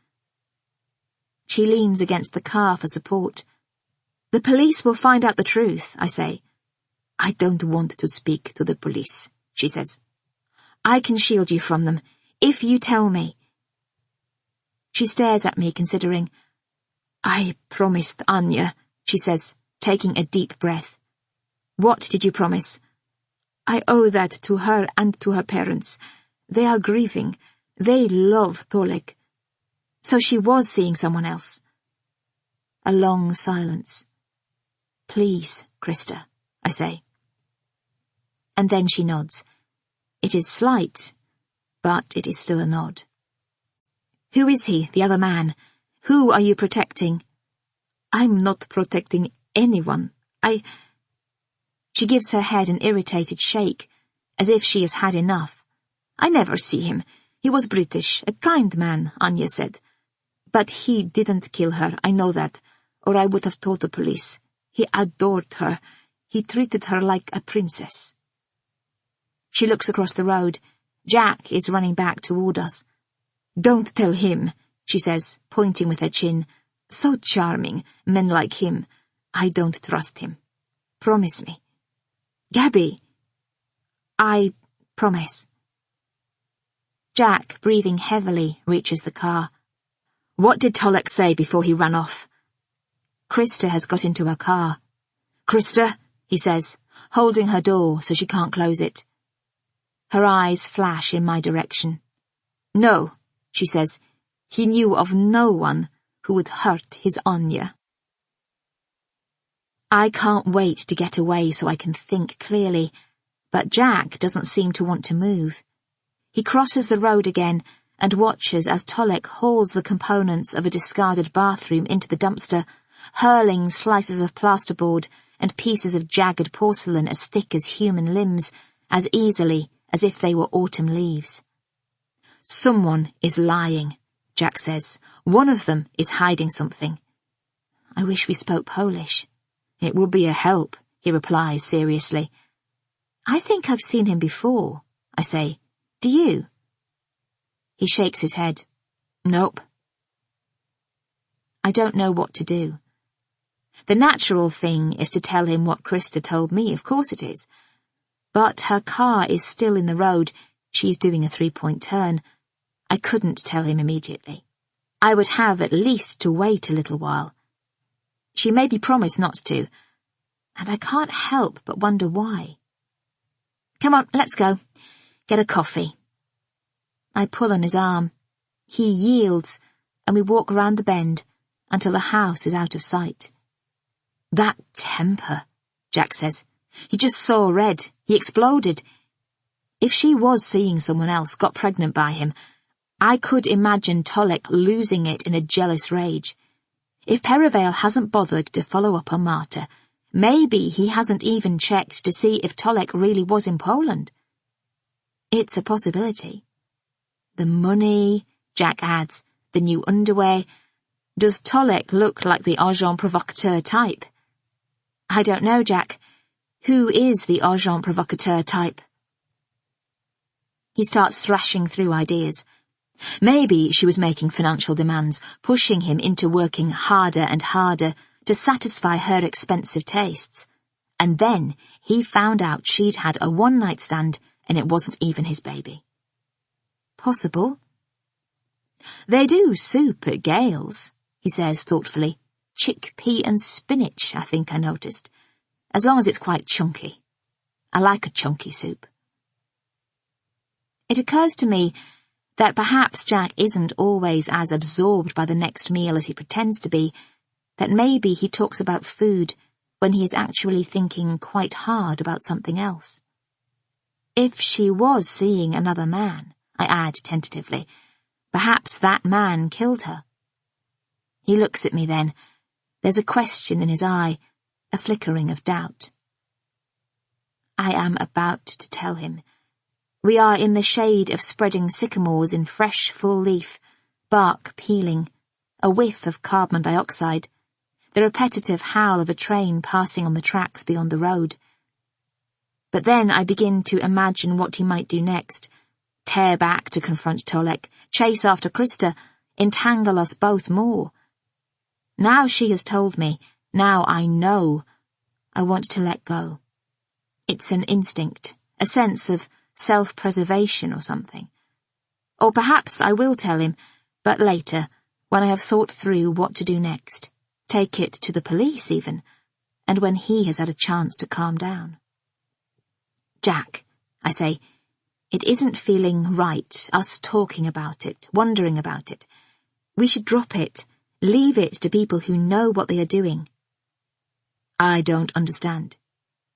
She leans against the car for support. The police will find out the truth, I say. I don't want to speak to the police, she says. I can shield you from them, if you tell me. She stares at me, considering. I promised Anya, she says, taking a deep breath. What did you promise? I owe that to her and to her parents. They are grieving. They love Tolek. So she was seeing someone else. A long silence. Please, Krista, I say. And then she nods. It is slight, but it is still a nod. Who is he, the other man? Who are you protecting? I'm not protecting anyone. She gives her head an irritated shake, as if she has had enough. I never see him. He was British, a kind man, Anya said. But he didn't kill her, I know that, or I would have told the police. He adored her. He treated her like a princess. She looks across the road. Jack is running back toward us. Don't tell him, she says, pointing with her chin. So charming, men like him. I don't trust him. Promise me. Gaby. I promise. Jack, breathing heavily, reaches the car. What did Tolek say before he ran off? Krista has got into her car. Krista, he says, holding her door so she can't close it. Her eyes flash in my direction. No, she says, he knew of no one who would hurt his Anya. I can't wait to get away so I can think clearly, but Jack doesn't seem to want to move. He crosses the road again and watches as Tolek hauls the components of a discarded bathroom into the dumpster, hurling slices of plasterboard and pieces of jagged porcelain as thick as human limbs, as easily as if they were autumn leaves. Someone is lying, Jack says. One of them is hiding something. I wish we spoke Polish. It would be a help, he replies seriously. I think I've seen him before, I say. Do you? He shakes his head. Nope. I don't know what to do. The natural thing is to tell him what Krista told me, of course it is. But her car is still in the road. She's doing a 3-point turn. I couldn't tell him immediately. I would have at least to wait a little while. She maybe promised not to, and I can't help but wonder why. Come on, let's go. Get a coffee. I pull on his arm. He yields, and we walk round the bend until the house is out of sight. That temper, Jack says. He just saw red. He exploded. If she was seeing someone else, got pregnant by him, I could imagine Tolek losing it in a jealous rage. If Perivale hasn't bothered to follow up on Marta, maybe he hasn't even checked to see if Tolek really was in Poland. It's a possibility. The money, Jack adds, the new underwear. Does Tolek look like the agent provocateur type? I don't know, Jack. Who is the agent provocateur type? He starts thrashing through ideas. Maybe she was making financial demands, pushing him into working harder and harder to satisfy her expensive tastes. And then he found out she'd had a one-night stand and it wasn't even his baby. Possible. They do soup at Gale's, he says thoughtfully. Chickpea and spinach, I think I noticed. As long as it's quite chunky. I like a chunky soup. It occurs to me that perhaps Jack isn't always as absorbed by the next meal as he pretends to be, that maybe he talks about food when he is actually thinking quite hard about something else. If she was seeing another man, I add tentatively, perhaps that man killed her. He looks at me then. There's a question in his eye, a flickering of doubt. I am about to tell him. We are in the shade of spreading sycamores in fresh, full leaf, bark peeling, a whiff of carbon dioxide, the repetitive howl of a train passing on the tracks beyond the road. But then I begin to imagine what he might do next. Tear back to confront Tolek, chase after Krista, entangle us both more. Now she has told me, now I know, I want to let go. It's an instinct, a sense of self-preservation or something. Or perhaps I will tell him, but later, when I have thought through what to do next, take it to the police even, and when he has had a chance to calm down. Jack, I say, it isn't feeling right, us talking about it, wondering about it. We should drop it, leave it to people who know what they are doing. I don't understand.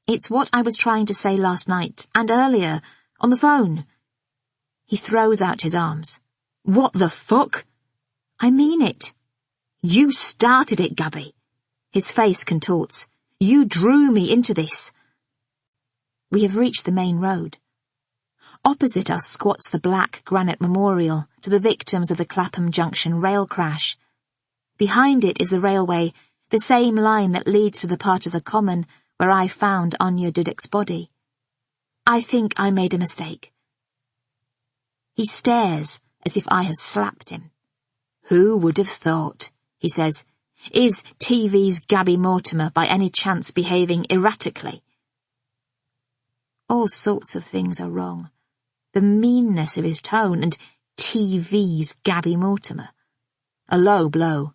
It's what I was trying to say last night, and earlier, on the phone. He throws out his arms. What the fuck? I mean it. You started it, Gaby. His face contorts. You drew me into this. We have reached the main road. Opposite us squats the black granite memorial to the victims of the Clapham Junction rail crash. Behind it is the railway, the same line that leads to the part of the common where I found Anya Dudek's body. I think I made a mistake. He stares as if I have slapped him. Who would have thought, he says. Is TV's Gaby Mortimer by any chance behaving erratically? All sorts of things are wrong. The meanness of his tone and TV's Gaby Mortimer. A low blow.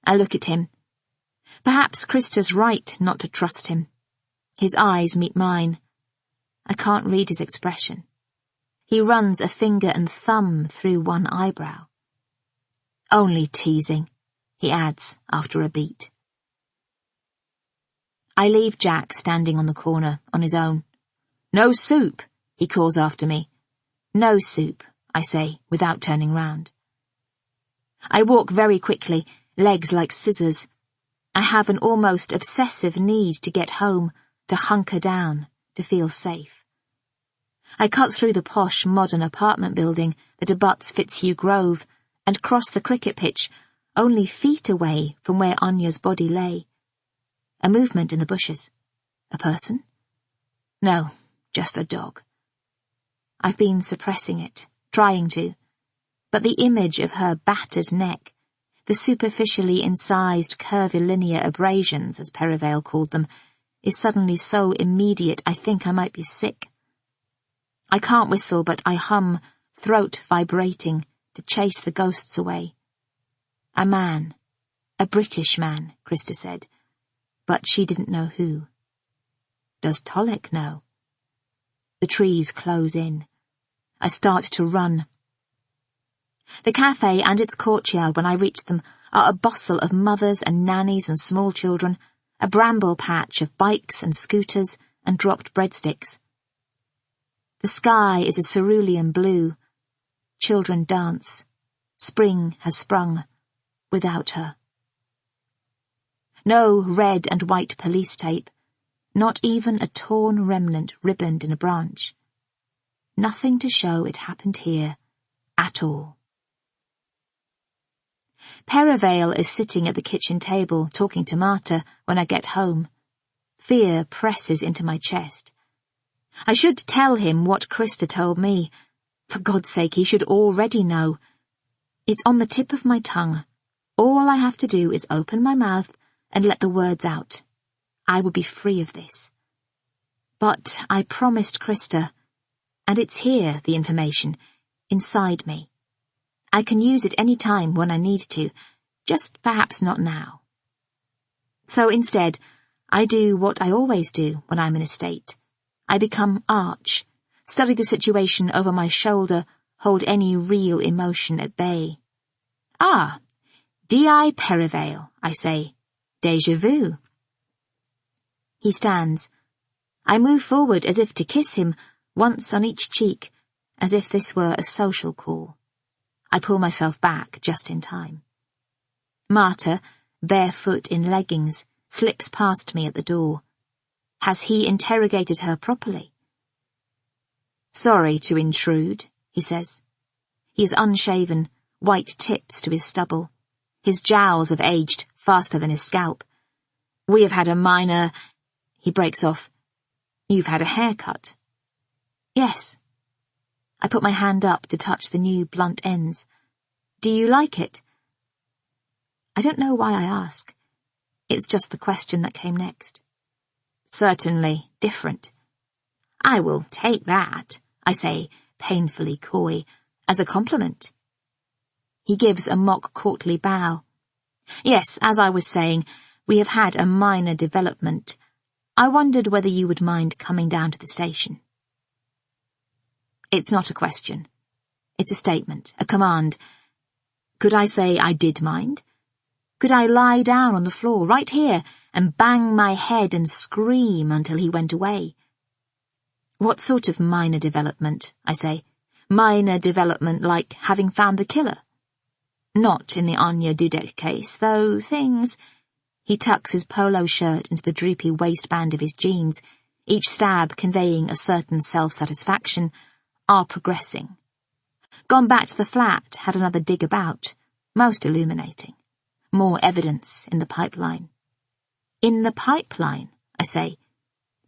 I look at him. Perhaps Krista's right not to trust him. His eyes meet mine. I can't read his expression. He runs a finger and thumb through one eyebrow. Only teasing, he adds after a beat. I leave Jack standing on the corner on his own. No soup, he calls after me. No soup, I say, without turning round. I walk very quickly, legs like scissors. I have an almost obsessive need to get home, to hunker down, to feel safe. I cut through the posh, modern apartment building that abuts Fitzhugh Grove and cross the cricket pitch, only feet away from where Anya's body lay. A movement in the bushes. A person? No, just a dog. I've been suppressing it, trying to, but the image of her battered neck, the superficially incised curvilinear abrasions, as Perivale called them, is suddenly so immediate I think I might be sick. I can't whistle, but I hum, throat vibrating, to chase the ghosts away. A man, a British man, Krista said, but she didn't know who. Does Tolek know? The trees close in. I start to run. The cafe and its courtyard, when I reach them, are a bustle of mothers and nannies and small children, a bramble patch of bikes and scooters and dropped breadsticks. The sky is a cerulean blue. Children dance. Spring has sprung, without her. No red and white police tape, not even a torn remnant ribboned in a branch. Nothing to show it happened here, at all. Perivale is sitting at the kitchen table talking to Marta when I get home. Fear presses into my chest. I should tell him what Krista told me. For God's sake, he should already know. It's on the tip of my tongue. All I have to do is open my mouth and let the words out. I will be free of this. But I promised Krista, and it's here, the information, inside me. I can use it any time when I need to, just perhaps not now. So instead, I do what I always do when I'm in a state. I become arch, study the situation over my shoulder, hold any real emotion at bay. Ah, D.I. Perivale, I say. Déjà vu. He stands. I move forward as if to kiss him, once on each cheek, as if this were a social call. I pull myself back just in time. Marta, barefoot in leggings, slips past me at the door. Has he interrogated her properly? "Sorry to intrude," he says. He is unshaven, white tips to his stubble. His jowls have aged faster than his scalp. "We have had a minor—" He breaks off. "You've had a haircut?" "Yes." I put my hand up to touch the new blunt ends. "Do you like it?" I don't know why I ask. It's just the question that came next. "Certainly different." "I will take that," I say, painfully coy, "as a compliment." He gives a mock courtly bow. "Yes, as I was saying, we have had a minor development. I wondered whether you would mind coming down to the station." It's not a question. It's a statement, a command. Could I say I did mind? Could I lie down on the floor right here and bang my head and scream until he went away? "What sort of minor development?" I say. "Minor development like having found the killer?" "Not in the Anya Dudek case, though things—" He tucks his polo shirt into the droopy waistband of his jeans, each stab conveying a certain self-satisfaction, "are progressing. Gone back to the flat, had another dig about, most illuminating. More evidence in the pipeline." "In the pipeline," I say.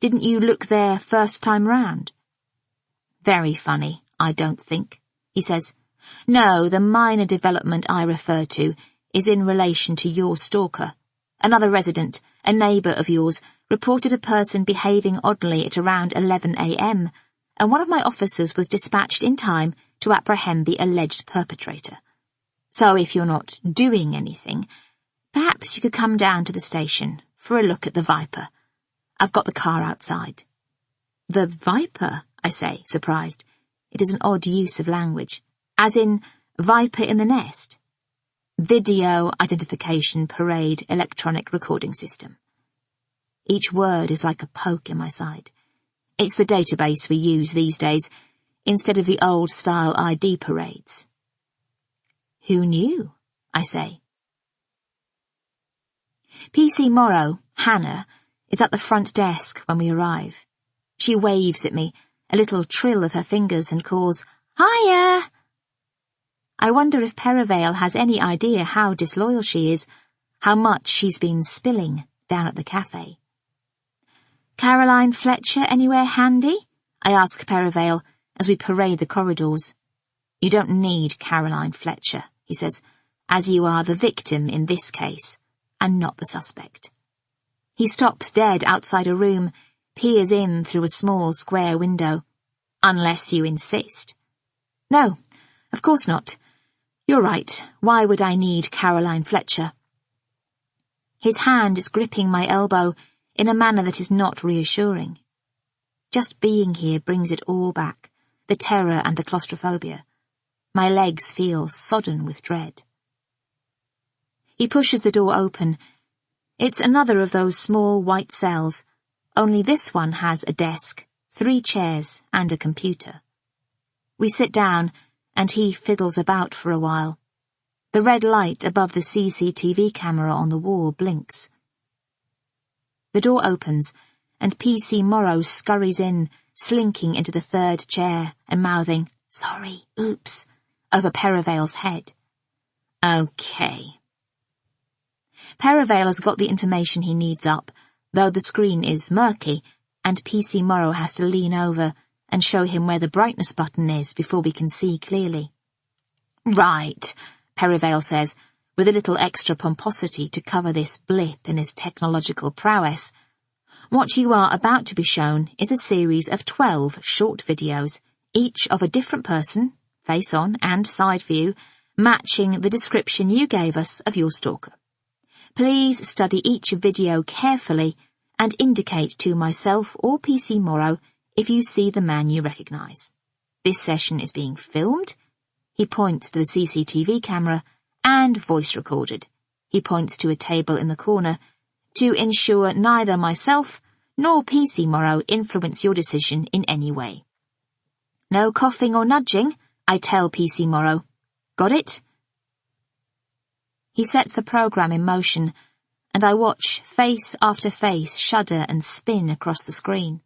"Didn't you look there first time round?" "Very funny, I don't think," he says. "No, the minor development I refer to is in relation to your stalker. Another resident, a neighbour of yours, reported a person behaving oddly at around 11 a.m., and one of my officers was dispatched in time to apprehend the alleged perpetrator. So if you're not doing anything, perhaps you could come down to the station for a look at the Viper. I've got the car outside." "The Viper?" I say, surprised. It is an odd use of language. As in, Viper in the nest. Video Identification Parade Electronic Recording System. Each word is like a poke in my side. It's the database we use these days, instead of the old-style ID parades. "Who knew?" I say. PC Morrow, Hannah, is at the front desk when we arrive. She waves at me, a little trill of her fingers, and calls, "Hiya!" I wonder if Perivale has any idea how disloyal she is, how much she's been spilling down at the cafe. "Caroline Fletcher anywhere handy?" I ask Perivale as we parade the corridors. "You don't need Caroline Fletcher," he says, "as you are the victim in this case, and not the suspect." He stops dead outside a room, peers in through a small square window. "Unless you insist." "No, of course not. You're right. Why would I need Caroline Fletcher?" His hand is gripping my elbow in a manner that is not reassuring. Just being here brings it all back, the terror and the claustrophobia. My legs feel sodden with dread. He pushes the door open. It's another of those small white cells, only this one has a desk, 3 chairs, and a computer. We sit down, and he fiddles about for a while. The red light above the CCTV camera on the wall blinks. The door opens, and PC Morrow scurries in, slinking into the 3rd chair and mouthing, "Sorry, oops," over Perivale's head. "Okay." Perivale has got the information he needs up, though the screen is murky, and PC Morrow has to lean over and show him where the brightness button is before we can see clearly. "Right," Perivale says, with a little extra pomposity to cover this blip in his technological prowess. "What you are about to be shown is a series of 12 short videos, each of a different person, face on and side view, matching the description you gave us of your stalker. Please study each video carefully and indicate to myself or PC Morrow if you see the man you recognize. This session is being filmed," he points to the CCTV camera, "and voice recorded," he points to a table in the corner, "to ensure neither myself nor PC Morrow influence your decision in any way. No coughing or nudging, I tell PC Morrow. Got it? He sets the program in motion, and I watch face after face shudder and spin across the screen.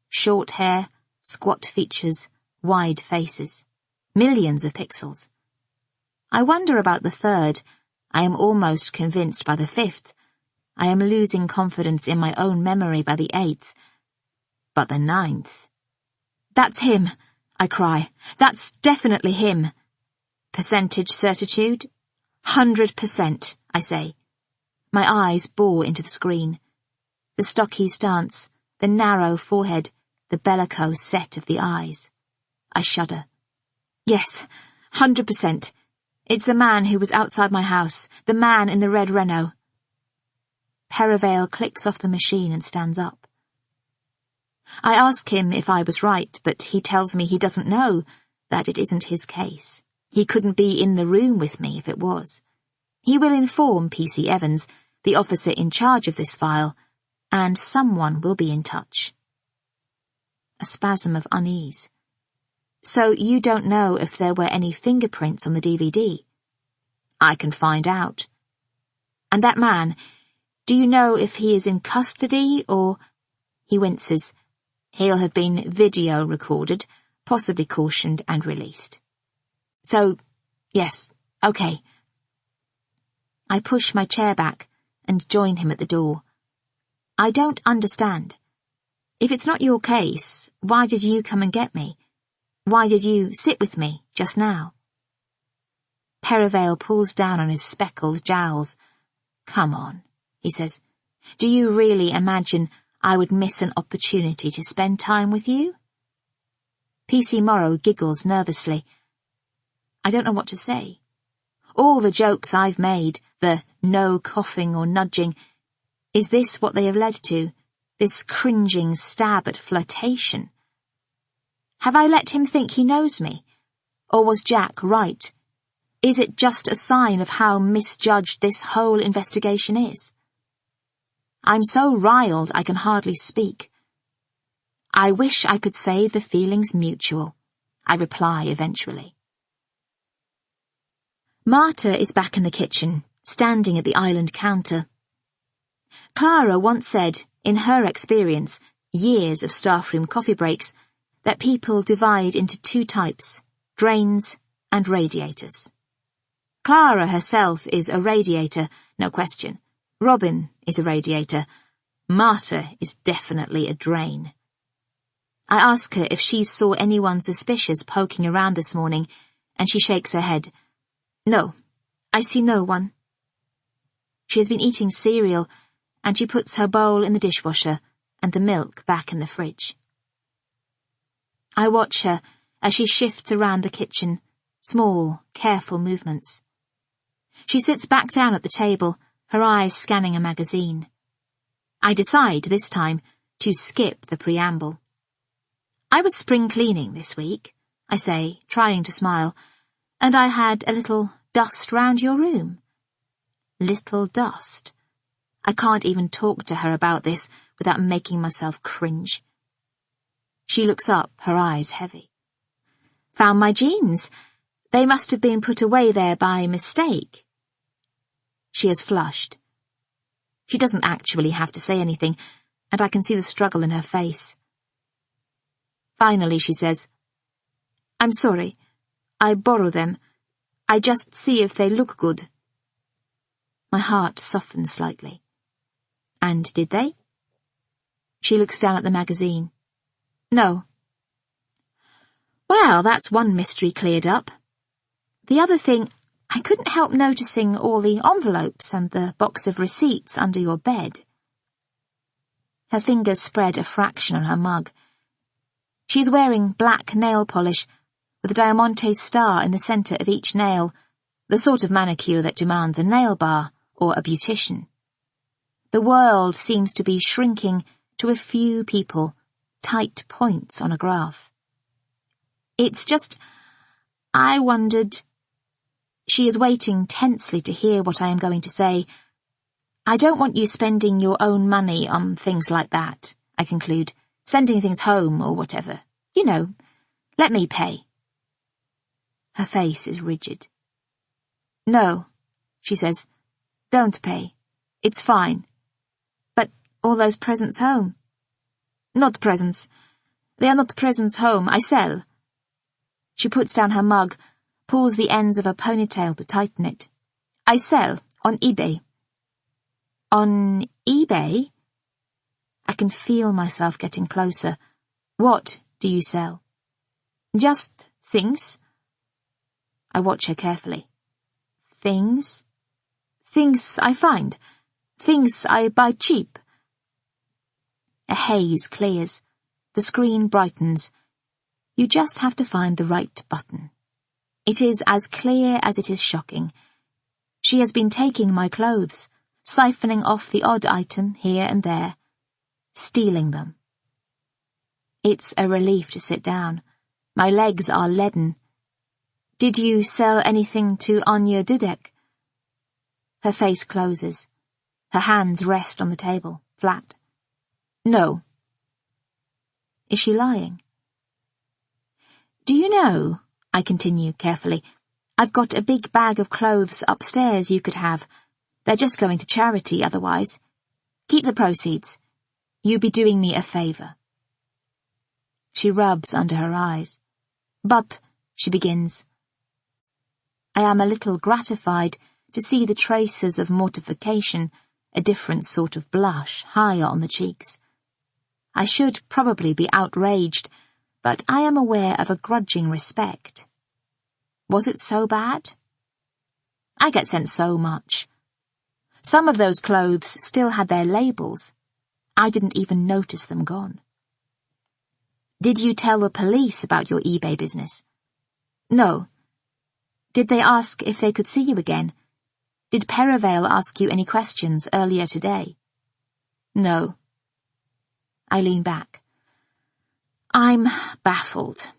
Short hair, squat features, wide faces. Millions of pixels. I wonder about the third. I am almost convinced by the fifth. I am losing confidence in my own memory by the eighth. But the ninth... That's him, I cry. That's definitely him. Percentage certitude? 100%, I say. My eyes bore into the screen. The stocky stance, the narrow forehead, the bellicose set of the eyes. I shudder. Yes, 100%. It's the man who was outside my house, the man in the red Renault. Perivale clicks off the machine and stands up. I ask him if I was right, but he tells me he doesn't know, that it isn't his case. He couldn't be in the room with me if it was. He will inform PC Evans, the officer in charge of this file, and someone will be in touch. A spasm of unease. So you don't know if there were any fingerprints on the DVD? I can find out. And that man, do you know if he is in custody or... He winces. He'll have been video recorded, possibly cautioned and released. So, yes, okay. I push my chair back and join him at the door. I don't understand. If it's not your case, why did you come and get me? Why did you sit with me just now? Perivale pulls down on his speckled jowls. Come on, he says. Do you really imagine I would miss an opportunity to spend time with you? PC Morrow giggles nervously. I don't know what to say. All the jokes I've made, the no coughing or nudging, is this what they have led to? This cringing stab at flirtation? Have I let him think he knows me? Or was Jack right? Is it just a sign of how misjudged this whole investigation is? I'm so riled I can hardly speak. I wish I could say the feeling's mutual, I reply eventually. Marta is back in the kitchen, standing at the island counter. Clara once said, in her experience, years of staff-room coffee breaks, that people divide into two types, drains and radiators. Clara herself is a radiator, no question. Robin is a radiator. Marta is definitely a drain. I ask her if she saw anyone suspicious poking around this morning, and she shakes her head. No, I see no one. She has been eating cereal, and she puts her bowl in the dishwasher and the milk back in the fridge. I watch her as she shifts around the kitchen, small, careful movements. She sits back down at the table, her eyes scanning a magazine. I decide, this time, to skip the preamble. I was spring cleaning this week, I say, trying to smile, and I had a little dust round your room. Little dust. I can't even talk to her about this without making myself cringe. She looks up, her eyes heavy. Found my jeans. They must have been put away there by mistake. She has flushed. She doesn't actually have to say anything, and I can see the struggle in her face. Finally, she says, I'm sorry. I borrow them. I just see if they look good. My heart softens slightly. And did they? She looks down at the magazine. No. Well, that's one mystery cleared up. The other thing, I couldn't help noticing all the envelopes and the box of receipts under your bed. Her fingers spread a fraction on her mug. She's wearing black nail polish with a Diamante star in the centre of each nail, the sort of manicure that demands a nail bar or a beautician. The world seems to be shrinking to a few people, tight points on a graph. It's just, I wondered... She is waiting tensely to hear what I am going to say. I don't want you spending your own money on things like that, I conclude, sending things home or whatever. You know, Let me pay. Her face is rigid. No, she says. Don't pay. It's fine. But all those presents home? Not presents. They are not presents home. I sell. She puts down her mug, pulls the ends of her ponytail to tighten it. I sell on eBay. On eBay? I can feel myself getting closer. What do you sell? Just things. I watch her carefully. Things? Things I find. Things I buy cheap. A haze clears. The screen brightens. You just have to find the right button. It is as clear as it is shocking. She has been taking my clothes, siphoning off the odd item here and there, stealing them. It's a relief to sit down. My legs are leaden. Did you sell anything to Anya Dudek? Her face closes. Her hands rest on the table, flat. No. Is she lying? Do you know, I continue carefully, I've got a big bag of clothes upstairs you could have. They're just going to charity otherwise. Keep the proceeds. You'd be doing me a favour. She rubs under her eyes. But, she begins. I am a little gratified to see the traces of mortification, a different sort of blush, higher on the cheeks. I should probably be outraged, but I am aware of a grudging respect. Was it so bad? I get sent so much. Some of those clothes still had their labels. I didn't even notice them gone. Did you tell the police about your eBay business? No. Did they ask if they could see you again? Did Perivale ask you any questions earlier today? No. I lean back. I'm baffled.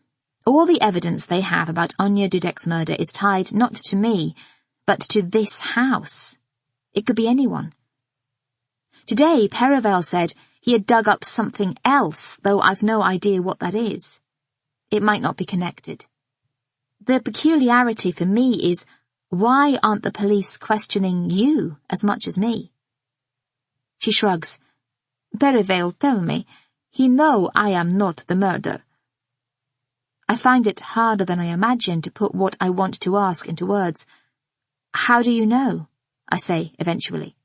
All the evidence they have about Anya Dudek's murder is tied not to me, but to this house. It could be anyone. Today, Perivale said he had dug up something else, though I've no idea what that is. It might not be connected. The peculiarity for me is, why aren't the police questioning you as much as me? She shrugs. Perivale tell me, he know I am not the murderer. I find it harder than I imagined to put what I want to ask into words. How do you know? I say eventually.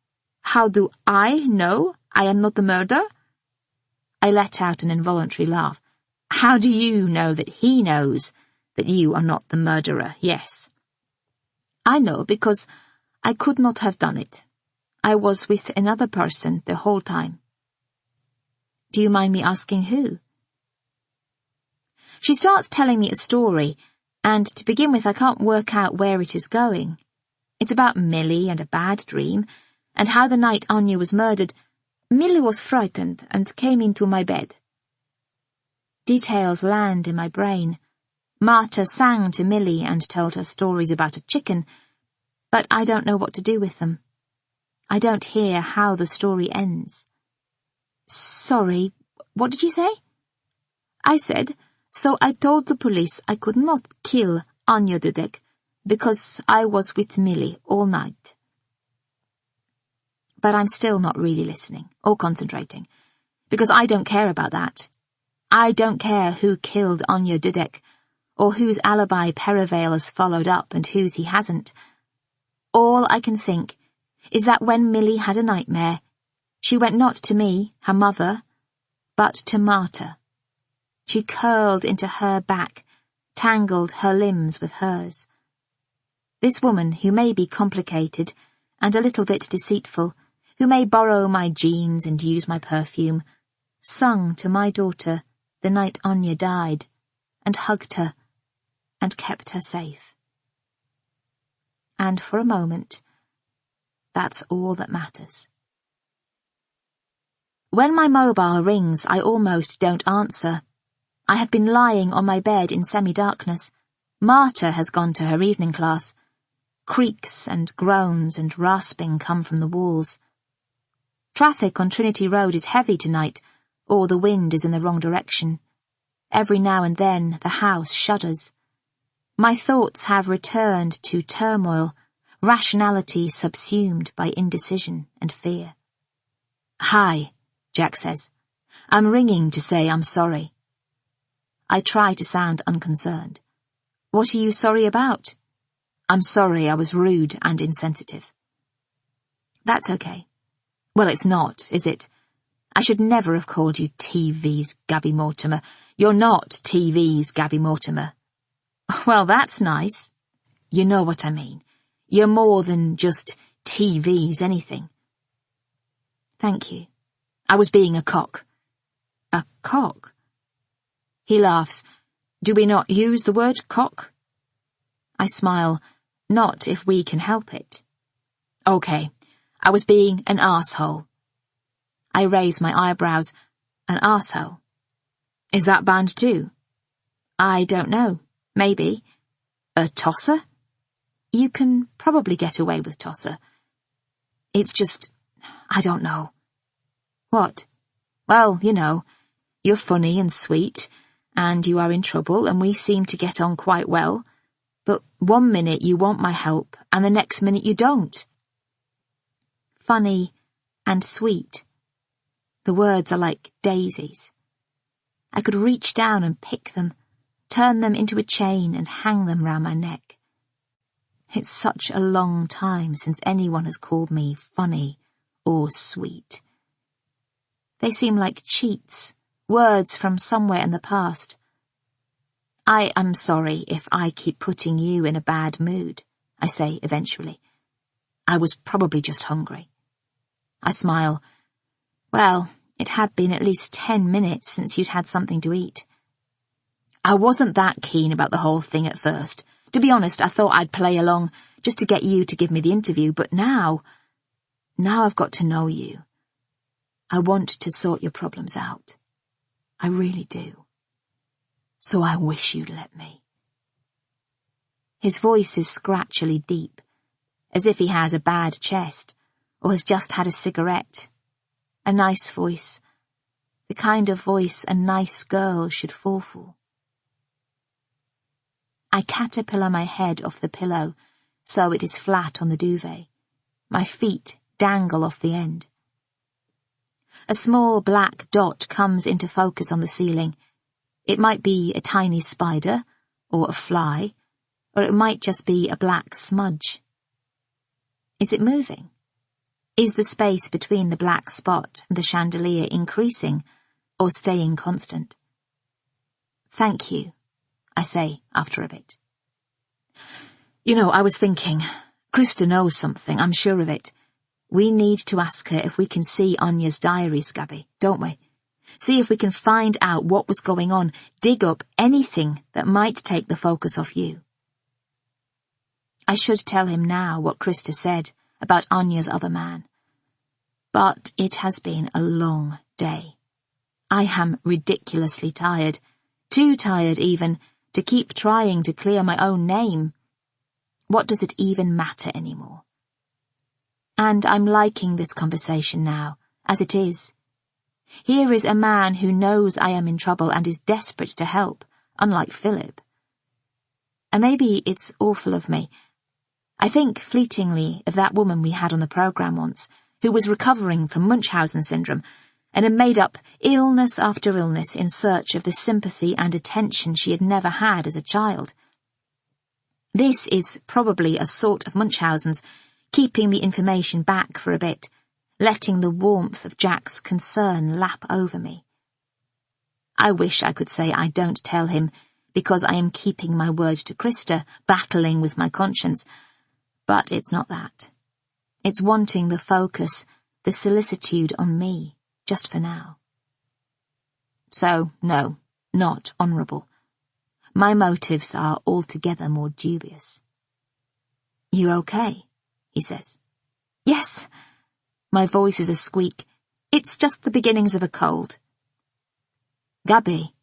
How do I know I am not the murderer? I let out an involuntary laugh. How do you know that he knows that you are not the murderer? Yes. I know because I could not have done it. I was with another person the whole time. Do you mind me asking who? She starts telling me a story, and to begin with I can't work out where it is going. It's about Millie and a bad dream, and how the night Anya was murdered, Millie was frightened and came into my bed. Details land in my brain. Marta sang to Millie and told her stories about a chicken, but I don't know what to do with them. I don't hear how the story ends. Sorry, what did you say? I said, so I told the police I could not kill Anya Dudek because I was with Millie all night. But I'm still not really listening or concentrating, because I don't care about that. I don't care who killed Anya Dudek, or whose alibi Perivale has followed up and whose he hasn't. All I can think is that when Millie had a nightmare, she went not to me, her mother, but to Marta. She curled into her back, tangled her limbs with hers. This woman, who may be complicated and a little bit deceitful, who may borrow my jeans and use my perfume, sung to my daughter the night Anya died, and hugged her, and kept her safe. And for a moment, that's all that matters. When my mobile rings, I almost don't answer. I have been lying on my bed in semi-darkness. Marta has gone to her evening class. Creaks and groans and rasping come from the walls. Traffic on Trinity Road is heavy tonight, or the wind is in the wrong direction. Every now and then the house shudders. My thoughts have returned to turmoil, rationality subsumed by indecision and fear. "Hi," Jack says. "I'm ringing to say I'm sorry." I try to sound unconcerned. "What are you sorry about?" "I'm sorry I was rude and insensitive." "That's okay." "Well, it's not, is it? I should never have called you TV's Gaby Mortimer. You're not TV's Gaby Mortimer." "Well, that's nice." "You know what I mean. You're more than just TV's anything." "Thank you." "I was being a cock." "A cock?" He laughs. "Do we not use the word cock?" I smile. "Not if we can help it." "Okay, I was being an arsehole." I raise my eyebrows. An arsehole. "Is that banned too?" "I don't know. Maybe." "A tosser?" "You can probably get away with tosser." "It's just, I don't know." "What?" "Well, you know, you're funny and sweet, and you are in trouble, and we seem to get on quite well, but one minute you want my help, and the next minute you don't." Funny and sweet. The words are like daisies. I could reach down and pick them, turn them into a chain and hang them round my neck. It's such a long time since anyone has called me funny or sweet. They seem like cheats, words from somewhere in the past. "I am sorry if I keep putting you in a bad mood," I say eventually. "I was probably just hungry." I smile. "Well, it had been at least 10 minutes since you'd had something to eat." "I wasn't that keen about the whole thing at first. To be honest, I thought I'd play along just to get you to give me the interview, but now I've got to know you. I want to sort your problems out. I really do. So I wish you'd let me." His voice is scratchily deep, as if he has a bad chest, or has just had a cigarette. A nice voice, the kind of voice a nice girl should fall for. I caterpillar my head off the pillow, so it is flat on the duvet. My feet dangle off the end. A small black dot comes into focus on the ceiling. It might be a tiny spider, or a fly, or it might just be a black smudge. Is it moving? Is the space between the black spot and the chandelier increasing, or staying constant? "Thank you," I say after a bit. "You know, I was thinking, Krista knows something, I'm sure of it. We need to ask her if we can see Anya's diaries, Gaby, don't we? See if we can find out what was going on, dig up anything that might take the focus off you." I should tell him now what Krista said about Anya's other man. But it has been a long day. I am ridiculously tired, too tired even, to keep trying to clear my own name. What does it even matter anymore? And I'm liking this conversation now, as it is. Here is a man who knows I am in trouble and is desperate to help, unlike Philip. And maybe it's awful of me. I think fleetingly of that woman we had on the programme once, who was recovering from Munchausen syndrome, and had made up illness after illness in search of the sympathy and attention she had never had as a child. This is probably a sort of Munchausen's, keeping the information back for a bit, letting the warmth of Jack's concern lap over me. I wish I could say I don't tell him, because I am keeping my word to Krista, battling with my conscience, but it's not that. It's wanting the focus, the solicitude on me, just for now. So, no, not honourable. My motives are altogether more dubious. "You okay?" he says. "Yes." My voice is a squeak. "It's just the beginnings of a cold." "Gaby,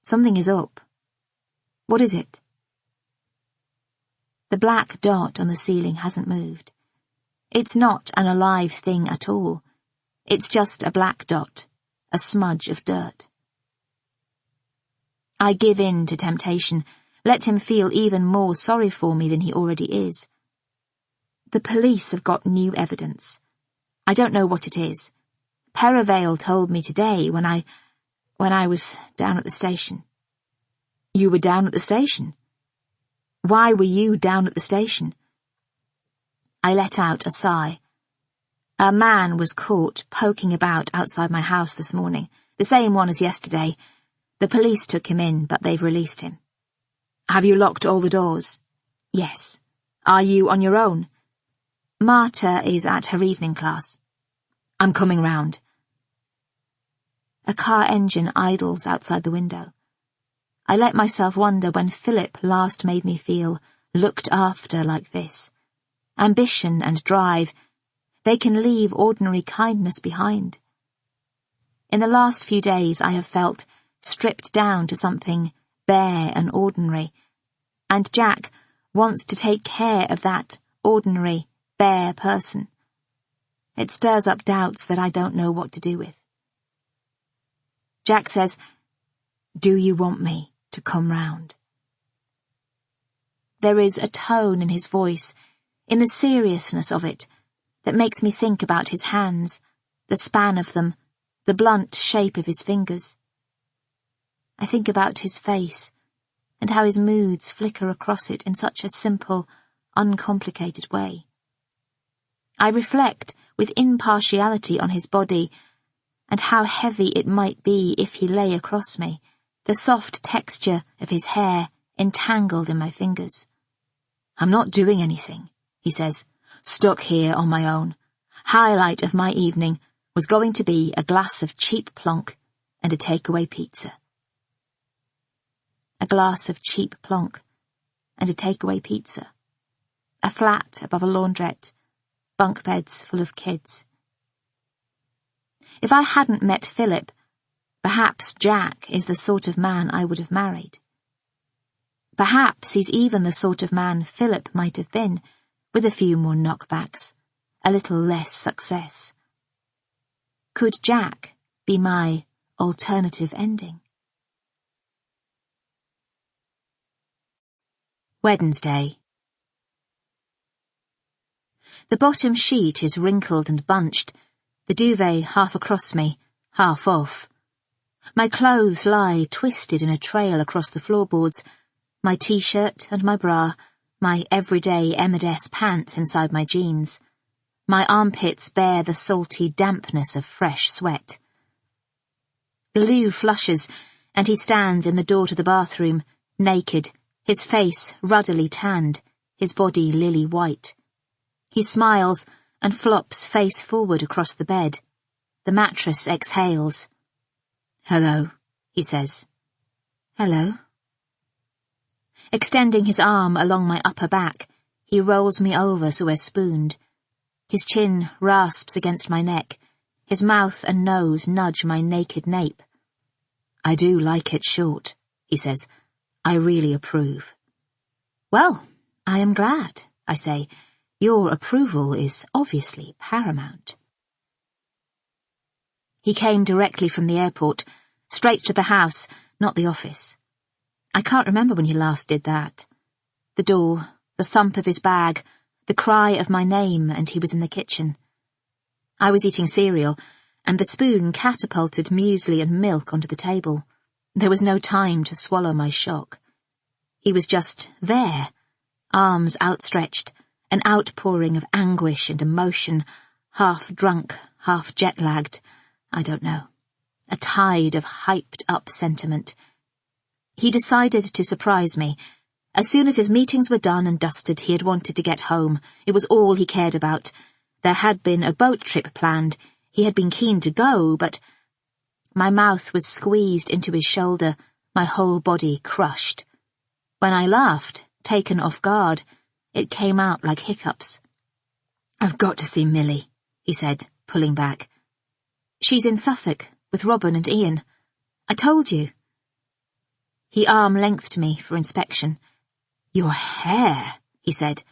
something is up." "What is it?" The black dot on the ceiling hasn't moved. It's not an alive thing at all. It's just a black dot, a smudge of dirt. I give in to temptation, let him feel even more sorry for me than he already is. The police have got new evidence. I don't know what it is. Perivale told me today when I was down at the station. You were down at the station? Why were you down at the station? I let out a sigh. A man was caught poking about outside my house this morning, the same one as yesterday. The police took him in, but they've released him. Have you locked all the doors? Yes. Are you on your own? Marta is at her evening class. I'm coming round. A car engine idles outside the window. I let myself wonder when Philip last made me feel looked after like this. Ambition and drive, they can leave ordinary kindness behind. In the last few days I have felt stripped down to something bare and ordinary, and Jack wants to take care of that ordinary, bare person. It stirs up doubts that I don't know what to do with. Jack says, "Do you want me to come round?" There is a tone in his voice, in the seriousness of it, that makes me think about his hands, the span of them, the blunt shape of his fingers. I think about his face, and how his moods flicker across it in such a simple, uncomplicated way. I reflect with impartiality on his body, and how heavy it might be if he lay across me, the soft texture of his hair entangled in my fingers. "I'm not doing anything," he says, "stuck here on my own. Highlight of my evening was going to be a glass of cheap plonk and a takeaway pizza." A glass of cheap plonk and a takeaway pizza. A flat above a laundrette, bunk beds full of kids. If I hadn't met Philip, perhaps Jack is the sort of man I would have married. Perhaps he's even the sort of man Philip might have been, with a few more knockbacks, a little less success. Could Jack be my alternative ending? Wednesday. The bottom sheet is wrinkled and bunched, the duvet half across me, half off. My clothes lie twisted in a trail across the floorboards, my t-shirt and my bra, my everyday M&S pants inside my jeans. My armpits bear the salty dampness of fresh sweat. Lou flushes, and he stands in the door to the bathroom, naked, his face ruddily tanned, his body lily white. He smiles and flops face forward across the bed. The mattress exhales. "Hello," he says. "Hello." Extending his arm along my upper back, he rolls me over so we're spooned. His chin rasps against my neck. His mouth and nose nudge my naked nape. "I do like it short," he says. "I really approve." "Well, I am glad," I say. "Your approval is obviously paramount." He came directly from the airport, straight to the house, not the office. I can't remember when he last did that. The door, the thump of his bag, the cry of my name, and he was in the kitchen. I was eating cereal, and the spoon catapulted muesli and milk onto the table. There was no time to swallow my shock. He was just there, arms outstretched, an outpouring of anguish and emotion, half drunk, half jet-lagged, I don't know. A tide of hyped-up sentiment. He decided to surprise me. As soon as his meetings were done and dusted, he had wanted to get home. It was all he cared about. There had been a boat trip planned. He had been keen to go, but... My mouth was squeezed into his shoulder, my whole body crushed. When I laughed, taken off guard, it came out like hiccups. "I've got to see Millie," he said, pulling back. "She's in Suffolk, with Robin and Ian. I told you." He arm-lengthed me for inspection. "Your hair," he said.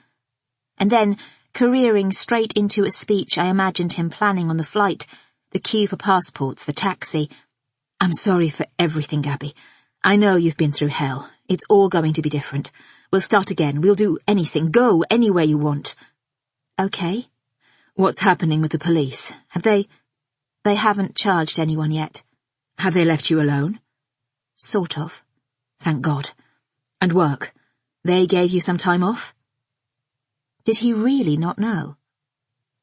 And then, careering straight into a speech I imagined him planning on the flight, the queue for passports, the taxi. "I'm sorry for everything, Gaby. I know you've been through hell. It's all going to be different. We'll start again. We'll do anything. Go anywhere you want. Okay. What's happening with the police? Have they... They haven't charged anyone yet. Have they left you alone? Sort of. Thank God. And work? They gave you some time off? Did he really not know?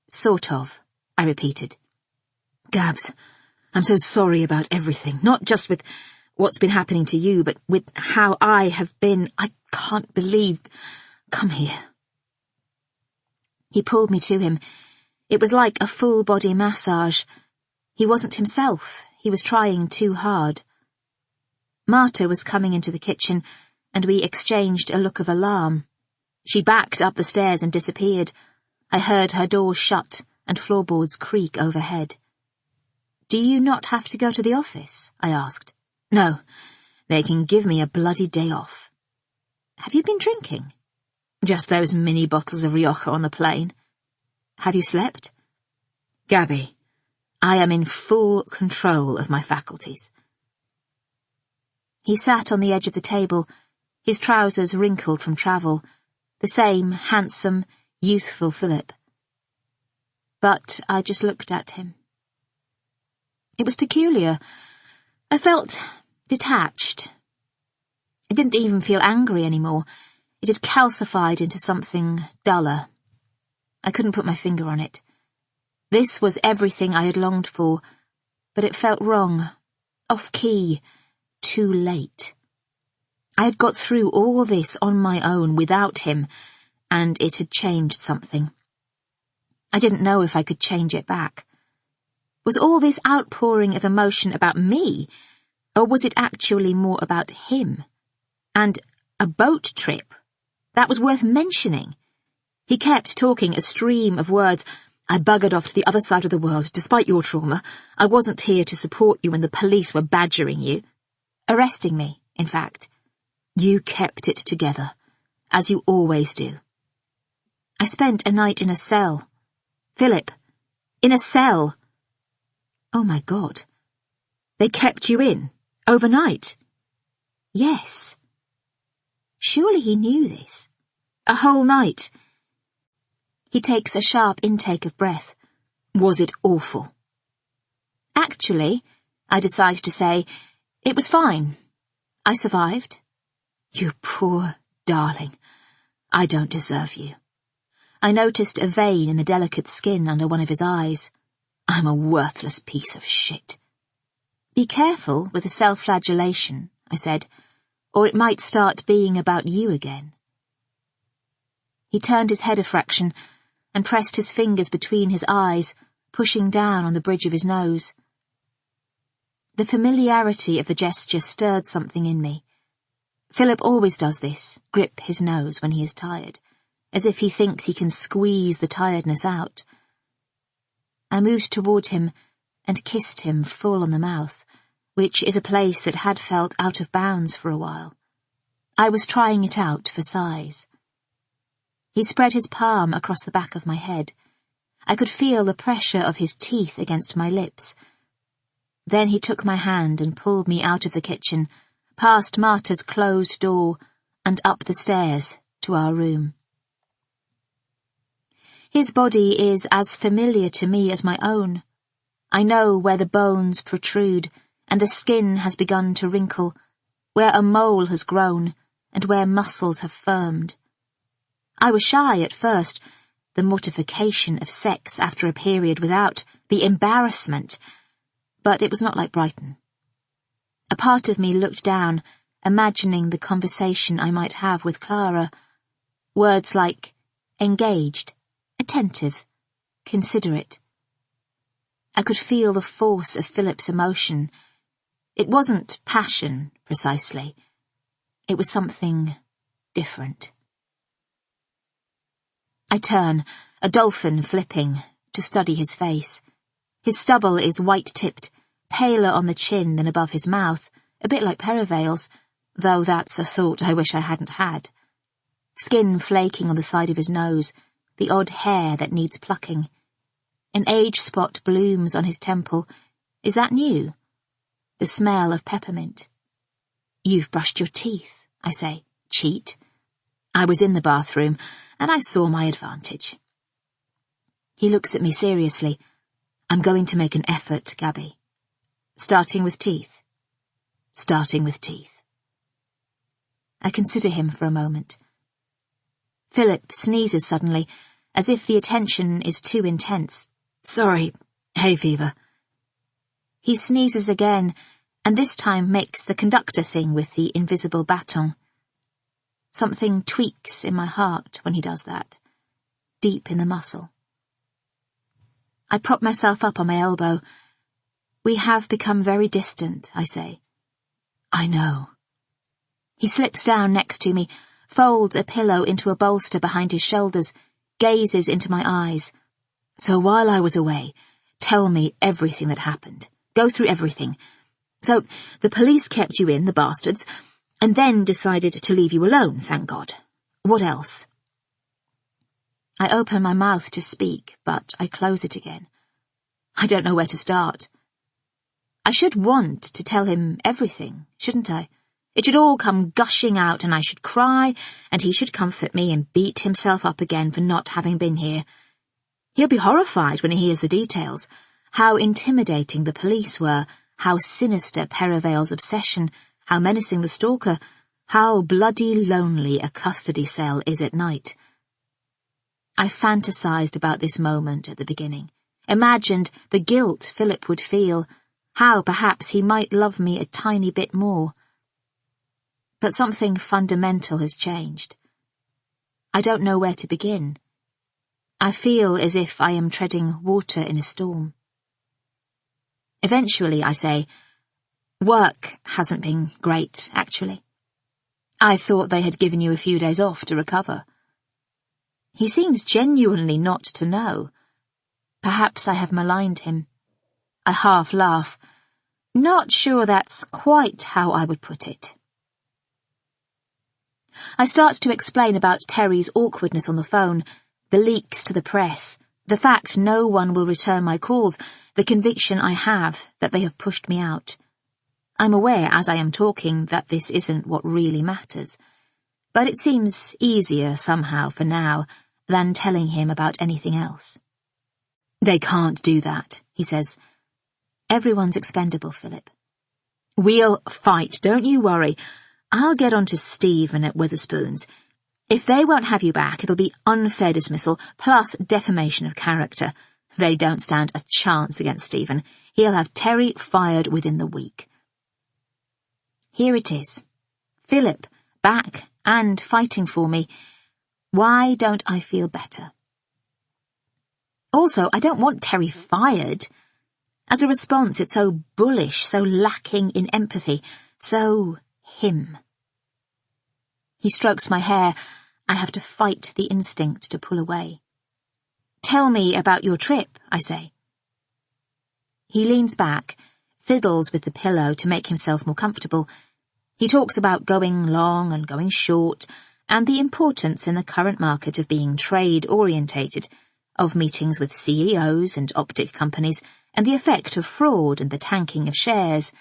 Sort of, I repeated. Gabs, I'm so sorry about everything. Not just with what's been happening to you, but with how I have been. I can't believe... Come here. He pulled me to him. It was like a full-body massage. He wasn't himself. He was trying too hard. Marta was coming into the kitchen, and we exchanged a look of alarm. She backed up the stairs and disappeared. I heard her door shut and floorboards creak overhead. Do you not have to go to the office? I asked. No, they can give me a bloody day off. Have you been drinking? Just those mini bottles of Rioja on the plane. Have you slept? Gaby, I am in full control of my faculties. He sat on the edge of the table, his trousers wrinkled from travel, the same handsome, youthful Philip. But I just looked at him. It was peculiar. I felt detached. I didn't even feel angry anymore. It had calcified into something duller. I couldn't put my finger on it. This was everything I had longed for, but it felt wrong, off-key, too late. I had got through all this on my own without him, and it had changed something. I didn't know if I could change it back. Was all this outpouring of emotion about me, or was it actually more about him? And a boat trip? That was worth mentioning. He kept talking a stream of words. I buggered off to the other side of the world, despite your trauma. I wasn't here to support you when the police were badgering you. Arresting me, in fact. You kept it together, as you always do. I spent a night in a cell. Philip, in a cell. Oh my God. They kept you in, overnight? Yes. Surely he knew this. A whole night. He takes a sharp intake of breath. Was it awful? Actually, I decide to say, it was fine. I survived. You poor darling. I don't deserve you. I noticed a vein in the delicate skin under one of his eyes. I'm a worthless piece of shit. Be careful with the self-flagellation, I said, or it might start being about you again. He turned his head a fraction and pressed his fingers between his eyes, pushing down on the bridge of his nose. The familiarity of the gesture stirred something in me. Philip always does this, grip his nose when he is tired, as if he thinks he can squeeze the tiredness out. I moved toward him and kissed him full on the mouth, which is a place that had felt out of bounds for a while. I was trying it out for size. He spread his palm across the back of my head. I could feel the pressure of his teeth against my lips. Then he took my hand and pulled me out of the kitchen, past Marta's closed door, and up the stairs to our room. His body is as familiar to me as my own. I know where the bones protrude, and the skin has begun to wrinkle, where a mole has grown, and where muscles have firmed. I was shy at first, the mortification of sex after a period without, the embarrassment, but it was not like Brighton. A part of me looked down, imagining the conversation I might have with Clara. Words like engaged, attentive, considerate. I could feel the force of Philip's emotion. It wasn't passion, precisely. It was something different. I turn, a dolphin flipping, to study his face. His stubble is white-tipped, paler on the chin than above his mouth, a bit like Perivale's, though that's a thought I wish I hadn't had. Skin flaking on the side of his nose, the odd hair that needs plucking. An age spot blooms on his temple. Is that new? The smell of peppermint. You've brushed your teeth, I say. Cheat. I was in the bathroom, and I saw my advantage. He looks at me seriously. I'm going to make an effort, Gaby. Starting with teeth. Starting with teeth. I consider him for a moment. Philip sneezes suddenly, as if the attention is too intense. Sorry, hay fever. He sneezes again, and this time makes the conductor thing with the invisible baton. Something tweaks in my heart when he does that, deep in the muscle. I prop myself up on my elbow. We have become very distant, I say. I know. He slips down next to me, folds a pillow into a bolster behind his shoulders, gazes into my eyes. So while I was away, tell me everything that happened. Go through everything. So the police kept you in, the bastards, and then decided to leave you alone, thank God. What else? I open my mouth to speak, but I close it again. I don't know where to start. I should want to tell him everything, shouldn't I? It should all come gushing out, and I should cry, and he should comfort me and beat himself up again for not having been here. He'll be horrified when he hears the details. How intimidating the police were, how sinister Perivale's obsession, how menacing the stalker, how bloody lonely a custody cell is at night. I fantasized about this moment at the beginning, imagined the guilt Philip would feel, how perhaps he might love me a tiny bit more. But something fundamental has changed. I don't know where to begin. I feel as if I am treading water in a storm. Eventually, I say, work hasn't been great, actually. I thought they had given you a few days off to recover. He seems genuinely not to know. Perhaps I have maligned him. I half laugh. Not sure that's quite how I would put it. I start to explain about Terry's awkwardness on the phone, the leaks to the press, the fact no one will return my calls, the conviction I have that they have pushed me out. I'm aware as I am talking that this isn't what really matters, but it seems easier somehow for now than telling him about anything else. They can't do that, he says. Everyone's expendable, Philip. We'll fight, don't you worry. I'll get on to Stephen at Witherspoon's. If they won't have you back, it'll be unfair dismissal plus defamation of character. They don't stand a chance against Stephen. He'll have Terry fired within the week. Here it is. Philip, back and fighting for me. Why don't I feel better? Also, I don't want Terry fired. As a response, it's so bullish, so lacking in empathy, so him. He strokes my hair. I have to fight the instinct to pull away. Tell me about your trip, I say. He leans back, fiddles with the pillow to make himself more comfortable. He talks about going long and going short, and the importance in the current market of being trade-orientated, of meetings with CEOs and optic companies, and the effect of fraud and the tanking of shares.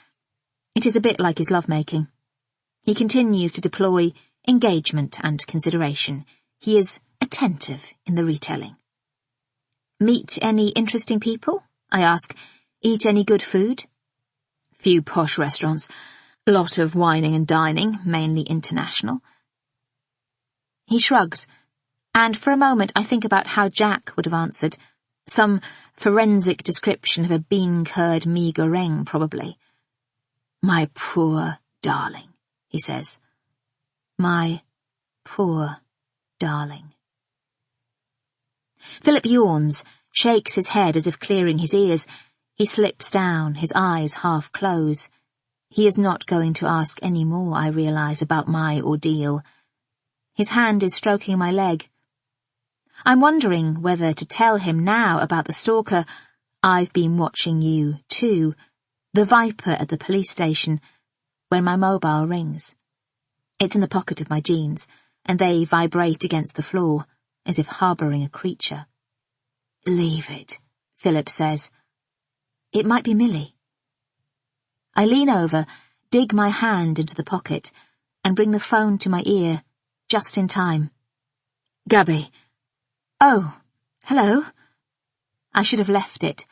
It is a bit like his lovemaking. He continues to deploy engagement and consideration. He is attentive in the retelling. Meet any interesting people? I ask. Eat any good food? Few posh restaurants. Lot of wining and dining, mainly international. He shrugs, and for a moment I think about how Jack would have answered. Some forensic description of a bean-curd mee goreng, probably. My poor darling, he says. My poor darling. Philip yawns, shakes his head as if clearing his ears. He slips down, his eyes half close. He is not going to ask any more, I realise, about my ordeal. His hand is stroking my leg. I'm wondering whether to tell him now about the stalker. I've been watching you, too, the viper at the police station, when my mobile rings. It's in the pocket of my jeans, and they vibrate against the floor, as if harbouring a creature. Leave it, Philip says. It might be Millie. I lean over, dig my hand into the pocket, and bring the phone to my ear, just in time. Gaby. Oh, hello. I should have left it.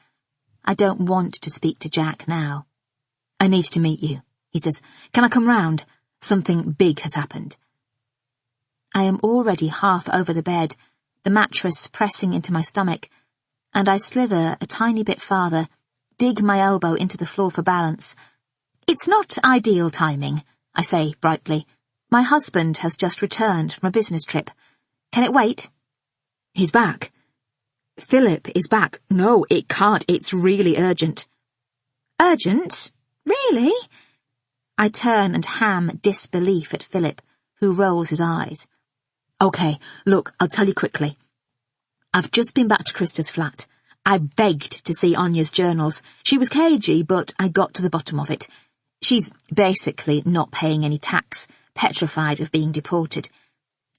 I don't want to speak to Jack now. I need to meet you, he says. Can I come round? Something big has happened. I am already half over the bed, the mattress pressing into my stomach, and I slither a tiny bit farther, dig my elbow into the floor for balance. It's not ideal timing, I say brightly. My husband has just returned from a business trip. Can it wait? He's back. Philip is back. No, it can't. It's really urgent. Urgent? Really? I turn and ham disbelief at Philip, who rolls his eyes. Okay, look, I'll tell you quickly. I've just been back to Krista's flat. I begged to see Anya's journals. She was cagey, but I got to the bottom of it. She's basically not paying any tax, petrified of being deported.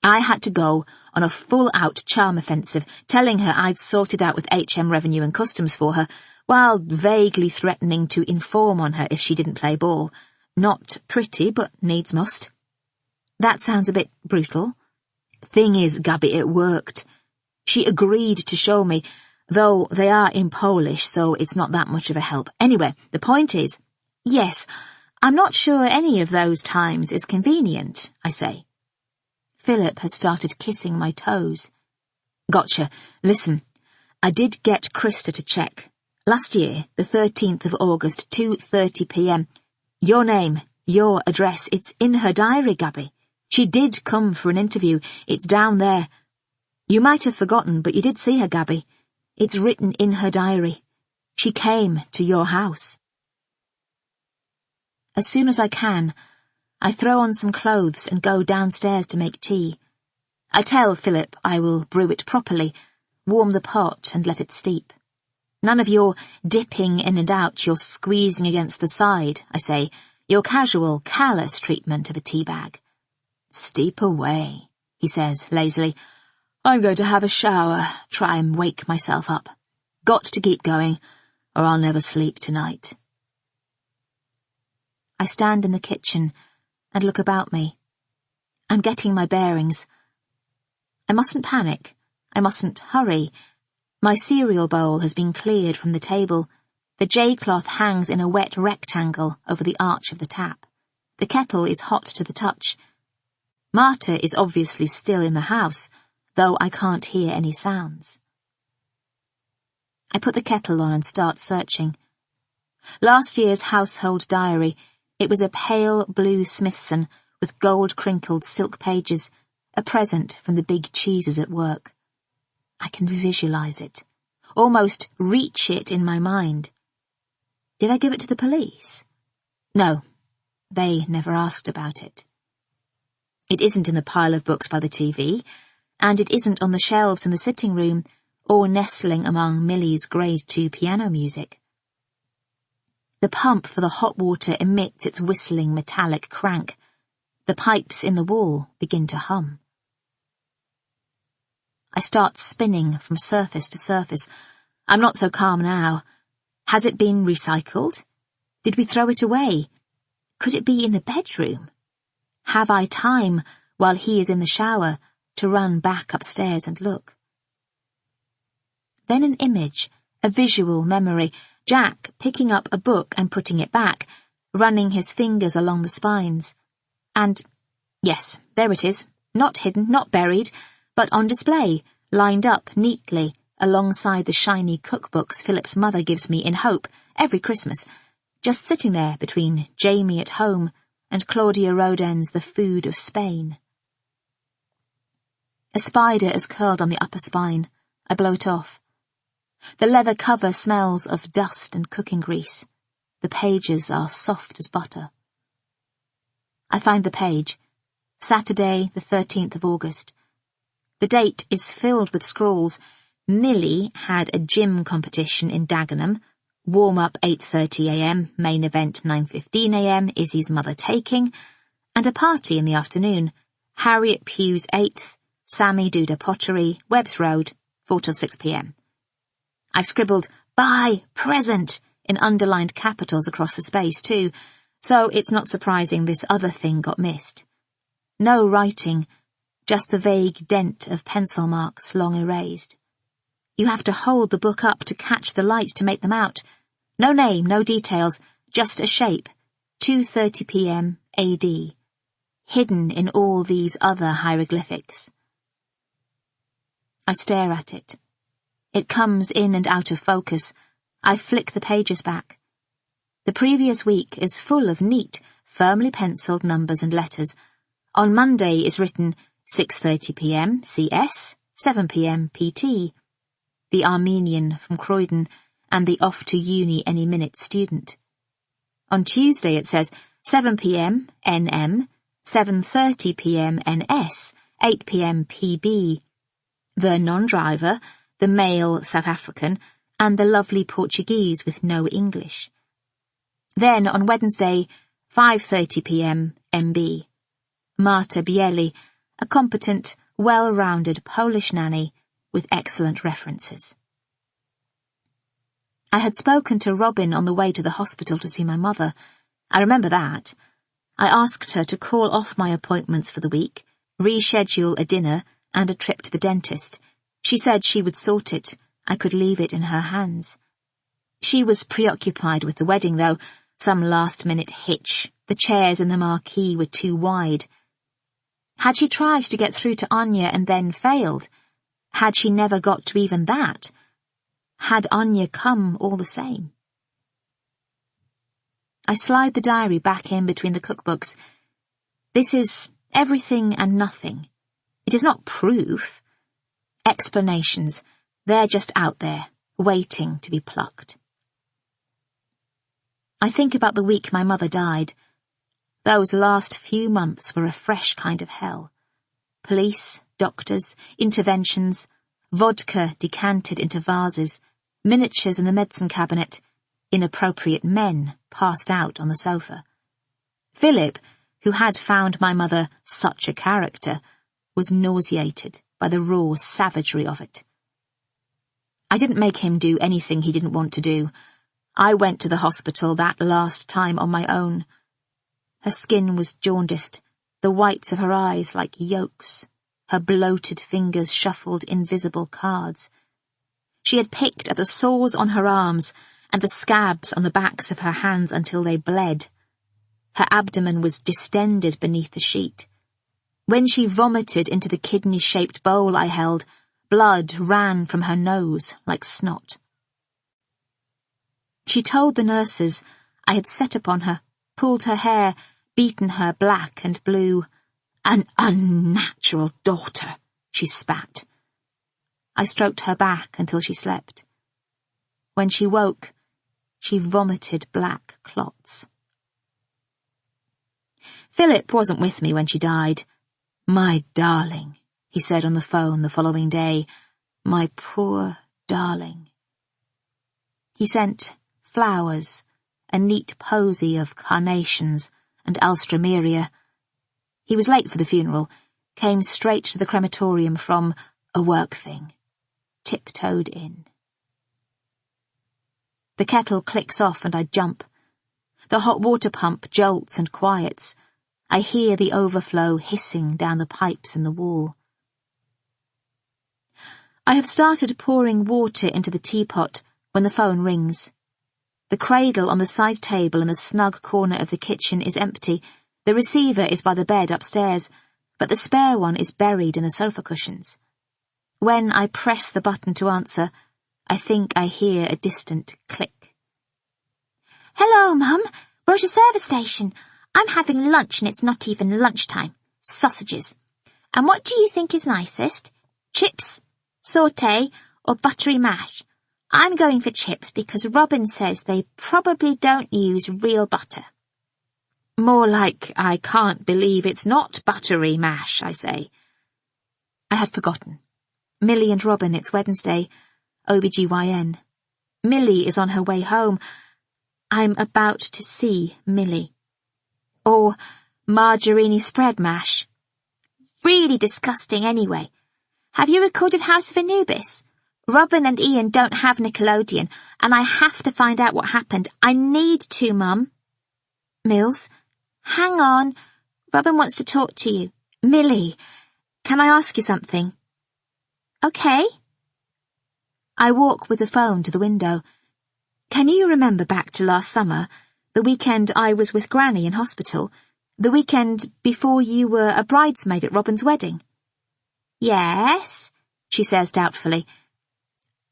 I had to go on a full-out charm offensive, telling her I'd sorted out with HM Revenue and Customs for her, while vaguely threatening to inform on her if she didn't play ball. Not pretty, but needs must. That sounds a bit brutal. Thing is, Gaby, it worked. She agreed to show me, though they are in Polish, so it's not that much of a help. Anyway, the point is... Yes, I'm not sure any of those times is convenient, I say. Philip has started kissing my toes. Gotcha. Listen, I did get Krista to check. Last year, the 13th of August, 2:30 p.m. Your name, your address, it's in her diary, Gaby. She did come for an interview. It's down there. You might have forgotten, but you did see her, Gaby. It's written in her diary. She came to your house. As soon as I can, I throw on some clothes and go downstairs to make tea. I tell Philip I will brew it properly, warm the pot and let it steep. None of your dipping in and out, your squeezing against the side, I say, your casual, callous treatment of a tea bag. Steep away, he says lazily. I'm going to have a shower, try and wake myself up. Got to keep going, or I'll never sleep tonight. I stand in the kitchen and look about me. I'm getting my bearings. I mustn't panic. I mustn't hurry. My cereal bowl has been cleared from the table. The J-cloth hangs in a wet rectangle over the arch of the tap. The kettle is hot to the touch. Marta is obviously still in the house, though I can't hear any sounds. I put the kettle on and start searching. Last year's household diary. It was a pale blue Smithson with gold-crinkled silk pages, a present from the big cheeses at work. I can visualize it, almost reach it in my mind. Did I give it to the police? No, they never asked about it. It isn't in the pile of books by the TV, and it isn't on the shelves in the sitting room or nestling among Millie's Grade 2 piano music. The pump for the hot water emits its whistling metallic crank. The pipes in the wall begin to hum. I start spinning from surface to surface. I'm not so calm now. Has it been recycled? Did we throw it away? Could it be in the bedroom? Have I time, while he is in the shower, to run back upstairs and look? Then an image, a visual memory, Jack picking up a book and putting it back, running his fingers along the spines. And, yes, there it is, not hidden, not buried, but on display, lined up neatly alongside the shiny cookbooks Philip's mother gives me in hope every Christmas, just sitting there between Jamie at Home and Claudia Rodin's The Food of Spain. A spider is curled on the upper spine. I blow it off. The leather cover smells of dust and cooking grease. The pages are soft as butter. I find the page. Saturday, the 13th of August. The date is filled with scrawls. Millie had a gym competition in Dagenham. Warm-up 8:30 a.m, main event 9:15 a.m, Izzy's mother taking, and a party in the afternoon. Harriet Pugh's 8th, Sammy Duda Pottery, Webbs Road, 4 till 6 p.m. I've scribbled, "Buy, present," in underlined capitals across the space too, So it's not surprising this other thing got missed. No writing, just the vague dent of pencil marks long erased. You have to hold the book up to catch the light to make them out. No name, no details, just a shape, 2:30 p.m. AD, hidden in all these other hieroglyphics. I stare at it. It comes in and out of focus. I flick the pages back. The previous week is full of neat, firmly penciled numbers and letters. On Monday is written 6:30 p.m. CS, 7 p.m. PT, the Armenian from Croydon, and the off-to-uni any minute student. On Tuesday it says 7 p.m. NM, 7:30 p.m. NS, 8 p.m. PB, the non-driver, the male South African, and the lovely Portuguese with no English. Then on Wednesday, 5:30 p.m. MB, Marta Bieli, a competent, well-rounded Polish nanny with excellent references. I had spoken to Robin on the way to the hospital to see my mother. I remember that. I asked her to call off my appointments for the week, reschedule a dinner and a trip to the dentist. She said she would sort it. I could leave it in her hands. She was preoccupied with the wedding, though, some last-minute hitch. The chairs in the marquee were too wide. Had she tried to get through to Anya and then failed? Had she never got to even that? Had Anya come all the same? I slide the diary back in between the cookbooks. This is everything and nothing. It is not proof. Explanations. They're just out there, waiting to be plucked. I think about the week my mother died. Those last few months were a fresh kind of hell. Police, doctors, interventions, vodka decanted into vases, miniatures in the medicine cabinet, inappropriate men passed out on the sofa. Philip, who had found my mother such a character, was nauseated by the raw savagery of it. I didn't make him do anything he didn't want to do. I went to the hospital that last time on my own. Her skin was jaundiced, the whites of her eyes like yolks. Her bloated fingers shuffled invisible cards. She had picked at the sores on her arms and the scabs on the backs of her hands until they bled. Her abdomen was distended beneath the sheet. When she vomited into the kidney-shaped bowl I held, blood ran from her nose like snot. She told the nurses I had set upon her, pulled her hair, beaten her black and blue. An unnatural daughter, she spat. I stroked her back until she slept. When she woke, she vomited black clots. Philip wasn't with me when she died. My darling, he said on the phone the following day. My poor darling. He sent flowers, a neat posy of carnations and alstroemeria. He was late for the funeral, came straight to the crematorium from a work thing, tiptoed in. The kettle clicks off and I jump. The hot water pump jolts and quiets. I hear the overflow hissing down the pipes in the wall. I have started pouring water into the teapot when the phone rings. The cradle on the side table in the snug corner of the kitchen is empty. The receiver is by the bed upstairs, but the spare one is buried in the sofa cushions. When I press the button to answer, I think I hear a distant click. Hello, Mum. We're at a service station. I'm having lunch and it's not even lunchtime. Sausages. And what do you think is nicest? Chips, sauté, or buttery mash? I'm going for chips because Robin says they probably don't use real butter. More like, I can't believe it's not buttery mash, I say. I had forgotten. Millie and Robin, it's Wednesday. OBGYN. Millie is on her way home. I'm about to see Millie. Or margarine spread mash. Really disgusting anyway. Have you recorded House of Anubis? Robin and Ian don't have Nickelodeon, and I have to find out what happened. I need to, Mum. Mills? Hang on. Robin wants to talk to you. Millie, can I ask you something? Okay. I walk with the phone to the window. Can you remember back to last summer, the weekend I was with Granny in hospital, the weekend before you were a bridesmaid at Robin's wedding? Yes, she says doubtfully.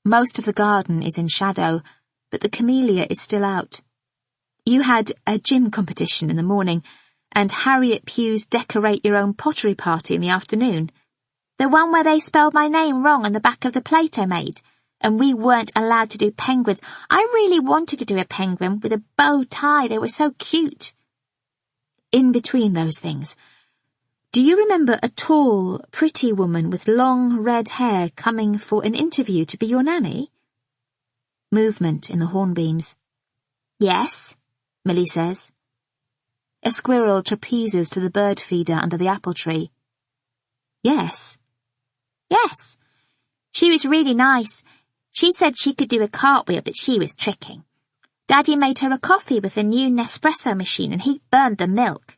Most of the garden is in shadow, but the camellia is still out. You had a gym competition in the morning, and Harriet Pugh's decorate your own pottery party in the afternoon. The one where they spelled my name wrong on the back of the plate I made, and we weren't allowed to do penguins. I really wanted to do a penguin with a bow tie. They were so cute. In between those things, do you remember a tall, pretty woman with long red hair coming for an interview to be your nanny? Movement in the hornbeams. Yes, Millie says. A squirrel trapezes to the bird feeder under the apple tree. Yes. Yes. She was really nice. She said she could do a cartwheel, but she was tricking. Daddy made her a coffee with a new Nespresso machine and he burned the milk.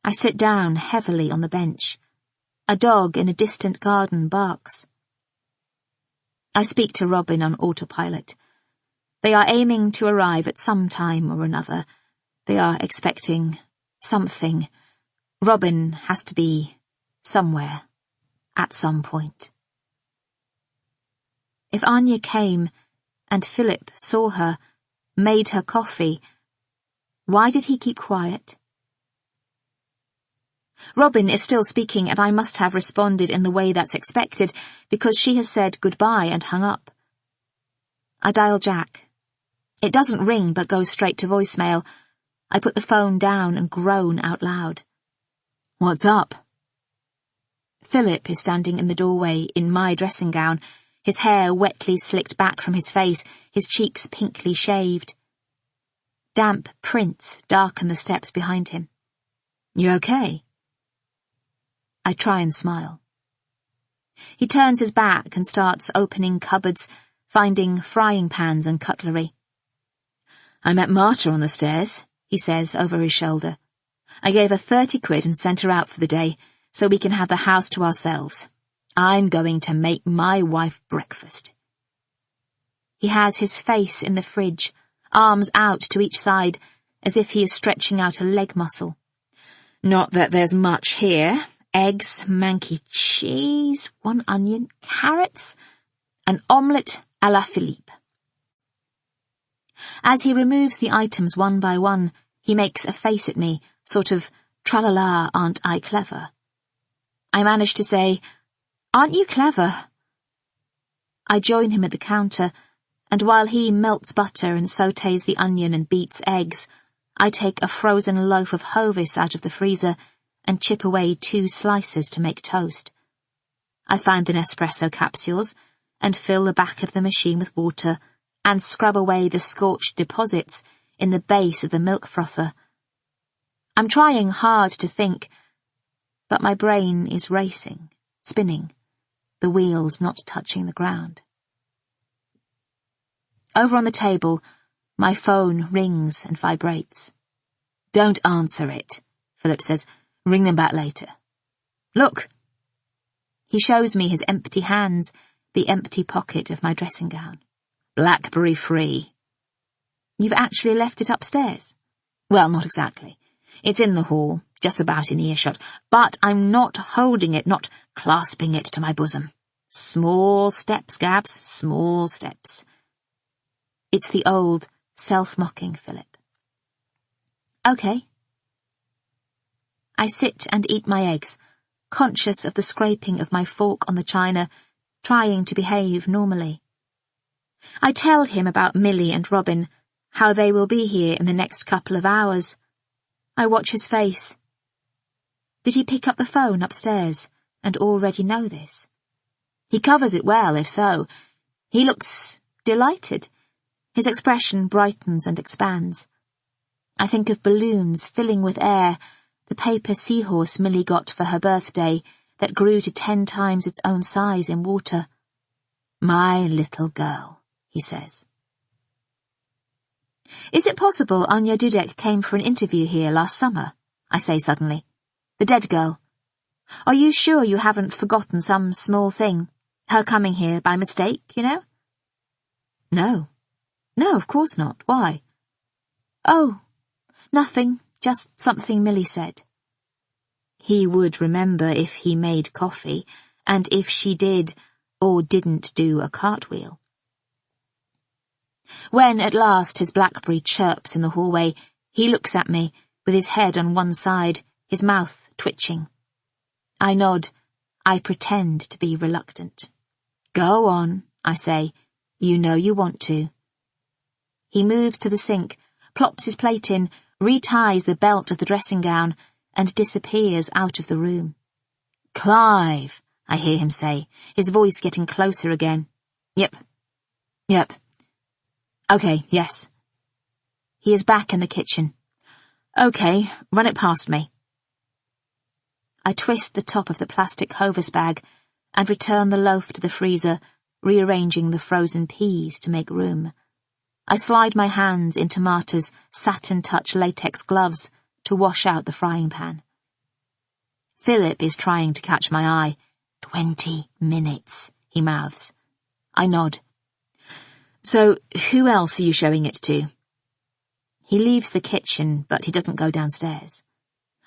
I sit down heavily on the bench. A dog in a distant garden barks. I speak to Robin on autopilot. They are aiming to arrive at some time or another. They are expecting something. Robin has to be somewhere at some point. If Anya came and Philip saw her, made her coffee, why did he keep quiet? Robin is still speaking and I must have responded in the way that's expected because she has said goodbye and hung up. I dial Jack. It doesn't ring but goes straight to voicemail. I put the phone down and groan out loud. What's up? Philip is standing in the doorway in my dressing gown, his hair wetly slicked back from his face, his cheeks pinkly shaved. Damp prints darken the steps behind him. You okay? I try and smile. He turns his back and starts opening cupboards, finding frying pans and cutlery. I met Marta on the stairs, he says over his shoulder. I gave her 30 quid and sent her out for the day, so we can have the house to ourselves. I'm going to make my wife breakfast. He has his face in the fridge, arms out to each side, as if he is stretching out a leg muscle. Not that there's much here. Eggs, manky cheese, 1 onion, carrots, an omelette à la Philippe. As he removes the items one by one, he makes a face at me, sort of, tra-la-la, aren't I clever? I manage to say, aren't you clever? I join him at the counter, and while he melts butter and sautés the onion and beats eggs, I take a frozen loaf of Hovis out of the freezer and chip away 2 slices to make toast. I find the Nespresso capsules and fill the back of the machine with water and scrub away the scorched deposits in the base of the milk frother. I'm trying hard to think, but my brain is racing, spinning, the wheels not touching the ground. Over on the table, my phone rings and vibrates. Don't answer it, Philip says. Ring them back later. Look! He shows me his empty hands, the empty pocket of my dressing gown. BlackBerry free. You've actually left it upstairs? Well, not exactly. It's in the hall, just about in earshot, but I'm not holding it, not clasping it to my bosom. Small steps, Gabs, small steps. It's the old, self-mocking Philip. Okay. I sit and eat my eggs, conscious of the scraping of my fork on the china, trying to behave normally. I tell him about Millie and Robin, how they will be here in the next couple of hours. I watch his face. Did he pick up the phone upstairs and already know this? He covers it well, if so. He looks delighted. His expression brightens and expands. I think of balloons filling with air, the paper seahorse Millie got for her birthday that grew to 10 times its own size in water. My little girl, he says. Is it possible Anya Dudek came for an interview here last summer? I say suddenly. The dead girl. Are you sure you haven't forgotten some small thing? Her coming here by mistake, you know? No. No, of course not. Why? Oh, nothing. Just something Millie said. He would remember if he made coffee, and if she did or didn't do a cartwheel. When at last his blackberry chirps in the hallway, he looks at me, with his head on one side, his mouth twitching. I nod. I pretend to be reluctant. Go on, I say. You know you want to. He moves to the sink, plops his plate in, reties the belt of the dressing gown, and disappears out of the room. Clive, I hear him say, his voice getting closer again. Yep. Okay, yes. He is back in the kitchen. Okay, run it past me. I twist the top of the plastic Hovis bag and return the loaf to the freezer, rearranging the frozen peas to make room. I slide my hands into Marta's satin-touch latex gloves to wash out the frying pan. Philip is trying to catch my eye. 20 minutes, he mouths. I nod. So, who else are you showing it to? He leaves the kitchen, but he doesn't go downstairs.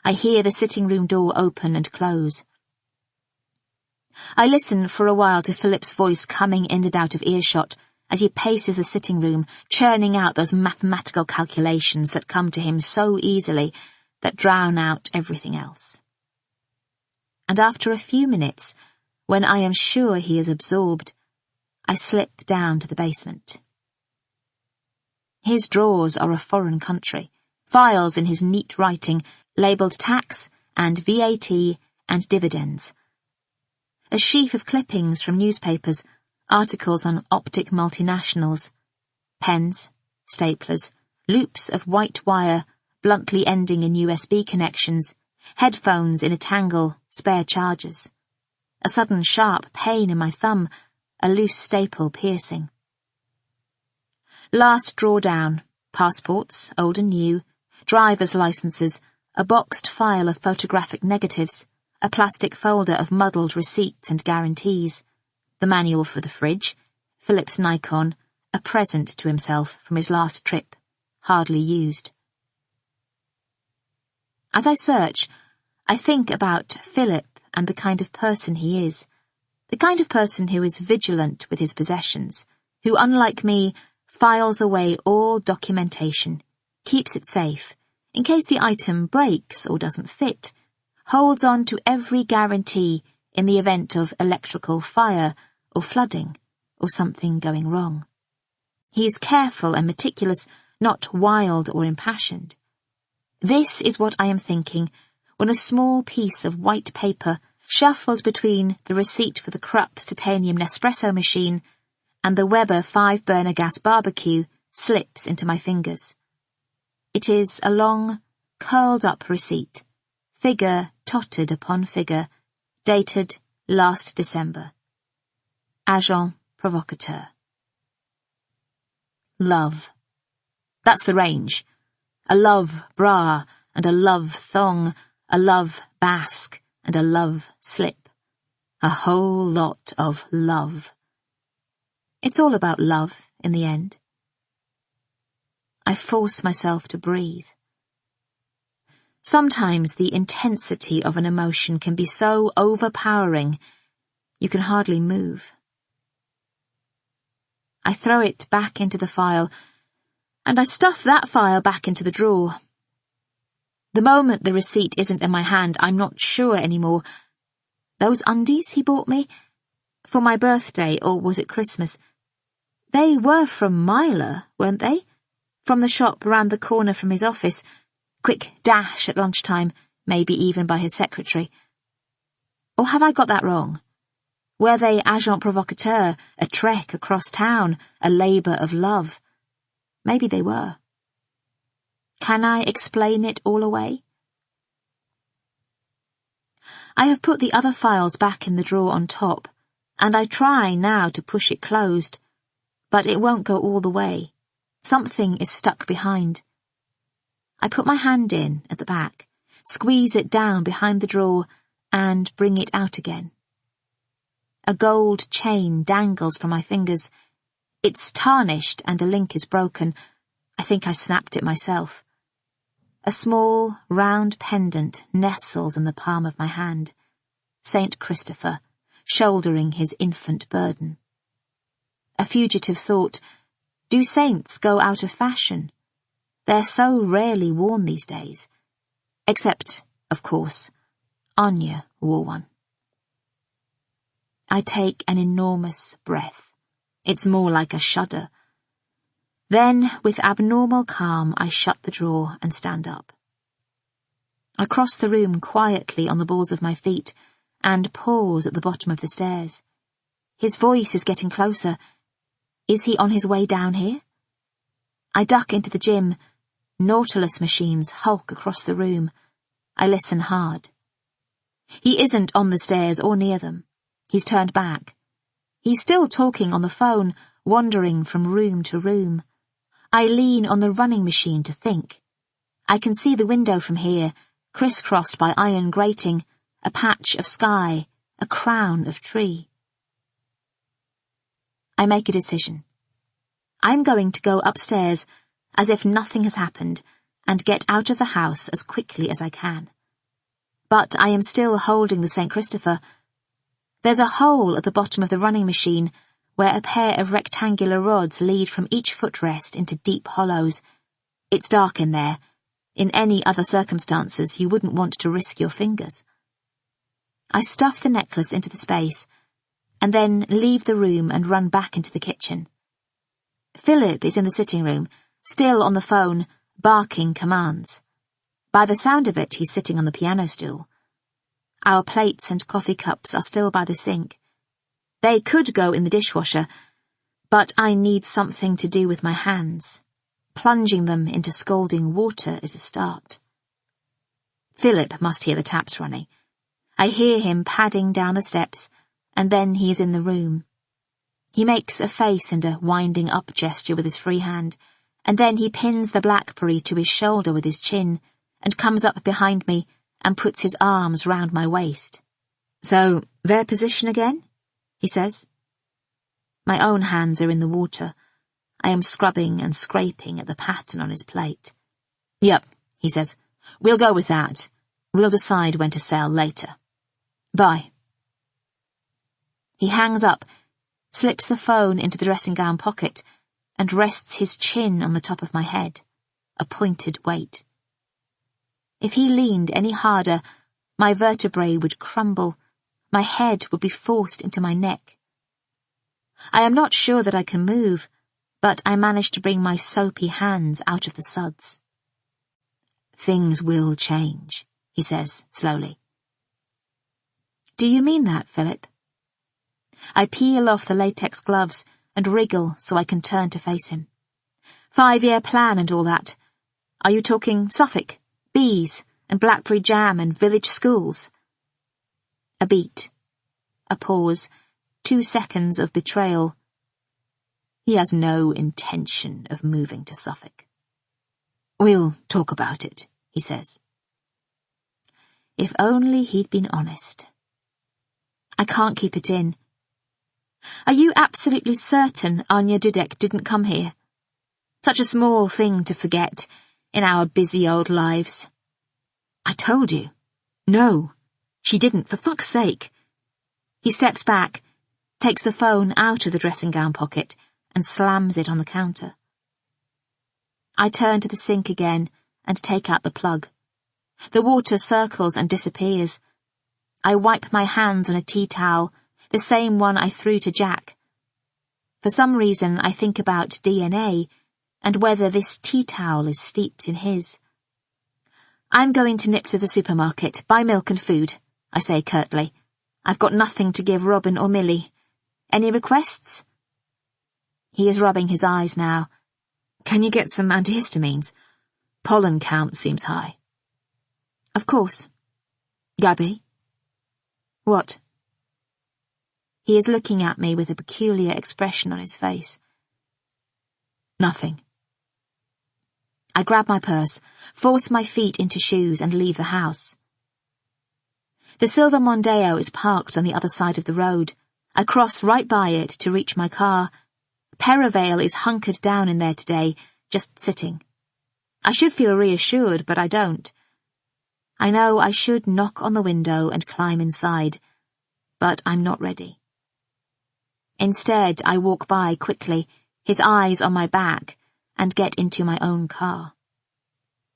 I hear the sitting room door open and close. I listen for a while to Philip's voice coming in and out of earshot as he paces the sitting room, churning out those mathematical calculations that come to him so easily that drown out everything else. And after a few minutes, when I am sure he is absorbed, I slip down to the basement. His drawers are a foreign country, files in his neat writing labelled tax and VAT and dividends. A sheaf of clippings from newspapers, articles on optic multinationals, pens, staplers, loops of white wire bluntly ending in USB connections, headphones in a tangle, spare chargers. A sudden sharp pain in my thumb, a loose staple piercing. Last drawer down, passports, old and new, driver's licenses, a boxed file of photographic negatives, a plastic folder of muddled receipts and guarantees, the manual for the fridge, Philip's Nikon, a present to himself from his last trip, hardly used. As I search, I think about Philip and the kind of person he is, the kind of person who is vigilant with his possessions, who, unlike me, files away all documentation, keeps it safe, in case the item breaks or doesn't fit, holds on to every guarantee in the event of electrical fire or flooding or something going wrong. He is careful and meticulous, not wild or impassioned. This is what I am thinking when a small piece of white paper shuffled between the receipt for the Krupp's titanium Nespresso machine and the Weber 5-burner gas barbecue slips into my fingers. It is a long, curled-up receipt, figure totted upon figure, dated last December. Agent provocateur. Love. That's the range. A love bra and a love thong, a love basque and a love slip. A whole lot of love. It's all about love in the end. I force myself to breathe. Sometimes the intensity of an emotion can be so overpowering, you can hardly move. I throw it back into the file, and I stuff that file back into the drawer. The moment the receipt isn't in my hand, I'm not sure anymore. Those undies he bought me? For my birthday, or was it Christmas? They were from Myla, weren't they? From the shop round the corner from his office. Quick dash at lunchtime, maybe even by his secretary. Or have I got that wrong? Were they agent provocateur, a trek across town, a labour of love? Maybe they were. Can I explain it all away? I have put the other files back in the drawer on top, and I try now to push it closed, but it won't go all the way. Something is stuck behind. I put my hand in at the back, squeeze it down behind the drawer, and bring it out again. A gold chain dangles from my fingers. It's tarnished and a link is broken. I think I snapped it myself. A small, round pendant nestles in the palm of my hand. Saint Christopher, shouldering his infant burden. A fugitive thought, do saints go out of fashion? They're so rarely worn these days. Except, of course, Anya wore one. I take an enormous breath. It's more like a shudder. Then, with abnormal calm, I shut the drawer and stand up. I cross the room quietly on the balls of my feet and pause at the bottom of the stairs. His voice is getting closer. Is he on his way down here? I duck into the gym. Nautilus machines hulk across the room. I listen hard. He isn't on the stairs or near them. He's turned back. He's still talking on the phone, wandering from room to room. I lean on the running machine to think. I can see the window from here, crisscrossed by iron grating, a patch of sky, a crown of tree. I make a decision. I'm going to go upstairs as if nothing has happened and get out of the house as quickly as I can. But I am still holding the St. Christopher. There's a hole at the bottom of the running machine where a pair of rectangular rods lead from each footrest into deep hollows. It's dark in there. In any other circumstances, you wouldn't want to risk your fingers. I stuff the necklace into the space, and then leave the room and run back into the kitchen. Philip is in the sitting room, still on the phone, barking commands. By the sound of it, he's sitting on the piano stool. Our plates and coffee cups are still by the sink. They could go in the dishwasher, but I need something to do with my hands. Plunging them into scalding water is a start. Philip must hear the taps running. I hear him padding down the steps, and then he is in the room. He makes a face and a winding up gesture with his free hand, and then he pins the blackberry to his shoulder with his chin, and comes up behind me and puts his arms round my waist. So, their position again? He says. My own hands are in the water. I am scrubbing and scraping at the pattern on his plate. Yep, he says. We'll go with that. We'll decide when to sell later. Bye. He hangs up, slips the phone into the dressing gown pocket, and rests his chin on the top of my head, a pointed weight. If he leaned any harder, my vertebrae would crumble, my head would be forced into my neck. I am not sure that I can move, but I manage to bring my soapy hands out of the suds. Things will change, he says slowly. Do you mean that, Philip? I peel off the latex gloves and wriggle so I can turn to face him. 5-year plan and all that. Are you talking Suffolk, bees, and blackberry jam and village schools? A beat. A pause. 2 seconds of betrayal. He has no intention of moving to Suffolk. We'll talk about it, he says. If only he'd been honest. I can't keep it in. Are you absolutely certain Anya Dudek didn't come here? Such a small thing to forget in our busy old lives. I told you. No, she didn't, for fuck's sake. He steps back, takes the phone out of the dressing gown pocket, and slams it on the counter. I turn to the sink again and take out the plug. The water circles and disappears. I wipe my hands on a tea towel, the same one I threw to Jack. For some reason I think about DNA and whether this tea towel is steeped in his. I'm going to nip to the supermarket, buy milk and food, I say curtly. I've got nothing to give Robin or Millie. Any requests? He is rubbing his eyes now. Can you get some antihistamines? Pollen count seems high. Of course. Gaby? What? He is looking at me with a peculiar expression on his face. Nothing. I grab my purse, force my feet into shoes and leave the house. The silver Mondeo is parked on the other side of the road. I cross right by it to reach my car. Perivale is hunkered down in there today, just sitting. I should feel reassured, but I don't. I know I should knock on the window and climb inside, but I'm not ready. Instead, I walk by quickly, his eyes on my back, and get into my own car.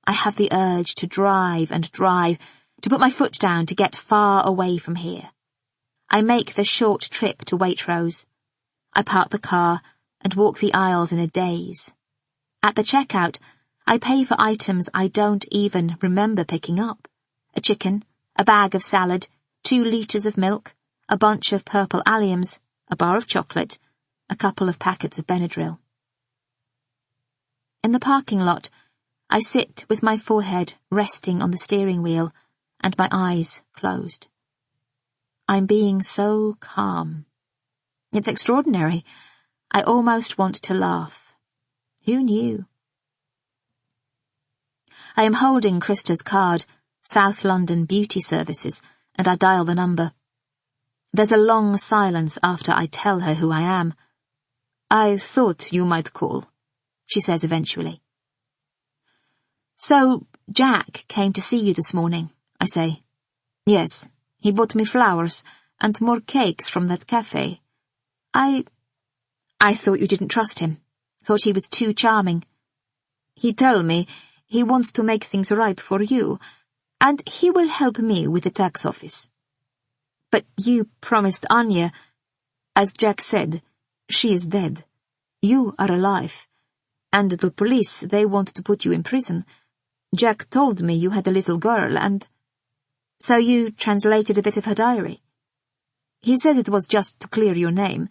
I have the urge to drive and drive, to put my foot down to get far away from here. I make the short trip to Waitrose. I park the car and walk the aisles in a daze. At the checkout, I pay for items I don't even remember picking up. A chicken, a bag of salad, 2 liters of milk, a bunch of purple alliums, a bar of chocolate, a couple of packets of Benadryl. In the parking lot, I sit with my forehead resting on the steering wheel and my eyes closed. I'm being so calm. It's extraordinary. I almost want to laugh. Who knew? I am holding Krista's card, South London Beauty Services, and I dial the number. There's a long silence after I tell her who I am. "I thought you might call," she says eventually. "So, Jack came to see you this morning," I say. "Yes, he bought me flowers and more cakes from that cafe. I thought you didn't trust him, thought he was too charming. He told me he wants to make things right for you, and he will help me with the tax office. But you promised Anya. As Jack said, she is dead. You are alive. And the police, they want to put you in prison. Jack told me you had a little girl and—" "So you translated a bit of her diary?" "He says it was just to clear your name,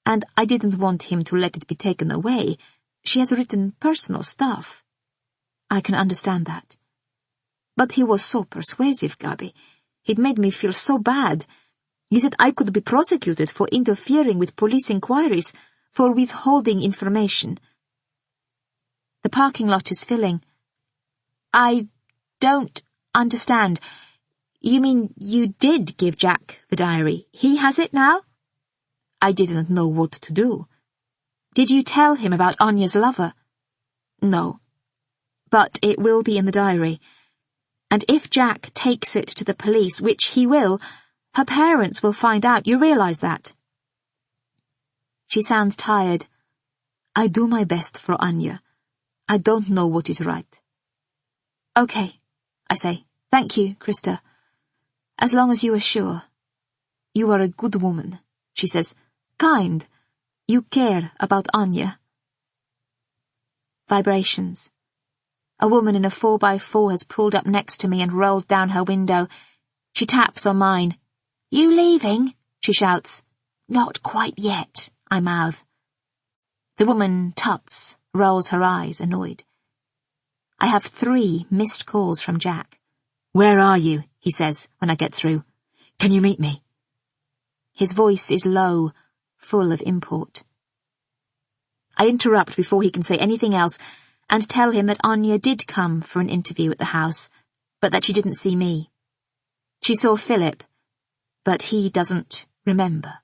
and I didn't want him to let it be taken away. She has written personal stuff." "I can understand that." "But he was so persuasive, Gaby. He'd made me feel so bad. He said I could be prosecuted for interfering with police inquiries, for withholding information." The parking lot is filling. "I don't understand. You mean you did give Jack the diary? He has it now?" "I didn't know what to do." "Did you tell him about Anya's lover?" "No." "But it will be in the diary. And if Jack takes it to the police, which he will, her parents will find out. You realize that?" She sounds tired. "I do my best for Anya. I don't know what is right." "Okay," I say. "Thank you, Krista. As long as you are sure." "You are a good woman," she says. "Kind. You care about Anya." Vibrations. A woman in a 4x4 has pulled up next to me and rolled down her window. She taps on mine. "You leaving?" she shouts. "Not quite yet," I mouth. The woman tuts, rolls her eyes, annoyed. I have 3 missed calls from Jack. "Where are you?" he says when I get through. "Can you meet me?" His voice is low, full of import. I interrupt before he can say anything else and tell him that Anya did come for an interview at the house, but that she didn't see me. She saw Philip, but he doesn't remember.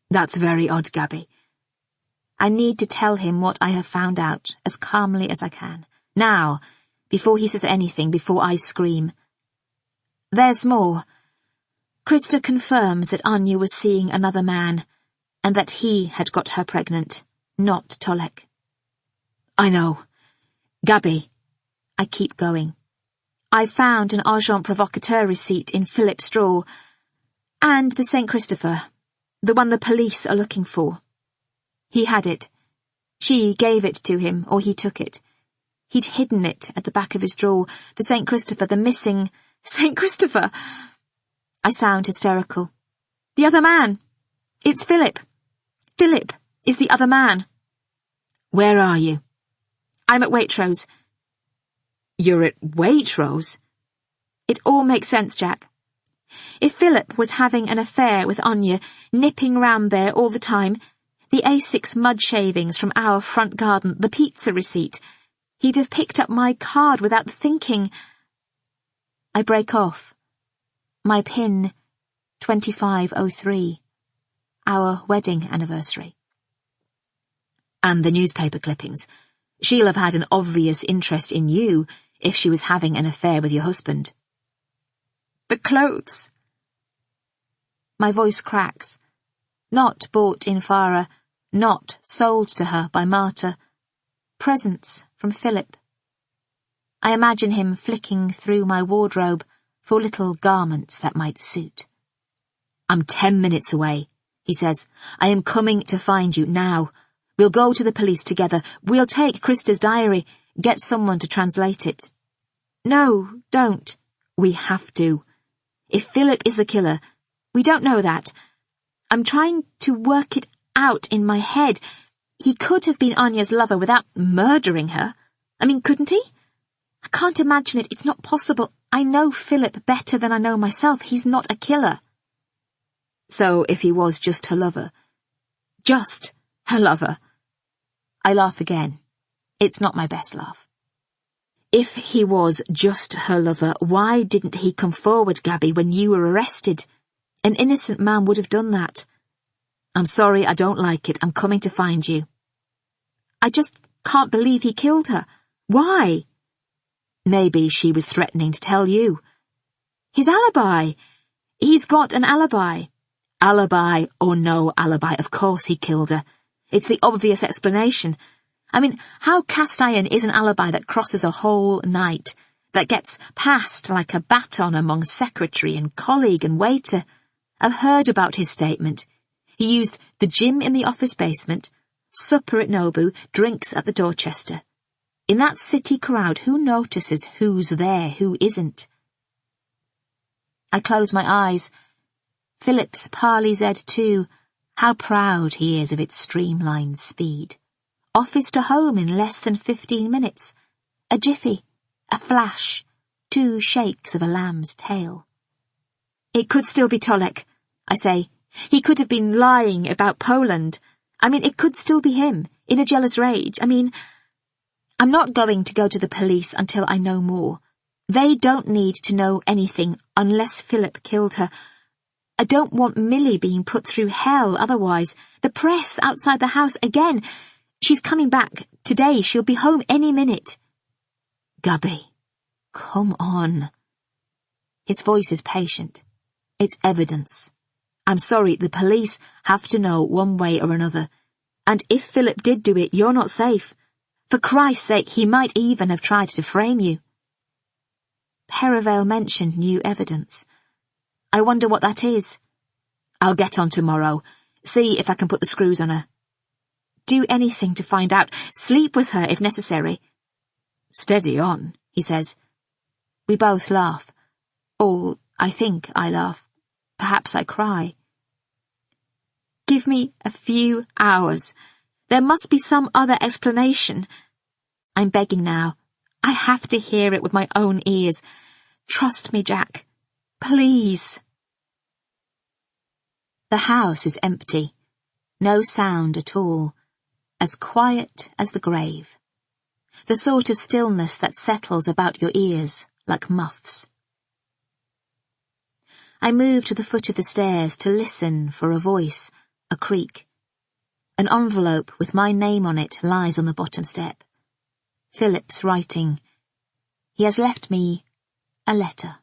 "That's very odd, Gaby." I need to tell him what I have found out as calmly as I can. Now, before he says anything, before I scream. There's more. Krista confirms that Anya was seeing another man, and that he had got her pregnant, not Tolek. "I know. Gaby." I keep going. "I found an agent provocateur receipt in Philip's drawer, and the St. Christopher, the one the police are looking for. He had it. She gave it to him, or he took it. He'd hidden it at the back of his drawer, the St. Christopher, the missing St. Christopher." I sound hysterical. "The other man! It's Philip! Philip is the other man!" "Where are you?" "I'm at Waitrose." "You're at Waitrose?" "It all makes sense, Jack. If Philip was having an affair with Anya, nipping round there all the time, the A6 mud shavings from our front garden, the pizza receipt, He'd have picked up my card without thinking. I break off. My PIN, 2503. Our wedding anniversary. And the newspaper clippings. She'll have had an obvious interest in you if she was having an affair with your husband. The clothes. My voice cracks. Not bought in Farah, not sold to her by Marta. Presents from Philip. I imagine him flicking through my wardrobe for little garments that might suit. I'm 10 minutes away, he says. I am coming to find you now. We'll go to the police together. We'll take Krista's diary, get someone to translate it. No, don't. We have to. If Philip is the killer, we don't know that. I'm trying to work it out in my head. He could have been Anya's lover without murdering her. I mean, couldn't he? I can't imagine it. It's not possible. I know Philip better than I know myself. He's not a killer. So if he was just her lover. Just her lover. I laugh again. It's not my best laugh. If he was just her lover, why didn't he come forward, Gaby, when you were arrested? An innocent man would have done that. I'm sorry, I don't like it. I'm coming to find you. I just can't believe he killed her. Why? Maybe she was threatening to tell you. His alibi. He's got an alibi. Alibi or no alibi, of course he killed her. It's the obvious explanation. I mean, how cast iron is an alibi that crosses a whole night, that gets passed like a baton among secretary and colleague and waiter? I've heard about his statement. He used the gym in the office basement, supper at Nobu, drinks at the Dorchester. In that city crowd, who notices who's there, who isn't? I close my eyes. Philip's Parley Z2, how proud he is of its streamlined speed. Office to home in less than 15 minutes. A jiffy, a flash, 2 shakes of a lamb's tail. It could still be Tolek, I say. He could have been lying about Poland. I mean, it could still be him, in a jealous rage. I mean, I'm not going to go to the police until I know more. They don't need to know anything unless Philip killed her. I don't want Millie being put through hell otherwise. The press outside the house again. She's coming back today. She'll be home any minute. Gaby, come on. His voice is patient. It's evidence. I'm sorry, the police have to know one way or another. And if Philip did do it, you're not safe. For Christ's sake, he might even have tried to frame you. Perivale mentioned new evidence. I wonder what that is. I'll get on tomorrow. See if I can put the screws on her. Do anything to find out. Sleep with her if necessary. Steady on, he says. We both laugh. Or I think I laugh. Perhaps I cry. Give me a few hours. There must be some other explanation. I'm begging now. I have to hear it with my own ears. Trust me, Jack. Please. The house is empty. No sound at all. As quiet as the grave. The sort of stillness that settles about your ears like muffs. I move to the foot of the stairs to listen for a voice, a creak. An envelope with my name on it lies on the bottom step. Philip's writing. He has left me a letter.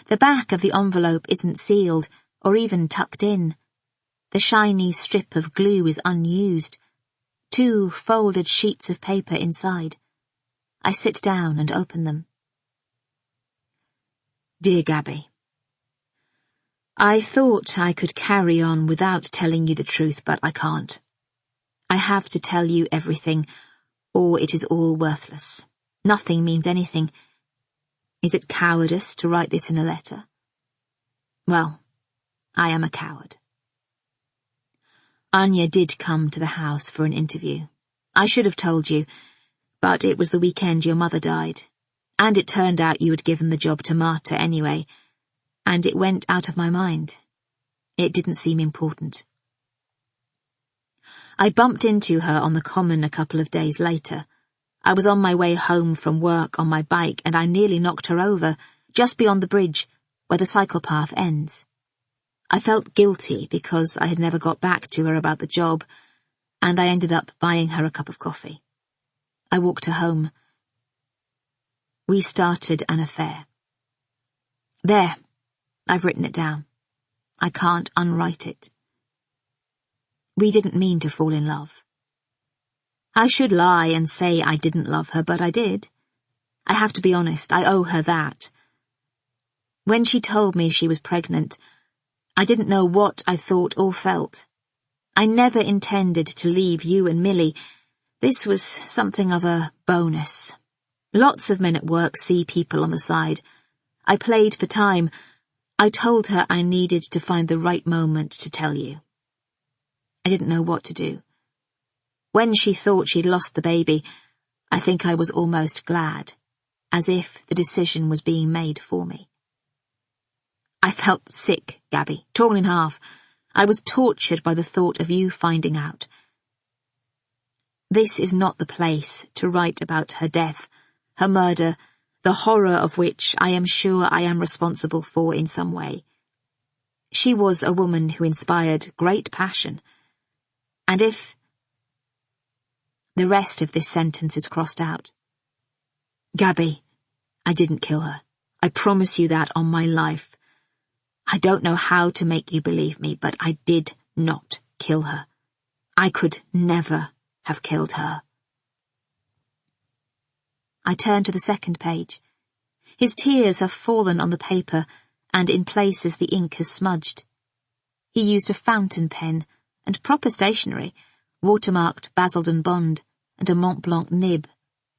The back of the envelope isn't sealed or even tucked in. The shiny strip of glue is unused. 2 folded sheets of paper inside. I sit down and open them. Dear Gaby, I thought I could carry on without telling you the truth, but I can't. I have to tell you everything, or it is all worthless. Nothing means anything. Is it cowardice to write this in a letter? Well, I am a coward. Anya did come to the house for an interview. I should have told you, but it was the weekend your mother died, and it turned out you had given the job to Marta anyway, and it went out of my mind. It didn't seem important. I bumped into her on the common a couple of days later. I was on my way home from work on my bike and I nearly knocked her over, just beyond the bridge, where the cycle path ends. I felt guilty because I had never got back to her about the job, and I ended up buying her a cup of coffee. I walked her home. We started an affair. There, I've written it down. I can't unwrite it. We didn't mean to fall in love. I should lie and say I didn't love her, but I did. I have to be honest, I owe her that. When she told me she was pregnant, I didn't know what I thought or felt. I never intended to leave you and Millie. This was something of a bonus. Lots of men at work see people on the side. I played for time. I told her I needed to find the right moment to tell you. I didn't know what to do. When she thought she'd lost the baby, I think I was almost glad, as if the decision was being made for me. I felt sick, Gaby, torn in half. I was tortured by the thought of you finding out. This is not the place to write about her death, her murder, the horror of which I am sure I am responsible for in some way. She was a woman who inspired great passion. And if... The rest of this sentence is crossed out. Gaby, I didn't kill her. I promise you that on my life. I don't know how to make you believe me, but I did not kill her. I could never have killed her. I turn to the second page. His tears have fallen on the paper, and in places the ink has smudged. He used a fountain pen and proper stationery, watermarked Basildon Bond and a Mont Blanc nib,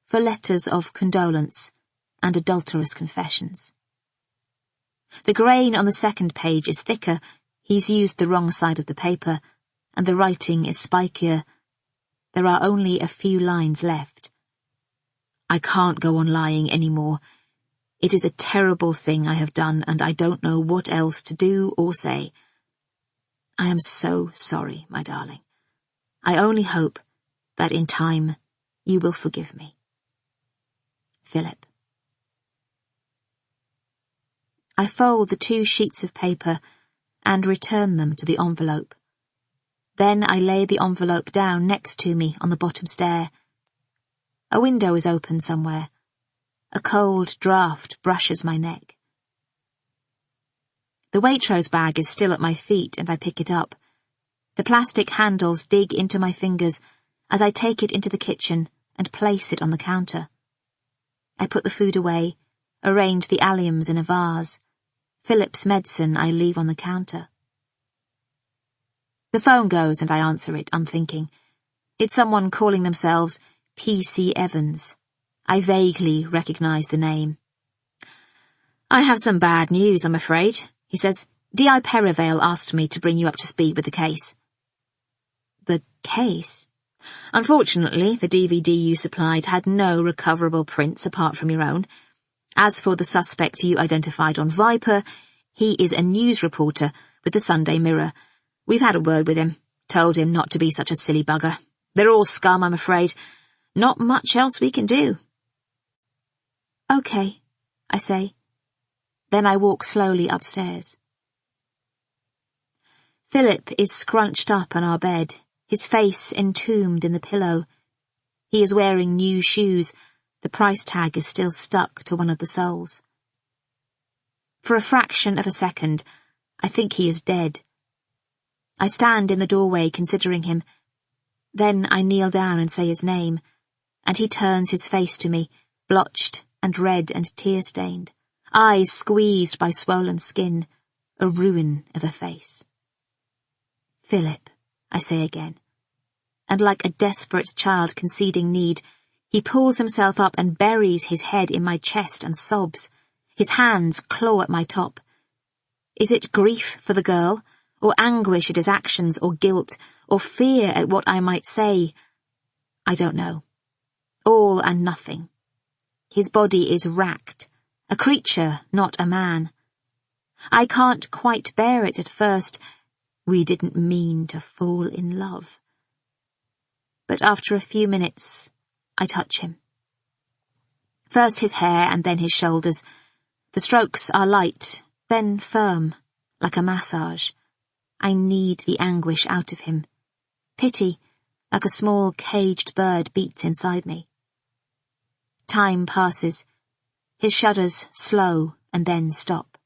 for letters of condolence and adulterous confessions. The grain on the second page is thicker, he's used the wrong side of the paper, and the writing is spikier. There are only a few lines left. I can't go on lying anymore. It is a terrible thing I have done, and I don't know what else to do or say. I am so sorry, my darling. I only hope that in time you will forgive me. Philip. I fold the 2 sheets of paper and return them to the envelope. Then I lay the envelope down next to me on the bottom stair. A window is open somewhere. A cold draught brushes my neck. The Waitrose bag is still at my feet and I pick it up. The plastic handles dig into my fingers as I take it into the kitchen and place it on the counter. I put the food away, arrange the alliums in a vase. Philip's medicine I leave on the counter. The phone goes and I answer it, unthinking. It's someone calling themselves P.C. Evans. I vaguely recognize the name. I have some bad news, I'm afraid, he says. D.I. Perivale asked me to bring you up to speed with the case. The case? Unfortunately, the DVD you supplied had no recoverable prints apart from your own. As for the suspect you identified on Viper, he is a news reporter with the Sunday Mirror. We've had a word with him, told him not to be such a silly bugger. They're all scum, I'm afraid. Not much else we can do. Okay, I say. Then I walk slowly upstairs. Philip is scrunched up on our bed, his face entombed in the pillow. He is wearing new shoes. The price tag is still stuck to one of the soles. For a fraction of a second, I think he is dead. I stand in the doorway considering him. Then I kneel down and say his name, and he turns his face to me, blotched and red and tear-stained, eyes squeezed by swollen skin, a ruin of a face. Philip, I say again, and like a desperate child conceding need, he pulls himself up and buries his head in my chest and sobs. His hands claw at my top. Is it grief for the girl, or anguish at his actions, or guilt, or fear at what I might say? I don't know. All and nothing. His body is racked, a creature, not a man. I can't quite bear it at first. We didn't mean to fall in love. but after a few minutes, I touch him. First his hair and then his shoulders. The strokes are light, then firm, like a massage. I knead the anguish out of him. Pity, like a small caged bird, beats inside me. Time passes. His shudders slow and then stop.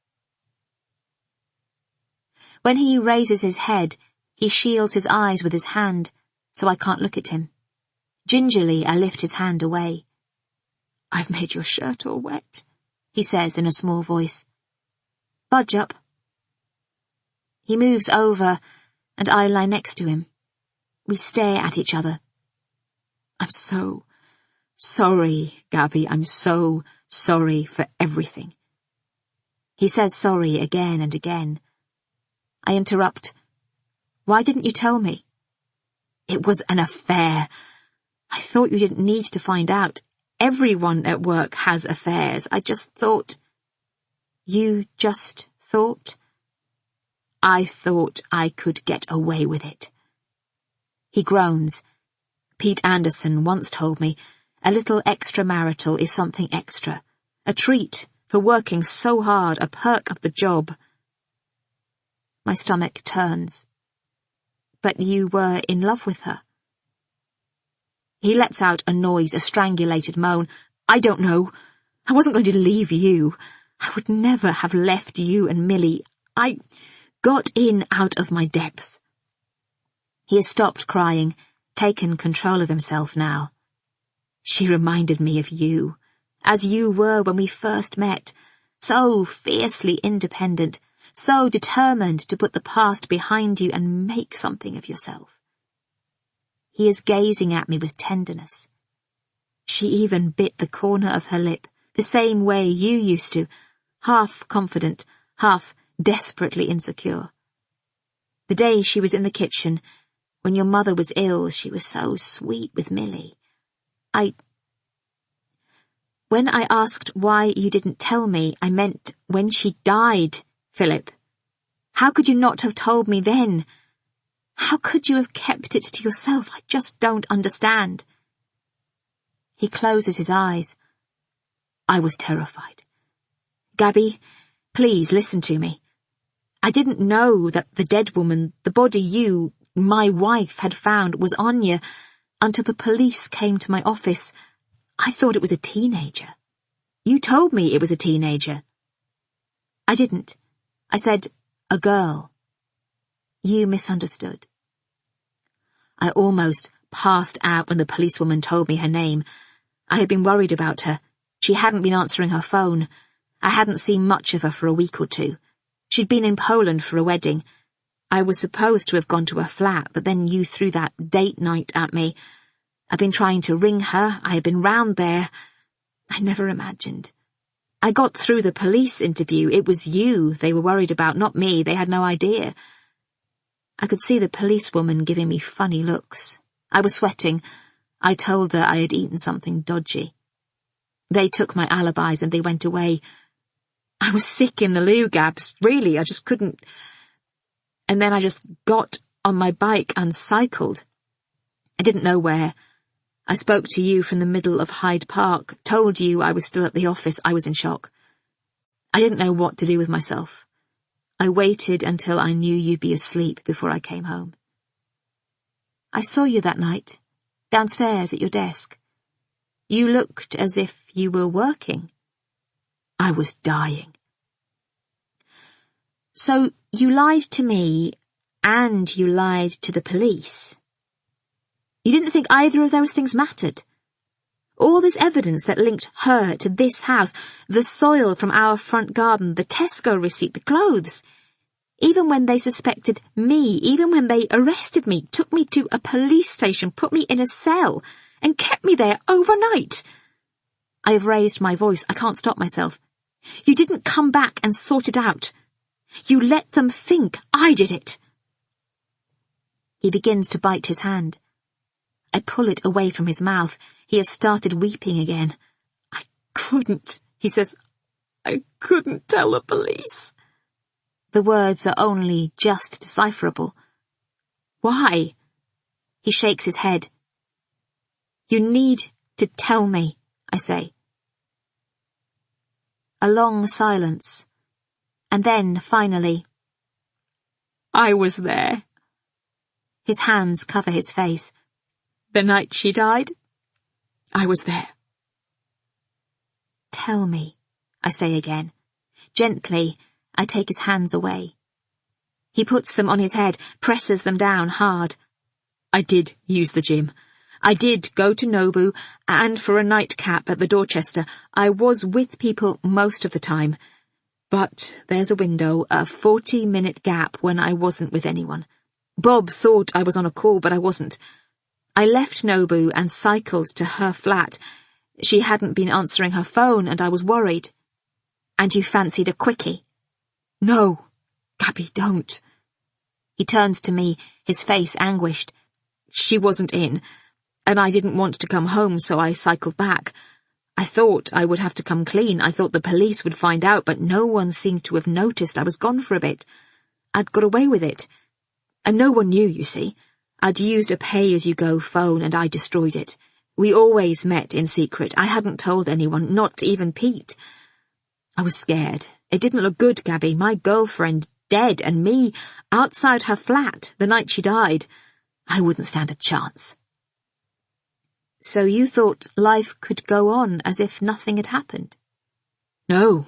When he raises his head, he shields his eyes with his hand, so I can't look at him. Gingerly, I lift his hand away. "I've made your shirt all wet," he says in a small voice. "Budge up." He moves over, and I lie next to him. We stare at each other. "I'm so sorry, Gaby. I'm so sorry for everything." He says sorry again and again. I interrupt. "Why didn't you tell me?" "It was an affair. I thought you didn't need to find out. Everyone at work has affairs. I just thought..." "You just thought?" "I thought I could get away with it." He groans. Pete Anderson once told me, a little extramarital is something extra. A treat for working so hard, a perk of the job. My stomach turns. "But you were in love with her." He lets out a noise, a strangulated moan. "I don't know. I wasn't going to leave you. I would never have left you and Millie. I got in out of my depth." He has stopped crying, taken control of himself now. "She reminded me of you, as you were when we first met, so fiercely independent, so determined to put the past behind you and make something of yourself." He is gazing at me with tenderness. "She even bit the corner of her lip, the same way you used to, half confident, half desperately insecure. The day she was in the kitchen, when your mother was ill, she was so sweet with Millie. When I asked why you didn't tell me, I meant when she died, Philip. How could you not have told me then? How could you have kept it to yourself? I just don't understand." He closes his eyes. "I was terrified. Gaby, please listen to me. I didn't know that the dead woman, the body you, my wife, had found was Anya until the police came to my office. I thought it was a teenager. You told me it was a teenager." "I didn't. I said a girl. You misunderstood." I almost passed out when the policewoman told me her name. I had been worried about her. She hadn't been answering her phone. I hadn't seen much of her for a week or two. She'd been in Poland for a wedding. I was supposed to have gone to her flat, but then you threw that date night at me. I'd been trying to ring her. I had been round there. I never imagined. I got through the police interview. It was you they were worried about, not me. They had no idea. I could see the policewoman giving me funny looks. I was sweating. I told her I had eaten something dodgy. They took my alibis and they went away. I was sick in the loo, Gabs. Really, I just couldn't. And then I just got on my bike and cycled. I didn't know where. I spoke to you from the middle of Hyde Park, told you I was still at the office. I was in shock. I didn't know what to do with myself. I waited until I knew you'd be asleep before I came home. I saw you that night, downstairs at your desk. You looked as if you were working. I was dying. So you lied to me, and you lied to the police. You didn't think either of those things mattered. All this evidence that linked her to this house, the soil from our front garden, the Tesco receipt, the clothes. Even when they suspected me, even when they arrested me, took me to a police station, put me in a cell, and kept me there overnight. I have raised my voice. I can't stop myself. You didn't come back and sort it out. You let them think I did it. He begins to bite his hand. I pull it away from his mouth. He has started weeping again. I couldn't, he says. I couldn't tell the police. The words are only just decipherable. Why? He shakes his head. You need to tell me, I say. A long silence, and then, finally, I was there. His hands cover his face. The night she died, I was there. Tell me, I say again. Gently, I take his hands away. He puts them on his head, presses them down hard. I did use the gym. I did go to Nobu, and for a nightcap at the Dorchester, I was with people most of the time. But there's a window, a 40-minute gap when I wasn't with anyone. Bob thought I was on a call, but I wasn't. I left Nobu and cycled to her flat. She hadn't been answering her phone, and I was worried. And you fancied a quickie? No, Gaby, don't. He turns to me, his face anguished. She wasn't in, and I didn't want to come home, so I cycled back. I thought I would have to come clean. I thought the police would find out, but no one seemed to have noticed I was gone for a bit. I'd got away with it. And no one knew, you see. I'd used a pay-as-you-go phone, and I destroyed it. We always met in secret. I hadn't told anyone, not even Pete. I was scared. It didn't look good, Gaby. My girlfriend dead, and me outside her flat the night she died. I wouldn't stand a chance. So you thought life could go on as if nothing had happened? No.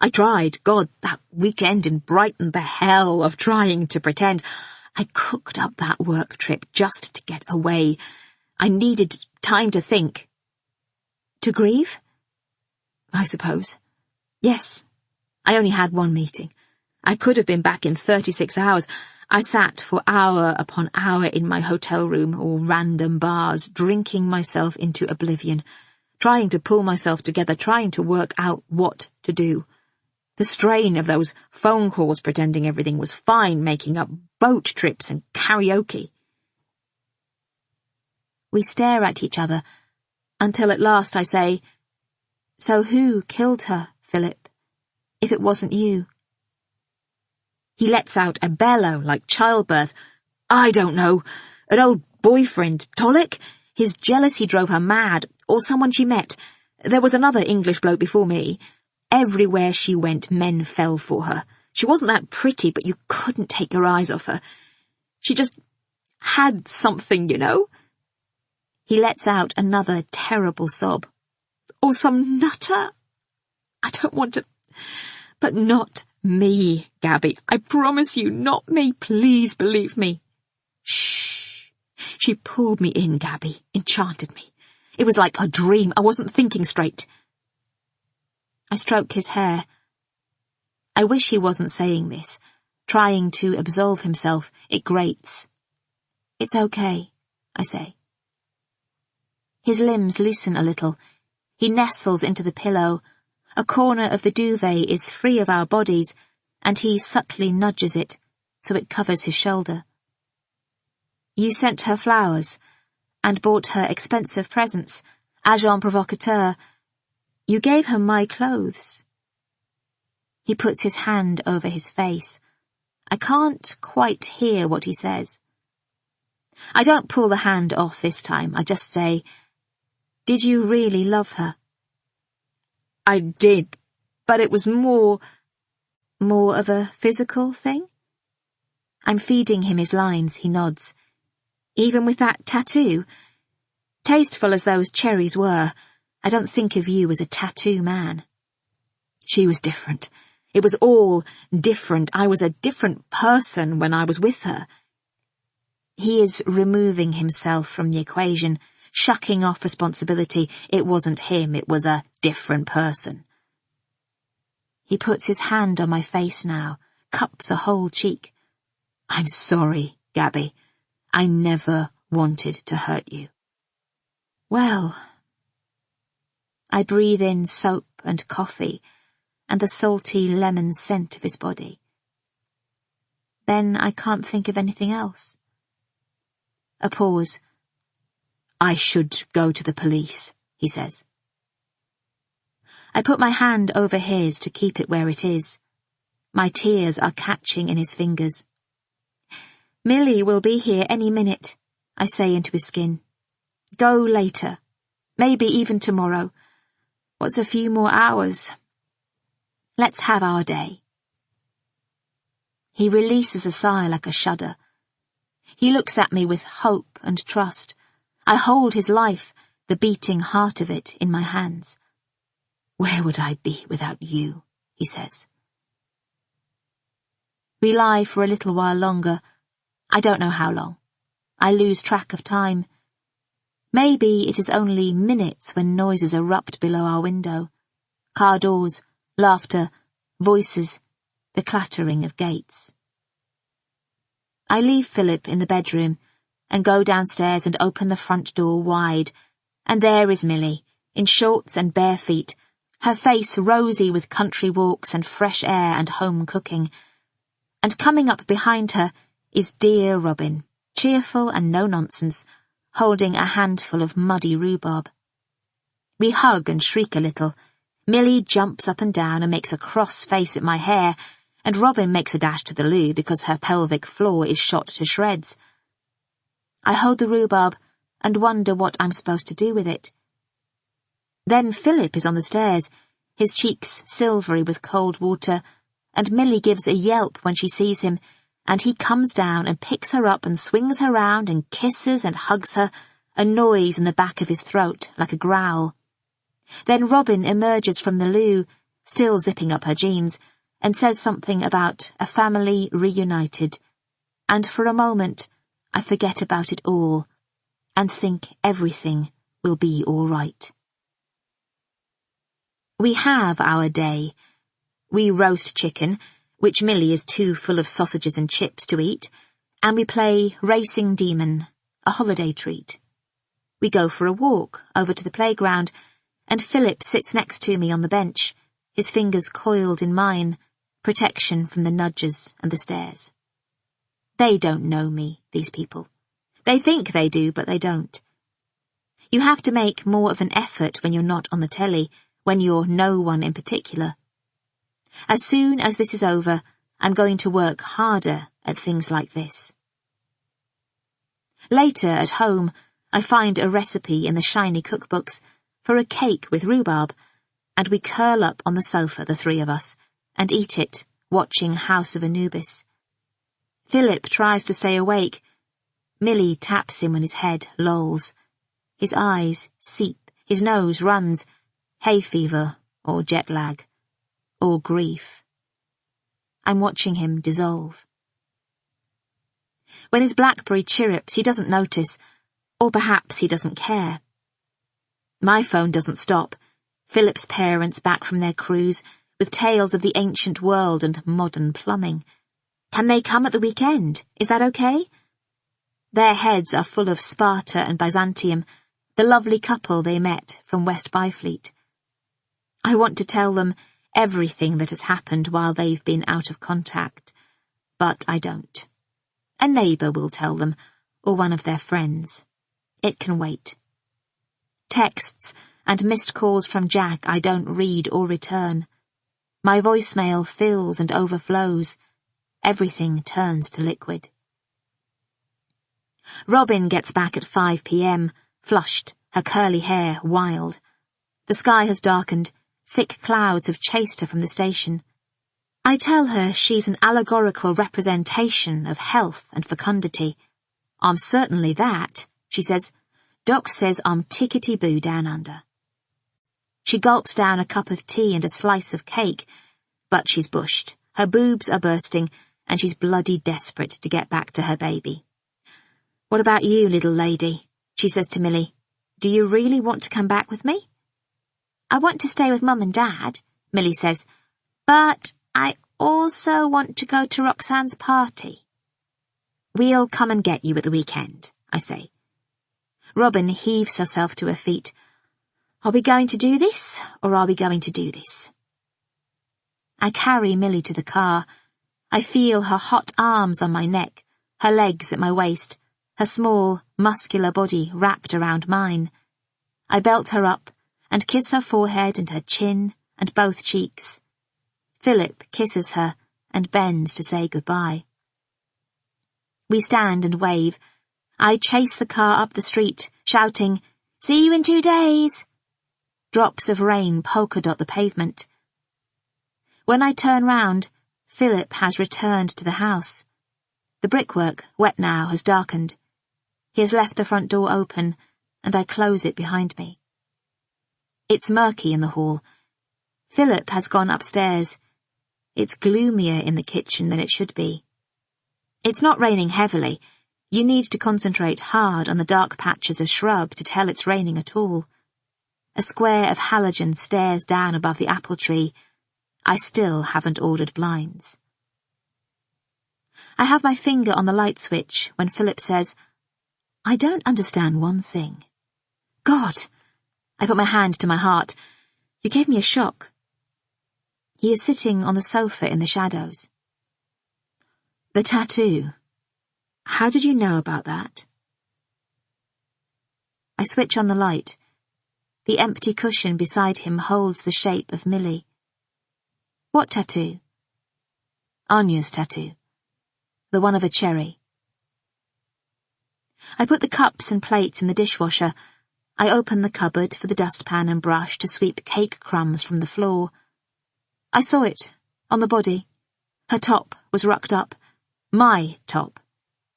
I tried. God, that weekend in Brighton, the hell of trying to pretend. I cooked up that work trip just to get away. I needed time to think. To grieve? I suppose. Yes. I only had one meeting. I could have been back in 36 hours. I sat for hour upon hour in my hotel room or random bars, drinking myself into oblivion, trying to pull myself together, trying to work out what to do. The strain of those phone calls pretending everything was fine, making up boat trips and karaoke. We stare at each other, until at last I say, So who killed her, Philip, if it wasn't you? He lets out a bellow like childbirth. I don't know. An old boyfriend, Tolic? His jealousy drove her mad, or someone she met. There was another English bloke before me. Everywhere she went, men fell for her. She wasn't that pretty, but you couldn't take your eyes off her. She just had something, you know? He lets out another terrible sob. Or some nutter? I don't want to... But not me, Gaby. I promise you, not me. Please believe me. Shh. She pulled me in, Gaby. Enchanted me. It was like a dream. I wasn't thinking straight. I stroke his hair. I wish he wasn't saying this, trying to absolve himself. It grates. It's okay, I say. His limbs loosen a little. He nestles into the pillow. A corner of the duvet is free of our bodies, and he subtly nudges it, so it covers his shoulder. You sent her flowers, and bought her expensive presents, agent provocateur. You gave her my clothes. He puts his hand over his face. I can't quite hear what he says. I don't pull the hand off this time. I just say, Did you really love her? I did, but it was more of a physical thing? I'm feeding him his lines, he nods. Even with that tattoo? Tasteful as those cherries were, I don't think of you as a tattoo man. She was different. It was all different. I was a different person when I was with her. He is removing himself from the equation, shucking off responsibility. It wasn't him, it was a different person. He puts his hand on my face now, cups a whole cheek. I'm sorry, Gaby. I never wanted to hurt you. Well... I breathe in soap and coffee, and the salty lemon scent of his body. Then I can't think of anything else. A pause. I should go to the police, he says. I put my hand over his to keep it where it is. My tears are catching in his fingers. Millie will be here any minute, I say into his skin. Go later. Maybe even tomorrow. What's a few more hours? Let's have our day. He releases a sigh like a shudder. He looks at me with hope and trust. I hold his life, the beating heart of it, in my hands. Where would I be without you? He says. We lie for a little while longer. I don't know how long. I lose track of time. Maybe it is only minutes when noises erupt below our window. Car doors, laughter, voices, the clattering of gates. I leave Philip in the bedroom and go downstairs and open the front door wide, and there is Millie, in shorts and bare feet, her face rosy with country walks and fresh air and home cooking. And coming up behind her is dear Robin, cheerful and no-nonsense, holding a handful of muddy rhubarb. We hug and shriek a little. Millie jumps up and down and makes a cross face at my hair, and Robin makes a dash to the loo because her pelvic floor is shot to shreds. I hold the rhubarb and wonder what I'm supposed to do with it. Then Philip is on the stairs, his cheeks silvery with cold water, and Millie gives a yelp when she sees him, and he comes down and picks her up and swings her round and kisses and hugs her, a noise in the back of his throat like a growl. Then Robin emerges from the loo, still zipping up her jeans, and says something about a family reunited, and for a moment I forget about it all and think everything will be all right. We have our day. We roast chicken, which Millie is too full of sausages and chips to eat, and we play Racing Demon, a holiday treat. We go for a walk over to the playground, and Philip sits next to me on the bench, his fingers coiled in mine, protection from the nudges and the stares. They don't know me, these people. They think they do, but they don't. You have to make more of an effort when you're not on the telly, when you're no one in particular. As soon as this is over, I'm going to work harder at things like this. Later, at home, I find a recipe in the shiny cookbooks for a cake with rhubarb, and we curl up on the sofa, the three of us, and eat it, watching House of Anubis. Philip tries to stay awake. Millie taps him when his head lolls. His eyes seep, his nose runs, hay fever or jet lag, or grief. I'm watching him dissolve. When his blackberry chirrups, he doesn't notice, or perhaps he doesn't care. My phone doesn't stop. Philip's parents back from their cruise, with tales of the ancient world and modern plumbing. Can they come at the weekend? Is that okay? Their heads are full of Sparta and Byzantium, the lovely couple they met from West Byfleet. I want to tell them everything that has happened while they've been out of contact, but I don't. A neighbour will tell them, or one of their friends. It can wait. Texts and missed calls from Jack I don't read or return. My voicemail fills and overflows. Everything turns to liquid. Robin gets back at 5 p.m, flushed, her curly hair wild. The sky has darkened. Thick clouds have chased her from the station. I tell her she's an allegorical representation of health and fecundity. I'm certainly that, she says. Doc says I'm tickety-boo down under. She gulps down a cup of tea and a slice of cake, but she's bushed. Her boobs are bursting, and she's bloody desperate to get back to her baby. What about you, little lady? She says to Millie. Do you really want to come back with me? I want to stay with Mum and Dad, Millie says, but I also want to go to Roxanne's party. We'll come and get you at the weekend, I say. Robin heaves herself to her feet. Are we going to do this, or are we going to do this? I carry Millie to the car. I feel her hot arms on my neck, her legs at my waist, her small, muscular body wrapped around mine. I belt her up and kiss her forehead and her chin and both cheeks. Philip kisses her and bends to say goodbye. We stand and wave. I chase the car up the street, shouting, See you in 2 days. Drops of rain polka dot the pavement. When I turn round, Philip has returned to the house. The brickwork, wet now, has darkened. He has left the front door open, and I close it behind me. It's murky in the hall. Philip has gone upstairs. It's gloomier in the kitchen than it should be. It's not raining heavily. You need to concentrate hard on the dark patches of shrub to tell it's raining at all. A square of halogen stares down above the apple tree. I still haven't ordered blinds. I have my finger on the light switch when Philip says, I don't understand one thing. God! I put my hand to my heart. You gave me a shock. He is sitting on the sofa in the shadows. The tattoo. How did you know about that? I switch on the light. The empty cushion beside him holds the shape of Millie. What tattoo? Anya's tattoo. The one of a cherry. I put the cups and plates in the dishwasher. I open the cupboard for the dustpan and brush to sweep cake crumbs from the floor. I saw it, on the body. Her top was rucked up. My top.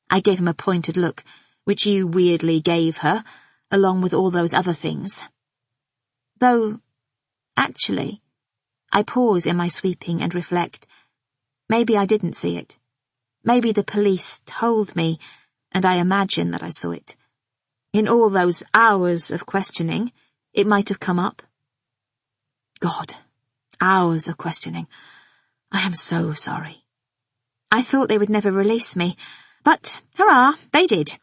I gave him a pointed look, which you weirdly gave her, along with all those other things. Though, actually, I pause in my sweeping and reflect. Maybe I didn't see it. Maybe the police told me, and I imagine that I saw it. In all those hours of questioning, it might have come up. God, hours of questioning. I am so sorry. I thought they would never release me, but, hurrah, they did.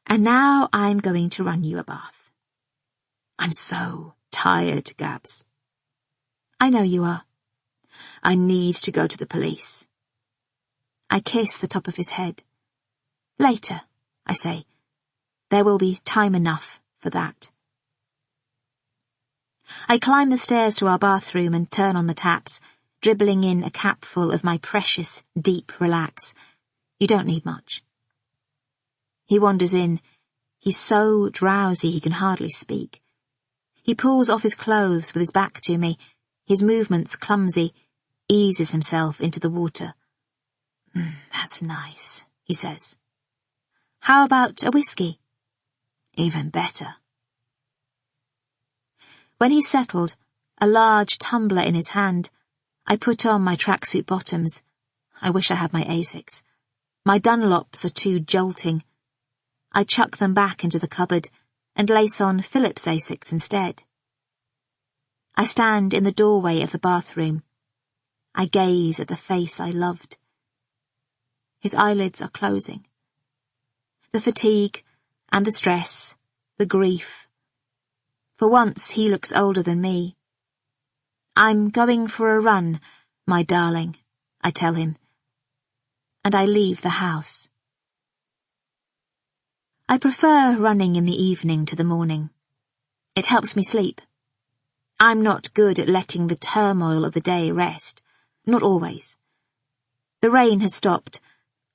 And now I'm going to run you a bath. I'm so tired, Gabs. I know you are. I need to go to the police. I kiss the top of his head. Later, I say. There will be time enough for that. I climb the stairs to our bathroom and turn on the taps, dribbling in a capful of my precious, deep relax. You don't need much. He wanders in. He's so drowsy he can hardly speak. He pulls off his clothes with his back to me, his movements clumsy, eases himself into the water. That's nice, he says. How about a whiskey? Even better. When he's settled, a large tumbler in his hand, I put on my tracksuit bottoms. I wish I had my Asics. My Dunlops are too jolting. I chuck them back into the cupboard and lace on Philip's Asics instead. I stand in the doorway of the bathroom. I gaze at the face I loved. His eyelids are closing. The fatigue and the stress, the grief. For once he looks older than me. I'm going for a run, my darling, I tell him. And I leave the house. I prefer running in the evening to the morning. It helps me sleep. I'm not good at letting the turmoil of the day rest. Not always. The rain has stopped,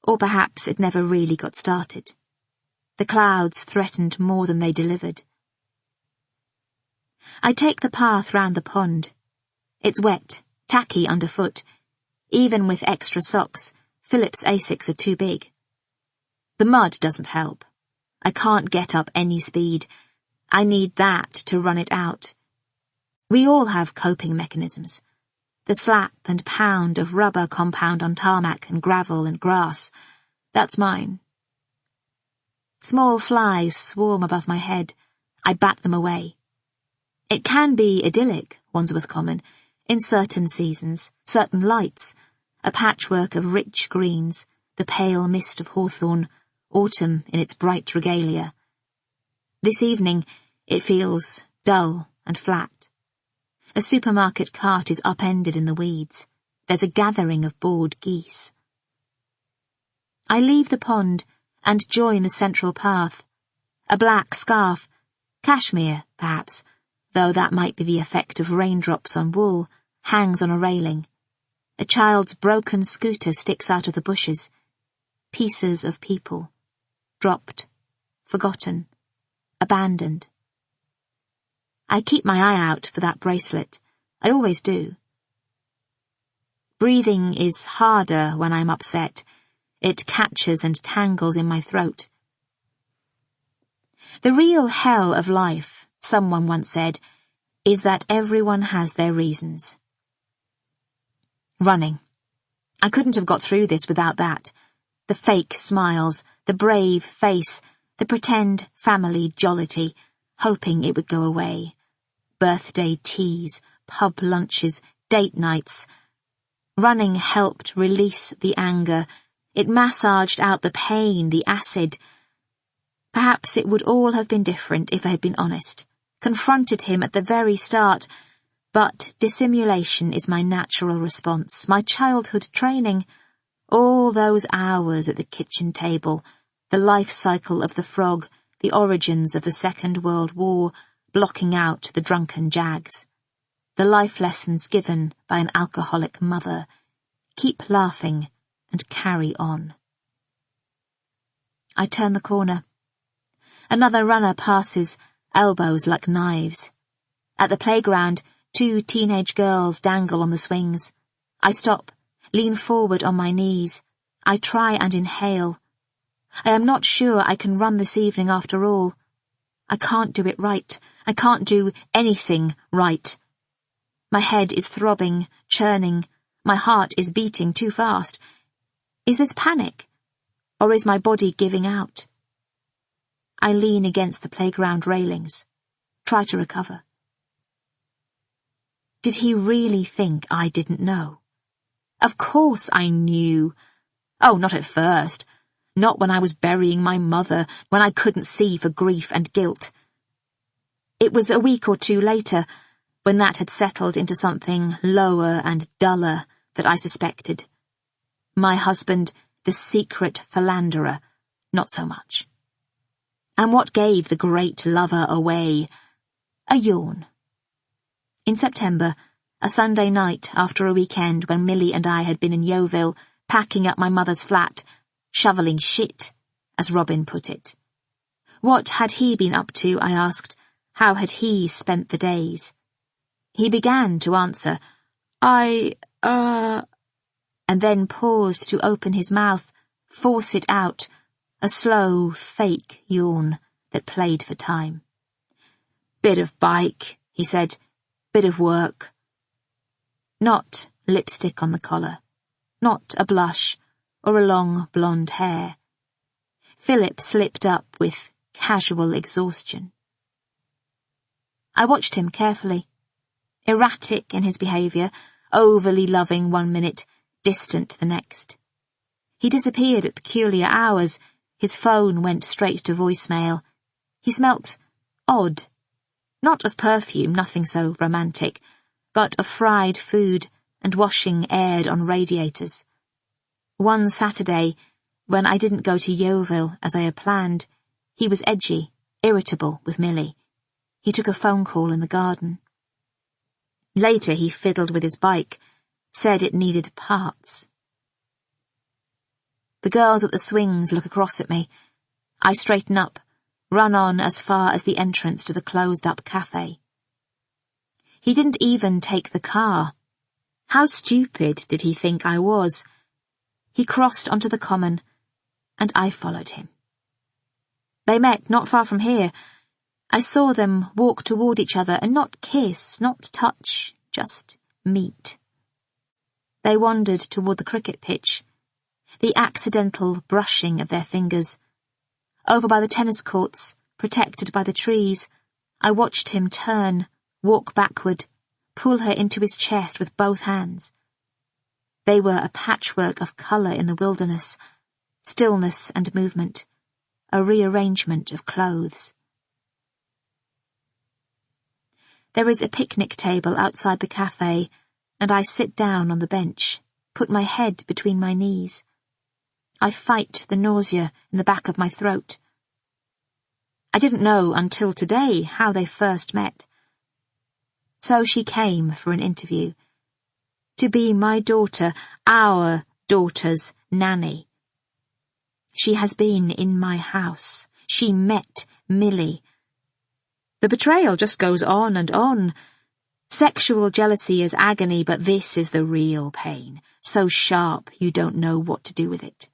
or perhaps it never really got started. The clouds threatened more than they delivered. I take the path round the pond. It's wet, tacky underfoot. Even with extra socks, Philip's Asics are too big. The mud doesn't help. I can't get up any speed. I need that to run it out. We all have coping mechanisms. The slap and pound of rubber compound on tarmac and gravel and grass. That's mine. Small flies swarm above my head. I bat them away. It can be idyllic, Wandsworth Common, in certain seasons, certain lights, a patchwork of rich greens, the pale mist of hawthorn, autumn in its bright regalia. This evening, it feels dull and flat. A supermarket cart is upended in the weeds. There's a gathering of bored geese. I leave the pond and join the central path. A black scarf, cashmere, perhaps, though that might be the effect of raindrops on wool, hangs on a railing. A child's broken scooter sticks out of the bushes. Pieces of people. Dropped. Forgotten. Abandoned. I keep my eye out for that bracelet. I always do. Breathing is harder when I'm upset. It catches and tangles in my throat. The real hell of life, someone once said, is that everyone has their reasons. Running. I couldn't have got through this without that. The fake smiles, the brave face, the pretend family jollity, hoping it would go away. Birthday teas, pub lunches, date nights. Running helped release the anger. It massaged out the pain, the acid. Perhaps it would all have been different if I had been honest, confronted him at the very start, but dissimulation is my natural response, my childhood training. All those hours at the kitchen table, the life cycle of the frog, the origins of the Second World War, blocking out the drunken jags. The life lessons given by an alcoholic mother. Keep laughing and carry on. I turn the corner. Another runner passes, elbows like knives. At the playground, 2 teenage girls dangle on the swings. I stop, lean forward on my knees. I try and inhale. I am not sure I can run this evening after all. I can't do it right. I can't do anything right. My head is throbbing, churning. My heart is beating too fast. Is this panic? Or is my body giving out? I lean against the playground railings, try to recover. Did he really think I didn't know? Of course I knew. Oh, not at first. Not when I was burying my mother, when I couldn't see for grief and guilt. It was a week or 2 later, when that had settled into something lower and duller, that I suspected. My husband, the secret philanderer, not so much. And what gave the great lover away? A yawn. In September, a Sunday night after a weekend when Millie and I had been in Yeovil, packing up my mother's flat, shoveling shit, as Robin put it. What had he been up to, I asked. How had he spent the days? He began to answer, and then paused to open his mouth, force it out, a slow, fake yawn that played for time. Bit of bike, he said, bit of work. Not lipstick on the collar, not a blush or a long blonde hair. Philip slipped up with casual exhaustion. I watched him carefully. Erratic in his behaviour, overly loving 1 minute, distant the next. He disappeared at peculiar hours. His phone went straight to voicemail. He smelt odd. Not of perfume, nothing so romantic, but of fried food and washing aired on radiators. One Saturday, when I didn't go to Yeovil as I had planned, he was edgy, irritable with Millie. He took a phone call in the garden. Later he fiddled with his bike, said it needed parts. The girls at the swings look across at me. I straighten up, run on as far as the entrance to the closed-up cafe. He didn't even take the car. How stupid did he think I was? He crossed onto the common, and I followed him. They met not far from here. I saw them walk toward each other and not kiss, not touch, just meet. They wandered toward the cricket pitch, the accidental brushing of their fingers. Over by the tennis courts, protected by the trees, I watched him turn, walk backward, pull her into his chest with both hands. They were a patchwork of colour in the wilderness, stillness and movement, a rearrangement of clothes. There is a picnic table outside the cafe, and I sit down on the bench, put my head between my knees. I fight the nausea in the back of my throat. I didn't know until today how they first met. So she came for an interview. To be my daughter, our daughter's nanny. She has been in my house. She met Millie. The betrayal just goes on and on. Sexual jealousy is agony, but this is the real pain, so sharp you don't know what to do with it.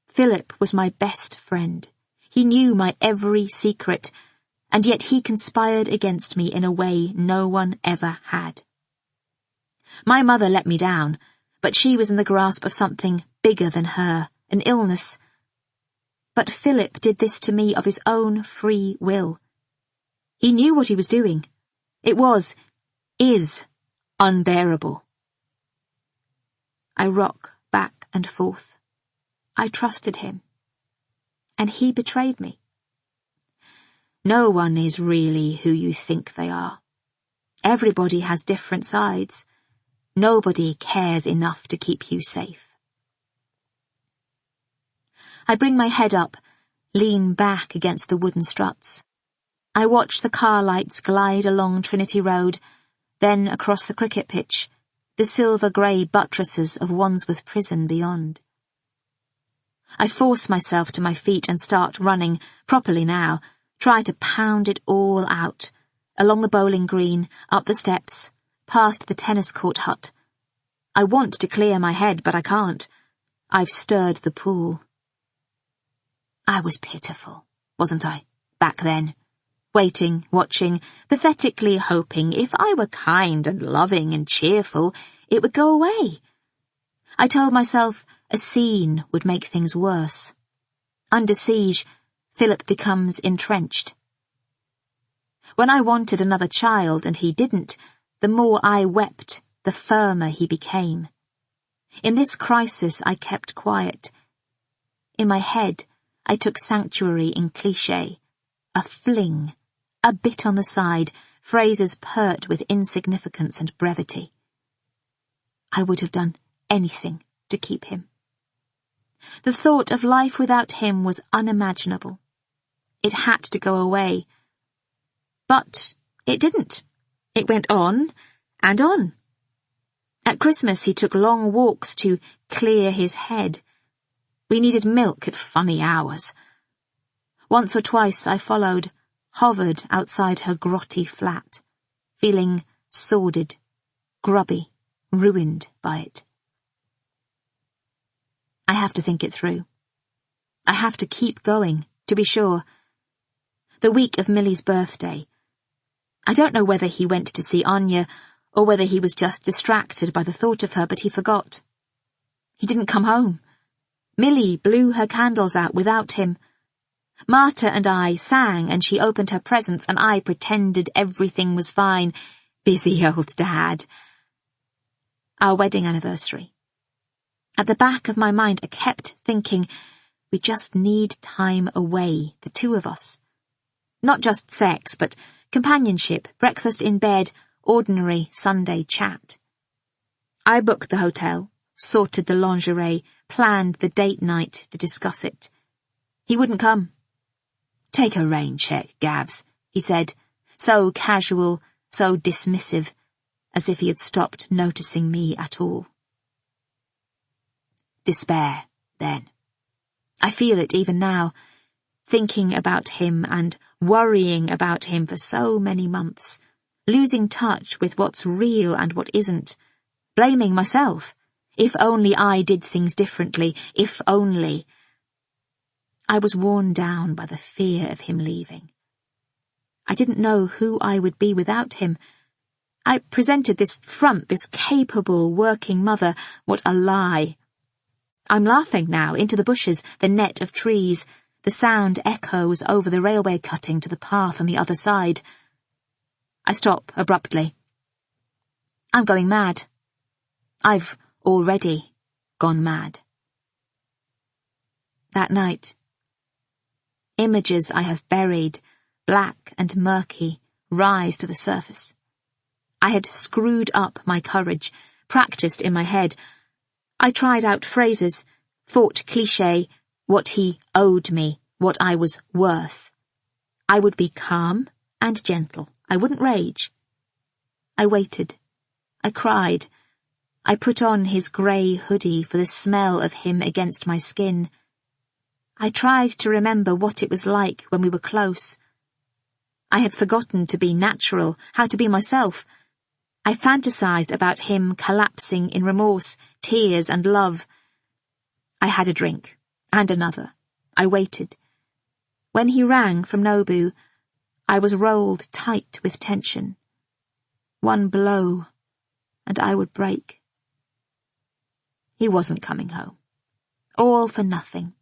Philip was my best friend. He knew my every secret, and yet he conspired against me in a way no one ever had. My mother let me down, but she was in the grasp of something bigger than her, an illness. But Philip did this to me of his own free will. He knew what he was doing. It is unbearable. I rock back and forth. I trusted him. And he betrayed me. No one is really who you think they are. Everybody has different sides. Nobody cares enough to keep you safe. I bring my head up, lean back against the wooden struts. I watch the car lights glide along Trinity Road, then across the cricket pitch, the silver-grey buttresses of Wandsworth Prison beyond. I force myself to my feet and start running, properly now, try to pound it all out, along the bowling green, up the steps, past the tennis court hut. I want to clear my head, but I can't. I've stirred the pool. I was pitiful, wasn't I, back then? Waiting, watching, pathetically hoping if I were kind and loving and cheerful, it would go away. I told myself a scene would make things worse. Under siege, Philip becomes entrenched. When I wanted another child and he didn't, the more I wept, the firmer he became. In this crisis I kept quiet. In my head, I took sanctuary in cliché, a fling, a bit on the side, phrases pert with insignificance and brevity. I would have done anything to keep him. The thought of life without him was unimaginable. It had to go away. But it didn't. It went on and on. At Christmas he took long walks to clear his head. We needed milk at funny hours. Once or twice I followed, hovered outside her grotty flat, feeling sordid, grubby, ruined by it. I have to think it through. I have to keep going, to be sure. The week of Millie's birthday. I don't know whether he went to see Anya, or whether he was just distracted by the thought of her, but he forgot. He didn't come home. Millie blew her candles out without him. Marta and I sang, and she opened her presents, and I pretended everything was fine. Busy old Dad. Our wedding anniversary. At the back of my mind I kept thinking, we just need time away, the two of us. Not just sex, but companionship, breakfast in bed, ordinary Sunday chat. I booked the hotel, sorted the lingerie, planned the date night to discuss it. He wouldn't come. Take a rain check, Gabs, he said, so casual, so dismissive, as if he had stopped noticing me at all. Despair, then. I feel it even now, thinking about him and worrying about him for so many months, losing touch with what's real and what isn't, blaming myself. If only I did things differently, if only. I was worn down by the fear of him leaving. I didn't know who I would be without him. I presented this front, this capable working mother. What a lie. I'm laughing now, into the bushes, the net of trees. The sound echoes over the railway cutting to the path on the other side. I stop abruptly. I'm going mad. I've already gone mad. That night, images I have buried, black and murky, rise to the surface. I had screwed up my courage, practiced in my head. I tried out phrases, fought cliché, what he owed me, what I was worth. I would be calm and gentle. I wouldn't rage. I waited. I cried. I put on his grey hoodie for the smell of him against my skin. I tried to remember what it was like when we were close. I had forgotten to be natural, how to be myself. I fantasized about him collapsing in remorse, tears and love. I had a drink, and another. I waited. When he rang from Nobu, I was rolled tight with tension. One blow, and I would break. He wasn't coming home. All for nothing.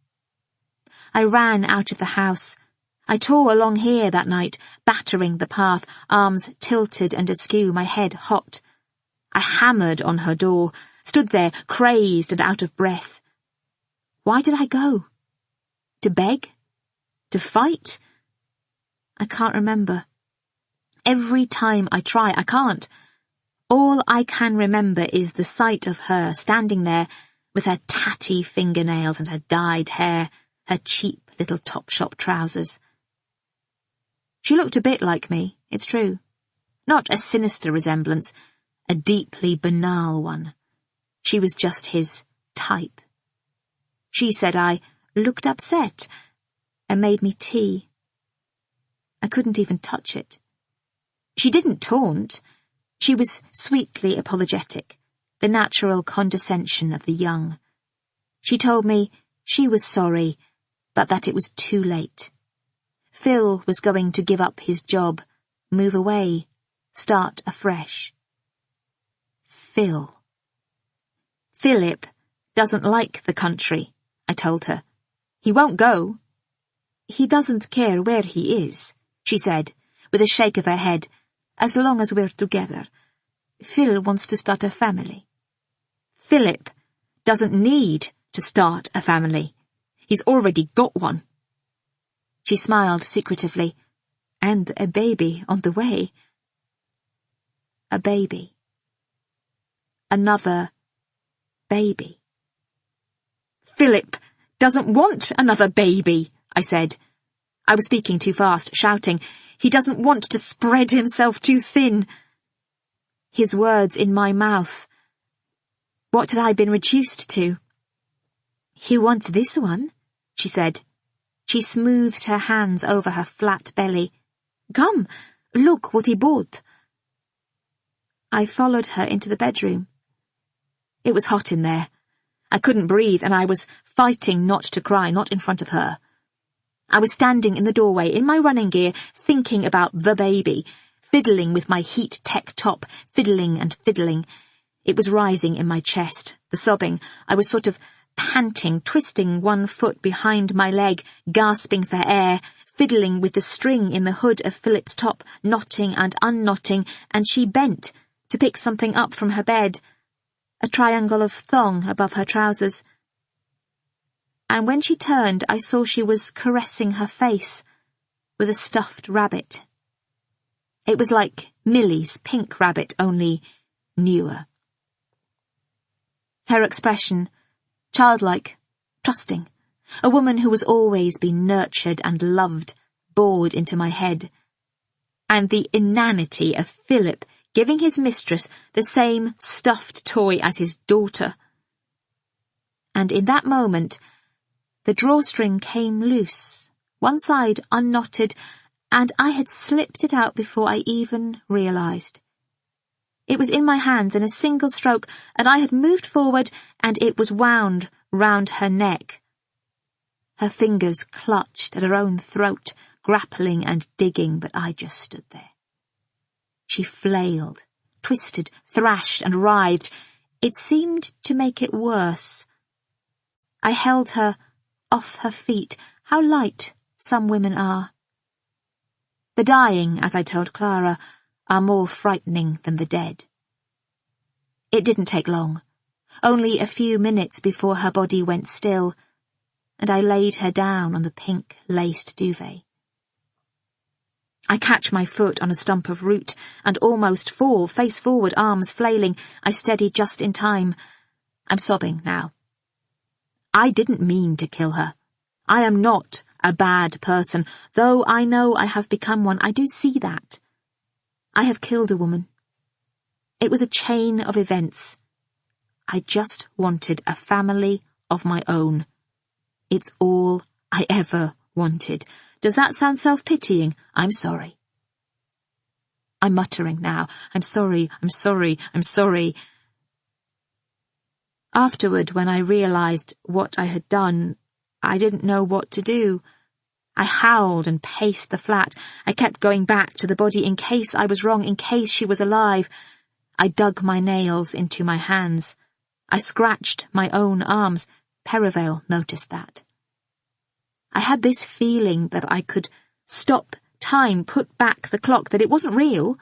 I ran out of the house. I tore along here that night, battering the path, arms tilted and askew, my head hot. I hammered on her door, stood there, crazed and out of breath. Why did I go? To beg? To fight? I can't remember. Every time I try, I can't. All I can remember is the sight of her standing there with her tatty fingernails and her dyed hair, her cheap little Topshop trousers. She looked a bit like me, it's true. Not a sinister resemblance, a deeply banal one. She was just his type. She said I looked upset and made me tea. I couldn't even touch it. She didn't taunt. She was sweetly apologetic, the natural condescension of the young. She told me she was sorry, but that it was too late. Phil was going to give up his job, move away, start afresh. Phil. Philip doesn't like the country, I told her. He won't go. He doesn't care where he is, she said, with a shake of her head, as long as we're together. Phil wants to start a family. Philip doesn't need to start a family. He's already got one. She smiled secretively. And a baby on the way. A baby. Another baby. Philip doesn't want another baby, I said. I was speaking too fast, shouting. He doesn't want to spread himself too thin. His words in my mouth. What had I been reduced to? He wants this one, she said. She smoothed her hands over her flat belly. Come, look what he bought. I followed her into the bedroom. It was hot in there. I couldn't breathe, and I was fighting not to cry, not in front of her. I was standing in the doorway, in my running gear, thinking about the baby, fiddling with my heat tech top, fiddling and fiddling. It was rising in my chest, the sobbing. I was sort of panting, twisting one foot behind my leg, gasping for air, fiddling with the string in the hood of Philip's top, knotting and unknotting, and she bent to pick something up from her bed, a triangle of thong above her trousers. And when she turned, I saw she was caressing her face with a stuffed rabbit. It was like Millie's pink rabbit, only newer. Her expression, childlike, trusting, a woman who has always been nurtured and loved, bored into my head. And the inanity of Philip giving his mistress the same stuffed toy as his daughter. And in that moment, the drawstring came loose, one side unknotted, and I had slipped it out before I even realized. It was in my hands in a single stroke, and I had moved forward, and it was wound round her neck. Her fingers clutched at her own throat, grappling and digging, but I just stood there. She flailed, twisted, thrashed, and writhed. It seemed to make it worse. I held her off her feet. How light some women are. The dying, as I told Clara, are more frightening than the dead. It didn't take long, only a few minutes before her body went still, and I laid her down on the pink-laced duvet. I catch my foot on a stump of root and almost fall, face forward, arms flailing. I steady just in time. I'm sobbing now. I didn't mean to kill her. I am not a bad person, though I know I have become one. I do see that. I have killed a woman. It was a chain of events. I just wanted a family of my own. It's all I ever wanted. Does that sound self-pitying? I'm sorry. I'm muttering now. I'm sorry, I'm sorry, I'm sorry. Afterward, when I realized what I had done, I didn't know what to do. I howled and paced the flat. I kept going back to the body in case I was wrong, in case she was alive. I dug my nails into my hands. I scratched my own arms. Perivale noticed that. I had this feeling that I could stop time, put back the clock, that it wasn't real,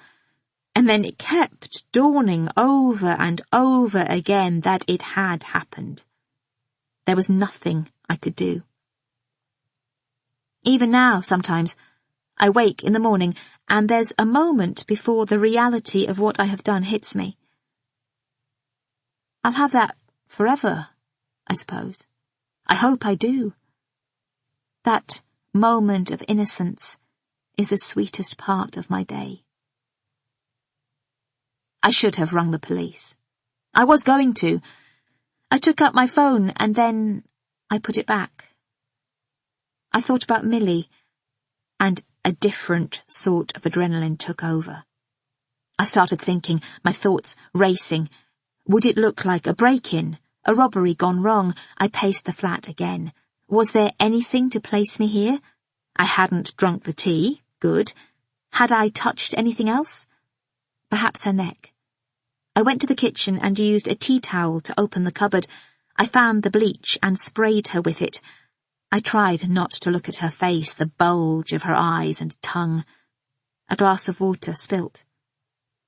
and then it kept dawning over and over again that it had happened. There was nothing I could do. Even now, sometimes, I wake in the morning and there's a moment before the reality of what I have done hits me. I'll have that forever, I suppose. I hope I do. That moment of innocence is the sweetest part of my day. I should have rung the police. I was going to. I took up my phone and then I put it back. I thought about Millie, and a different sort of adrenaline took over. I started thinking, my thoughts racing. Would it look like a break-in, a robbery gone wrong? I paced the flat again. Was there anything to place me here? I hadn't drunk the tea. Good. Had I touched anything else? Perhaps her neck. I went to the kitchen and used a tea towel to open the cupboard. I found the bleach and sprayed her with it. I tried not to look at her face, the bulge of her eyes and tongue. A glass of water spilt.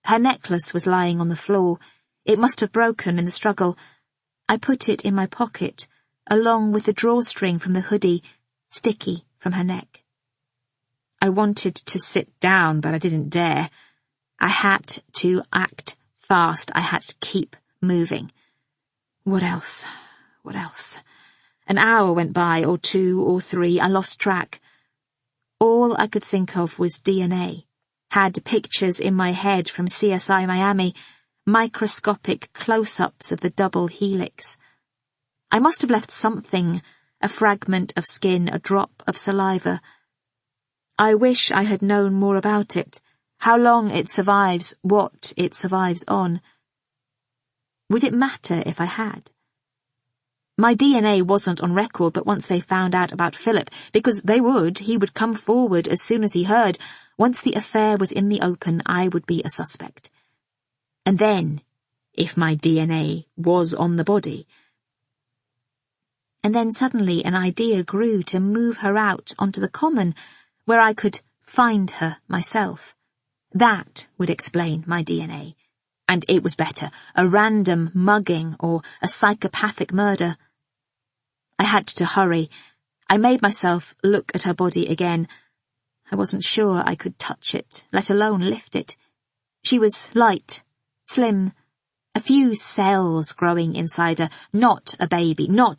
Her necklace was lying on the floor. It must have broken in the struggle. I put it in my pocket, along with the drawstring from the hoodie, sticky from her neck. I wanted to sit down, but I didn't dare. I had to act fast. I had to keep moving. What else? What else? An hour went by, or 2 or 3. I lost track. All I could think of was DNA. Had pictures in my head from CSI Miami, microscopic close-ups of the double helix. I must have left something, a fragment of skin, a drop of saliva. I wish I had known more about it, how long it survives, what it survives on. Would it matter if I had? My DNA wasn't on record, but once they found out about Philip, because they would, he would come forward as soon as he heard. Once the affair was in the open, I would be a suspect. And then, if my DNA was on the body. And then suddenly an idea grew to move her out onto the common, where I could find her myself. That would explain my DNA. And it was better, a random mugging or a psychopathic murder. I had to hurry. I made myself look at her body again. I wasn't sure I could touch it, let alone lift it. She was light, slim, a few cells growing inside her. Not a baby, no,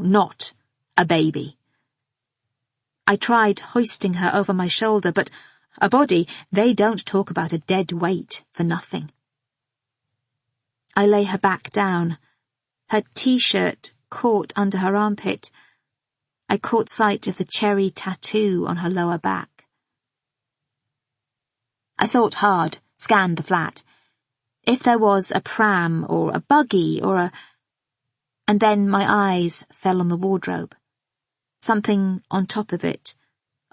not a baby. I tried hoisting her over my shoulder, but a body, they don't talk about a dead weight for nothing. I lay her back down. Her t-shirt caught under her armpit. I caught sight of the cherry tattoo on her lower back. I thought hard, scanned the flat. If there was a pram or a buggy or a... And then my eyes fell on the wardrobe. Something on top of it,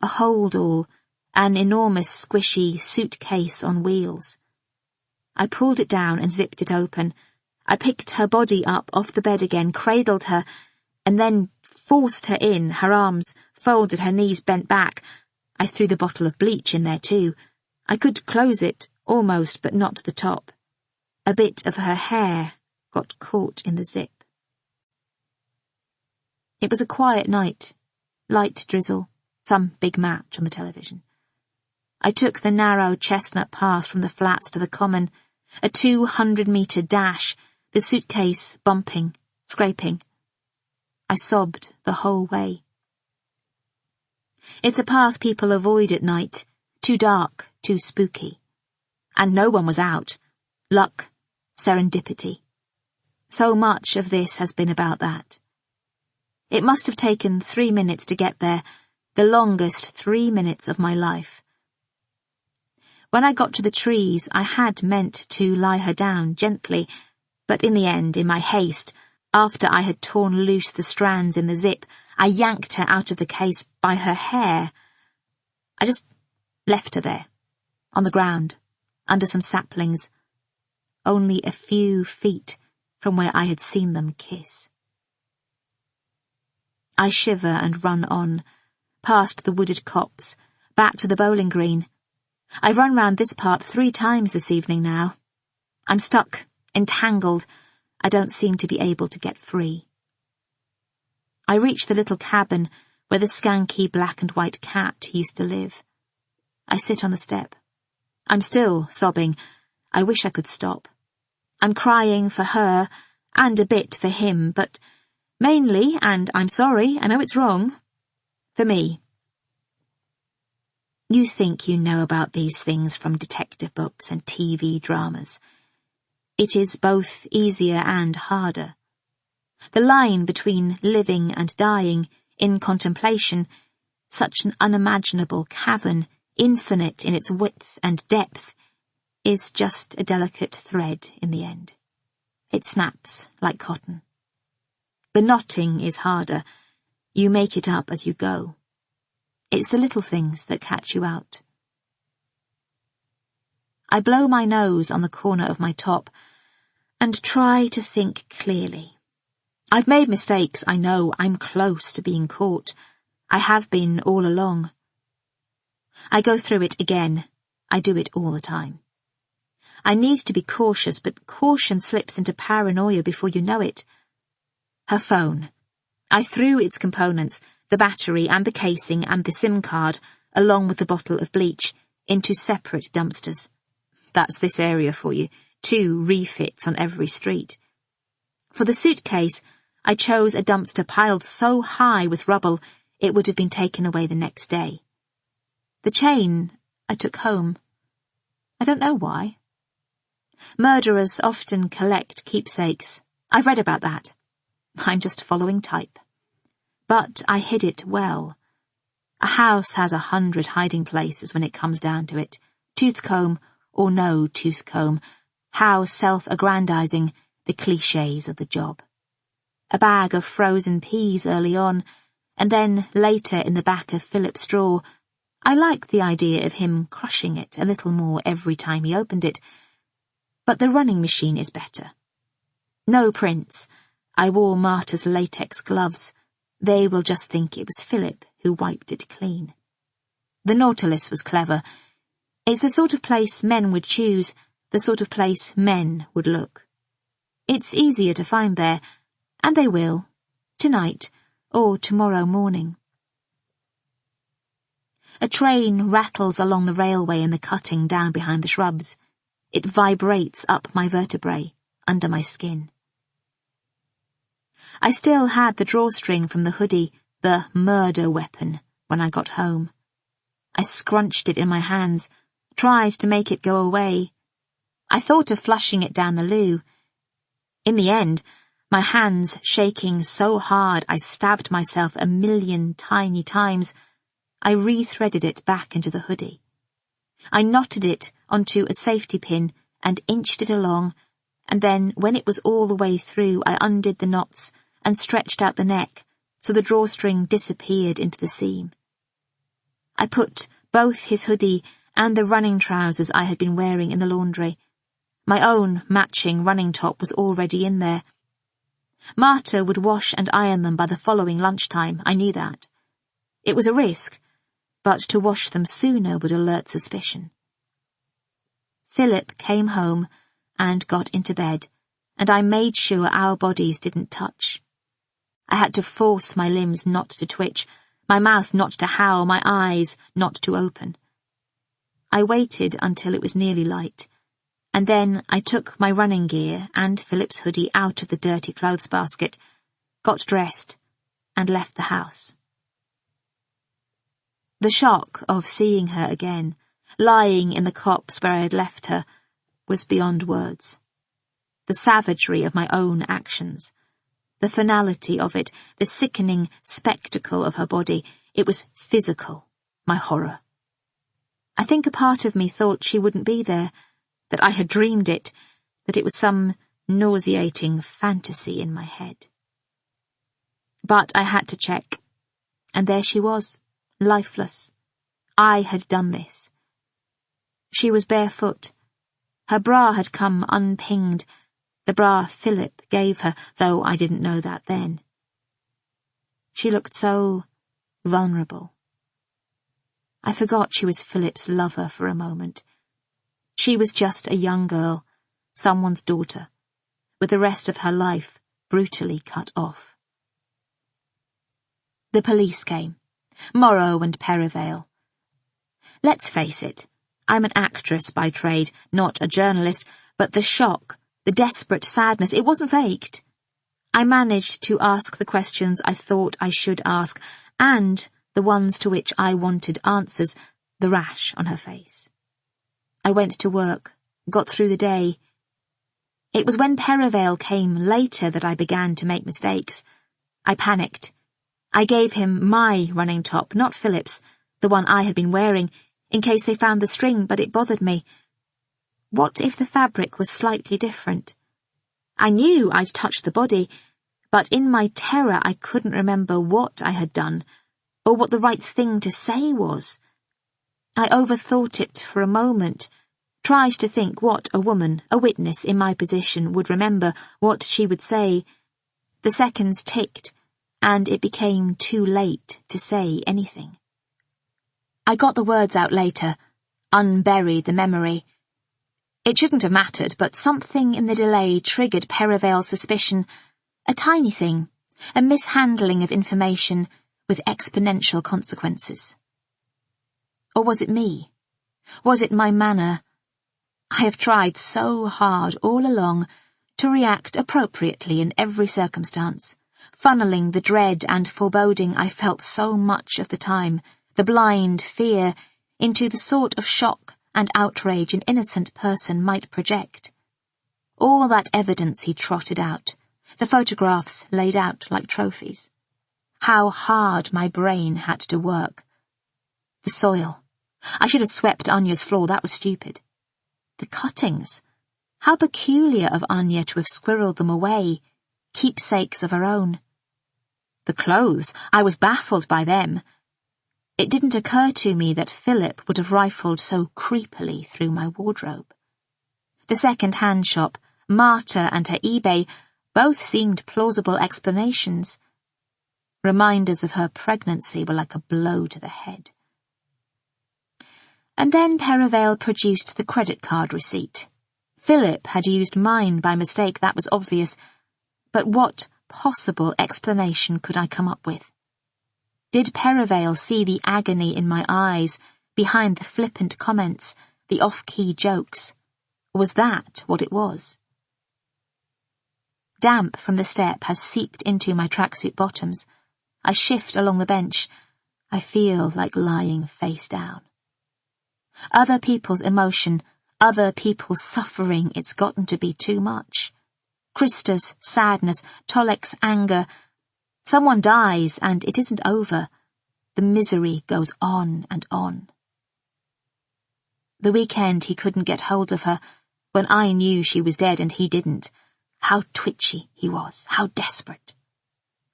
a hold-all, an enormous squishy suitcase on wheels. I pulled it down and zipped it open. I picked her body up off the bed again, cradled her, and then forced her in, her arms folded, her knees bent back. I threw the bottle of bleach in there too. I could close it, almost, but not the top. A bit of her hair got caught in the zip. It was a quiet night, light drizzle, some big match on the television. I took the narrow chestnut path from the flats to the common, a 200-metre dash, the suitcase bumping, scraping. I sobbed the whole way. It's a path people avoid at night, too dark, too spooky. And no one was out. Luck, serendipity. So much of this has been about that. It must have taken 3 minutes to get there, the longest 3 minutes of my life. When I got to the trees, I had meant to lie her down gently, but in the end, in my haste, after I had torn loose the strands in the zip, I yanked her out of the case by her hair. I just left her there, on the ground, under some saplings, only a few feet from where I had seen them kiss. I shiver and run on, past the wooded copse, back to the bowling green. I've run round this part 3 times this evening now. I'm stuck, entangled. I don't seem to be able to get free. I reach the little cabin where the skanky black and white cat used to live. I sit on the step. I'm still sobbing. I wish I could stop. I'm crying for her and a bit for him, but mainly, and I'm sorry, I know it's wrong, for me. You think you know about these things from detective books and TV dramas. It is both easier and harder. The line between living and dying, in contemplation, such an unimaginable cavern, infinite in its width and depth, is just a delicate thread in the end. It snaps like cotton. The knotting is harder. You make it up as you go. It's the little things that catch you out. I blow my nose on the corner of my top and try to think clearly. I've made mistakes, I know. I'm close to being caught. I have been all along. I go through it again. I do it all the time. I need to be cautious, but caution slips into paranoia before you know it. Her phone. I threw its components, the battery and the casing and the SIM card, along with the bottle of bleach, into separate dumpsters. That's this area for you. 2 refits on every street. For the suitcase, I chose a dumpster piled so high with rubble it would have been taken away the next day. The chain I took home. I don't know why. Murderers often collect keepsakes. I've read about that. I'm just following type. But I hid it well. A house has 100 hiding places when it comes down to it. Tooth comb or no tooth comb. How self-aggrandizing, the clichés of the job. A bag of frozen peas early on, and then later in the back of Philip's drawer. I liked the idea of him crushing it a little more every time he opened it. But the running machine is better. No prints. I wore Marta's latex gloves. They will just think it was Philip who wiped it clean. The Nautilus was clever. It's the sort of place men would choose, the sort of place men would look. It's easier to find there, and they will, tonight or tomorrow morning. A train rattles along the railway in the cutting down behind the shrubs. It vibrates up my vertebrae, under my skin. I still had the drawstring from the hoodie, the murder weapon, when I got home. I scrunched it in my hands, tried to make it go away. I thought of flushing it down the loo. In the end, my hands shaking so hard I stabbed myself 1,000,000 tiny times, I re-threaded it back into the hoodie. I knotted it onto a safety pin and inched it along, and then, when it was all the way through, I undid the knots and stretched out the neck so the drawstring disappeared into the seam. I put both his hoodie and the running trousers I had been wearing in the laundry. My own matching running top was already in there. Marta would wash and iron them by the following lunchtime, I knew that. It was a risk, but to wash them sooner would alert suspicion. Philip came home and got into bed, and I made sure our bodies didn't touch. I had to force my limbs not to twitch, my mouth not to howl, my eyes not to open. I waited until it was nearly light, and then I took my running gear and Philip's hoodie out of the dirty clothes basket, got dressed, and left the house. The shock of seeing her again, lying in the copse where I had left her, was beyond words. The savagery of my own actions, the finality of it, the sickening spectacle of her body, it was physical, my horror. I think a part of me thought she wouldn't be there, that I had dreamed it, that it was some nauseating fantasy in my head. But I had to check, and there she was, lifeless. I had done this. She was barefoot. Her bra had come unpinged, the bra Philip gave her, though I didn't know that then. She looked so vulnerable. I forgot she was Philip's lover for a moment. She was just a young girl, someone's daughter, with the rest of her life brutally cut off. The police came, Morrow and Perivale. Let's face it, I'm an actress by trade, not a journalist, but the shock, the desperate sadness, it wasn't faked. I managed to ask the questions I thought I should ask, and the ones to which I wanted answers, the rash on her face. I went to work, got through the day. It was when Perivale came later that I began to make mistakes. I panicked. I gave him my running top, not Philip's, the one I had been wearing, in case they found the string, but it bothered me. What if the fabric was slightly different? I knew I'd touched the body, but in my terror I couldn't remember what I had done, or what the right thing to say was. I overthought it for a moment, tried to think what a woman, a witness in my position, would remember, what she would say. The seconds ticked, and it became too late to say anything. I got the words out later, unburied the memory. It shouldn't have mattered, but something in the delay triggered Perivale's suspicion, a tiny thing, a mishandling of information with exponential consequences. Or was it me? Was it my manner? I have tried so hard all along to react appropriately in every circumstance, funneling the dread and foreboding I felt so much of the time, the blind fear, into the sort of shock and outrage an innocent person might project. All that evidence he trotted out, the photographs laid out like trophies. How hard my brain had to work. The soil. I should have swept Anya's floor, that was stupid. The cuttings. How peculiar of Anya to have squirreled them away, keepsakes of her own. The clothes, I was baffled by them. It didn't occur to me that Philip would have rifled so creepily through my wardrobe. The second-hand shop, Marta and her eBay, both seemed plausible explanations. Reminders of her pregnancy were like a blow to the head. And then Perivale produced the credit card receipt. Philip had used mine by mistake, that was obvious, but what possible explanation could I come up with? Did Perivale see the agony in my eyes behind the flippant comments, the off-key jokes? Was that what it was? Damp from the step has seeped into my tracksuit bottoms. I shift along the bench. I feel like lying face down. Other people's emotion, other people's suffering, it's gotten to be too much. Krista's sadness, Tolek's anger. Someone dies and it isn't over. The misery goes on and on. The weekend he couldn't get hold of her, when I knew she was dead and he didn't. How twitchy he was, how desperate.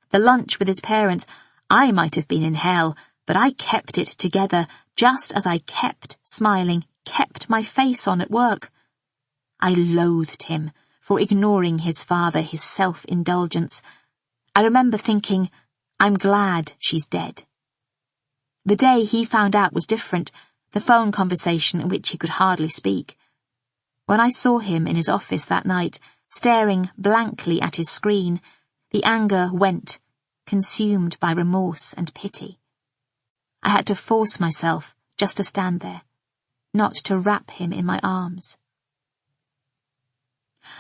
The lunch with his parents, I might have been in hell, but I kept it together, just as I kept smiling, kept my face on at work. I loathed him for ignoring his father, his self-indulgence. I remember thinking, I'm glad she's dead. The day he found out was different, the phone conversation in which he could hardly speak. When I saw him in his office that night, staring blankly at his screen, the anger went, consumed by remorse and pity. I had to force myself just to stand there, not to wrap him in my arms.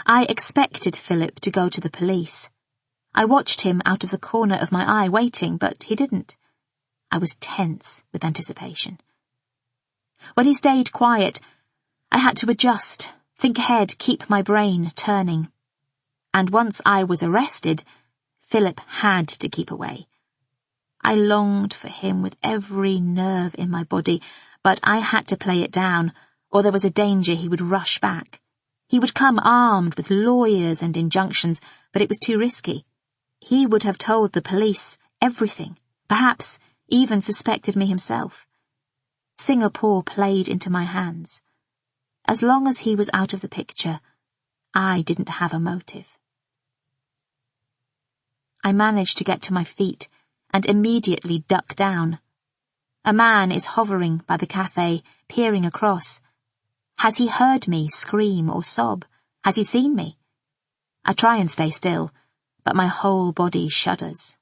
I expected Philip to go to the police. I watched him out of the corner of my eye waiting, but he didn't. I was tense with anticipation. When he stayed quiet, I had to adjust, think ahead, keep my brain turning. And once I was arrested, Philip had to keep away. I longed for him with every nerve in my body, but I had to play it down, or there was a danger he would rush back. He would come armed with lawyers and injunctions, but it was too risky. He would have told the police everything, perhaps even suspected me himself. Singapore played into my hands. As long as he was out of the picture, I didn't have a motive. I managed to get to my feet and immediately duck down. A man is hovering by the cafe, peering across. Has he heard me scream or sob? Has he seen me? I try and stay still, but my whole body shudders.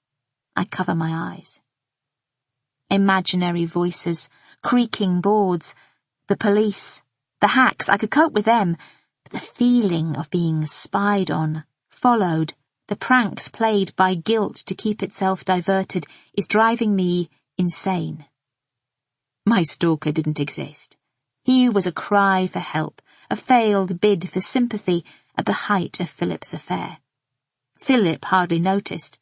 I cover my eyes. Imaginary voices, creaking boards, the police, the hacks, I could cope with them, but the feeling of being spied on, followed, the pranks played by guilt to keep itself diverted is driving me insane. My stalker didn't exist. He was a cry for help, a failed bid for sympathy at the height of Philip's affair. Philip hardly noticed.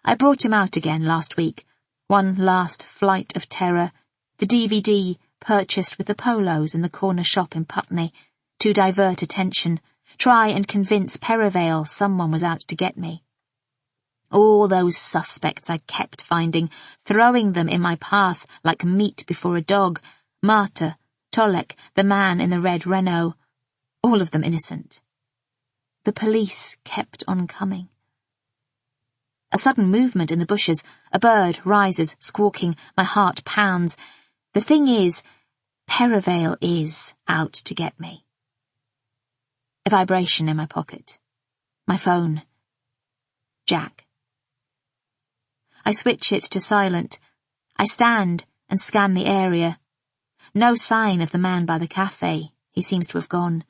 I brought him out again last week, one last flight of terror, the DVD purchased with the polos in the corner shop in Putney, to divert attention, try and convince Perivale someone was out to get me. All those suspects I kept finding, throwing them in my path like meat before a dog, Marta, Tolek, the man in the red Renault, all of them innocent. The police kept on coming. A sudden movement in the bushes, a bird rises, squawking, my heart pounds. The thing is, Perivale is out to get me. A vibration in my pocket. My phone. Jack. I switch it to silent. I stand and scan the area. No sign of the man by the cafe. He seems to have gone.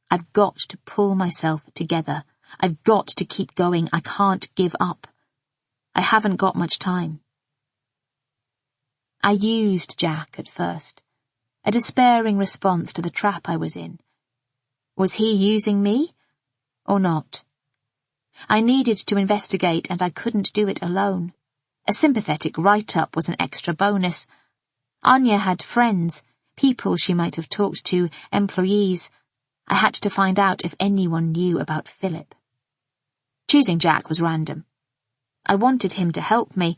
I've got to pull myself together. I've got to keep going. I can't give up. I haven't got much time. I used Jack at first, a despairing response to the trap I was in. Was he using me or not? I needed to investigate, and I couldn't do it alone. A sympathetic write-up was an extra bonus. Anya had friends, people she might have talked to, employees. I had to find out if anyone knew about Philip. Choosing Jack was random. I wanted him to help me,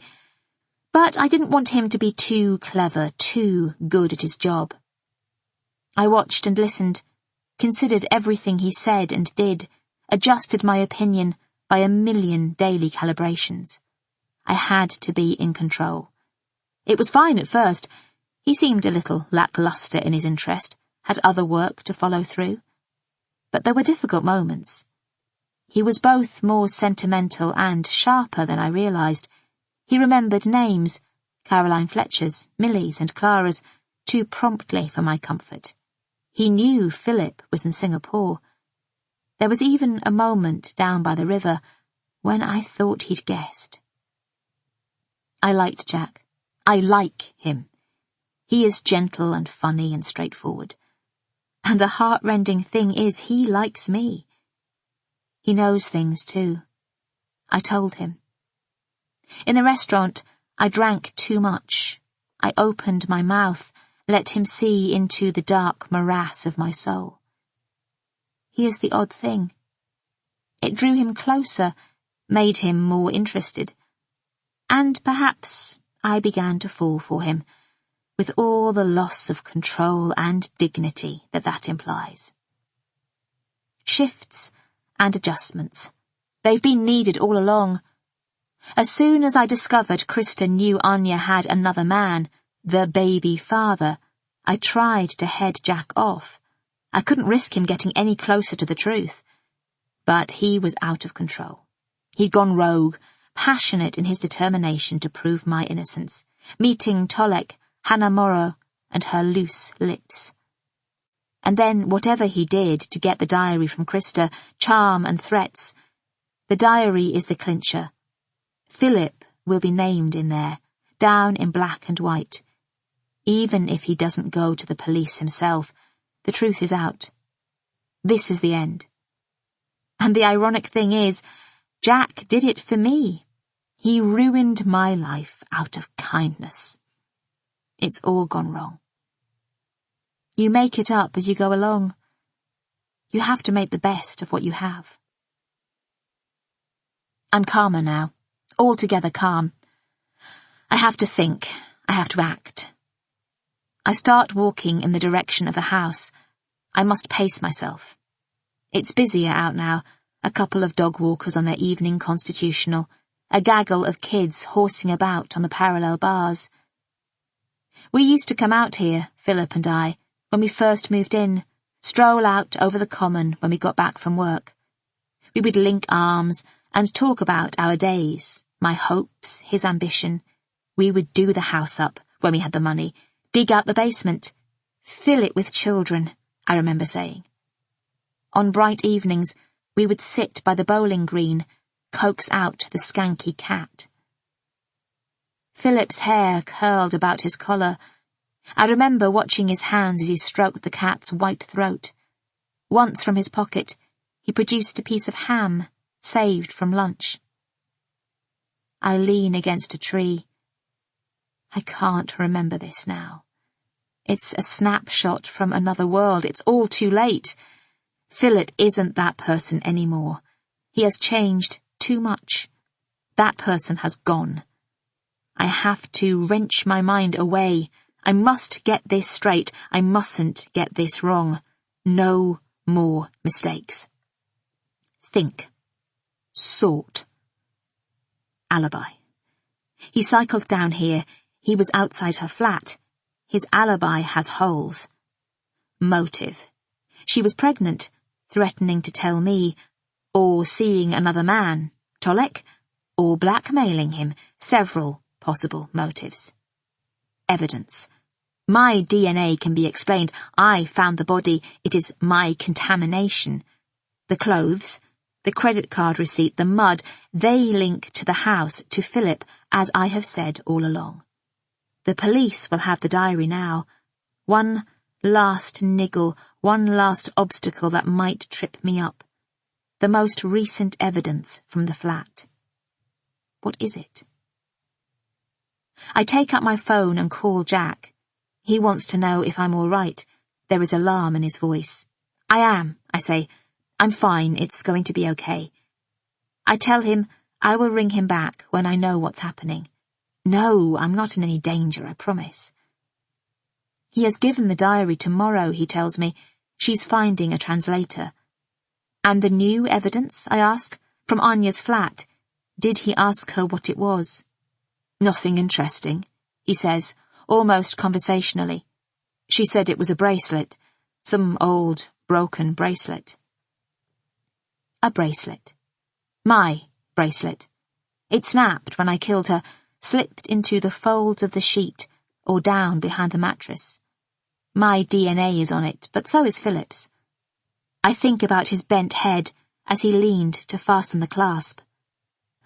but I didn't want him to be too clever, too good at his job. I watched and listened, considered everything he said and did, adjusted my opinion by a million daily calibrations. I had to be in control. It was fine at first. He seemed a little lackluster in his interest, had other work to follow through. But there were difficult moments. He was both more sentimental and sharper than I realized. He remembered names, Caroline Fletcher's, Millie's and Clara's, too promptly for my comfort. He knew Philip was in Singapore. There was even a moment down by the river when I thought he'd guessed. I liked Jack. I like him. He is gentle and funny and straightforward. And the heart-rending thing is he likes me. He knows things too. I told him. In the restaurant, I drank too much. I opened my mouth, let him see into the dark morass of my soul. He is the odd thing. It drew him closer, made him more interested. And perhaps I began to fall for him, with all the loss of control and dignity that implies. Shifts and adjustments. They've been needed all along. As soon as I discovered Krista knew Anya had another man, the baby father, I tried to head Jack off. I couldn't risk him getting any closer to the truth. But he was out of control. He'd gone rogue, passionate in his determination to prove my innocence, meeting Tolek, Hannah Morrow, and her loose lips. And then whatever he did to get the diary from Krista, charm and threats, the diary is the clincher. Philip will be named in there, down in black and white. Even if he doesn't go to the police himself, the truth is out. This is the end. And the ironic thing is, Jack did it for me. He ruined my life out of kindness. It's all gone wrong. You make it up as you go along. You have to make the best of what you have. I'm calmer now, altogether calm. I have to think, I have to act. I start walking in the direction of the house. I must pace myself. It's busier out now, a couple of dog walkers on their evening constitutional, a gaggle of kids horsing about on the parallel bars. We used to come out here, Philip and I, when we first moved in, stroll out over the common when we got back from work. We would link arms and talk about our days, my hopes, his ambition. We would do the house up, when we had the money, dig out the basement, fill it with children, I remember saying. On bright evenings, we would sit by the bowling green, coax out the skanky cat. Philip's hair curled about his collar. I remember watching his hands as he stroked the cat's white throat. Once from his pocket, he produced a piece of ham, saved from lunch. I lean against a tree. I can't remember this now. It's a snapshot from another world. It's all too late. Philip isn't that person anymore. He has changed too much. That person has gone. I have to wrench my mind away. I must get this straight. I mustn't get this wrong. No more mistakes. Think. Sort. Alibi. He cycled down here. He was outside her flat. His alibi has holes. Motive. She was pregnant, threatening to tell me, or seeing another man, Tolek, or blackmailing him, several possible motives. Evidence. My DNA can be explained. I found the body. It is my contamination. The clothes, the credit card receipt, the mud, they link to the house, to Philip, as I have said all along. The police will have the diary now. One last niggle, one last obstacle that might trip me up. The most recent evidence from the flat. What is it? I take up my phone and call Jack. He wants to know if I'm all right. There is alarm in his voice. I am, I say. I'm fine, it's going to be okay. I tell him I will ring him back when I know what's happening. No, I'm not in any danger, I promise. He has given the diary tomorrow, he tells me. She's finding a translator. And the new evidence, I ask, from Anya's flat. Did he ask her what it was? Nothing interesting, he says, almost conversationally. She said it was a bracelet, some old, broken bracelet. A bracelet. My bracelet. It snapped when I killed her, slipped into the folds of the sheet, or down behind the mattress. My DNA is on it, but so is Philip's. I think about his bent head as he leaned to fasten the clasp.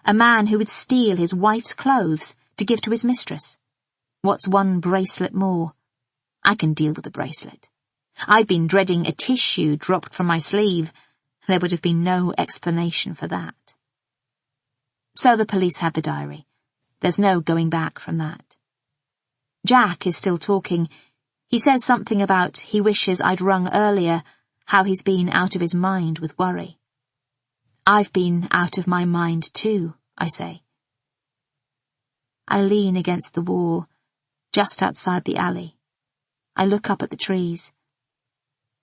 A man who would steal his wife's clothes to give to his mistress. What's one bracelet more? I can deal with a bracelet. I've been dreading a tissue dropped from my sleeve. There would have been no explanation for that. So the police have the diary. There's no going back from that. Jack is still talking. He says something about he wishes I'd rung earlier, how he's been out of his mind with worry. I've been out of my mind too, I say. I lean against the wall, just outside the alley. I look up at the trees.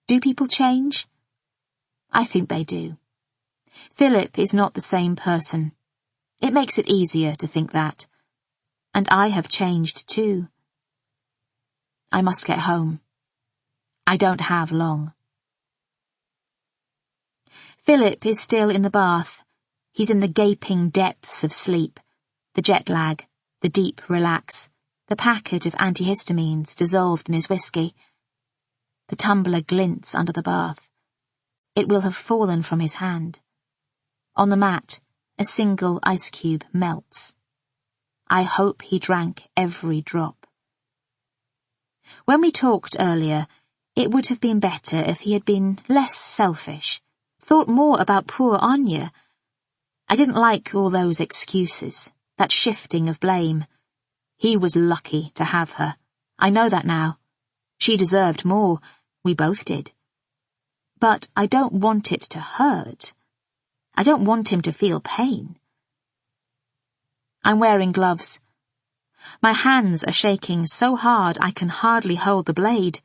Do people change? I think they do. Philip is not the same person. It makes it easier to think that. And I have changed too. I must get home. I don't have long. Philip is still in the bath. He's in the gaping depths of sleep, the jet lag, the deep relax, the packet of antihistamines dissolved in his whiskey. The tumbler glints under the bath. It will have fallen from his hand. On the mat, a single ice cube melts. I hope he drank every drop. When we talked earlier, it would have been better if he had been less selfish, thought more about poor Anya. I didn't like all those excuses, that shifting of blame. He was lucky to have her. I know that now. She deserved more. We both did. But I don't want it to hurt. I don't want him to feel pain. I'm wearing gloves. My hands are shaking so hard I can hardly hold the blade.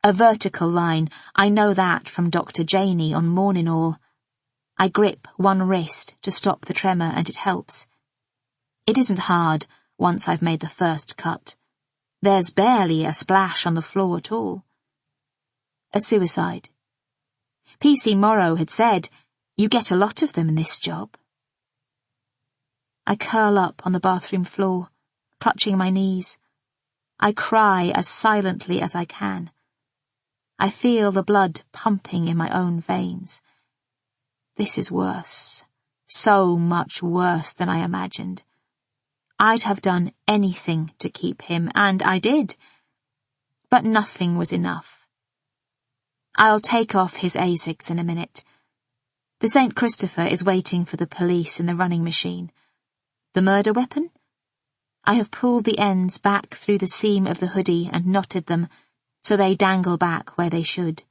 A vertical line, I know that from Dr. Janey on Morning All. I grip one wrist to stop the tremor and it helps. It isn't hard once I've made the first cut. There's barely a splash on the floor at all. A suicide. P.C. Morrow had said, "You get a lot of them in this job." I curl up on the bathroom floor, clutching my knees. I cry as silently as I can. I feel the blood pumping in my own veins. This is worse, so much worse than I imagined. I'd have done anything to keep him, and I did. But nothing was enough. I'll take off his ASICs in a minute. The St. Christopher is waiting for the police in the running machine. The murder weapon? I have pulled the ends back through the seam of the hoodie and knotted them, so they dangle back where they should.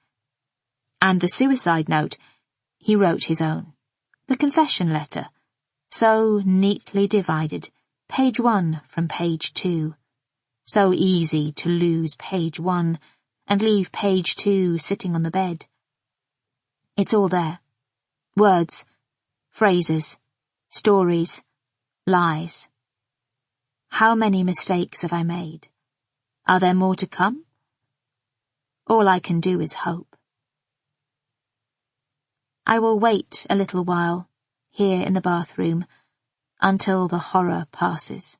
And the suicide note, he wrote his own. The confession letter, so neatly divided, page 1 from page 2. So easy to lose page 1 and leave page 2 sitting on the bed. It's all there. Words, phrases, stories, lies. How many mistakes have I made? Are there more to come? All I can do is hope. I will wait a little while, here in the bathroom, until the horror passes.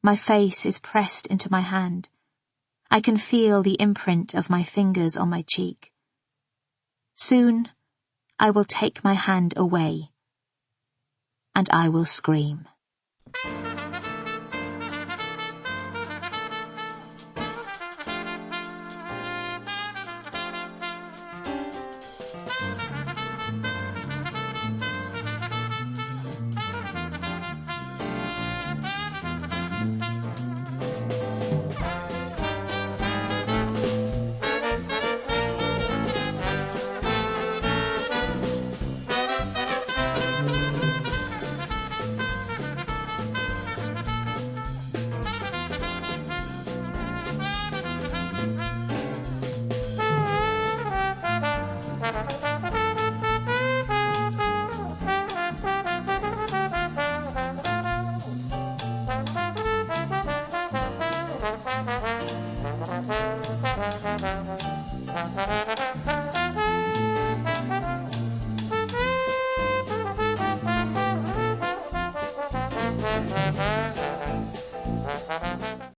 My face is pressed into my hand. I can feel the imprint of my fingers on my cheek. Soon, I will take my hand away, and I will scream.